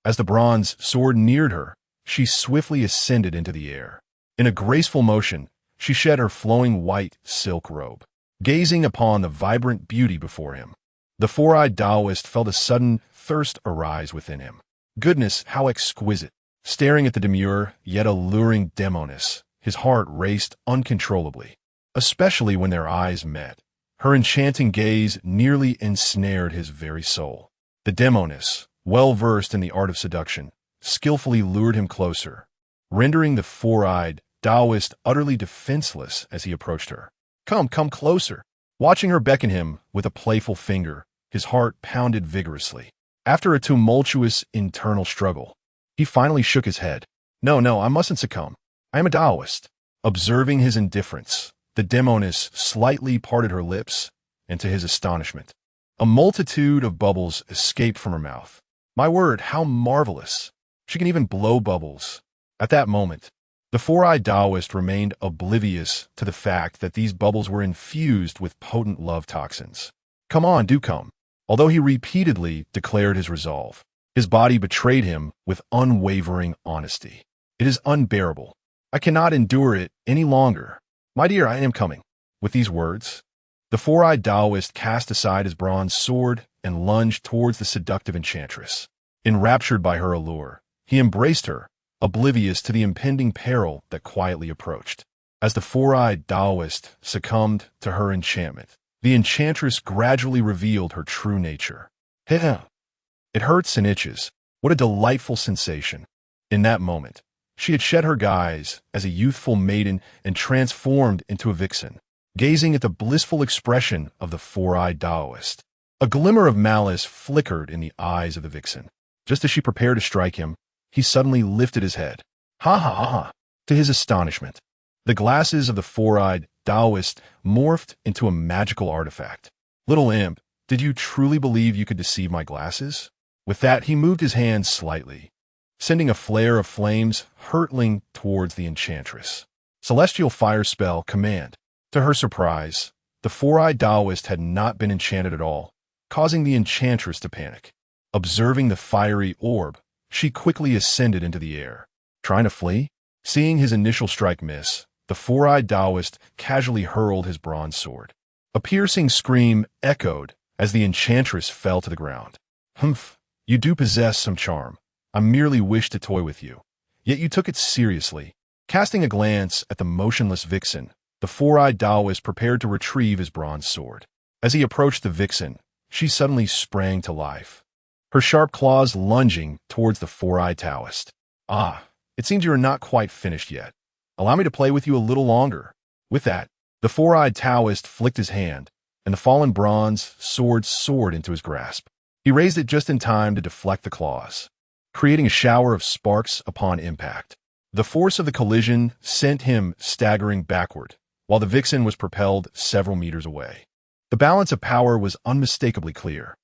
As the bronze sword neared her, she swiftly ascended into the air. In a graceful motion, she shed her flowing white silk robe. Gazing upon the vibrant beauty before him, the four-eyed Taoist felt a sudden thirst arise within him. Goodness, how exquisite! Staring at the demure, yet alluring demoness, his heart raced uncontrollably. Especially when their eyes met. Her enchanting gaze nearly ensnared his very soul. The demoness, well versed in the art of seduction, skillfully lured him closer, rendering the four-eyed Taoist utterly defenseless as he approached her. Come closer. Watching her beckon him with a playful finger, his heart pounded vigorously. After a tumultuous internal struggle, he finally shook his head. No, I mustn't succumb. I am a Taoist. Observing his indifference, the demoness slightly parted her lips, and to his astonishment, a multitude of bubbles escaped from her mouth. My word, how marvelous! She can even blow bubbles. At that moment, the four-eyed Taoist remained oblivious to the fact that these bubbles were infused with potent love toxins. Come on, do come. Although he repeatedly declared his resolve, his body betrayed him with unwavering honesty. It is unbearable. I cannot endure it any longer. My dear, I am coming. With these words, the four-eyed Taoist cast aside his bronze sword and lunged towards the seductive enchantress. Enraptured by her allure, he embraced her, oblivious to the impending peril that quietly approached. As the four-eyed Taoist succumbed to her enchantment, the enchantress gradually revealed her true nature. It hurts and itches. What a delightful sensation. In that moment, she had shed her guise as a youthful maiden and transformed into a vixen. Gazing at the blissful expression of the four-eyed Taoist, a glimmer of malice flickered in the eyes of the vixen. Just as she prepared to strike him, he suddenly lifted his head. Ha! To his astonishment, the glasses of the four-eyed Taoist morphed into a magical artifact. Little imp, did you truly believe you could deceive my glasses? With that, he moved his hand slightly, sending a flare of flames hurtling towards the enchantress. Celestial fire spell command. To her surprise, the four-eyed Taoist had not been enchanted at all, causing the enchantress to panic. Observing the fiery orb, she quickly ascended into the air. Trying to flee? Seeing his initial strike miss, the four-eyed Taoist casually hurled his bronze sword. A piercing scream echoed as the enchantress fell to the ground. Humph, you do possess some charm. I merely wished to toy with you. Yet you took it seriously. Casting a glance at the motionless vixen, the four-eyed Taoist prepared to retrieve his bronze sword. As he approached the vixen, she suddenly sprang to life, her sharp claws lunging towards the four-eyed Taoist. It seems you are not quite finished yet. Allow me to play with you a little longer. With that, the four-eyed Taoist flicked his hand, and the fallen bronze sword soared into his grasp. He raised it just in time to deflect the claws, creating a shower of sparks upon impact. The force of the collision sent him staggering backward, while the vixen was propelled several meters away. The balance of power was unmistakably clear.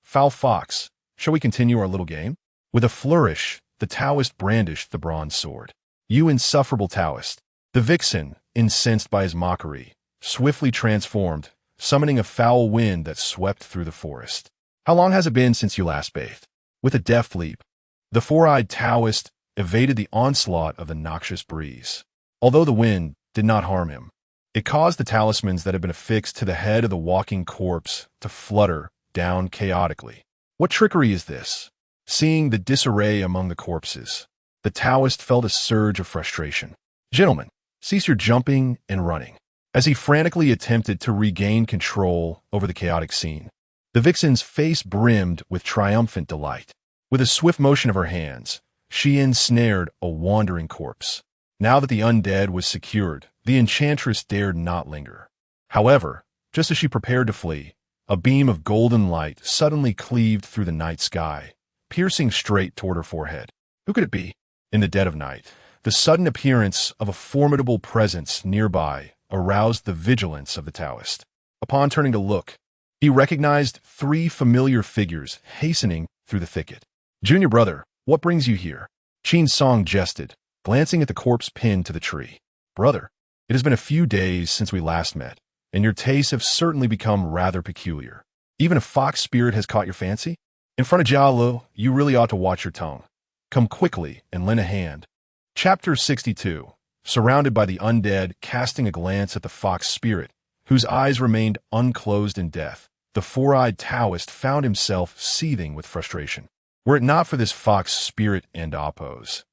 Foul fox, shall we continue our little game? With a flourish, the Taoist brandished the bronze sword. You insufferable Taoist. The vixen, incensed by his mockery, swiftly transformed, summoning a foul wind that swept through the forest. How long has it been since you last bathed? With a deft leap, the four-eyed Taoist evaded the onslaught of the noxious breeze. Although the wind did not harm him, it caused the talismans that had been affixed to the head of the walking corpse to flutter down chaotically. What trickery is this? Seeing the disarray among the corpses, the Taoist felt a surge of frustration. "Gentlemen, cease your jumping and running." As he frantically attempted to regain control over the chaotic scene, the vixen's face brimmed with triumphant delight. With a swift motion of her hands, she ensnared a wandering corpse. Now that the undead was secured, the enchantress dared not linger. However, just as she prepared to flee, a beam of golden light suddenly cleaved through the night sky, piercing straight toward her forehead. Who could it be? In the dead of night, the sudden appearance of a formidable presence nearby aroused the vigilance of the Taoist. Upon turning to look, he recognized 3 familiar figures hastening through the thicket. "Junior brother, what brings you here?" Qin Song jested, glancing at the corpse pinned to the tree. "Brother, it has been a few days since we last met, and your tastes have certainly become rather peculiar. Even a fox spirit has caught your fancy? In front of Jialo, you really ought to watch your tongue. Come quickly and lend a hand." Chapter 62. Surrounded by the undead, casting a glance at the fox spirit, whose eyes remained unclosed in death, the four-eyed Taoist found himself seething with frustration. Were it not for this fox spirit and Oppo's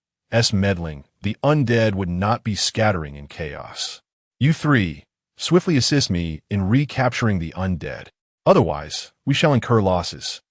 meddling, the undead would not be scattering in chaos. "You 3, swiftly assist me in recapturing the undead. Otherwise, we shall incur losses."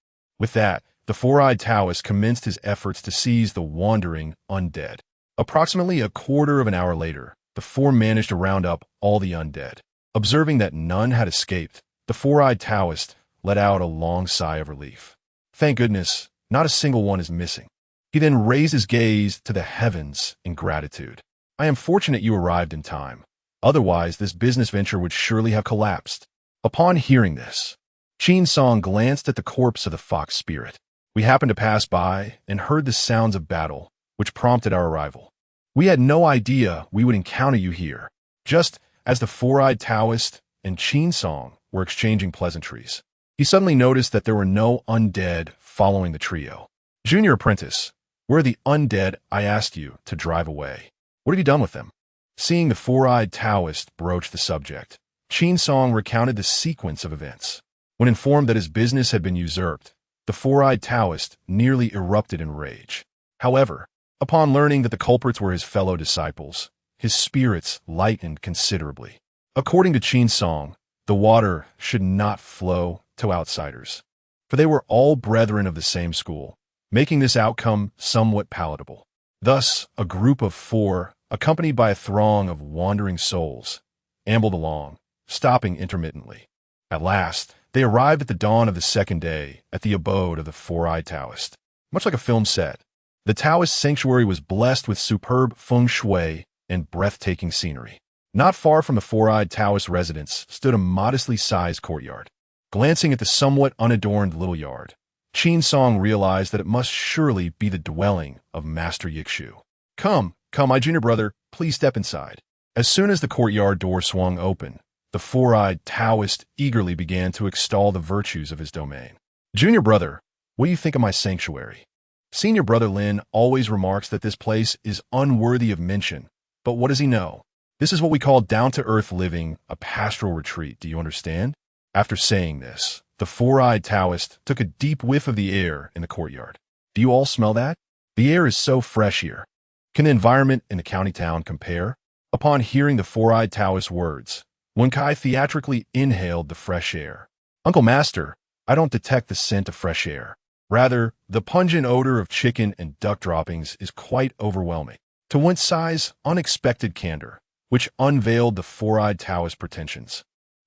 With that, the four-eyed Taoist commenced his efforts to seize the wandering undead. Approximately a quarter of an hour later, the 4 managed to round up all the undead. Observing that none had escaped, the four-eyed Taoist let out a long sigh of relief. "Thank goodness, not a single one is missing." He then raised his gaze to the heavens in gratitude. "I am fortunate you arrived in time. Otherwise, this business venture would surely have collapsed." Upon hearing this, Qin Song glanced at the corpse of the fox spirit. "We happened to pass by and heard the sounds of battle, which prompted our arrival. We had no idea we would encounter you here." Just as the four-eyed Taoist and Qin Song were exchanging pleasantries, he suddenly noticed that there were no undead following the trio. "Junior apprentice, where are the undead I asked you to drive away? What have you done with them?" Seeing the four-eyed Taoist broach the subject, Qin Song recounted the sequence of events. When informed that his business had been usurped, the four-eyed Taoist nearly erupted in rage. However, upon learning that the culprits were his fellow disciples, his spirits lightened considerably. According to Qin Song, the water should not flow to outsiders, for they were all brethren of the same school, making this outcome somewhat palatable. Thus, a group of 4, accompanied by a throng of wandering souls, ambled along, stopping intermittently. At last, they arrived at the dawn of the second day at the abode of the four-eyed Taoist. Much like a film set, the Taoist sanctuary was blessed with superb feng shui and breathtaking scenery. Not far from the four-eyed Taoist residence stood a modestly sized courtyard. Glancing at the somewhat unadorned little yard, Qin Song realized that it must surely be the dwelling of Master Yikshu. Come, my junior brother, please step inside." As soon as the courtyard door swung open, the four-eyed Taoist eagerly began to extol the virtues of his domain. "Junior brother, what do you think of my sanctuary? Senior brother Lin always remarks that this place is unworthy of mention, but what does he know? This is what we call down-to-earth living, a pastoral retreat, do you understand?" After saying this, the four-eyed Taoist took a deep whiff of the air in the courtyard. "Do you all smell that? The air is so fresh here. Can the environment in the county town compare?" Upon hearing the four-eyed Taoist's words, Wen Kai theatrically inhaled the fresh air. "Uncle Master, I don't detect the scent of fresh air. Rather, the pungent odor of chicken and duck droppings is quite overwhelming." To Wen Cai's unexpected candor, which unveiled the four-eyed Taoist's pretensions,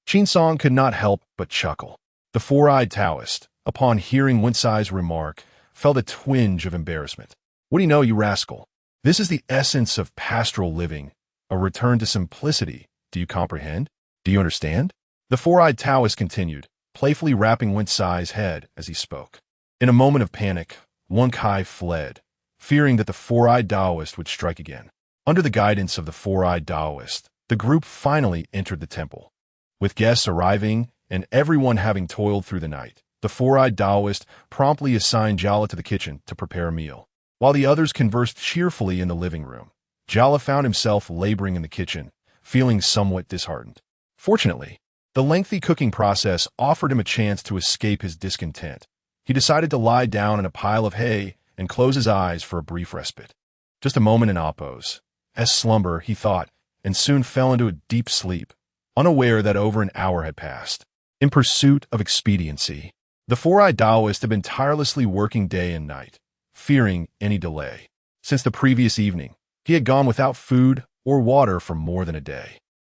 Qin Song could not help but chuckle. The four-eyed Taoist, upon hearing Wen Cai's remark, felt a twinge of embarrassment. "What do you know, you rascal? This is the essence of pastoral living, a return to simplicity. Do you comprehend? Do you understand?" The four-eyed Taoist continued, playfully rapping Wen Cai's head as he spoke. In a moment of panic, Wen Kai fled, fearing that the four-eyed Taoist would strike again. Under the guidance of the four-eyed Taoist, the group finally entered the temple. With guests arriving and everyone having toiled through the night, the four-eyed Taoist promptly assigned Jala to the kitchen to prepare a meal. While the others conversed cheerfully in the living room, Jala found himself laboring in the kitchen, feeling somewhat disheartened. Fortunately, the lengthy cooking process offered him a chance to escape his discontent, he decided to lie down in a pile of hay and close his eyes for a brief respite. Just a moment in Oppos. As slumber, he thought, and soon fell into a deep sleep, unaware that over an hour had passed. In pursuit of expediency, the four-eyed Taoist had been tirelessly working day and night, fearing any delay. Since the previous evening, he had gone without food or water for more than a day.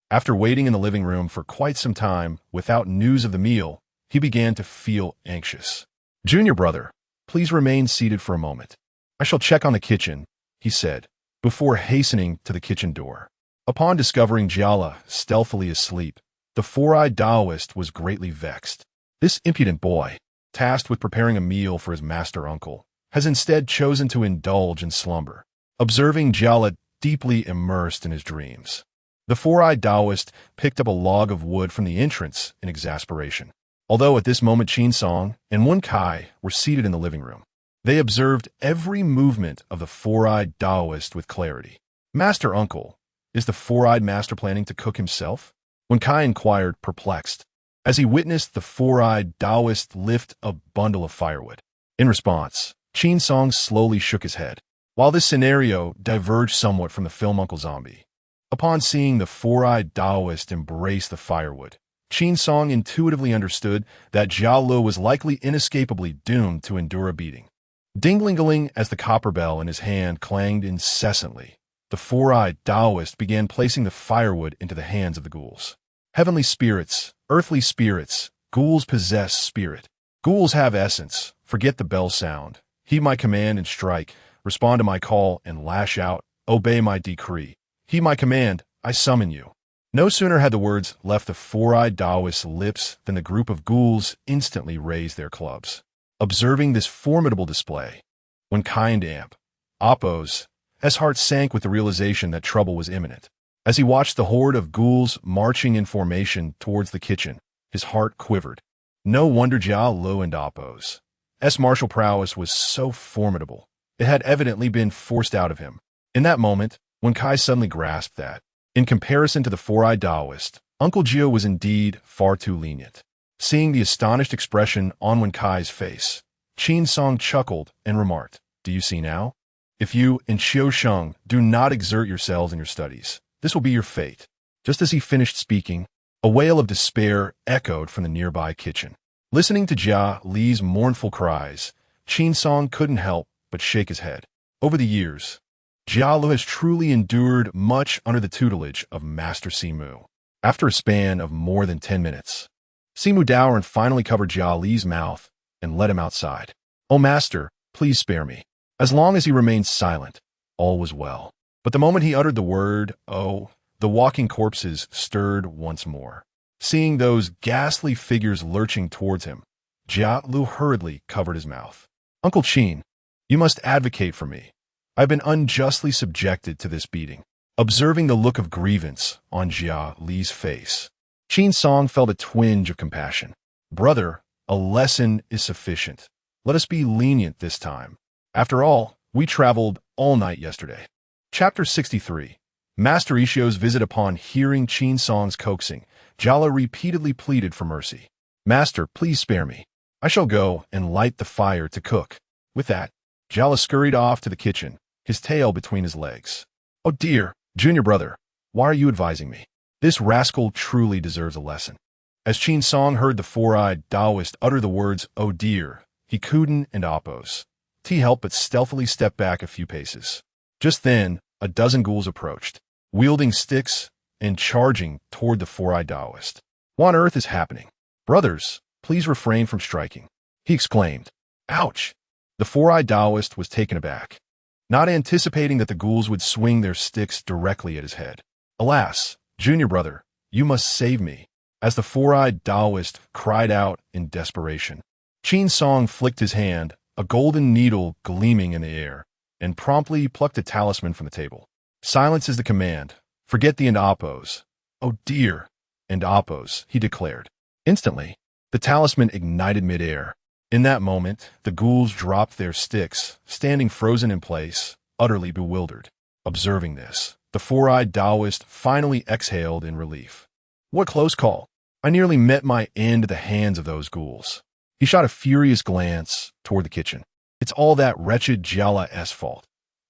After waiting in the living room for quite some time without news of the meal, he began to feel anxious. "Junior brother, please remain seated for a moment. I shall check on the kitchen," he said, before hastening to the kitchen door. Upon discovering Jiala stealthily asleep, the four-eyed Taoist was greatly vexed. This impudent boy, tasked with preparing a meal for his master uncle, has instead chosen to indulge in slumber, observing Jiala deeply immersed in his dreams. The four-eyed Taoist picked up a log of wood from the entrance in exasperation. Although at this moment Qin Song and Wen Kai were seated in the living room, they observed every movement of the four-eyed Taoist with clarity. "Master uncle, is the four-eyed master planning to cook himself?" Wen Kai inquired, perplexed, as he witnessed the four-eyed Taoist lift a bundle of firewood. In response, Qin Song slowly shook his head. While this scenario diverged somewhat from the film Uncle Zombie, upon seeing the four-eyed Taoist embrace the firewood, Qin Song intuitively understood that Jia Lu was likely inescapably doomed to endure a beating. Ding-ling-a-ling as the copper bell in his hand clanged incessantly, the four-eyed Taoist began placing the firewood into the hands of the ghouls. Heavenly spirits, earthly spirits, ghouls possess spirit. Ghouls have essence. Forget the bell sound. Heed my command and strike. Respond to my call and lash out. Obey my decree. Heed my command, I summon you. No sooner had the words left the four-eyed Taoist's lips than the group of ghouls instantly raised their clubs. Observing this formidable display, when kind amp, Oppos, his heart sank with the realization that trouble was imminent. As he watched the horde of ghouls marching in formation towards the kitchen, his heart quivered. No wonder Jia Lu and Oppos' martial prowess was so formidable. It had evidently been forced out of him. In that moment, when Kai suddenly grasped that, in comparison to the four-eyed Taoist, Uncle Gio was indeed far too lenient. Seeing the astonished expression on Wen Kai's face, Qin Song chuckled and remarked, "Do you see now? If you and Xiao Sheng do not exert yourselves in your studies, this will be your fate." Just as he finished speaking, a wail of despair echoed from the nearby kitchen. Listening to Jia Li's mournful cries, Qin Song couldn't help but shake his head. Over the years, Jia Lu has truly endured much under the tutelage of Master Simu. After a span of more than 10 minutes, Simu Daoran finally covered Jia Li's mouth and led him outside. "Oh, master, please spare me." As long as he remained silent, all was well. But the moment he uttered the word, "oh," the walking corpses stirred once more. Seeing those ghastly figures lurching towards him, Jia Lu hurriedly covered his mouth. "Uncle Qin, you must advocate for me. I've been unjustly subjected to this beating." Observing the look of grievance on Jia Li's face, Qin Song felt a twinge of compassion. "Brother, a lesson is sufficient. Let us be lenient this time. After all, we traveled all night yesterday." Chapter 63. Master Ishio's visit. Upon hearing Qin Song's coaxing, Jala repeatedly pleaded for mercy. "Master, please spare me. I shall go and light the fire to cook." With that, Jala scurried off to the kitchen, his tail between his legs. "Oh dear, junior brother, why are you advising me? This rascal truly deserves a lesson." As Qin Song heard the four-eyed Taoist utter the words, "oh dear," he Kuden and Oppos, he helped but stealthily step back a few paces. Just then, a dozen ghouls approached, wielding sticks and charging toward the four-eyed Taoist. "What on earth is happening? Brothers, please refrain from striking," he exclaimed. "Ouch!" The four-eyed Taoist was taken aback, not anticipating that the ghouls would swing their sticks directly at his head. "Alas, junior brother, you must save me," as the four-eyed Taoist cried out in desperation. Qin Song flicked his hand, a golden needle gleaming in the air, and promptly plucked a talisman from the table. "Silence is the command. Forget the and Oppos." "Oh dear," and Oppos, he declared. Instantly, the talisman ignited midair. In that moment, the ghouls dropped their sticks, standing frozen in place, utterly bewildered. Observing this, the four-eyed Taoist finally exhaled in relief. "What close call! I nearly met my end at the hands of those ghouls." He shot a furious glance toward the kitchen. It's all that wretched Jiala's fault.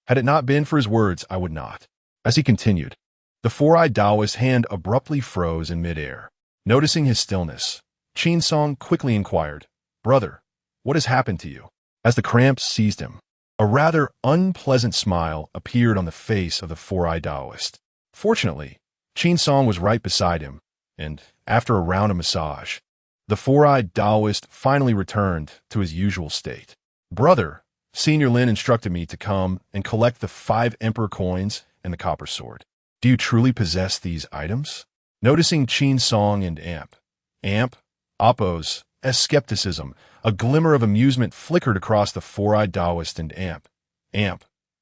Had it not been for his words, I would not. As he continued, the four-eyed Taoist's hand abruptly froze in midair. Noticing his stillness, Qin Song quickly inquired, "Brother, what has happened to you?" As the cramps seized him, a rather unpleasant smile appeared on the face of the four-eyed Taoist. Fortunately, Qin Song was right beside him, and, after a round of massage, the four-eyed Taoist finally returned to his usual state. "Brother, Senior Lin instructed me to come and collect the 5 emperor coins and the copper sword. Do you truly possess these items?" Noticing Qin Song and Amp, Oppo's skepticism, a glimmer of amusement flickered across the four-eyed Taoist and Amp,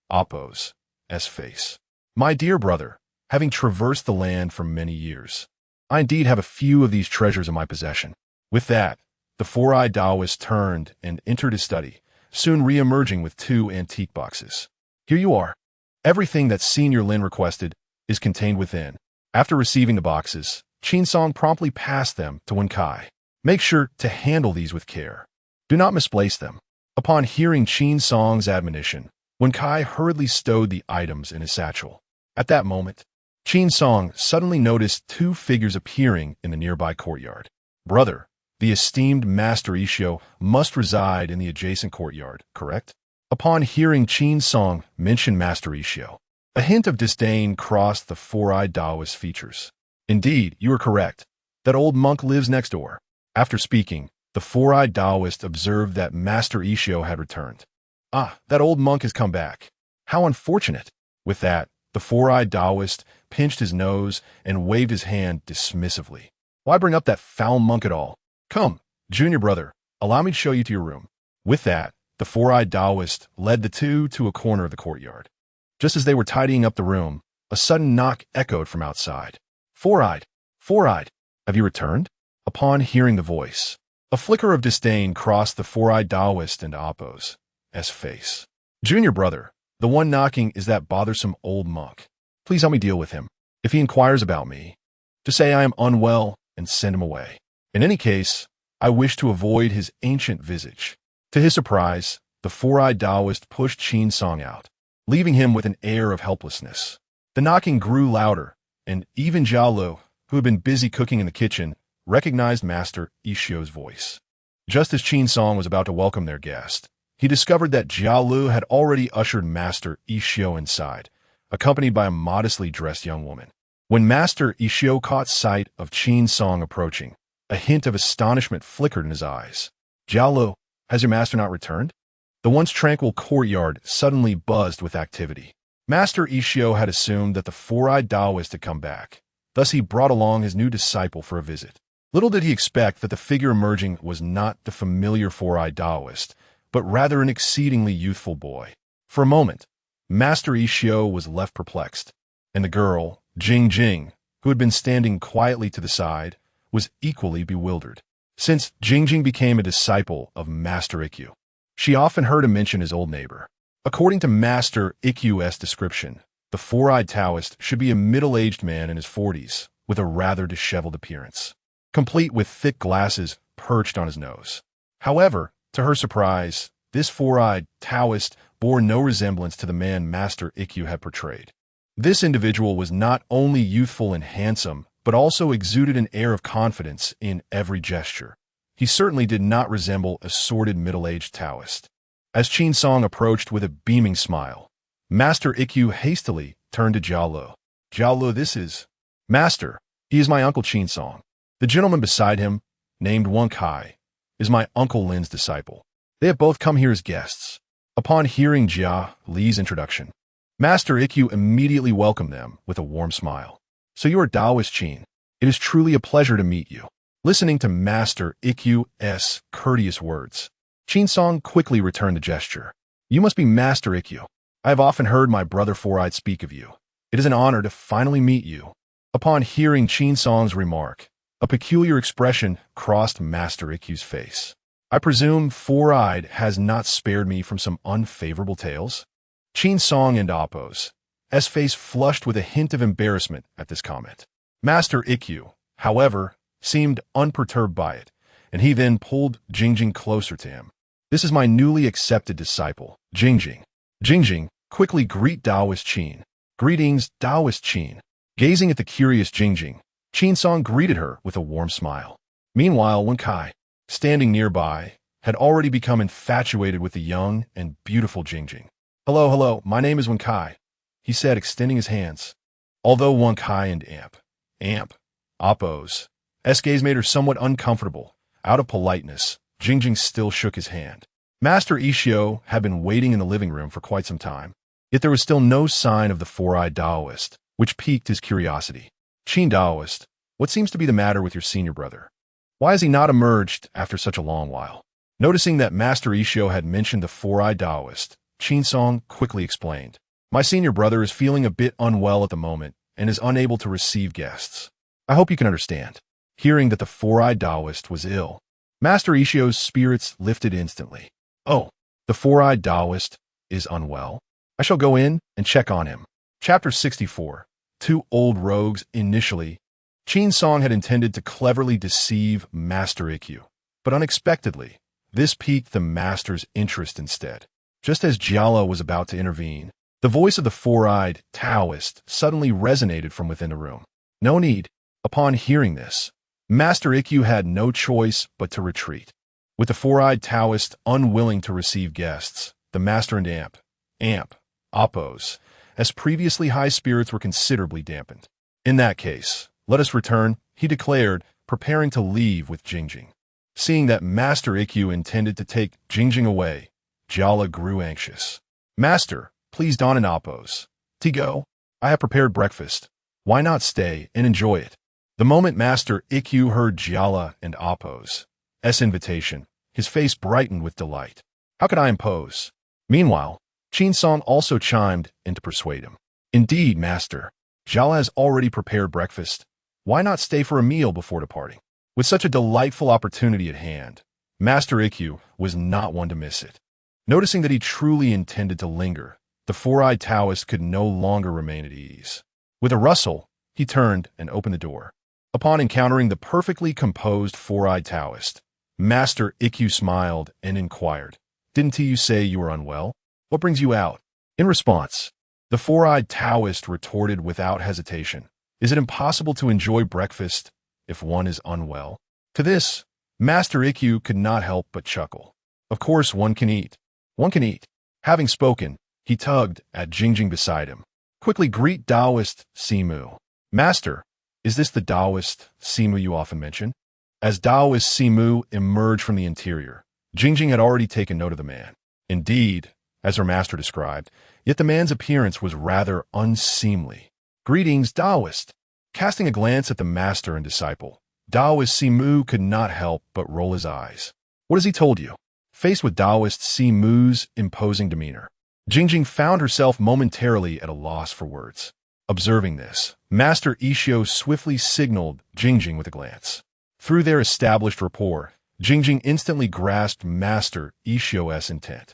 Oppo's face. "My dear brother, having traversed the land for many years, I indeed have a few of these treasures in my possession." With that, the four-eyed Taoist turned and entered his study, soon re-emerging with 2 antique boxes. "Here you are. Everything that Senior Lin requested is contained within." After receiving the boxes, Qin Song promptly passed them to Wen Kai. "Make sure to handle these with care. Do not misplace them." Upon hearing Qin Song's admonition, Wen Kai hurriedly stowed the items in his satchel. At that moment, Qin Song suddenly noticed 2 figures appearing in the nearby courtyard. "Brother, the esteemed Master Ishio must reside in the adjacent courtyard, correct?" Upon hearing Qin Song mention Master Ishio, a hint of disdain crossed the four-eyed Taoist's features. "Indeed, you are correct. That old monk lives next door." After speaking, the four-eyed Taoist observed that Master Ishio had returned. "Ah, that old monk has come back. How unfortunate." With that, the four-eyed Taoist pinched his nose and waved his hand dismissively. "Why bring up that foul monk at all? Come, junior brother, allow me to show you to your room." With that, the four-eyed Taoist led the 2 to a corner of the courtyard. Just as they were tidying up the room, a sudden knock echoed from outside. Four-eyed, have you returned?" Upon hearing the voice, a flicker of disdain crossed the four-eyed Taoist and Oppo's face. "Junior brother, the one knocking is that bothersome old monk. Please help me deal with him. If he inquires about me, just say I am unwell and send him away. In any case, I wish to avoid his ancient visage." To his surprise, the four-eyed Taoist pushed Qin Song out, leaving him with an air of helplessness. The knocking grew louder, and even Jialo, who had been busy cooking in the kitchen, recognized Master Ishio's voice. Just as Qin Song was about to welcome their guest, he discovered that Jialo had already ushered Master Ishio inside, accompanied by a modestly dressed young woman. When Master Ishio caught sight of Qin Song approaching, a hint of astonishment flickered in his eyes. "Jialo, has your master not returned?" The once tranquil courtyard suddenly buzzed with activity. Master Ishio had assumed that the four-eyed Taoist had come back. Thus he brought along his new disciple for a visit. Little did he expect that the figure emerging was not the familiar four-eyed Taoist, but rather an exceedingly youthful boy. For a moment, Master Ishio was left perplexed, and the girl, Jing, who had been standing quietly to the side, was equally bewildered. Since Jing became a disciple of Master Ikkyu, she often heard him mention his old neighbor. According to Master Ikkyu's description, the four-eyed Taoist should be a middle-aged man in his 40s, with a rather disheveled appearance, complete with thick glasses perched on his nose. However, to her surprise, this four-eyed Taoist bore no resemblance to the man Master Ikkyu had portrayed. This individual was not only youthful and handsome, but also exuded an air of confidence in every gesture. He certainly did not resemble a sordid middle-aged Taoist. As Qin Song approached with a beaming smile, Master Ikkyu hastily turned to Jialo. "Jialo, this is..." "Master, he is my uncle Qin Song. The gentleman beside him, named Wen Kai, is my Uncle Lin's disciple. They have both come here as guests." Upon hearing Jia Li's introduction, Master Ikkyu immediately welcomed them with a warm smile. "So you are Taoist Qin. It is truly a pleasure to meet you." Listening to Master Ikkyu's courteous words, Qin Song quickly returned the gesture. "You must be Master Ikkyu. I have often heard my brother Four-Eyed speak of you. It is an honor to finally meet you." Upon hearing Qin Song's remark, a peculiar expression crossed Master Ikkyu's face. "I presume Four-Eyed has not spared me from some unfavorable tales?" Qin Song and Oppo's face flushed with a hint of embarrassment at this comment. Master Ikkyu, however, seemed unperturbed by it, and he then pulled Jingjing closer to him. This is my newly accepted disciple, Jingjing. Jingjing, quickly greet Taoist Qin. Greetings, Taoist Qin. Gazing at the curious Jingjing, Qin Song greeted her with a warm smile. Meanwhile, Wen Kai, standing nearby, had already become infatuated with the young and beautiful Jingjing. Hello, my name is Wen Kai, he said, extending his hands. Although Wen Kai and Appo's gaze made her somewhat uncomfortable, out of politeness, Jingjing still shook his hand. Master Ishio had been waiting in the living room for quite some time, yet there was still no sign of the four-eyed Taoist, which piqued his curiosity. Qin Taoist, what seems to be the matter with your senior brother? Why has he not emerged after such a long while? Noticing that Master Ishio had mentioned the four-eyed Taoist, Qin Song quickly explained. My senior brother is feeling a bit unwell at the moment and is unable to receive guests. I hope you can understand. Hearing that the four-eyed Taoist was ill, Master Ishio's spirits lifted instantly. Oh, the four-eyed Taoist is unwell? I shall go in and check on him. Chapter 64. Two old rogues. Initially, Qin Song had intended to cleverly deceive Master Ikkyu, but unexpectedly, this piqued the master's interest instead. Just as Jiala was about to intervene, the voice of the four-eyed Taoist suddenly resonated from within the room. No need. Upon hearing this, Master Ikkyu had no choice but to retreat. With the four-eyed Taoist unwilling to receive guests, the master and Appo's, as previously high spirits were considerably dampened. In that case, let us return, he declared, preparing to leave with Jingjing. Seeing that Master Ikkyu intended to take Jingjing away, Jiala grew anxious. Master, please don an Appo's. Go. I have prepared breakfast. Why not stay and enjoy it? The moment Master Ikkyu heard Jiala and Appo's invitation, his face brightened with delight. How could I impose? Meanwhile, Qin Song also chimed in to persuade him. Indeed, Master. Jiala has already prepared breakfast. Why not stay for a meal before departing? With such a delightful opportunity at hand, Master Ikkyu was not one to miss it. Noticing that he truly intended to linger, the four-eyed Taoist could no longer remain at ease. With a rustle, he turned and opened the door. Upon encountering the perfectly composed four-eyed Taoist, Master Ikkyu smiled and inquired, Didn't you say you were unwell? What brings you out? In response, the four-eyed Taoist retorted without hesitation, Is it impossible to enjoy breakfast if one is unwell? To this, Master Ikkyu could not help but chuckle. Of course one can eat. One can eat. Having spoken, he tugged at Jingjing beside him. Quickly greet Taoist Simu. Master, is this the Taoist Simu you often mention? As Taoist Simu emerged from the interior, Jingjing had already taken note of the man. Indeed, as her master described, yet the man's appearance was rather unseemly. Greetings, Taoist. Casting a glance at the master and disciple, Taoist Simu could not help but roll his eyes. What has he told you? Faced with Taoist Simu's imposing demeanor, Jingjing found herself momentarily at a loss for words. Observing this, Master Ishio swiftly signaled Jingjing with a glance. Through their established rapport, Jingjing instantly grasped Master Ishio's intent.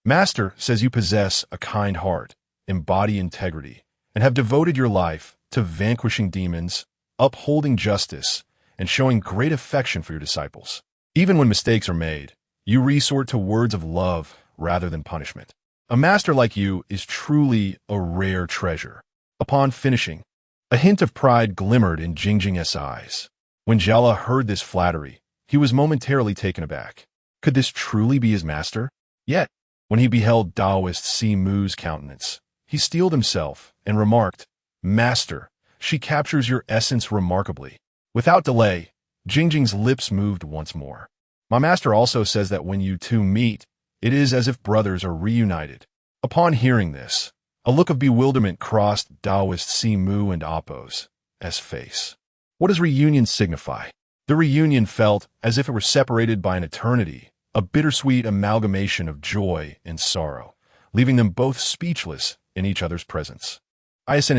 Master says you possess a kind heart, embody integrity, and have devoted your life to vanquishing demons, upholding justice, and showing great affection for your disciples. Even when mistakes are made, you resort to words of love rather than punishment. A master like you is truly a rare treasure. Upon finishing, a hint of pride glimmered in Jingjing's eyes. When Jiala heard this flattery, he was momentarily taken aback. Could this truly be his master? Yet, when he beheld Taoist Simu's countenance, he steeled himself and remarked, Master, she captures your essence remarkably. Without delay, Jingjing's lips moved once more. My master also says that when you two meet, it is as if brothers are reunited. Upon hearing this, a look of bewilderment crossed Taoist Simu and Appo's face. What does reunion signify? The reunion felt as if it were separated by an eternity, a bittersweet amalgamation of joy and sorrow, leaving them both speechless in each other's presence. Iasin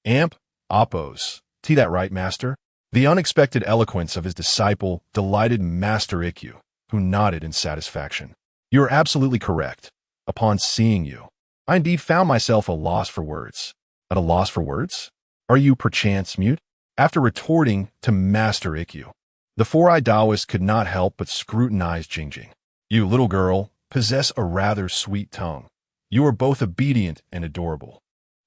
and Appo's. That right, master? The unexpected eloquence of his disciple delighted Master Ikkyu, who nodded in satisfaction. You are absolutely correct. Upon seeing you, I indeed found myself at a loss for words. At a loss for words? Are you perchance mute? After retorting to Master Ikkyu, The four-eyed Taoist could not help but scrutinize Jingjing. You, little girl, possess a rather sweet tongue. You are both obedient and adorable,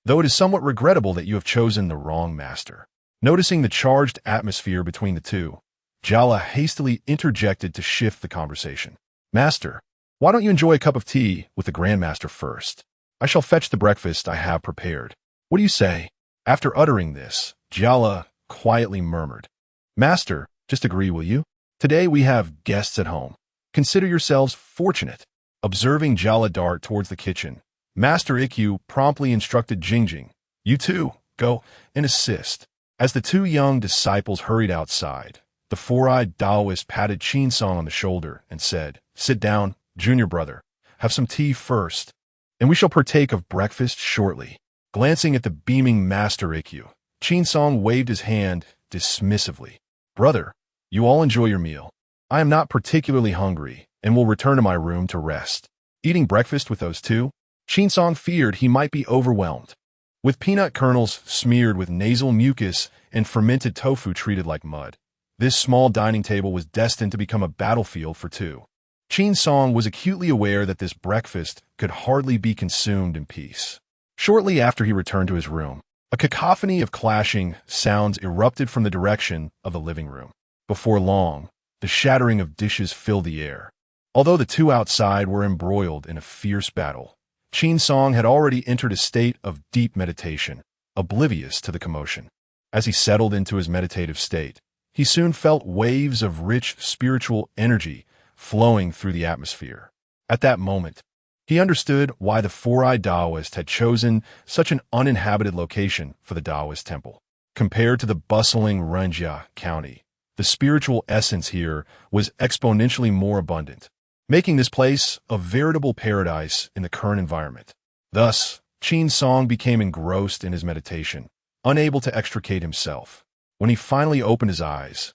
though it is somewhat regrettable that you have chosen the wrong master. Noticing the charged atmosphere between the two, Jala hastily interjected to shift the conversation. Master, why don't you enjoy a cup of tea with the Grandmaster first? I shall fetch the breakfast I have prepared. What do you say? After uttering this, Jala quietly murmured, Master, just agree, will you? Today we have guests at home. Consider yourselves fortunate. Observing Jala dart towards the kitchen, Master Ikkyu promptly instructed Jingjing, You too, go and assist. As the two young disciples hurried outside, the four-eyed Taoist patted Qin Song on the shoulder and said, Sit down, junior brother. Have some tea first, and we shall partake of breakfast shortly. Glancing at the beaming Master Ikkyu, Qin Song waved his hand dismissively. Brother, you all enjoy your meal. I am not particularly hungry and will return to my room to rest. Eating breakfast with those two, Qin Song feared he might be overwhelmed. With peanut kernels smeared with nasal mucus and fermented tofu treated like mud, this small dining table was destined to become a battlefield for two. Qin Song was acutely aware that this breakfast could hardly be consumed in peace. Shortly after he returned to his room, a cacophony of clashing sounds erupted from the direction of the living room. Before long, the shattering of dishes filled the air. Although the two outside were embroiled in a fierce battle, Qin Song had already entered a state of deep meditation, oblivious to the commotion. As he settled into his meditative state, he soon felt waves of rich spiritual energy flowing through the atmosphere. At that moment, he understood why the four-eyed Taoist had chosen such an uninhabited location for the Taoist temple. Compared to the bustling Renjia County, the spiritual essence here was exponentially more abundant, making this place a veritable paradise in the current environment. Thus, Qin Song became engrossed in his meditation, unable to extricate himself. When he finally opened his eyes,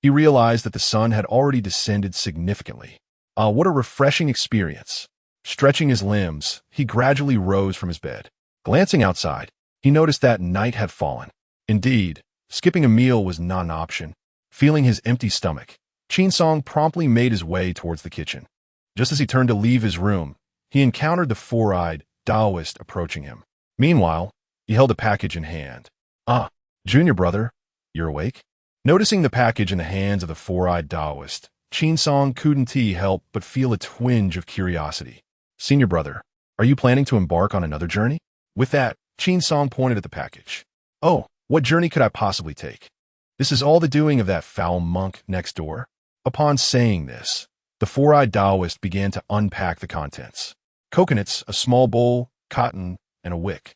he realized that the sun had already descended significantly. What a refreshing experience. Stretching his limbs, he gradually rose from his bed. Glancing outside, he noticed that night had fallen. Indeed, skipping a meal was not an option. Feeling his empty stomach, Qin Song promptly made his way towards the kitchen. Just as he turned to leave his room, he encountered the four-eyed Taoist approaching him. Meanwhile, he held a package in hand. Junior brother, you're awake? Noticing the package in the hands of the four-eyed Taoist, Qin Song couldn't help but feel a twinge of curiosity. Senior brother, are you planning to embark on another journey? With that, Qin Song pointed at the package. Oh, what journey could I possibly take? This is all the doing of that foul monk next door? Upon saying this, the four-eyed Taoist began to unpack the contents. Coconuts, a small bowl, cotton, and a wick.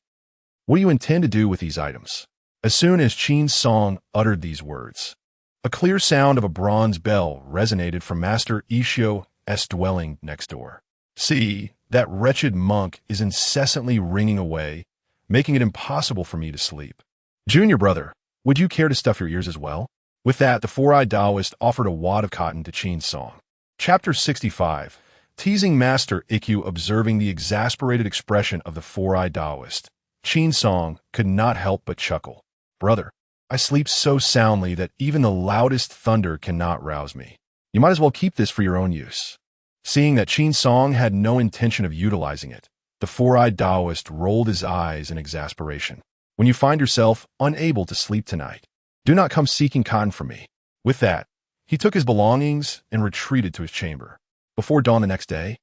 What do you intend to do with these items? As soon as Qin Song uttered these words, a clear sound of a bronze bell resonated from Master Ishio's dwelling next door. See, that wretched monk is incessantly ringing away, making it impossible for me to sleep. Junior brother, would you care to stuff your ears as well? With that, the four-eyed Taoist offered a wad of cotton to Qin Song. Chapter 65. Teasing Master Ikkyu. Observing the exasperated expression of the four-eyed Taoist, Qin Song could not help but chuckle. Brother, I sleep so soundly that even the loudest thunder cannot rouse me. You might as well keep this for your own use. Seeing that Qin Song had no intention of utilizing it, the four-eyed Taoist rolled his eyes in exasperation. When you find yourself unable to sleep tonight, do not come seeking cotton from me. With that, he took his belongings and retreated to his chamber. Before dawn the next day,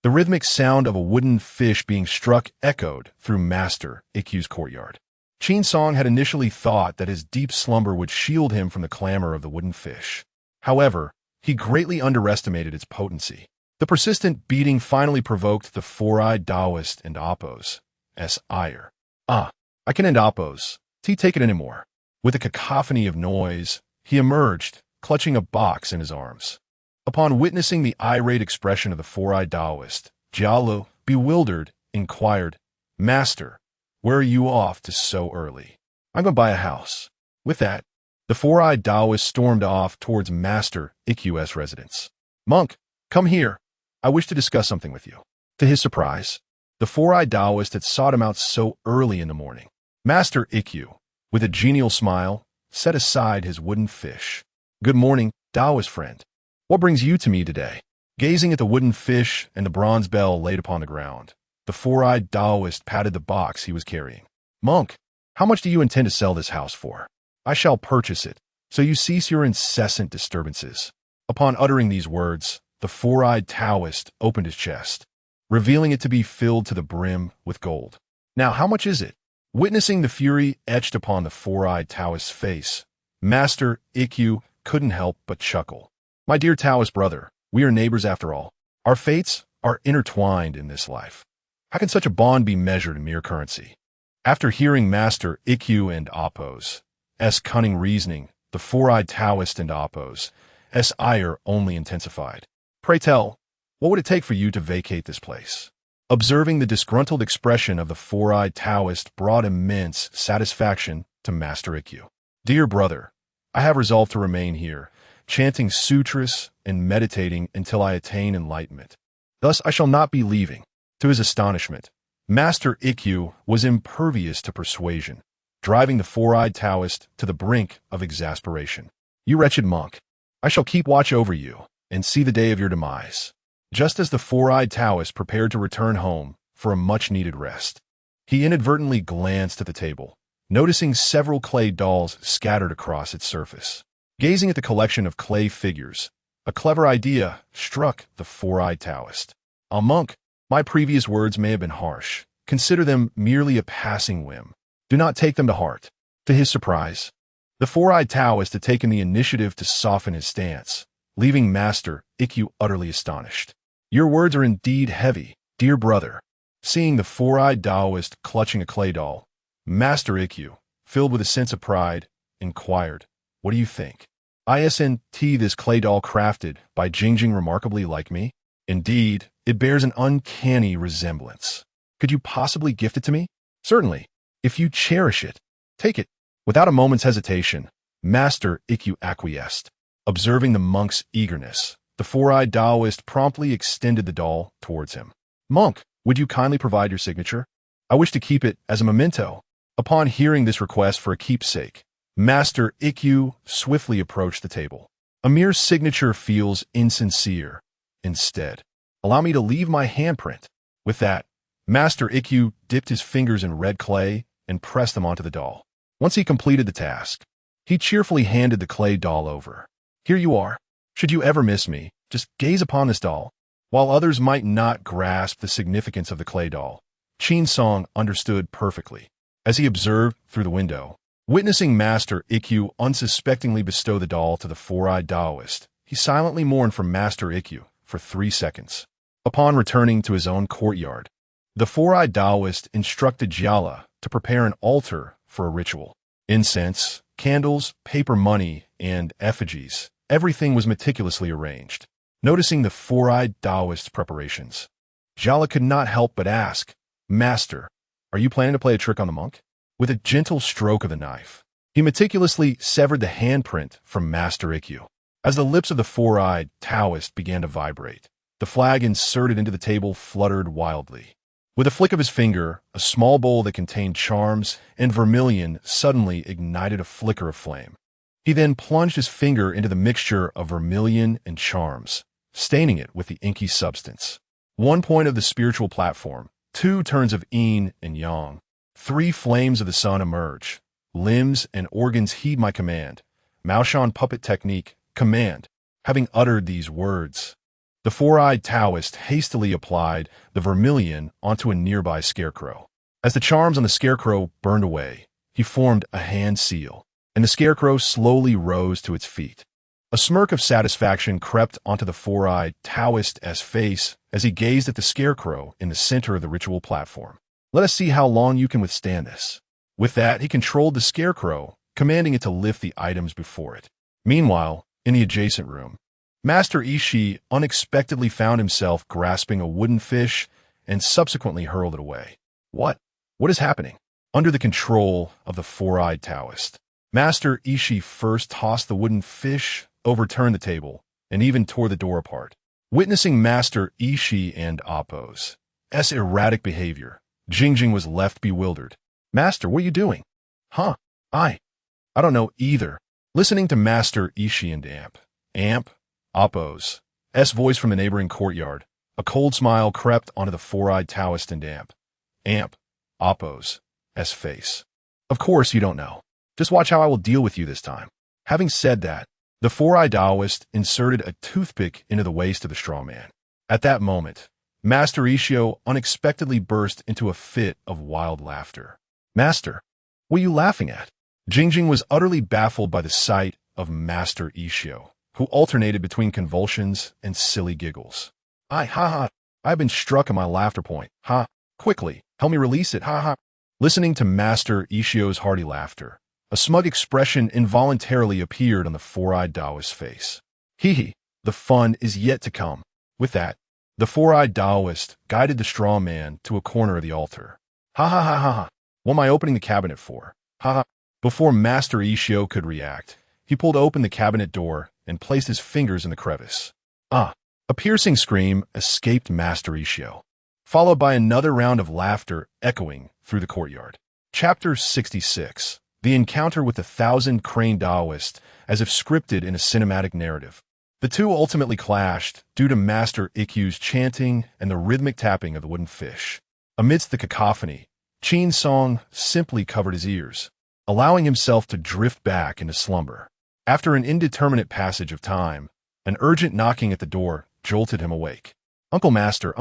the rhythmic sound of a wooden fish being struck echoed through Master Ikkyu's courtyard. Qin Song had initially thought that his deep slumber would shield him from the clamor of the wooden fish. However, he greatly underestimated its potency. The persistent beating finally provoked the four-eyed Taoist and Appo's ire. I can end Appo's. Take it anymore. With a cacophony of noise, he emerged, clutching a box in his arms. Upon witnessing the irate expression of the four-eyed Taoist, Jialu, bewildered, inquired, Master, where are you off to so early? I'm going to buy a house. With that, the four-eyed Taoist stormed off towards Master Ikkyu's residence. Monk, come here. I wish to discuss something with you. To his surprise, the four-eyed Taoist had sought him out so early in the morning. Master Ikkyu, with a genial smile, set aside his wooden fish. Good morning, Taoist friend. What brings you to me today? Gazing at the wooden fish and the bronze bell laid upon the ground, the four-eyed Taoist patted the box he was carrying. Monk, how much do you intend to sell this house for? I shall purchase it, so you cease your incessant disturbances. Upon uttering these words, the four-eyed Taoist opened his chest, revealing it to be filled to the brim with gold. Now, how much is it? Witnessing the fury etched upon the four-eyed Taoist's face, Master Ikkyu couldn't help but chuckle. My dear Taoist brother, we are neighbors after all. Our fates are intertwined in this life. How can such a bond be measured in mere currency? After hearing Master Ikkyu and Appo's cunning reasoning, the four-eyed Taoist and Appo's ire only intensified. Pray tell, what would it take for you to vacate this place? Observing the disgruntled expression of the four-eyed Taoist brought immense satisfaction to Master Ikkyu. Dear brother, I have resolved to remain here, chanting sutras and meditating until I attain enlightenment. Thus I shall not be leaving. To his astonishment, Master Ikkyu was impervious to persuasion, driving the four-eyed Taoist to the brink of exasperation. You wretched monk, I shall keep watch over you and see the day of your demise. Just as the four-eyed Taoist prepared to return home for a much-needed rest, he inadvertently glanced at the table, noticing several clay dolls scattered across its surface. Gazing at the collection of clay figures, a clever idea struck the four-eyed Taoist. Monk, my previous words may have been harsh. Consider them merely a passing whim. Do not take them to heart. To his surprise, the four-eyed Taoist had taken the initiative to soften his stance, leaving Master Ikkyu utterly astonished. Your words are indeed heavy, dear brother. Seeing the four-eyed Taoist clutching a clay doll, Master Ikkyu, filled with a sense of pride, inquired, What do you think? Isn't this clay doll crafted by Jingjing remarkably like me? Indeed, it bears an uncanny resemblance. Could you possibly gift it to me? Certainly. If you cherish it, take it. Without a moment's hesitation, Master Ikkyu acquiesced. Observing the monk's eagerness, the four-eyed Taoist promptly extended the doll towards him. Monk, would you kindly provide your signature? I wish to keep it as a memento. Upon hearing this request for a keepsake, Master Ikkyu swiftly approached the table. A mere signature feels insincere. Instead, allow me to leave my handprint. With that, Master Ikkyu dipped his fingers in red clay and pressed them onto the doll. Once he completed the task, he cheerfully handed the clay doll over. Here you are. Should you ever miss me, just gaze upon this doll. While others might not grasp the significance of the clay doll, Qin Song understood perfectly. As he observed through the window, witnessing Master Ikkyu unsuspectingly bestow the doll to the four-eyed Taoist, he silently mourned for Master Ikkyu for 3 seconds. Upon returning to his own courtyard, the four-eyed Taoist instructed Jiala to prepare an altar for a ritual. Incense, candles, paper money, and effigies. Everything was meticulously arranged. Noticing the four-eyed Taoist's preparations, Jiala could not help but ask, Master, are you planning to play a trick on the monk? With a gentle stroke of the knife, he meticulously severed the handprint from Master Ikkyu. As the lips of the four-eyed Taoist began to vibrate, the flag inserted into the table fluttered wildly. With a flick of his finger, a small bowl that contained charms and vermilion suddenly ignited a flicker of flame. He then plunged his finger into the mixture of vermilion and charms, staining it with the inky substance. 1 point of the spiritual platform, 2 turns of yin and yang, 3 flames of the sun emerge. Limbs and organs heed my command. Maoshan puppet technique, command. Having uttered these words, the four-eyed Taoist hastily applied the vermilion onto a nearby scarecrow. As the charms on the scarecrow burned away, he formed a hand seal, and the scarecrow slowly rose to its feet. A smirk of satisfaction crept onto the four-eyed Taoist's face as he gazed at the scarecrow in the center of the ritual platform. Let us see how long you can withstand this. With that, he controlled the scarecrow, commanding it to lift the items before it. Meanwhile, in the adjacent room, Master Ishii unexpectedly found himself grasping a wooden fish and subsequently hurled it away. What is happening? Under the control of the four-eyed Taoist, Master Ishii first tossed the wooden fish, overturned the table, and even tore the door apart. Witnessing Master Ishii and Appo's erratic behavior, Jingjing was left bewildered. Master, what are you doing? I don't know either. Listening to Master Ishi and Amp, Appo's voice from the neighboring courtyard, a cold smile crept onto the four-eyed Taoist and Amp, Appo's face. Of course you don't know. Just watch how I will deal with you this time. Having said that, the four-eyed Taoist inserted a toothpick into the waist of the straw man. At that moment, Master Ishio unexpectedly burst into a fit of wild laughter. Master, what are you laughing at? Jingjing was utterly baffled by the sight of Master Ishio, who alternated between convulsions and silly giggles. Ha, I've been struck at my laughter point. Ha, quickly, help me release it, ha. Listening to Master Ishio's hearty laughter, a smug expression involuntarily appeared on the four-eyed Taoist's face. Hee, the fun is yet to come. With that, the four-eyed Taoist guided the straw man to a corner of the altar. Ha. What am I opening the cabinet for? Ha. Before Master Ishio could react, he pulled open the cabinet door and placed his fingers in the crevice. A piercing scream escaped Master Ishio, followed by another round of laughter echoing through the courtyard. Chapter 66. The encounter with the thousand-crane Taoist, as if scripted in a cinematic narrative. The two ultimately clashed due to Master Ikkyu's chanting and the rhythmic tapping of the wooden fish. Amidst the cacophony, Qin Song simply covered his ears, allowing himself to drift back into slumber. After an indeterminate passage of time, an urgent knocking at the door jolted him awake. Uncle Master,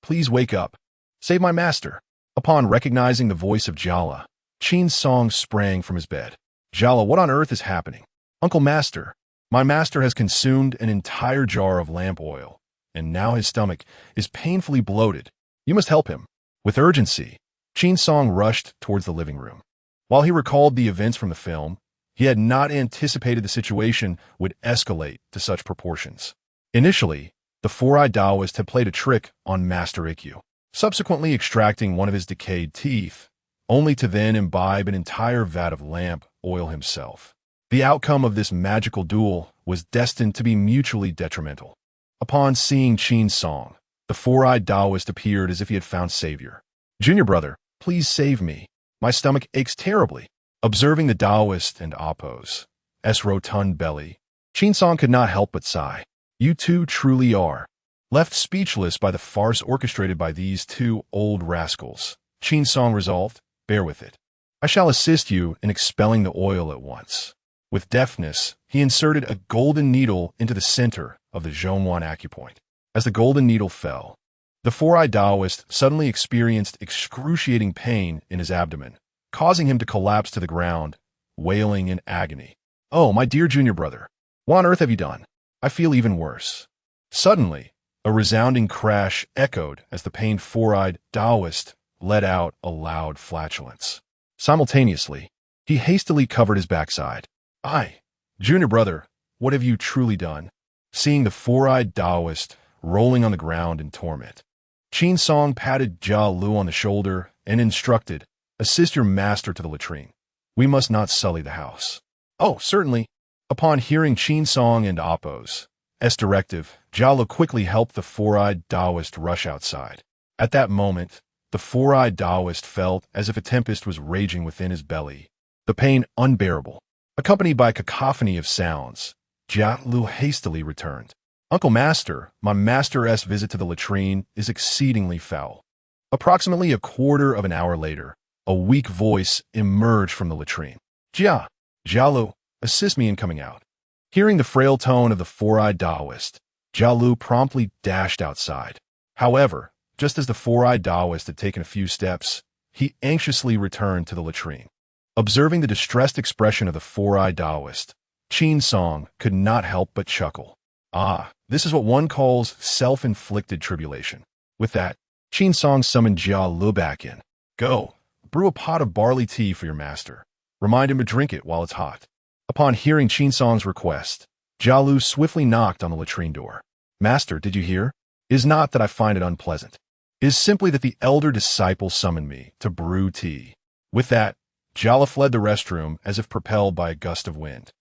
please wake up. Save my master. Upon recognizing the voice of Jala, Qin Song sprang from his bed. Jala, what on earth is happening? Uncle Master, my master has consumed an entire jar of lamp oil, and now his stomach is painfully bloated. You must help him. With urgency, Qin Song rushed towards the living room. While he recalled the events from the film, he had not anticipated the situation would escalate to such proportions. Initially, the four-eyed Taoist had played a trick on Master Ikkyu, subsequently extracting one of his decayed teeth, only to then imbibe an entire vat of lamp oil himself. The outcome of this magical duel was destined to be mutually detrimental. Upon seeing Qin Song, the four-eyed Taoist appeared as if he had found savior. Junior brother, please save me. My stomach aches terribly. Observing the Taoist and Appo's rotund belly, Qin Song could not help but sigh. You two truly are. Left speechless by the farce orchestrated by these two old rascals, Qin Song resolved, bear with it. I shall assist you in expelling the oil at once. With deftness, he inserted a golden needle into the center of the Zhongwan acupoint. As the golden needle fell, the four-eyed Taoist suddenly experienced excruciating pain in his abdomen, causing him to collapse to the ground, wailing in agony. Oh, my dear junior brother, what on earth have you done? I feel even worse. Suddenly, a resounding crash echoed as the pained four-eyed Taoist let out a loud flatulence. Simultaneously, he hastily covered his backside. Junior brother, what have you truly done? Seeing the four-eyed Taoist rolling on the ground in torment, Qin Song patted Jia Lu on the shoulder and instructed, assist your master to the latrine. We must not sully the house. Oh, certainly. Upon hearing Qin Song and Appo's directive, Jia Lu quickly helped the four-eyed Taoist rush outside. At that moment, the four-eyed Taoist felt as if a tempest was raging within his belly, the pain unbearable. Accompanied by a cacophony of sounds, Jia Lu hastily returned. Uncle Master, my master's visit to the latrine is exceedingly foul. Approximately a quarter of an hour later, a weak voice emerged from the latrine. Jia Lu, assist me in coming out. Hearing the frail tone of the four-eyed Taoist, Jia Lu promptly dashed outside. However, just as the four-eyed Taoist had taken a few steps, he anxiously returned to the latrine. Observing the distressed expression of the four-eyed Taoist, Qin Song could not help but chuckle. This is what one calls self-inflicted tribulation. With that, Qin Song summoned Jia Lu back in. Go, brew a pot of barley tea for your master. Remind him to drink it while it's hot. Upon hearing Qin Song's request, Jia Lu swiftly knocked on the latrine door. Master, did you hear? It is not that I find it unpleasant. It is simply that the elder disciple summoned me to brew tea. With that, Jala fled the restroom as if propelled by a gust of wind.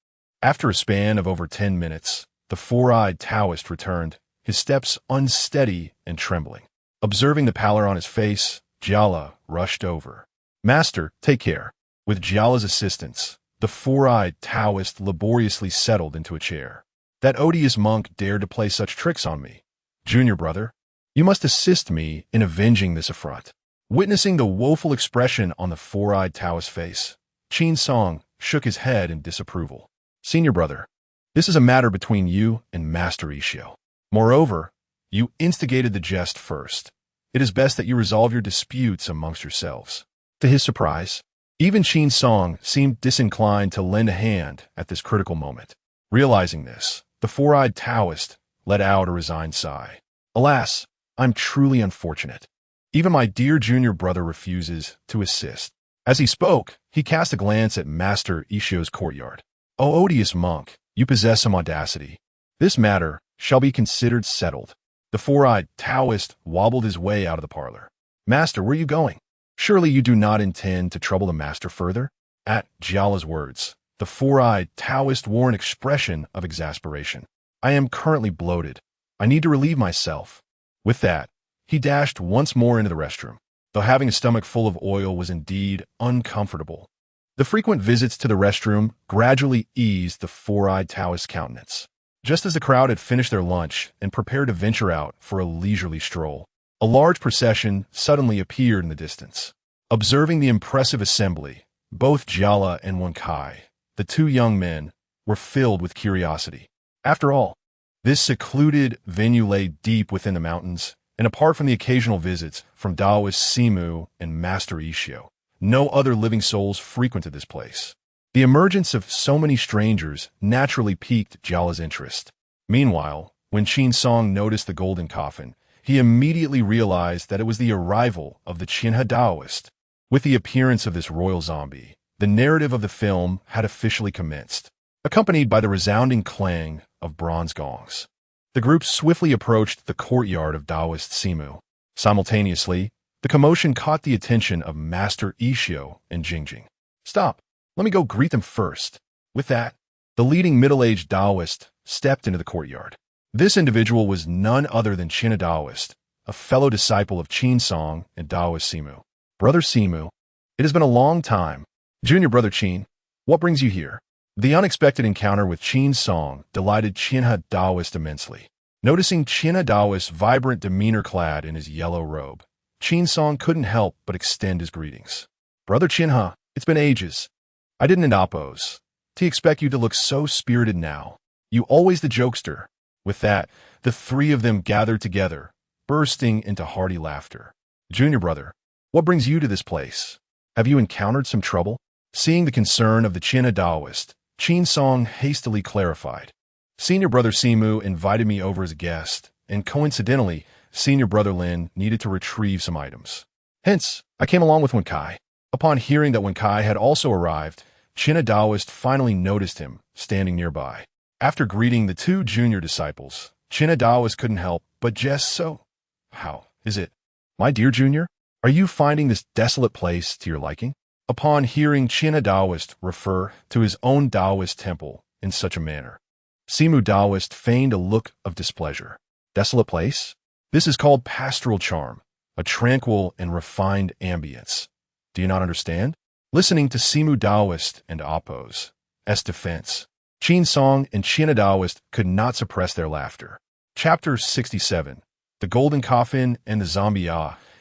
After a span of over 10 minutes, the four-eyed Taoist returned, his steps unsteady and trembling. Observing the pallor on his face, Jala rushed over. Master, take care. With Jala's assistance, The four-eyed Taoist laboriously settled into a chair. That odious monk dared to play such tricks on me. Junior brother, you must assist me in avenging this affront. Witnessing the woeful expression on the four-eyed Taoist's face, Qin Song shook his head in disapproval. Senior brother, this is a matter between you and Master Ishio. Moreover, you instigated the jest first. It is best that you resolve your disputes amongst yourselves. To his surprise, even Qin Song seemed disinclined to lend a hand at this critical moment. Realizing this, the four-eyed Taoist let out a resigned sigh. Alas, I'm truly unfortunate. Even my dear junior brother refuses to assist. As he spoke, he cast a glance at Master Ishio's courtyard. O odious monk, you possess some audacity. This matter shall be considered settled. The four-eyed Taoist wobbled his way out of the parlor. Master, where are you going? Surely you do not intend to trouble the master further? At Jiala's words, the four-eyed Taoist wore an expression of exasperation. I am currently bloated. I need to relieve myself. With that, he dashed once more into the restroom, though having a stomach full of oil was indeed uncomfortable. The frequent visits to the restroom gradually eased the four-eyed Taoist's countenance. Just as the crowd had finished their lunch and prepared to venture out for a leisurely stroll, a large procession suddenly appeared in the distance. Observing the impressive assembly, both Jiala and Wenkai, the two young men, were filled with curiosity. After all, this secluded venue lay deep within the mountains, and apart from the occasional visits from Taoist Simu and Master Ishio, no other living souls frequented this place. The emergence of so many strangers naturally piqued Jiala's interest. Meanwhile, when Qin Song noticed the golden coffin, he immediately realized that it was the arrival of the Qinhe Taoist. With the appearance of this royal zombie, the narrative of the film had officially commenced, accompanied by the resounding clang of bronze gongs. The group swiftly approached the courtyard of Taoist Simu. Simultaneously, the commotion caught the attention of Master Ishio and Jingjing. Stop! Let me go greet them first. With that, the leading middle-aged Taoist stepped into the courtyard. This individual was none other than Qinhe Taoist, a fellow disciple of Qin Song and Taoist Simu. Brother Simu, it has been a long time. Junior brother Qin, what brings you here? The unexpected encounter with Qin Song delighted Qinhe Taoist immensely. Noticing Qinhe Taoist's vibrant demeanor clad in his yellow robe, Qin Song couldn't help but extend his greetings. Brother Qinhe, it's been ages. I didn't oppose to expect you to look so spirited now. You always the jokester. With that, the three of them gathered together, bursting into hearty laughter. Junior brother, what brings you to this place? Have you encountered some trouble? Seeing the concern of the Qinhe Taoist, Qin Song hastily clarified. Senior brother Simu invited me over as a guest, and coincidentally, senior brother Lin needed to retrieve some items. Hence, I came along with Wenkai. Upon hearing that Wenkai had also arrived, Qinhe Taoist finally noticed him, standing nearby. After greeting the two junior disciples, Qinhe Taoist couldn't help but jest so. How is it? My dear junior, are you finding this desolate place to your liking? Upon hearing Qinhe Taoist refer to his own Taoist temple in such a manner, Simu Taoist feigned a look of displeasure. Desolate place? This is called pastoral charm, a tranquil and refined ambience. Do you not understand? Listening to Simu Taoist and Appo's defense, Qin Song and Qinhe Taoist could not suppress their laughter. Chapter 67. The Golden Coffin and the Zombie.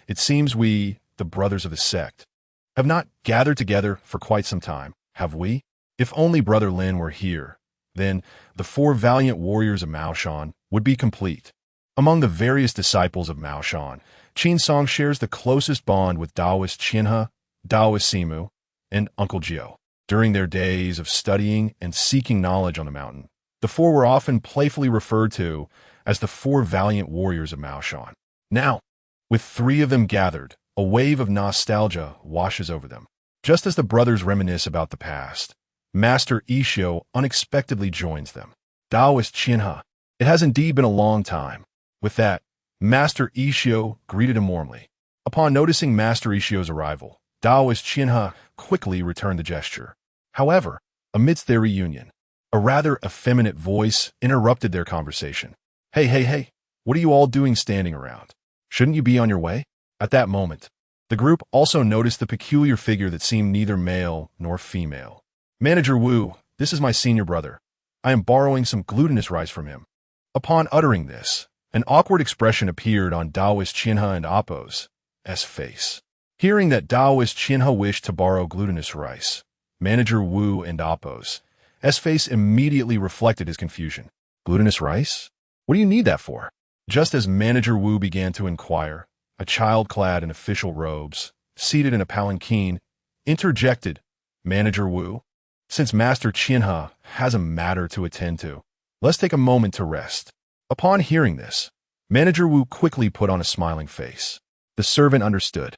It seems we, the brothers of the sect, have not gathered together for quite some time, have we? If only Brother Lin were here, then the four valiant warriors of Maoshan would be complete. Among the various disciples of Maoshan, Qin Song shares the closest bond with Taoist Qinhe, Taoist Simu, and Uncle Jio. During their days of studying and seeking knowledge on the mountain, the four were often playfully referred to as the four valiant warriors of Maoshan. Now, with three of them gathered, a wave of nostalgia washes over them. Just as the brothers reminisce about the past, Master Ishio unexpectedly joins them. Taoist Qinhe, it has indeed been a long time. With that, Master Ishio greeted him warmly. Upon noticing Master Ishio's arrival, Taoist Qinhe quickly returned the gesture. However, amidst their reunion, a rather effeminate voice interrupted their conversation. Hey, what are you all doing standing around? Shouldn't you be on your way? At that moment, the group also noticed the peculiar figure that seemed neither male nor female. Manager Wu, this is my senior brother. I am borrowing some glutinous rice from him. Upon uttering this, an awkward expression appeared on Daoist Qianhe and Appo's face. Hearing that Daoist Qianhe wished to borrow glutinous rice, Manager Wu and Appo's face immediately reflected his confusion. Glutinous rice? What do you need that for? Just as Manager Wu began to inquire, a child clad in official robes, seated in a palanquin, interjected, Manager Wu, since Master Qianhe has a matter to attend to, let's take a moment to rest. Upon hearing this, Manager Wu quickly put on a smiling face. The servant understood.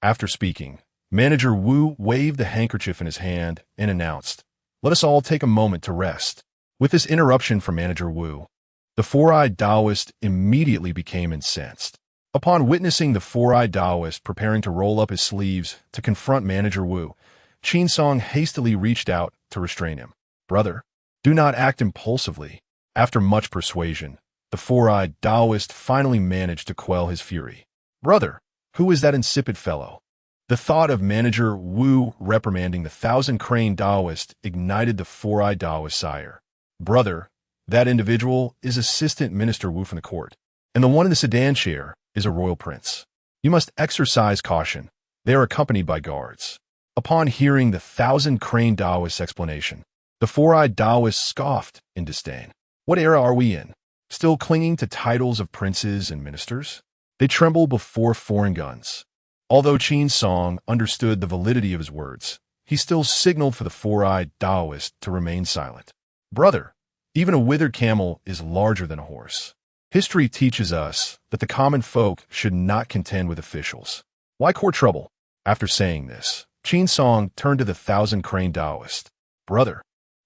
After speaking, Manager Wu waved the handkerchief in his hand and announced, let us all take a moment to rest. With this interruption from Manager Wu, the four-eyed Taoist immediately became incensed. Upon witnessing the four-eyed Taoist preparing to roll up his sleeves to confront Manager Wu, Qin Song hastily reached out to restrain him. Brother, do not act impulsively. After much persuasion, the four-eyed Taoist finally managed to quell his fury. Brother, who is that insipid fellow? The thought of Manager Wu reprimanding the thousand-crane Taoist ignited the four-eyed Taoist's ire. Brother, that individual is Assistant Minister Wu from the court, and the one in the sedan chair is a royal prince. You must exercise caution. They are accompanied by guards. Upon hearing the thousand-crane Taoist's explanation, the four-eyed Taoist scoffed in disdain. What era are we in? Still clinging to titles of princes and ministers? They tremble before foreign guns. Although Qin Song understood the validity of his words, he still signaled for the four-eyed Taoist to remain silent. Brother, even a withered camel is larger than a horse. History teaches us that the common folk should not contend with officials. Why court trouble? After saying this, Qin Song turned to the thousand-crane Taoist. Brother,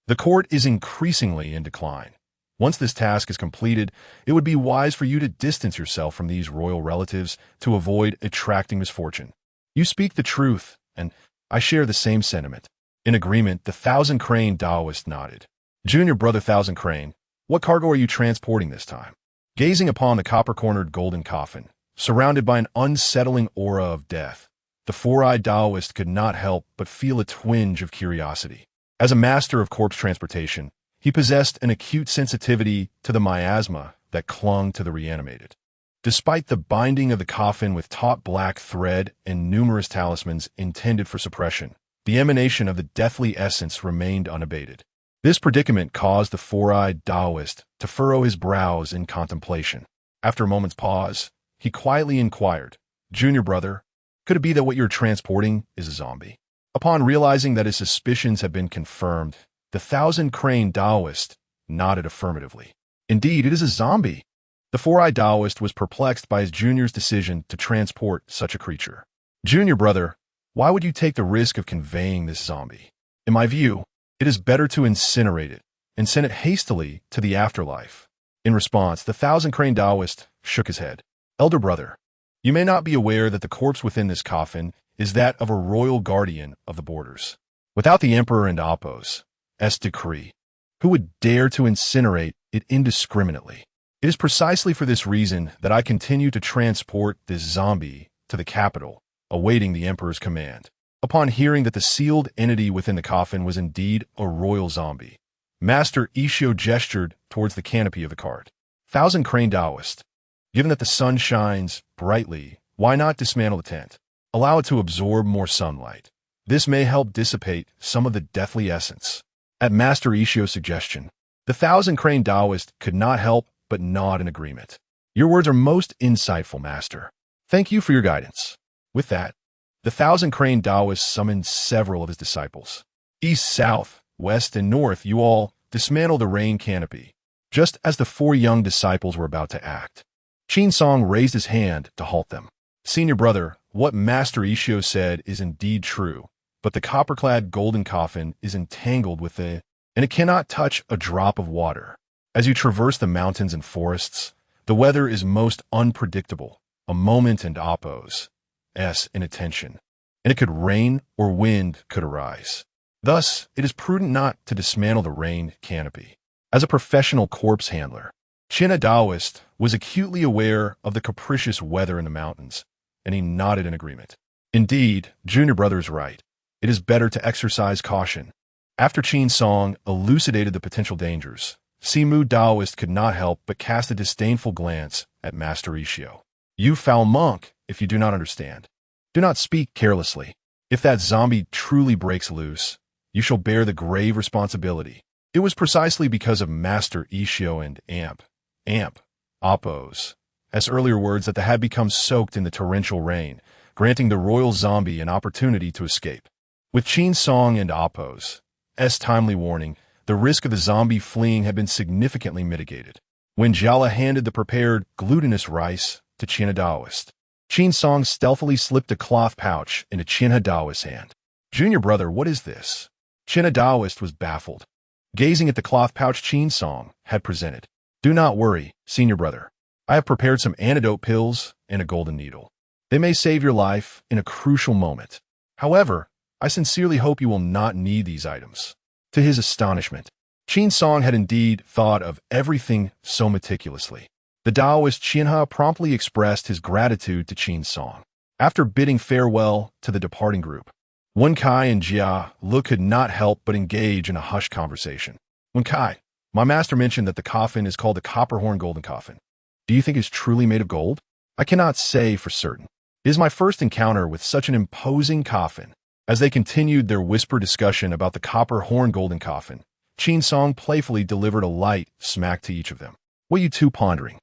the court is increasingly in decline. Once this task is completed, it would be wise for you to distance yourself from these royal relatives to avoid attracting misfortune. You speak the truth, and I share the same sentiment. In agreement, the thousand-crane Taoist nodded. Junior brother Thousand Crane, what cargo are you transporting this time? Gazing upon the copper-cornered golden coffin, surrounded by an unsettling aura of death, the four-eyed Taoist could not help but feel a twinge of curiosity. As a master of corpse transportation, he possessed an acute sensitivity to the miasma that clung to the reanimated. Despite the binding of the coffin with taut black thread and numerous talismans intended for suppression, the emanation of the deathly essence remained unabated. This predicament caused the four-eyed Taoist to furrow his brows in contemplation. After a moment's pause, he quietly inquired, Junior brother, could it be that what you're transporting is a zombie? Upon realizing that his suspicions had been confirmed, the thousand-crane Taoist nodded affirmatively. Indeed, it is a zombie. The four-eyed Taoist was perplexed by his junior's decision to transport such a creature. Junior brother, why would you take the risk of conveying this zombie? In my view, it is better to incinerate it and send it hastily to the afterlife. In response, the thousand-crane Taoist shook his head. Elder brother, you may not be aware that the corpse within this coffin is that of a royal guardian of the borders. Without the emperor and Appo's decree, who would dare to incinerate it indiscriminately? It is precisely for this reason that I continue to transport this zombie to the capital, awaiting the emperor's command. Upon hearing that the sealed entity within the coffin was indeed a royal zombie, Master Ishio gestured towards the canopy of the cart. Thousand-crane Taoist, given that the sun shines brightly, why not dismantle the tent? Allow it to absorb more sunlight. This may help dissipate some of the deathly essence. At Master Ishio's suggestion, the thousand-crane Taoist could not help but nod in agreement. Your words are most insightful, Master. Thank you for your guidance. With that, the thousand-crane Taoist summoned several of his disciples. East, south, west, and north, you all dismantle the rain canopy. Just as the four young disciples were about to act, Qin Song raised his hand to halt them. Senior brother, what Master Ishio said is indeed true, but the copper-clad golden coffin is entangled with and it cannot touch a drop of water. As you traverse the mountains and forests, the weather is most unpredictable. A moment and Appo's inattention, and it could rain or wind could arise. Thus, it is prudent not to dismantle the rain canopy. As a professional corpse handler, Qianhe Taoist was acutely aware of the capricious weather in the mountains, and he nodded in agreement. Indeed, Junior brother is right. It is better to exercise caution. After Qin Song elucidated the potential dangers, Simu Daoist could not help but cast a disdainful glance at Master Ishio. You foul monk, if you do not understand. Do not speak carelessly. If that zombie truly breaks loose, you shall bear the grave responsibility. It was precisely because of Master Ishio and Amp, Oppos, as earlier words that they had become soaked in the torrential rain, granting the royal zombie an opportunity to escape. With Qin Song and Oppos' timely warning, the risk of the zombie fleeing had been significantly mitigated. When Jiala handed the prepared glutinous rice to Qin Daoist, Qin Song stealthily slipped a cloth pouch into Qin Daoist's hand. Junior brother, what is this? Qin Daoist was baffled, gazing at the cloth pouch Qin Song had presented. Do not worry, senior brother. I have prepared some antidote pills and a golden needle. They may save your life in a crucial moment. However, I sincerely hope you will not need these items. To his astonishment, Qin Song had indeed thought of everything so meticulously. The Daoist Qianhe promptly expressed his gratitude to Qin Song. After bidding farewell to the departing group, Wen Kai and Jia Lu could not help but engage in a hushed conversation. Wen Kai, my master mentioned that the coffin is called the Copperhorn Golden Coffin. Do you think it is truly made of gold? I cannot say for certain. It is my first encounter with such an imposing coffin. As they continued their whispered discussion about the Copperhorn Golden Coffin, Qin Song playfully delivered a light smack to each of them. What are you two pondering?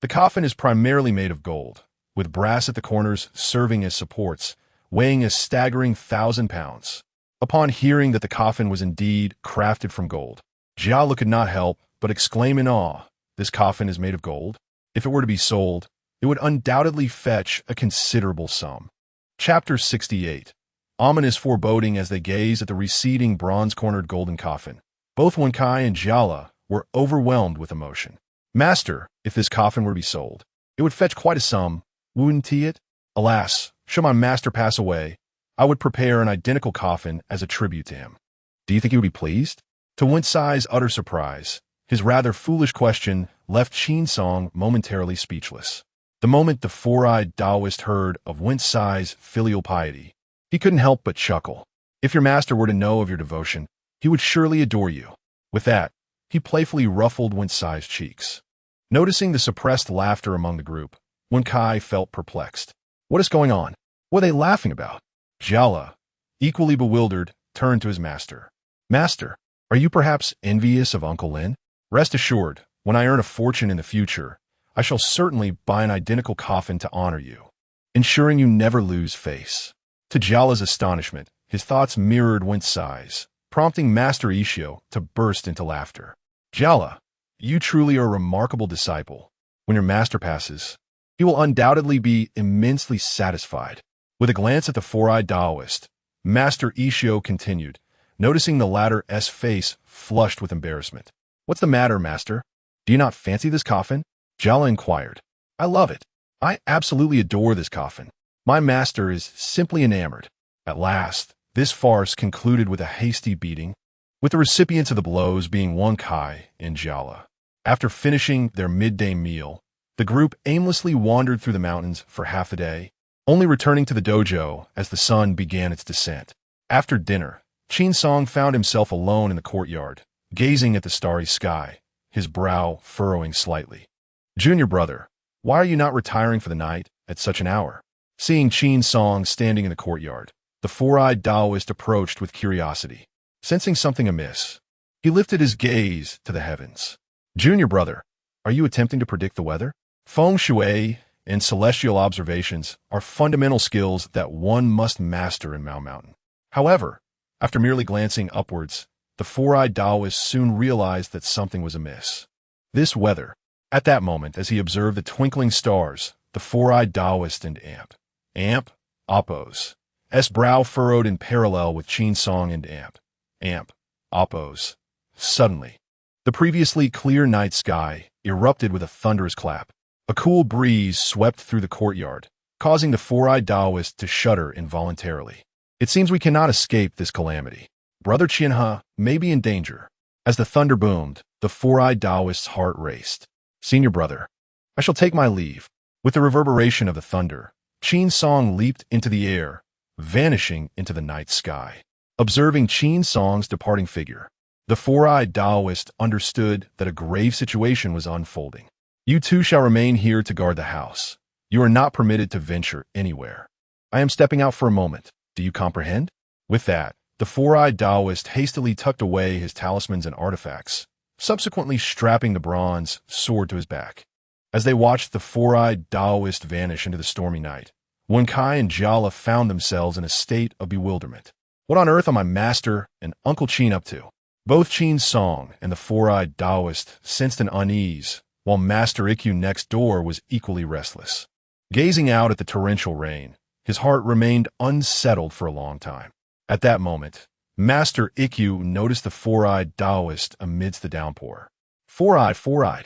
The coffin is primarily made of gold, with brass at the corners serving as supports, weighing a staggering 1,000 pounds. Upon hearing that the coffin was indeed crafted from gold, Jialu could not help but exclaim in awe, this coffin is made of gold? If it were to be sold, it would undoubtedly fetch a considerable sum. Chapter 68. Ominous foreboding as they gazed at the receding bronze-cornered golden coffin. Both Wen Kai and Jiala were overwhelmed with emotion. Master, if this coffin were to be sold, it would fetch quite a sum, wouldn't it? Alas, should my master pass away, I would prepare an identical coffin as a tribute to him. Do you think he would be pleased? To Wen Sai's utter surprise, his rather foolish question left Qin Song momentarily speechless. The moment the four-eyed Taoist heard of Wen Sai's filial piety, he couldn't help but chuckle. If your master were to know of your devotion, he would surely adore you. With that, he playfully ruffled Wen Sai's cheeks. Noticing the suppressed laughter among the group, Wen Kai felt perplexed. What is going on? What are they laughing about? Jiala, equally bewildered, turned to his master. Master, are you perhaps envious of Uncle Lin? Rest assured, when I earn a fortune in the future, I shall certainly buy an identical coffin to honor you, ensuring you never lose face. To Jiala's astonishment, his thoughts mirrored Wen Sai's, prompting Master Ishio to burst into laughter. Jiala, you truly are a remarkable disciple. When your master passes, he will undoubtedly be immensely satisfied. With a glance at the four-eyed Taoist, Master Ishio continued, noticing the latter's face flushed with embarrassment. What's the matter, master? Do you not fancy this coffin? Jiala inquired. I love it. I absolutely adore this coffin. My master is simply enamored. At last, this farce concluded with a hasty beating, with the recipients of the blows being Wen Kai and Jiala. After finishing their midday meal, the group aimlessly wandered through the mountains for half a day, only returning to the dojo as the sun began its descent. After dinner, Qin Song found himself alone in the courtyard, gazing at the starry sky, his brow furrowing slightly. Junior brother, why are you not retiring for the night at such an hour? Seeing Qin Song standing in the courtyard, the four-eyed Taoist approached with curiosity. Sensing something amiss, he lifted his gaze to the heavens. Junior brother, are you attempting to predict the weather? Feng Shui and celestial observations are fundamental skills that one must master in Mao Mountain. However, after merely glancing upwards, the four-eyed Taoist soon realized that something was amiss. This weather, at that moment as he observed the twinkling stars, the four-eyed Taoist and Oppos' brow furrowed in parallel with Qin Song and Oppos'. Suddenly, the previously clear night sky erupted with a thunderous clap. A cool breeze swept through the courtyard, causing the four-eyed Taoist to shudder involuntarily. It seems we cannot escape this calamity. Brother Qianhe may be in danger. As the thunder boomed, the four-eyed Taoist's heart raced. Senior brother, I shall take my leave. With the reverberation of the thunder, Qin Song leaped into the air, vanishing into the night sky. Observing Qin Song's departing figure, the four-eyed Taoist understood that a grave situation was unfolding. You two shall remain here to guard the house. You are not permitted to venture anywhere. I am stepping out for a moment. Do you comprehend? With that, the four-eyed Taoist hastily tucked away his talismans and artifacts, subsequently strapping the bronze sword to his back. As they watched the four-eyed Taoist vanish into the stormy night, Wen Kai and Jiala found themselves in a state of bewilderment. What on earth are my master and Uncle Qin up to? Both Qin Song and the four-eyed Taoist sensed an unease, while Master Ikkyu next door was equally restless. Gazing out at the torrential rain, his heart remained unsettled for a long time. At that moment, Master Ikkyu noticed the four-eyed Taoist amidst the downpour. Four-eyed, four-eyed.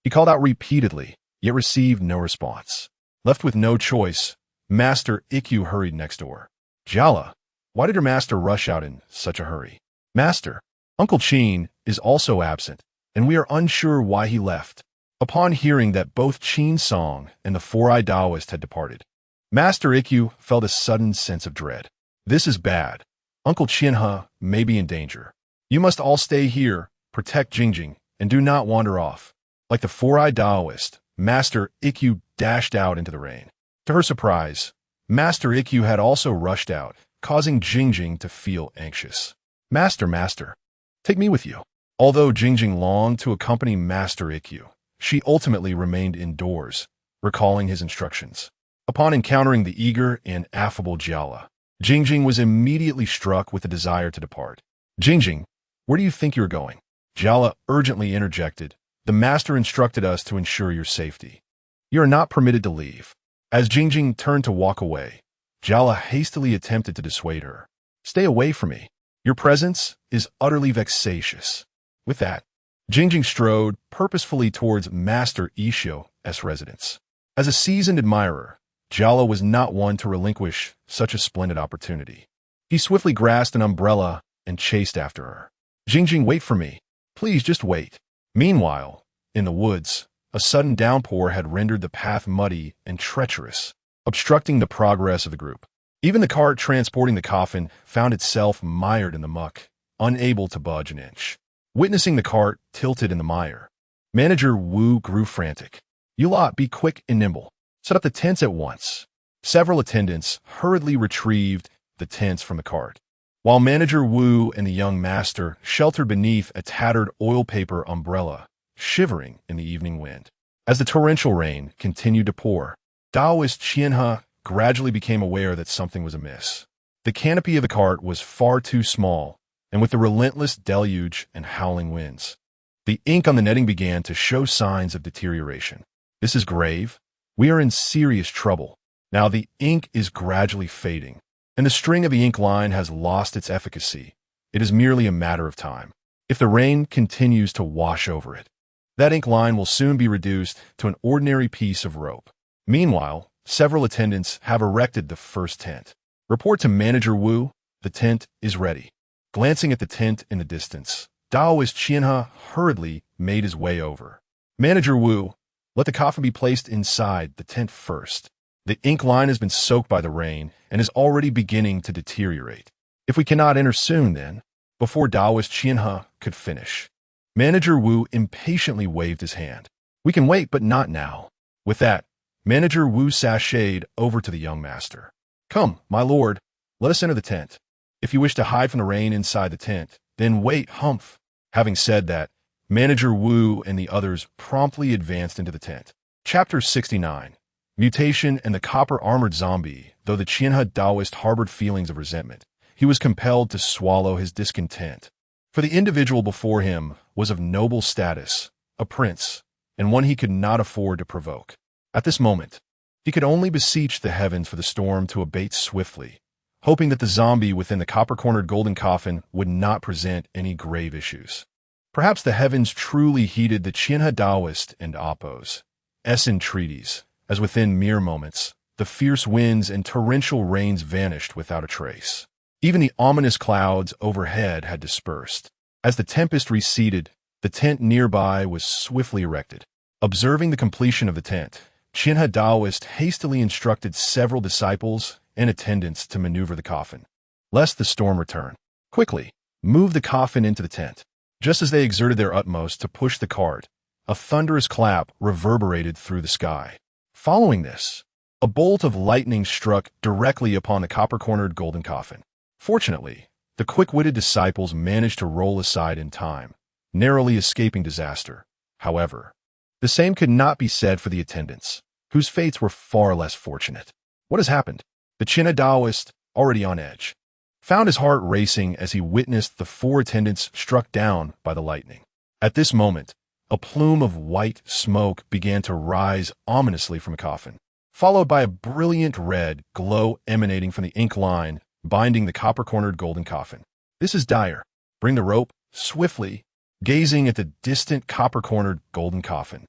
He called out repeatedly, yet received no response. Left with no choice, Master Ikkyu hurried next door. Jiala, why did your master rush out in such a hurry? Master, Uncle Qin is also absent, and we are unsure why he left. Upon hearing that both Qin Song and the four-eyed Taoist had departed, Master Ikkyu felt a sudden sense of dread. This is bad. Uncle Qin may be in danger. You must all stay here, protect Jingjing, and do not wander off. Like the four-eyed Taoist, Master Ikkyu dashed out into the rain. To her surprise, Master Ikkyu had also rushed out, causing Jingjing to feel anxious. Master, take me with you. Although Jingjing longed to accompany Master Ikkyu, she ultimately remained indoors, recalling his instructions. Upon encountering the eager and affable Jiala, Jingjing was immediately struck with a desire to depart. Jingjing, where do you think you're going? Jiala urgently interjected. The master instructed us to ensure your safety. You are not permitted to leave. As Jingjing turned to walk away, Jiala hastily attempted to dissuade her. Stay away from me. Your presence is utterly vexatious. With that, Jingjing strode purposefully towards Master Isshio's residence. As a seasoned admirer, Jiala was not one to relinquish such a splendid opportunity. He swiftly grasped an umbrella and chased after her. Jingjing, wait for me. Please just wait. Meanwhile, in the woods, a sudden downpour had rendered the path muddy and treacherous, obstructing the progress of the group. Even the cart transporting the coffin found itself mired in the muck, unable to budge an inch. Witnessing the cart tilted in the mire, Manager Wu grew frantic. You lot be quick and nimble. Set up the tents at once. Several attendants hurriedly retrieved the tents from the cart, while Manager Wu and the young master sheltered beneath a tattered oil paper umbrella, shivering in the evening wind. As the torrential rain continued to pour, Taoist Qianhe gradually became aware that something was amiss. The canopy of the cart was far too small, and with the relentless deluge and howling winds, the ink on the netting began to show signs of deterioration. This is grave. We are in serious trouble. Now the ink is gradually fading, and the string of the ink line has lost its efficacy. It is merely a matter of time. If the rain continues to wash over it, that ink line will soon be reduced to an ordinary piece of rope. Meanwhile, several attendants have erected the first tent. Report to Manager Wu, the tent is ready. Glancing at the tent in the distance, Taoist Qianhe hurriedly made his way over. Manager Wu, let the coffin be placed inside the tent first. The ink line has been soaked by the rain and is already beginning to deteriorate. If we cannot enter soon, then, before Taoist Qianhe could finish, Manager Wu impatiently waved his hand. We can wait, but not now. With that, Manager Wu sashayed over to the young master. Come, my lord, let us enter the tent. If you wish to hide from the rain inside the tent, then wait, humph. Having said that, Manager Wu and the others promptly advanced into the tent. Chapter 69. Mutation and the copper-armored zombie. Though the Qianhe Taoist harbored feelings of resentment, he was compelled to swallow his discontent. For the individual before him was of noble status, a prince, and one he could not afford to provoke. At this moment, he could only beseech the heavens for the storm to abate swiftly, hoping that the zombie within the copper-cornered golden coffin would not present any grave issues. Perhaps the heavens truly heeded the Qianhe Taoist and Appo's entreaties, as within mere moments, the fierce winds and torrential rains vanished without a trace. Even the ominous clouds overhead had dispersed. As the tempest receded, the tent nearby was swiftly erected. Observing the completion of the tent, Qianhe Taoist hastily instructed several disciples and attendants to maneuver the coffin, lest the storm return. quickly moved the coffin into the tent. Just as they exerted their utmost to push the cart, a thunderous clap reverberated through the sky. Following this, a bolt of lightning struck directly upon the copper-cornered golden coffin. Fortunately, the quick-witted disciples managed to roll aside in time, narrowly escaping disaster. However, the same could not be said for the attendants, whose fates were far less fortunate. What has happened? The China Taoist, already on edge, found his heart racing as he witnessed the 4 attendants struck down by the lightning. At this moment, a plume of white smoke began to rise ominously from the coffin, followed by a brilliant red glow emanating from the ink line binding the copper-cornered golden coffin. This is dire. Bring the rope, swiftly, gazing at the distant copper-cornered golden coffin.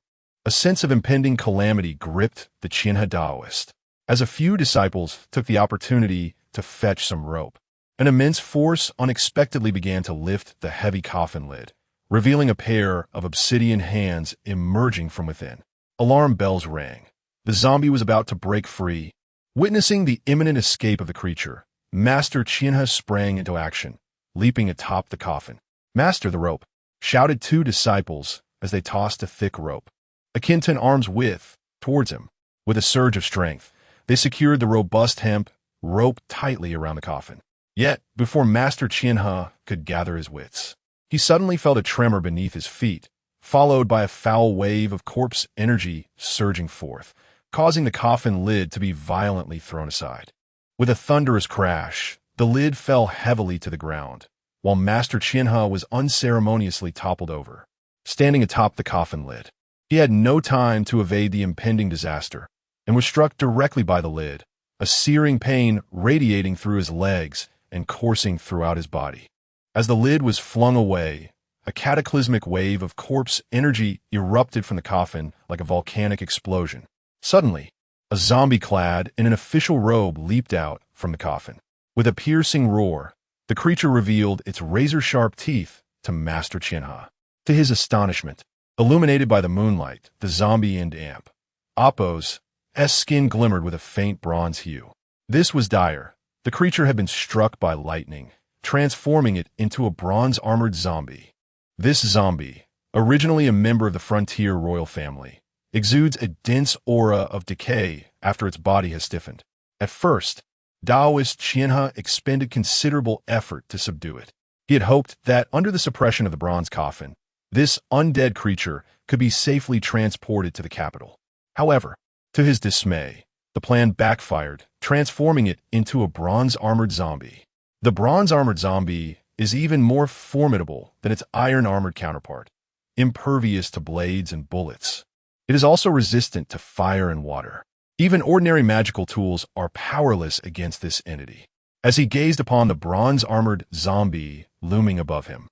A sense of impending calamity gripped the Chinha Taoist, as a few disciples took the opportunity to fetch some rope. An immense force unexpectedly began to lift the heavy coffin lid, revealing a pair of obsidian hands emerging from within. Alarm bells rang. The zombie was about to break free. Witnessing the imminent escape of the creature, Master Chinha sprang into action, leaping atop the coffin. "Master, the rope!" shouted 2 disciples as they tossed a thick rope, akin to an arm's width, towards him. With a surge of strength, they secured the robust hemp rope tightly around the coffin. Yet, before Master Chinha could gather his wits, he suddenly felt a tremor beneath his feet, followed by a foul wave of corpse energy surging forth, causing the coffin lid to be violently thrown aside. With a thunderous crash, the lid fell heavily to the ground, while Master Chinha was unceremoniously toppled over, standing atop the coffin lid. He had no time to evade the impending disaster, and was struck directly by the lid, a searing pain radiating through his legs and coursing throughout his body. As the lid was flung away, a cataclysmic wave of corpse energy erupted from the coffin like a volcanic explosion. Suddenly, a zombie clad in an official robe leaped out from the coffin. With a piercing roar, the creature revealed its razor-sharp teeth to Master Chinha. To his astonishment, illuminated by the moonlight, the zombie and amp, Appo's skin glimmered with a faint bronze hue. This was dire. The creature had been struck by lightning, transforming it into a bronze-armored zombie. This zombie, originally a member of the Frontier royal family, exudes a dense aura of decay after its body has stiffened. At first, Taoist Chinha expended considerable effort to subdue it. He had hoped that under the suppression of the bronze coffin, this undead creature could be safely transported to the capital. However, to his dismay, the plan backfired, transforming it into a bronze-armored zombie. The bronze-armored zombie is even more formidable than its iron-armored counterpart, impervious to blades and bullets. It is also resistant to fire and water. Even ordinary magical tools are powerless against this entity. As he gazed upon the bronze-armored zombie looming above him,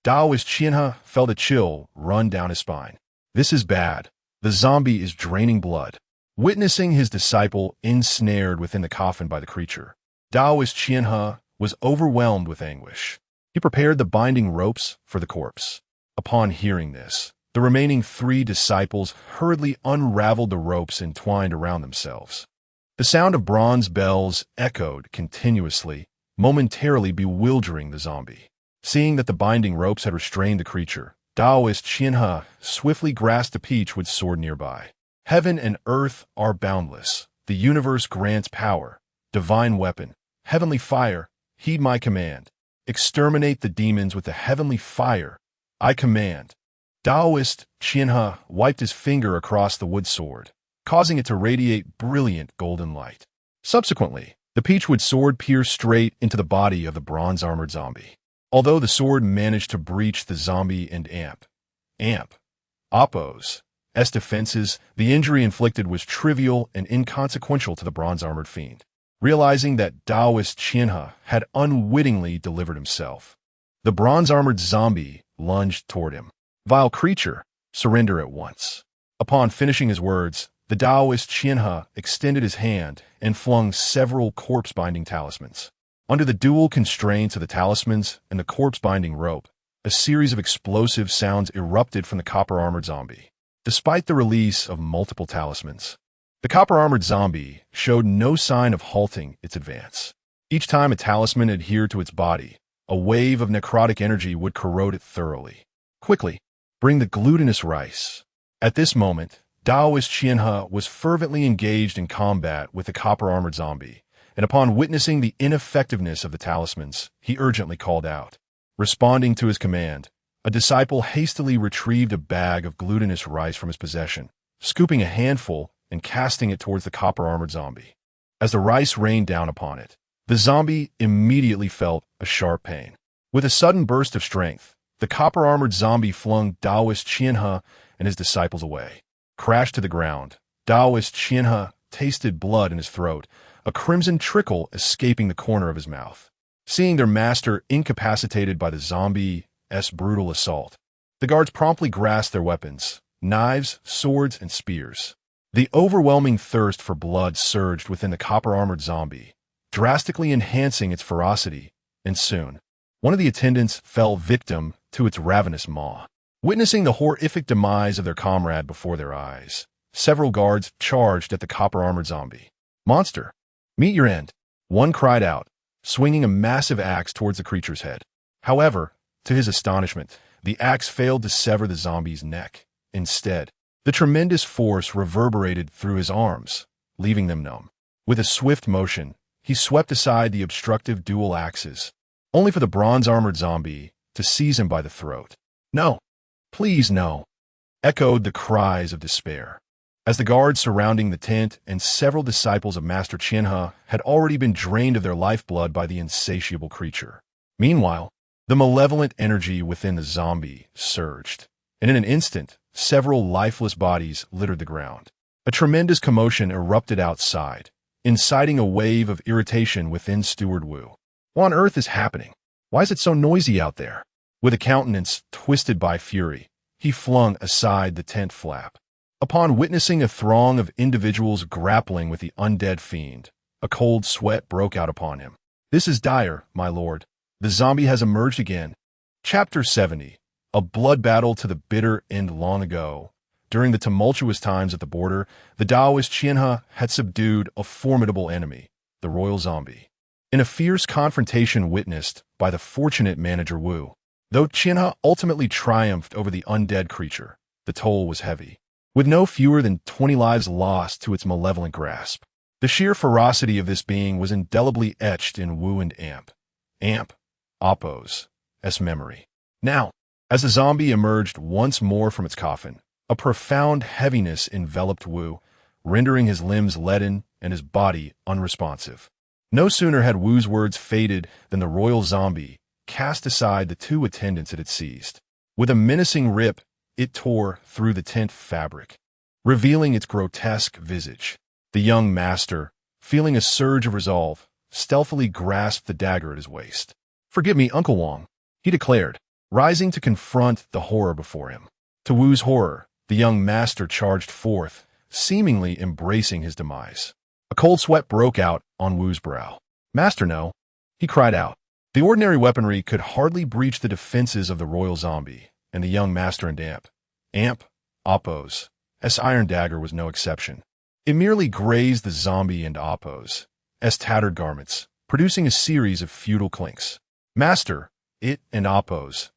Taoist Chinha felt a chill run down his spine. This is bad. The zombie is draining blood. Witnessing his disciple ensnared within the coffin by the creature, Taoist Chinha was overwhelmed with anguish. He prepared the binding ropes for the corpse. Upon hearing this, the remaining 3 disciples hurriedly unraveled the ropes entwined around themselves. The sound of bronze bells echoed continuously, momentarily bewildering the zombie. Seeing that the binding ropes had restrained the creature, Taoist Chinha swiftly grasped a peachwood sword nearby. Heaven and earth are boundless. The universe grants power. Divine weapon. Heavenly fire. Heed my command. Exterminate the demons with the heavenly fire. I command. Taoist Chinha wiped his finger across the wood sword, causing it to radiate brilliant golden light. Subsequently, the peachwood sword pierced straight into the body of the bronze-armored zombie. Although the sword managed to breach the zombie and Appo's defenses, the injury inflicted was trivial and inconsequential to the bronze-armored fiend. Realizing that Taoist Chinha had unwittingly delivered himself, the bronze-armored zombie lunged toward him. "Vile creature, surrender at once." Upon finishing his words, the Taoist Chinha extended his hand and flung several corpse-binding talismans. Under the dual constraints of the talismans and the corpse-binding rope, a series of explosive sounds erupted from the copper-armored zombie. Despite the release of multiple talismans, the copper-armored zombie showed no sign of halting its advance. Each time a talisman adhered to its body, A wave of necrotic energy would corrode it thoroughly. Quickly, bring the glutinous rice. At this moment, Taoist Qianhe was fervently engaged in combat with the copper-armored zombie, and upon witnessing the ineffectiveness of the talismans, he urgently called out. Responding to his command, a disciple hastily retrieved a bag of glutinous rice from his possession, scooping a handful and casting it towards the copper-armored zombie. As the rice rained down upon it, the zombie immediately felt a sharp pain. With a sudden burst of strength, the copper-armored zombie flung Taoist Qianhe and his disciples away. Crashed to the ground, Taoist Qianhe tasted blood in his throat, a crimson trickle escaping the corner of his mouth. Seeing their master incapacitated by the zombie's brutal assault, the guards promptly grasped their weapons, knives, swords, and spears. The overwhelming thirst for blood surged within the copper-armored zombie, drastically enhancing its ferocity, and soon, one of the attendants fell victim to its ravenous maw. Witnessing the horrific demise of their comrade before their eyes, several guards charged at the copper-armored zombie. "Monster, meet your end," one cried out, swinging a massive axe towards the creature's head. However, to his astonishment, the axe failed to sever the zombie's neck. Instead, the tremendous force reverberated through his arms, leaving them numb. With a swift motion, he swept aside the obstructive dual axes, only for the bronze-armored zombie to seize him by the throat. "No! Please, no!" echoed the cries of despair. As the guards surrounding the tent and several disciples of Master Qianhe had already been drained of their lifeblood by the insatiable creature. Meanwhile, the malevolent energy within the zombie surged, and in an instant, several lifeless bodies littered the ground. A tremendous commotion erupted outside, inciting a wave of irritation within Steward Wu. What on earth is happening? Why is it so noisy out there? With a countenance twisted by fury, he flung aside the tent flap. Upon witnessing a throng of individuals grappling with the undead fiend, a cold sweat broke out upon him. "This is dire, my lord. The zombie has emerged again." Chapter 70. A blood battle to the bitter end. Long ago, during the tumultuous times at the border, the Taoist Qianhe had subdued a formidable enemy, the royal zombie. In a fierce confrontation witnessed by the fortunate manager Wu, though Qianhe ultimately triumphed over the undead creature, the toll was heavy, with no fewer than 20 lives lost to its malevolent grasp. The sheer ferocity of this being was indelibly etched in Wu and Appo's memory. Now, as the zombie emerged once more from its coffin, a profound heaviness enveloped Wu, rendering his limbs leaden and his body unresponsive. No sooner had Wu's words faded than the royal zombie cast aside the two attendants it had seized. With a menacing rip, it tore through the tent fabric, revealing its grotesque visage. The young master, feeling a surge of resolve, stealthily grasped the dagger at his waist. "Forgive me, Uncle Wang," he declared, rising to confront the horror before him. To Wu's horror, the young master charged forth, seemingly embracing his demise. A cold sweat broke out on Wu's brow. "Master, no," he cried out. The ordinary weaponry could hardly breach the defenses of the royal zombie, and the young master and Appo's iron dagger was no exception. It merely grazed the zombie and Appo's tattered garments, producing a series of futile clinks. "Master, it and Appo's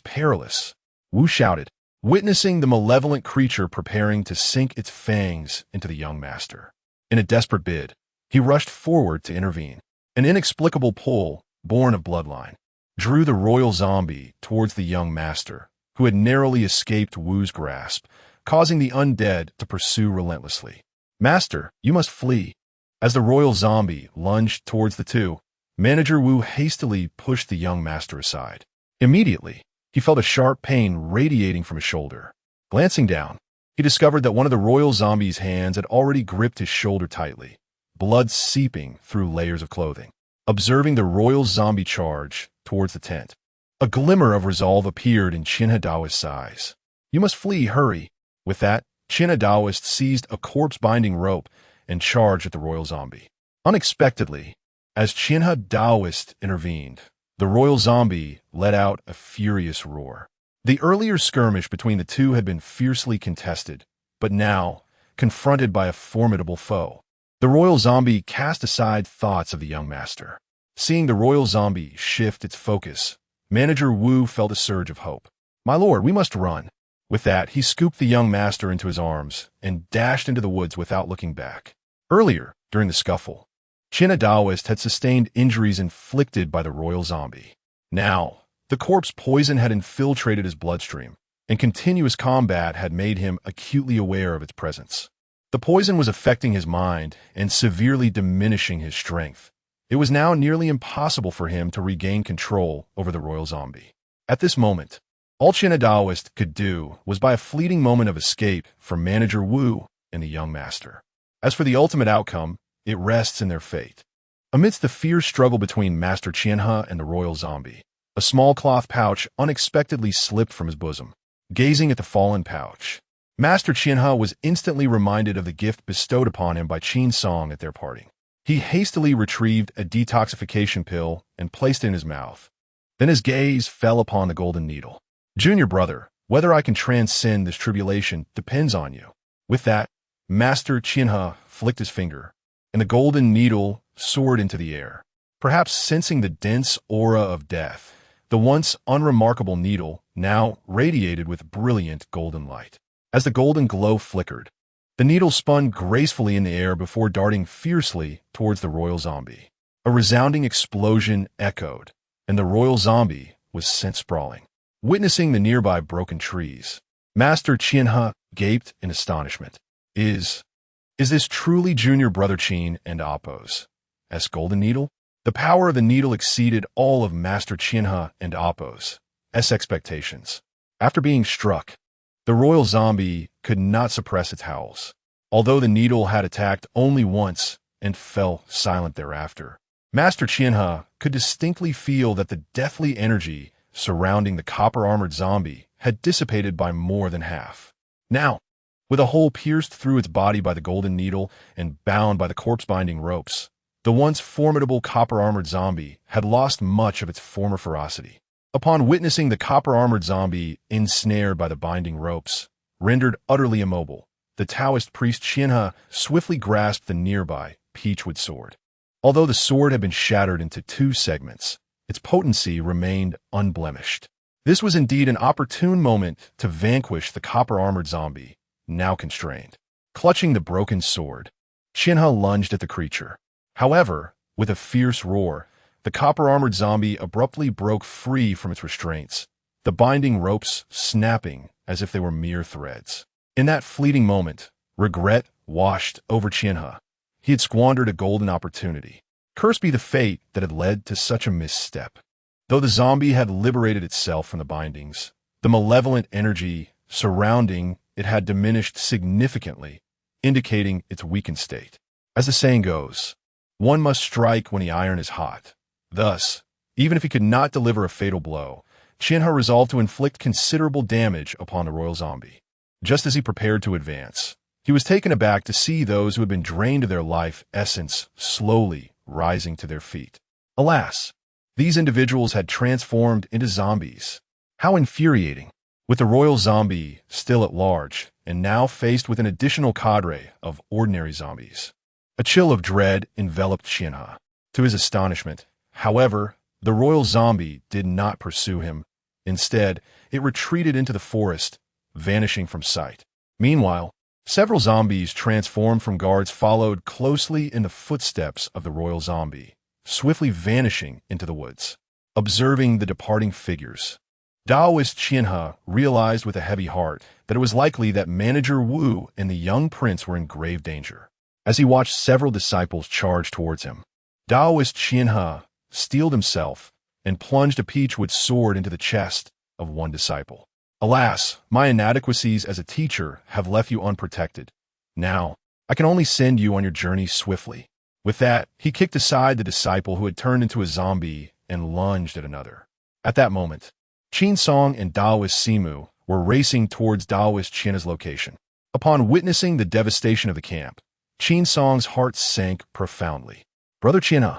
perilous," Wu shouted, witnessing the malevolent creature preparing to sink its fangs into the young master. In a desperate bid, he rushed forward to intervene. An inexplicable pull, born of bloodline, drew the royal zombie towards the young master, who had narrowly escaped Wu's grasp, causing the undead to pursue relentlessly. "Master, you must flee." As the royal zombie lunged towards the two, Manager Wu hastily pushed the young master aside. Immediately, he felt a sharp pain radiating from his shoulder. Glancing down, he discovered that one of the royal zombie's hands had already gripped his shoulder tightly, blood seeping through layers of clothing. Observing the royal zombie charge towards the tent, a glimmer of resolve appeared in Qianhe Daoist's eyes. "You must flee, hurry." With that, Qianhe Daoist seized a corpse-binding rope and charged at the royal zombie. Unexpectedly, as Qianhe Daoist intervened, the royal zombie let out a furious roar. The earlier skirmish between the two had been fiercely contested, but now, confronted by a formidable foe, the royal zombie cast aside thoughts of the young master. Seeing the royal zombie shift its focus, Manager Wu felt a surge of hope. "My lord, we must run." With that, he scooped the young master into his arms and dashed into the woods without looking back. Earlier, during the scuffle, China Daoist had sustained injuries inflicted by the royal zombie. Now, the corpse poison had infiltrated his bloodstream, and continuous combat had made him acutely aware of its presence. The poison was affecting his mind and severely diminishing his strength. It was now nearly impossible for him to regain control over the royal zombie. At this moment, all China Daoist could do was buy a fleeting moment of escape from Manager Wu and the young master. As for the ultimate outcome, it rests in their fate. Amidst the fierce struggle between Master Qianhe and the royal zombie, a small cloth pouch unexpectedly slipped from his bosom. Gazing at the fallen pouch, Master Qianhe was instantly reminded of the gift bestowed upon him by Qin Song at their parting. He hastily retrieved a detoxification pill and placed it in his mouth. Then his gaze fell upon the golden needle. "Junior brother, whether I can transcend this tribulation depends on you." With that, Master Qianhe flicked his finger, and the golden needle soared into the air. Perhaps sensing the dense aura of death, the once unremarkable needle now radiated with brilliant golden light. As the golden glow flickered, the needle spun gracefully in the air before darting fiercely towards the royal zombie. A resounding explosion echoed, and the royal zombie was sent sprawling. Witnessing the nearby broken trees, Master Qianhe gaped in astonishment. Is this truly Junior Brother Qin and Appo's golden needle? The power of the needle exceeded all of Master Qianhe and Appo's expectations. After being struck, the royal zombie could not suppress its howls. Although the needle had attacked only once and fell silent thereafter, Master Qianhe could distinctly feel that the deathly energy surrounding the copper-armored zombie had dissipated by more than half. Now, with a hole pierced through its body by the golden needle and bound by the corpse-binding ropes, the once formidable copper-armored zombie had lost much of its former ferocity. Upon witnessing the copper-armored zombie ensnared by the binding ropes, rendered utterly immobile, the Taoist priest Qianhe swiftly grasped the nearby peachwood sword. Although the sword had been shattered into 2 segments, its potency remained unblemished. This was indeed an opportune moment to vanquish the copper-armored zombie, now constrained. Clutching the broken sword, Qianhe lunged at the creature. However, with a fierce roar, the copper-armored zombie abruptly broke free from its restraints, the binding ropes snapping as if they were mere threads. In that fleeting moment, regret washed over Qianhe. He had squandered a golden opportunity. Cursed be the fate that had led to such a misstep. Though the zombie had liberated itself from the bindings, the malevolent energy surrounding it had diminished significantly, indicating its weakened state. As the saying goes, one must strike when the iron is hot. Thus, even if he could not deliver a fatal blow, Qianhe resolved to inflict considerable damage upon the royal zombie. Just as he prepared to advance, he was taken aback to see those who had been drained of their life essence slowly rising to their feet. Alas, these individuals had transformed into zombies. How infuriating! With the royal zombie still at large, and now faced with an additional cadre of ordinary zombies. A chill of dread enveloped Qianhe. To his astonishment, however, the royal zombie did not pursue him. Instead, it retreated into the forest, vanishing from sight. Meanwhile, several zombies transformed from guards followed closely in the footsteps of the royal zombie, swiftly vanishing into the woods. Observing the departing figures, Daoist Qianhe realized with a heavy heart that it was likely that Manager Wu and the young prince were in grave danger. As he watched several disciples charge towards him, Daoist Qianhe steeled himself and plunged a peachwood sword into the chest of one disciple. Alas, my inadequacies as a teacher have left you unprotected. Now, I can only send you on your journey swiftly. With that, he kicked aside the disciple who had turned into a zombie and lunged at another. At that moment, Qin Song and Daoist Simu were racing towards Daoist Qianhe's location. Upon witnessing the devastation of the camp, Qin Song's heart sank profoundly. Brother Qianhe,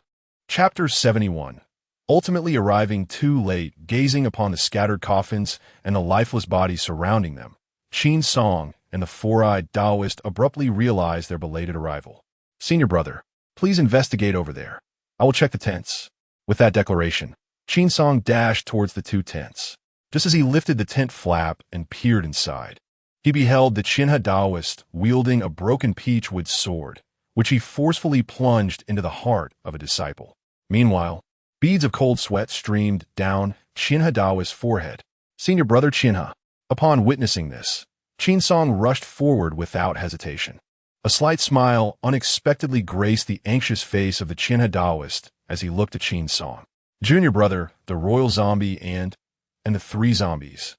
Chapter 71. Ultimately arriving too late, gazing upon the scattered coffins and the lifeless bodies surrounding them, Qin Song and the four-eyed Daoist abruptly realized their belated arrival. Senior brother, please investigate over there. I will check the tents. With that declaration, Qin Song dashed towards the two tents. Just as he lifted the tent flap and peered inside, he beheld the Qinhe Taoist wielding a broken peachwood sword, which he forcefully plunged into the heart of a disciple. Meanwhile, beads of cold sweat streamed down Qinhe Taoist's forehead. "Senior brother Qinhe." Upon witnessing this, Qin Song rushed forward without hesitation. A slight smile unexpectedly graced the anxious face of the Qinhe Taoist as he looked at Qin Song. "Junior brother, the royal zombie, and the three zombies."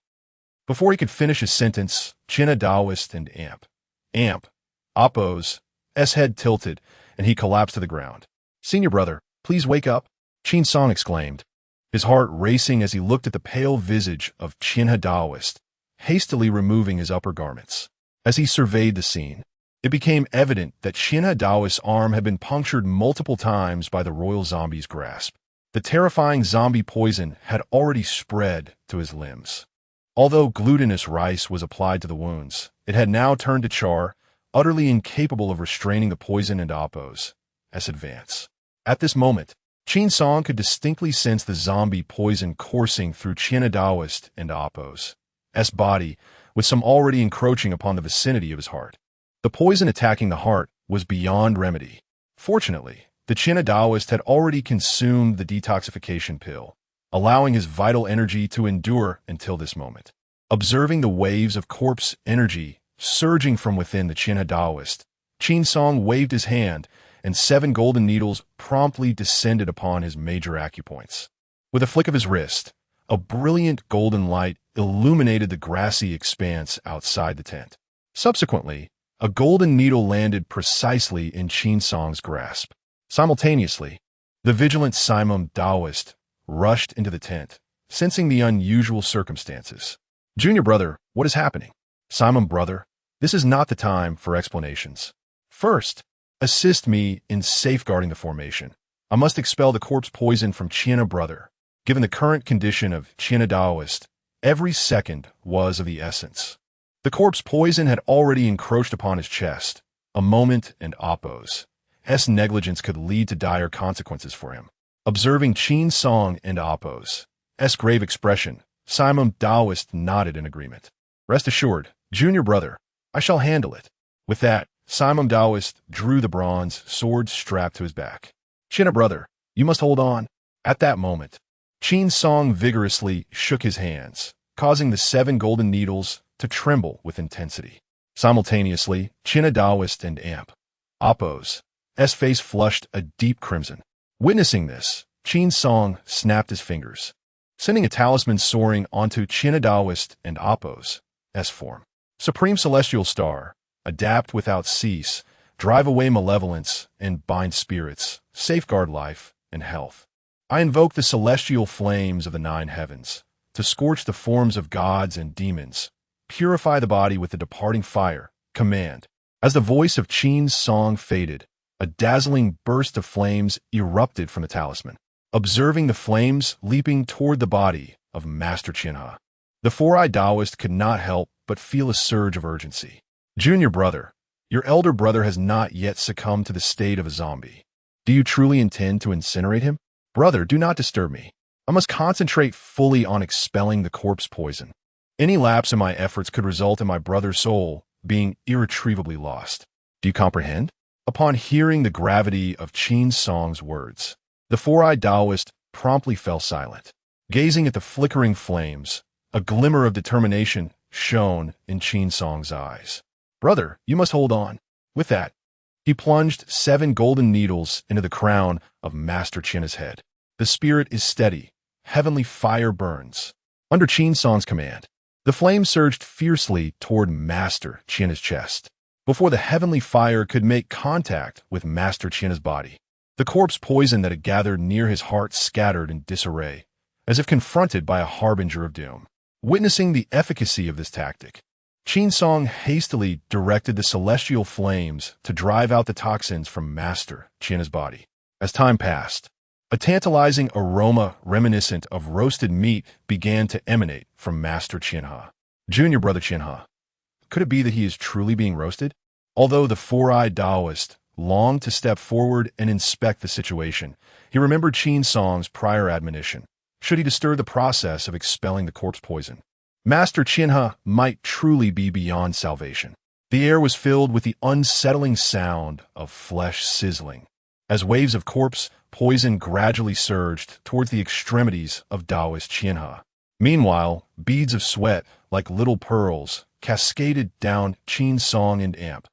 Before he could finish his sentence, Qinhe Taoist and Appo's head tilted, and he collapsed to the ground. "Senior brother, please wake up," Qin Song exclaimed, his heart racing as he looked at the pale visage of Qinhe Taoist, hastily removing his upper garments. As he surveyed the scene, it became evident that Qinhe Taoist's arm had been punctured multiple times by the royal zombie's grasp. The terrifying zombie poison had already spread to his limbs. Although glutinous rice was applied to the wounds, it had now turned to char, utterly incapable of restraining the poison into Appo's advance. At this moment, Qin Song could distinctly sense the zombie poison coursing through Qinhe Taoist and Appo's body, with some already encroaching upon the vicinity of his heart. The poison attacking the heart was beyond remedy. Fortunately, the Qinhe Taoist had already consumed the detoxification pill, allowing his vital energy to endure until this moment. Observing the waves of corpse energy surging from within the Qinhe Taoist, Qin Song waved his hand, and 7 golden needles promptly descended upon his major acupoints. With a flick of his wrist, a brilliant golden light illuminated the grassy expanse outside the tent. Subsequently, a golden needle landed precisely in Qin Song's grasp. Simultaneously, the vigilant siphon Taoist rushed into the tent, sensing the unusual circumstances. "Junior brother, what is happening?" "Siphon brother, this is not the time for explanations. First, assist me in safeguarding the formation. I must expel the corpse poison from Qinhe brother. Given the current condition of Qinhe Taoist, every second was of the essence." The corpse poison had already encroached upon his chest. A moment and Appo's negligence could lead to dire consequences for him. Observing Qin Song and Appo's grave expression, siphon Taoist nodded in agreement. "Rest assured, junior brother, I shall handle it." With that, siphon Taoist drew the bronze sword strapped to his back. "Qinhe brother, you must hold on." At that moment, Qin Song vigorously shook his hands, causing the 7 golden needles to tremble with intensity. Simultaneously, Qinhe Taoist and Appo's face flushed a deep crimson. Witnessing this, Qin Song snapped his fingers, sending a talisman soaring onto Qinhe Taoist and Appo's form. "Supreme Celestial Star, adapt without cease, drive away malevolence and bind spirits, safeguard life and health. I invoke the celestial flames of the 9 heavens to scorch the forms of gods and demons. Purify the body with the departing fire. Command." As the voice of Qin Song faded, a dazzling burst of flames erupted from the talisman. Observing the flames leaping toward the body of Master Qinhe, the 4-eyed Taoist could not help but feel a surge of urgency. "Junior brother, your elder brother has not yet succumbed to the state of a zombie. Do you truly intend to incinerate him?" "Brother, do not disturb me. I must concentrate fully on expelling the corpse poison. Any lapse in my efforts could result in my brother's soul being irretrievably lost. Do you comprehend?" Upon hearing the gravity of Qin Song's words, the 4-eyed Taoist promptly fell silent. Gazing at the flickering flames, a glimmer of determination shone in Qin Song's eyes. "Brother, you must hold on." With that, he plunged 7 golden needles into the crown of Master Qinhe's head. The spirit is steady. Heavenly fire burns. Under Qin Song's command, the flame surged fiercely toward Master Qinhe's chest. Before the heavenly fire could make contact with Master Qinhe's body, the corpse poison that had gathered near his heart scattered in disarray, as if confronted by a harbinger of doom. Witnessing the efficacy of this tactic, Qin Song hastily directed the celestial flames to drive out the toxins from Master Qinhe's body. As time passed, a tantalizing aroma reminiscent of roasted meat began to emanate from Master Qinhe. "Junior brother Qinhe, could it be that he is truly being roasted?" Although the 4-eyed Taoist longed to step forward and inspect the situation. He remembered Qin Song's prior admonition. Should he disturb the process of expelling the corpse poison, Master Qianhe might truly be beyond salvation. The air was filled with the unsettling sound of flesh sizzling, as waves of corpse poison gradually surged towards the extremities of Taoist Qianhe. Meanwhile, beads of sweat, like little pearls, cascaded down Qin Song and Amp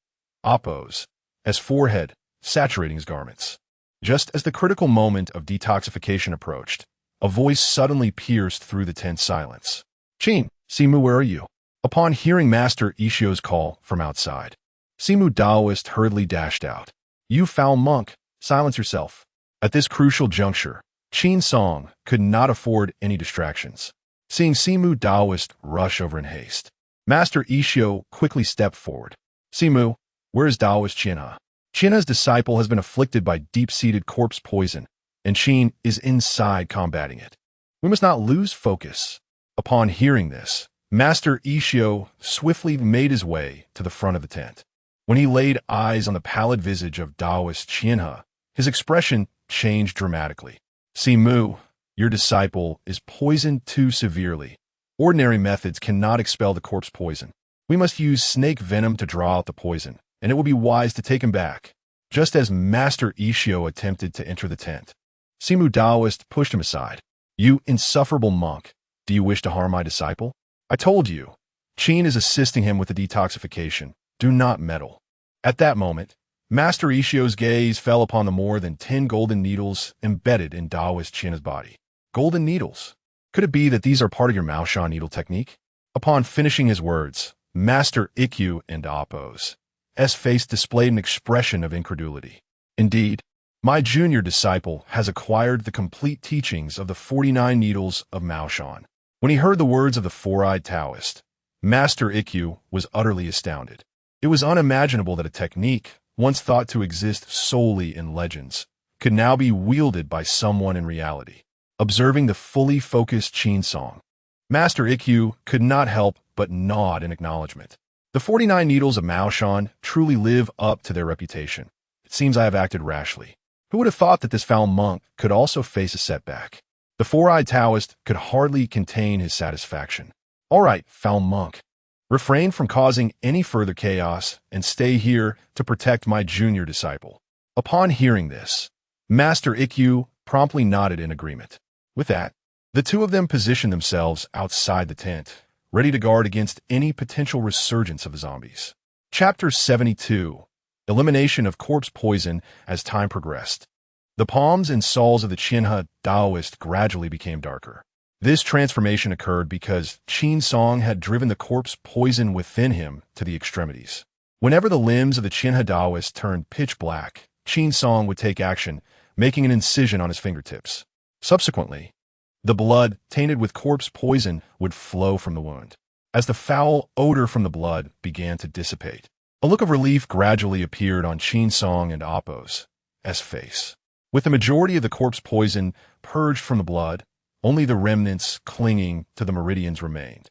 Appo's forehead, saturating his garments. Just as the critical moment of detoxification approached, a voice suddenly pierced through the tense silence. "Qin, Simu, where are you?" Upon hearing Master Ishio's call from outside, Simu Taoist hurriedly dashed out. "You foul monk, silence yourself." At this crucial juncture, Qin Song could not afford any distractions. Seeing Simu Taoist rush over in haste, Master Ishio quickly stepped forward. "Simu, where is Taoist Qianhe? Qianhe's disciple has been afflicted by deep-seated corpse poison, and Qin is inside combating it. We must not lose focus." Upon hearing this, Master Ishio swiftly made his way to the front of the tent. When he laid eyes on the pallid visage of Taoist Qianhe, his expression changed dramatically. "Simu, your disciple is poisoned too severely. Ordinary methods cannot expel the corpse poison. We must use snake venom to draw out the poison, and it will be wise to take him back." Just as Master Ishio attempted to enter the tent, Simu Taoist pushed him aside. "You insufferable monk, do you wish to harm my disciple? I told you, Qin is assisting him with the detoxification. Do not meddle." At that moment, Master Ishio's gaze fell upon the more than 10 golden needles embedded in Taoist Qianhe's body. Golden needles? Could it be that these are part of your Maoshan needle technique? Upon finishing his words, Master Ikkyu and Appo's face displayed an expression of incredulity. "Indeed, my junior disciple has acquired the complete teachings of the 49 needles of Maoshan." When he heard the words of the four-eyed Taoist, Master Ikkyu was utterly astounded. It was unimaginable that a technique, once thought to exist solely in legends, could now be wielded by someone in reality. Observing the fully focused Qin Song, Master Ikkyu could not help but nod in acknowledgement. The 49 needles of Maoshan truly live up to their reputation. It seems I have acted rashly. Who would have thought that this foul monk could also face a setback? The four-eyed Taoist could hardly contain his satisfaction. "All right, foul monk. Refrain from causing any further chaos and stay here to protect my junior disciple." Upon hearing this, Master Ikkyu promptly nodded in agreement. With that, the two of them positioned themselves outside the tent, ready to guard against any potential resurgence of the zombies. Chapter 72. Elimination of corpse poison as time progressed. The palms and soles of the Qianhe Taoist gradually became darker. This transformation occurred because Qin Song had driven the corpse poison within him to the extremities. Whenever the limbs of the Qianhe Taoist turned pitch black, Qin Song would take action, making an incision on his fingertips. Subsequently, the blood, tainted with corpse poison, would flow from the wound. As the foul odor from the blood began to dissipate, a look of relief gradually appeared on Qin Song and Appo's face. With the majority of the corpse poison purged from the blood, only the remnants clinging to the meridians remained.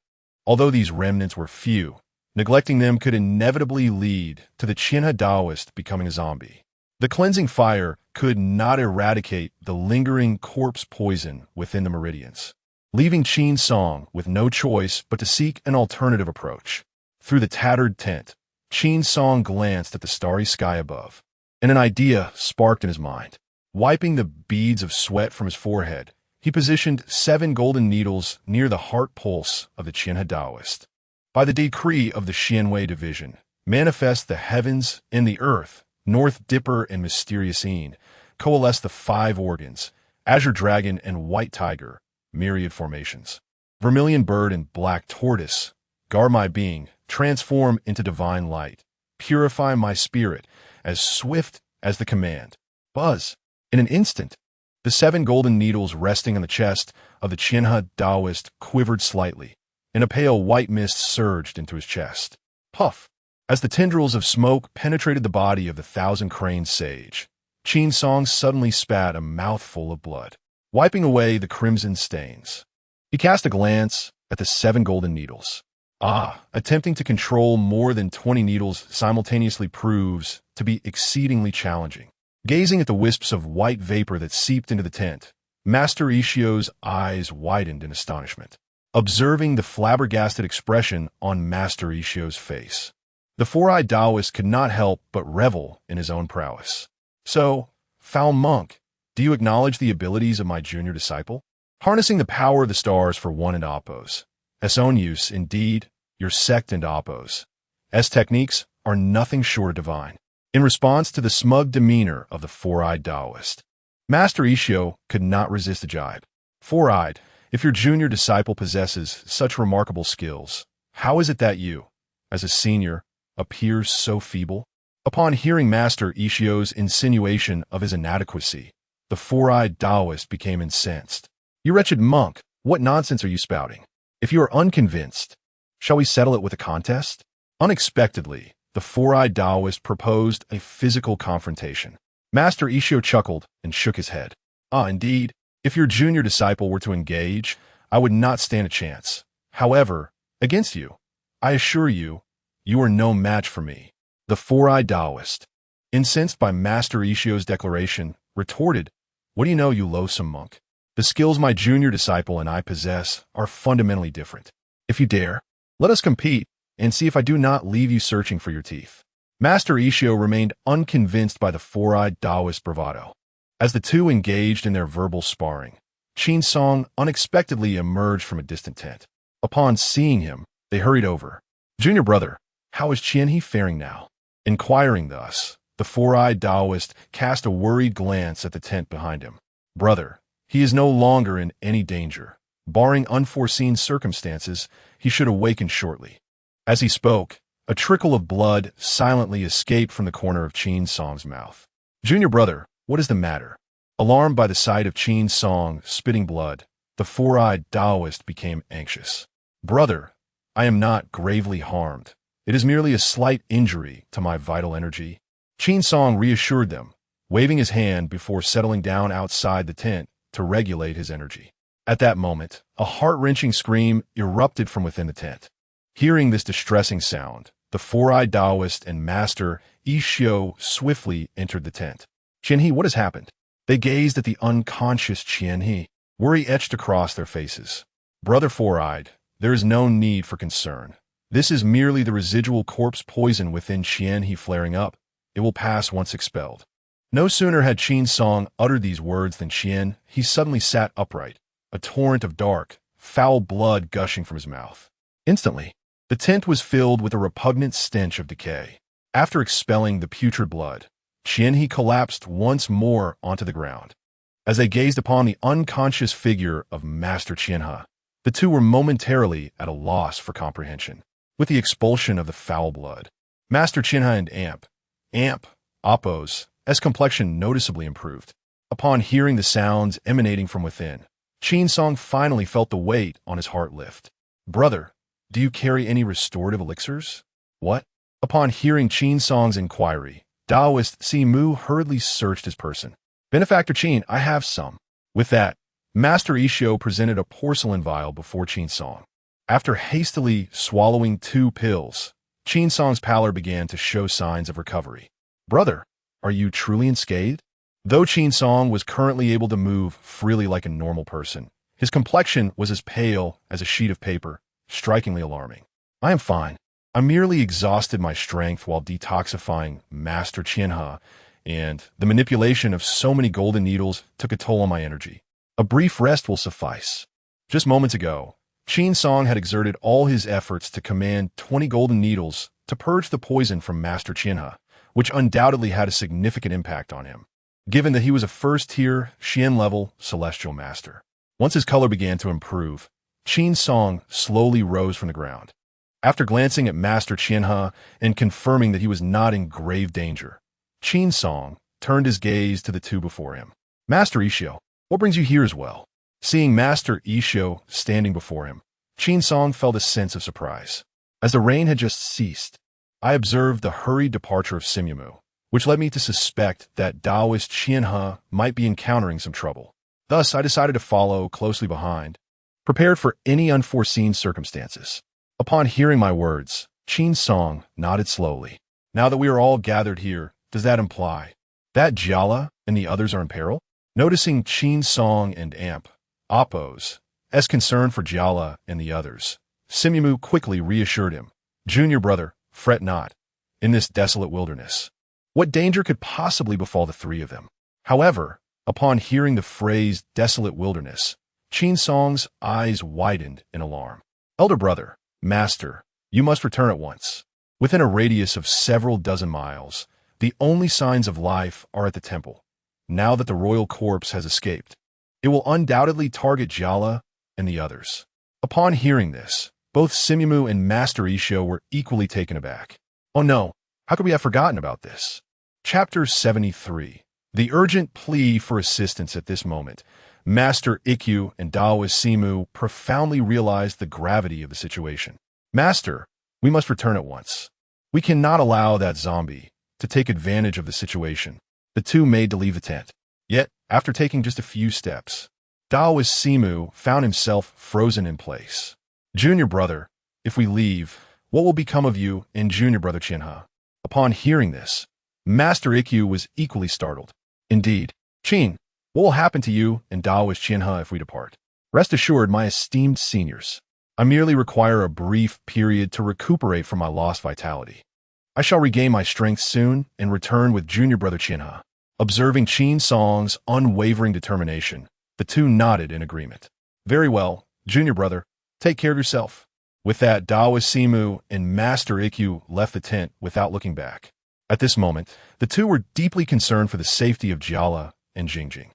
Although these remnants were few, neglecting them could inevitably lead to the Qianhe Taoist becoming a zombie. The cleansing fire could not eradicate the lingering corpse poison within the meridians, leaving Qin Song with no choice but to seek an alternative approach. Through the tattered tent, Qin Song glanced at the starry sky above, and an idea sparked in his mind. Wiping the beads of sweat from his forehead, he positioned 7 golden needles near the heart pulse of the Qianhe Taoist. By the decree of the Xianwei division, manifest the heavens and the earth, North Dipper and Mysterious Een, coalesce the 5 organs, Azure Dragon and White Tiger, myriad formations. Vermilion Bird and Black Tortoise, guard my being, transform into divine light, purify my spirit, as swift as the command. Buzz! In an instant, the 7 golden needles resting on the chest of the Qianhe Taoist quivered slightly, and a pale white mist surged into his chest. Puff! As the tendrils of smoke penetrated the body of the thousand-craned sage, Qin Song suddenly spat a mouthful of blood, wiping away the crimson stains. He cast a glance at the 7 golden needles. Attempting to control more than 20 needles simultaneously proves to be exceedingly challenging. Gazing at the wisps of white vapor that seeped into the tent, Master Ishio's eyes widened in astonishment, observing the flabbergasted expression on Master Ishio's face. The four-eyed Taoist could not help but revel in his own prowess. So, foul monk, do you acknowledge the abilities of my junior disciple? Harnessing the power of the stars for one and Oppos. S own use, indeed, your sect and Oppos. S techniques are nothing short of divine. In response to the smug demeanor of the four-eyed Taoist, Master Ishio could not resist a jibe. Four-eyed, if your junior disciple possesses such remarkable skills, how is it that you, as a senior, appears so feeble? Upon hearing Master Ishio's insinuation of his inadequacy, the four-eyed Taoist became incensed. You wretched monk, what nonsense are you spouting? If you are unconvinced, shall we settle it with a contest? Unexpectedly, the four-eyed Taoist proposed a physical confrontation. Master Ishio chuckled and shook his head. Indeed, if your junior disciple were to engage, I would not stand a chance. However, against you, I assure you, you are no match for me. The four-eyed Taoist, incensed by Master Ishio's declaration, retorted, What do you know, you loathsome monk? The skills my junior disciple and I possess are fundamentally different. If you dare, let us compete and see if I do not leave you searching for your teeth. Master Ishio remained unconvinced by the four-eyed Taoist bravado. As the two engaged in their verbal sparring, Qin Song unexpectedly emerged from a distant tent. Upon seeing him, they hurried over. Junior brother, how is Qianhe faring now? Inquiring thus, the four-eyed Taoist cast a worried glance at the tent behind him. Brother, he is no longer in any danger. Barring unforeseen circumstances, he should awaken shortly. As he spoke, a trickle of blood silently escaped from the corner of Qin Song's mouth. Junior brother, what is the matter? Alarmed by the sight of Qin Song spitting blood, the four-eyed Taoist became anxious. Brother, I am not gravely harmed. It is merely a slight injury to my vital energy. Qin Song reassured them, waving his hand before settling down outside the tent to regulate his energy. At that moment, a heart-wrenching scream erupted from within the tent. Hearing this distressing sound, the four-eyed Taoist and Master Ishio swiftly entered the tent. Qianhe, what has happened? They gazed at the unconscious Qianhe, worry etched across their faces. Brother Four-Eyed, there is no need for concern. This is merely the residual corpse poison within Qianhe flaring up. It will pass once expelled. No sooner had Qin Song uttered these words than he suddenly sat upright, a torrent of dark, foul blood gushing from his mouth. Instantly, the tent was filled with a repugnant stench of decay. After expelling the putrid blood, Qianhe collapsed once more onto the ground. As they gazed upon the unconscious figure of Master Qianhe, the two were momentarily at a loss for comprehension. With the expulsion of the foul blood, Master Qianhe and Oppos' complexion noticeably improved. Upon hearing the sounds emanating from within, Qin Song finally felt the weight on his heart lift. Brother, do you carry any restorative elixirs? What? Upon hearing Qin Song's inquiry, Taoist Simu hurriedly searched his person. Benefactor Qin, I have some. With that, Master Ishio presented a porcelain vial before Qin Song. After hastily swallowing 2 pills, Qin Song's pallor began to show signs of recovery. Brother, are you truly unscathed? Though Qin Song was currently able to move freely like a normal person, his complexion was as pale as a sheet of paper, strikingly alarming. I am fine. I merely exhausted my strength while detoxifying Master Qianhe, and the manipulation of so many golden needles took a toll on my energy. A brief rest will suffice. Just moments ago, Qin Song had exerted all his efforts to command 20 golden needles to purge the poison from Master Qianhe, which undoubtedly had a significant impact on him, given that he was a first-tier, Xian-level celestial master. Once his color began to improve, Qin Song slowly rose from the ground. After glancing at Master Qianhe and confirming that he was not in grave danger, Qin Song turned his gaze to the two before him. Master Ishio, what brings you here as well? Seeing Master Ishio standing before him, Qin Song felt a sense of surprise. As the rain had just ceased, I observed the hurried departure of Simumu, which led me to suspect that Taoist Qianhe might be encountering some trouble. Thus, I decided to follow closely behind, prepared for any unforeseen circumstances. Upon hearing my words, Qin Song nodded slowly. Now that we are all gathered here, does that imply that Jiala and the others are in peril? Noticing Qin Song and Amp, Appo's, as concern for Jiala and the others, Simumu quickly reassured him. Junior brother, fret not. In this desolate wilderness, what danger could possibly befall the three of them? However, upon hearing the phrase desolate wilderness, Qin Song's eyes widened in alarm. Elder brother, master, you must return at once. Within a radius of several dozen miles, the only signs of life are at the temple. Now that the royal corpse has escaped, it will undoubtedly target Jiala and the others. Upon hearing this, both Simumu and Master Isho were equally taken aback. Oh no, how could we have forgotten about this? Chapter 73. The urgent plea for assistance. At this moment, Master Ikkyu and Daoist Simu profoundly realized the gravity of the situation. Master, we must return at once. We cannot allow that zombie to take advantage of the situation. The two made to leave the tent. Yet, after taking just a few steps, Daoist Simu found himself frozen in place. Junior brother, if we leave, what will become of you and junior brother Chinha? Upon hearing this, Master Ikkyu was equally startled. Indeed, Qin, what will happen to you and Daoist Chinha if we depart? Rest assured, my esteemed seniors, I merely require a brief period to recuperate from my lost vitality. I shall regain my strength soon and return with junior brother Chinha. Observing Qin Song's unwavering determination, the two nodded in agreement. Very well, junior brother, take care of yourself. With that, Daoist Simu and Master Ikkyu left the tent without looking back. At this moment, the two were deeply concerned for the safety of Jiala and Jingjing.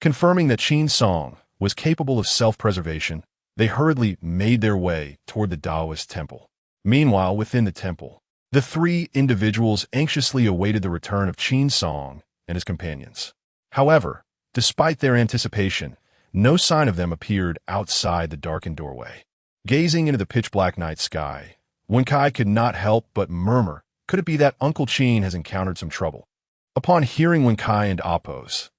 Confirming that Qin Song was capable of self-preservation, they hurriedly made their way toward the Daoist temple. Meanwhile, within the temple, the three individuals anxiously awaited the return of Qin Song and his companions. However, despite their anticipation, no sign of them appeared outside the darkened doorway. Gazing into the pitch-black night sky, Wenkai could not help but murmur, could it be that Uncle Qin has encountered some trouble? Upon hearing Wenkai and Appo's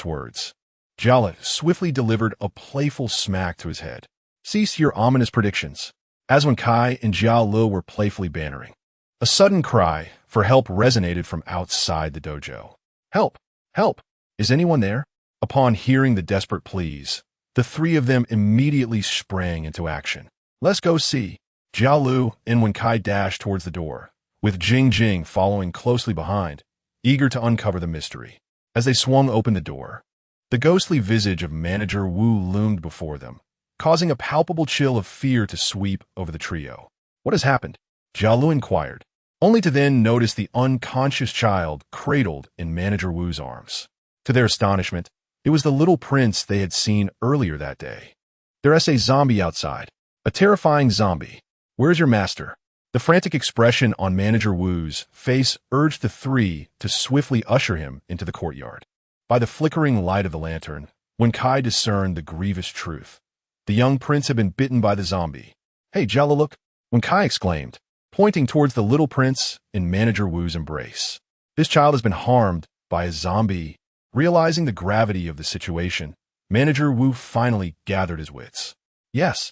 words, Jiala swiftly delivered a playful smack to his head. Cease your ominous predictions. As Wenkai and Jialu were playfully bantering, a sudden cry for help resonated from outside the dojo. Help! Help! Is anyone there? Upon hearing the desperate pleas, the three of them immediately sprang into action. Let's go see. Jialu and Wenkai dashed towards the door, with Jingjing following closely behind, eager to uncover the mystery. As they swung open the door, the ghostly visage of Manager Wu loomed before them, causing a palpable chill of fear to sweep over the trio. What has happened? Jialu inquired, only to then notice the unconscious child cradled in Manager Wu's arms. To their astonishment, it was the little prince they had seen earlier that day. There's a zombie outside. A terrifying zombie. Where's your master? The frantic expression on Manager Wu's face urged the three to swiftly usher him into the courtyard. By the flickering light of the lantern, Wenkai discerned the grievous truth. The young prince had been bitten by the zombie. Hey, Jiala, look! Wenkai exclaimed, pointing towards the little prince in Manager Wu's embrace. This child has been harmed by a zombie. Realizing the gravity of the situation, Manager Wu finally gathered his wits. Yes,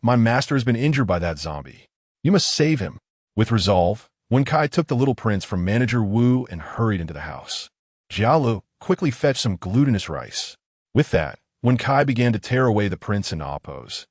my master has been injured by that zombie. You must save him. With resolve, Wenkai took the little prince from Manager Wu and hurried into the house. Jialu quickly fetched some glutinous rice. With that, Wenkai began to tear away the prince in Appo's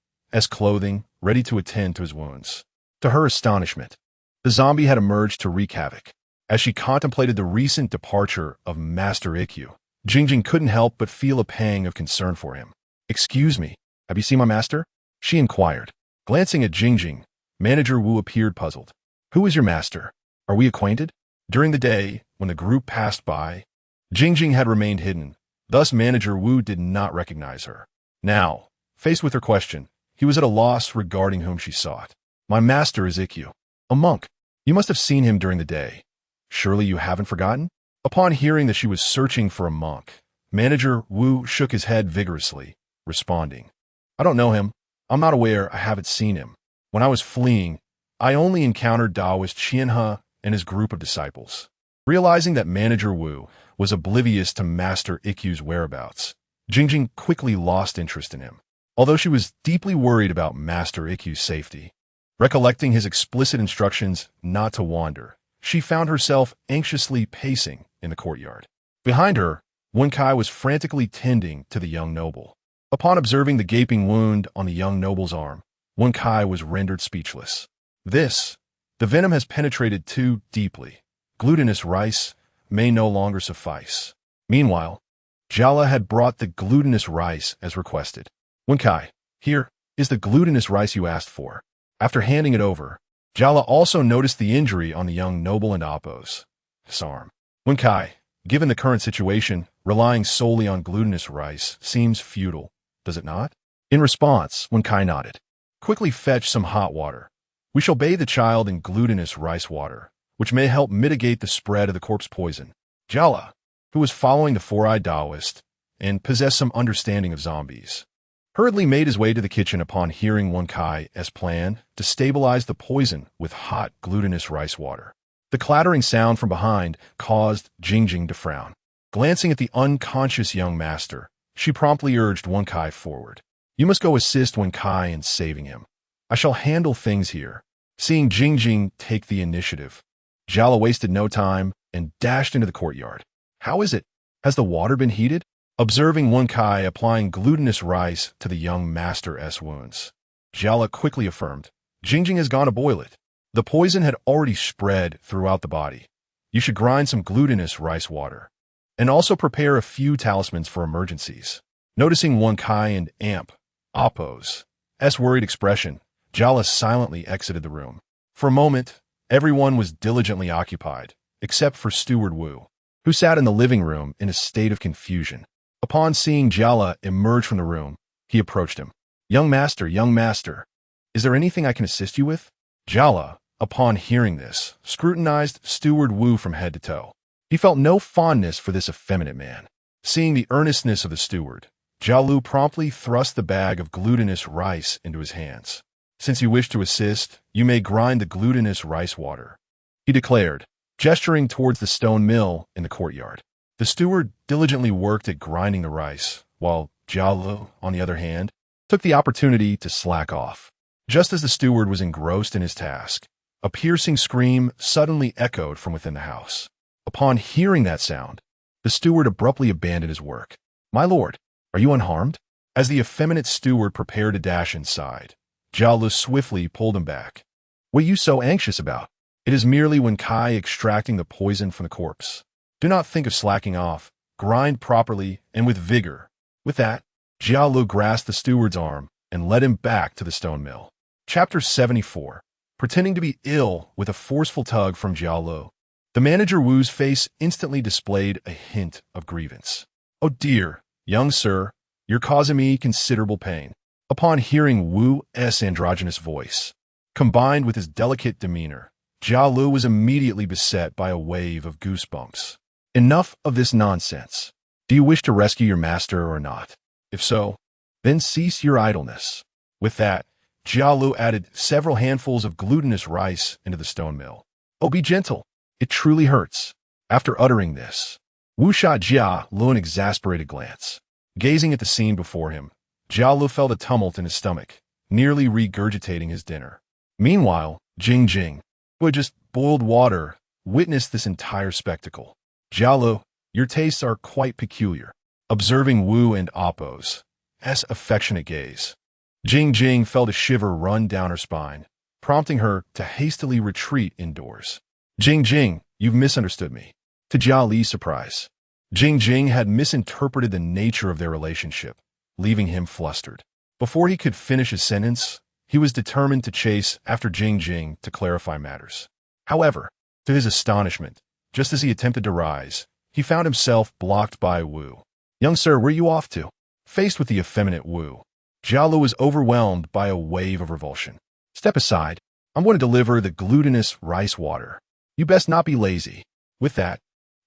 clothing, ready to attend to his wounds. To her astonishment, the zombie had emerged to wreak havoc. As she contemplated the recent departure of Master Ikkyu, Jingjing couldn't help but feel a pang of concern for him. Excuse me, have you seen my master? She inquired. Glancing at Jingjing, Manager Wu appeared puzzled. Who is your master? Are we acquainted? During the day, when the group passed by, Jingjing had remained hidden, thus Manager Wu did not recognize her. Now, faced with her question, he was at a loss regarding whom she sought. My master is Ikkyu, a monk. You must have seen him during the day. Surely you haven't forgotten? Upon hearing that she was searching for a monk, Manager Wu shook his head vigorously, responding, I don't know him. I'm not aware. I haven't seen him. When I was fleeing, I only encountered Daoist Qianhe and his group of disciples. Realizing that Manager Wu was oblivious to Master Ikkyu's whereabouts, Jingjing quickly lost interest in him. Although she was deeply worried about Master Ikkyu's safety, Recollecting his explicit instructions not to wander, she found herself anxiously pacing in the courtyard. Behind her, Wen Kai was frantically tending to the young noble. Upon observing the gaping wound on the young noble's arm, Wen Kai was rendered speechless. The venom has penetrated too deeply. Glutinous rice may no longer suffice. Meanwhile, Jala had brought the glutinous rice as requested. Wen Kai, here is the glutinous rice you asked for. After handing it over, Jala also noticed the injury on the young noble and Appo's arm. Wen Kai, given the current situation, relying solely on glutinous rice seems futile, does it not? In response, Wen Kai nodded. Quickly fetch some hot water. We shall bathe the child in glutinous rice water, which may help mitigate the spread of the corpse poison. Jala, who was following the four-eyed Taoist and possessed some understanding of zombies, hurriedly made his way to the kitchen upon hearing Wen Kai as planned to stabilize the poison with hot glutinous rice water. The clattering sound from behind caused Jingjing to frown. Glancing at the unconscious young master, she promptly urged Wen Kai forward. You must go assist Wen Kai in saving him. I shall handle things here. Seeing Jingjing take the initiative, Jala wasted no time and dashed into the courtyard. How is it? Has the water been heated? Observing Wen Kai applying glutinous rice to the young master's wounds, Jala quickly affirmed, Jingjing has gone to boil it. The poison had already spread throughout the body. You should grind some glutinous rice water, and also prepare a few talismans for emergencies. Noticing Wen Kai and Appo's worried expression, Jala silently exited the room. For a moment, everyone was diligently occupied, except for Steward Wu, who sat in the living room in a state of confusion. Upon seeing Jala emerge from the room, he approached him. Young master, is there anything I can assist you with? Jala, upon hearing this, scrutinized Steward Wu from head to toe. He felt no fondness for this effeminate man. Seeing the earnestness of the steward, Jialu promptly thrust the bag of glutinous rice into his hands. Since you wish to assist, you may grind the glutinous rice water, he declared, gesturing towards the stone mill in the courtyard. The steward diligently worked at grinding the rice, while Jialu, on the other hand, took the opportunity to slack off. Just as the steward was engrossed in his task, a piercing scream suddenly echoed from within the house. Upon hearing that sound, the steward abruptly abandoned his work. My lord, are you unharmed? As the effeminate steward prepared to dash inside, Jialu swiftly pulled him back. What are you so anxious about? It is merely Wen Kai extracting the poison from the corpse. Do not think of slacking off. Grind properly and with vigor. With that, Jialu grasped the steward's arm and led him back to the stone mill. Chapter 74. Pretending to be ill with a forceful tug from Jialu, the manager Wu's face instantly displayed a hint of grievance. Oh dear, young sir, you're causing me considerable pain. Upon hearing Wu's androgynous voice, combined with his delicate demeanor, Jialu was immediately beset by a wave of goosebumps. Enough of this nonsense. Do you wish to rescue your master or not? If so, then cease your idleness. With that, Jialu added several handfuls of glutinous rice into the stone mill. Oh, be gentle. It truly hurts. After uttering this, Wu shot Jialu an exasperated glance. Gazing at the scene before him, Jialu felt a tumult in his stomach, nearly regurgitating his dinner. Meanwhile, Jingjing, who had just boiled water, witnessed this entire spectacle. Jialu, your tastes are quite peculiar. Observing Wu and Appo's affectionate gaze, Jingjing felt a shiver run down her spine, prompting her to hastily retreat indoors. Jingjing, you've misunderstood me. To Jiali's surprise, Jingjing had misinterpreted the nature of their relationship, leaving him flustered. Before he could finish his sentence, he was determined to chase after Jingjing to clarify matters. However, to his astonishment, just as he attempted to rise, he found himself blocked by Wu. Young sir, where are you off to? Faced with the effeminate Wu, Jialu was overwhelmed by a wave of revulsion. Step aside. I'm going to deliver the glutinous rice water. You best not be lazy. With that,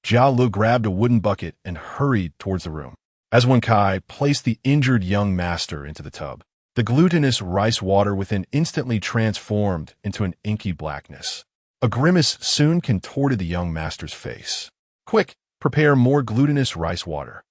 Jialu grabbed a wooden bucket and hurried towards the room. As Wen Kai placed the injured young master into the tub, the glutinous rice water within instantly transformed into an inky blackness. A grimace soon contorted the young master's face. Quick, prepare more glutinous rice water.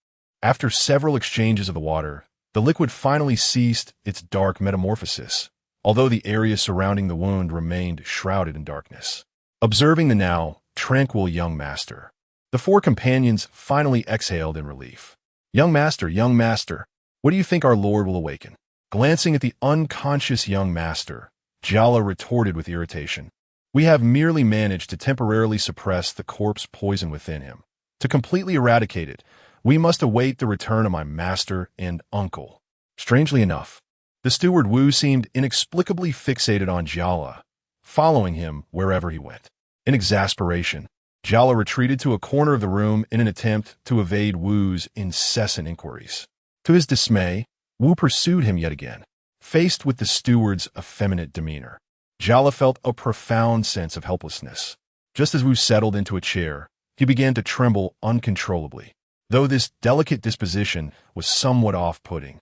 After several exchanges of the water, the liquid finally ceased its dark metamorphosis, although the area surrounding the wound remained shrouded in darkness. Observing the now tranquil young master, the four companions finally exhaled in relief. Young master, what do you think our lord will awaken? Glancing at the unconscious young master, Jala retorted with irritation. We have merely managed to temporarily suppress the corpse poison within him. To completely eradicate it, we must await the return of my master and uncle. Strangely enough, the steward Wu seemed inexplicably fixated on Jala, following him wherever he went. In exasperation, Jala retreated to a corner of the room in an attempt to evade Wu's incessant inquiries. To his dismay, Wu pursued him yet again. Faced with the steward's effeminate demeanor, Jala felt a profound sense of helplessness. Just as Wu settled into a chair, he began to tremble uncontrollably. Though this delicate disposition was somewhat off-putting,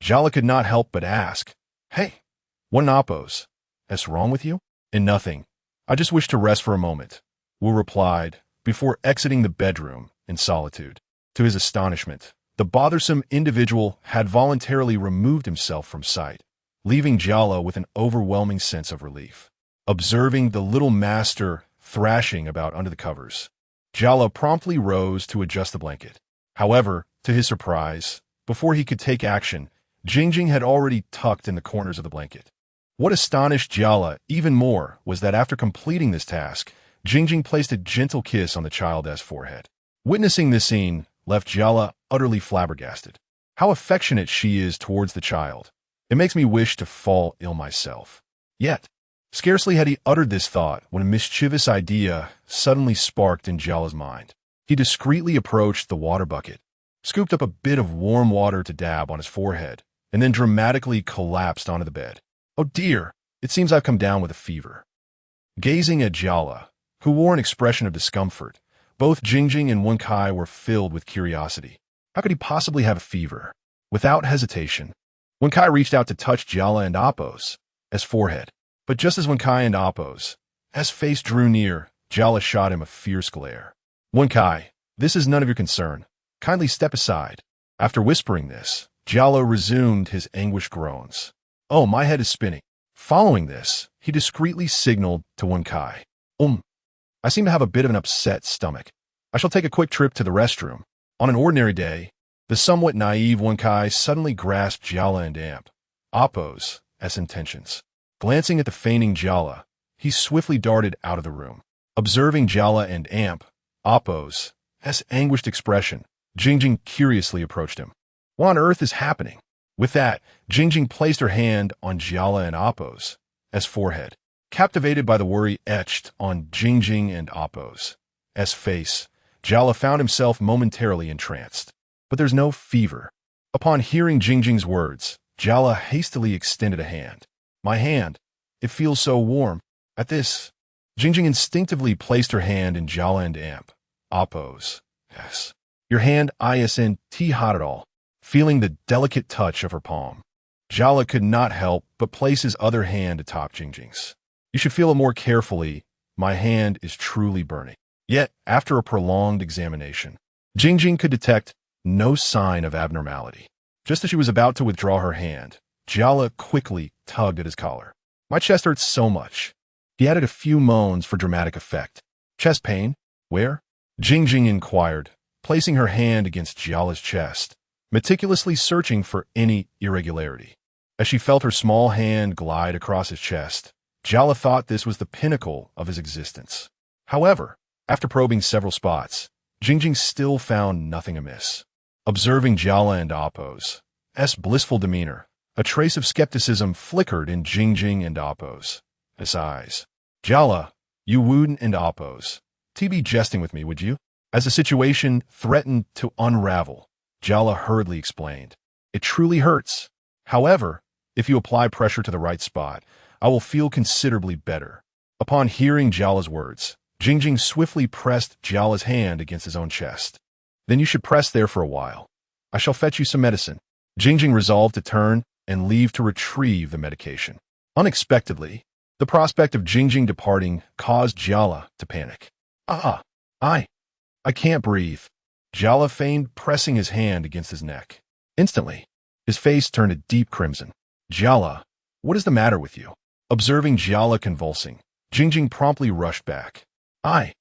Jala could not help but ask, "Hey, what napos? What's wrong with you?" "In nothing. I just wish to rest for a moment," Wu replied, before exiting the bedroom in solitude. To his astonishment, the bothersome individual had voluntarily removed himself from sight, leaving Jala with an overwhelming sense of relief. Observing the little master thrashing about under the covers, Jala promptly rose to adjust the blanket. However, to his surprise, before he could take action, Jingjing had already tucked in the corners of the blanket. What astonished Jala even more was that after completing this task, Jingjing placed a gentle kiss on the child's forehead. Witnessing this scene left Jala utterly flabbergasted. How affectionate she is towards the child. It makes me wish to fall ill myself. Yet, scarcely had he uttered this thought when a mischievous idea suddenly sparked in Jala's mind. He discreetly approached the water bucket, scooped up a bit of warm water to dab on his forehead, and then dramatically collapsed onto the bed. "Oh dear, it seems I've come down with a fever." Gazing at Jala, who wore an expression of discomfort, both Jingjing and Wen Kai were filled with curiosity. How could he possibly have a fever? Without hesitation, Wen Kai reached out to touch Jala and Appo's forehead. But just as Wen Kai and Appo's face drew near, Jala shot him a fierce glare. "Wen Kai, this is none of your concern. Kindly step aside." After whispering this, Jala resumed his anguished groans. "Oh, my head is spinning." Following this, he discreetly signaled to Wen Kai. I seem to have a bit of an upset stomach. I shall take a quick trip to the restroom." On an ordinary day, the somewhat naive Wen Kai suddenly grasped Jala and Appo's intentions. Glancing at the feigning Jala, he swiftly darted out of the room. Observing Jala and Appo's anguished expression, Jingjing curiously approached him. "What on earth is happening?" With that, Jingjing placed her hand on Jala and Appo's forehead. Captivated by the worry etched on Jingjing and Appo's face, Jala found himself momentarily entranced. "But there's no fever." Upon hearing Jingjing's words, Jala hastily extended a hand. "My hand. It feels so warm." At this, Jingjing instinctively placed her hand in Jala and Appo's. "Your hand isn't hot at all." Feeling the delicate touch of her palm, Jala could not help but place his other hand atop Jingjing's. "You should feel it more carefully. My hand is truly burning." Yet, after a prolonged examination, Jingjing could detect no sign of abnormality. Just as she was about to withdraw her hand, Jala quickly tugged at his collar. "My chest hurts so much." He added a few moans for dramatic effect. "Chest pain? Where?" Jingjing inquired, placing her hand against Jala's chest, meticulously searching for any irregularity. As she felt her small hand glide across his chest, Jala thought this was the pinnacle of his existence. However, after probing several spots, Jingjing still found nothing amiss. Observing Jala and Appo's blissful demeanor, a trace of skepticism flickered in Jingjing and Appo's eyes. "Jala, you wouldn't and Appo's be jesting with me, would you?" As the situation threatened to unravel, Jala hurriedly explained. "It truly hurts. However, if you apply pressure to the right spot, I will feel considerably better." Upon hearing Jala's words, Jingjing swiftly pressed Jala's hand against his own chest. "Then you should press there for a while. I shall fetch you some medicine." Jingjing resolved to turn and leave to retrieve the medication. Unexpectedly, the prospect of Jingjing departing caused Jala to panic. I can't breathe." Jala feigned pressing his hand against his neck. Instantly, his face turned a deep crimson. "Jala, What is the matter with you? Observing Jiala convulsing, Jingjing promptly rushed back. I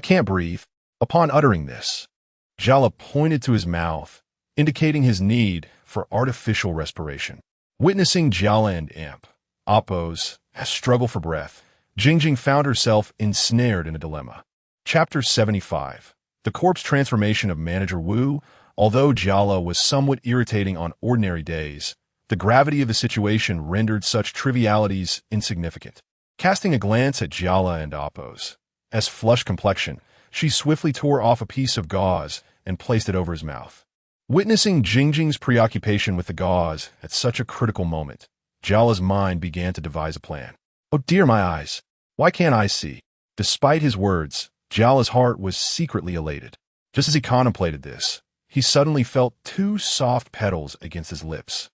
can't breathe. Upon uttering this, Jiala pointed to his mouth, indicating his need for artificial respiration. Witnessing Jiala and Amp, Appo's, struggle for breath, Jingjing found herself ensnared in a dilemma. Chapter 75. The corpse transformation of Manager Wu. Although Jiala was somewhat irritating on ordinary days, the gravity of the situation rendered such trivialities insignificant. Casting a glance at Jiala and Appo's flushed complexion, she swiftly tore off a piece of gauze and placed it over his mouth. Witnessing Jingjing's preoccupation with the gauze at such a critical moment, Jiala's mind began to devise a plan. Oh dear, my eyes! Why can't I see? Despite his words, Jiala's heart was secretly elated. Just as he contemplated this, he suddenly felt two soft petals against his lips.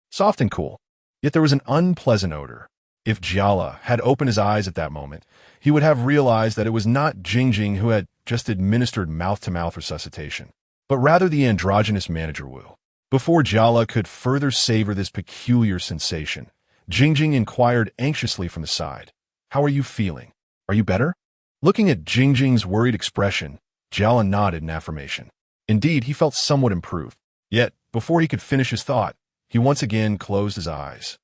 Soft and cool. Yet there was an unpleasant odor. If Jiala had opened his eyes at that moment, he would have realized that it was not Jingjing who had just administered mouth-to-mouth resuscitation, but rather the androgynous Manager Wu. Before Jiala could further savor this peculiar sensation, Jingjing inquired anxiously from the side. How are you feeling? Are you better? Looking at Jingjing's worried expression, Jiala nodded in affirmation. Indeed, he felt somewhat improved. Yet, before he could finish his thought, he once again closed his eyes.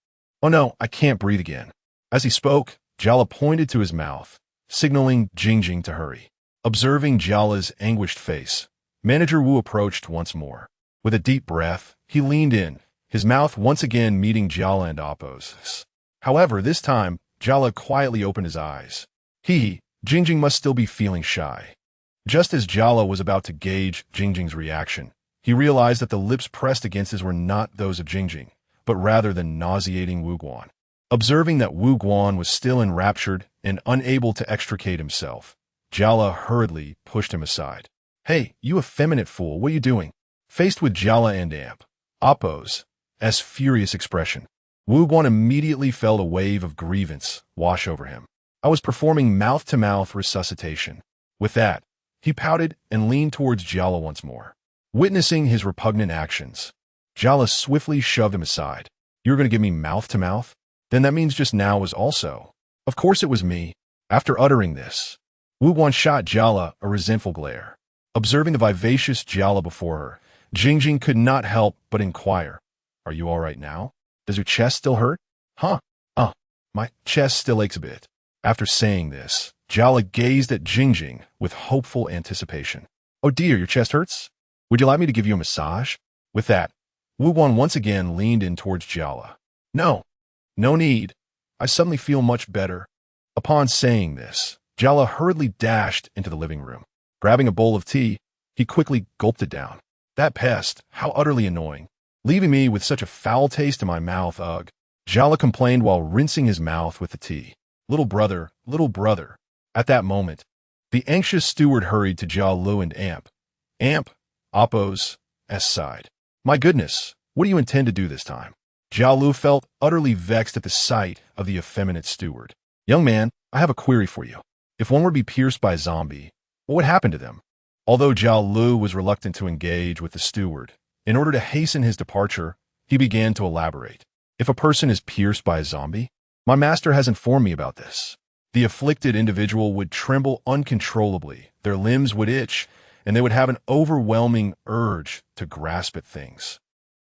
Oh no, I can't breathe again. As he spoke, Jiala pointed to his mouth, signaling Jingjing to hurry. Observing Jiala's anguished face, Manager Wu approached once more. With a deep breath, he leaned in, his mouth once again meeting Jiala and Appo's. However, this time, Jiala quietly opened his eyes. Jingjing must still be feeling shy. Just as Jiala was about to gauge Jingjing's reaction, he realized that the lips pressed against his were not those of Jingjing, but rather the nauseating Wu Guan. Observing that Wu Guan was still enraptured and unable to extricate himself, Jiala hurriedly pushed him aside. Hey, you effeminate fool, what are you doing? Faced with Jiala and Amp, Appo's furious expression, Wu Guan immediately felt a wave of grievance wash over him. I was performing mouth-to-mouth resuscitation. With that, he pouted and leaned towards Jiala once more. Witnessing his repugnant actions, Jiala swiftly shoved him aside. You're going to give me mouth-to-mouth? Then that means just now was also. Of course it was me. After uttering this, Wu Guan shot Jiala a resentful glare. Observing the vivacious Jiala before her, Jingjing could not help but inquire, Are you all right now? Does your chest still hurt? Huh? My chest still aches a bit. After saying this, Jiala gazed at Jingjing with hopeful anticipation. Oh dear, your chest hurts? Would you like me to give you a massage? With that, Wu Guan once again leaned in towards Jiala. No need. I suddenly feel much better. Upon saying this, Jiala hurriedly dashed into the living room. Grabbing a bowl of tea, he quickly gulped it down. That pest, how utterly annoying. Leaving me with such a foul taste in my mouth, ugh. Jiala complained while rinsing his mouth with the tea. Little brother. At that moment, the anxious steward hurried to Jialu and Amp, Appo's side. My goodness, what do you intend to do this time? Jialu felt utterly vexed at the sight of the effeminate steward. Young man, I have a query for you. If one were to be pierced by a zombie, what would happen to them? Although Jialu was reluctant to engage with the steward, in order to hasten his departure, he began to elaborate. If a person is pierced by a zombie, my master has informed me about this. The afflicted individual would tremble uncontrollably, their limbs would itch, and they would have an overwhelming urge to grasp at things.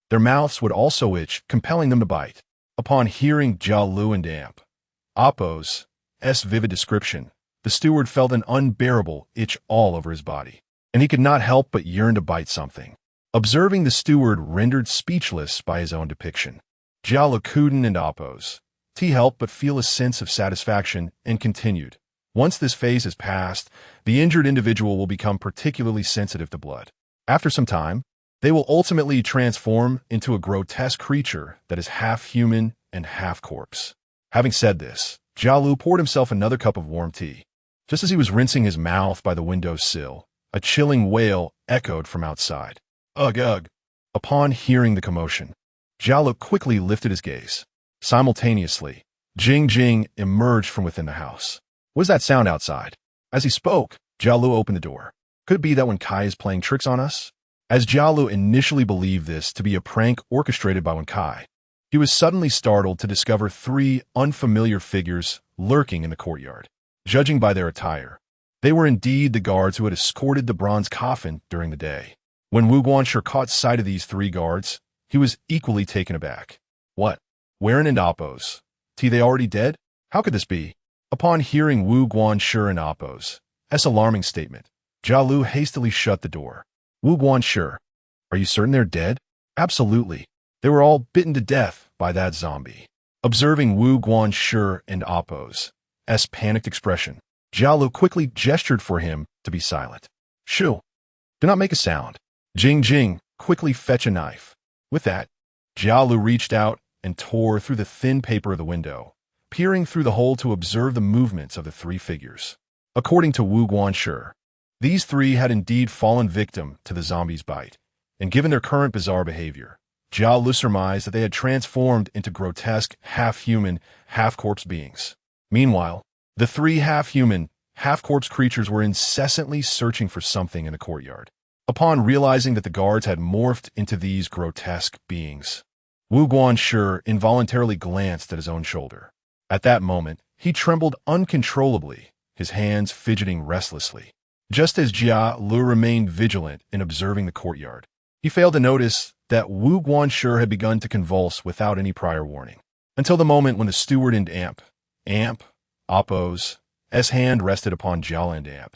Their mouths would also itch, compelling them to bite. Upon hearing Jialu and Appo's vivid description, the steward felt an unbearable itch all over his body, and he could not help but yearn to bite something. Observing the steward rendered speechless by his own depiction, Jialukuden and Appo's helped but feel a sense of satisfaction and continued. Once this phase has passed, the injured individual will become particularly sensitive to blood. After some time, they will ultimately transform into a grotesque creature that is half human and half corpse. Having said this, Jialu poured himself another cup of warm tea. Just as he was rinsing his mouth by the window sill, a chilling wail echoed from outside. Ugh, ugh. Upon hearing the commotion, Jialu quickly lifted his gaze. Simultaneously, Jingjing emerged from within the house. What is that sound outside? As he spoke, Jialu opened the door. Could it be that when Kai is playing tricks on us? As Jialu initially believed this to be a prank orchestrated by Wen Kai, he was suddenly startled to discover three unfamiliar figures lurking in the courtyard. Judging by their attire, they were indeed the guards who had escorted the bronze coffin during the day. When Wu Guanshi caught sight of these three guards, he was equally taken aback. What? Wherein and Appos? They already dead? How could this be? Upon hearing Wu Guanshi and Appos' alarming statement, Jia Lu hastily shut the door. Wu Guanshi, are you certain they're dead? Absolutely. They were all bitten to death by that zombie. Observing Wu Guanshi and Appos' panicked expression, Jia Lu quickly gestured for him to be silent. Shoo! Do not make a sound. Jing Jing, quickly fetch a knife. With that, Jia Lu reached out and tore through the thin paper of the window, peering through the hole to observe the movements of the three figures. According to Wu Guanshi, these three had indeed fallen victim to the zombie's bite, and given their current bizarre behavior, Jia Lu surmised that they had transformed into grotesque, half-human, half-corpse beings. Meanwhile, the three half-human, half-corpse creatures were incessantly searching for something in the courtyard. Upon realizing that the guards had morphed into these grotesque beings, Wu Guanshi involuntarily glanced at his own shoulder. At that moment, he trembled uncontrollably, his hands fidgeting restlessly. Just as Jia Lu remained vigilant in observing the courtyard, he failed to notice that Wu Guanshi had begun to convulse without any prior warning, until the moment when the steward and Appos' hand rested upon Jia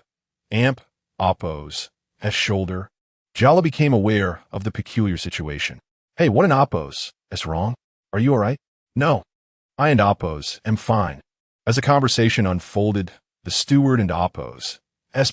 and Appos' shoulder. Jia became aware of the peculiar situation. Hey, what in Appos' wrong? Are you alright? No, I and Appos am fine. As the conversation unfolded, the steward and Appos'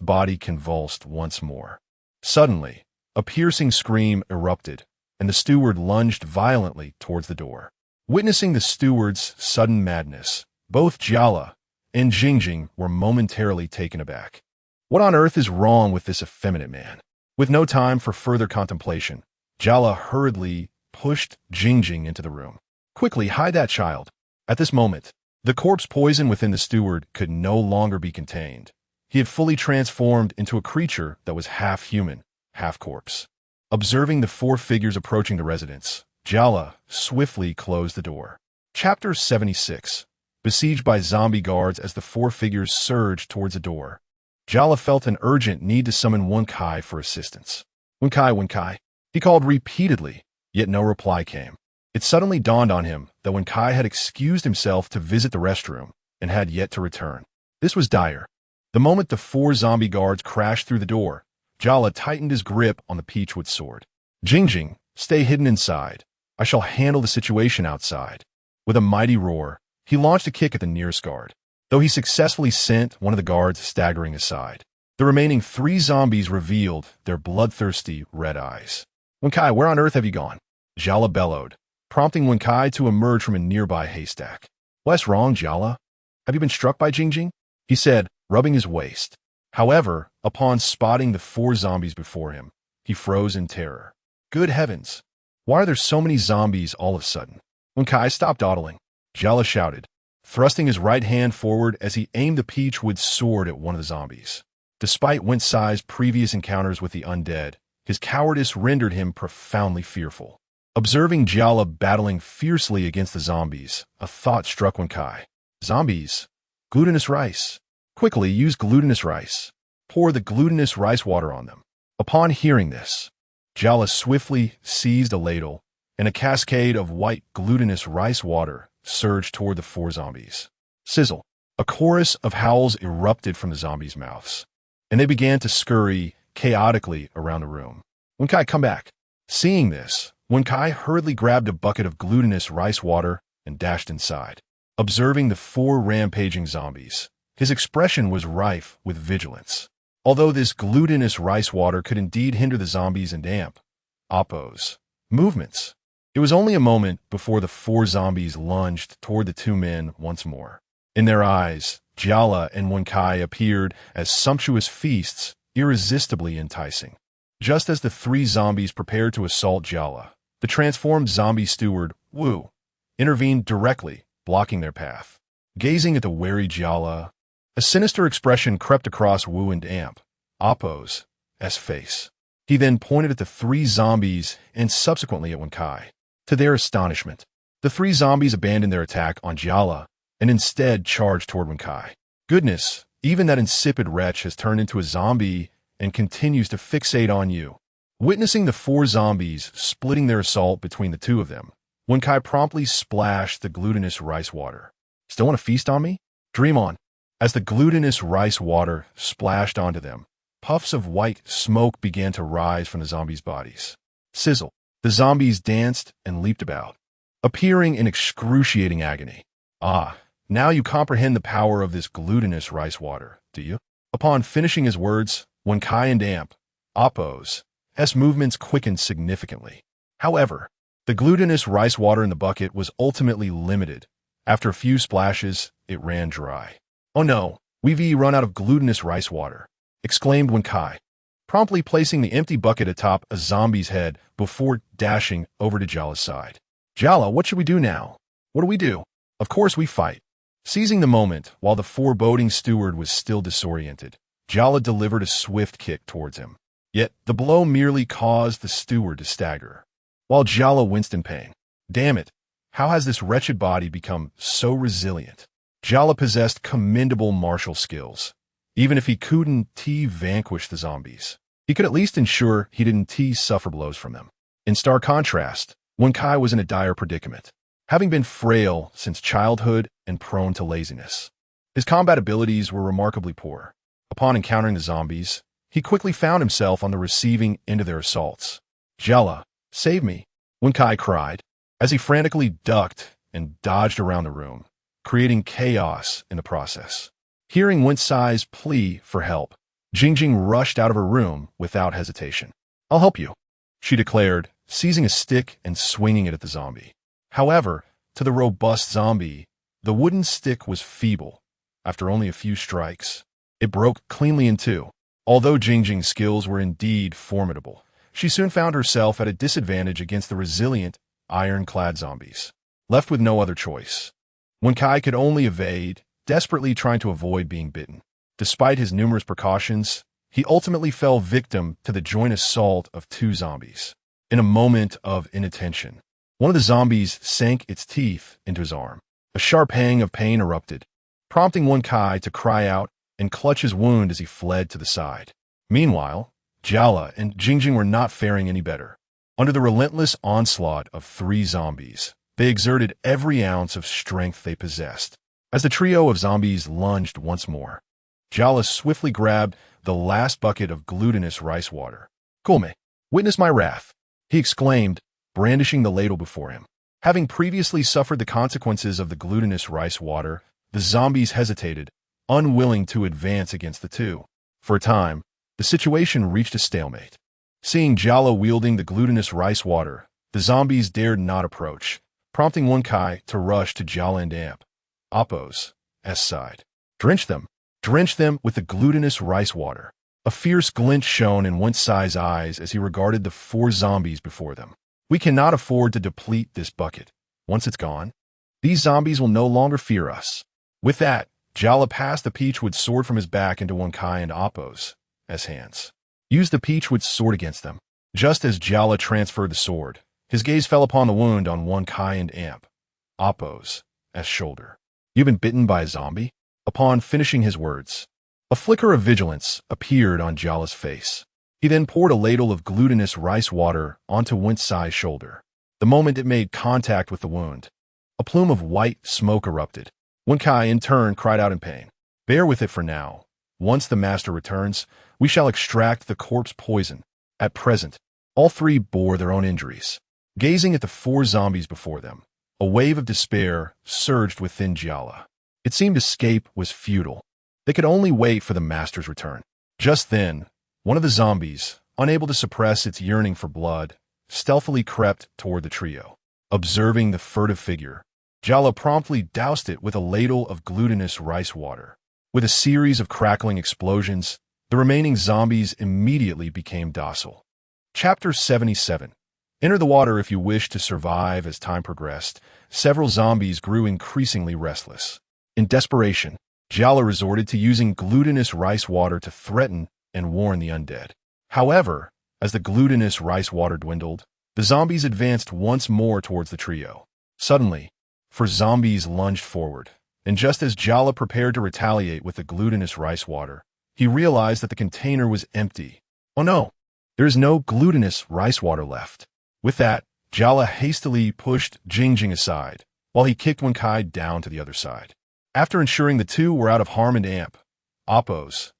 body convulsed once more. Suddenly, a piercing scream erupted, and the steward lunged violently towards the door. Witnessing the steward's sudden madness, both Jia and Jingjing were momentarily taken aback. What on earth is wrong with this effeminate man? With no time for further contemplation, Jia hurriedly pushed Jingjing into the room. Quickly, hide that child. At this moment, the corpse poison within the steward could no longer be contained. He had fully transformed into a creature that was half-human, half-corpse. Observing the four figures approaching the residence, Jia swiftly closed the door. Chapter 76. Besieged by zombie guards as the four figures surged towards the door, Jia felt an urgent need to summon Wen Kai for assistance. Wen Kai, he called repeatedly, yet no reply came. It suddenly dawned on him that Wen Kai had excused himself to visit the restroom and had yet to return. This was dire. The moment the four zombie guards crashed through the door, Jia tightened his grip on the peachwood sword. Jingjing, stay hidden inside. I shall handle the situation outside. With a mighty roar, he launched a kick at the nearest guard, though he successfully sent one of the guards staggering aside. The remaining three zombies revealed their bloodthirsty red eyes. Wen Kai, where on earth have you gone? Jia bellowed, prompting Wen Kai to emerge from a nearby haystack. What's wrong, Jia? Have you been struck by Jingjing? He said, rubbing his waist. However, upon spotting the four zombies before him, he froze in terror. Good heavens! Why are there so many zombies all of a sudden? Wen Kai, stop dawdling, Jia shouted, thrusting his right hand forward as he aimed the peachwood sword at one of the zombies. Despite Wen Kai's previous encounters with the undead, his cowardice rendered him profoundly fearful. Observing Jia battling fiercely against the zombies, a thought struck Wen Kai. Zombies! Glutinous rice! Quickly use glutinous rice. Pour the glutinous rice water on them. Upon hearing this, Jia swiftly seized a ladle, and a cascade of white glutinous rice water surged toward the four zombies. Sizzle! A chorus of howls erupted from the zombies' mouths, and they began to scurry chaotically around the room. Wen Kai, come back. Seeing this, Wen Kai hurriedly grabbed a bucket of glutinous rice water and dashed inside. Observing the four rampaging zombies, his expression was rife with vigilance. Although this glutinous rice water could indeed hinder the zombies and Appos' movements, it was only a moment before the four zombies lunged toward the two men once more. In their eyes, Jia and Wen Kai appeared as sumptuous feasts, irresistibly enticing. Just as the three zombies prepared to assault Jia, the transformed zombie steward, Wu, intervened directly, blocking their path. Gazing at the wary Jia, a sinister expression crept across Wu and Appos' face. He then pointed at the three zombies and subsequently at Wen Kai. To their astonishment, The three zombies abandoned their attack on Jala and instead charged toward Wenkai. Goodness, even that insipid wretch has turned into a zombie and continues to fixate on you. Witnessing the four zombies splitting their assault between the two of them, Wenkai promptly splashed the glutinous rice water. Still want to feast on me? Dream on. As the glutinous rice water splashed onto them, puffs of white smoke began to rise from the zombies' bodies. Sizzle. The zombies danced and leaped about, appearing in excruciating agony. Ah, now you comprehend the power of this glutinous rice water, do you? Upon finishing his words, Wenkai and Appo's movements quickened significantly. However, the glutinous rice water in the bucket was ultimately limited. After a few splashes, it ran dry. Oh no, we've run out of glutinous rice water, exclaimed Wenkai, promptly placing the empty bucket atop a zombie's head before dashing over to Jala's side. Jala, what should we do now? What do we do? Of course we fight. Seizing the moment while the foreboding steward was still disoriented, Jala delivered a swift kick towards him. Yet the blow merely caused the steward to stagger, while Jala winced in pain. Damn it, how has this wretched body become so resilient? Jala possessed commendable martial skills. Even if he couldn't vanquish the zombies, he could at least ensure he didn't suffer blows from them. In stark contrast, Wenkai was in a dire predicament, having been frail since childhood and prone to laziness. His combat abilities were remarkably poor. Upon encountering the zombies, he quickly found himself on the receiving end of their assaults. Jala, save me, Wenkai cried, as he frantically ducked and dodged around the room, creating chaos in the process. Hearing Wencai's plea for help, Jingjing rushed out of her room without hesitation. I'll help you, she declared, seizing a stick and swinging it at the zombie. However, to the robust zombie, the wooden stick was feeble. After only a few strikes, it broke cleanly in two. Although Jingjing's skills were indeed formidable, she soon found herself at a disadvantage against the resilient, ironclad zombies. Left with no other choice, Wenkai could only evade, desperately trying to avoid being bitten. Despite his numerous precautions, he ultimately fell victim to the joint assault of two zombies. In a moment of inattention, one of the zombies sank its teeth into his arm. A sharp pang of pain erupted, prompting Wenkai to cry out and clutch his wound as he fled to the side. Meanwhile, Jala and Jingjing were not faring any better. Under the relentless onslaught of three zombies, they exerted every ounce of strength they possessed. As the trio of zombies lunged once more, Jala swiftly grabbed the last bucket of glutinous rice water. Kulme, witness my wrath, he exclaimed, brandishing the ladle before him. Having previously suffered the consequences of the glutinous rice water, the zombies hesitated, unwilling to advance against the two. For a time, the situation reached a stalemate. Seeing Jala wielding the glutinous rice water, the zombies dared not approach, prompting Wenkai to rush to Jala and Appo's side. Drench them with the glutinous rice water. A fierce glint shone in Wencai's eyes as he regarded the four zombies before them. We cannot afford to deplete this bucket. Once it's gone, these zombies will no longer fear us. With that, Jala passed the peachwood sword from his back into Wenkai and Appo's hands. Use the peachwood sword against them. Just as Jala transferred the sword, his gaze fell upon the wound on Wenkai and Appo's shoulder. You've been bitten by a zombie? Upon finishing his words, a flicker of vigilance appeared on Jala's face. He then poured a ladle of glutinous rice water onto Wencai's shoulder. The moment it made contact with the wound, a plume of white smoke erupted. Wenkai, in turn, cried out in pain. Bear with it for now. Once the master returns, we shall extract the corpse poison. At present, all three bore their own injuries. Gazing at the four zombies before them, a wave of despair surged within Jala. It seemed escape was futile. They could only wait for the master's return. Just then, one of the zombies, unable to suppress its yearning for blood, stealthily crept toward the trio. Observing the furtive figure, Jala promptly doused it with a ladle of glutinous rice water. With a series of crackling explosions, the remaining zombies immediately became docile. Chapter 77. Enter the water if you wish to survive. As time progressed, several zombies grew increasingly restless. In desperation, Jala resorted to using glutinous rice water to threaten and warn the undead. However, as the glutinous rice water dwindled, the zombies advanced once more towards the trio. Suddenly, four zombies lunged forward, and just as Jala prepared to retaliate with the glutinous rice water, he realized that the container was empty. Oh no, there is no glutinous rice water left. With that, Jala hastily pushed Jingjing aside, while he kicked Wenkai down to the other side. After ensuring the two were out of harm and Appo's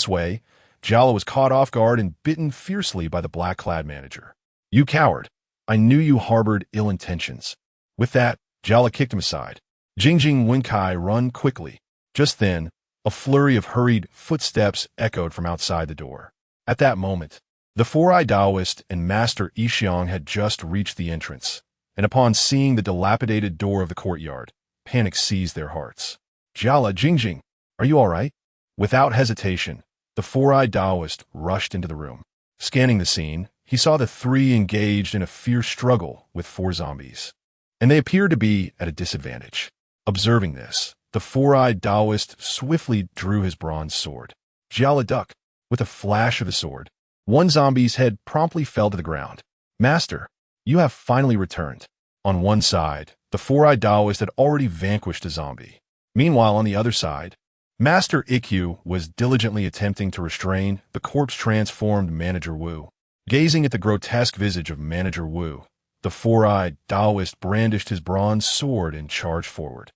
way, Jala was caught off guard and bitten fiercely by the black-clad manager. You coward! I knew you harbored ill intentions. With that, Jala kicked him aside. Jingjing and Wenkai run quickly. Just then, a flurry of hurried footsteps echoed from outside the door. At that moment, the four-eyed Taoist and Master Yixiang had just reached the entrance, and upon seeing the dilapidated door of the courtyard, panic seized their hearts. Jala, Jingjing, are you all right? Without hesitation, the four-eyed Taoist rushed into the room. Scanning the scene, he saw the three engaged in a fierce struggle with four zombies, and they appeared to be at a disadvantage. Observing this, the four-eyed Taoist swiftly drew his bronze sword. Jala ducked. With a flash of the sword, one zombie's head promptly fell to the ground. Master, you have finally returned. On one side, the four-eyed Taoist had already vanquished a zombie. Meanwhile, on the other side, Master Ikkyu was diligently attempting to restrain the corpse-transformed Manager Wu. Gazing at the grotesque visage of Manager Wu, the four-eyed Taoist brandished his bronze sword and charged forward.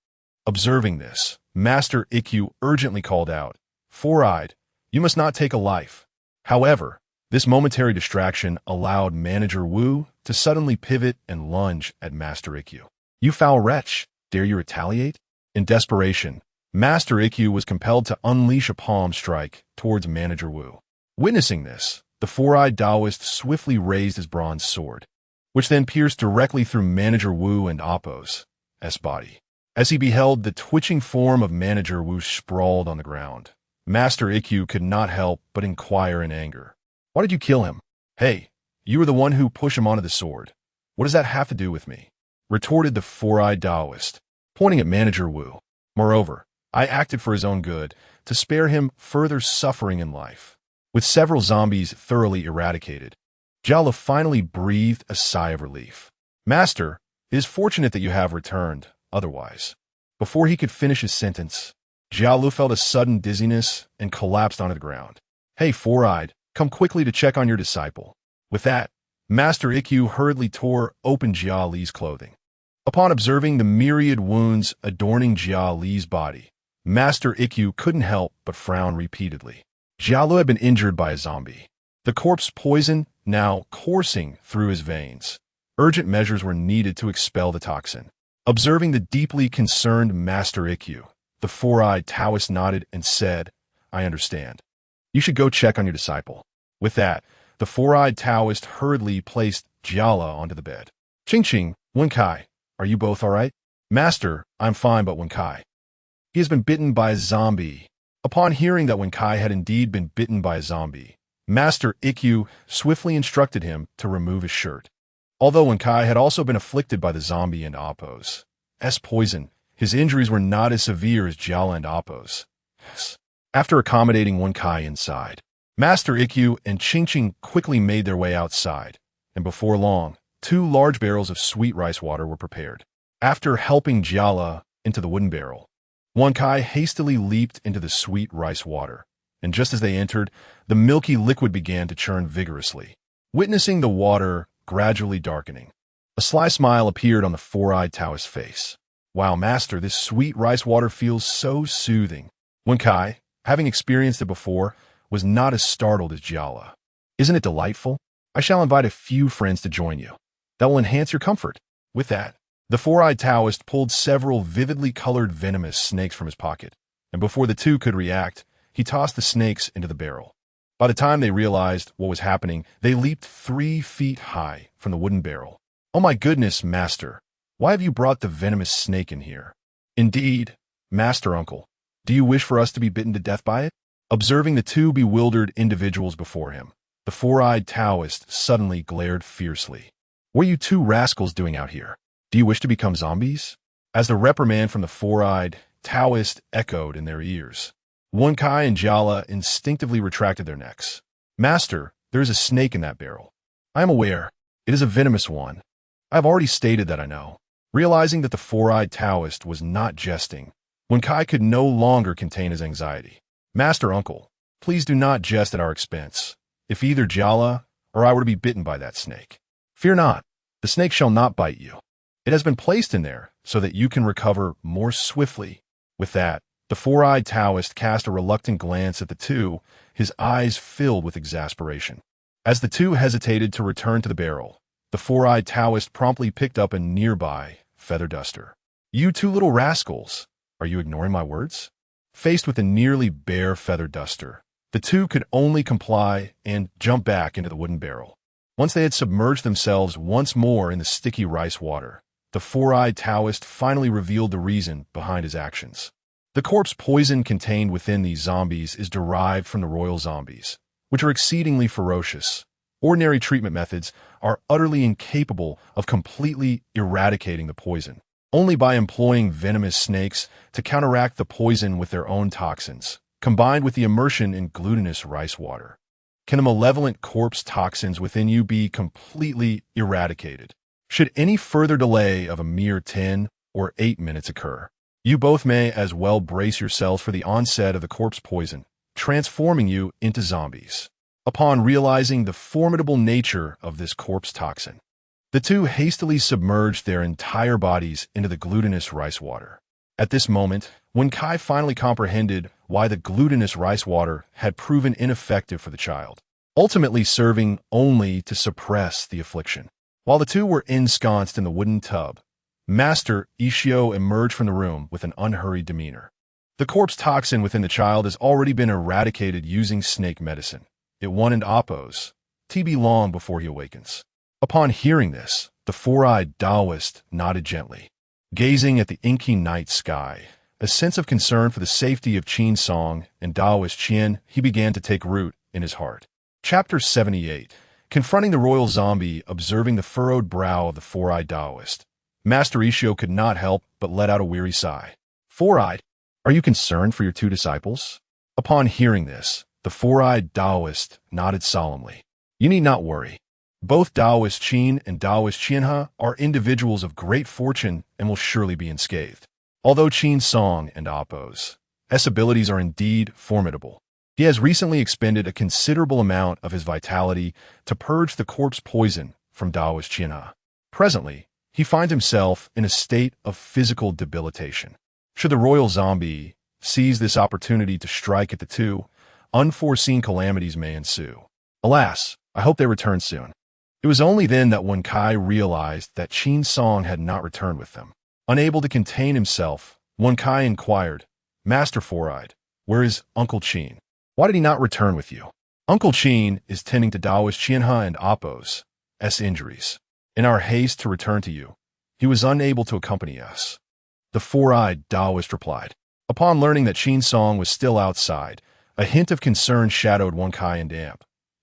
Observing this, Master Ikkyu urgently called out, "Four-eyed, you must not take a life." However, this momentary distraction allowed Manager Wu to suddenly pivot and lunge at Master Ikkyu. You foul wretch, dare you retaliate? In desperation, Master Ikkyu was compelled to unleash a palm strike towards Manager Wu. Witnessing this, the four-eyed Taoist swiftly raised his bronze sword, which then pierced directly through Manager Wu and Appo's body. As he beheld the twitching form of Manager Wu sprawled on the ground, Master Ikkyu could not help but inquire in anger. Why did you kill him? Hey, you were the one who pushed him onto the sword. What does that have to do with me? Retorted the four-eyed Taoist, pointing at Manager Wu. Moreover, I acted for his own good, to spare him further suffering in life. With several zombies thoroughly eradicated, Jala finally breathed a sigh of relief. Master, it is fortunate that you have returned, otherwise. Before he could finish his sentence, Jialu felt a sudden dizziness and collapsed onto the ground. Hey, four-eyed, come quickly to check on your disciple. With that, Master Ikkyu hurriedly tore open Jia Li's clothing. Upon observing the myriad wounds adorning Jia Li's body, Master Ikkyu couldn't help but frown repeatedly. Jialu had been injured by a zombie, the corpse poison now coursing through his veins. Urgent measures were needed to expel the toxin. Observing the deeply concerned Master Ikkyu, the four-eyed Taoist nodded and said, I understand. You should go check on your disciple. With that, the four-eyed Taoist hurriedly placed Jiala onto the bed. Ching, Wenkai, are you both all right? Master, I'm fine, but Wenkai. He has been bitten by a zombie. Upon hearing that Wenkai had indeed been bitten by a zombie, Master Ikkyu swiftly instructed him to remove his shirt. Although Wenkai had also been afflicted by the zombie and Appo's poison, his injuries were not as severe as Jiala and Appo's. After accommodating Wenkai inside, Master Ikkyu and Ching quickly made their way outside, and before long, 2 large barrels of sweet rice water were prepared. After helping Jiala into the wooden barrel, Wenkai hastily leaped into the sweet rice water, and just as they entered, the milky liquid began to churn vigorously. Witnessing the water gradually darkening, a sly smile appeared on the four-eyed Taoist's face. Wow, Master, this sweet rice water feels so soothing. Wenkai, having experienced it before, was not as startled as Jiala. Isn't it delightful? I shall invite a few friends to join you. That will enhance your comfort. With that, the four-eyed Taoist pulled several vividly colored venomous snakes from his pocket, and before the two could react, he tossed the snakes into the barrel. By the time they realized what was happening, they leaped 3 feet high from the wooden barrel. Oh my goodness, Master, why have you brought the venomous snake in here? Indeed, Master Uncle, do you wish for us to be bitten to death by it? Observing the 2 bewildered individuals before him, the four-eyed Taoist suddenly glared fiercely. What are you 2 rascals doing out here? Do you wish to become zombies? As the reprimand from the four-eyed Taoist echoed in their ears, Wenkai and Jiala instinctively retracted their necks. Master, there is a snake in that barrel. I am aware. It is a venomous one. I have already stated that I know. Realizing that the four-eyed Taoist was not jesting, Wen Kai could no longer contain his anxiety. Master Uncle, please do not jest at our expense. If either Jala or I were to be bitten by that snake, fear not, the snake shall not bite you. It has been placed in there so that you can recover more swiftly. With that, the four-eyed Taoist cast a reluctant glance at the two, his eyes filled with exasperation. As the two hesitated to return to the barrel, the four-eyed Taoist promptly picked up a nearby feather duster. You two little rascals, are you ignoring my words? Faced with a nearly bare feather duster, the two could only comply and jump back into the wooden barrel. Once they had submerged themselves once more in the sticky rice water, the four-eyed Taoist finally revealed the reason behind his actions. The corpse poison contained within these zombies is derived from the royal zombies, which are exceedingly ferocious. Ordinary treatment methods are utterly incapable of completely eradicating the poison. Only by employing venomous snakes to counteract the poison with their own toxins, combined with the immersion in glutinous rice water, can the malevolent corpse toxins within you be completely eradicated. Should any further delay of a mere 10 or 8 minutes occur, you both may as well brace yourselves for the onset of the corpse poison, transforming you into zombies. Upon realizing the formidable nature of this corpse toxin, the two hastily submerged their entire bodies into the glutinous rice water. At this moment, Wen Kai finally comprehended why the glutinous rice water had proven ineffective for the child, ultimately serving only to suppress the affliction. While the two were ensconced in the wooden tub, Master Ishio emerged from the room with an unhurried demeanor. The corpse toxin within the child has already been eradicated using snake medicine. It won and oppose, TB long before he awakens. Upon hearing this, the four-eyed Taoist nodded gently. Gazing at the inky night sky, a sense of concern for the safety of Qin Song and Taoist Qian, he began to take root in his heart. Chapter 78. Confronting the royal zombie, observing the furrowed brow of the four-eyed Taoist, Master Ishio could not help but let out a weary sigh. Four-eyed, are you concerned for your two disciples? Upon hearing this, the four-eyed Taoist nodded solemnly. You need not worry. Both Taoist Qin and Taoist Qianhe are individuals of great fortune and will surely be unscathed. Although Qin Song and Appo's abilities are indeed formidable, he has recently expended a considerable amount of his vitality to purge the corpse poison from Taoist Qianhe. Presently, he finds himself in a state of physical debilitation. Should the royal zombie seize this opportunity to strike at the two, unforeseen calamities may ensue. Alas, I hope they return soon. It was only then that Wen Kai realized that Qin Song had not returned with them. Unable to contain himself, Wen Kai inquired, Master Four-Eyed, where is Uncle Qin? Why did he not return with you? Uncle Qin is tending to Taoist Qianhe and Appo's injuries. In our haste to return to you, he was unable to accompany us. The four-eyed Taoist replied. Upon learning that Qin Song was still outside, a hint of concern shadowed Wen Kai and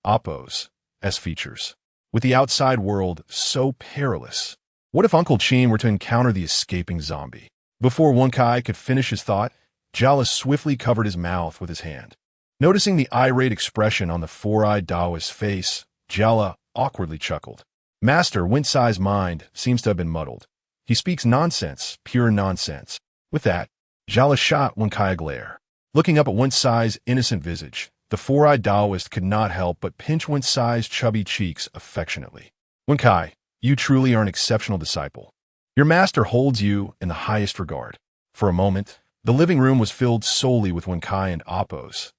Appo's features. With the outside world so perilous, what if Uncle Qin were to encounter the escaping zombie? Before Wen Kai could finish his thought, Jala swiftly covered his mouth with his hand. Noticing the irate expression on the four-eyed Taoist's face, Jala awkwardly chuckled. Master Wen Sai's mind seems to have been muddled. He speaks nonsense, pure nonsense. With that, Jala shot Wen Kai a glare. Looking up at Wen Sai's innocent visage, the four-eyed Taoist could not help but pinch Wen Sai's chubby cheeks affectionately. Wen Kai, you truly are an exceptional disciple. Your master holds you in the highest regard. For a moment, the living room was filled solely with Wen Kai and Appo's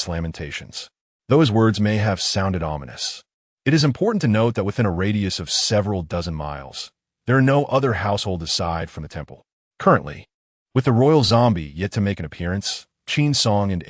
lamentations. Though his words may have sounded ominous, it is important to note that within a radius of several dozen miles, there are no other households aside from the temple. Currently, with the royal zombie yet to make an appearance, Qin Song and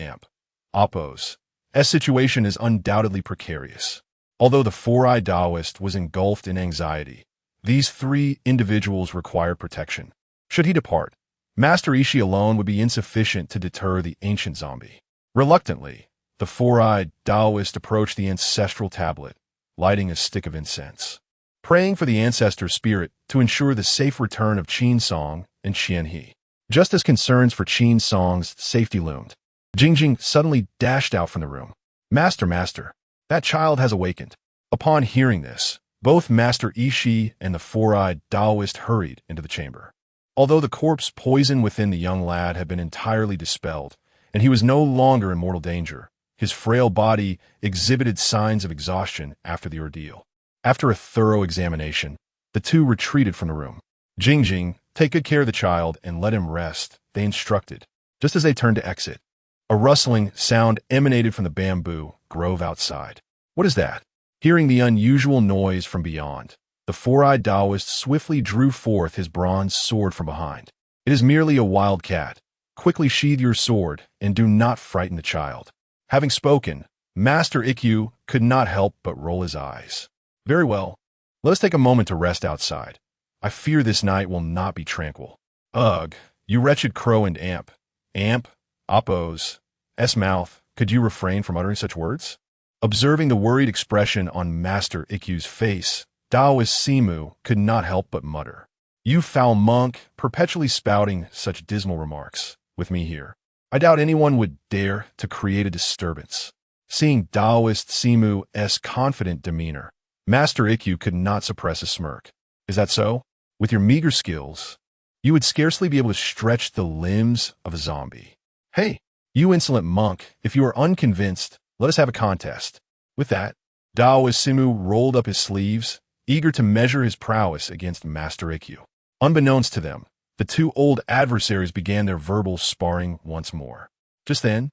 Appo's situation is undoubtedly precarious. Although the four-eyed Taoist was engulfed in anxiety, these three individuals required protection. Should he depart, Master Ishii alone would be insufficient to deter the ancient zombie. Reluctantly, the four-eyed Taoist approached the ancestral tablet, lighting a stick of incense, praying for the ancestor spirit to ensure the safe return of Qin Song and Qianhe. Just as concerns for Qin Song's safety loomed, Jingjing suddenly dashed out from the room. Master, that child has awakened. Upon hearing this, Both Master Ishi and the four-eyed Taoist hurried into the chamber. Although the corpse poison within the young lad had been entirely dispelled, and he was no longer in mortal danger, his frail body exhibited signs of exhaustion after the ordeal. After a thorough examination, the two retreated from the room. Jingjing, take good care of the child and let him rest, they instructed. Just as they turned to exit, a rustling sound emanated from the bamboo grove outside. What is that? Hearing the unusual noise from beyond, the four-eyed Taoist swiftly drew forth his bronze sword from behind. It is merely a wild cat. Quickly sheathe your sword and do not frighten the child. Having spoken, Master Ikkyu could not help but roll his eyes. Very well. Let us take a moment to rest outside. I fear this night will not be tranquil. Ugh, you wretched crow and amp. Amp, Oppos, S-mouth, could you refrain from uttering such words? Observing the worried expression on Master Ikkyu's face, Taoist Simu could not help but mutter. You foul monk, perpetually spouting such dismal remarks, with me here. I doubt anyone would dare to create a disturbance. Seeing Taoist Simu's confident demeanor, Master Ikkyu could not suppress a smirk. Is that so? With your meager skills, you would scarcely be able to stretch the limbs of a zombie. Hey, you insolent monk, if you are unconvinced, let us have a contest. With that, Taoist Simu rolled up his sleeves, eager to measure his prowess against Master Ikkyu. Unbeknownst to them, the two old adversaries began their verbal sparring once more. Just then,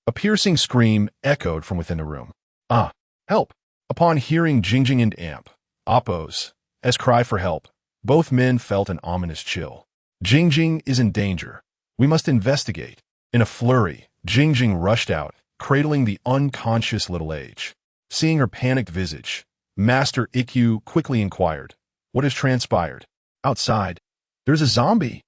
a piercing scream echoed from within the room. Ah, help! Upon hearing Jingjing and Amp, Oppos, cry for help, both men felt an ominous chill. Jingjing is in danger. We must investigate. In a flurry, Jingjing rushed out, cradling the unconscious little age. Seeing her panicked visage, Master Ikkyu quickly inquired, "What has transpired?" "Outside, there's a zombie."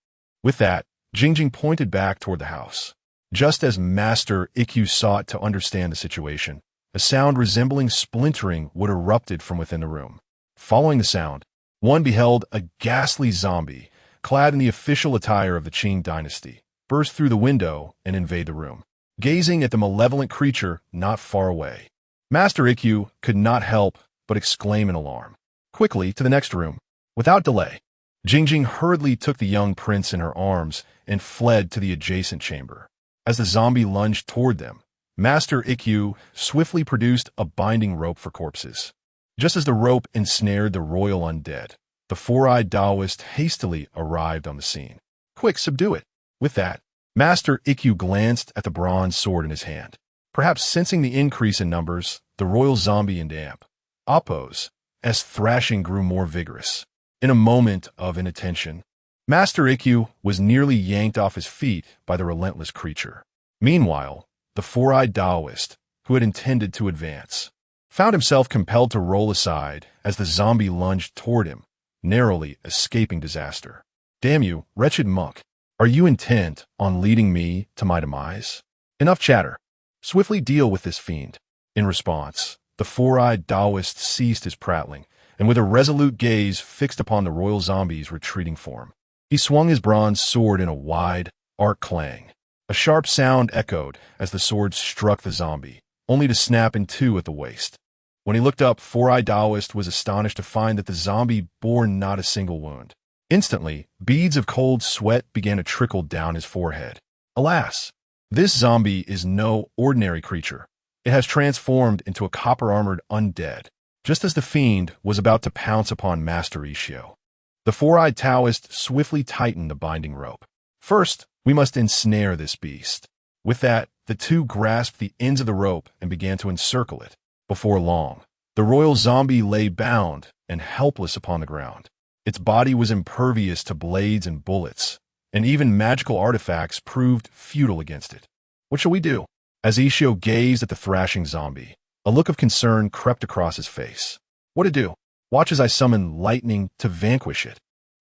With that, Jingjing pointed back toward the house. Just as Master Ikkyu sought to understand the situation, a sound resembling splintering would erupted from within the room. Following the sound, one beheld a ghastly zombie, clad in the official attire of the Qing dynasty, burst through the window and invade the room. Gazing at the malevolent creature not far away, Master Ikkyu could not help but exclaim in alarm. Quickly to the next room. Without delay, Jingjing hurriedly took the young prince in her arms and fled to the adjacent chamber. As the zombie lunged toward them, Master Ikkyu swiftly produced a binding rope for corpses. Just as the rope ensnared the royal undead, the four-eyed Taoist hastily arrived on the scene. Quick, subdue it. With that, Master Ikkyu glanced at the bronze sword in his hand. Perhaps sensing the increase in numbers, the royal zombie and Amp, Oppos, as thrashing grew more vigorous. In a moment of inattention, Master Ikkyu was nearly yanked off his feet by the relentless creature. Meanwhile, the four-eyed Taoist, who had intended to advance, found himself compelled to roll aside as the zombie lunged toward him, narrowly escaping disaster. Damn you, wretched monk! Are you intent on leading me to my demise? Enough chatter. Swiftly deal with this fiend. In response, the four-eyed Taoist ceased his prattling, and with a resolute gaze fixed upon the royal zombie's retreating form, he swung his bronze sword in a wide, arc clang. A sharp sound echoed as the sword struck the zombie, only to snap in two at the waist. When he looked up, Four-Eyed Taoist was astonished to find that the zombie bore not a single wound. Instantly, beads of cold sweat began to trickle down his forehead. Alas, this zombie is no ordinary creature. It has transformed into a copper-armored undead, just as the fiend was about to pounce upon Master Ishio. The Four-Eyed Taoist swiftly tightened the binding rope. First, we must ensnare this beast. With that, the two grasped the ends of the rope and began to encircle it. Before long, the royal zombie lay bound and helpless upon the ground. Its body was impervious to blades and bullets, and even magical artifacts proved futile against it. What shall we do? As Ishio gazed at the thrashing zombie, a look of concern crept across his face. What to do? Watch as I summon lightning to vanquish it.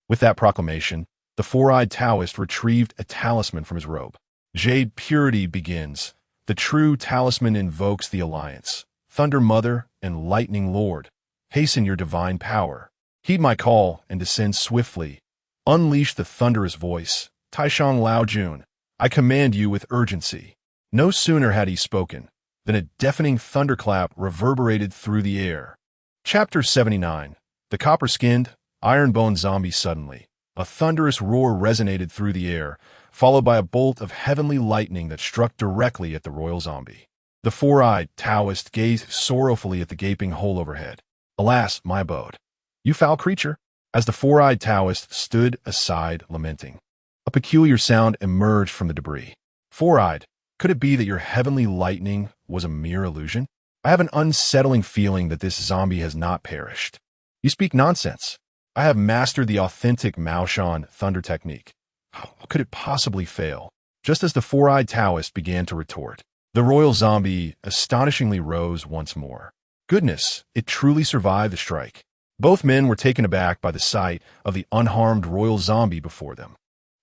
With that proclamation, the Four-Eyed Taoist retrieved a talisman from his robe. Jade purity begins. The true talisman invokes the alliance. Thunder Mother and Lightning Lord, hasten your divine power. Heed my call and descend swiftly. Unleash the thunderous voice. Taishang Lao Jun, I command you with urgency. No sooner had he spoken than a deafening thunderclap reverberated through the air. Chapter 79. The copper-skinned, iron-boned zombie suddenly. A thunderous roar resonated through the air, followed by a bolt of heavenly lightning that struck directly at the royal zombie. The four-eyed Taoist gazed sorrowfully at the gaping hole overhead. Alas, my abode, you foul creature! As the four-eyed Taoist stood aside, lamenting, a peculiar sound emerged from the debris. Four-eyed, could it be that your heavenly lightning was a mere illusion? I have an unsettling feeling that this zombie has not perished. You speak nonsense. I have mastered the authentic Mao Shan thunder technique. How could it possibly fail? Just as the four-eyed Taoist began to retort, the royal zombie astonishingly rose once more. Goodness, it truly survived the strike. Both men were taken aback by the sight of the unharmed royal zombie before them.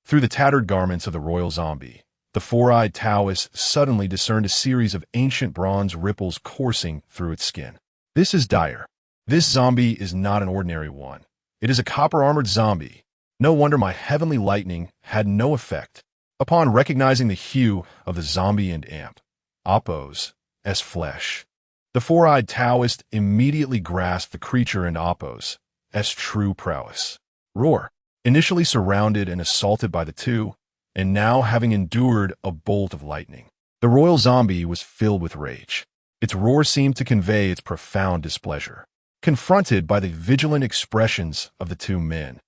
Through the tattered garments of the royal zombie, the four-eyed Taoist suddenly discerned a series of ancient bronze ripples coursing through its skin. This is dire. This zombie is not an ordinary one. It is a copper-armored zombie. No wonder my heavenly lightning had no effect. Upon recognizing the hue of the zombie and amp, Oppo's flesh, the four-eyed Taoist immediately grasped the creature and Oppo's true prowess. Roar. Initially surrounded and assaulted by the two, and now having endured a bolt of lightning, the royal zombie was filled with rage. Its roar seemed to convey its profound displeasure. Confronted by the vigilant expressions of the two men,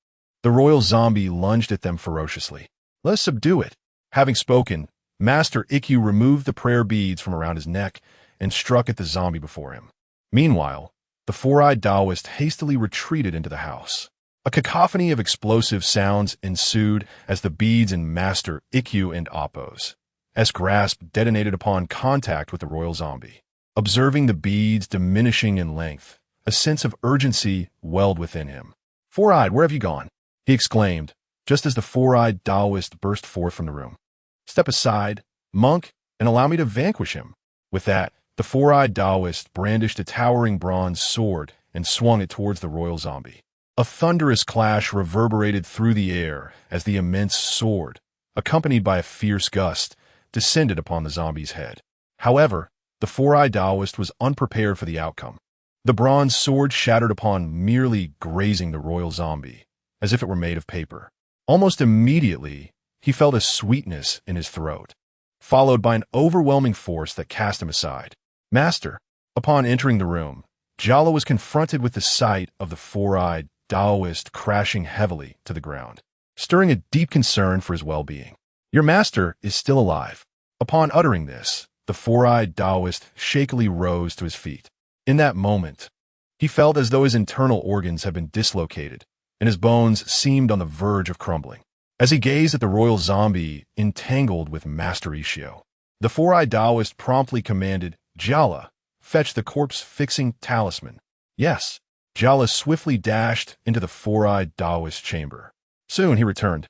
the royal zombie lunged at them ferociously. Let us subdue it. Having spoken, Master Ikkyu removed the prayer beads from around his neck and struck at the zombie before him. Meanwhile, the four-eyed Taoist hastily retreated into the house. A cacophony of explosive sounds ensued as the beads in Master Ikkyu and Oppo's grasp detonated upon contact with the royal zombie. Observing the beads diminishing in length, a sense of urgency welled within him. Four-eyed, where have you gone? He exclaimed, just as the four-eyed Taoist burst forth from the room. Step aside, monk, and allow me to vanquish him. With that, the four-eyed Taoist brandished a towering bronze sword and swung it towards the royal zombie. A thunderous clash reverberated through the air as the immense sword, accompanied by a fierce gust, descended upon the zombie's head. However, the four-eyed Taoist was unprepared for the outcome. The bronze sword shattered upon merely grazing the royal zombie, as if it were made of paper. Almost immediately, he felt a sweetness in his throat, followed by an overwhelming force that cast him aside. Master, upon entering the room, Jala was confronted with the sight of the four-eyed Taoist crashing heavily to the ground, stirring a deep concern for his well-being. Your master is still alive. Upon uttering this, the four-eyed Taoist shakily rose to his feet. In that moment, he felt as though his internal organs had been dislocated, and his bones seemed on the verge of crumbling. As he gazed at the royal zombie entangled with Master Ishio, the four-eyed Taoist promptly commanded, Jala, fetch the corpse-fixing talisman. Yes. Jala swiftly dashed into the four-eyed Taoist chamber. Soon he returned,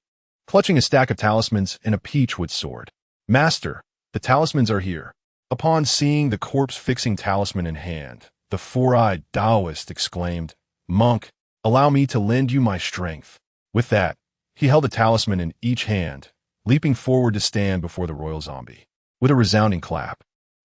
clutching a stack of talismans and a peachwood sword. Master, the talismans are here. Upon seeing the corpse-fixing talisman in hand, the four-eyed Taoist exclaimed, Monk, allow me to lend you my strength. With that, he held the talisman in each hand, leaping forward to stand before the royal zombie. With a resounding clap,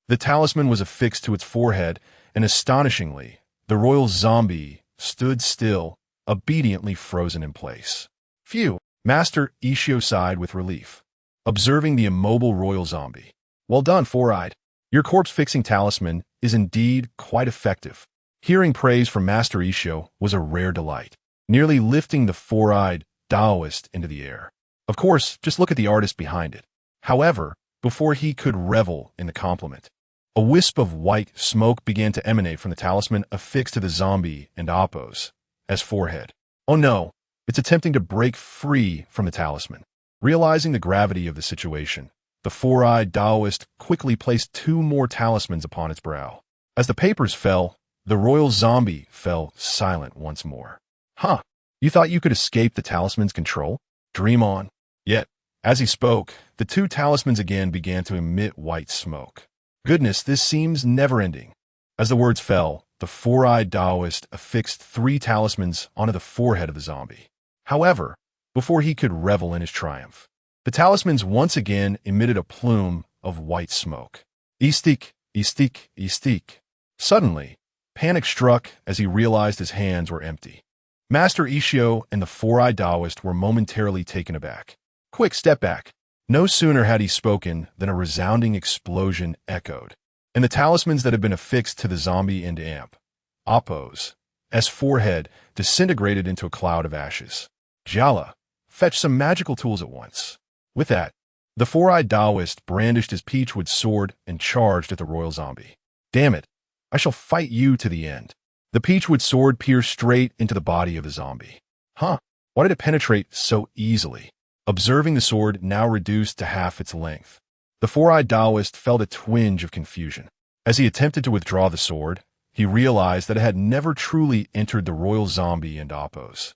the talisman was affixed to its forehead, and astonishingly, the royal zombie stood still, obediently frozen in place. Phew! Master Ishio sighed with relief, observing the immobile royal zombie. Well done, four-eyed. Your corpse-fixing talisman is indeed quite effective. Hearing praise from Master Ishio was a rare delight, nearly lifting the four-eyed Taoist into the air. Of course, just look at the artist behind it. However, before he could revel in the compliment, a wisp of white smoke began to emanate from the talisman affixed to the zombie and Oppo's forehead. Oh no, it's attempting to break free from the talisman. Realizing the gravity of the situation, the four-eyed Taoist quickly placed two more talismans upon its brow. As the papers fell, the royal zombie fell silent once more. Huh, you thought you could escape the talisman's control? Dream on. Yet, as he spoke, the two talismans again began to emit white smoke. Goodness, this seems never-ending. As the words fell, the four-eyed Taoist affixed 3 talismans onto the forehead of the zombie. However, before he could revel in his triumph, the talismans once again emitted a plume of white smoke. Istik, istik, istik. Suddenly, panic struck as he realized his hands were empty. Master Ishio and the four-eyed Taoist were momentarily taken aback. Quick, step back. No sooner had he spoken than a resounding explosion echoed, and the talismans that had been affixed to the zombie and amp, Oppo's forehead disintegrated into a cloud of ashes. Jala, fetch some magical tools at once. With that, the four-eyed Taoist brandished his peachwood sword and charged at the royal zombie. Damn it, I shall fight you to the end. The peachwood sword pierced straight into the body of the zombie. Huh, why did it penetrate so easily? Observing the sword now reduced to half its length, the four-eyed Taoist felt a twinge of confusion. As he attempted to withdraw the sword, he realized that it had never truly entered the royal zombie and Oppo's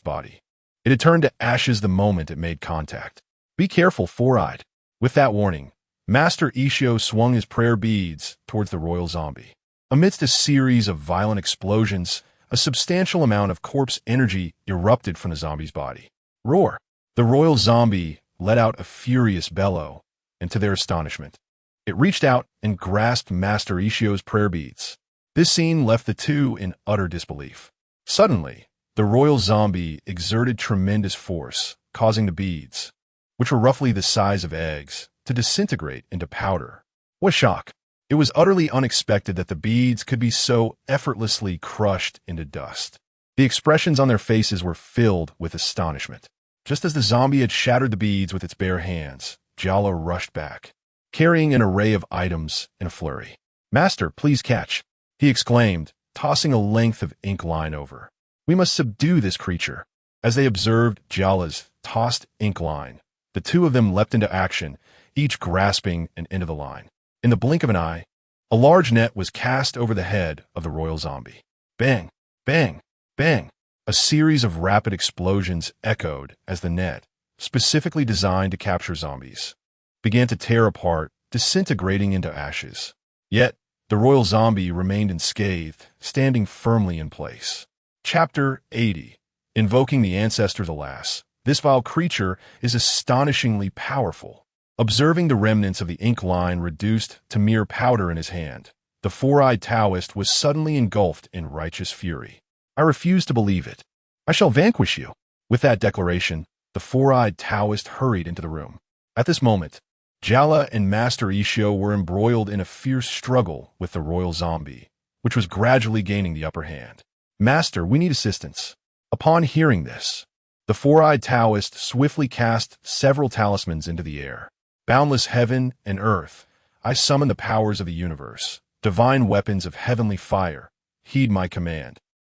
body. It had turned to ashes the moment it made contact. Be careful, four-eyed. With that warning, Master Ishio swung his prayer beads towards the royal zombie. Amidst a series of violent explosions, a substantial amount of corpse energy erupted from the zombie's body. Roar! The royal zombie let out a furious bellow, and to their astonishment, it reached out and grasped Master Ishio's prayer beads. This scene left the two in utter disbelief. Suddenly, the royal zombie exerted tremendous force, causing the beads, which were roughly the size of eggs, to disintegrate into powder. What shock! It was utterly unexpected that the beads could be so effortlessly crushed into dust. The expressions on their faces were filled with astonishment. Just as the zombie had shattered the beads with its bare hands, Jala rushed back, carrying an array of items in a flurry. Master, please catch, he exclaimed, tossing a length of ink line over. We must subdue this creature. As they observed Jala's tossed ink line, the two of them leapt into action, each grasping an end of the line. In the blink of an eye, a large net was cast over the head of the royal zombie. Bang! Bang! Bang! A series of rapid explosions echoed as the net, specifically designed to capture zombies, began to tear apart, disintegrating into ashes. Yet, the royal zombie remained unscathed, standing firmly in place. Chapter 80. Invoking the Ancestors. Alas, this vile creature is astonishingly powerful. Observing the remnants of the ink line reduced to mere powder in his hand, the four-eyed Taoist was suddenly engulfed in righteous fury. I refuse to believe it. I shall vanquish you. With that declaration, the four-eyed Taoist hurried into the room. At this moment, Jala and Master Ishio were embroiled in a fierce struggle with the royal zombie, which was gradually gaining the upper hand. Master, we need assistance. Upon hearing this, the four-eyed Taoist swiftly cast several talismans into the air. Boundless heaven and earth, I summon the powers of the universe. Divine weapons of heavenly fire, heed my command.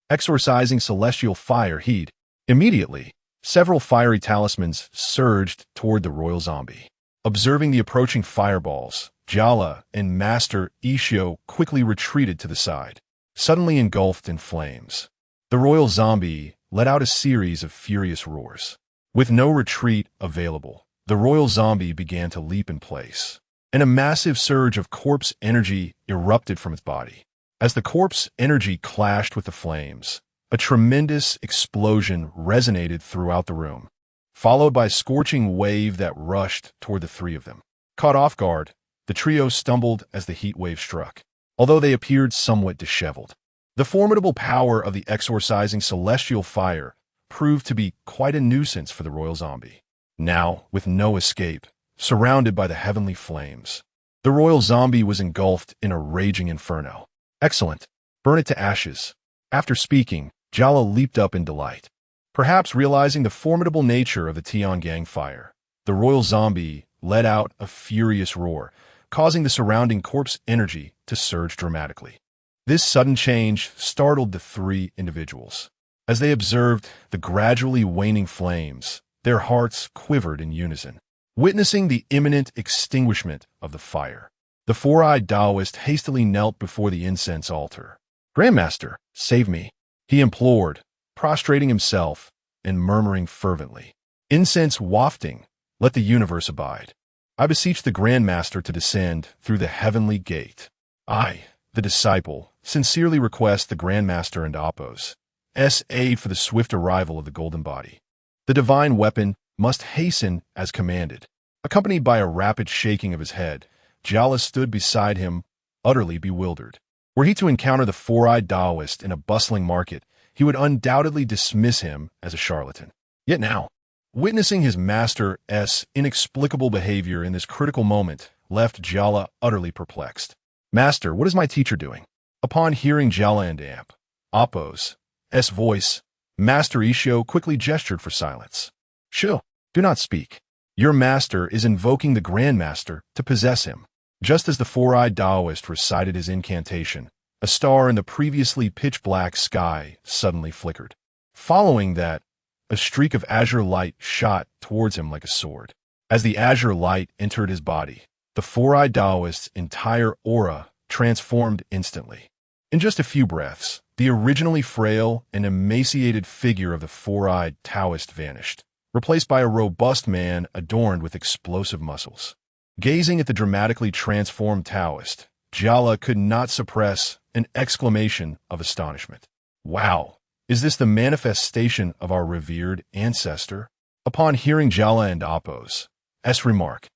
Exorcising celestial fire, heed. Immediately, several fiery talismans surged toward the royal zombie. Observing the approaching fireballs, Jala and Master Ishio quickly retreated to the side, suddenly engulfed in flames. The royal zombie let out a series of furious roars. With no retreat available, the royal zombie began to leap in place, and a massive surge of corpse energy erupted from its body. As the corpse energy clashed with the flames, a tremendous explosion resonated throughout the room, followed by a scorching wave that rushed toward the three of them. Caught off guard, the trio stumbled as the heat wave struck, although they appeared somewhat disheveled. The formidable power of the exorcising celestial fire proved to be quite a nuisance for the royal zombie. Now, with no escape, surrounded by the heavenly flames, the royal zombie was engulfed in a raging inferno. Excellent. Burn it to ashes. After speaking, Jala leaped up in delight. Perhaps realizing the formidable nature of the Tiangang fire, the royal zombie let out a furious roar, causing the surrounding corpse energy to surge dramatically. This sudden change startled the three individuals. As they observed the gradually waning flames, their hearts quivered in unison. Witnessing the imminent extinguishment of the fire, the four-eyed Taoist hastily knelt before the incense altar. Grandmaster, save me, he implored, prostrating himself and murmuring fervently. Incense wafting, let the universe abide. I beseech the Grandmaster to descend through the heavenly gate. I, the disciple, sincerely request the Grandmaster and Oppo's aid for the swift arrival of the golden body. The divine weapon must hasten as commanded. Accompanied by a rapid shaking of his head, Jala stood beside him, utterly bewildered. Were he to encounter the four-eyed Taoist in a bustling market, he would undoubtedly dismiss him as a charlatan. Yet now, witnessing his master's inexplicable behavior in this critical moment left Jala utterly perplexed. "Master, what is my teacher doing?" Upon hearing Jala and Appo's voice, Master Isho quickly gestured for silence. "Shoo, do not speak. Your master is invoking the Grandmaster to possess him." Just as the four-eyed Taoist recited his incantation, a star in the previously pitch-black sky suddenly flickered. Following that, a streak of azure light shot towards him like a sword. As the azure light entered his body, the four-eyed Taoist's entire aura transformed instantly. In just a few breaths, the originally frail and emaciated figure of the four-eyed Taoist vanished, replaced by a robust man adorned with explosive muscles. Gazing at the dramatically transformed Taoist, Jala could not suppress an exclamation of astonishment. "Wow! Is this the manifestation of our revered ancestor?" Upon hearing Jala and Appo's remark,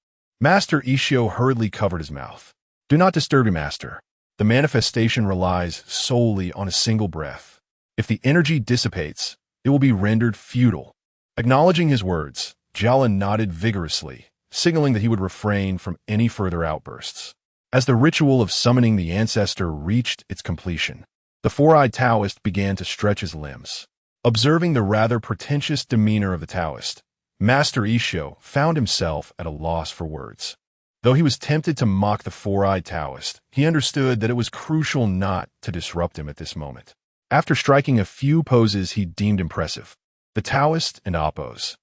Master Isho hurriedly covered his mouth. "Do not disturb your master. The manifestation relies solely on a single breath. If the energy dissipates, it will be rendered futile." Acknowledging his words, Jala nodded vigorously, signaling that he would refrain from any further outbursts. As the ritual of summoning the ancestor reached its completion, the four-eyed Taoist began to stretch his limbs. Observing the rather pretentious demeanor of the Taoist, Master Isho found himself at a loss for words. Though he was tempted to mock the four-eyed Taoist, he understood that it was crucial not to disrupt him at this moment. After striking a few poses he deemed impressive, the Taoist and Appo's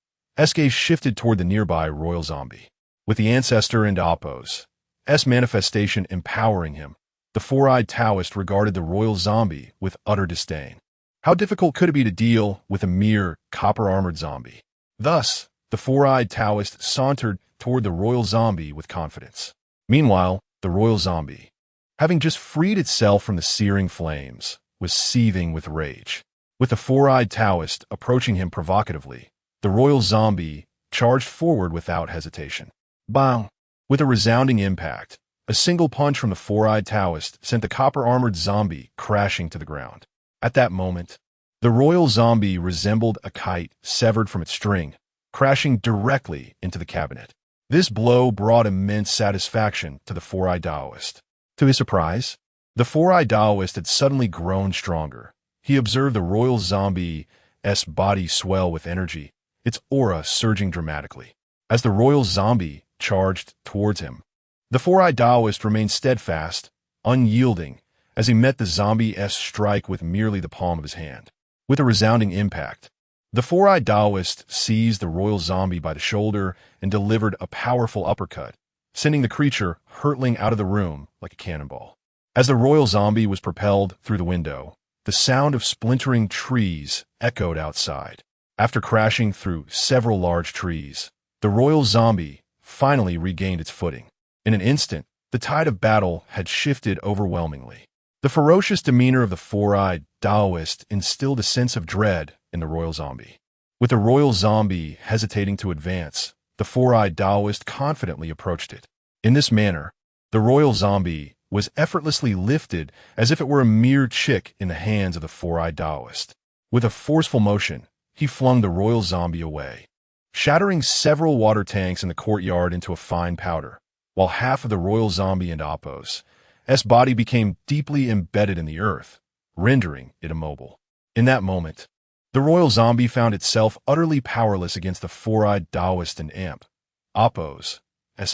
gaze shifted toward the nearby royal zombie. With the ancestor and Appo's manifestation empowering him, the four-eyed Taoist regarded the royal zombie with utter disdain. How difficult could it be to deal with a mere copper-armored zombie? Thus, the four-eyed Taoist sauntered toward the royal zombie with confidence. Meanwhile, the royal zombie, having just freed itself from the searing flames, was seething with rage. With the four-eyed Taoist approaching him provocatively, the royal zombie charged forward without hesitation. Bang! With a resounding impact, a single punch from the four-eyed Taoist sent the copper-armored zombie crashing to the ground. At that moment, the royal zombie resembled a kite severed from its string, crashing directly into the cabinet. This blow brought immense satisfaction to the four-eyed Taoist. To his surprise, the four-eyed Taoist had suddenly grown stronger. He observed the royal zombie's body swell with energy, its aura surging dramatically. As the royal zombie charged towards him, the four-eyed Taoist remained steadfast, unyielding, as he met the zombie's strike with merely the palm of his hand. With a resounding impact, the four-eyed Taoist seized the royal zombie by the shoulder and delivered a powerful uppercut, sending the creature hurtling out of the room like a cannonball. As the royal zombie was propelled through the window, the sound of splintering trees echoed outside. After crashing through several large trees, the royal zombie finally regained its footing. In an instant, the tide of battle had shifted overwhelmingly. The ferocious demeanor of the four-eyed Taoist instilled a sense of dread in the royal zombie. With the royal zombie hesitating to advance, the four-eyed Taoist confidently approached it. In this manner, the royal zombie was effortlessly lifted as if it were a mere chick in the hands of the four-eyed Taoist. With a forceful motion, he flung the royal zombie away, shattering several water tanks in the courtyard into a fine powder, while half of the royal zombie and Appo's body became deeply embedded in the earth, rendering it immobile. In that moment, the royal zombie found itself utterly powerless against the four-eyed Taoist and Appo's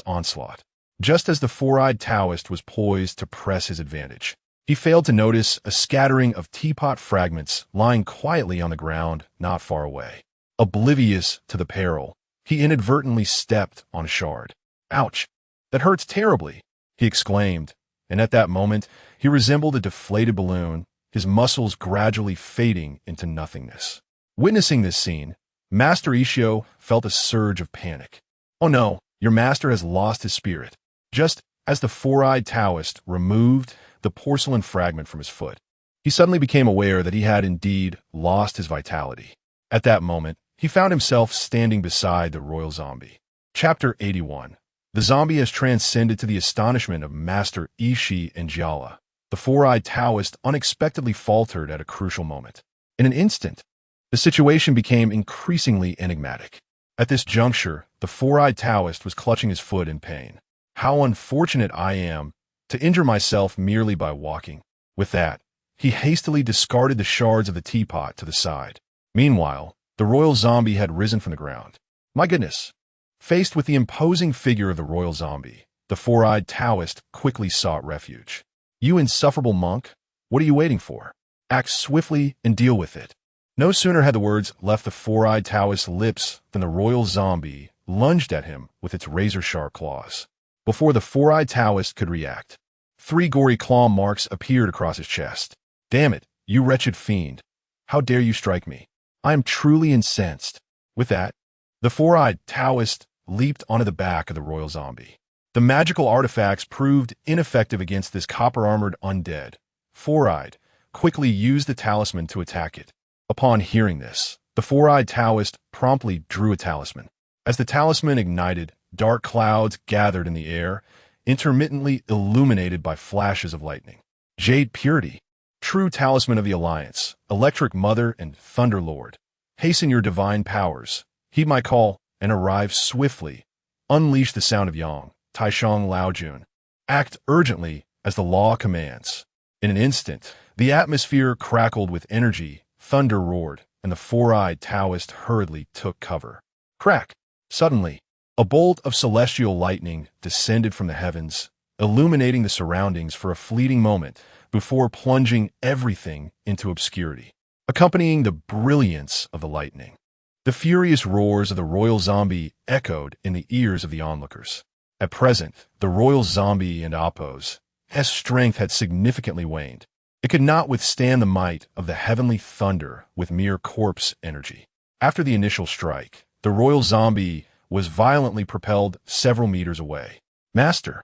onslaught. Just as the four-eyed Taoist was poised to press his advantage, he failed to notice a scattering of teapot fragments lying quietly on the ground not far away. Oblivious to the peril, he inadvertently stepped on a shard. "Ouch! That hurts terribly," he exclaimed, and at that moment, he resembled a deflated balloon, his muscles gradually fading into nothingness. Witnessing this scene, Master Isho felt a surge of panic. "Oh no, your master has lost his spirit." Just as the four-eyed Taoist removed the porcelain fragment from his foot, he suddenly became aware that he had indeed lost his vitality. At that moment, he found himself standing beside the royal zombie. Chapter 81. The zombie has transcended to the astonishment of Master Ishi and Jala. The four-eyed Taoist unexpectedly faltered at a crucial moment. In an instant, the situation became increasingly enigmatic. At this juncture, the four-eyed Taoist was clutching his foot in pain. How unfortunate I am to injure myself merely by walking. With that, he hastily discarded the shards of the teapot to the side. Meanwhile, the royal zombie had risen from the ground. My goodness! Faced with the imposing figure of the royal zombie, the four-eyed Taoist quickly sought refuge. You insufferable monk, what are you waiting for? Act swiftly and deal with it. No sooner had the words left the four-eyed Taoist's lips than the royal zombie lunged at him with its razor-sharp claws. Before the four-eyed Taoist could react, 3 gory claw marks appeared across his chest. Damn it, you wretched fiend. How dare you strike me? I am truly incensed. With that, the four-eyed Taoist leaped onto the back of the royal zombie. The magical artifacts proved ineffective against this copper-armored undead. Four-eyed quickly used the talisman to attack it. Upon hearing this, the four-eyed Taoist promptly drew a talisman. As the talisman ignited, dark clouds gathered in the air, intermittently illuminated by flashes of lightning. Jade Purity, true talisman of the Alliance, Electric Mother and Thunder Lord, hasten your divine powers, heed my call, and arrive swiftly. Unleash the sound of Yang, Taishang Laojun. Act urgently as the law commands. In an instant, the atmosphere crackled with energy, thunder roared, and the four-eyed Taoist hurriedly took cover. Crack! Suddenly, a bolt of celestial lightning descended from the heavens, illuminating the surroundings for a fleeting moment before plunging everything into obscurity. Accompanying the brilliance of the lightning, the furious roars of the royal zombie echoed in the ears of the onlookers. At present, the royal zombie and Appo's strength had significantly waned. It could not withstand the might of the heavenly thunder with mere corpse energy. After the initial strike, the royal zombie was violently propelled several meters away. Master,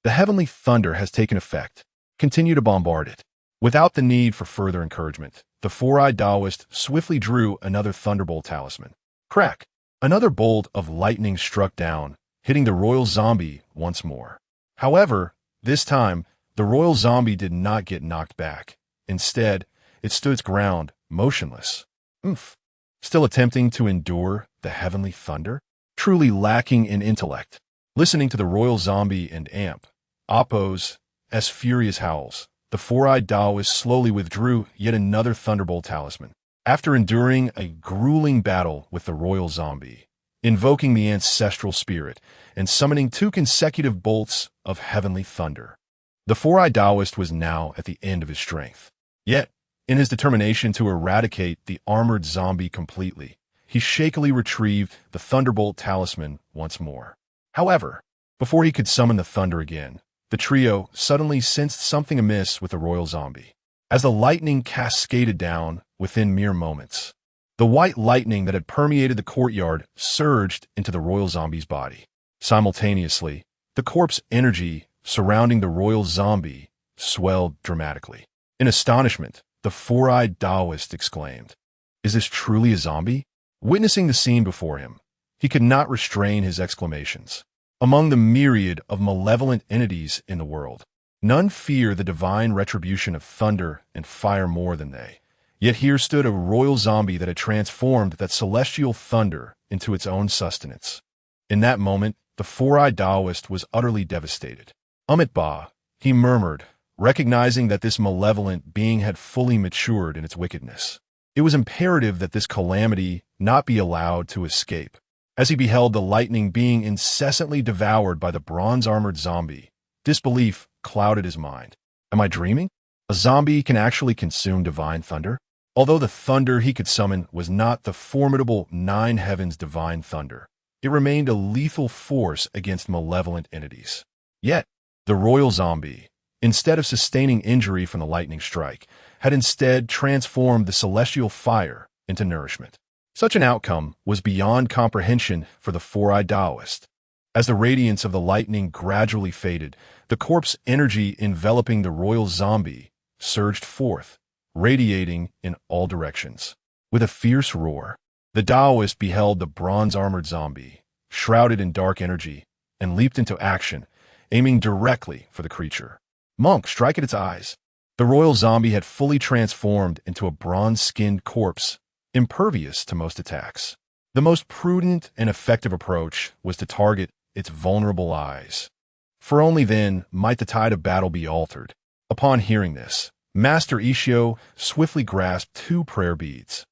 the heavenly thunder has taken effect. Continue to bombard it. Without the need for further encouragement, the four-eyed Taoist swiftly drew another thunderbolt talisman. Crack! Another bolt of lightning struck down, hitting the royal zombie once more. However, this time, the royal zombie did not get knocked back. Instead, it stood its ground, motionless. Still attempting to endure the heavenly thunder? Truly lacking in intellect. Listening to the royal zombie and Appo's furious howls, the four-eyed Taoist slowly withdrew yet another thunderbolt talisman. After enduring a grueling battle with the royal zombie, invoking the ancestral spirit, and summoning 2 consecutive bolts of heavenly thunder, the four-eyed Taoist was now at the end of his strength. Yet, in his determination to eradicate the armored zombie completely, he shakily retrieved the thunderbolt talisman once more. However, before he could summon the thunder again, the trio suddenly sensed something amiss with the royal zombie. As the lightning cascaded down within mere moments, the white lightning that had permeated the courtyard surged into the royal zombie's body. Simultaneously, the corpse energy surrounding the royal zombie swelled dramatically. In astonishment, the four-eyed Taoist exclaimed, "Is this truly a zombie?" Witnessing the scene before him, he could not restrain his exclamations. Among the myriad of malevolent entities in the world, none fear the divine retribution of thunder and fire more than they. Yet here stood a royal zombie that had transformed that celestial thunder into its own sustenance. In that moment, the four-eyed Taoist was utterly devastated. Amit Ba, he murmured, recognizing that this malevolent being had fully matured in its wickedness. It was imperative that this calamity not be allowed to escape. As he beheld the lightning being incessantly devoured by the bronze-armored zombie, disbelief clouded his mind. Am I dreaming? A zombie can actually consume divine thunder? Although the thunder he could summon was not the formidable 9 heavens divine thunder, it remained a lethal force against malevolent entities. Yet, the royal zombie, instead of sustaining injury from the lightning strike, had instead transformed the celestial fire into nourishment. Such an outcome was beyond comprehension for the four-eyed Taoist. As the radiance of the lightning gradually faded, the corpse energy enveloping the royal zombie surged forth, radiating in all directions. With a fierce roar, the Taoist beheld the bronze-armored zombie, shrouded in dark energy, and leaped into action, aiming directly for the creature. "Monk, strike at its eyes." The royal zombie had fully transformed into a bronze-skinned corpse, impervious to most attacks. The most prudent and effective approach was to target its vulnerable eyes, for only then might the tide of battle be altered. Upon hearing this, Master Ishio swiftly grasped 2 prayer beads.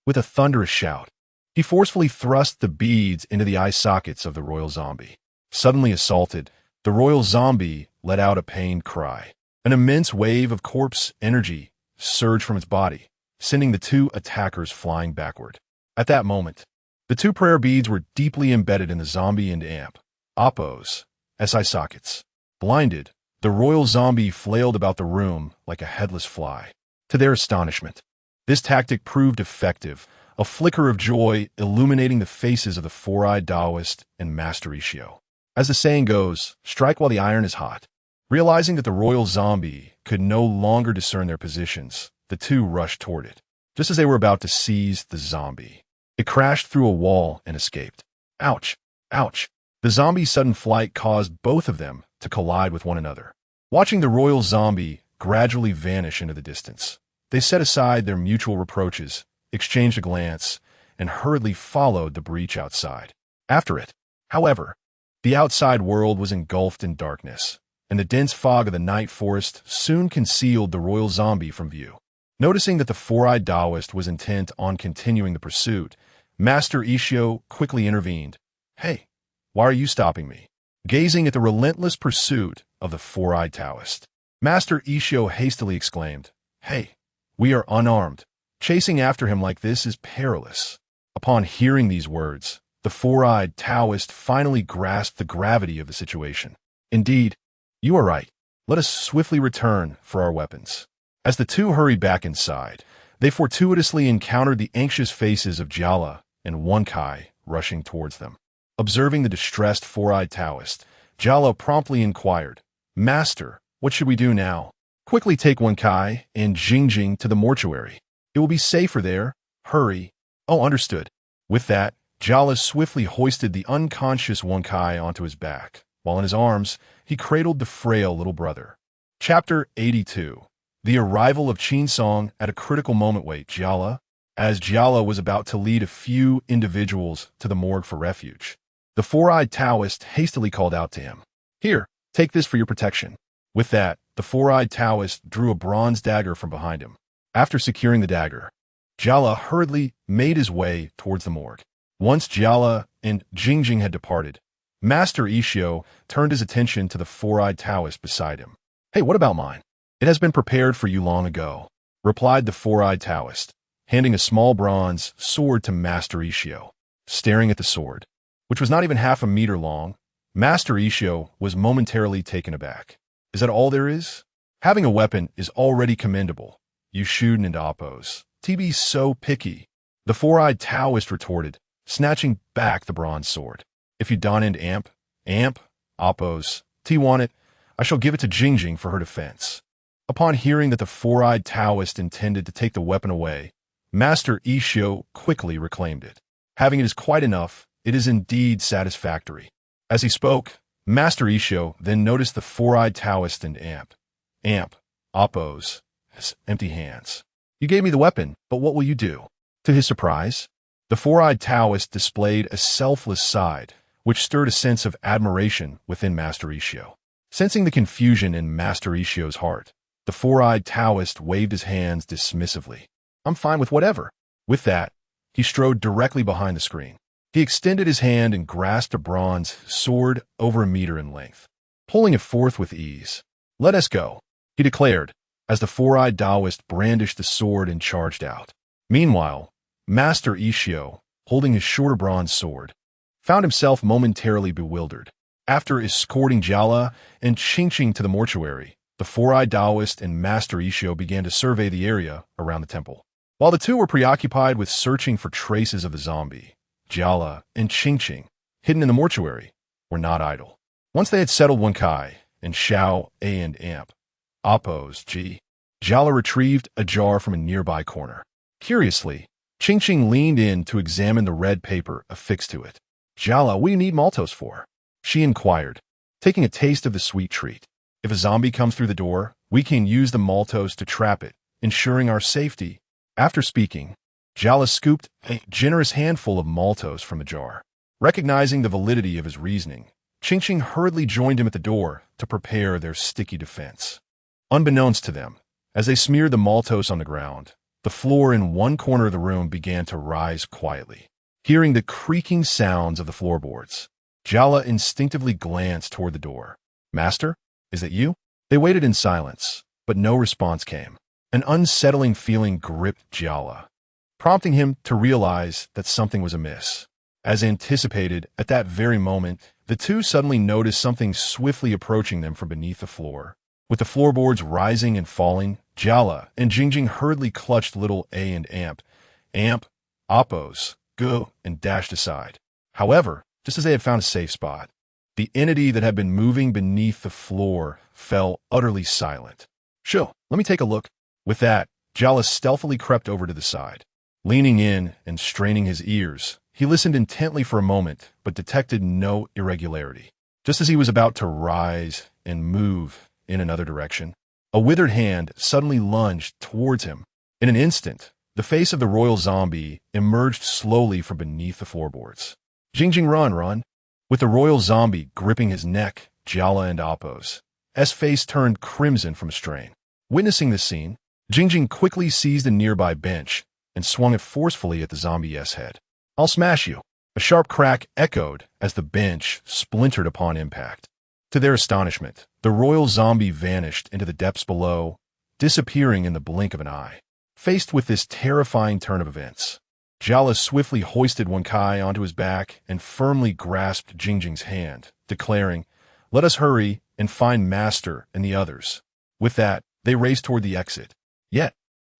With a thunderous shout, he forcefully thrust the beads into the eye sockets of the royal zombie. Suddenly assaulted, the royal zombie let out a pained cry. An immense wave of corpse energy surged from its body, sending the 2 attackers flying backward. At that moment, the 2 prayer beads were deeply embedded in the zombie and amp, Oppo's, eye sockets. Blinded, the royal zombie flailed about the room like a headless fly. To their astonishment, this tactic proved effective, a flicker of joy illuminating the faces of the 4-eyed Taoist and Master Ishio. As the saying goes, strike while the iron is hot. Realizing that the royal zombie could no longer discern their positions, the 2 rushed toward it. Just as they were about to seize the zombie, it crashed through a wall and escaped. Ouch! Ouch! The zombie's sudden flight caused both of them to collide with one another. Watching the royal zombie gradually vanish into the distance, they set aside their mutual reproaches, exchanged a glance, and hurriedly followed the breach outside. After it, however, the outside world was engulfed in darkness, and the dense fog of the night forest soon concealed the royal zombie from view. Noticing that the 4-eyed Taoist was intent on continuing the pursuit, Master Ishio quickly intervened. "Hey, why are you stopping me?" Gazing at the relentless pursuit of the 4-eyed Taoist, Master Ishio hastily exclaimed, "Hey, we are unarmed. Chasing after him like this is perilous." Upon hearing these words, the 4-eyed Taoist finally grasped the gravity of the situation. "Indeed, you are right. Let us swiftly return for our weapons." As the 2 hurried back inside, they fortuitously encountered the anxious faces of Jala and One-Kai rushing towards them. Observing the distressed 4-eyed Taoist, Jala promptly inquired, "Master, what should we do now?" "Quickly take One-Kai and Jingjing to the mortuary. It will be safer there. Hurry." "Oh, understood." With that, Jala swiftly hoisted the unconscious One-Kai onto his back, while in his arms, he cradled the frail little brother. Chapter 82. The arrival of Qinsong at a critical moment. Wait, Jala? As Jala was about to lead a few individuals to the morgue for refuge, the 4-eyed Taoist hastily called out to him, "Here, take this for your protection." With that, the 4-eyed Taoist drew a bronze dagger from behind him. After securing the dagger, Jala hurriedly made his way towards the morgue. Once Jala and Jingjing had departed, Master Ishio turned his attention to the 4-eyed Taoist beside him. "Hey, what about mine?" "It has been prepared for you long ago," replied the 4-eyed Taoist, handing a small bronze sword to Master Ishio. Staring at the sword, which was not even half a meter long, Master Ishio was momentarily taken aback. "Is that all there is? Having a weapon is already commendable. You shouldn't into Oppos. TB so picky." The 4-eyed Taoist retorted, snatching back the bronze sword. "If you don into amp, Oppos, T want it, I shall give it to Jingjing for her defense." Upon hearing that the 4-eyed Taoist intended to take the weapon away, Master Ishio quickly reclaimed it. "Having it is quite enough. It is indeed satisfactory." As he spoke, Master Ishio then noticed the 4-eyed Taoist and amp, Oppos, his empty hands. "You gave me the weapon, but what will you do?" To his surprise, the 4-eyed Taoist displayed a selfless side, which stirred a sense of admiration within Master Ishio. Sensing the confusion in Master Ishio's heart, the 4-eyed Taoist waved his hands dismissively. "I'm fine with whatever." With that, he strode directly behind the screen. He extended his hand and grasped a bronze sword over a meter in length, pulling it forth with ease. "Let us go," he declared, as the 4-eyed Taoist brandished the sword and charged out. Meanwhile, Master Ishio, holding his shorter bronze sword, found himself momentarily bewildered. After escorting Jala and Jingjing to the mortuary, the 4-eyed Taoist and Master Ishio began to survey the area around the temple. While the 2 were preoccupied with searching for traces of the zombie, Jala and Jingjing, hidden in the mortuary, were not idle. Once they had settled One-Kai and Shao A and amp, Oppos G, Jala retrieved a jar from a nearby corner. Curiously, Jingjing leaned in to examine the red paper affixed to it. "Jala, what do you need maltose for?" she inquired, taking a taste of the sweet treat. "If a zombie comes through the door, We can use the maltose to trap it, ensuring our safety. After speaking, Jala scooped a generous handful of maltose from the jar. Recognizing the validity of his reasoning, Ching hurriedly joined him at the door to prepare their sticky defense. Unbeknownst to them, as they smeared the maltose on the ground, the floor in one corner of the room began to rise quietly. Hearing the creaking sounds of the floorboards, Jala instinctively glanced toward the door. "Master, is that you?" They waited in silence, but no response came. An unsettling feeling gripped Jala, prompting him to realize that something was amiss. As anticipated, at that very moment, the two suddenly noticed something swiftly approaching them from beneath the floor. With the floorboards rising and falling, Jala and Jing hurriedly clutched little A and Amp, Oppos, Go, and dashed aside. However, just as they had found a safe spot, the entity that had been moving beneath the floor fell utterly silent. "Sure, let me take a look." With that, Jala stealthily crept over to the side. Leaning in and straining his ears, he listened intently for a moment, but detected no irregularity. Just as he was about to rise and move in another direction, a withered hand suddenly lunged towards him. In an instant, the face of the royal zombie emerged slowly from beneath the floorboards. Jing, run! With the royal zombie gripping his neck, Jala and Oppos' face turned crimson from strain. Witnessing this scene, Jing quickly seized a nearby bench and swung it forcefully at the zombie's head. "I'll smash you!" A sharp crack echoed as the bench splintered upon impact. To their astonishment, the royal zombie vanished into the depths below, disappearing in the blink of an eye. Faced with this terrifying turn of events, Jala swiftly hoisted one Kai onto his back and firmly grasped Jing's hand, declaring, "Let us hurry and find Master and the others." With that, they raced toward the exit. Yet,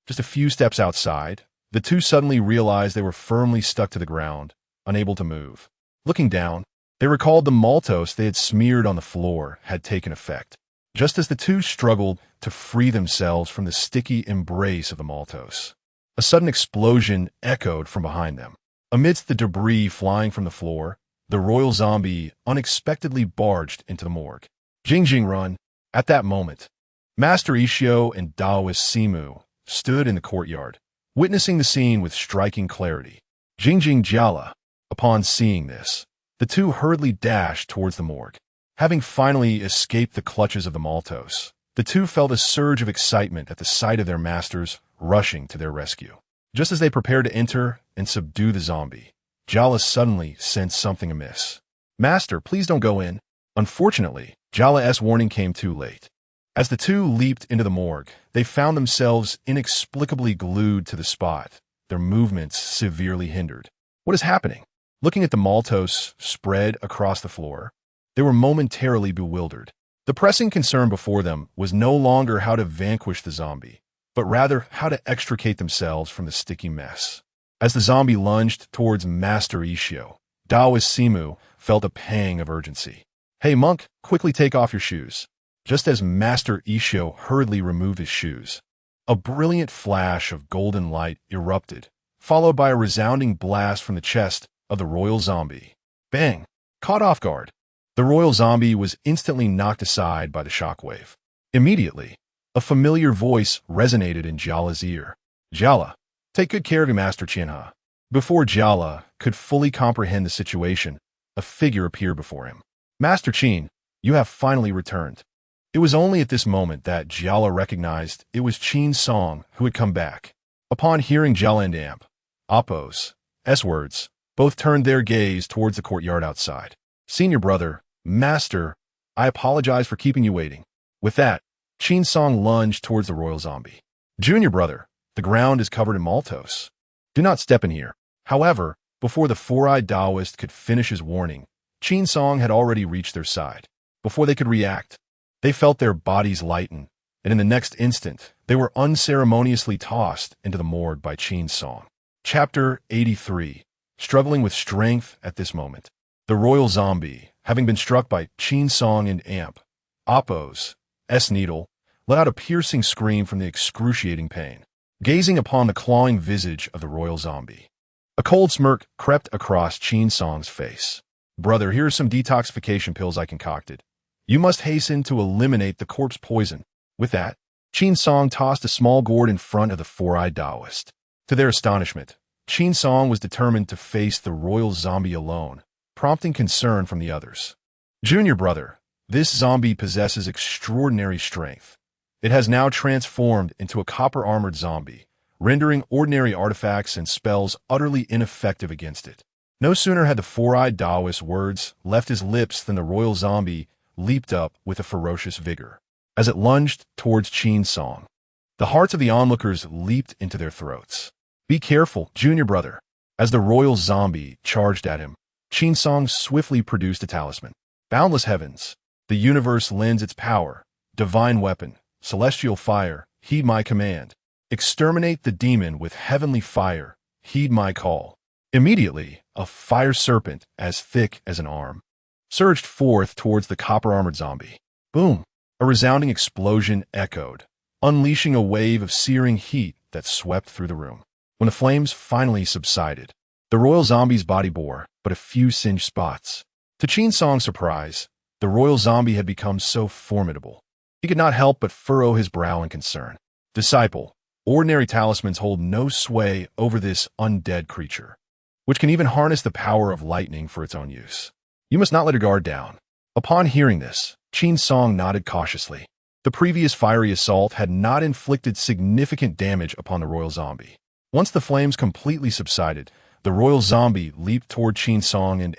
just a few steps outside, the two suddenly realized they were firmly stuck to the ground, unable to move. Looking down, they recalled the maltose they had smeared on the floor had taken effect. Just as the two struggled to free themselves from the sticky embrace of the maltose, a sudden explosion echoed from behind them. Amidst the debris flying from the floor, the royal zombie unexpectedly barged into the morgue. Jing, run! At that moment, Master Ishio and Taoist Simu stood in the courtyard, witnessing the scene with striking clarity. Jing, Jala. Upon seeing this, the two hurriedly dashed towards the morgue. Having finally escaped the clutches of the maltose, the two felt a surge of excitement at the sight of their masters rushing to their rescue. Just as they prepared to enter and subdue the zombie, Jala suddenly sensed something amiss. "Master, please don't go in." Unfortunately, Jala's warning came too late. As the two leaped into the morgue, they found themselves inexplicably glued to the spot, their movements severely hindered. "What is happening?" Looking at the maltose spread across the floor, they were momentarily bewildered. The pressing concern before them was no longer how to vanquish the zombie, but rather how to extricate themselves from the sticky mess. As the zombie lunged towards Master Ishio, Taoist Simu felt a pang of urgency. "Hey, monk, quickly take off your shoes." Just as Master Ishio hurriedly removed his shoes, a brilliant flash of golden light erupted, followed by a resounding blast from the chest of the royal zombie. Bang! Caught off guard, the royal zombie was instantly knocked aside by the shockwave. Immediately, a familiar voice resonated in Jala's ear. "Jala, take good care of your master Qianhe." Before Jala could fully comprehend the situation, a figure appeared before him. "Master Qin, you have finally returned." It was only at this moment that Jala recognized it was Qin Song who had come back. Upon hearing Jala and Oppos' words, both turned their gaze towards the courtyard outside. "Senior brother, Master, I apologize for keeping you waiting." With that, Qin Song lunged towards the royal zombie. "Junior brother, the ground is covered in maltose. Do not step in here." However, before the four-eyed Taoist could finish his warning, Qin Song had already reached their side. Before they could react, they felt their bodies lighten, and in the next instant, they were unceremoniously tossed into the morgue by Qin Song. Chapter 83. Struggling with strength at this moment. The royal zombie, having been struck by Qin Song and Oppos' needle, let out a piercing scream from the excruciating pain. Gazing upon the clawing visage of the royal zombie, a cold smirk crept across Qin Song's face. "Brother, here are some detoxification pills I concocted. You must hasten to eliminate the corpse poison." With that, Qin Song tossed a small gourd in front of the four-eyed Taoist. To their astonishment, Qin Song was determined to face the royal zombie alone, prompting concern from the others. Junior brother, this zombie possesses extraordinary strength. It has now transformed into a copper-armored zombie, rendering ordinary artifacts and spells utterly ineffective against it. No sooner had the four-eyed Taoist's words left his lips than the royal zombie leaped up with a ferocious vigor. As it lunged towards Qin Song, the hearts of the onlookers leaped into their throats. Be careful, junior brother. As the royal zombie charged at him, Qin Song swiftly produced a talisman. Boundless heavens, the universe lends its power. Divine weapon, celestial fire, heed my command. Exterminate the demon with heavenly fire, heed my call. Immediately, a fire serpent as thick as an arm surged forth towards the copper-armored zombie. Boom! A resounding explosion echoed, unleashing a wave of searing heat that swept through the room. When the flames finally subsided, the royal zombie's body bore but a few singed spots. To Qin Song's surprise, the royal zombie had become so formidable. He could not help but furrow his brow in concern. Disciple, ordinary talismans hold no sway over this undead creature, which can even harness the power of lightning for its own use. You must not let your guard down. Upon hearing this, Qin Song nodded cautiously. The previous fiery assault had not inflicted significant damage upon the royal zombie. Once the flames completely subsided, the royal zombie leaped toward Qin Song and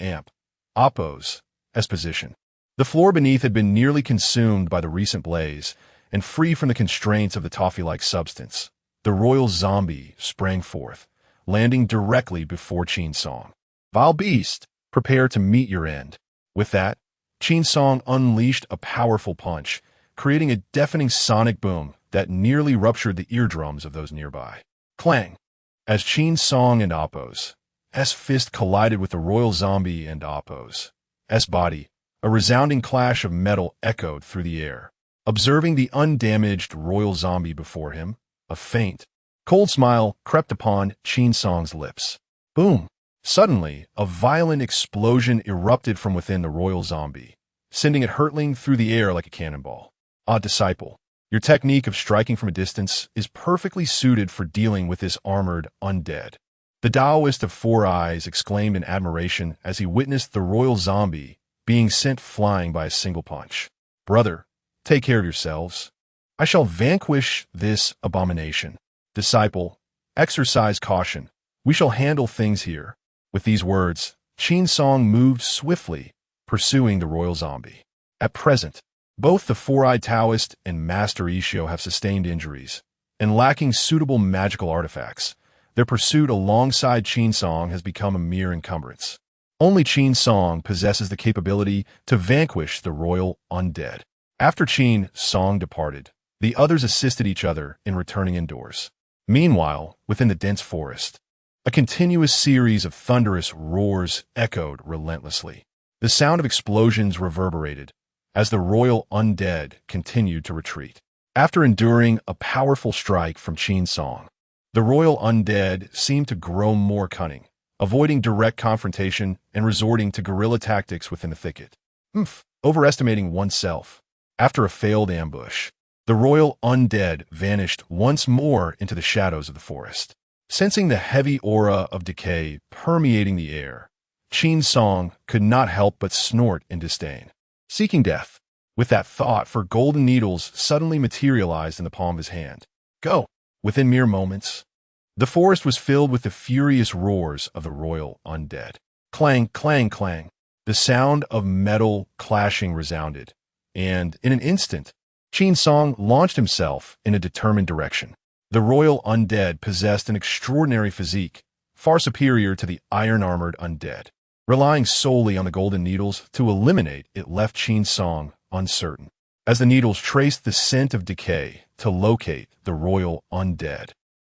Oppo's position. The floor beneath had been nearly consumed by the recent blaze, and free from the constraints of the toffee-like substance, the royal zombie sprang forth, landing directly before Qin Song. Vile beast, prepare to meet your end. With that, Qin Song unleashed a powerful punch, creating a deafening sonic boom that nearly ruptured the eardrums of those nearby. Clang! As Qin Song and Oppo's fist collided with the royal zombie and Oppo's body, a resounding clash of metal echoed through the air. Observing the undamaged royal zombie before him, a faint, cold smile crept upon Qin Song's lips. Boom! Suddenly, a violent explosion erupted from within the royal zombie, sending it hurtling through the air like a cannonball. Ah, disciple, your technique of striking from a distance is perfectly suited for dealing with this armored undead. The Taoist of Four Eyes exclaimed in admiration as he witnessed the royal zombie being sent flying by a single punch. Brother, take care of yourselves. I shall vanquish this abomination. Disciple, exercise caution. We shall handle things here. With these words, Qin Song moved swiftly, pursuing the royal zombie. At present, both the Four-Eyed Taoist and Master Ishio have sustained injuries, and lacking suitable magical artifacts, their pursuit alongside Qin Song has become a mere encumbrance. Only Qin Song possesses the capability to vanquish the royal undead. After Qin Song departed, the others assisted each other in returning indoors. Meanwhile, within the dense forest, a continuous series of thunderous roars echoed relentlessly. The sound of explosions reverberated as the royal undead continued to retreat. After enduring a powerful strike from Qin Song, the royal undead seemed to grow more cunning, avoiding direct confrontation and resorting to guerrilla tactics within the thicket. Overestimating oneself. After a failed ambush, the royal undead vanished once more into the shadows of the forest. Sensing the heavy aura of decay permeating the air, Qin Song could not help but snort in disdain. Seeking death, with that thought, for golden needles suddenly materialized in the palm of his hand. Go! Within mere moments, the forest was filled with the furious roars of the royal undead. Clang, clang, clang. The sound of metal clashing resounded, and in an instant, Qin Song launched himself in a determined direction. The royal undead possessed an extraordinary physique, far superior to the iron-armored undead. Relying solely on the golden needles to eliminate it left Qin Song uncertain, as the needles traced the scent of decay to locate the royal undead.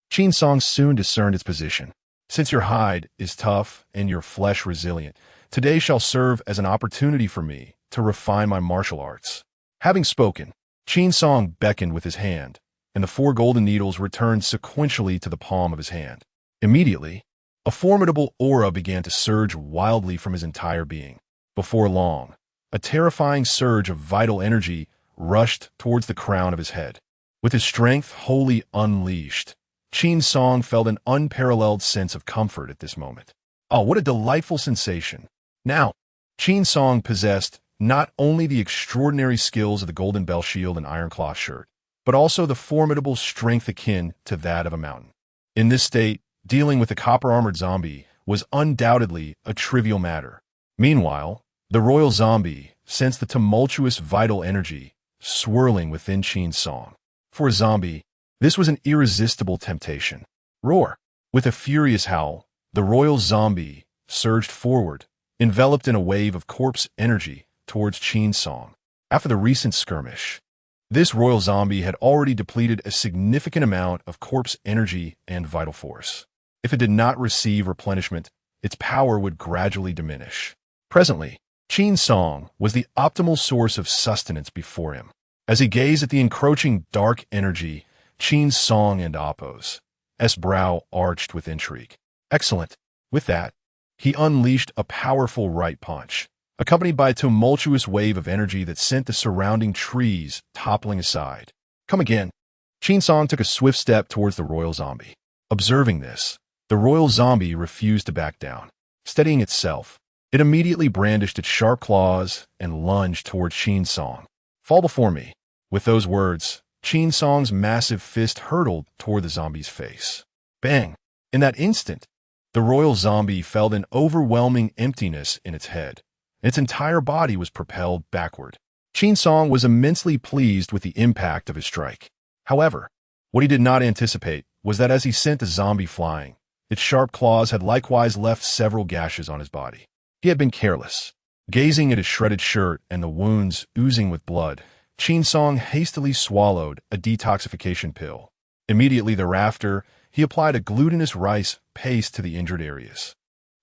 Qin Song soon discerned its position. Since your hide is tough and your flesh resilient, today shall serve as an opportunity for me to refine my martial arts. Having spoken, Qin Song beckoned with his hand, and the 4 golden needles returned sequentially to the palm of his hand. Immediately, a formidable aura began to surge wildly from his entire being. Before long, a terrifying surge of vital energy rushed towards the crown of his head. With his strength wholly unleashed, Qin Song felt an unparalleled sense of comfort at this moment. Oh, what a delightful sensation. Now, Qin Song possessed not only the extraordinary skills of the Golden Bell Shield and Iron Claw Shirt, but also the formidable strength akin to that of a mountain. In this state, dealing with a copper-armored zombie was undoubtedly a trivial matter. Meanwhile, the royal zombie sensed the tumultuous vital energy swirling within Qin Song. For a zombie, this was an irresistible temptation. Roar! With a furious howl, the royal zombie surged forward, enveloped in a wave of corpse energy towards Qin Song. After the recent skirmish, this royal zombie had already depleted a significant amount of corpse energy and vital force. If it did not receive replenishment, its power would gradually diminish. Presently, Qin Song was the optimal source of sustenance before him. As he gazed at the encroaching dark energy, Qin Song and Appo's brow arched with intrigue. Excellent. With that, he unleashed a powerful right punch, accompanied by a tumultuous wave of energy that sent the surrounding trees toppling aside. Come again. Qin Song took a swift step towards the royal zombie. Observing this, the royal zombie refused to back down. Steadying itself, it immediately brandished its sharp claws and lunged towards Qin Song. Fall before me. With those words, Qin Song's massive fist hurtled toward the zombie's face. Bang! In that instant, the royal zombie felt an overwhelming emptiness in its head. Its entire body was propelled backward. Qin Song was immensely pleased with the impact of his strike. However, what he did not anticipate was that as he sent the zombie flying, its sharp claws had likewise left several gashes on his body. He had been careless. Gazing at his shredded shirt and the wounds oozing with blood, Qin Song hastily swallowed a detoxification pill. Immediately thereafter, he applied a glutinous rice paste to the injured areas.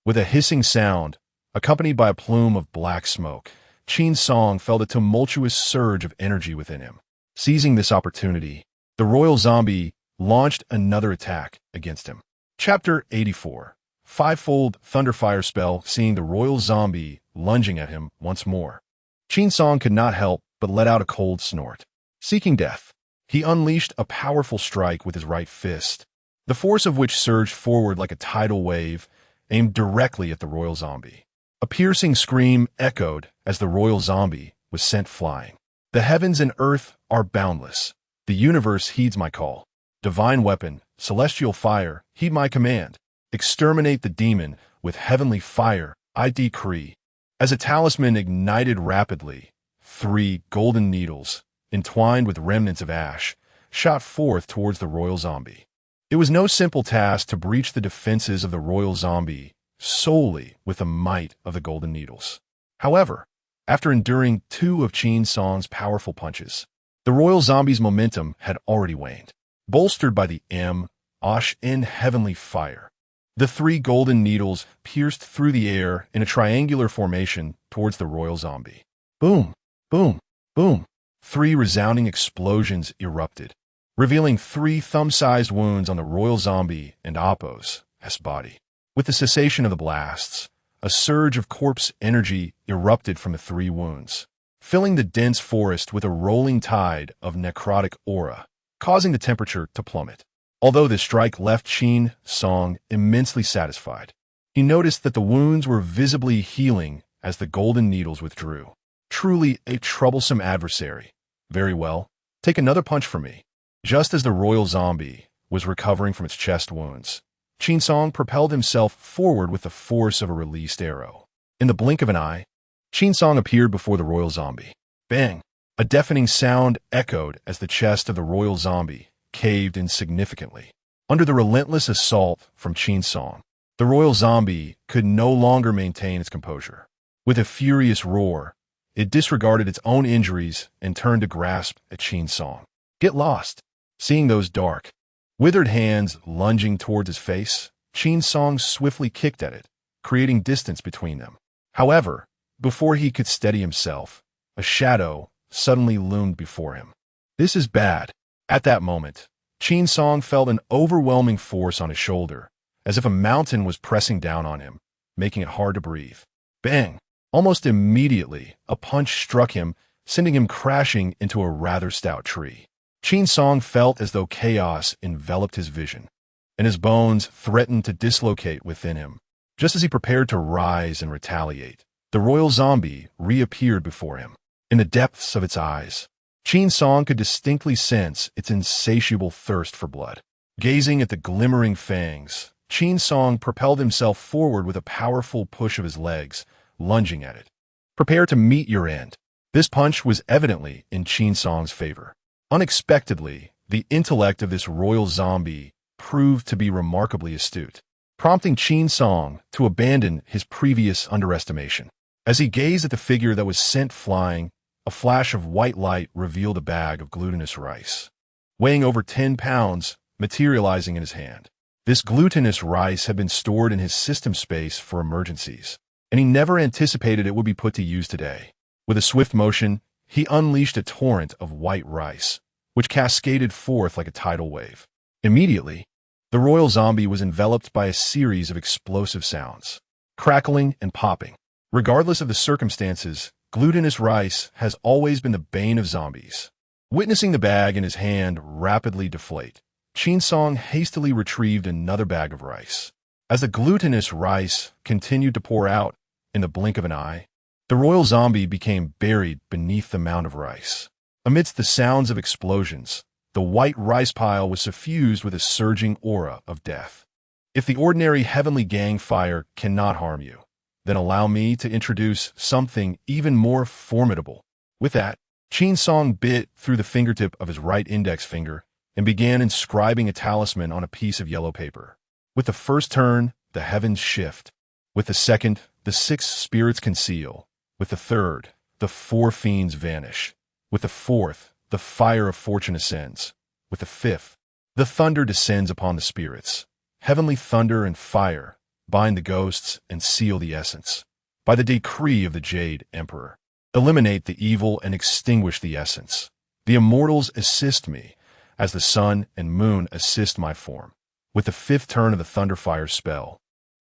With a hissing sound, accompanied by a plume of black smoke, Qin Song felt a tumultuous surge of energy within him. Seizing this opportunity, the royal zombie launched another attack against him. Chapter 84. Fivefold Thunderfire Spell. Seeing the royal zombie lunging at him once more, Qin Song could not help but let out a cold snort. Seeking death, he unleashed a powerful strike with his right fist, the force of which surged forward like a tidal wave, aimed directly at the royal zombie. A piercing scream echoed as the royal zombie was sent flying. The heavens and earth are boundless. The universe heeds my call. Divine weapon, celestial fire, heed my command. Exterminate the demon with heavenly fire, I decree. As a talisman ignited rapidly, 3 golden needles, entwined with remnants of ash, shot forth towards the royal zombie. It was no simple task to breach the defenses of the royal zombie solely with the might of the golden needles. However, after enduring 2 of Qin Song's powerful punches, the royal zombie's momentum had already waned. Bolstered by the in heavenly fire, the 3 golden needles pierced through the air in a triangular formation towards the royal zombie. Boom, boom, boom. 3 resounding explosions erupted, revealing 3 thumb-sized wounds on the royal zombie and Appo's body. With the cessation of the blasts, a surge of corpse energy erupted from the 3 wounds, filling the dense forest with a rolling tide of necrotic aura, causing the temperature to plummet. Although this strike left Qin Song immensely satisfied, he noticed that the wounds were visibly healing as the golden needles withdrew. Truly a troublesome adversary. Very well, take another punch from me. Just as the royal zombie was recovering from its chest wounds, Qin Song propelled himself forward with the force of a released arrow. In the blink of an eye, Qin Song appeared before the royal zombie. Bang! A deafening sound echoed as the chest of the royal zombie caved in significantly. Under the relentless assault from Qin Song, the royal zombie could no longer maintain its composure. With a furious roar, it disregarded its own injuries and turned to grasp at Qin Song. Get lost! Seeing those dark, withered hands lunging towards his face, Qin Song swiftly kicked at it, creating distance between them. However, before he could steady himself, a shadow suddenly loomed before him. This is bad. At that moment, Qin Song felt an overwhelming force on his shoulder, as if a mountain was pressing down on him, making it hard to breathe. Bang! Almost immediately, a punch struck him, sending him crashing into a rather stout tree. Qin Song felt as though chaos enveloped his vision, and his bones threatened to dislocate within him. Just as he prepared to rise and retaliate, the royal zombie reappeared before him. In the depths of its eyes, Qin Song could distinctly sense its insatiable thirst for blood. Gazing at the glimmering fangs, Qin Song propelled himself forward with a powerful push of his legs, lunging at it. Prepare to meet your end. This punch was evidently in Qin Song's favor. Unexpectedly, the intellect of this royal zombie proved to be remarkably astute, prompting Qin Song to abandon his previous underestimation. As he gazed at the figure that was sent flying, a flash of white light revealed a bag of glutinous rice, weighing over 10 pounds, materializing in his hand. This glutinous rice had been stored in his system space for emergencies, and he never anticipated it would be put to use today. With a swift motion, he unleashed a torrent of white rice, which cascaded forth like a tidal wave. Immediately, the royal zombie was enveloped by a series of explosive sounds, crackling and popping. Regardless of the circumstances, glutinous rice has always been the bane of zombies. Witnessing the bag in his hand rapidly deflate, Qin Song hastily retrieved another bag of rice. As the glutinous rice continued to pour out, in the blink of an eye, the royal zombie became buried beneath the mound of rice. Amidst the sounds of explosions, the white rice pile was suffused with a surging aura of death. If the ordinary heavenly gang fire cannot harm you, then allow me to introduce something even more formidable. With that, Qin Song bit through the fingertip of his right index finger and began inscribing a talisman on a piece of yellow paper. With the first turn, the heavens shift. With the second, the 6 spirits conceal. With the third, the 4 fiends vanish. With the fourth, the fire of fortune ascends. With the fifth, the thunder descends upon the spirits. Heavenly thunder and fire bind the ghosts and seal the essence. By the decree of the Jade Emperor, eliminate the evil and extinguish the essence. The immortals assist me, as the sun and moon assist my form. With the 5th turn of the Thunderfire spell,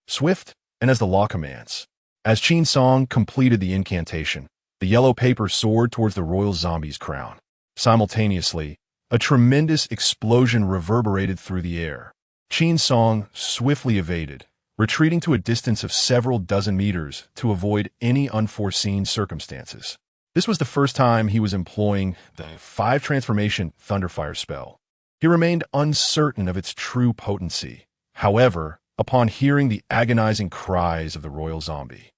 swift and as the law commands. As Qin Song completed the incantation, the yellow paper soared towards the royal zombie's crown. Simultaneously, a tremendous explosion reverberated through the air. Qin Song swiftly evaded, retreating to a distance of several dozen meters to avoid any unforeseen circumstances. This was the first time he was employing the 5-transformation Thunderfire spell. He remained uncertain of its true potency. However, upon hearing the agonizing cries of the royal zombie,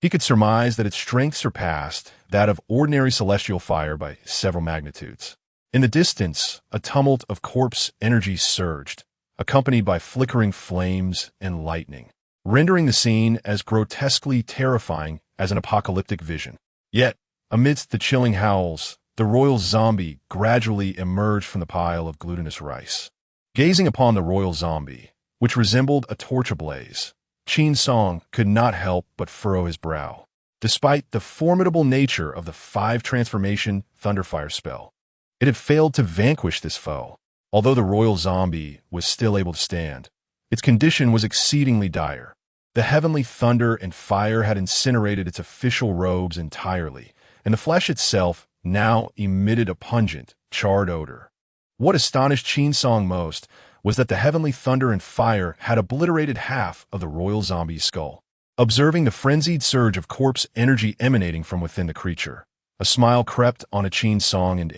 he could surmise that its strength surpassed that of ordinary celestial fire by several magnitudes. In the distance, a tumult of corpse energy surged, accompanied by flickering flames and lightning, rendering the scene as grotesquely terrifying as an apocalyptic vision. Yet, amidst the chilling howls, the royal zombie gradually emerged from the pile of glutinous rice. Gazing upon the royal zombie, which resembled a torch ablaze, Qin Song could not help but furrow his brow. Despite the formidable nature of the 5-transformation Thunderfire spell, it had failed to vanquish this foe. Although the royal zombie was still able to stand, its condition was exceedingly dire. The heavenly thunder and fire had incinerated its official robes entirely, and the flesh itself now emitted a pungent, charred odor. What astonished Qin Song most was that the heavenly thunder and fire had obliterated half of the royal zombie's skull. Observing the frenzied surge of corpse energy emanating from within the creature, a smile crept on a Qin Song and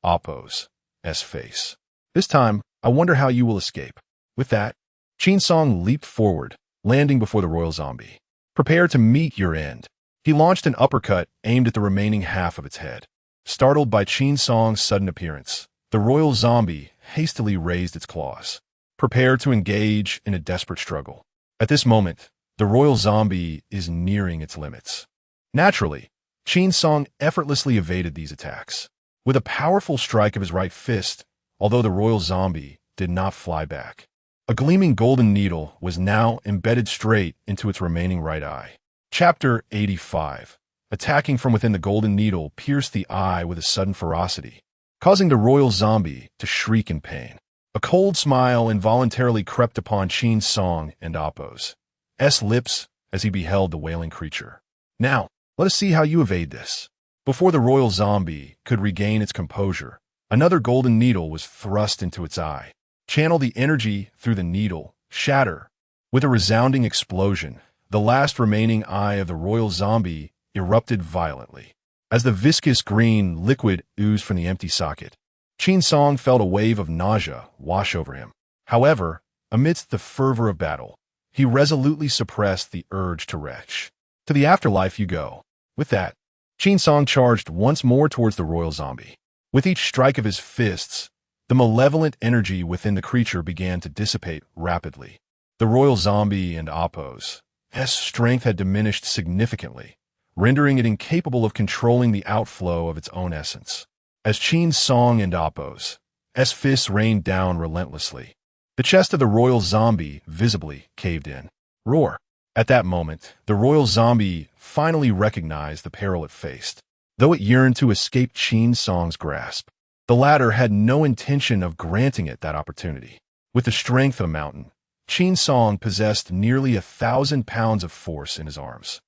Appo's face. This time, I wonder how you will escape. With that, Qin Song leaped forward, landing before the royal zombie. Prepare to meet your end. He launched an uppercut aimed at the remaining half of its head. Startled by Qin Song's sudden appearance, the royal zombie hastily raised its claws, prepared to engage in a desperate struggle. At this moment, the royal zombie is nearing its limits. Naturally, Qin Song effortlessly evaded these attacks. With a powerful strike of his right fist, although the royal zombie did not fly back, a gleaming golden needle was now embedded straight into its remaining right eye. Chapter 85. Attacking from within the golden needle pierced the eye with a sudden ferocity, causing the royal zombie to shriek in pain. A cold smile involuntarily crept upon Qin Song and Appo's lips as he beheld the wailing creature. Now, let us see how you evade this. Before the royal zombie could regain its composure, another golden needle was thrust into its eye. Channel the energy through the needle. Shatter. With a resounding explosion, the last remaining eye of the royal zombie erupted violently. As the viscous green liquid oozed from the empty socket, Qin Song felt a wave of nausea wash over him. However, amidst the fervor of battle, he resolutely suppressed the urge to retch. To the afterlife you go. With that, Qin Song charged once more towards the royal zombie. With each strike of his fists, the malevolent energy within the creature began to dissipate rapidly. The royal zombie and Appo's strength had diminished significantly, rendering it incapable of controlling the outflow of its own essence. As Qin Song and Appo's fists rained down relentlessly, the chest of the royal zombie visibly caved in. Roar! At that moment, the royal zombie finally recognized the peril it faced. Though it yearned to escape Qin Song's grasp, the latter had no intention of granting it that opportunity. With the strength of a mountain, Qin Song possessed nearly 1,000 pounds of force in his arms.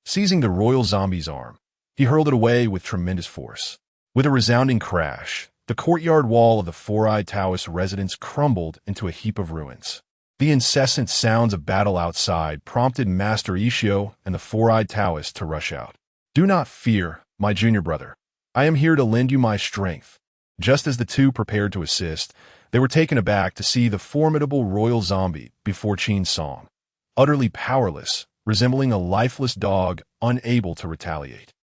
Seizing the royal zombie's arm, he hurled it away with tremendous force. With a resounding crash, the courtyard wall of the Four-Eyed Taoist residence crumbled into a heap of ruins. The incessant sounds of battle outside prompted Master Ishio and the Four-Eyed Taoist to rush out. "Do not fear, my junior brother. I am here to lend you my strength." Just as the two prepared to assist, they were taken aback to see the formidable royal zombie before Qin Song, utterly powerless, resembling a lifeless dog unable to retaliate.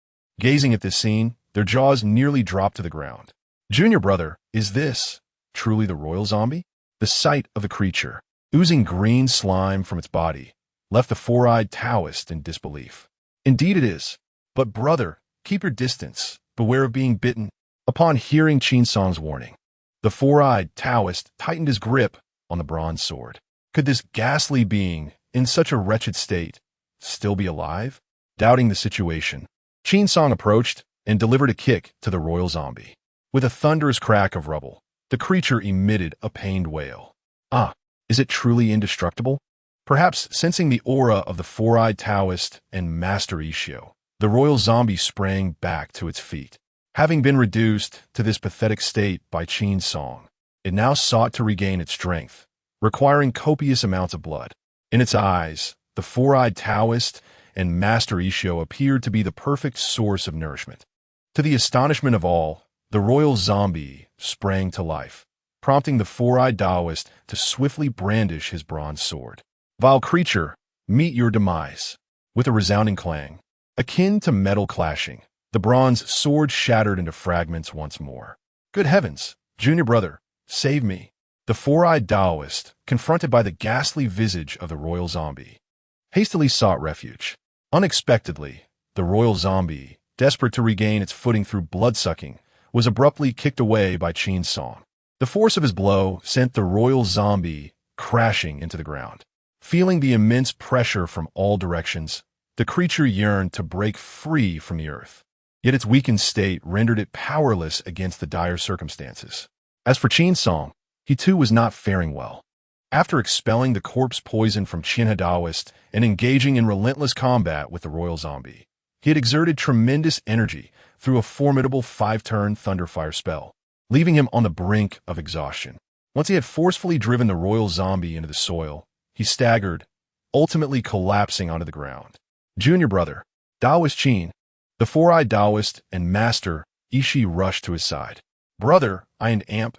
Gazing at this scene, their jaws nearly dropped to the ground. "Junior brother, is this truly the royal zombie?" The sight of the creature, oozing green slime from its body, left the Four-Eyed Taoist in disbelief. "Indeed it is. But brother, keep your distance. Beware of being bitten." Upon hearing Qin Song's warning, the Four-Eyed Taoist tightened his grip on the bronze sword. Could this ghastly being, in such a wretched state, still be alive? Doubting the situation, Qin Song approached and delivered a kick to the royal zombie. With a thunderous crack of rubble, the creature emitted a pained wail. "Ah, is it truly indestructible?" Perhaps sensing the aura of the Four-Eyed Taoist and Master Ishio, the royal zombie sprang back to its feet. Having been reduced to this pathetic state by Qin Song, it now sought to regain its strength, requiring copious amounts of blood. In its eyes, the Four-Eyed Taoist and Master Ishio appeared to be the perfect source of nourishment. To the astonishment of all, the royal zombie sprang to life, prompting the Four-Eyed Taoist to swiftly brandish his bronze sword. "Vile creature, meet your demise." With a resounding clang, akin to metal clashing, the bronze sword shattered into fragments once more. "Good heavens, junior brother, save me." The Four-Eyed Taoist, confronted by the ghastly visage of the royal zombie, hastily sought refuge. Unexpectedly, the royal zombie, desperate to regain its footing through blood-sucking, was abruptly kicked away by Qin Song. The force of his blow sent the royal zombie crashing into the ground. Feeling the immense pressure from all directions, the creature yearned to break free from the earth. Yet its weakened state rendered it powerless against the dire circumstances. As for Qin Song, he too was not faring well. After expelling the corpse poison from Qin Taoist and engaging in relentless combat with the royal zombie, he had exerted tremendous energy through a formidable 5-turn thunderfire spell, leaving him on the brink of exhaustion. Once he had forcefully driven the royal zombie into the soil, he staggered, ultimately collapsing onto the ground. "Junior brother, Taoist Qin." The Four-Eyed Taoist and Master Ishii rushed to his side. "Brother, I and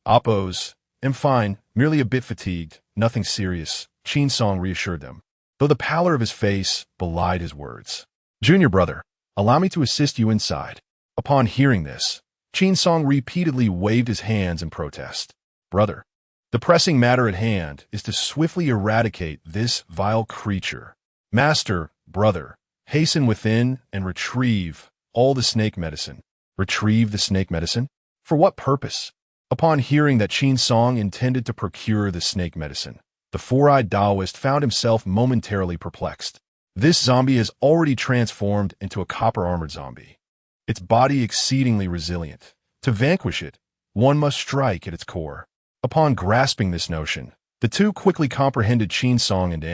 Appo's am fine, merely a bit fatigued, nothing serious," Qin Song reassured them, though the pallor of his face belied his words. "Junior brother, allow me to assist you inside." Upon hearing this, Qin Song repeatedly waved his hands in protest. "Brother, the pressing matter at hand is to swiftly eradicate this vile creature. Master, brother, hasten within and retrieve all the snake medicine." Retrieve the snake medicine? For what purpose? Upon hearing that Qin Song intended to procure the snake medicine, the Four-Eyed Taoist found himself momentarily perplexed. This zombie has already transformed into a copper-armored zombie, its body exceedingly resilient. To vanquish it, one must strike at its core. Upon grasping this notion, the two quickly comprehended Qin Song and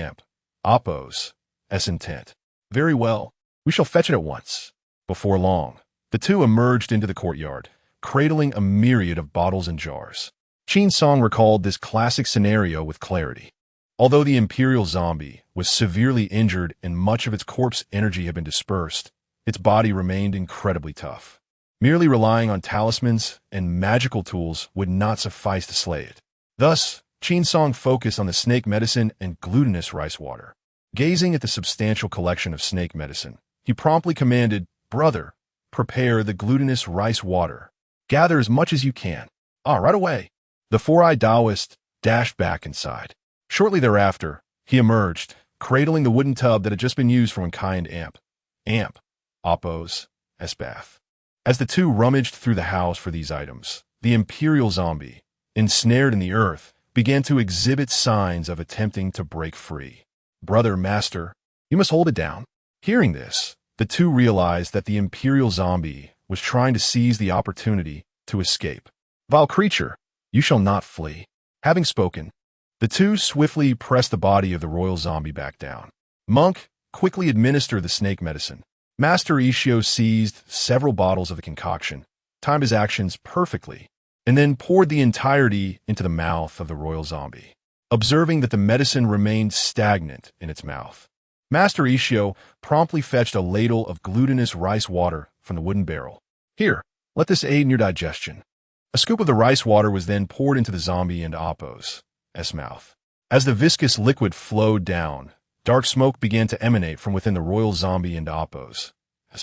Appo's intent. "Very well, we shall fetch it at once." Before long, The two emerged into the courtyard, cradling a myriad of bottles and jars. Qin Song recalled this classic scenario with clarity. Although the Imperial zombie was severely injured and much of its corpse energy had been dispersed, its body remained incredibly tough. Merely relying on talismans and magical tools would not suffice to slay it. Thus, Qin Song focused on the snake medicine and glutinous rice water. Gazing at the substantial collection of snake medicine, he promptly commanded, "Brother, prepare the glutinous rice water. Gather as much as you can." Right away. The four-eyed Taoist dashed back inside. Shortly thereafter, he emerged, cradling the wooden tub that had just been used for Kai and Amp, Oppo's, bath. As the two rummaged through the house for these items, the Imperial zombie, ensnared in the earth, began to exhibit signs of attempting to break free. "Brother, master, you must hold it down." Hearing this, the two realized that the Imperial zombie was trying to seize the opportunity to escape. "Vile creature, you shall not flee." Having spoken, the two swiftly pressed the body of the royal zombie back down. "Monk, quickly administer the snake medicine." Master Ishio seized several bottles of the concoction, timed his actions perfectly, and then poured the entirety into the mouth of the royal zombie. Observing that the medicine remained stagnant in its mouth, Master Ishio promptly fetched a ladle of glutinous rice water from the wooden barrel. "Here, let this aid in your digestion." A scoop of the rice water was then poured into the zombie and Oppo's mouth. As the viscous liquid flowed down, dark smoke began to emanate from within the royal zombie and Oppo's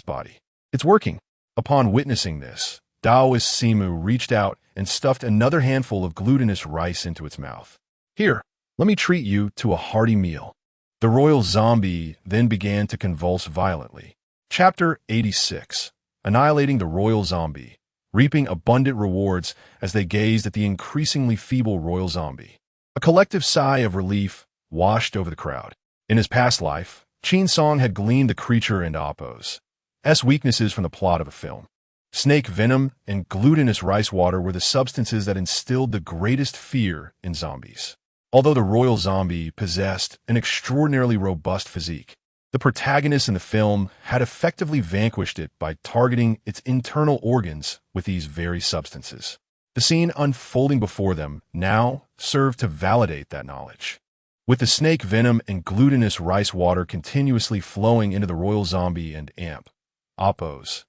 body. "It's working." Upon witnessing this, Taoist Simu reached out and stuffed another handful of glutinous rice into its mouth. "Here, let me treat you to a hearty meal." The royal zombie then began to convulse violently. Chapter 86. Annihilating the royal zombie, reaping abundant rewards as they gazed at the increasingly feeble royal zombie. A collective sigh of relief washed over the crowd. In his past life, Qin Song had gleaned the creature and Oppo's weaknesses from the plot of a film. Snake venom and glutinous rice water were the substances that instilled the greatest fear in zombies. Although the royal zombie possessed an extraordinarily robust physique, the protagonist in the film had effectively vanquished it by targeting its internal organs with these very substances. The scene unfolding before them now served to validate that knowledge. With the snake venom and glutinous rice water continuously flowing into the royal zombie and Oppo's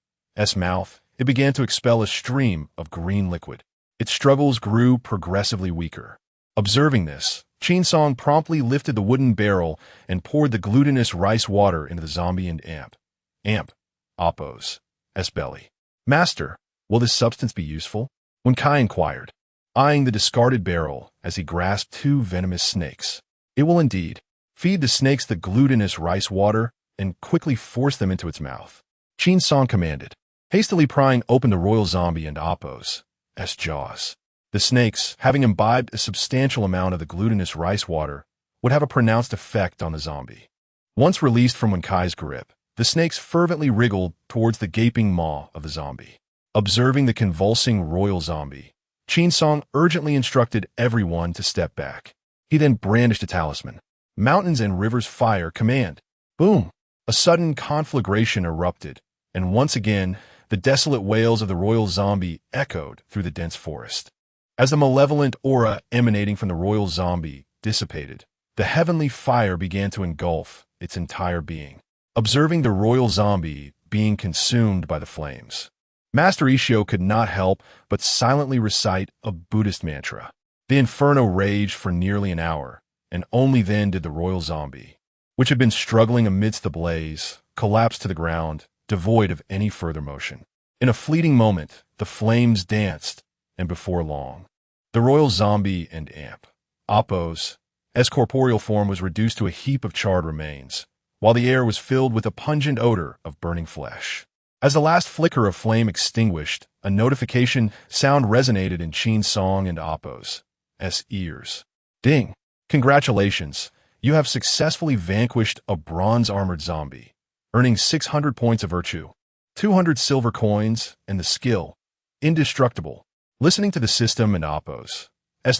mouth, it began to expel a stream of green liquid. Its struggles grew progressively weaker. Observing this, Qin Song promptly lifted the wooden barrel and poured the glutinous rice water into the zombie and Oppo's belly. "Master, will this substance be useful?" Kai inquired, eyeing the discarded barrel as he grasped two venomous snakes. "It will indeed." Feed the snakes the glutinous rice water and quickly force them into its mouth, Qin Song commanded, hastily prying open the royal zombie and Oppo's jaws. The snakes, having imbibed a substantial amount of the glutinous rice water, would have a pronounced effect on the zombie. Once released from Kai's grip, the snakes fervently wriggled towards the gaping maw of the zombie. Observing the convulsing royal zombie, Qin Song urgently instructed everyone to step back. He then brandished a talisman. "Mountains and rivers fire, command." Boom! A sudden conflagration erupted, and once again, the desolate wails of the royal zombie echoed through the dense forest. As the malevolent aura emanating from the royal zombie dissipated, the heavenly fire began to engulf its entire being. Observing the royal zombie being consumed by the flames, Master Ishio could not help but silently recite a Buddhist mantra. The inferno raged for nearly an hour, and only then did the royal zombie, which had been struggling amidst the blaze, collapse to the ground, devoid of any further motion. In a fleeting moment, the flames danced, and before long, the royal zombie and Oppo's corporeal form was reduced to a heap of charred remains, while the air was filled with a pungent odor of burning flesh. As the last flicker of flame extinguished, a notification sound resonated in Qin Song and Oppo's ears. "Ding! Congratulations! You have successfully vanquished a bronze-armored zombie, earning 600 points of virtue, 200 silver coins, and the skill Indestructible." Listening to the system and Oppo's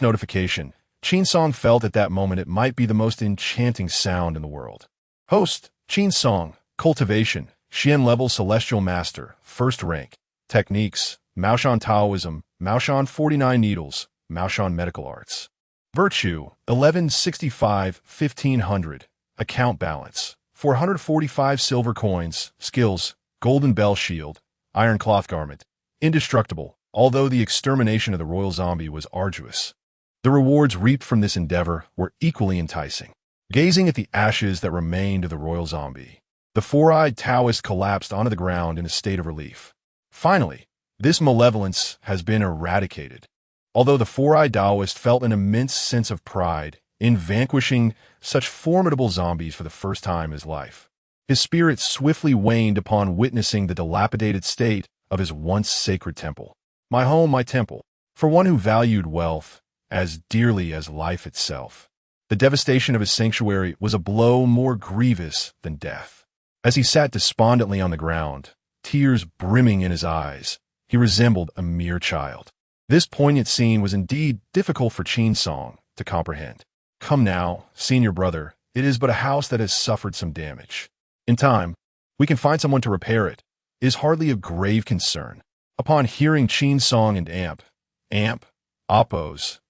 notification, Qin Song felt at that moment it might be the most enchanting sound in the world. Host, Qin Song, cultivation, Xian level Celestial Master, first rank. Techniques, Maoshan Taoism, Maoshan 49 Needles, Maoshan Medical Arts. Virtue, 1165, 1500. Account balance, 445 silver coins. Skills, Golden Bell Shield, Iron Cloth Garment. Indestructible, although the extermination of the royal zombie was arduous. The rewards reaped from this endeavor were equally enticing. Gazing at the ashes that remained of the royal zombie, the four-eyed Taoist collapsed onto the ground in a state of relief. Finally, this malevolence has been eradicated. Although the four-eyed Taoist felt an immense sense of pride in vanquishing such formidable zombies for the first time in his life, his spirit swiftly waned upon witnessing the dilapidated state of his once sacred temple. My home, my temple, for one who valued wealth as dearly as life itself. The devastation of his sanctuary was a blow more grievous than death. As he sat despondently on the ground, tears brimming in his eyes, he resembled a mere child. This poignant scene was indeed difficult for Qin Song to comprehend. Come now, senior brother, it is but a house that has suffered some damage. In time, we can find someone to repair it. It is hardly of grave concern. Upon hearing Qin Song and Amp, Oppo's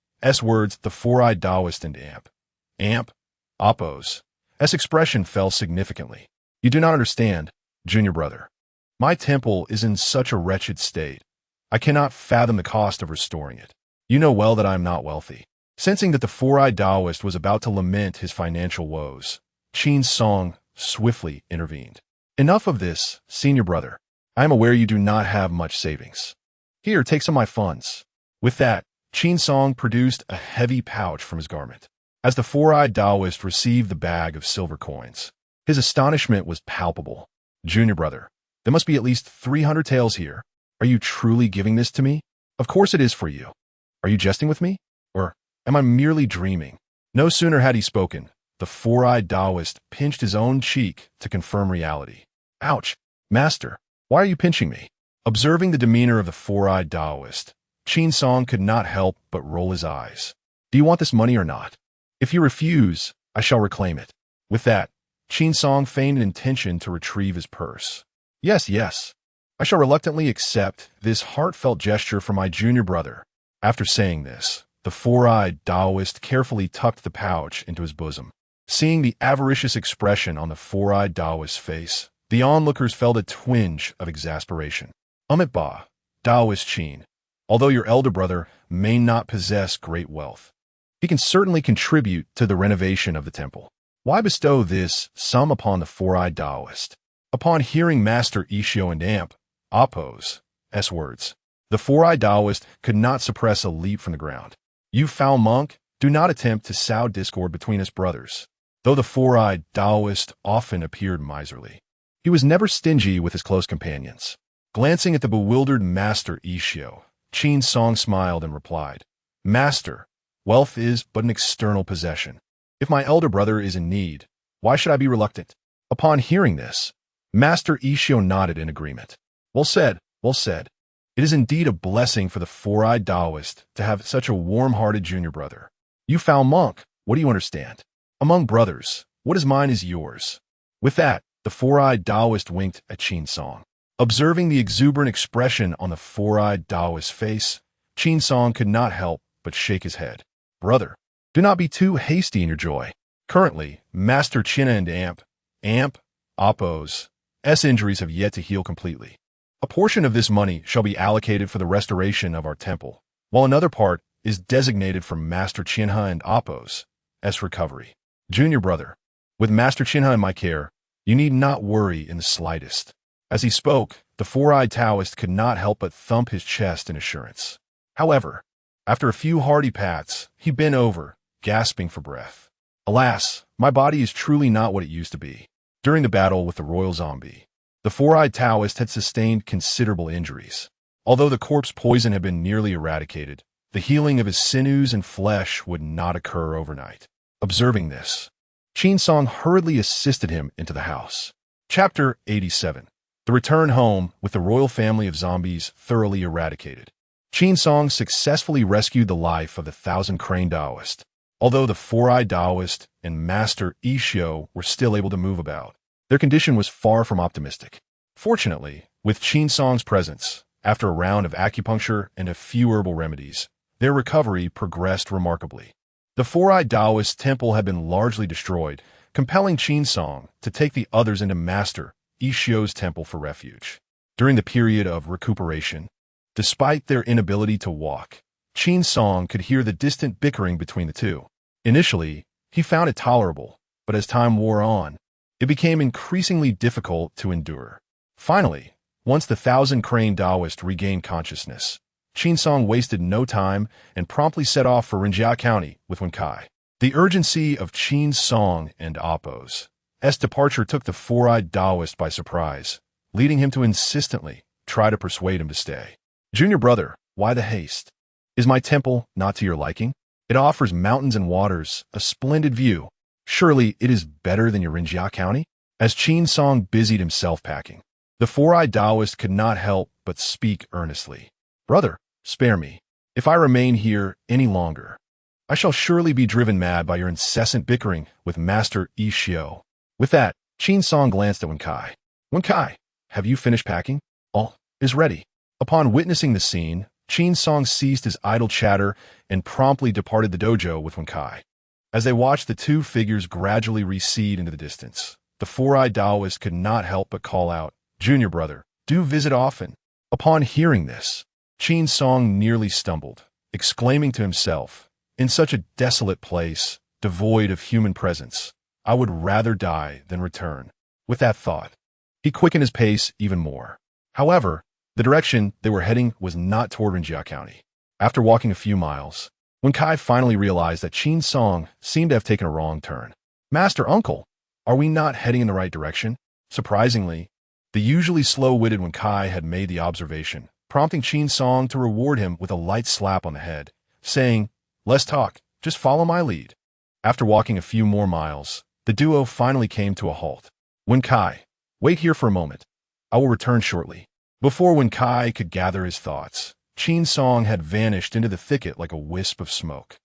words, the four-eyed Taoist and Amp, Oppo's expression fell significantly. You do not understand, junior brother. My temple is in such a wretched state. I cannot fathom the cost of restoring it. You know well that I am not wealthy. Sensing that the four-eyed Taoist was about to lament his financial woes, Qin Song swiftly intervened. Enough of this, senior brother. I am aware you do not have much savings. Here, take some of my funds. With that, Qin Song produced a heavy pouch from his garment. As the four-eyed Taoist received the bag of silver coins, his astonishment was palpable. Junior brother, there must be at least 300 taels here. Are you truly giving this to me? Of course it is for you. Are you jesting with me? Or am I merely dreaming? No sooner had he spoken, the four-eyed Taoist pinched his own cheek to confirm reality. Ouch, master, why are you pinching me? Observing the demeanor of the four-eyed Taoist, Qin Song could not help but roll his eyes. Do you want this money or not? If you refuse, I shall reclaim it. With that, Qin Song feigned an intention to retrieve his purse. Yes. I shall reluctantly accept this heartfelt gesture from my junior brother. After saying this, the four-eyed Taoist carefully tucked the pouch into his bosom. Seeing the avaricious expression on the four-eyed Taoist's face, the onlookers felt a twinge of exasperation. Ba, Taoist Qin, although your elder brother may not possess great wealth, he can certainly contribute to the renovation of the temple. Why bestow this sum upon the four-eyed Taoist? Upon hearing Master Ishio and Oppo's words, the four-eyed Taoist could not suppress a leap from the ground. You foul monk, do not attempt to sow discord between us brothers. Though the four-eyed Taoist often appeared miserly, he was never stingy with his close companions. Glancing at the bewildered Master Ishio, Qin Song smiled and replied, Master, wealth is but an external possession. If my elder brother is in need, why should I be reluctant? Upon hearing this, Master Ishio nodded in agreement. Well said. It is indeed a blessing for the four-eyed Taoist to have such a warm-hearted junior brother. You foul monk, what do you understand? Among brothers, what is mine is yours. With that, the four-eyed Taoist winked at Qin Song. Observing the exuberant expression on the four-eyed Taoist's face, Qin Song could not help but shake his head. Brother, do not be too hasty in your joy. Currently, Master Qin and Oppo's injuries have yet to heal completely. A portion of this money shall be allocated for the restoration of our temple, while another part is designated for Master Qinha and Oppo's recovery. Junior brother, with Master Qinha in my care, you need not worry in the slightest. As he spoke, the four-eyed Taoist could not help but thump his chest in assurance. However, after a few hearty pats, he bent over, gasping for breath. Alas, my body is truly not what it used to be. During the battle with the royal zombie, the four-eyed Taoist had sustained considerable injuries. Although the corpse poison had been nearly eradicated, the healing of his sinews and flesh would not occur overnight. Observing this, Qin Song hurriedly assisted him into the house. Chapter 87. The return home with the royal family of zombies thoroughly eradicated. Qin Song successfully rescued the life of the thousand-crane Taoist. Although the four-eyed Taoist and Master Ishio were still able to move about, their condition was far from optimistic. Fortunately, with Qin Song's presence, after a round of acupuncture and a few herbal remedies, their recovery progressed remarkably. The four-eyed Taoist temple had been largely destroyed, compelling Qin Song to take the others into Master Yixio's temple for refuge. During the period of recuperation, despite their inability to walk, Qin Song could hear the distant bickering between the two. Initially, he found it tolerable, but as time wore on, it became increasingly difficult to endure. Finally, once the thousand-crane Taoist regained consciousness, Qin Song wasted no time and promptly set off for Rinjia County with Wen Kai. The urgency of Qin Song and Appo's departure took the four-eyed Taoist by surprise, leading him to insistently try to persuade him to stay. "Junior brother, why the haste? Is my temple not to your liking? It offers mountains and waters, a splendid view. Surely it is better than your Rinjia County?" As Qin Song busied himself packing, the four-eyed Taoist could not help but speak earnestly. "Brother, spare me. If I remain here any longer, I shall surely be driven mad by your incessant bickering with Master Yixio." With that, Qin Song glanced at Wen Kai. "Wen Kai, have you finished packing? All is ready." Upon witnessing the scene, Qin Song ceased his idle chatter and promptly departed the dojo with Wen Kai. As they watched the two figures gradually recede into the distance, the four-eyed Taoist could not help but call out, "Junior brother, do visit often." Upon hearing this, Qin Song nearly stumbled, exclaiming to himself, "In such a desolate place, devoid of human presence, I would rather die than return." With that thought, he quickened his pace even more. However, the direction they were heading was not toward Rinjia County. After walking a few miles, Wen Kai finally realized that Qin Song seemed to have taken a wrong turn. "Master Uncle, are we not heading in the right direction?" Surprisingly, the usually slow-witted Wen Kai had made the observation, prompting Qin Song to reward him with a light slap on the head, saying, "Less talk, just follow my lead." After walking a few more miles, the duo finally came to a halt. "Wen Kai, wait here for a moment. I will return shortly." Before Wen Kai could gather his thoughts, Qin Song had vanished into the thicket like a wisp of smoke.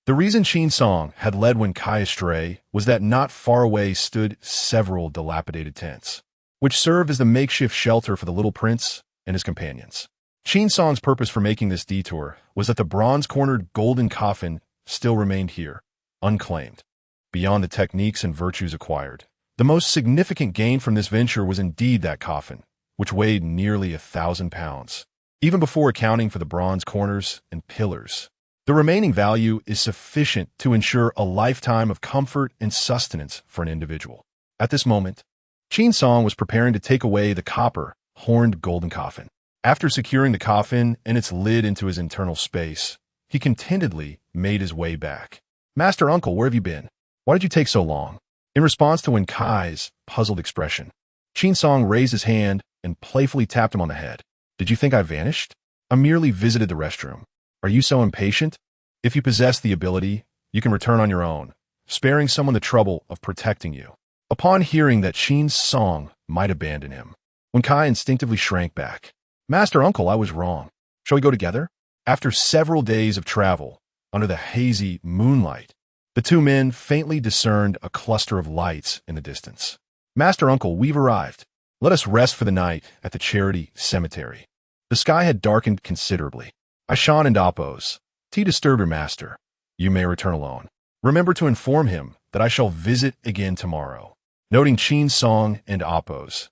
The reason Qin Song had led Wen Kai astray was that not far away stood several dilapidated tents, which served as the makeshift shelter for the little prince and his companions. Qin Song's purpose for making this detour was that the bronze-cornered golden coffin still remained here, unclaimed. Beyond the techniques and virtues acquired, the most significant gain from this venture was indeed that coffin, which weighed nearly 1,000 pounds. Even before accounting for the bronze corners and pillars, the remaining value is sufficient to ensure a lifetime of comfort and sustenance for an individual. At this moment, Qin Song was preparing to take away the copper, horned golden coffin. After securing the coffin and its lid into his internal space, he contentedly made his way back. "Master Uncle, where have you been? Why did you take so long?" In response to Wen Kai's puzzled expression, Qin Song raised his hand and playfully tapped him on the head. "Did you think I vanished? I merely visited the restroom. Are you so impatient? If you possess the ability, you can return on your own, sparing someone the trouble of protecting you." Upon hearing that Qin Song might abandon him, Wen Kai instinctively shrank back. "Master Uncle, I was wrong. Shall we go together?" After several days of travel, under the hazy moonlight, the two men faintly discerned a cluster of lights in the distance. "Master Uncle, we've arrived. Let us rest for the night at the Charity Cemetery." The sky had darkened considerably. "Aishan and Appo's, to disturb your master. You may return alone. Remember to inform him that I shall visit again tomorrow." Noting Qin Song and Appo's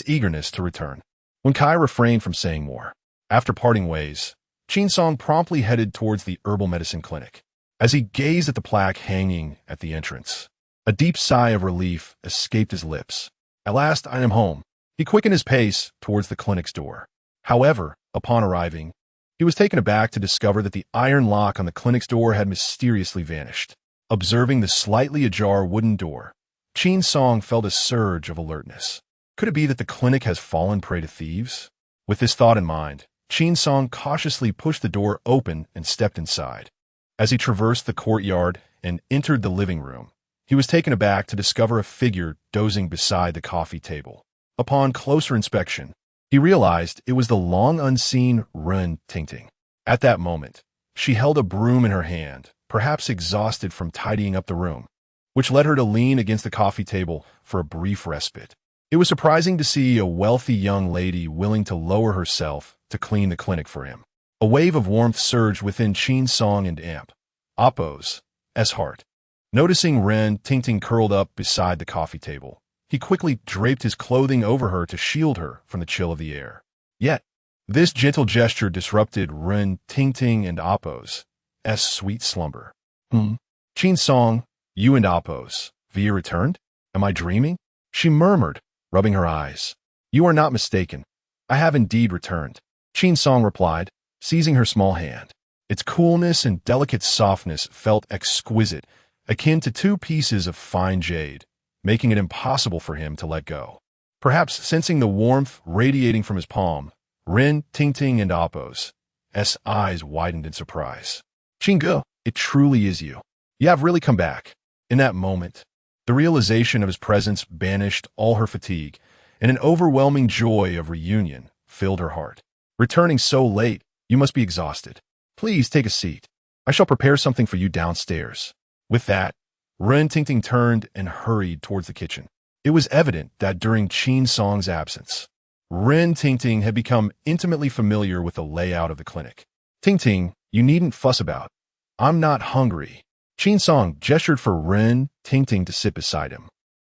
eagerness to return, Wen Kai refrained from saying more. After parting ways, Qin Song promptly headed towards the herbal medicine clinic. As he gazed at the plaque hanging at the entrance, a deep sigh of relief escaped his lips. "At last I am home." He quickened his pace towards the clinic's door. However, upon arriving, he was taken aback to discover that the iron lock on the clinic's door had mysteriously vanished. Observing the slightly ajar wooden door, Qin Song felt a surge of alertness. Could it be that the clinic has fallen prey to thieves? With this thought in mind, Qin Song cautiously pushed the door open and stepped inside. As he traversed the courtyard and entered the living room, he was taken aback to discover a figure dozing beside the coffee table. Upon closer inspection, he realized it was the long-unseen Ren Tingting. At that moment, she held a broom in her hand, perhaps exhausted from tidying up the room, which led her to lean against the coffee table for a brief respite. It was surprising to see a wealthy young lady willing to lower herself to clean the clinic for him. A wave of warmth surged within Qin Song and Amp Oppo's heart. Noticing Ren Tingting curled up beside the coffee table, he quickly draped his clothing over her to shield her from the chill of the air. Yet, this gentle gesture disrupted Ren Tingting and Oppo's sweet slumber. Qin Song, you and Oppo's Via returned? Am I dreaming? She murmured, rubbing her eyes. You are not mistaken. I have indeed returned. Qin Song replied, seizing her small hand. Its coolness and delicate softness felt exquisite, akin to two pieces of fine jade, making it impossible for him to let go. Perhaps sensing the warmth radiating from his palm, Ren Tingting and Oppo's eyes widened in surprise. Qingge, it truly is you. You have really come back. In that moment, the realization of his presence banished all her fatigue, and an overwhelming joy of reunion filled her heart. Returning so late, you must be exhausted. Please take a seat. I shall prepare something for you downstairs. With that, Ren Tingting turned and hurried towards the kitchen. It was evident that during Qin Song's absence, Ren Tingting had become intimately familiar with the layout of the clinic. Tingting, you needn't fuss about. I'm not hungry. Qin Song gestured for Ren Tingting to sit beside him,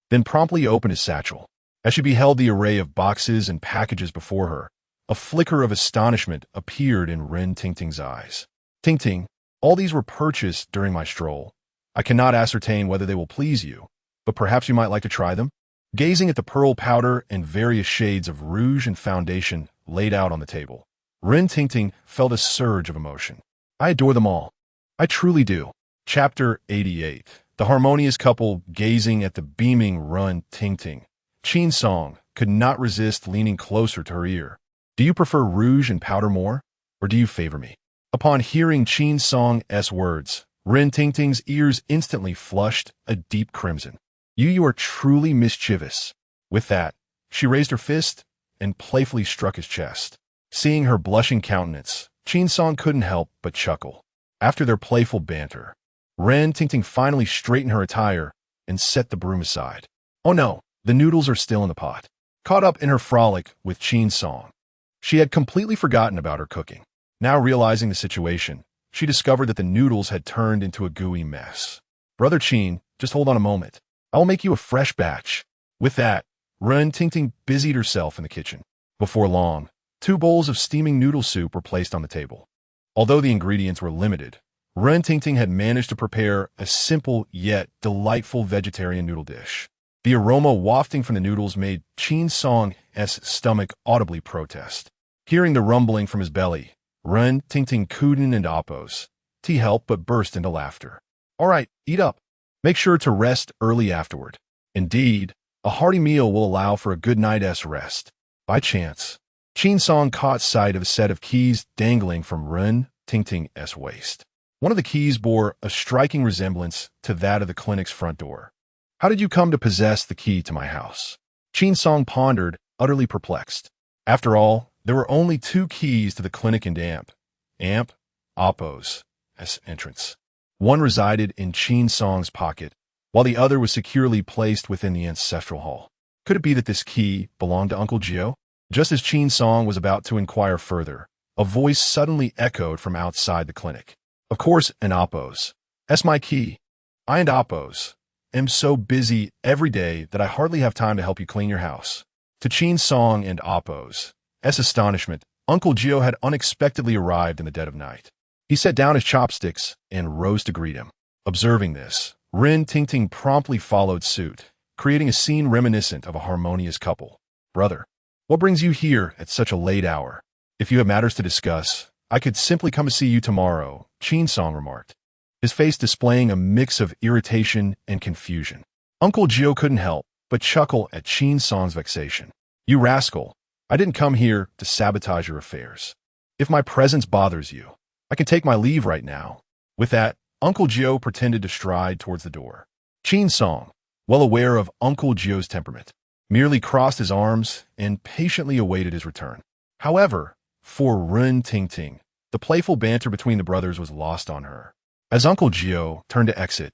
then promptly opened his satchel. As she beheld the array of boxes and packages before her, a flicker of astonishment appeared in Ren Tingting's eyes. Tingting, all these were purchased during my stroll. I cannot ascertain whether they will please you, but perhaps you might like to try them? Gazing at the pearl powder and various shades of rouge and foundation laid out on the table, Ren Tingting felt a surge of emotion. I adore them all. I truly do. Chapter 88. The harmonious couple gazing at the beaming Ren Tingting. Qin Song could not resist leaning closer to her ear. Do you prefer rouge and powder more, or do you favor me? Upon hearing Qin Song's words, Ren Tingting's ears instantly flushed a deep crimson. You are truly mischievous. With that, she raised her fist and playfully struck his chest. Seeing her blushing countenance, Qin Song couldn't help but chuckle. After their playful banter, Ren Tingting finally straightened her attire and set the broom aside. Oh no, the noodles are still in the pot. Caught up in her frolic with Qin Song, she had completely forgotten about her cooking. Now realizing the situation, she discovered that the noodles had turned into a gooey mess. Brother Qin, just hold on a moment. I will make you a fresh batch. With that, Ren Tingting busied herself in the kitchen. Before long, 2 bowls of steaming noodle soup were placed on the table. Although the ingredients were limited, Ren Tingting had managed to prepare a simple yet delightful vegetarian noodle dish. The aroma wafting from the noodles made Qin Song's stomach audibly protest. Hearing the rumbling from his belly, Ren Tingting couldn't and Oppo's help but burst into laughter. All right, eat up. Make sure to rest early afterward. Indeed, a hearty meal will allow for a good night's rest. By chance, Qin Song caught sight of a set of keys dangling from Ren Tingting's waist. One of the keys bore a striking resemblance to that of the clinic's front door. How did you come to possess the key to my house? Qin Song pondered, utterly perplexed. After all, there were only 2 keys to the clinic and Amp Oppo's entrance. One resided in Qin Song's pocket, while the other was securely placed within the ancestral hall. Could it be that this key belonged to Uncle Gio? Just as Qin Song was about to inquire further, a voice suddenly echoed from outside the clinic. Of course, and Oppo's. That's my key. I and Oppo's am so busy every day that I hardly have time to help you clean your house. To Qin Song and Oppo's astonishment, Uncle Gio had unexpectedly arrived in the dead of night. He set down his chopsticks and rose to greet him. Observing this, Ren Tingting promptly followed suit, creating a scene reminiscent of a harmonious couple. Brother, what brings you here at such a late hour? If you have matters to discuss, I could simply come to see you tomorrow, Qin Song remarked, his face displaying a mix of irritation and confusion. Uncle Gio couldn't help but chuckle at Qin Song's vexation. You rascal, I didn't come here to sabotage your affairs. If my presence bothers you, I can take my leave right now. With that, Uncle Gio pretended to stride towards the door. Qin Song, well aware of Uncle Gio's temperament, merely crossed his arms and patiently awaited his return. However, for Ren Tingting, the playful banter between the brothers was lost on her. As Uncle Gio turned to exit,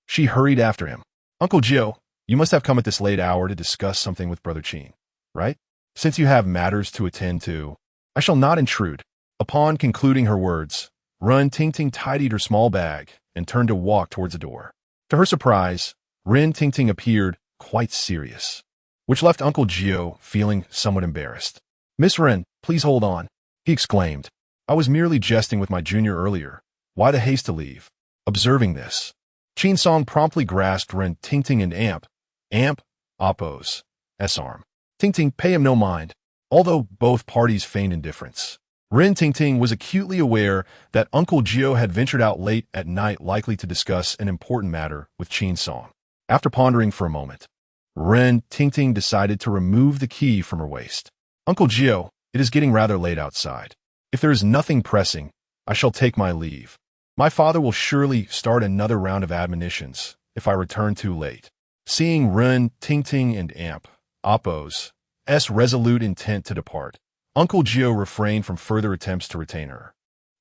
she hurried after him. Uncle Gio, You must have come at this late hour to discuss something with Brother Qin, right? Since you have matters to attend to, I shall not intrude. Upon concluding her words, Ren Tingting tidied her small bag and turned to walk towards the door. To her surprise, Ren Tingting appeared quite serious, which left Uncle Gio feeling somewhat embarrassed. "Miss Ren, please hold on," he exclaimed. "I was merely jesting with my junior earlier. Why the haste to leave?" Observing this, Qin Song promptly grasped Ren Tingting and Amp, Oppo's S-arm. Tingting pay him no mind. Although both parties feigned indifference, Ren Tingting was acutely aware that Uncle Gio had ventured out late at night likely to discuss an important matter with Qin Song. After pondering for a moment, Ren Tingting decided to remove the key from her waist. "Uncle Gio, it is getting rather late outside. If there is nothing pressing, I shall take my leave. My father will surely start another round of admonitions if I return too late." Seeing Ren Tingting and Oppo's resolute intent to depart, Uncle Gio refrained from further attempts to retain her.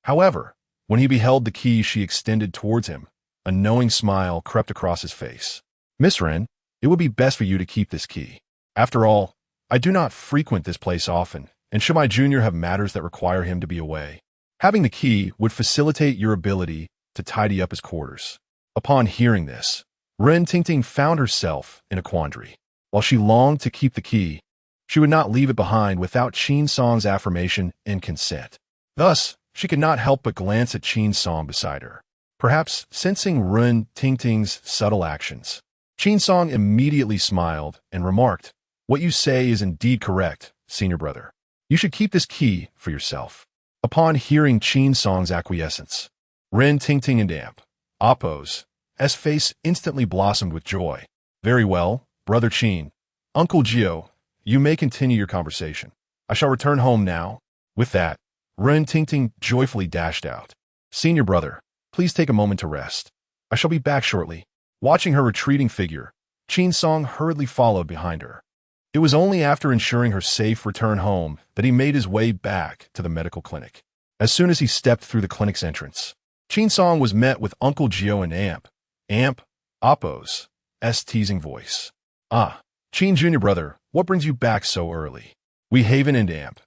However, when he beheld the key she extended towards him, a knowing smile crept across his face. "Miss Ren, it would be best for you to keep this key. After all, I do not frequent this place often, and should my junior have matters that require him to be away, having the key would facilitate your ability to tidy up his quarters." Upon hearing this, Ren Tingting found herself in a quandary. While she longed to keep the key, she would not leave it behind without Qin Song's affirmation and consent. Thus, she could not help but glance at Qin Song beside her. Perhaps sensing Ren Tingting's subtle actions, Qin Song immediately smiled and remarked, "What you say is indeed correct, senior brother. You should keep this key for yourself." Upon hearing Qin Song's acquiescence, Ren Tingting and Oppo's face instantly blossomed with joy. "Very well, Brother Qin. Uncle Gio, you may continue your conversation. I shall return home now." With that, Ren Tingting joyfully dashed out. "Senior brother, please take a moment to rest. I shall be back shortly." Watching her retreating figure, Qin Song hurriedly followed behind her. It was only after ensuring her safe return home that he made his way back to the medical clinic. As soon as he stepped through the clinic's entrance, Qin Song was met with Uncle Gio and Oppo's teasing voice. "Ah, Qin Jr. brother, what brings you back so early? We Haven and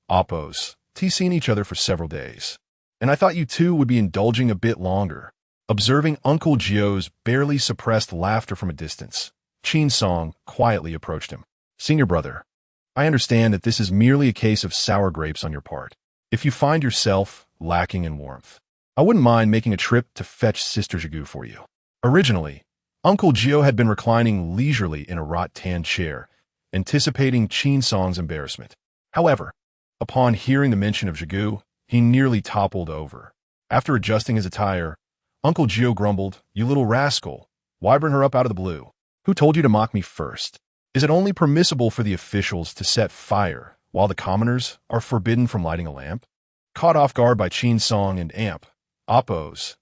Oppo's seen each other for several days, and I thought you two would be indulging a bit longer." Observing Uncle Gio's barely suppressed laughter from a distance, Qin Song quietly approached him. "Senior brother, I understand that this is merely a case of sour grapes on your part. If you find yourself lacking in warmth, I wouldn't mind making a trip to fetch Sister Jigu for you." Originally, Uncle Gio had been reclining leisurely in a rattan chair, anticipating Qin Song's embarrassment. However, upon hearing the mention of Jigu, he nearly toppled over. After adjusting his attire, Uncle Gio grumbled, "You little rascal, why bring her up out of the blue? Who told you to mock me first? Is it only permissible for the officials to set fire while the commoners are forbidden from lighting a lamp?" Caught off guard by Qin Song and Oppo's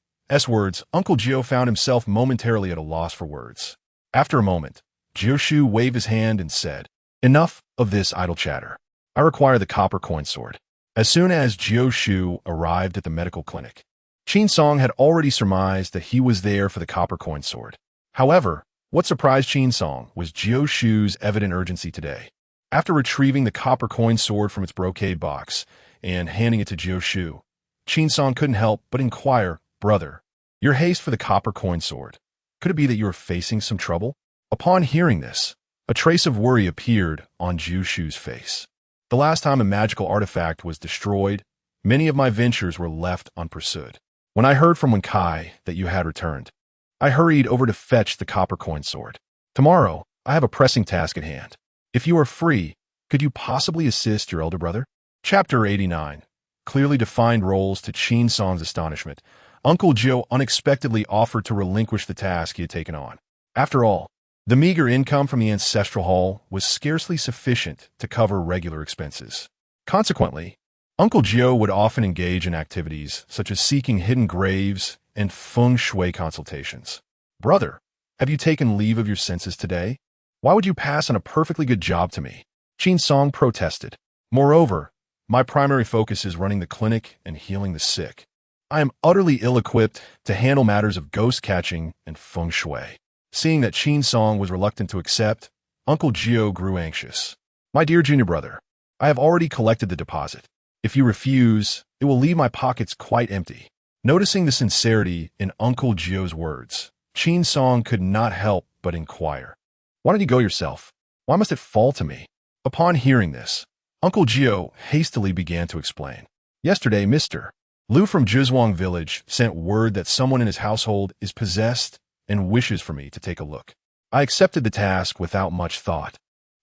words, Uncle Gio found himself momentarily at a loss for words. After a moment, Gio Shu waved his hand and said, "Enough of this idle chatter. I require the copper coin sword." As soon as Gio Shu arrived at the medical clinic, Qin Song had already surmised that he was there for the copper coin sword. However, what surprised Qin Song was Gio Shu's evident urgency today. After retrieving the copper coin sword from its brocade box and handing it to Gio Shu, Qin Song couldn't help but inquire, "Brother, your haste for the copper coin sword. Could it be that you are facing some trouble?" Upon hearing this, a trace of worry appeared on Gio Shu's face. "The last time a magical artifact was destroyed, many of my ventures were left unpursued. When I heard from Wenkai that you had returned, I hurried over to fetch the copper coin sword. Tomorrow, I have a pressing task at hand. If you are free, could you possibly assist your elder brother?" Chapter 89. Clearly defined roles. To Qin Song's astonishment, Uncle Gio unexpectedly offered to relinquish the task he had taken on. After all, the meager income from the ancestral hall was scarcely sufficient to cover regular expenses. Consequently, Uncle Gio would often engage in activities such as seeking hidden graves and feng shui consultations. "Brother, have you taken leave of your senses today? Why would you pass on a perfectly good job to me?" Qin Song protested. "Moreover, my primary focus is running the clinic and healing the sick. I am utterly ill-equipped to handle matters of ghost catching and feng shui." Seeing that Qin Song was reluctant to accept, Uncle Gio grew anxious. My dear junior brother, I have already collected the deposit. If you refuse, it will leave my pockets quite empty. Noticing the sincerity in Uncle Gio's words, Qin Song could not help but inquire. Why don't you go yourself? Why must it fall to me? Upon hearing this, Uncle Gio hastily began to explain. Yesterday, Mr. Liu from Juzhuang village sent word that someone in his household is possessed and wishes for me to take a look. I accepted the task without much thought,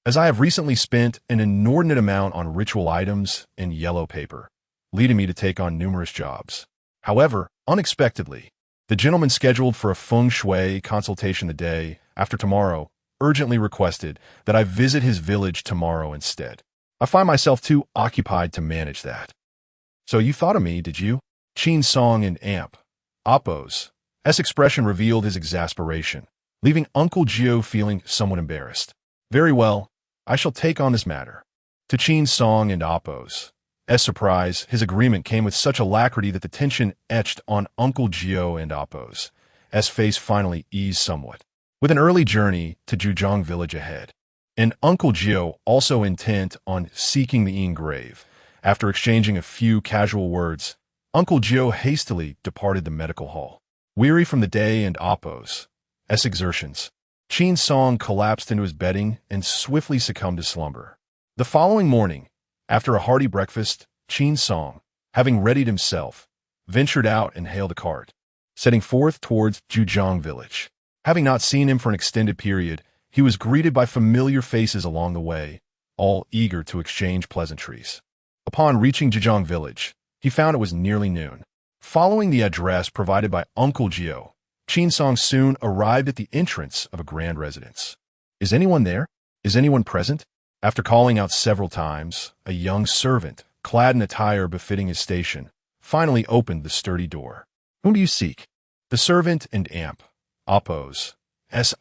as I have recently spent an inordinate amount on ritual items and yellow paper, leading me to take on numerous jobs. However, unexpectedly, the gentleman scheduled for a feng shui consultation the day after tomorrow urgently requested that I visit his village tomorrow instead. I find myself too occupied to manage that. So you thought of me, did you? Qin Song and Amp, Oppo's expression revealed his exasperation, leaving Uncle Gio feeling somewhat embarrassed. Very well, I shall take on this matter. To Qin Song and Oppo's surprise, his agreement came with such alacrity that the tension etched on Uncle Gio and Oppo's face finally eased somewhat. With an early journey to Juzhuang village ahead, and Uncle Gio also intent on seeking the grave, after exchanging a few casual words, Uncle Gio hastily departed the medical hall. Weary from the day and Oppo's exertions, Qin Song collapsed into his bedding and swiftly succumbed to slumber. The following morning, after a hearty breakfast, Qin Song, having readied himself, ventured out and hailed a cart, setting forth towards Juzhuang village. Having not seen him for an extended period, he was greeted by familiar faces along the way, all eager to exchange pleasantries. Upon reaching Juzhuang village, he found it was nearly noon. Following the address provided by Uncle Gio, Qin Song soon arrived at the entrance of a grand residence. Is anyone there? Is anyone present? After calling out several times, a young servant, clad in attire befitting his station, finally opened the sturdy door. Whom do you seek? The servant and Amp, Oppo's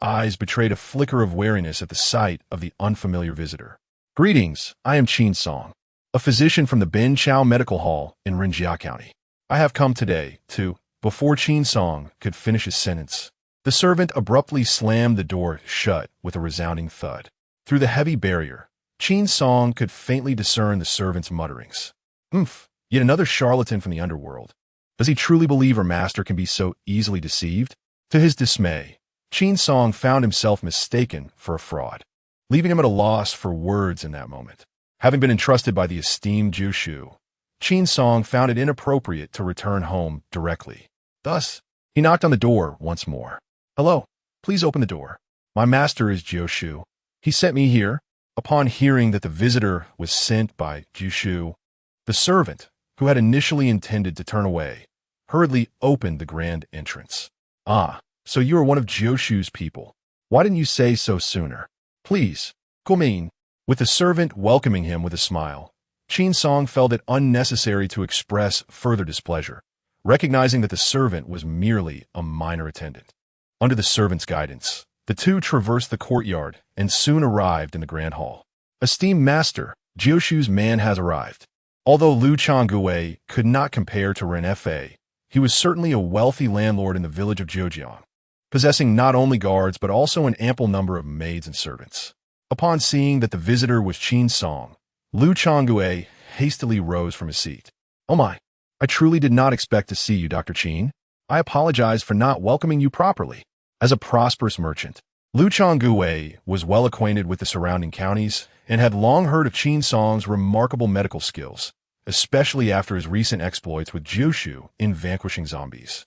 eyes betrayed a flicker of wariness at the sight of the unfamiliar visitor. Greetings, I am Qin Song, a physician from the Ben Chao Medical Hall in Rinjia County. I have come today to... Before Qin Song could finish his sentence, the servant abruptly slammed the door shut with a resounding thud. Through the heavy barrier, Qin Song could faintly discern the servant's mutterings. Yet another charlatan from the underworld. Does he truly believe her master can be so easily deceived? To his dismay, Qin Song found himself mistaken for a fraud, leaving him at a loss for words in that moment. Having been entrusted by the esteemed Jushu, Qin Song found it inappropriate to return home directly. Thus, he knocked on the door once more. Hello, please open the door. My master is Jushu. He sent me here. Upon hearing that the visitor was sent by Jushu, the servant, who had initially intended to turn away, hurriedly opened the grand entrance. Ah, so you are one of Jushu's people. Why didn't you say so sooner? Please, come in. With the servant welcoming him with a smile, Qin Song felt it unnecessary to express further displeasure, recognizing that the servant was merely a minor attendant. Under the servant's guidance, the two traversed the courtyard and soon arrived in the grand hall. Esteemed master, Jioshu's man has arrived. Although Liu Changgue could not compare to Ren Fa, he was certainly a wealthy landlord in the village of Zhejiang, possessing not only guards but also an ample number of maids and servants. Upon seeing that the visitor was Qin Song, Liu Changgue hastily rose from his seat. Oh my, I truly did not expect to see you, Dr. Qin. I apologize for not welcoming you properly. As a prosperous merchant, Liu Changgue was well acquainted with the surrounding counties and had long heard of Qin Song's remarkable medical skills, especially after his recent exploits with Jiushu in vanquishing zombies,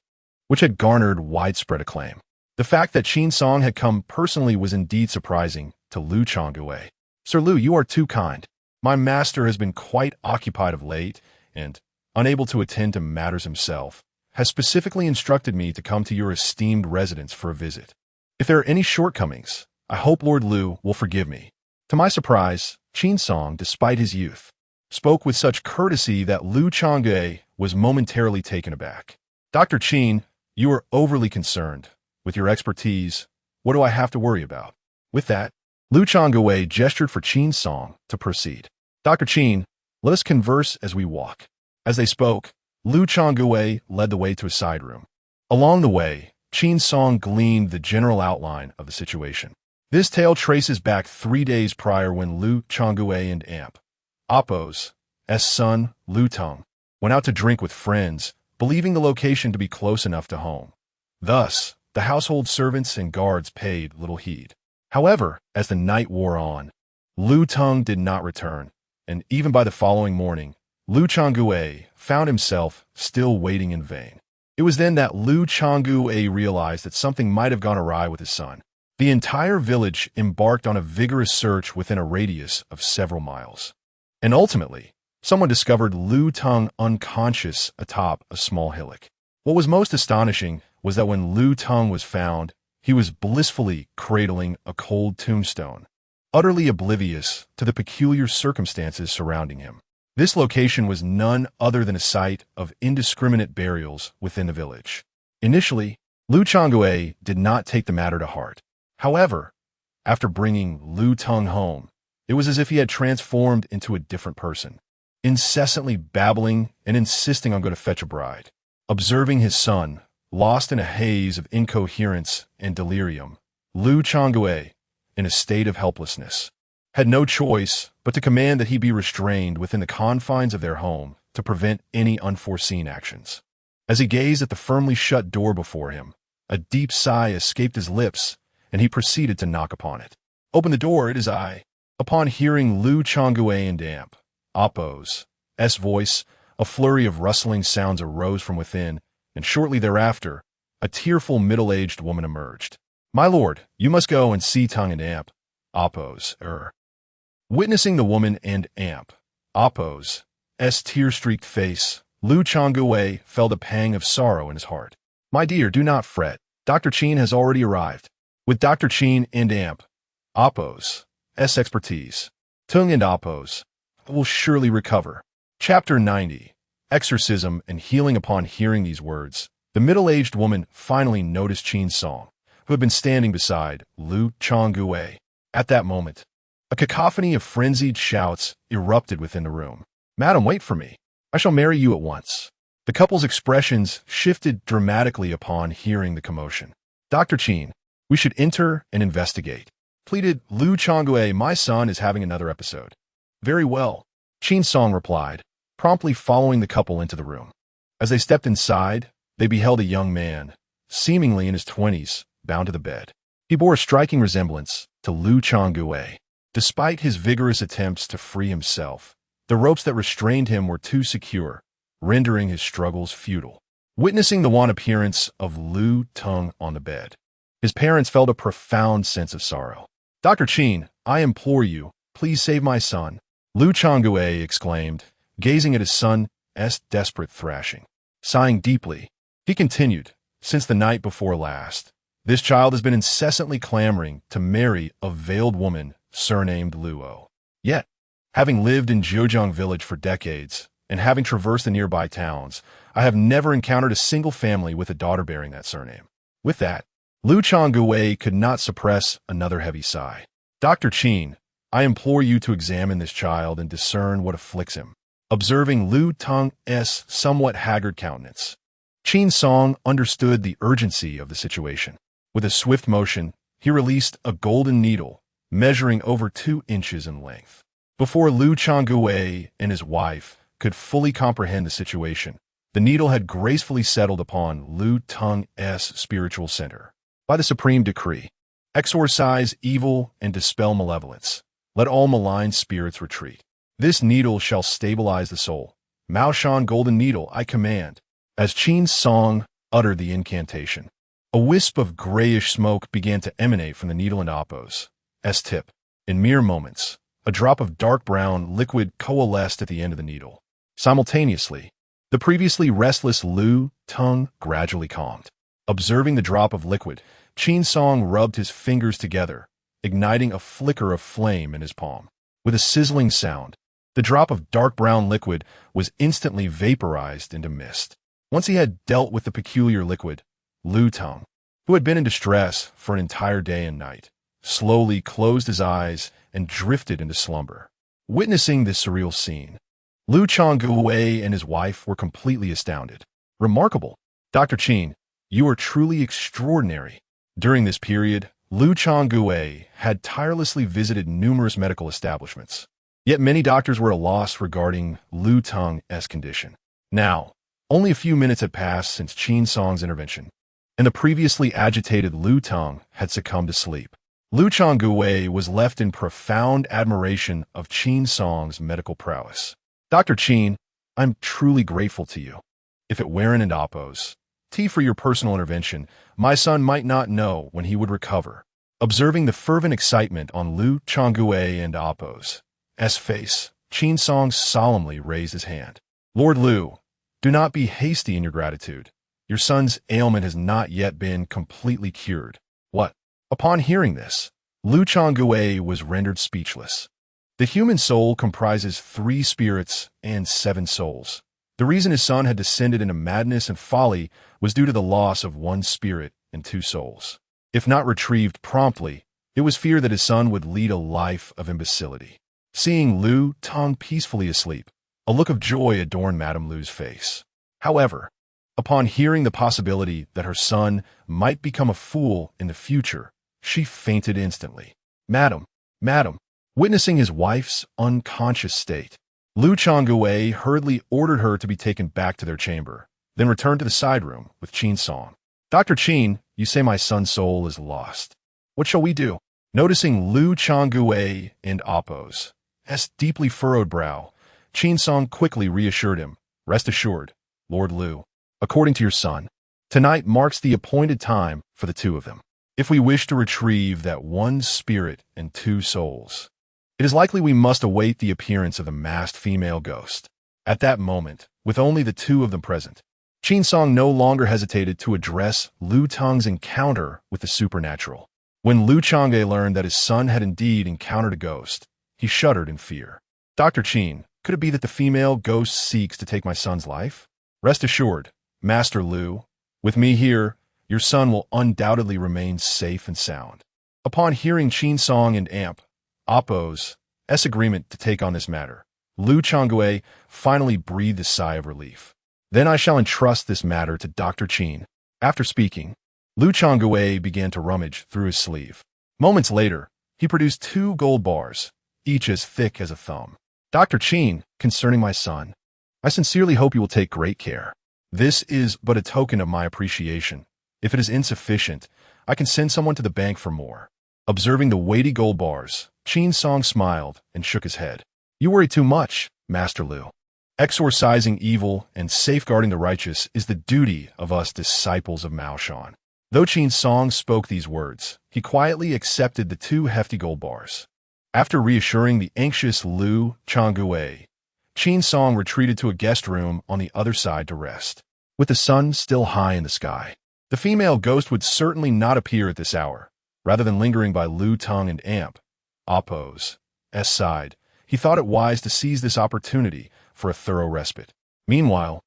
which had garnered widespread acclaim. The fact that Qin Song had come personally was indeed surprising to Liu Changgue. Sir Liu, you are too kind. My master has been quite occupied of late and, unable to attend to matters himself, has specifically instructed me to come to your esteemed residence for a visit. If there are any shortcomings, I hope Lord Liu will forgive me. To my surprise, Qin Song, despite his youth, spoke with such courtesy that Liu Changgue was momentarily taken aback. Dr. Qin, you are overly concerned. With your expertise, what do I have to worry about? With that, Liu Changgue gestured for Qin Song to proceed. Dr. Qin, let us converse as we walk. As they spoke, Liu Changgue led the way to a side room. Along the way, Qin Song gleaned the general outline of the situation. This tale traces back 3 days prior when Lu Changgue and Amp, Appo's son, Lu Teng, went out to drink with friends, believing the location to be close enough to home. Thus, the household servants and guards paid little heed. However, as the night wore on, Lu Teng did not return, and even by the following morning, Lu Changgue found himself still waiting in vain. It was then that Lu Changgue realized that something might have gone awry with his son. The entire village embarked on a vigorous search within a radius of several miles. And ultimately, someone discovered Lu Teng unconscious atop a small hillock. What was most astonishing was that when Lu Teng was found, he was blissfully cradling a cold tombstone, utterly oblivious to the peculiar circumstances surrounding him. This location was none other than a site of indiscriminate burials within the village. Initially, Lu Changgue did not take the matter to heart. However, after bringing Lu Teng home, it was as if he had transformed into a different person, incessantly babbling and insisting on going to fetch a bride. Observing his son, lost in a haze of incoherence and delirium, Lu Changgue, in a state of helplessness, had no choice but to command that he be restrained within the confines of their home to prevent any unforeseen actions. As he gazed at the firmly shut door before him, a deep sigh escaped his lips, and he proceeded to knock upon it. "Open the door, it is I." Upon hearing Lu Changgue and Amp, Appo's voice, a flurry of rustling sounds arose from within, and shortly thereafter, a tearful middle-aged woman emerged. "My lord, you must go and see Teng and Amp, Appo's. Witnessing the woman and Amp, Appo's tear-streaked face, Lu Changgue felt a pang of sorrow in his heart. "My dear, do not fret. Dr. Qin has already arrived. With Dr. Qin and Amp, Appo's expertise, Teng and Appo's will surely recover." Chapter 90. Exorcism and Healing. Upon hearing these words, the middle-aged woman finally noticed Qin Song, who had been standing beside Lu Changgue. At that moment, a cacophony of frenzied shouts erupted within the room. "Madam, wait for me. I shall marry you at once." The couple's expressions shifted dramatically upon hearing the commotion. "Dr. Qin, we should enter and investigate," pleaded Lu Changgue. "My son is having another episode." "Very well," Qin Song replied, promptly following the couple into the room. As they stepped inside, they beheld a young man, seemingly in his 20s, bound to the bed. He bore a striking resemblance to Lu Changgue. Despite his vigorous attempts to free himself, the ropes that restrained him were too secure, rendering his struggles futile. Witnessing the wan appearance of Lu Teng on the bed, his parents felt a profound sense of sorrow. "Dr. Qin, I implore you, please save my son," Lu Changgue exclaimed, gazing at his son's desperate thrashing. Sighing deeply, he continued, "Since the night before last, this child has been incessantly clamoring to marry a veiled woman surnamed Luo. Yet, having lived in Jiujiang village for decades, and having traversed the nearby towns, I have never encountered a single family with a daughter bearing that surname." With that, Lu Changgue could not suppress another heavy sigh. "Dr. Qin, I implore you to examine this child and discern what afflicts him." Observing Lu Teng's somewhat haggard countenance, Qin Song understood the urgency of the situation. With a swift motion, he released a golden needle, measuring over 2 inches in length. Before Lu Changgue and his wife could fully comprehend the situation, the needle had gracefully settled upon Lu Teng's spiritual center. "By the supreme decree, exorcise evil and dispel malevolence. Let all malign spirits retreat. This needle shall stabilize the soul. Mao Shan golden needle, I command." As Qin Song uttered the incantation, a wisp of grayish smoke began to emanate from the needle and Appo's tip. In mere moments, a drop of dark brown liquid coalesced at the end of the needle. Simultaneously, the previously restless Lu Teng gradually calmed. Observing the drop of liquid, Qin Song rubbed his fingers together, igniting a flicker of flame in his palm. With a sizzling sound, the drop of dark brown liquid was instantly vaporized into mist. Once he had dealt with the peculiar liquid, Lu Teng, who had been in distress for an entire day and night, slowly closed his eyes and drifted into slumber. Witnessing this surreal scene, Lu Changgue and his wife were completely astounded. "Remarkable. Dr. Qin, You are truly extraordinary. During this period, Lu Changgue had tirelessly visited numerous medical establishments. Yet many doctors were at a loss regarding Lu Teng's condition. Now, only a few minutes had passed since Qin Song's intervention, and the previously agitated Lu Teng had succumbed to sleep. Lu Changgue was left in profound admiration of Qin Song's medical prowess. Dr. Qin, I'm truly grateful to you. If it weren't and Oppos, for your personal intervention, my son might not know when he would recover. Observing the fervent excitement on Lu Changgue and Oppos' face, Qin Song solemnly raised his hand. Lord Lu, do not be hasty in your gratitude. Your son's ailment has not yet been completely cured. What? Upon hearing this, Lu Changgue was rendered speechless. The human soul comprises 3 spirits and 7 souls. The reason his son had descended into madness and folly was due to the loss of 1 spirit and 2 souls. If not retrieved promptly, it was feared that his son would lead a life of imbecility. Seeing Lu Teng peacefully asleep, a look of joy adorned Madame Lu's face. However, upon hearing the possibility that her son might become a fool in the future, she fainted instantly. Madam, witnessing his wife's unconscious state, Lu Changgue hurriedly ordered her to be taken back to their chamber, then returned to the side room with Qin Song. Dr. Qin, you say my son's soul is lost. What shall we do? Noticing Lu Changgue and Oppos' deeply furrowed brow, Qin Song quickly reassured him. Rest assured, Lord Lu, according to your son, tonight marks the appointed time for the 2 of them. If we wish to retrieve that 1 spirit and 2 souls, it is likely we must await the appearance of the masked female ghost. At that moment, with only the 2 of them present, Qin Song no longer hesitated to address Lu Teng's encounter with the supernatural. When Lu Changgue learned that his son had indeed encountered a ghost, he shuddered in fear. Dr. Qin, could it be that the female ghost seeks to take my son's life? Rest assured, Master Lu, with me here, your son will undoubtedly remain safe and sound. Upon hearing Qin Song and Oppos' agreement to take on this matter, Lu Changgue finally breathed a sigh of relief. Then I shall entrust this matter to Dr. Qin. After speaking, Lu Changgue began to rummage through his sleeve. Moments later, he produced 2 gold bars, each as thick as a thumb. Dr. Qin, concerning my son, I sincerely hope you will take great care. This is but a token of my appreciation. If it is insufficient, I can send someone to the bank for more. Observing the weighty gold bars, Qin Song smiled and shook his head. You worry too much, Master Lu. Exorcising evil and safeguarding the righteous is the duty of us disciples of Mao Shan. Though Qin Song spoke these words, he quietly accepted the 2 hefty gold bars. After reassuring the anxious Lu Changgue, Qin Song retreated to a guest room on the other side to rest. With the sun still high in the sky, the female ghost would certainly not appear at this hour. Rather than lingering by Lu Teng and Oppos' side, he thought it wise to seize this opportunity for a thorough respite. Meanwhile,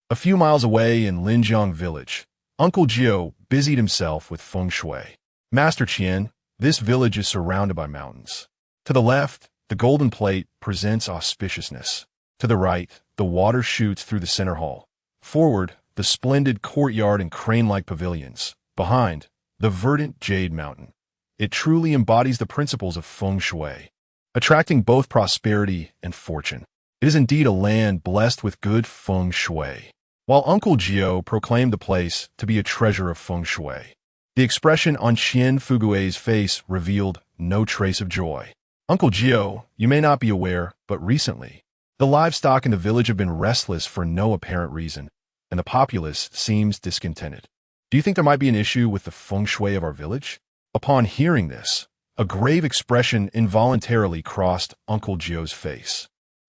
a few miles away in Linjiang village, Uncle Jiao busied himself with feng shui. Master Qian, this village is surrounded by mountains. To the left, the golden plate presents auspiciousness. To the right, the water shoots through the center hall. Forward, the splendid courtyard and crane-like pavilions. Behind, the verdant jade mountain. It truly embodies the principles of feng shui, attracting both prosperity and fortune. It is indeed a land blessed with good feng shui. While Uncle Jiao proclaimed the place to be a treasure of feng shui, the expression on Qian Fugui's face revealed no trace of joy. Uncle Jiao, you may not be aware, but recently, the livestock in the village have been restless for no apparent reason, and the populace seems discontented. Do you think there might be an issue with the feng shui of our village? Upon hearing this, a grave expression involuntarily crossed Uncle Jiao's face.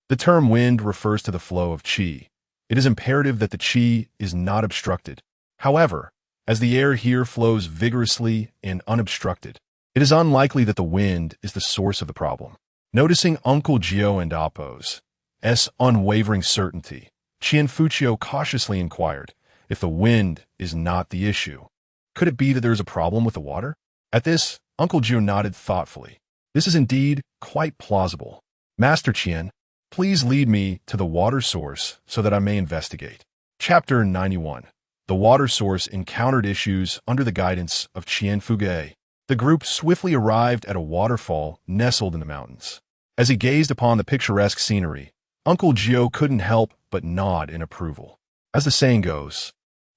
The term wind refers to the flow of qi. It is imperative that the qi is not obstructed. However, as the air here flows vigorously and unobstructed, it is unlikely that the wind is the source of the problem. Noticing Uncle Jiao and Oppos' unwavering certainty, Qian Fuqiu cautiously inquired if the wind is not the issue. Could it be that there is a problem with the water? At this, Uncle Jiao nodded thoughtfully. This is indeed quite plausible. Master Qian, please lead me to the water source so that I may investigate. Chapter 91. the water source encountered issues under the guidance of Qian Fuge. The group swiftly arrived at a waterfall nestled in the mountains. As he gazed upon the picturesque scenery, Uncle Gio couldn't help but nod in approval. As the saying goes,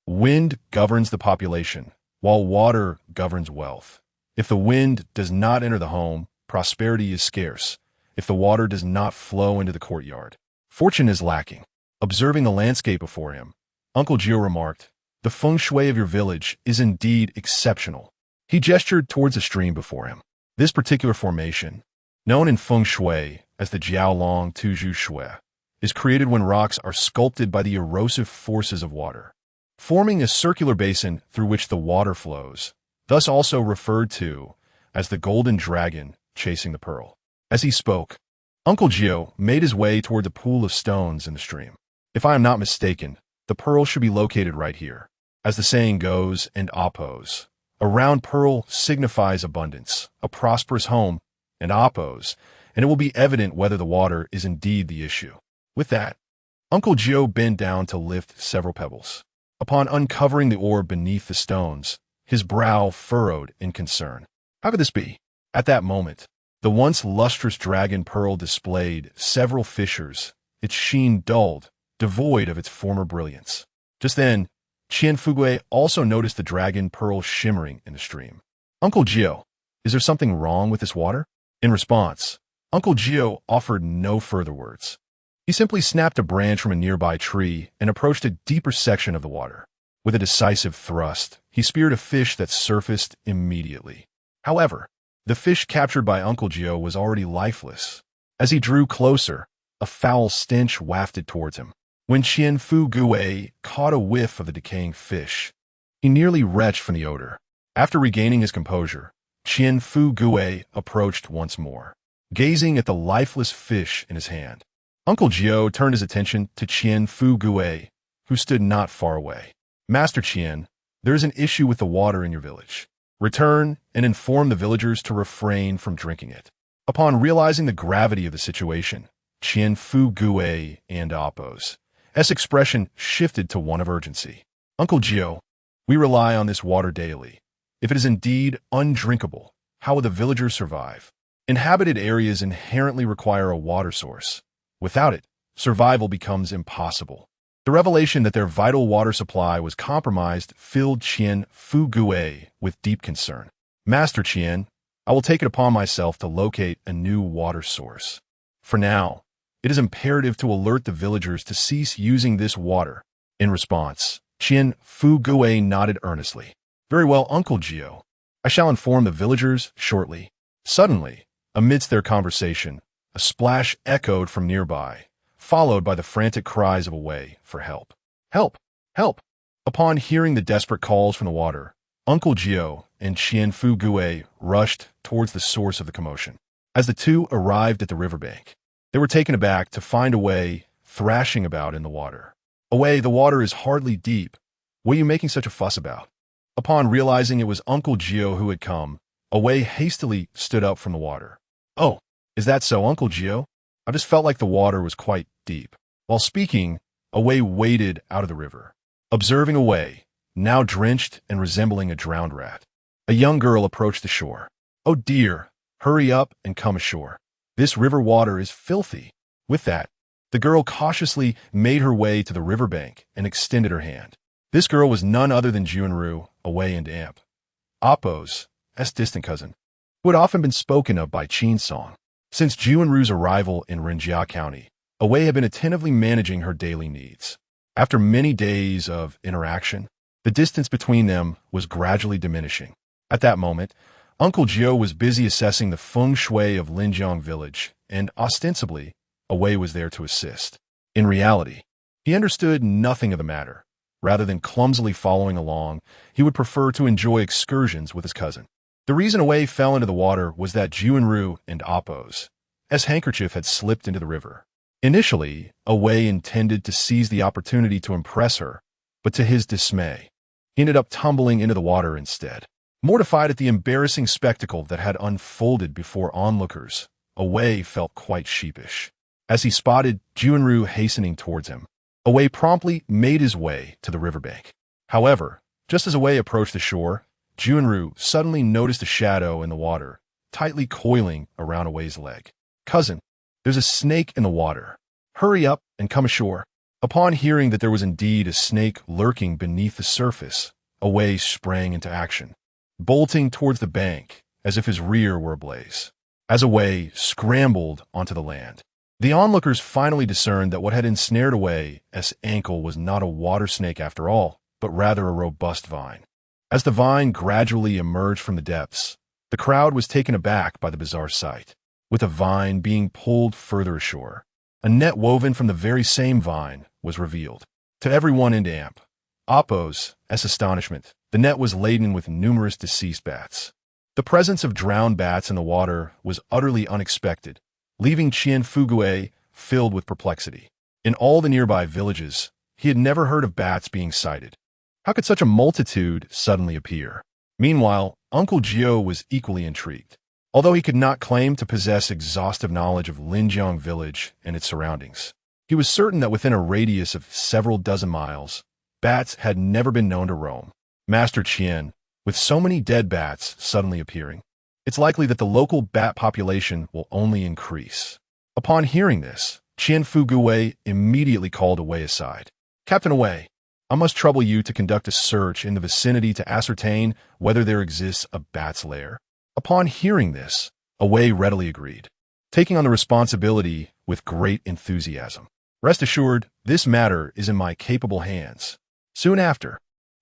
wind governs the population, while water governs wealth. If the wind does not enter the home, prosperity is scarce. If the water does not flow into the courtyard, fortune is lacking. Observing the landscape before him, Uncle Gio remarked, "The feng shui of your village is indeed exceptional." He gestured towards a stream before him. This particular formation, known in feng shui as the Jiaolong Tuzhu Shui, is created when rocks are sculpted by the erosive forces of water, forming a circular basin through which the water flows, thus also referred to as the golden dragon chasing the pearl. As he spoke, Uncle Gio made his way toward the pool of stones in the stream. If I am not mistaken, the pearl should be located right here. As the saying goes, and oppose, a round pearl signifies abundance, a prosperous home, and oppose, and it will be evident whether the water is indeed the issue. With that, Uncle Gio bent down to lift several pebbles. Upon uncovering the orb beneath the stones, his brow furrowed in concern. How could this be? At that moment, the once lustrous dragon pearl displayed several fissures, its sheen dulled, devoid of its former brilliance. Just then, Qian Fugue also noticed the dragon pearl shimmering in the stream. "Uncle Gio, is there something wrong with this water?" In response, Uncle Gio offered no further words. He simply snapped a branch from a nearby tree and approached a deeper section of the water. With a decisive thrust, he speared a fish that surfaced immediately. However, the fish captured by Uncle Gio was already lifeless. As he drew closer, a foul stench wafted towards him. When Qian Fugue caught a whiff of the decaying fish, he nearly retched from the odor. After regaining his composure, Qian Fugue approached once more, gazing at the lifeless fish in his hand. Uncle Gio turned his attention to Qian Fugue, who stood not far away. "Master Qian, there is an issue with the water in your village. Return and inform the villagers to refrain from drinking it." Upon realizing the gravity of the situation, Qian Fugue and oppose. S expression shifted to one of urgency. "Uncle Gio, we rely on this water daily. If it is indeed undrinkable, how will the villagers survive? Inhabited areas inherently require a water source. Without it, survival becomes impossible." The revelation that their vital water supply was compromised filled Qian Fugue with deep concern. "Master Qian, I will take it upon myself to locate a new water source. For now, it is imperative to alert the villagers to cease using this water." In response, Qian Fugue nodded earnestly. "Very well, Uncle Gio. I shall inform the villagers shortly." Suddenly, amidst their conversation, a splash echoed from nearby, followed by the frantic cries of Away for help. "Help! Help!" Upon hearing the desperate calls from the water, Uncle Gio and Qian Fugue rushed towards the source of the commotion. As the two arrived at the riverbank, they were taken aback to find Away thrashing about in the water. "Away, the water is hardly deep. What are you making such a fuss about?" Upon realizing it was Uncle Gio who had come, Away hastily stood up from the water. "Oh, is that so, Uncle Gio? I just felt like the water was quite deep." While speaking, Away waded out of the river. Observing Away, now drenched and resembling a drowned rat, a young girl approached the shore. "Oh dear, hurry up and come ashore. This river water is filthy." With that, the girl cautiously made her way to the riverbank and extended her hand. This girl was none other than Juanru, Away and Amp, Appo's distant cousin, who had often been spoken of by Qin Song. Since Juanru's arrival in Renjia County, Away had been attentively managing her daily needs. After many days of interaction, the distance between them was gradually diminishing. At that moment, Uncle Gio was busy assessing the feng shui of Linjiang village, and ostensibly, Away was there to assist. In reality, he understood nothing of the matter. Rather than clumsily following along, he would prefer to enjoy excursions with his cousin. The reason Away fell into the water was that Juanru and Appo's handkerchief had slipped into the river. Initially, Away intended to seize the opportunity to impress her, but to his dismay, he ended up tumbling into the water instead. Mortified at the embarrassing spectacle that had unfolded before onlookers, Away felt quite sheepish. As he spotted Juanru hastening towards him, Away promptly made his way to the riverbank. However, just as Away approached the shore, Junru suddenly noticed a shadow in the water, tightly coiling around Away's leg. "Cousin, there's a snake in the water. Hurry up and come ashore." Upon hearing that there was indeed a snake lurking beneath the surface, Away sprang into action, bolting towards the bank as if his rear were ablaze. As Away scrambled onto the land, the onlookers finally discerned that what had ensnared Away's ankle was not a water snake after all, but rather a robust vine. As the vine gradually emerged from the depths, the crowd was taken aback by the bizarre sight. With the vine being pulled further ashore, a net woven from the very same vine was revealed. To everyone in Amp, Appo's astonishment, the net was laden with numerous deceased bats. The presence of drowned bats in the water was utterly unexpected, leaving Qian Fugui filled with perplexity. In all the nearby villages, he had never heard of bats being sighted. How could such a multitude suddenly appear? Meanwhile, Uncle Gio was equally intrigued. Although he could not claim to possess exhaustive knowledge of Linjiang village and its surroundings, he was certain that within a radius of several dozen miles, bats had never been known to roam. "Master Qian, with so many dead bats suddenly appearing, it's likely that the local bat population will only increase." Upon hearing this, Qian Fugui immediately called Away aside. "Captain Away, I must trouble you to conduct a search in the vicinity to ascertain whether there exists a bat's lair." Upon hearing this, Away readily agreed, taking on the responsibility with great enthusiasm. "Rest assured, this matter is in my capable hands." Soon after,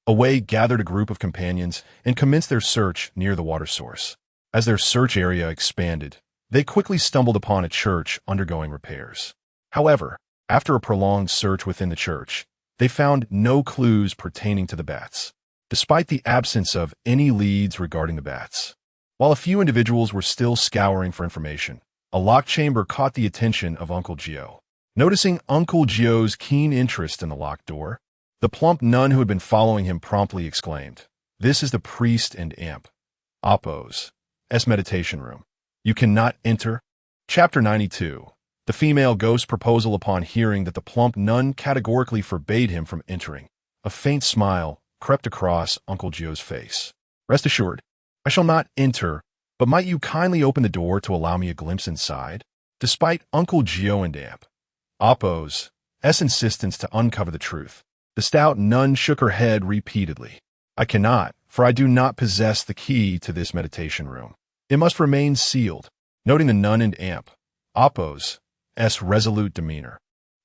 Away gathered a group of companions and commenced their search near the water source. As their search area expanded, they quickly stumbled upon a church undergoing repairs. However, after a prolonged search within the church, they found no clues pertaining to the bats, despite the absence of any leads regarding the bats. While a few individuals were still scouring for information, a locked chamber caught the attention of Uncle Gio. Noticing Uncle Gio's keen interest in the locked door, the plump nun who had been following him promptly exclaimed, "This is the priest and imp, Appo's meditation room. You cannot enter." Chapter 92. The female ghost's proposal. Upon hearing that the plump nun categorically forbade him from entering, a faint smile crept across Uncle Gio's face. "Rest assured, I shall not enter, but might you kindly open the door to allow me a glimpse inside?" Despite Uncle Gio and Amp, Appo's insistence to uncover the truth, the stout nun shook her head repeatedly. "I cannot, for I do not possess the key to this meditation room. It must remain sealed." Noting the nun and Amp, Appo's resolute demeanor,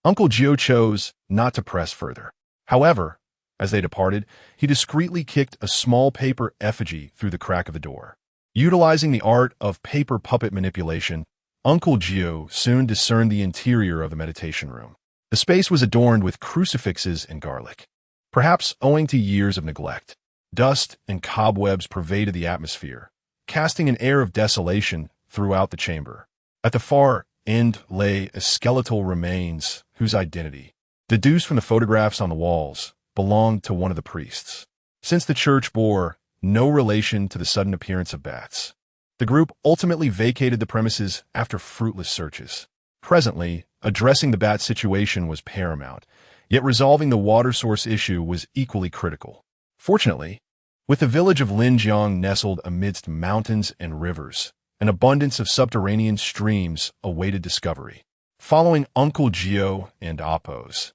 Uncle Gio chose not to press further. However, as they departed, he discreetly kicked a small paper effigy through the crack of the door. Utilizing the art of paper puppet manipulation, Uncle Gio soon discerned the interior of the meditation room. The space was adorned with crucifixes and garlic. Perhaps owing to years of neglect, dust and cobwebs pervaded the atmosphere, casting an air of desolation throughout the chamber. At the far end lay a skeletal remains whose identity, deduced from the photographs on the walls, belonged to one of the priests. Since the church bore no relation to the sudden appearance of bats, the group ultimately vacated the premises after fruitless searches. Presently, addressing the bat situation was paramount, yet resolving the water source issue was equally critical. Fortunately, with the village of Linjiang nestled amidst mountains and rivers, an abundance of subterranean streams awaited discovery. Following Uncle Gio and Appo's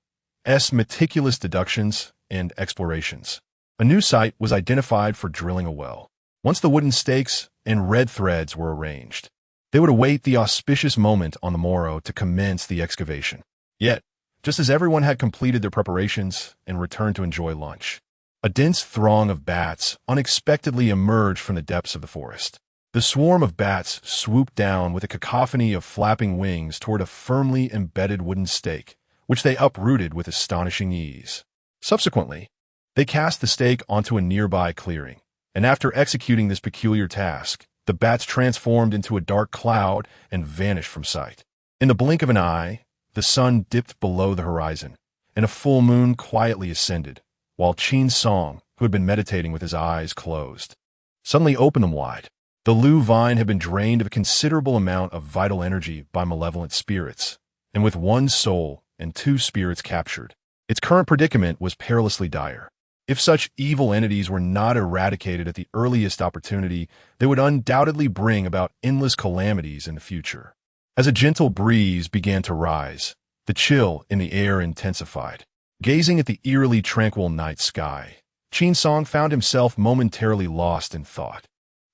meticulous deductions and explorations, a new site was identified for drilling a well. Once the wooden stakes and red threads were arranged, they would await the auspicious moment on the morrow to commence the excavation. Yet, just as everyone had completed their preparations and returned to enjoy lunch, a dense throng of bats unexpectedly emerged from the depths of the forest. The swarm of bats swooped down with a cacophony of flapping wings toward a firmly embedded wooden stake, which they uprooted with astonishing ease. Subsequently, they cast the stake onto a nearby clearing, and after executing this peculiar task, the bats transformed into a dark cloud and vanished from sight. In the blink of an eye, the sun dipped below the horizon, and a full moon quietly ascended, while Qin Song, who had been meditating with his eyes closed, suddenly opened them wide. The Lu vine had been drained of a considerable amount of vital energy by malevolent spirits, and with one soul and two spirits captured, its current predicament was perilously dire. If such evil entities were not eradicated at the earliest opportunity, they would undoubtedly bring about endless calamities in the future. As a gentle breeze began to rise, the chill in the air intensified. Gazing at the eerily tranquil night sky, Qin Song found himself momentarily lost in thought.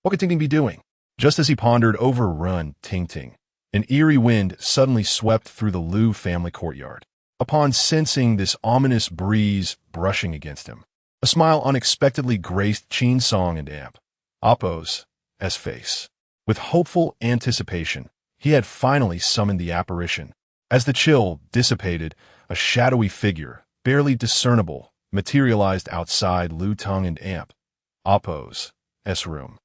What could Ting Ting be doing? Just as he pondered overrun Ting Ting, an eerie wind suddenly swept through the Liu family courtyard. Upon sensing this ominous breeze brushing against him, a smile unexpectedly graced Qin Song and Appo's face. With hopeful anticipation, he had finally summoned the apparition. As the chill dissipated, a shadowy figure, barely discernible, materialized outside Liu Tong and Appo's room.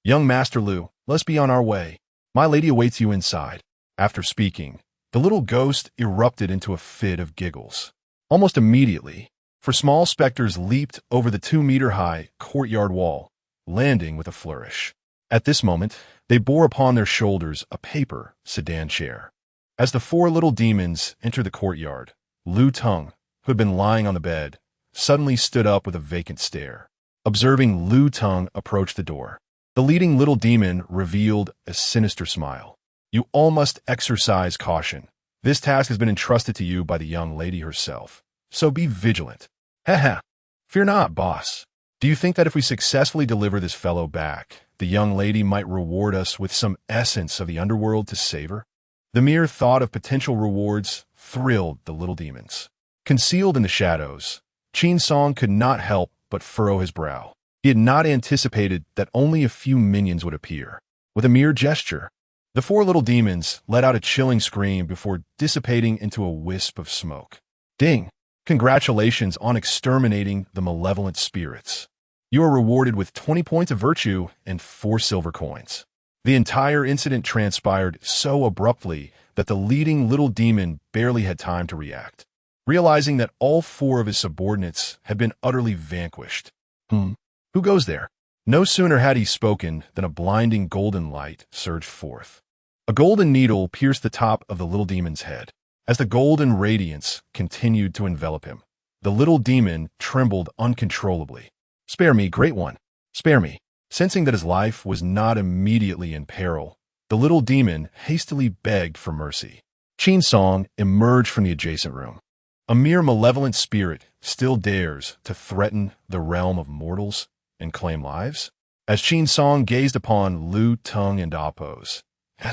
"Young Master Liu, let's be on our way. My lady awaits you inside." After speaking, the little ghost erupted into a fit of giggles. Almost immediately, four small specters leaped over the 2-meter-high courtyard wall, landing with a flourish. At this moment, they bore upon their shoulders a paper sedan chair. As the 4 little demons entered the courtyard, Liu Tong, who had been lying on the bed, suddenly stood up with a vacant stare. Observing Liu Tong approach the door, the leading little demon revealed a sinister smile. "You all must exercise caution. This task has been entrusted to you by the young lady herself, so be vigilant." "Haha, fear not, boss. Do you think that if we successfully deliver this fellow back, the young lady might reward us with some essence of the underworld to savor?" The mere thought of potential rewards thrilled the little demons. Concealed in the shadows, Qin Song could not help but furrow his brow. He had not anticipated that only a few minions would appear. With a mere gesture, the 4 little demons let out a chilling scream before dissipating into a wisp of smoke. "Ding! Congratulations on exterminating the malevolent spirits. You are rewarded with 20 points of virtue and 4 silver coins." The entire incident transpired so abruptly that the leading little demon barely had time to react. Realizing that all 4 of his subordinates had been utterly vanquished. Who goes there?" No sooner had he spoken than a blinding golden light surged forth. A golden needle pierced the top of the little demon's head. As the golden radiance continued to envelop him, the little demon trembled uncontrollably. "Spare me, Great One, spare me." Sensing that his life was not immediately in peril, the little demon hastily begged for mercy. Qin Song emerged from the adjacent room. A mere malevolent spirit still dares to threaten the realm of mortals and claim lives? As Qin Song gazed upon Liu Tong and Appo's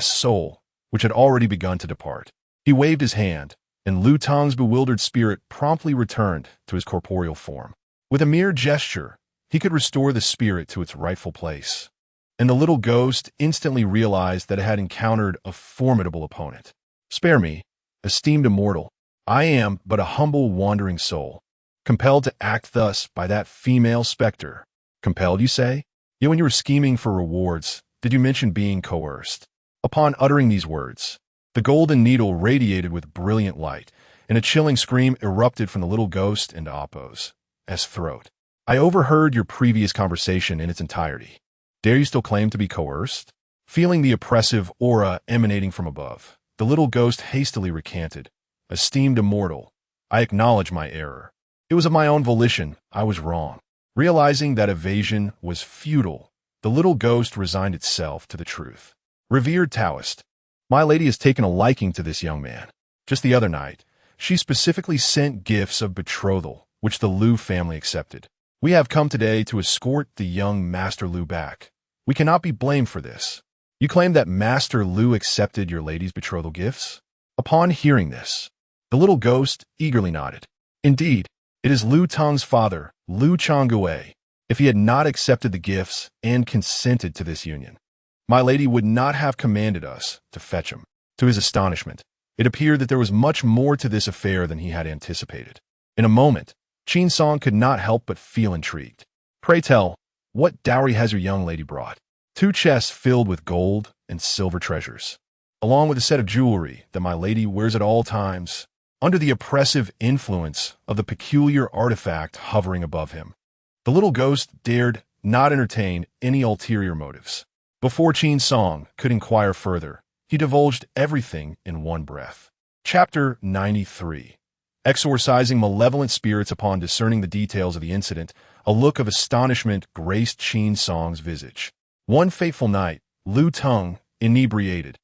soul, which had already begun to depart, he waved his hand, and Liu Tong's bewildered spirit promptly returned to his corporeal form. With a mere gesture, he could restore the spirit to its rightful place, and the little ghost instantly realized that it had encountered a formidable opponent. "Spare me, esteemed immortal. I am but a humble wandering soul, compelled to act thus by that female specter." "Compelled, you say? Yet when you were scheming for rewards, did you mention being coerced?" Upon uttering these words, the golden needle radiated with brilliant light, and a chilling scream erupted from the little ghost into Appo's throat. "I overheard your previous conversation in its entirety. Dare you still claim to be coerced?" Feeling the oppressive aura emanating from above, the little ghost hastily recanted. "Esteemed immortal, I acknowledge my error. It was of my own volition. I was wrong." Realizing that evasion was futile, the little ghost resigned itself to the truth. "Revered Taoist, my lady has taken a liking to this young man. Just the other night, she specifically sent gifts of betrothal, which the Liu family accepted. We have come today to escort the young Master Liu back. We cannot be blamed for this." "You claim that Master Liu accepted your lady's betrothal gifts?" Upon hearing this, the little ghost eagerly nodded. "Indeed, it is Liu Tong's father, Liu Changgue. If he had not accepted the gifts and consented to this union, my lady would not have commanded us to fetch him." To his astonishment, it appeared that there was much more to this affair than he had anticipated. In a moment, Qin Song could not help but feel intrigued. "Pray tell, what dowry has your young lady brought?" "2 chests filled with gold and silver treasures, along with a set of jewelry that my lady wears at all times, under the oppressive influence of the peculiar artifact hovering above him." The little ghost dared not entertain any ulterior motives. Before Qin Song could inquire further, he divulged everything in one breath. Chapter 93. Exorcising malevolent spirits. Upon discerning the details of the incident, a look of astonishment graced Qin Song's visage. One fateful night, Lu Tung, inebriated,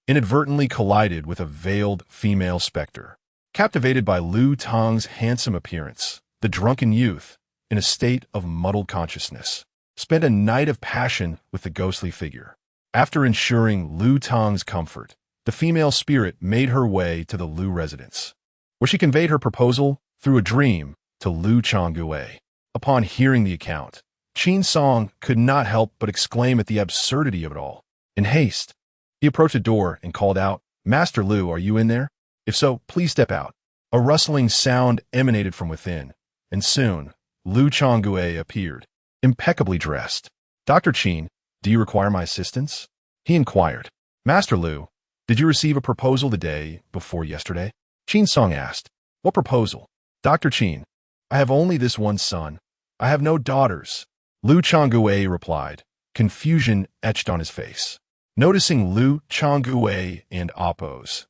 inadvertently collided with a veiled female specter. Captivated by Lu Tung's handsome appearance, the drunken youth, in a state of muddled consciousness, spent a night of passion with the ghostly figure. After ensuring Lu Tung's comfort, the female spirit made her way to the Lu residence, where she conveyed her proposal through a dream to Lu Changgue. Upon hearing the account, Qin Song could not help but exclaim at the absurdity of it all. In haste, he approached the door and called out, "Master Lu, are you in there? If so, please step out." A rustling sound emanated from within, and soon, Lu Changgue appeared, impeccably dressed. "Dr. Qin, do you require my assistance?" he inquired. "Master Lu, did you receive a proposal the day before yesterday?" Qin Song asked. "What proposal?" "Dr. Qin, I have only this one son. I have no daughters." Lu Changgue replied, confusion etched on his face. Noticing Lu Changgue and Appo's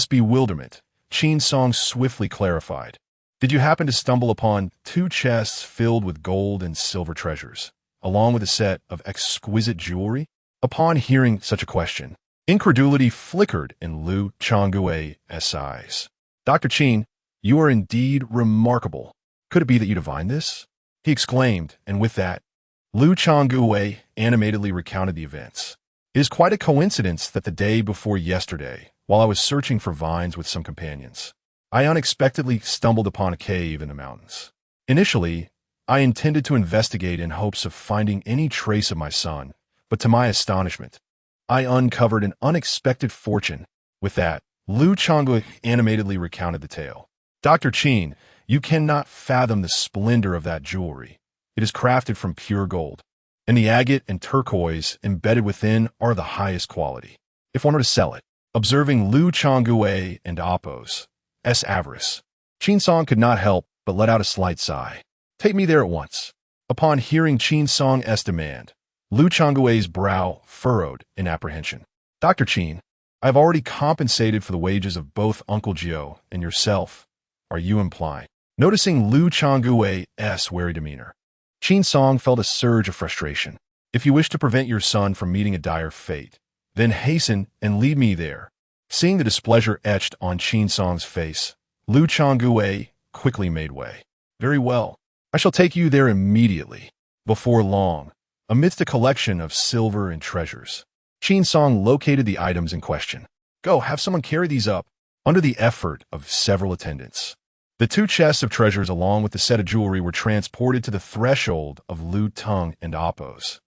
bewilderment, Qin Song swiftly clarified. "Did you happen to stumble upon 2 chests filled with gold and silver treasures, along with a set of exquisite jewelry?" Upon hearing such a question, incredulity flickered in Lu Changgue's eyes. "Dr. Qin, you are indeed remarkable. Could it be that you divined this?" he exclaimed, and with that, Lu Changgue animatedly recounted the events. "It is quite a coincidence that the day before yesterday, while I was searching for vines with some companions, I unexpectedly stumbled upon a cave in the mountains. Initially, I intended to investigate in hopes of finding any trace of my son, but to my astonishment, I uncovered an unexpected fortune." With that, Lu Changgue animatedly recounted the tale. "Dr. Qin, you cannot fathom the splendor of that jewelry. It is crafted from pure gold, and the agate and turquoise embedded within are the highest quality. If one were to sell it," observing Lu Changgue and Appo's avarice, Qin Song could not help but let out a slight sigh. "Take me there at once." Upon hearing Qin Song's demand, Lu Changgue's brow furrowed in apprehension. "Dr. Qin, I have already compensated for the wages of both Uncle Gio and yourself. Are you implying?" Noticing Lu Changgue's wary demeanor, Qin Song felt a surge of frustration. "If you wish to prevent your son from meeting a dire fate, then hasten and lead me there." Seeing the displeasure etched on Qin Song's face, Lu Changgue quickly made way. "Very well. I shall take you there immediately." Before long, amidst a collection of silver and treasures, Qin Song located the items in question. "Go, have someone carry these up." Under the effort of several attendants, the 2 chests of treasures along with the set of jewelry were transported to the threshold of Lu Tung and Appo's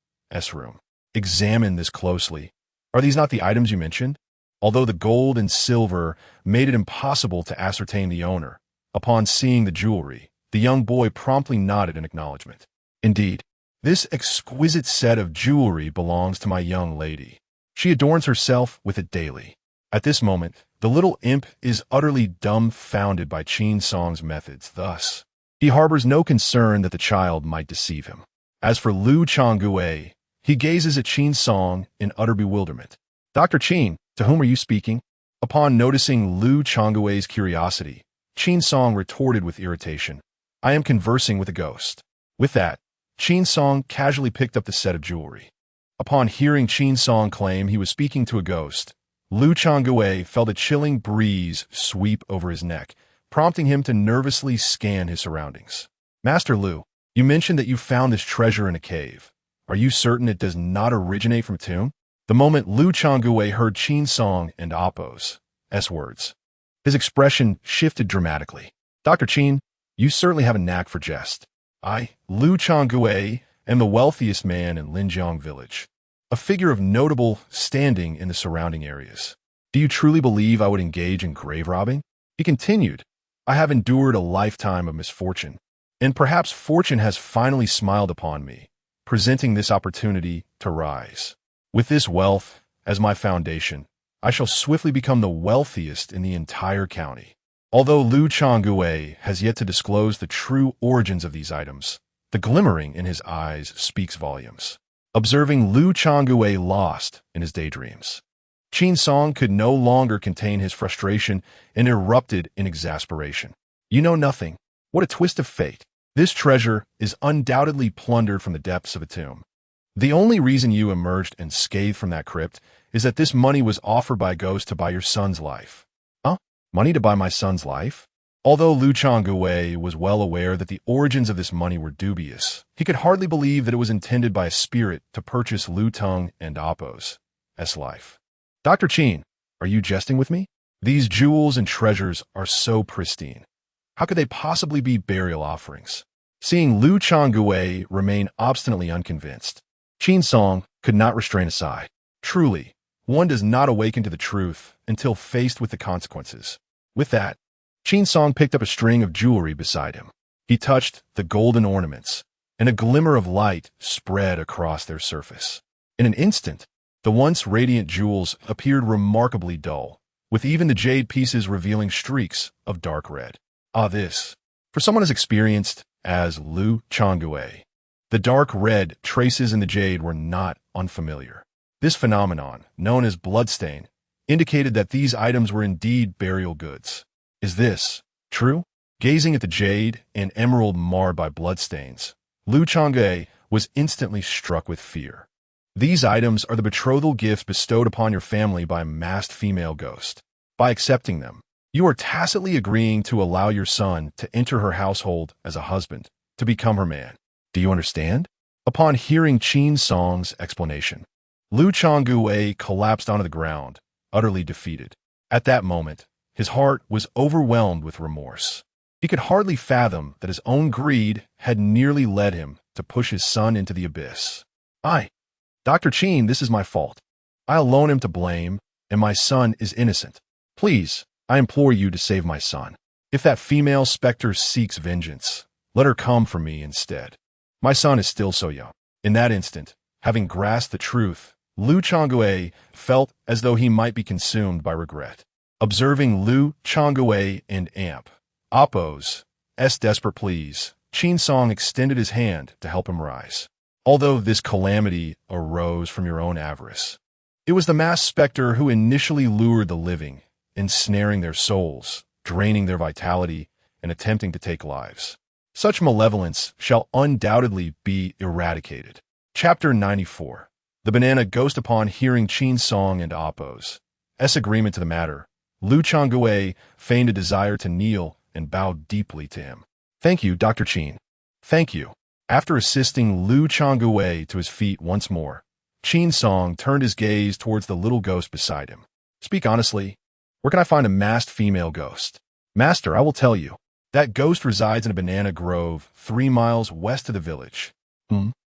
room. "Examine this closely. Are these not the items you mentioned?" Although the gold and silver made it impossible to ascertain the owner, upon seeing the jewelry, the young boy promptly nodded in acknowledgement. "Indeed, this exquisite set of jewelry belongs to my young lady. She adorns herself with it daily." At this moment, the little imp is utterly dumbfounded by Qin Song's methods. Thus, he harbors no concern that the child might deceive him. As for Lu Changgue, he gazes at Qin Song in utter bewilderment. "Dr. Qin, to whom are you speaking?" Upon noticing Lu Changgue's curiosity, Qin Song retorted with irritation. "I am conversing with a ghost." With that, Qin Song casually picked up the set of jewelry. Upon hearing Qin Song claim he was speaking to a ghost, Lu Changgue felt a chilling breeze sweep over his neck, prompting him to nervously scan his surroundings. "Master Lu, you mentioned that you found this treasure in a cave. Are you certain it does not originate from a tomb?" The moment Lu Changgue heard Qin Song and Appo's words, his expression shifted dramatically. "Dr. Qin, you certainly have a knack for jest. I, Lu Changgue, am the wealthiest man in Linjiang village, a figure of notable standing in the surrounding areas. Do you truly believe I would engage in grave robbing?" He continued, "I have endured a lifetime of misfortune, and perhaps fortune has finally smiled upon me, presenting this opportunity to rise. With this wealth as my foundation, I shall swiftly become the wealthiest in the entire county." Although Lu Changgue has yet to disclose the true origins of these items, the glimmering in his eyes speaks volumes. Observing Lu Changgue lost in his daydreams, Qin Song could no longer contain his frustration and erupted in exasperation. You know nothing. What a twist of fate. This treasure is undoubtedly plundered from the depths of a tomb. The only reason you emerged unscathed from that crypt is that this money was offered by a ghost to buy your son's life. Huh? Money to buy my son's life? Although Lu Changui was well aware that the origins of this money were dubious, he could hardly believe that it was intended by a spirit to purchase Lu Tung and Appo's life. Dr. Qin, are you jesting with me? These jewels and treasures are so pristine. How could they possibly be burial offerings? Seeing Lu Changui remain obstinately unconvinced, Qin Song could not restrain a sigh. Truly, one does not awaken to the truth until faced with the consequences. With that, Qin Song picked up a string of jewelry beside him. He touched the golden ornaments, and a glimmer of light spread across their surface. In an instant, the once radiant jewels appeared remarkably dull, with even the jade pieces revealing streaks of dark red. This, for someone as experienced as Lu Changui, the dark red traces in the jade were not unfamiliar. This phenomenon, known as bloodstain, indicated that these items were indeed burial goods. Is this true? Gazing at the jade and emerald marred by bloodstains, Lu Changui was instantly struck with fear. These items are the betrothal gifts bestowed upon your family by a masked female ghost. By accepting them, you are tacitly agreeing to allow your son to enter her household as a husband, to become her man. Do you understand? Upon hearing Qin Song's explanation, Lu Changui collapsed onto the ground, utterly defeated. At that moment, his heart was overwhelmed with remorse. He could hardly fathom that his own greed had nearly led him to push his son into the abyss. Dr. Qin, this is my fault. I alone am to blame, and my son is innocent. Please, I implore you to save my son. If that female specter seeks vengeance, let her come for me instead. My son is still so young. In that instant, having grasped the truth, Lu Changui felt as though he might be consumed by regret. Observing Lu Changui and Appo's desperate pleas, Qin Song extended his hand to help him rise. Although this calamity arose from your own avarice, it was the masked specter who initially lured the living, ensnaring their souls, draining their vitality, and attempting to take lives. Such malevolence shall undoubtedly be eradicated. Chapter 94. The Banana Ghost. Upon hearing Qin Song and Appo's agreement to the matter, Lu Changui feigned a desire to kneel and bow deeply to him. Thank you, Dr. Qin. Thank you. After assisting Lu Changui to his feet once more, Qin Song turned his gaze towards the little ghost beside him. Speak honestly. Where can I find a masked female ghost? Master, I will tell you. That ghost resides in a banana grove 3 miles west of the village.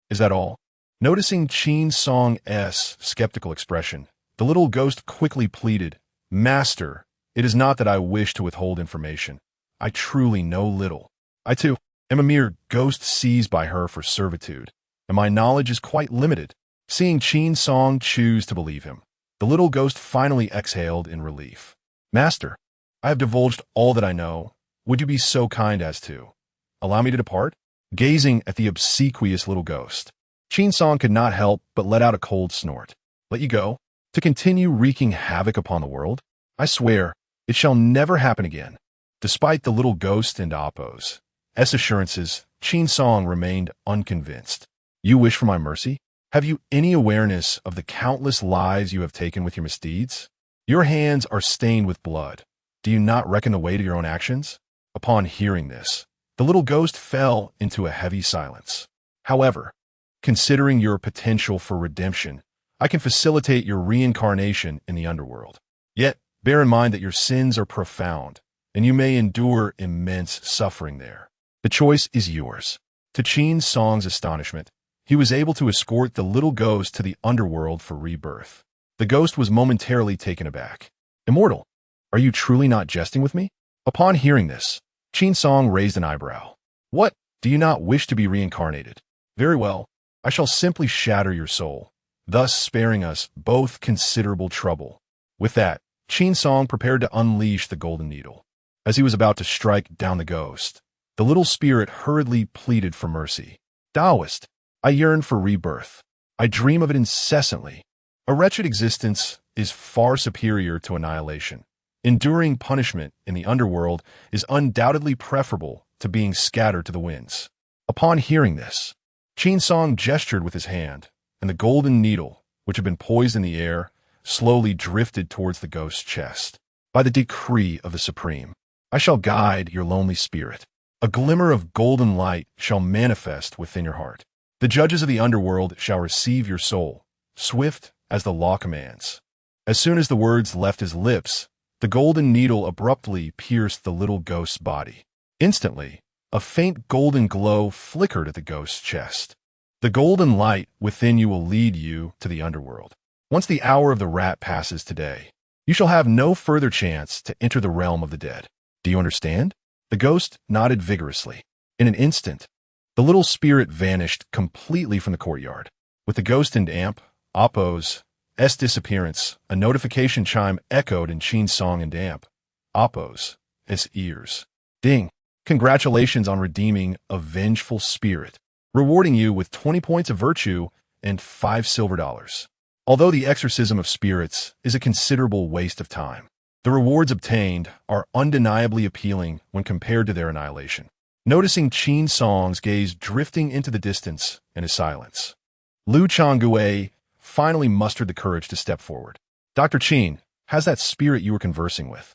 Is that all? Noticing Qin Song's skeptical expression, the little ghost quickly pleaded, Master, it is not that I wish to withhold information. I truly know little. I, too, am a mere ghost seized by her for servitude, and my knowledge is quite limited. Seeing Qin Song choose to believe him, the little ghost finally exhaled in relief. Master, I have divulged all that I know. Would you be so kind as to allow me to depart? Gazing at the obsequious little ghost, Qin Song could not help but let out a cold snort. Let you go? To continue wreaking havoc upon the world? I swear, it shall never happen again. Despite the little ghost and Appo's assurances, Qin Song remained unconvinced. You wish for my mercy? Have you any awareness of the countless lives you have taken with your misdeeds? Your hands are stained with blood. Do you not reckon the weight of your own actions? Upon hearing this, the little ghost fell into a heavy silence. However, considering your potential for redemption, I can facilitate your reincarnation in the underworld. Yet, bear in mind that your sins are profound, and you may endure immense suffering there. The choice is yours. To Qin Song's astonishment, he was able to escort the little ghost to the underworld for rebirth. The ghost was momentarily taken aback. Immortal, are you truly not jesting with me? Upon hearing this, Qin Song raised an eyebrow. What? Do you not wish to be reincarnated? Very well, I shall simply shatter your soul, thus sparing us both considerable trouble. With that, Qin Song prepared to unleash the golden needle. As he was about to strike down the ghost, the little spirit hurriedly pleaded for mercy. Taoist, I yearn for rebirth. I dream of it incessantly. A wretched existence is far superior to annihilation. Enduring punishment in the underworld is undoubtedly preferable to being scattered to the winds. Upon hearing this, Qin Song gestured with his hand, and the golden needle, which had been poised in the air, slowly drifted towards the ghost's chest. By the decree of the Supreme, I shall guide your lonely spirit. A glimmer of golden light shall manifest within your heart. The judges of the underworld shall receive your soul, swift as the law commands. As soon as the words left his lips, the golden needle abruptly pierced the little ghost's body. Instantly, a faint golden glow flickered at the ghost's chest. The golden light within you will lead you to the underworld. Once the hour of the rat passes today, you shall have no further chance to enter the realm of the dead. Do you understand? The ghost nodded vigorously. In an instant, the little spirit vanished completely from the courtyard. With the ghost and Amp, Appo's disappearance, a notification chime echoed in Qin Song and Amp, Appo's ears. Ding! Congratulations on redeeming a vengeful spirit, rewarding you with 20 points of virtue and 5 silver dollars. Although the exorcism of spirits is a considerable waste of time, the rewards obtained are undeniably appealing when compared to their annihilation. Noticing Qin Song's gaze drifting into the distance and his silence, Lu Changgue finally mustered the courage to step forward. Dr. Qin, has that spirit you were conversing with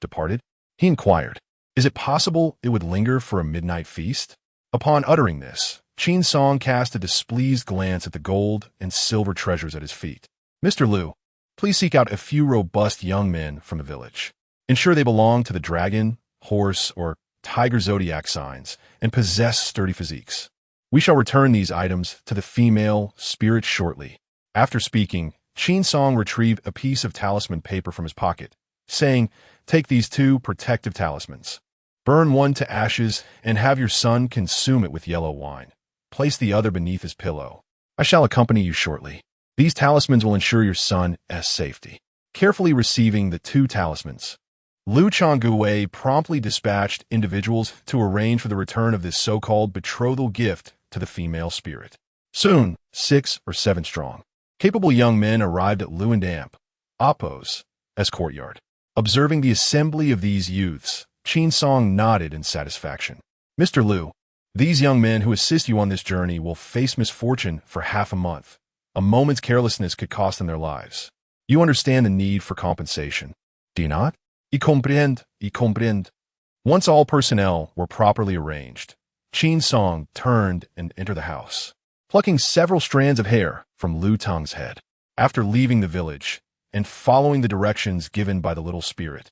departed? He inquired. Is it possible it would linger for a midnight feast? Upon uttering this, Qin Song cast a displeased glance at the gold and silver treasures at his feet. Mr. Lu, please seek out a few robust young men from the village. Ensure they belong to the dragon, horse, or tiger zodiac signs and possess sturdy physiques. We shall return these items to the female spirit shortly. After speaking, Qin Song retrieved a piece of talisman paper from his pocket, saying, take these 2 protective talismans. Burn one to ashes and have your son consume it with yellow wine. Place the other beneath his pillow. I shall accompany you shortly. These talismans will ensure your son's safety. Carefully receiving the 2 talismans, Lu Changgue promptly dispatched individuals to arrange for the return of this so-called betrothal gift to the female spirit. Soon, 6 or 7 strong, capable young men arrived at Lu and Amp, Appo's courtyard. Observing the assembly of these youths, Qin Song nodded in satisfaction. Mr. Lu, these young men who assist you on this journey will face misfortune for half a month. A moment's carelessness could cost them their lives. You understand the need for compensation, do you not? Y comprende. Once all personnel were properly arranged, Qin Song turned and entered the house, plucking several strands of hair from Lu Tong's head. After leaving the village and following the directions given by the little spirit,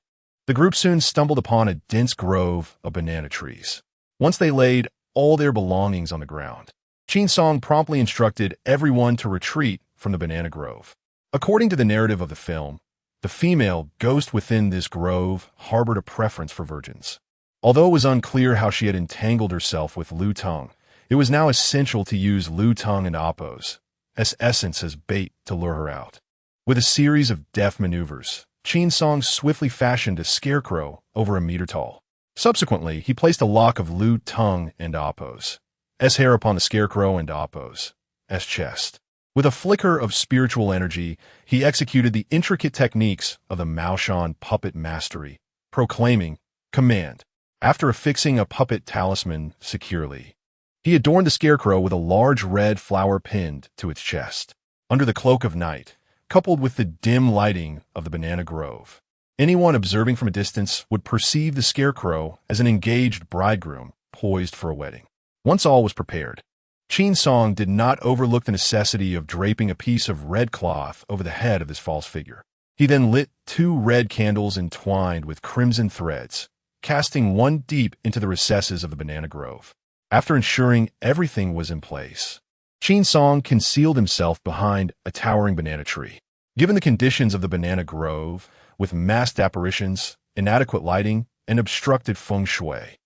the group soon stumbled upon a dense grove of banana trees. Once they laid all their belongings on the ground, Qin Song promptly instructed everyone to retreat from the banana grove. According to the narrative of the film, the female ghost within this grove harbored a preference for virgins. Although it was unclear how she had entangled herself with Lu Tong, it was now essential to use Lu Tong and Appo's essence as bait to lure her out. With a series of deft maneuvers, Qin Song swiftly fashioned a scarecrow over a meter tall. Subsequently, he placed a lock of Lu Tong and Appo's hair upon the scarecrow and Appo's chest. With a flicker of spiritual energy, he executed the intricate techniques of the Maoshan puppet mastery, proclaiming, command. After affixing a puppet talisman securely, he adorned the scarecrow with a large red flower pinned to its chest. Under the cloak of night, coupled with the dim lighting of the banana grove, anyone observing from a distance would perceive the scarecrow as an engaged bridegroom poised for a wedding. Once all was prepared, Qin Song did not overlook the necessity of draping a piece of red cloth over the head of this false figure. He then lit 2 red candles entwined with crimson threads, casting one deep into the recesses of the banana grove. After ensuring everything was in place, Qin Song concealed himself behind a towering banana tree. Given the conditions of the banana grove, with masked apparitions, inadequate lighting, and obstructed feng shui,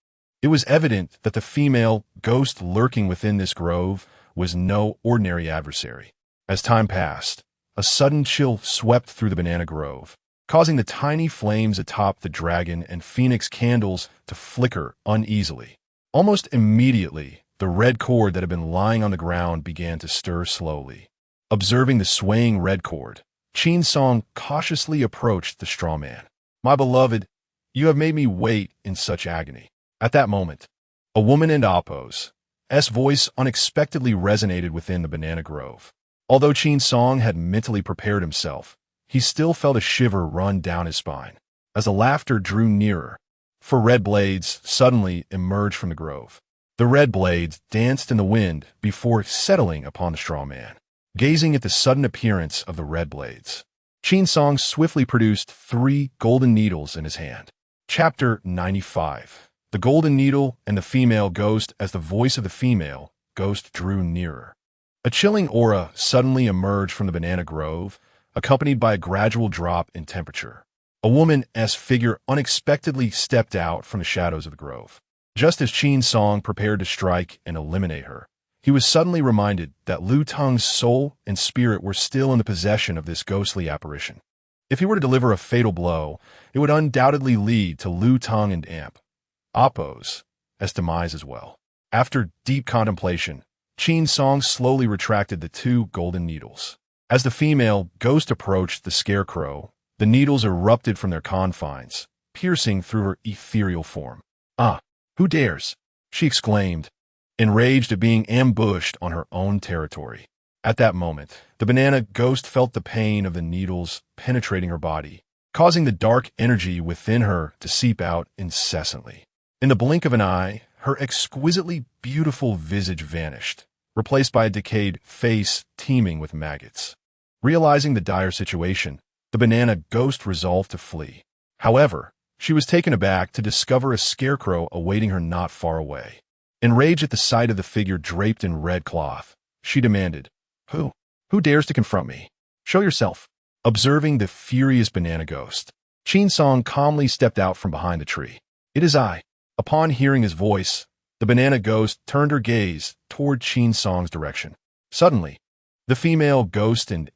it was evident that the female ghost lurking within this grove was no ordinary adversary. As time passed, a sudden chill swept through the banana grove, causing the tiny flames atop the dragon and phoenix candles to flicker uneasily. Almost immediately, the red cord that had been lying on the ground began to stir slowly. Observing the swaying red cord, Qin Song cautiously approached the straw man. My beloved, you have made me wait in such agony. At that moment, a woman in Appo's voice unexpectedly resonated within the banana grove. Although Qin Song had mentally prepared himself, he still felt a shiver run down his spine. As the laughter drew nearer, four red blades suddenly emerged from the grove. The red blades danced in the wind before settling upon the straw man. Gazing at the sudden appearance of the red blades, Qin Song swiftly produced 3 golden needles in his hand. Chapter 95. The Golden Needle and the Female Ghost. As the voice of the female ghost drew nearer, a chilling aura suddenly emerged from the banana grove, accompanied by a gradual drop in temperature. A woman's figure unexpectedly stepped out from the shadows of the grove. Just as Qin Song prepared to strike and eliminate her, he was suddenly reminded that Lu Teng's soul and spirit were still in the possession of this ghostly apparition. If he were to deliver a fatal blow, it would undoubtedly lead to Lu Teng and Appo's demise as well. After deep contemplation, Qin Song slowly retracted the 2 golden needles. As the female ghost approached the scarecrow, the needles erupted from their confines, piercing through her ethereal form. "Ah, who dares?" she exclaimed, enraged at being ambushed on her own territory. At that moment, the banana ghost felt the pain of the needles penetrating her body, causing the dark energy within her to seep out incessantly. In the blink of an eye, her exquisitely beautiful visage vanished, replaced by a decayed face teeming with maggots. Realizing the dire situation, the banana ghost resolved to flee. However, she was taken aback to discover a scarecrow awaiting her not far away. Enraged at the sight of the figure draped in red cloth, she demanded, Who dares to confront me? Show yourself." Observing the furious banana ghost, Qin Song calmly stepped out from behind the tree. "It is I." Upon hearing his voice, the banana ghost turned her gaze toward Qin Song's direction. Suddenly, the female ghost and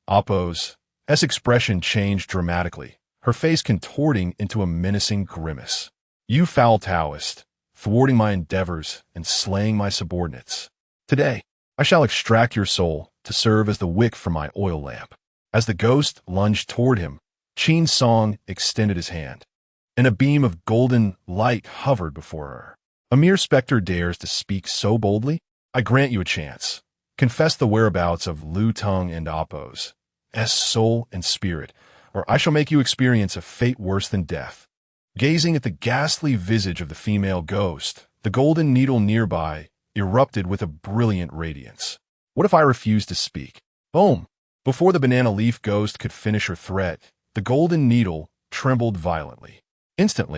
Appo's expression changed dramatically, her face contorting into a menacing grimace. "You foul Taoist, thwarting my endeavors and slaying my subordinates. Today, I shall extract your soul to serve as the wick for my oil lamp." As the ghost lunged toward him, Qin Song extended his hand, and a beam of golden light hovered before her. "A mere specter dares to speak so boldly? I grant you a chance. Confess the whereabouts of Lu Teng and Appo's soul and spirit, or I shall make you experience a fate worse than death." Gazing at the ghastly visage of the female ghost, the golden needle nearby erupted with a brilliant radiance. "What if I refuse to speak?" Boom! Before the banana leaf ghost could finish her threat, the golden needle trembled violently. Instantly,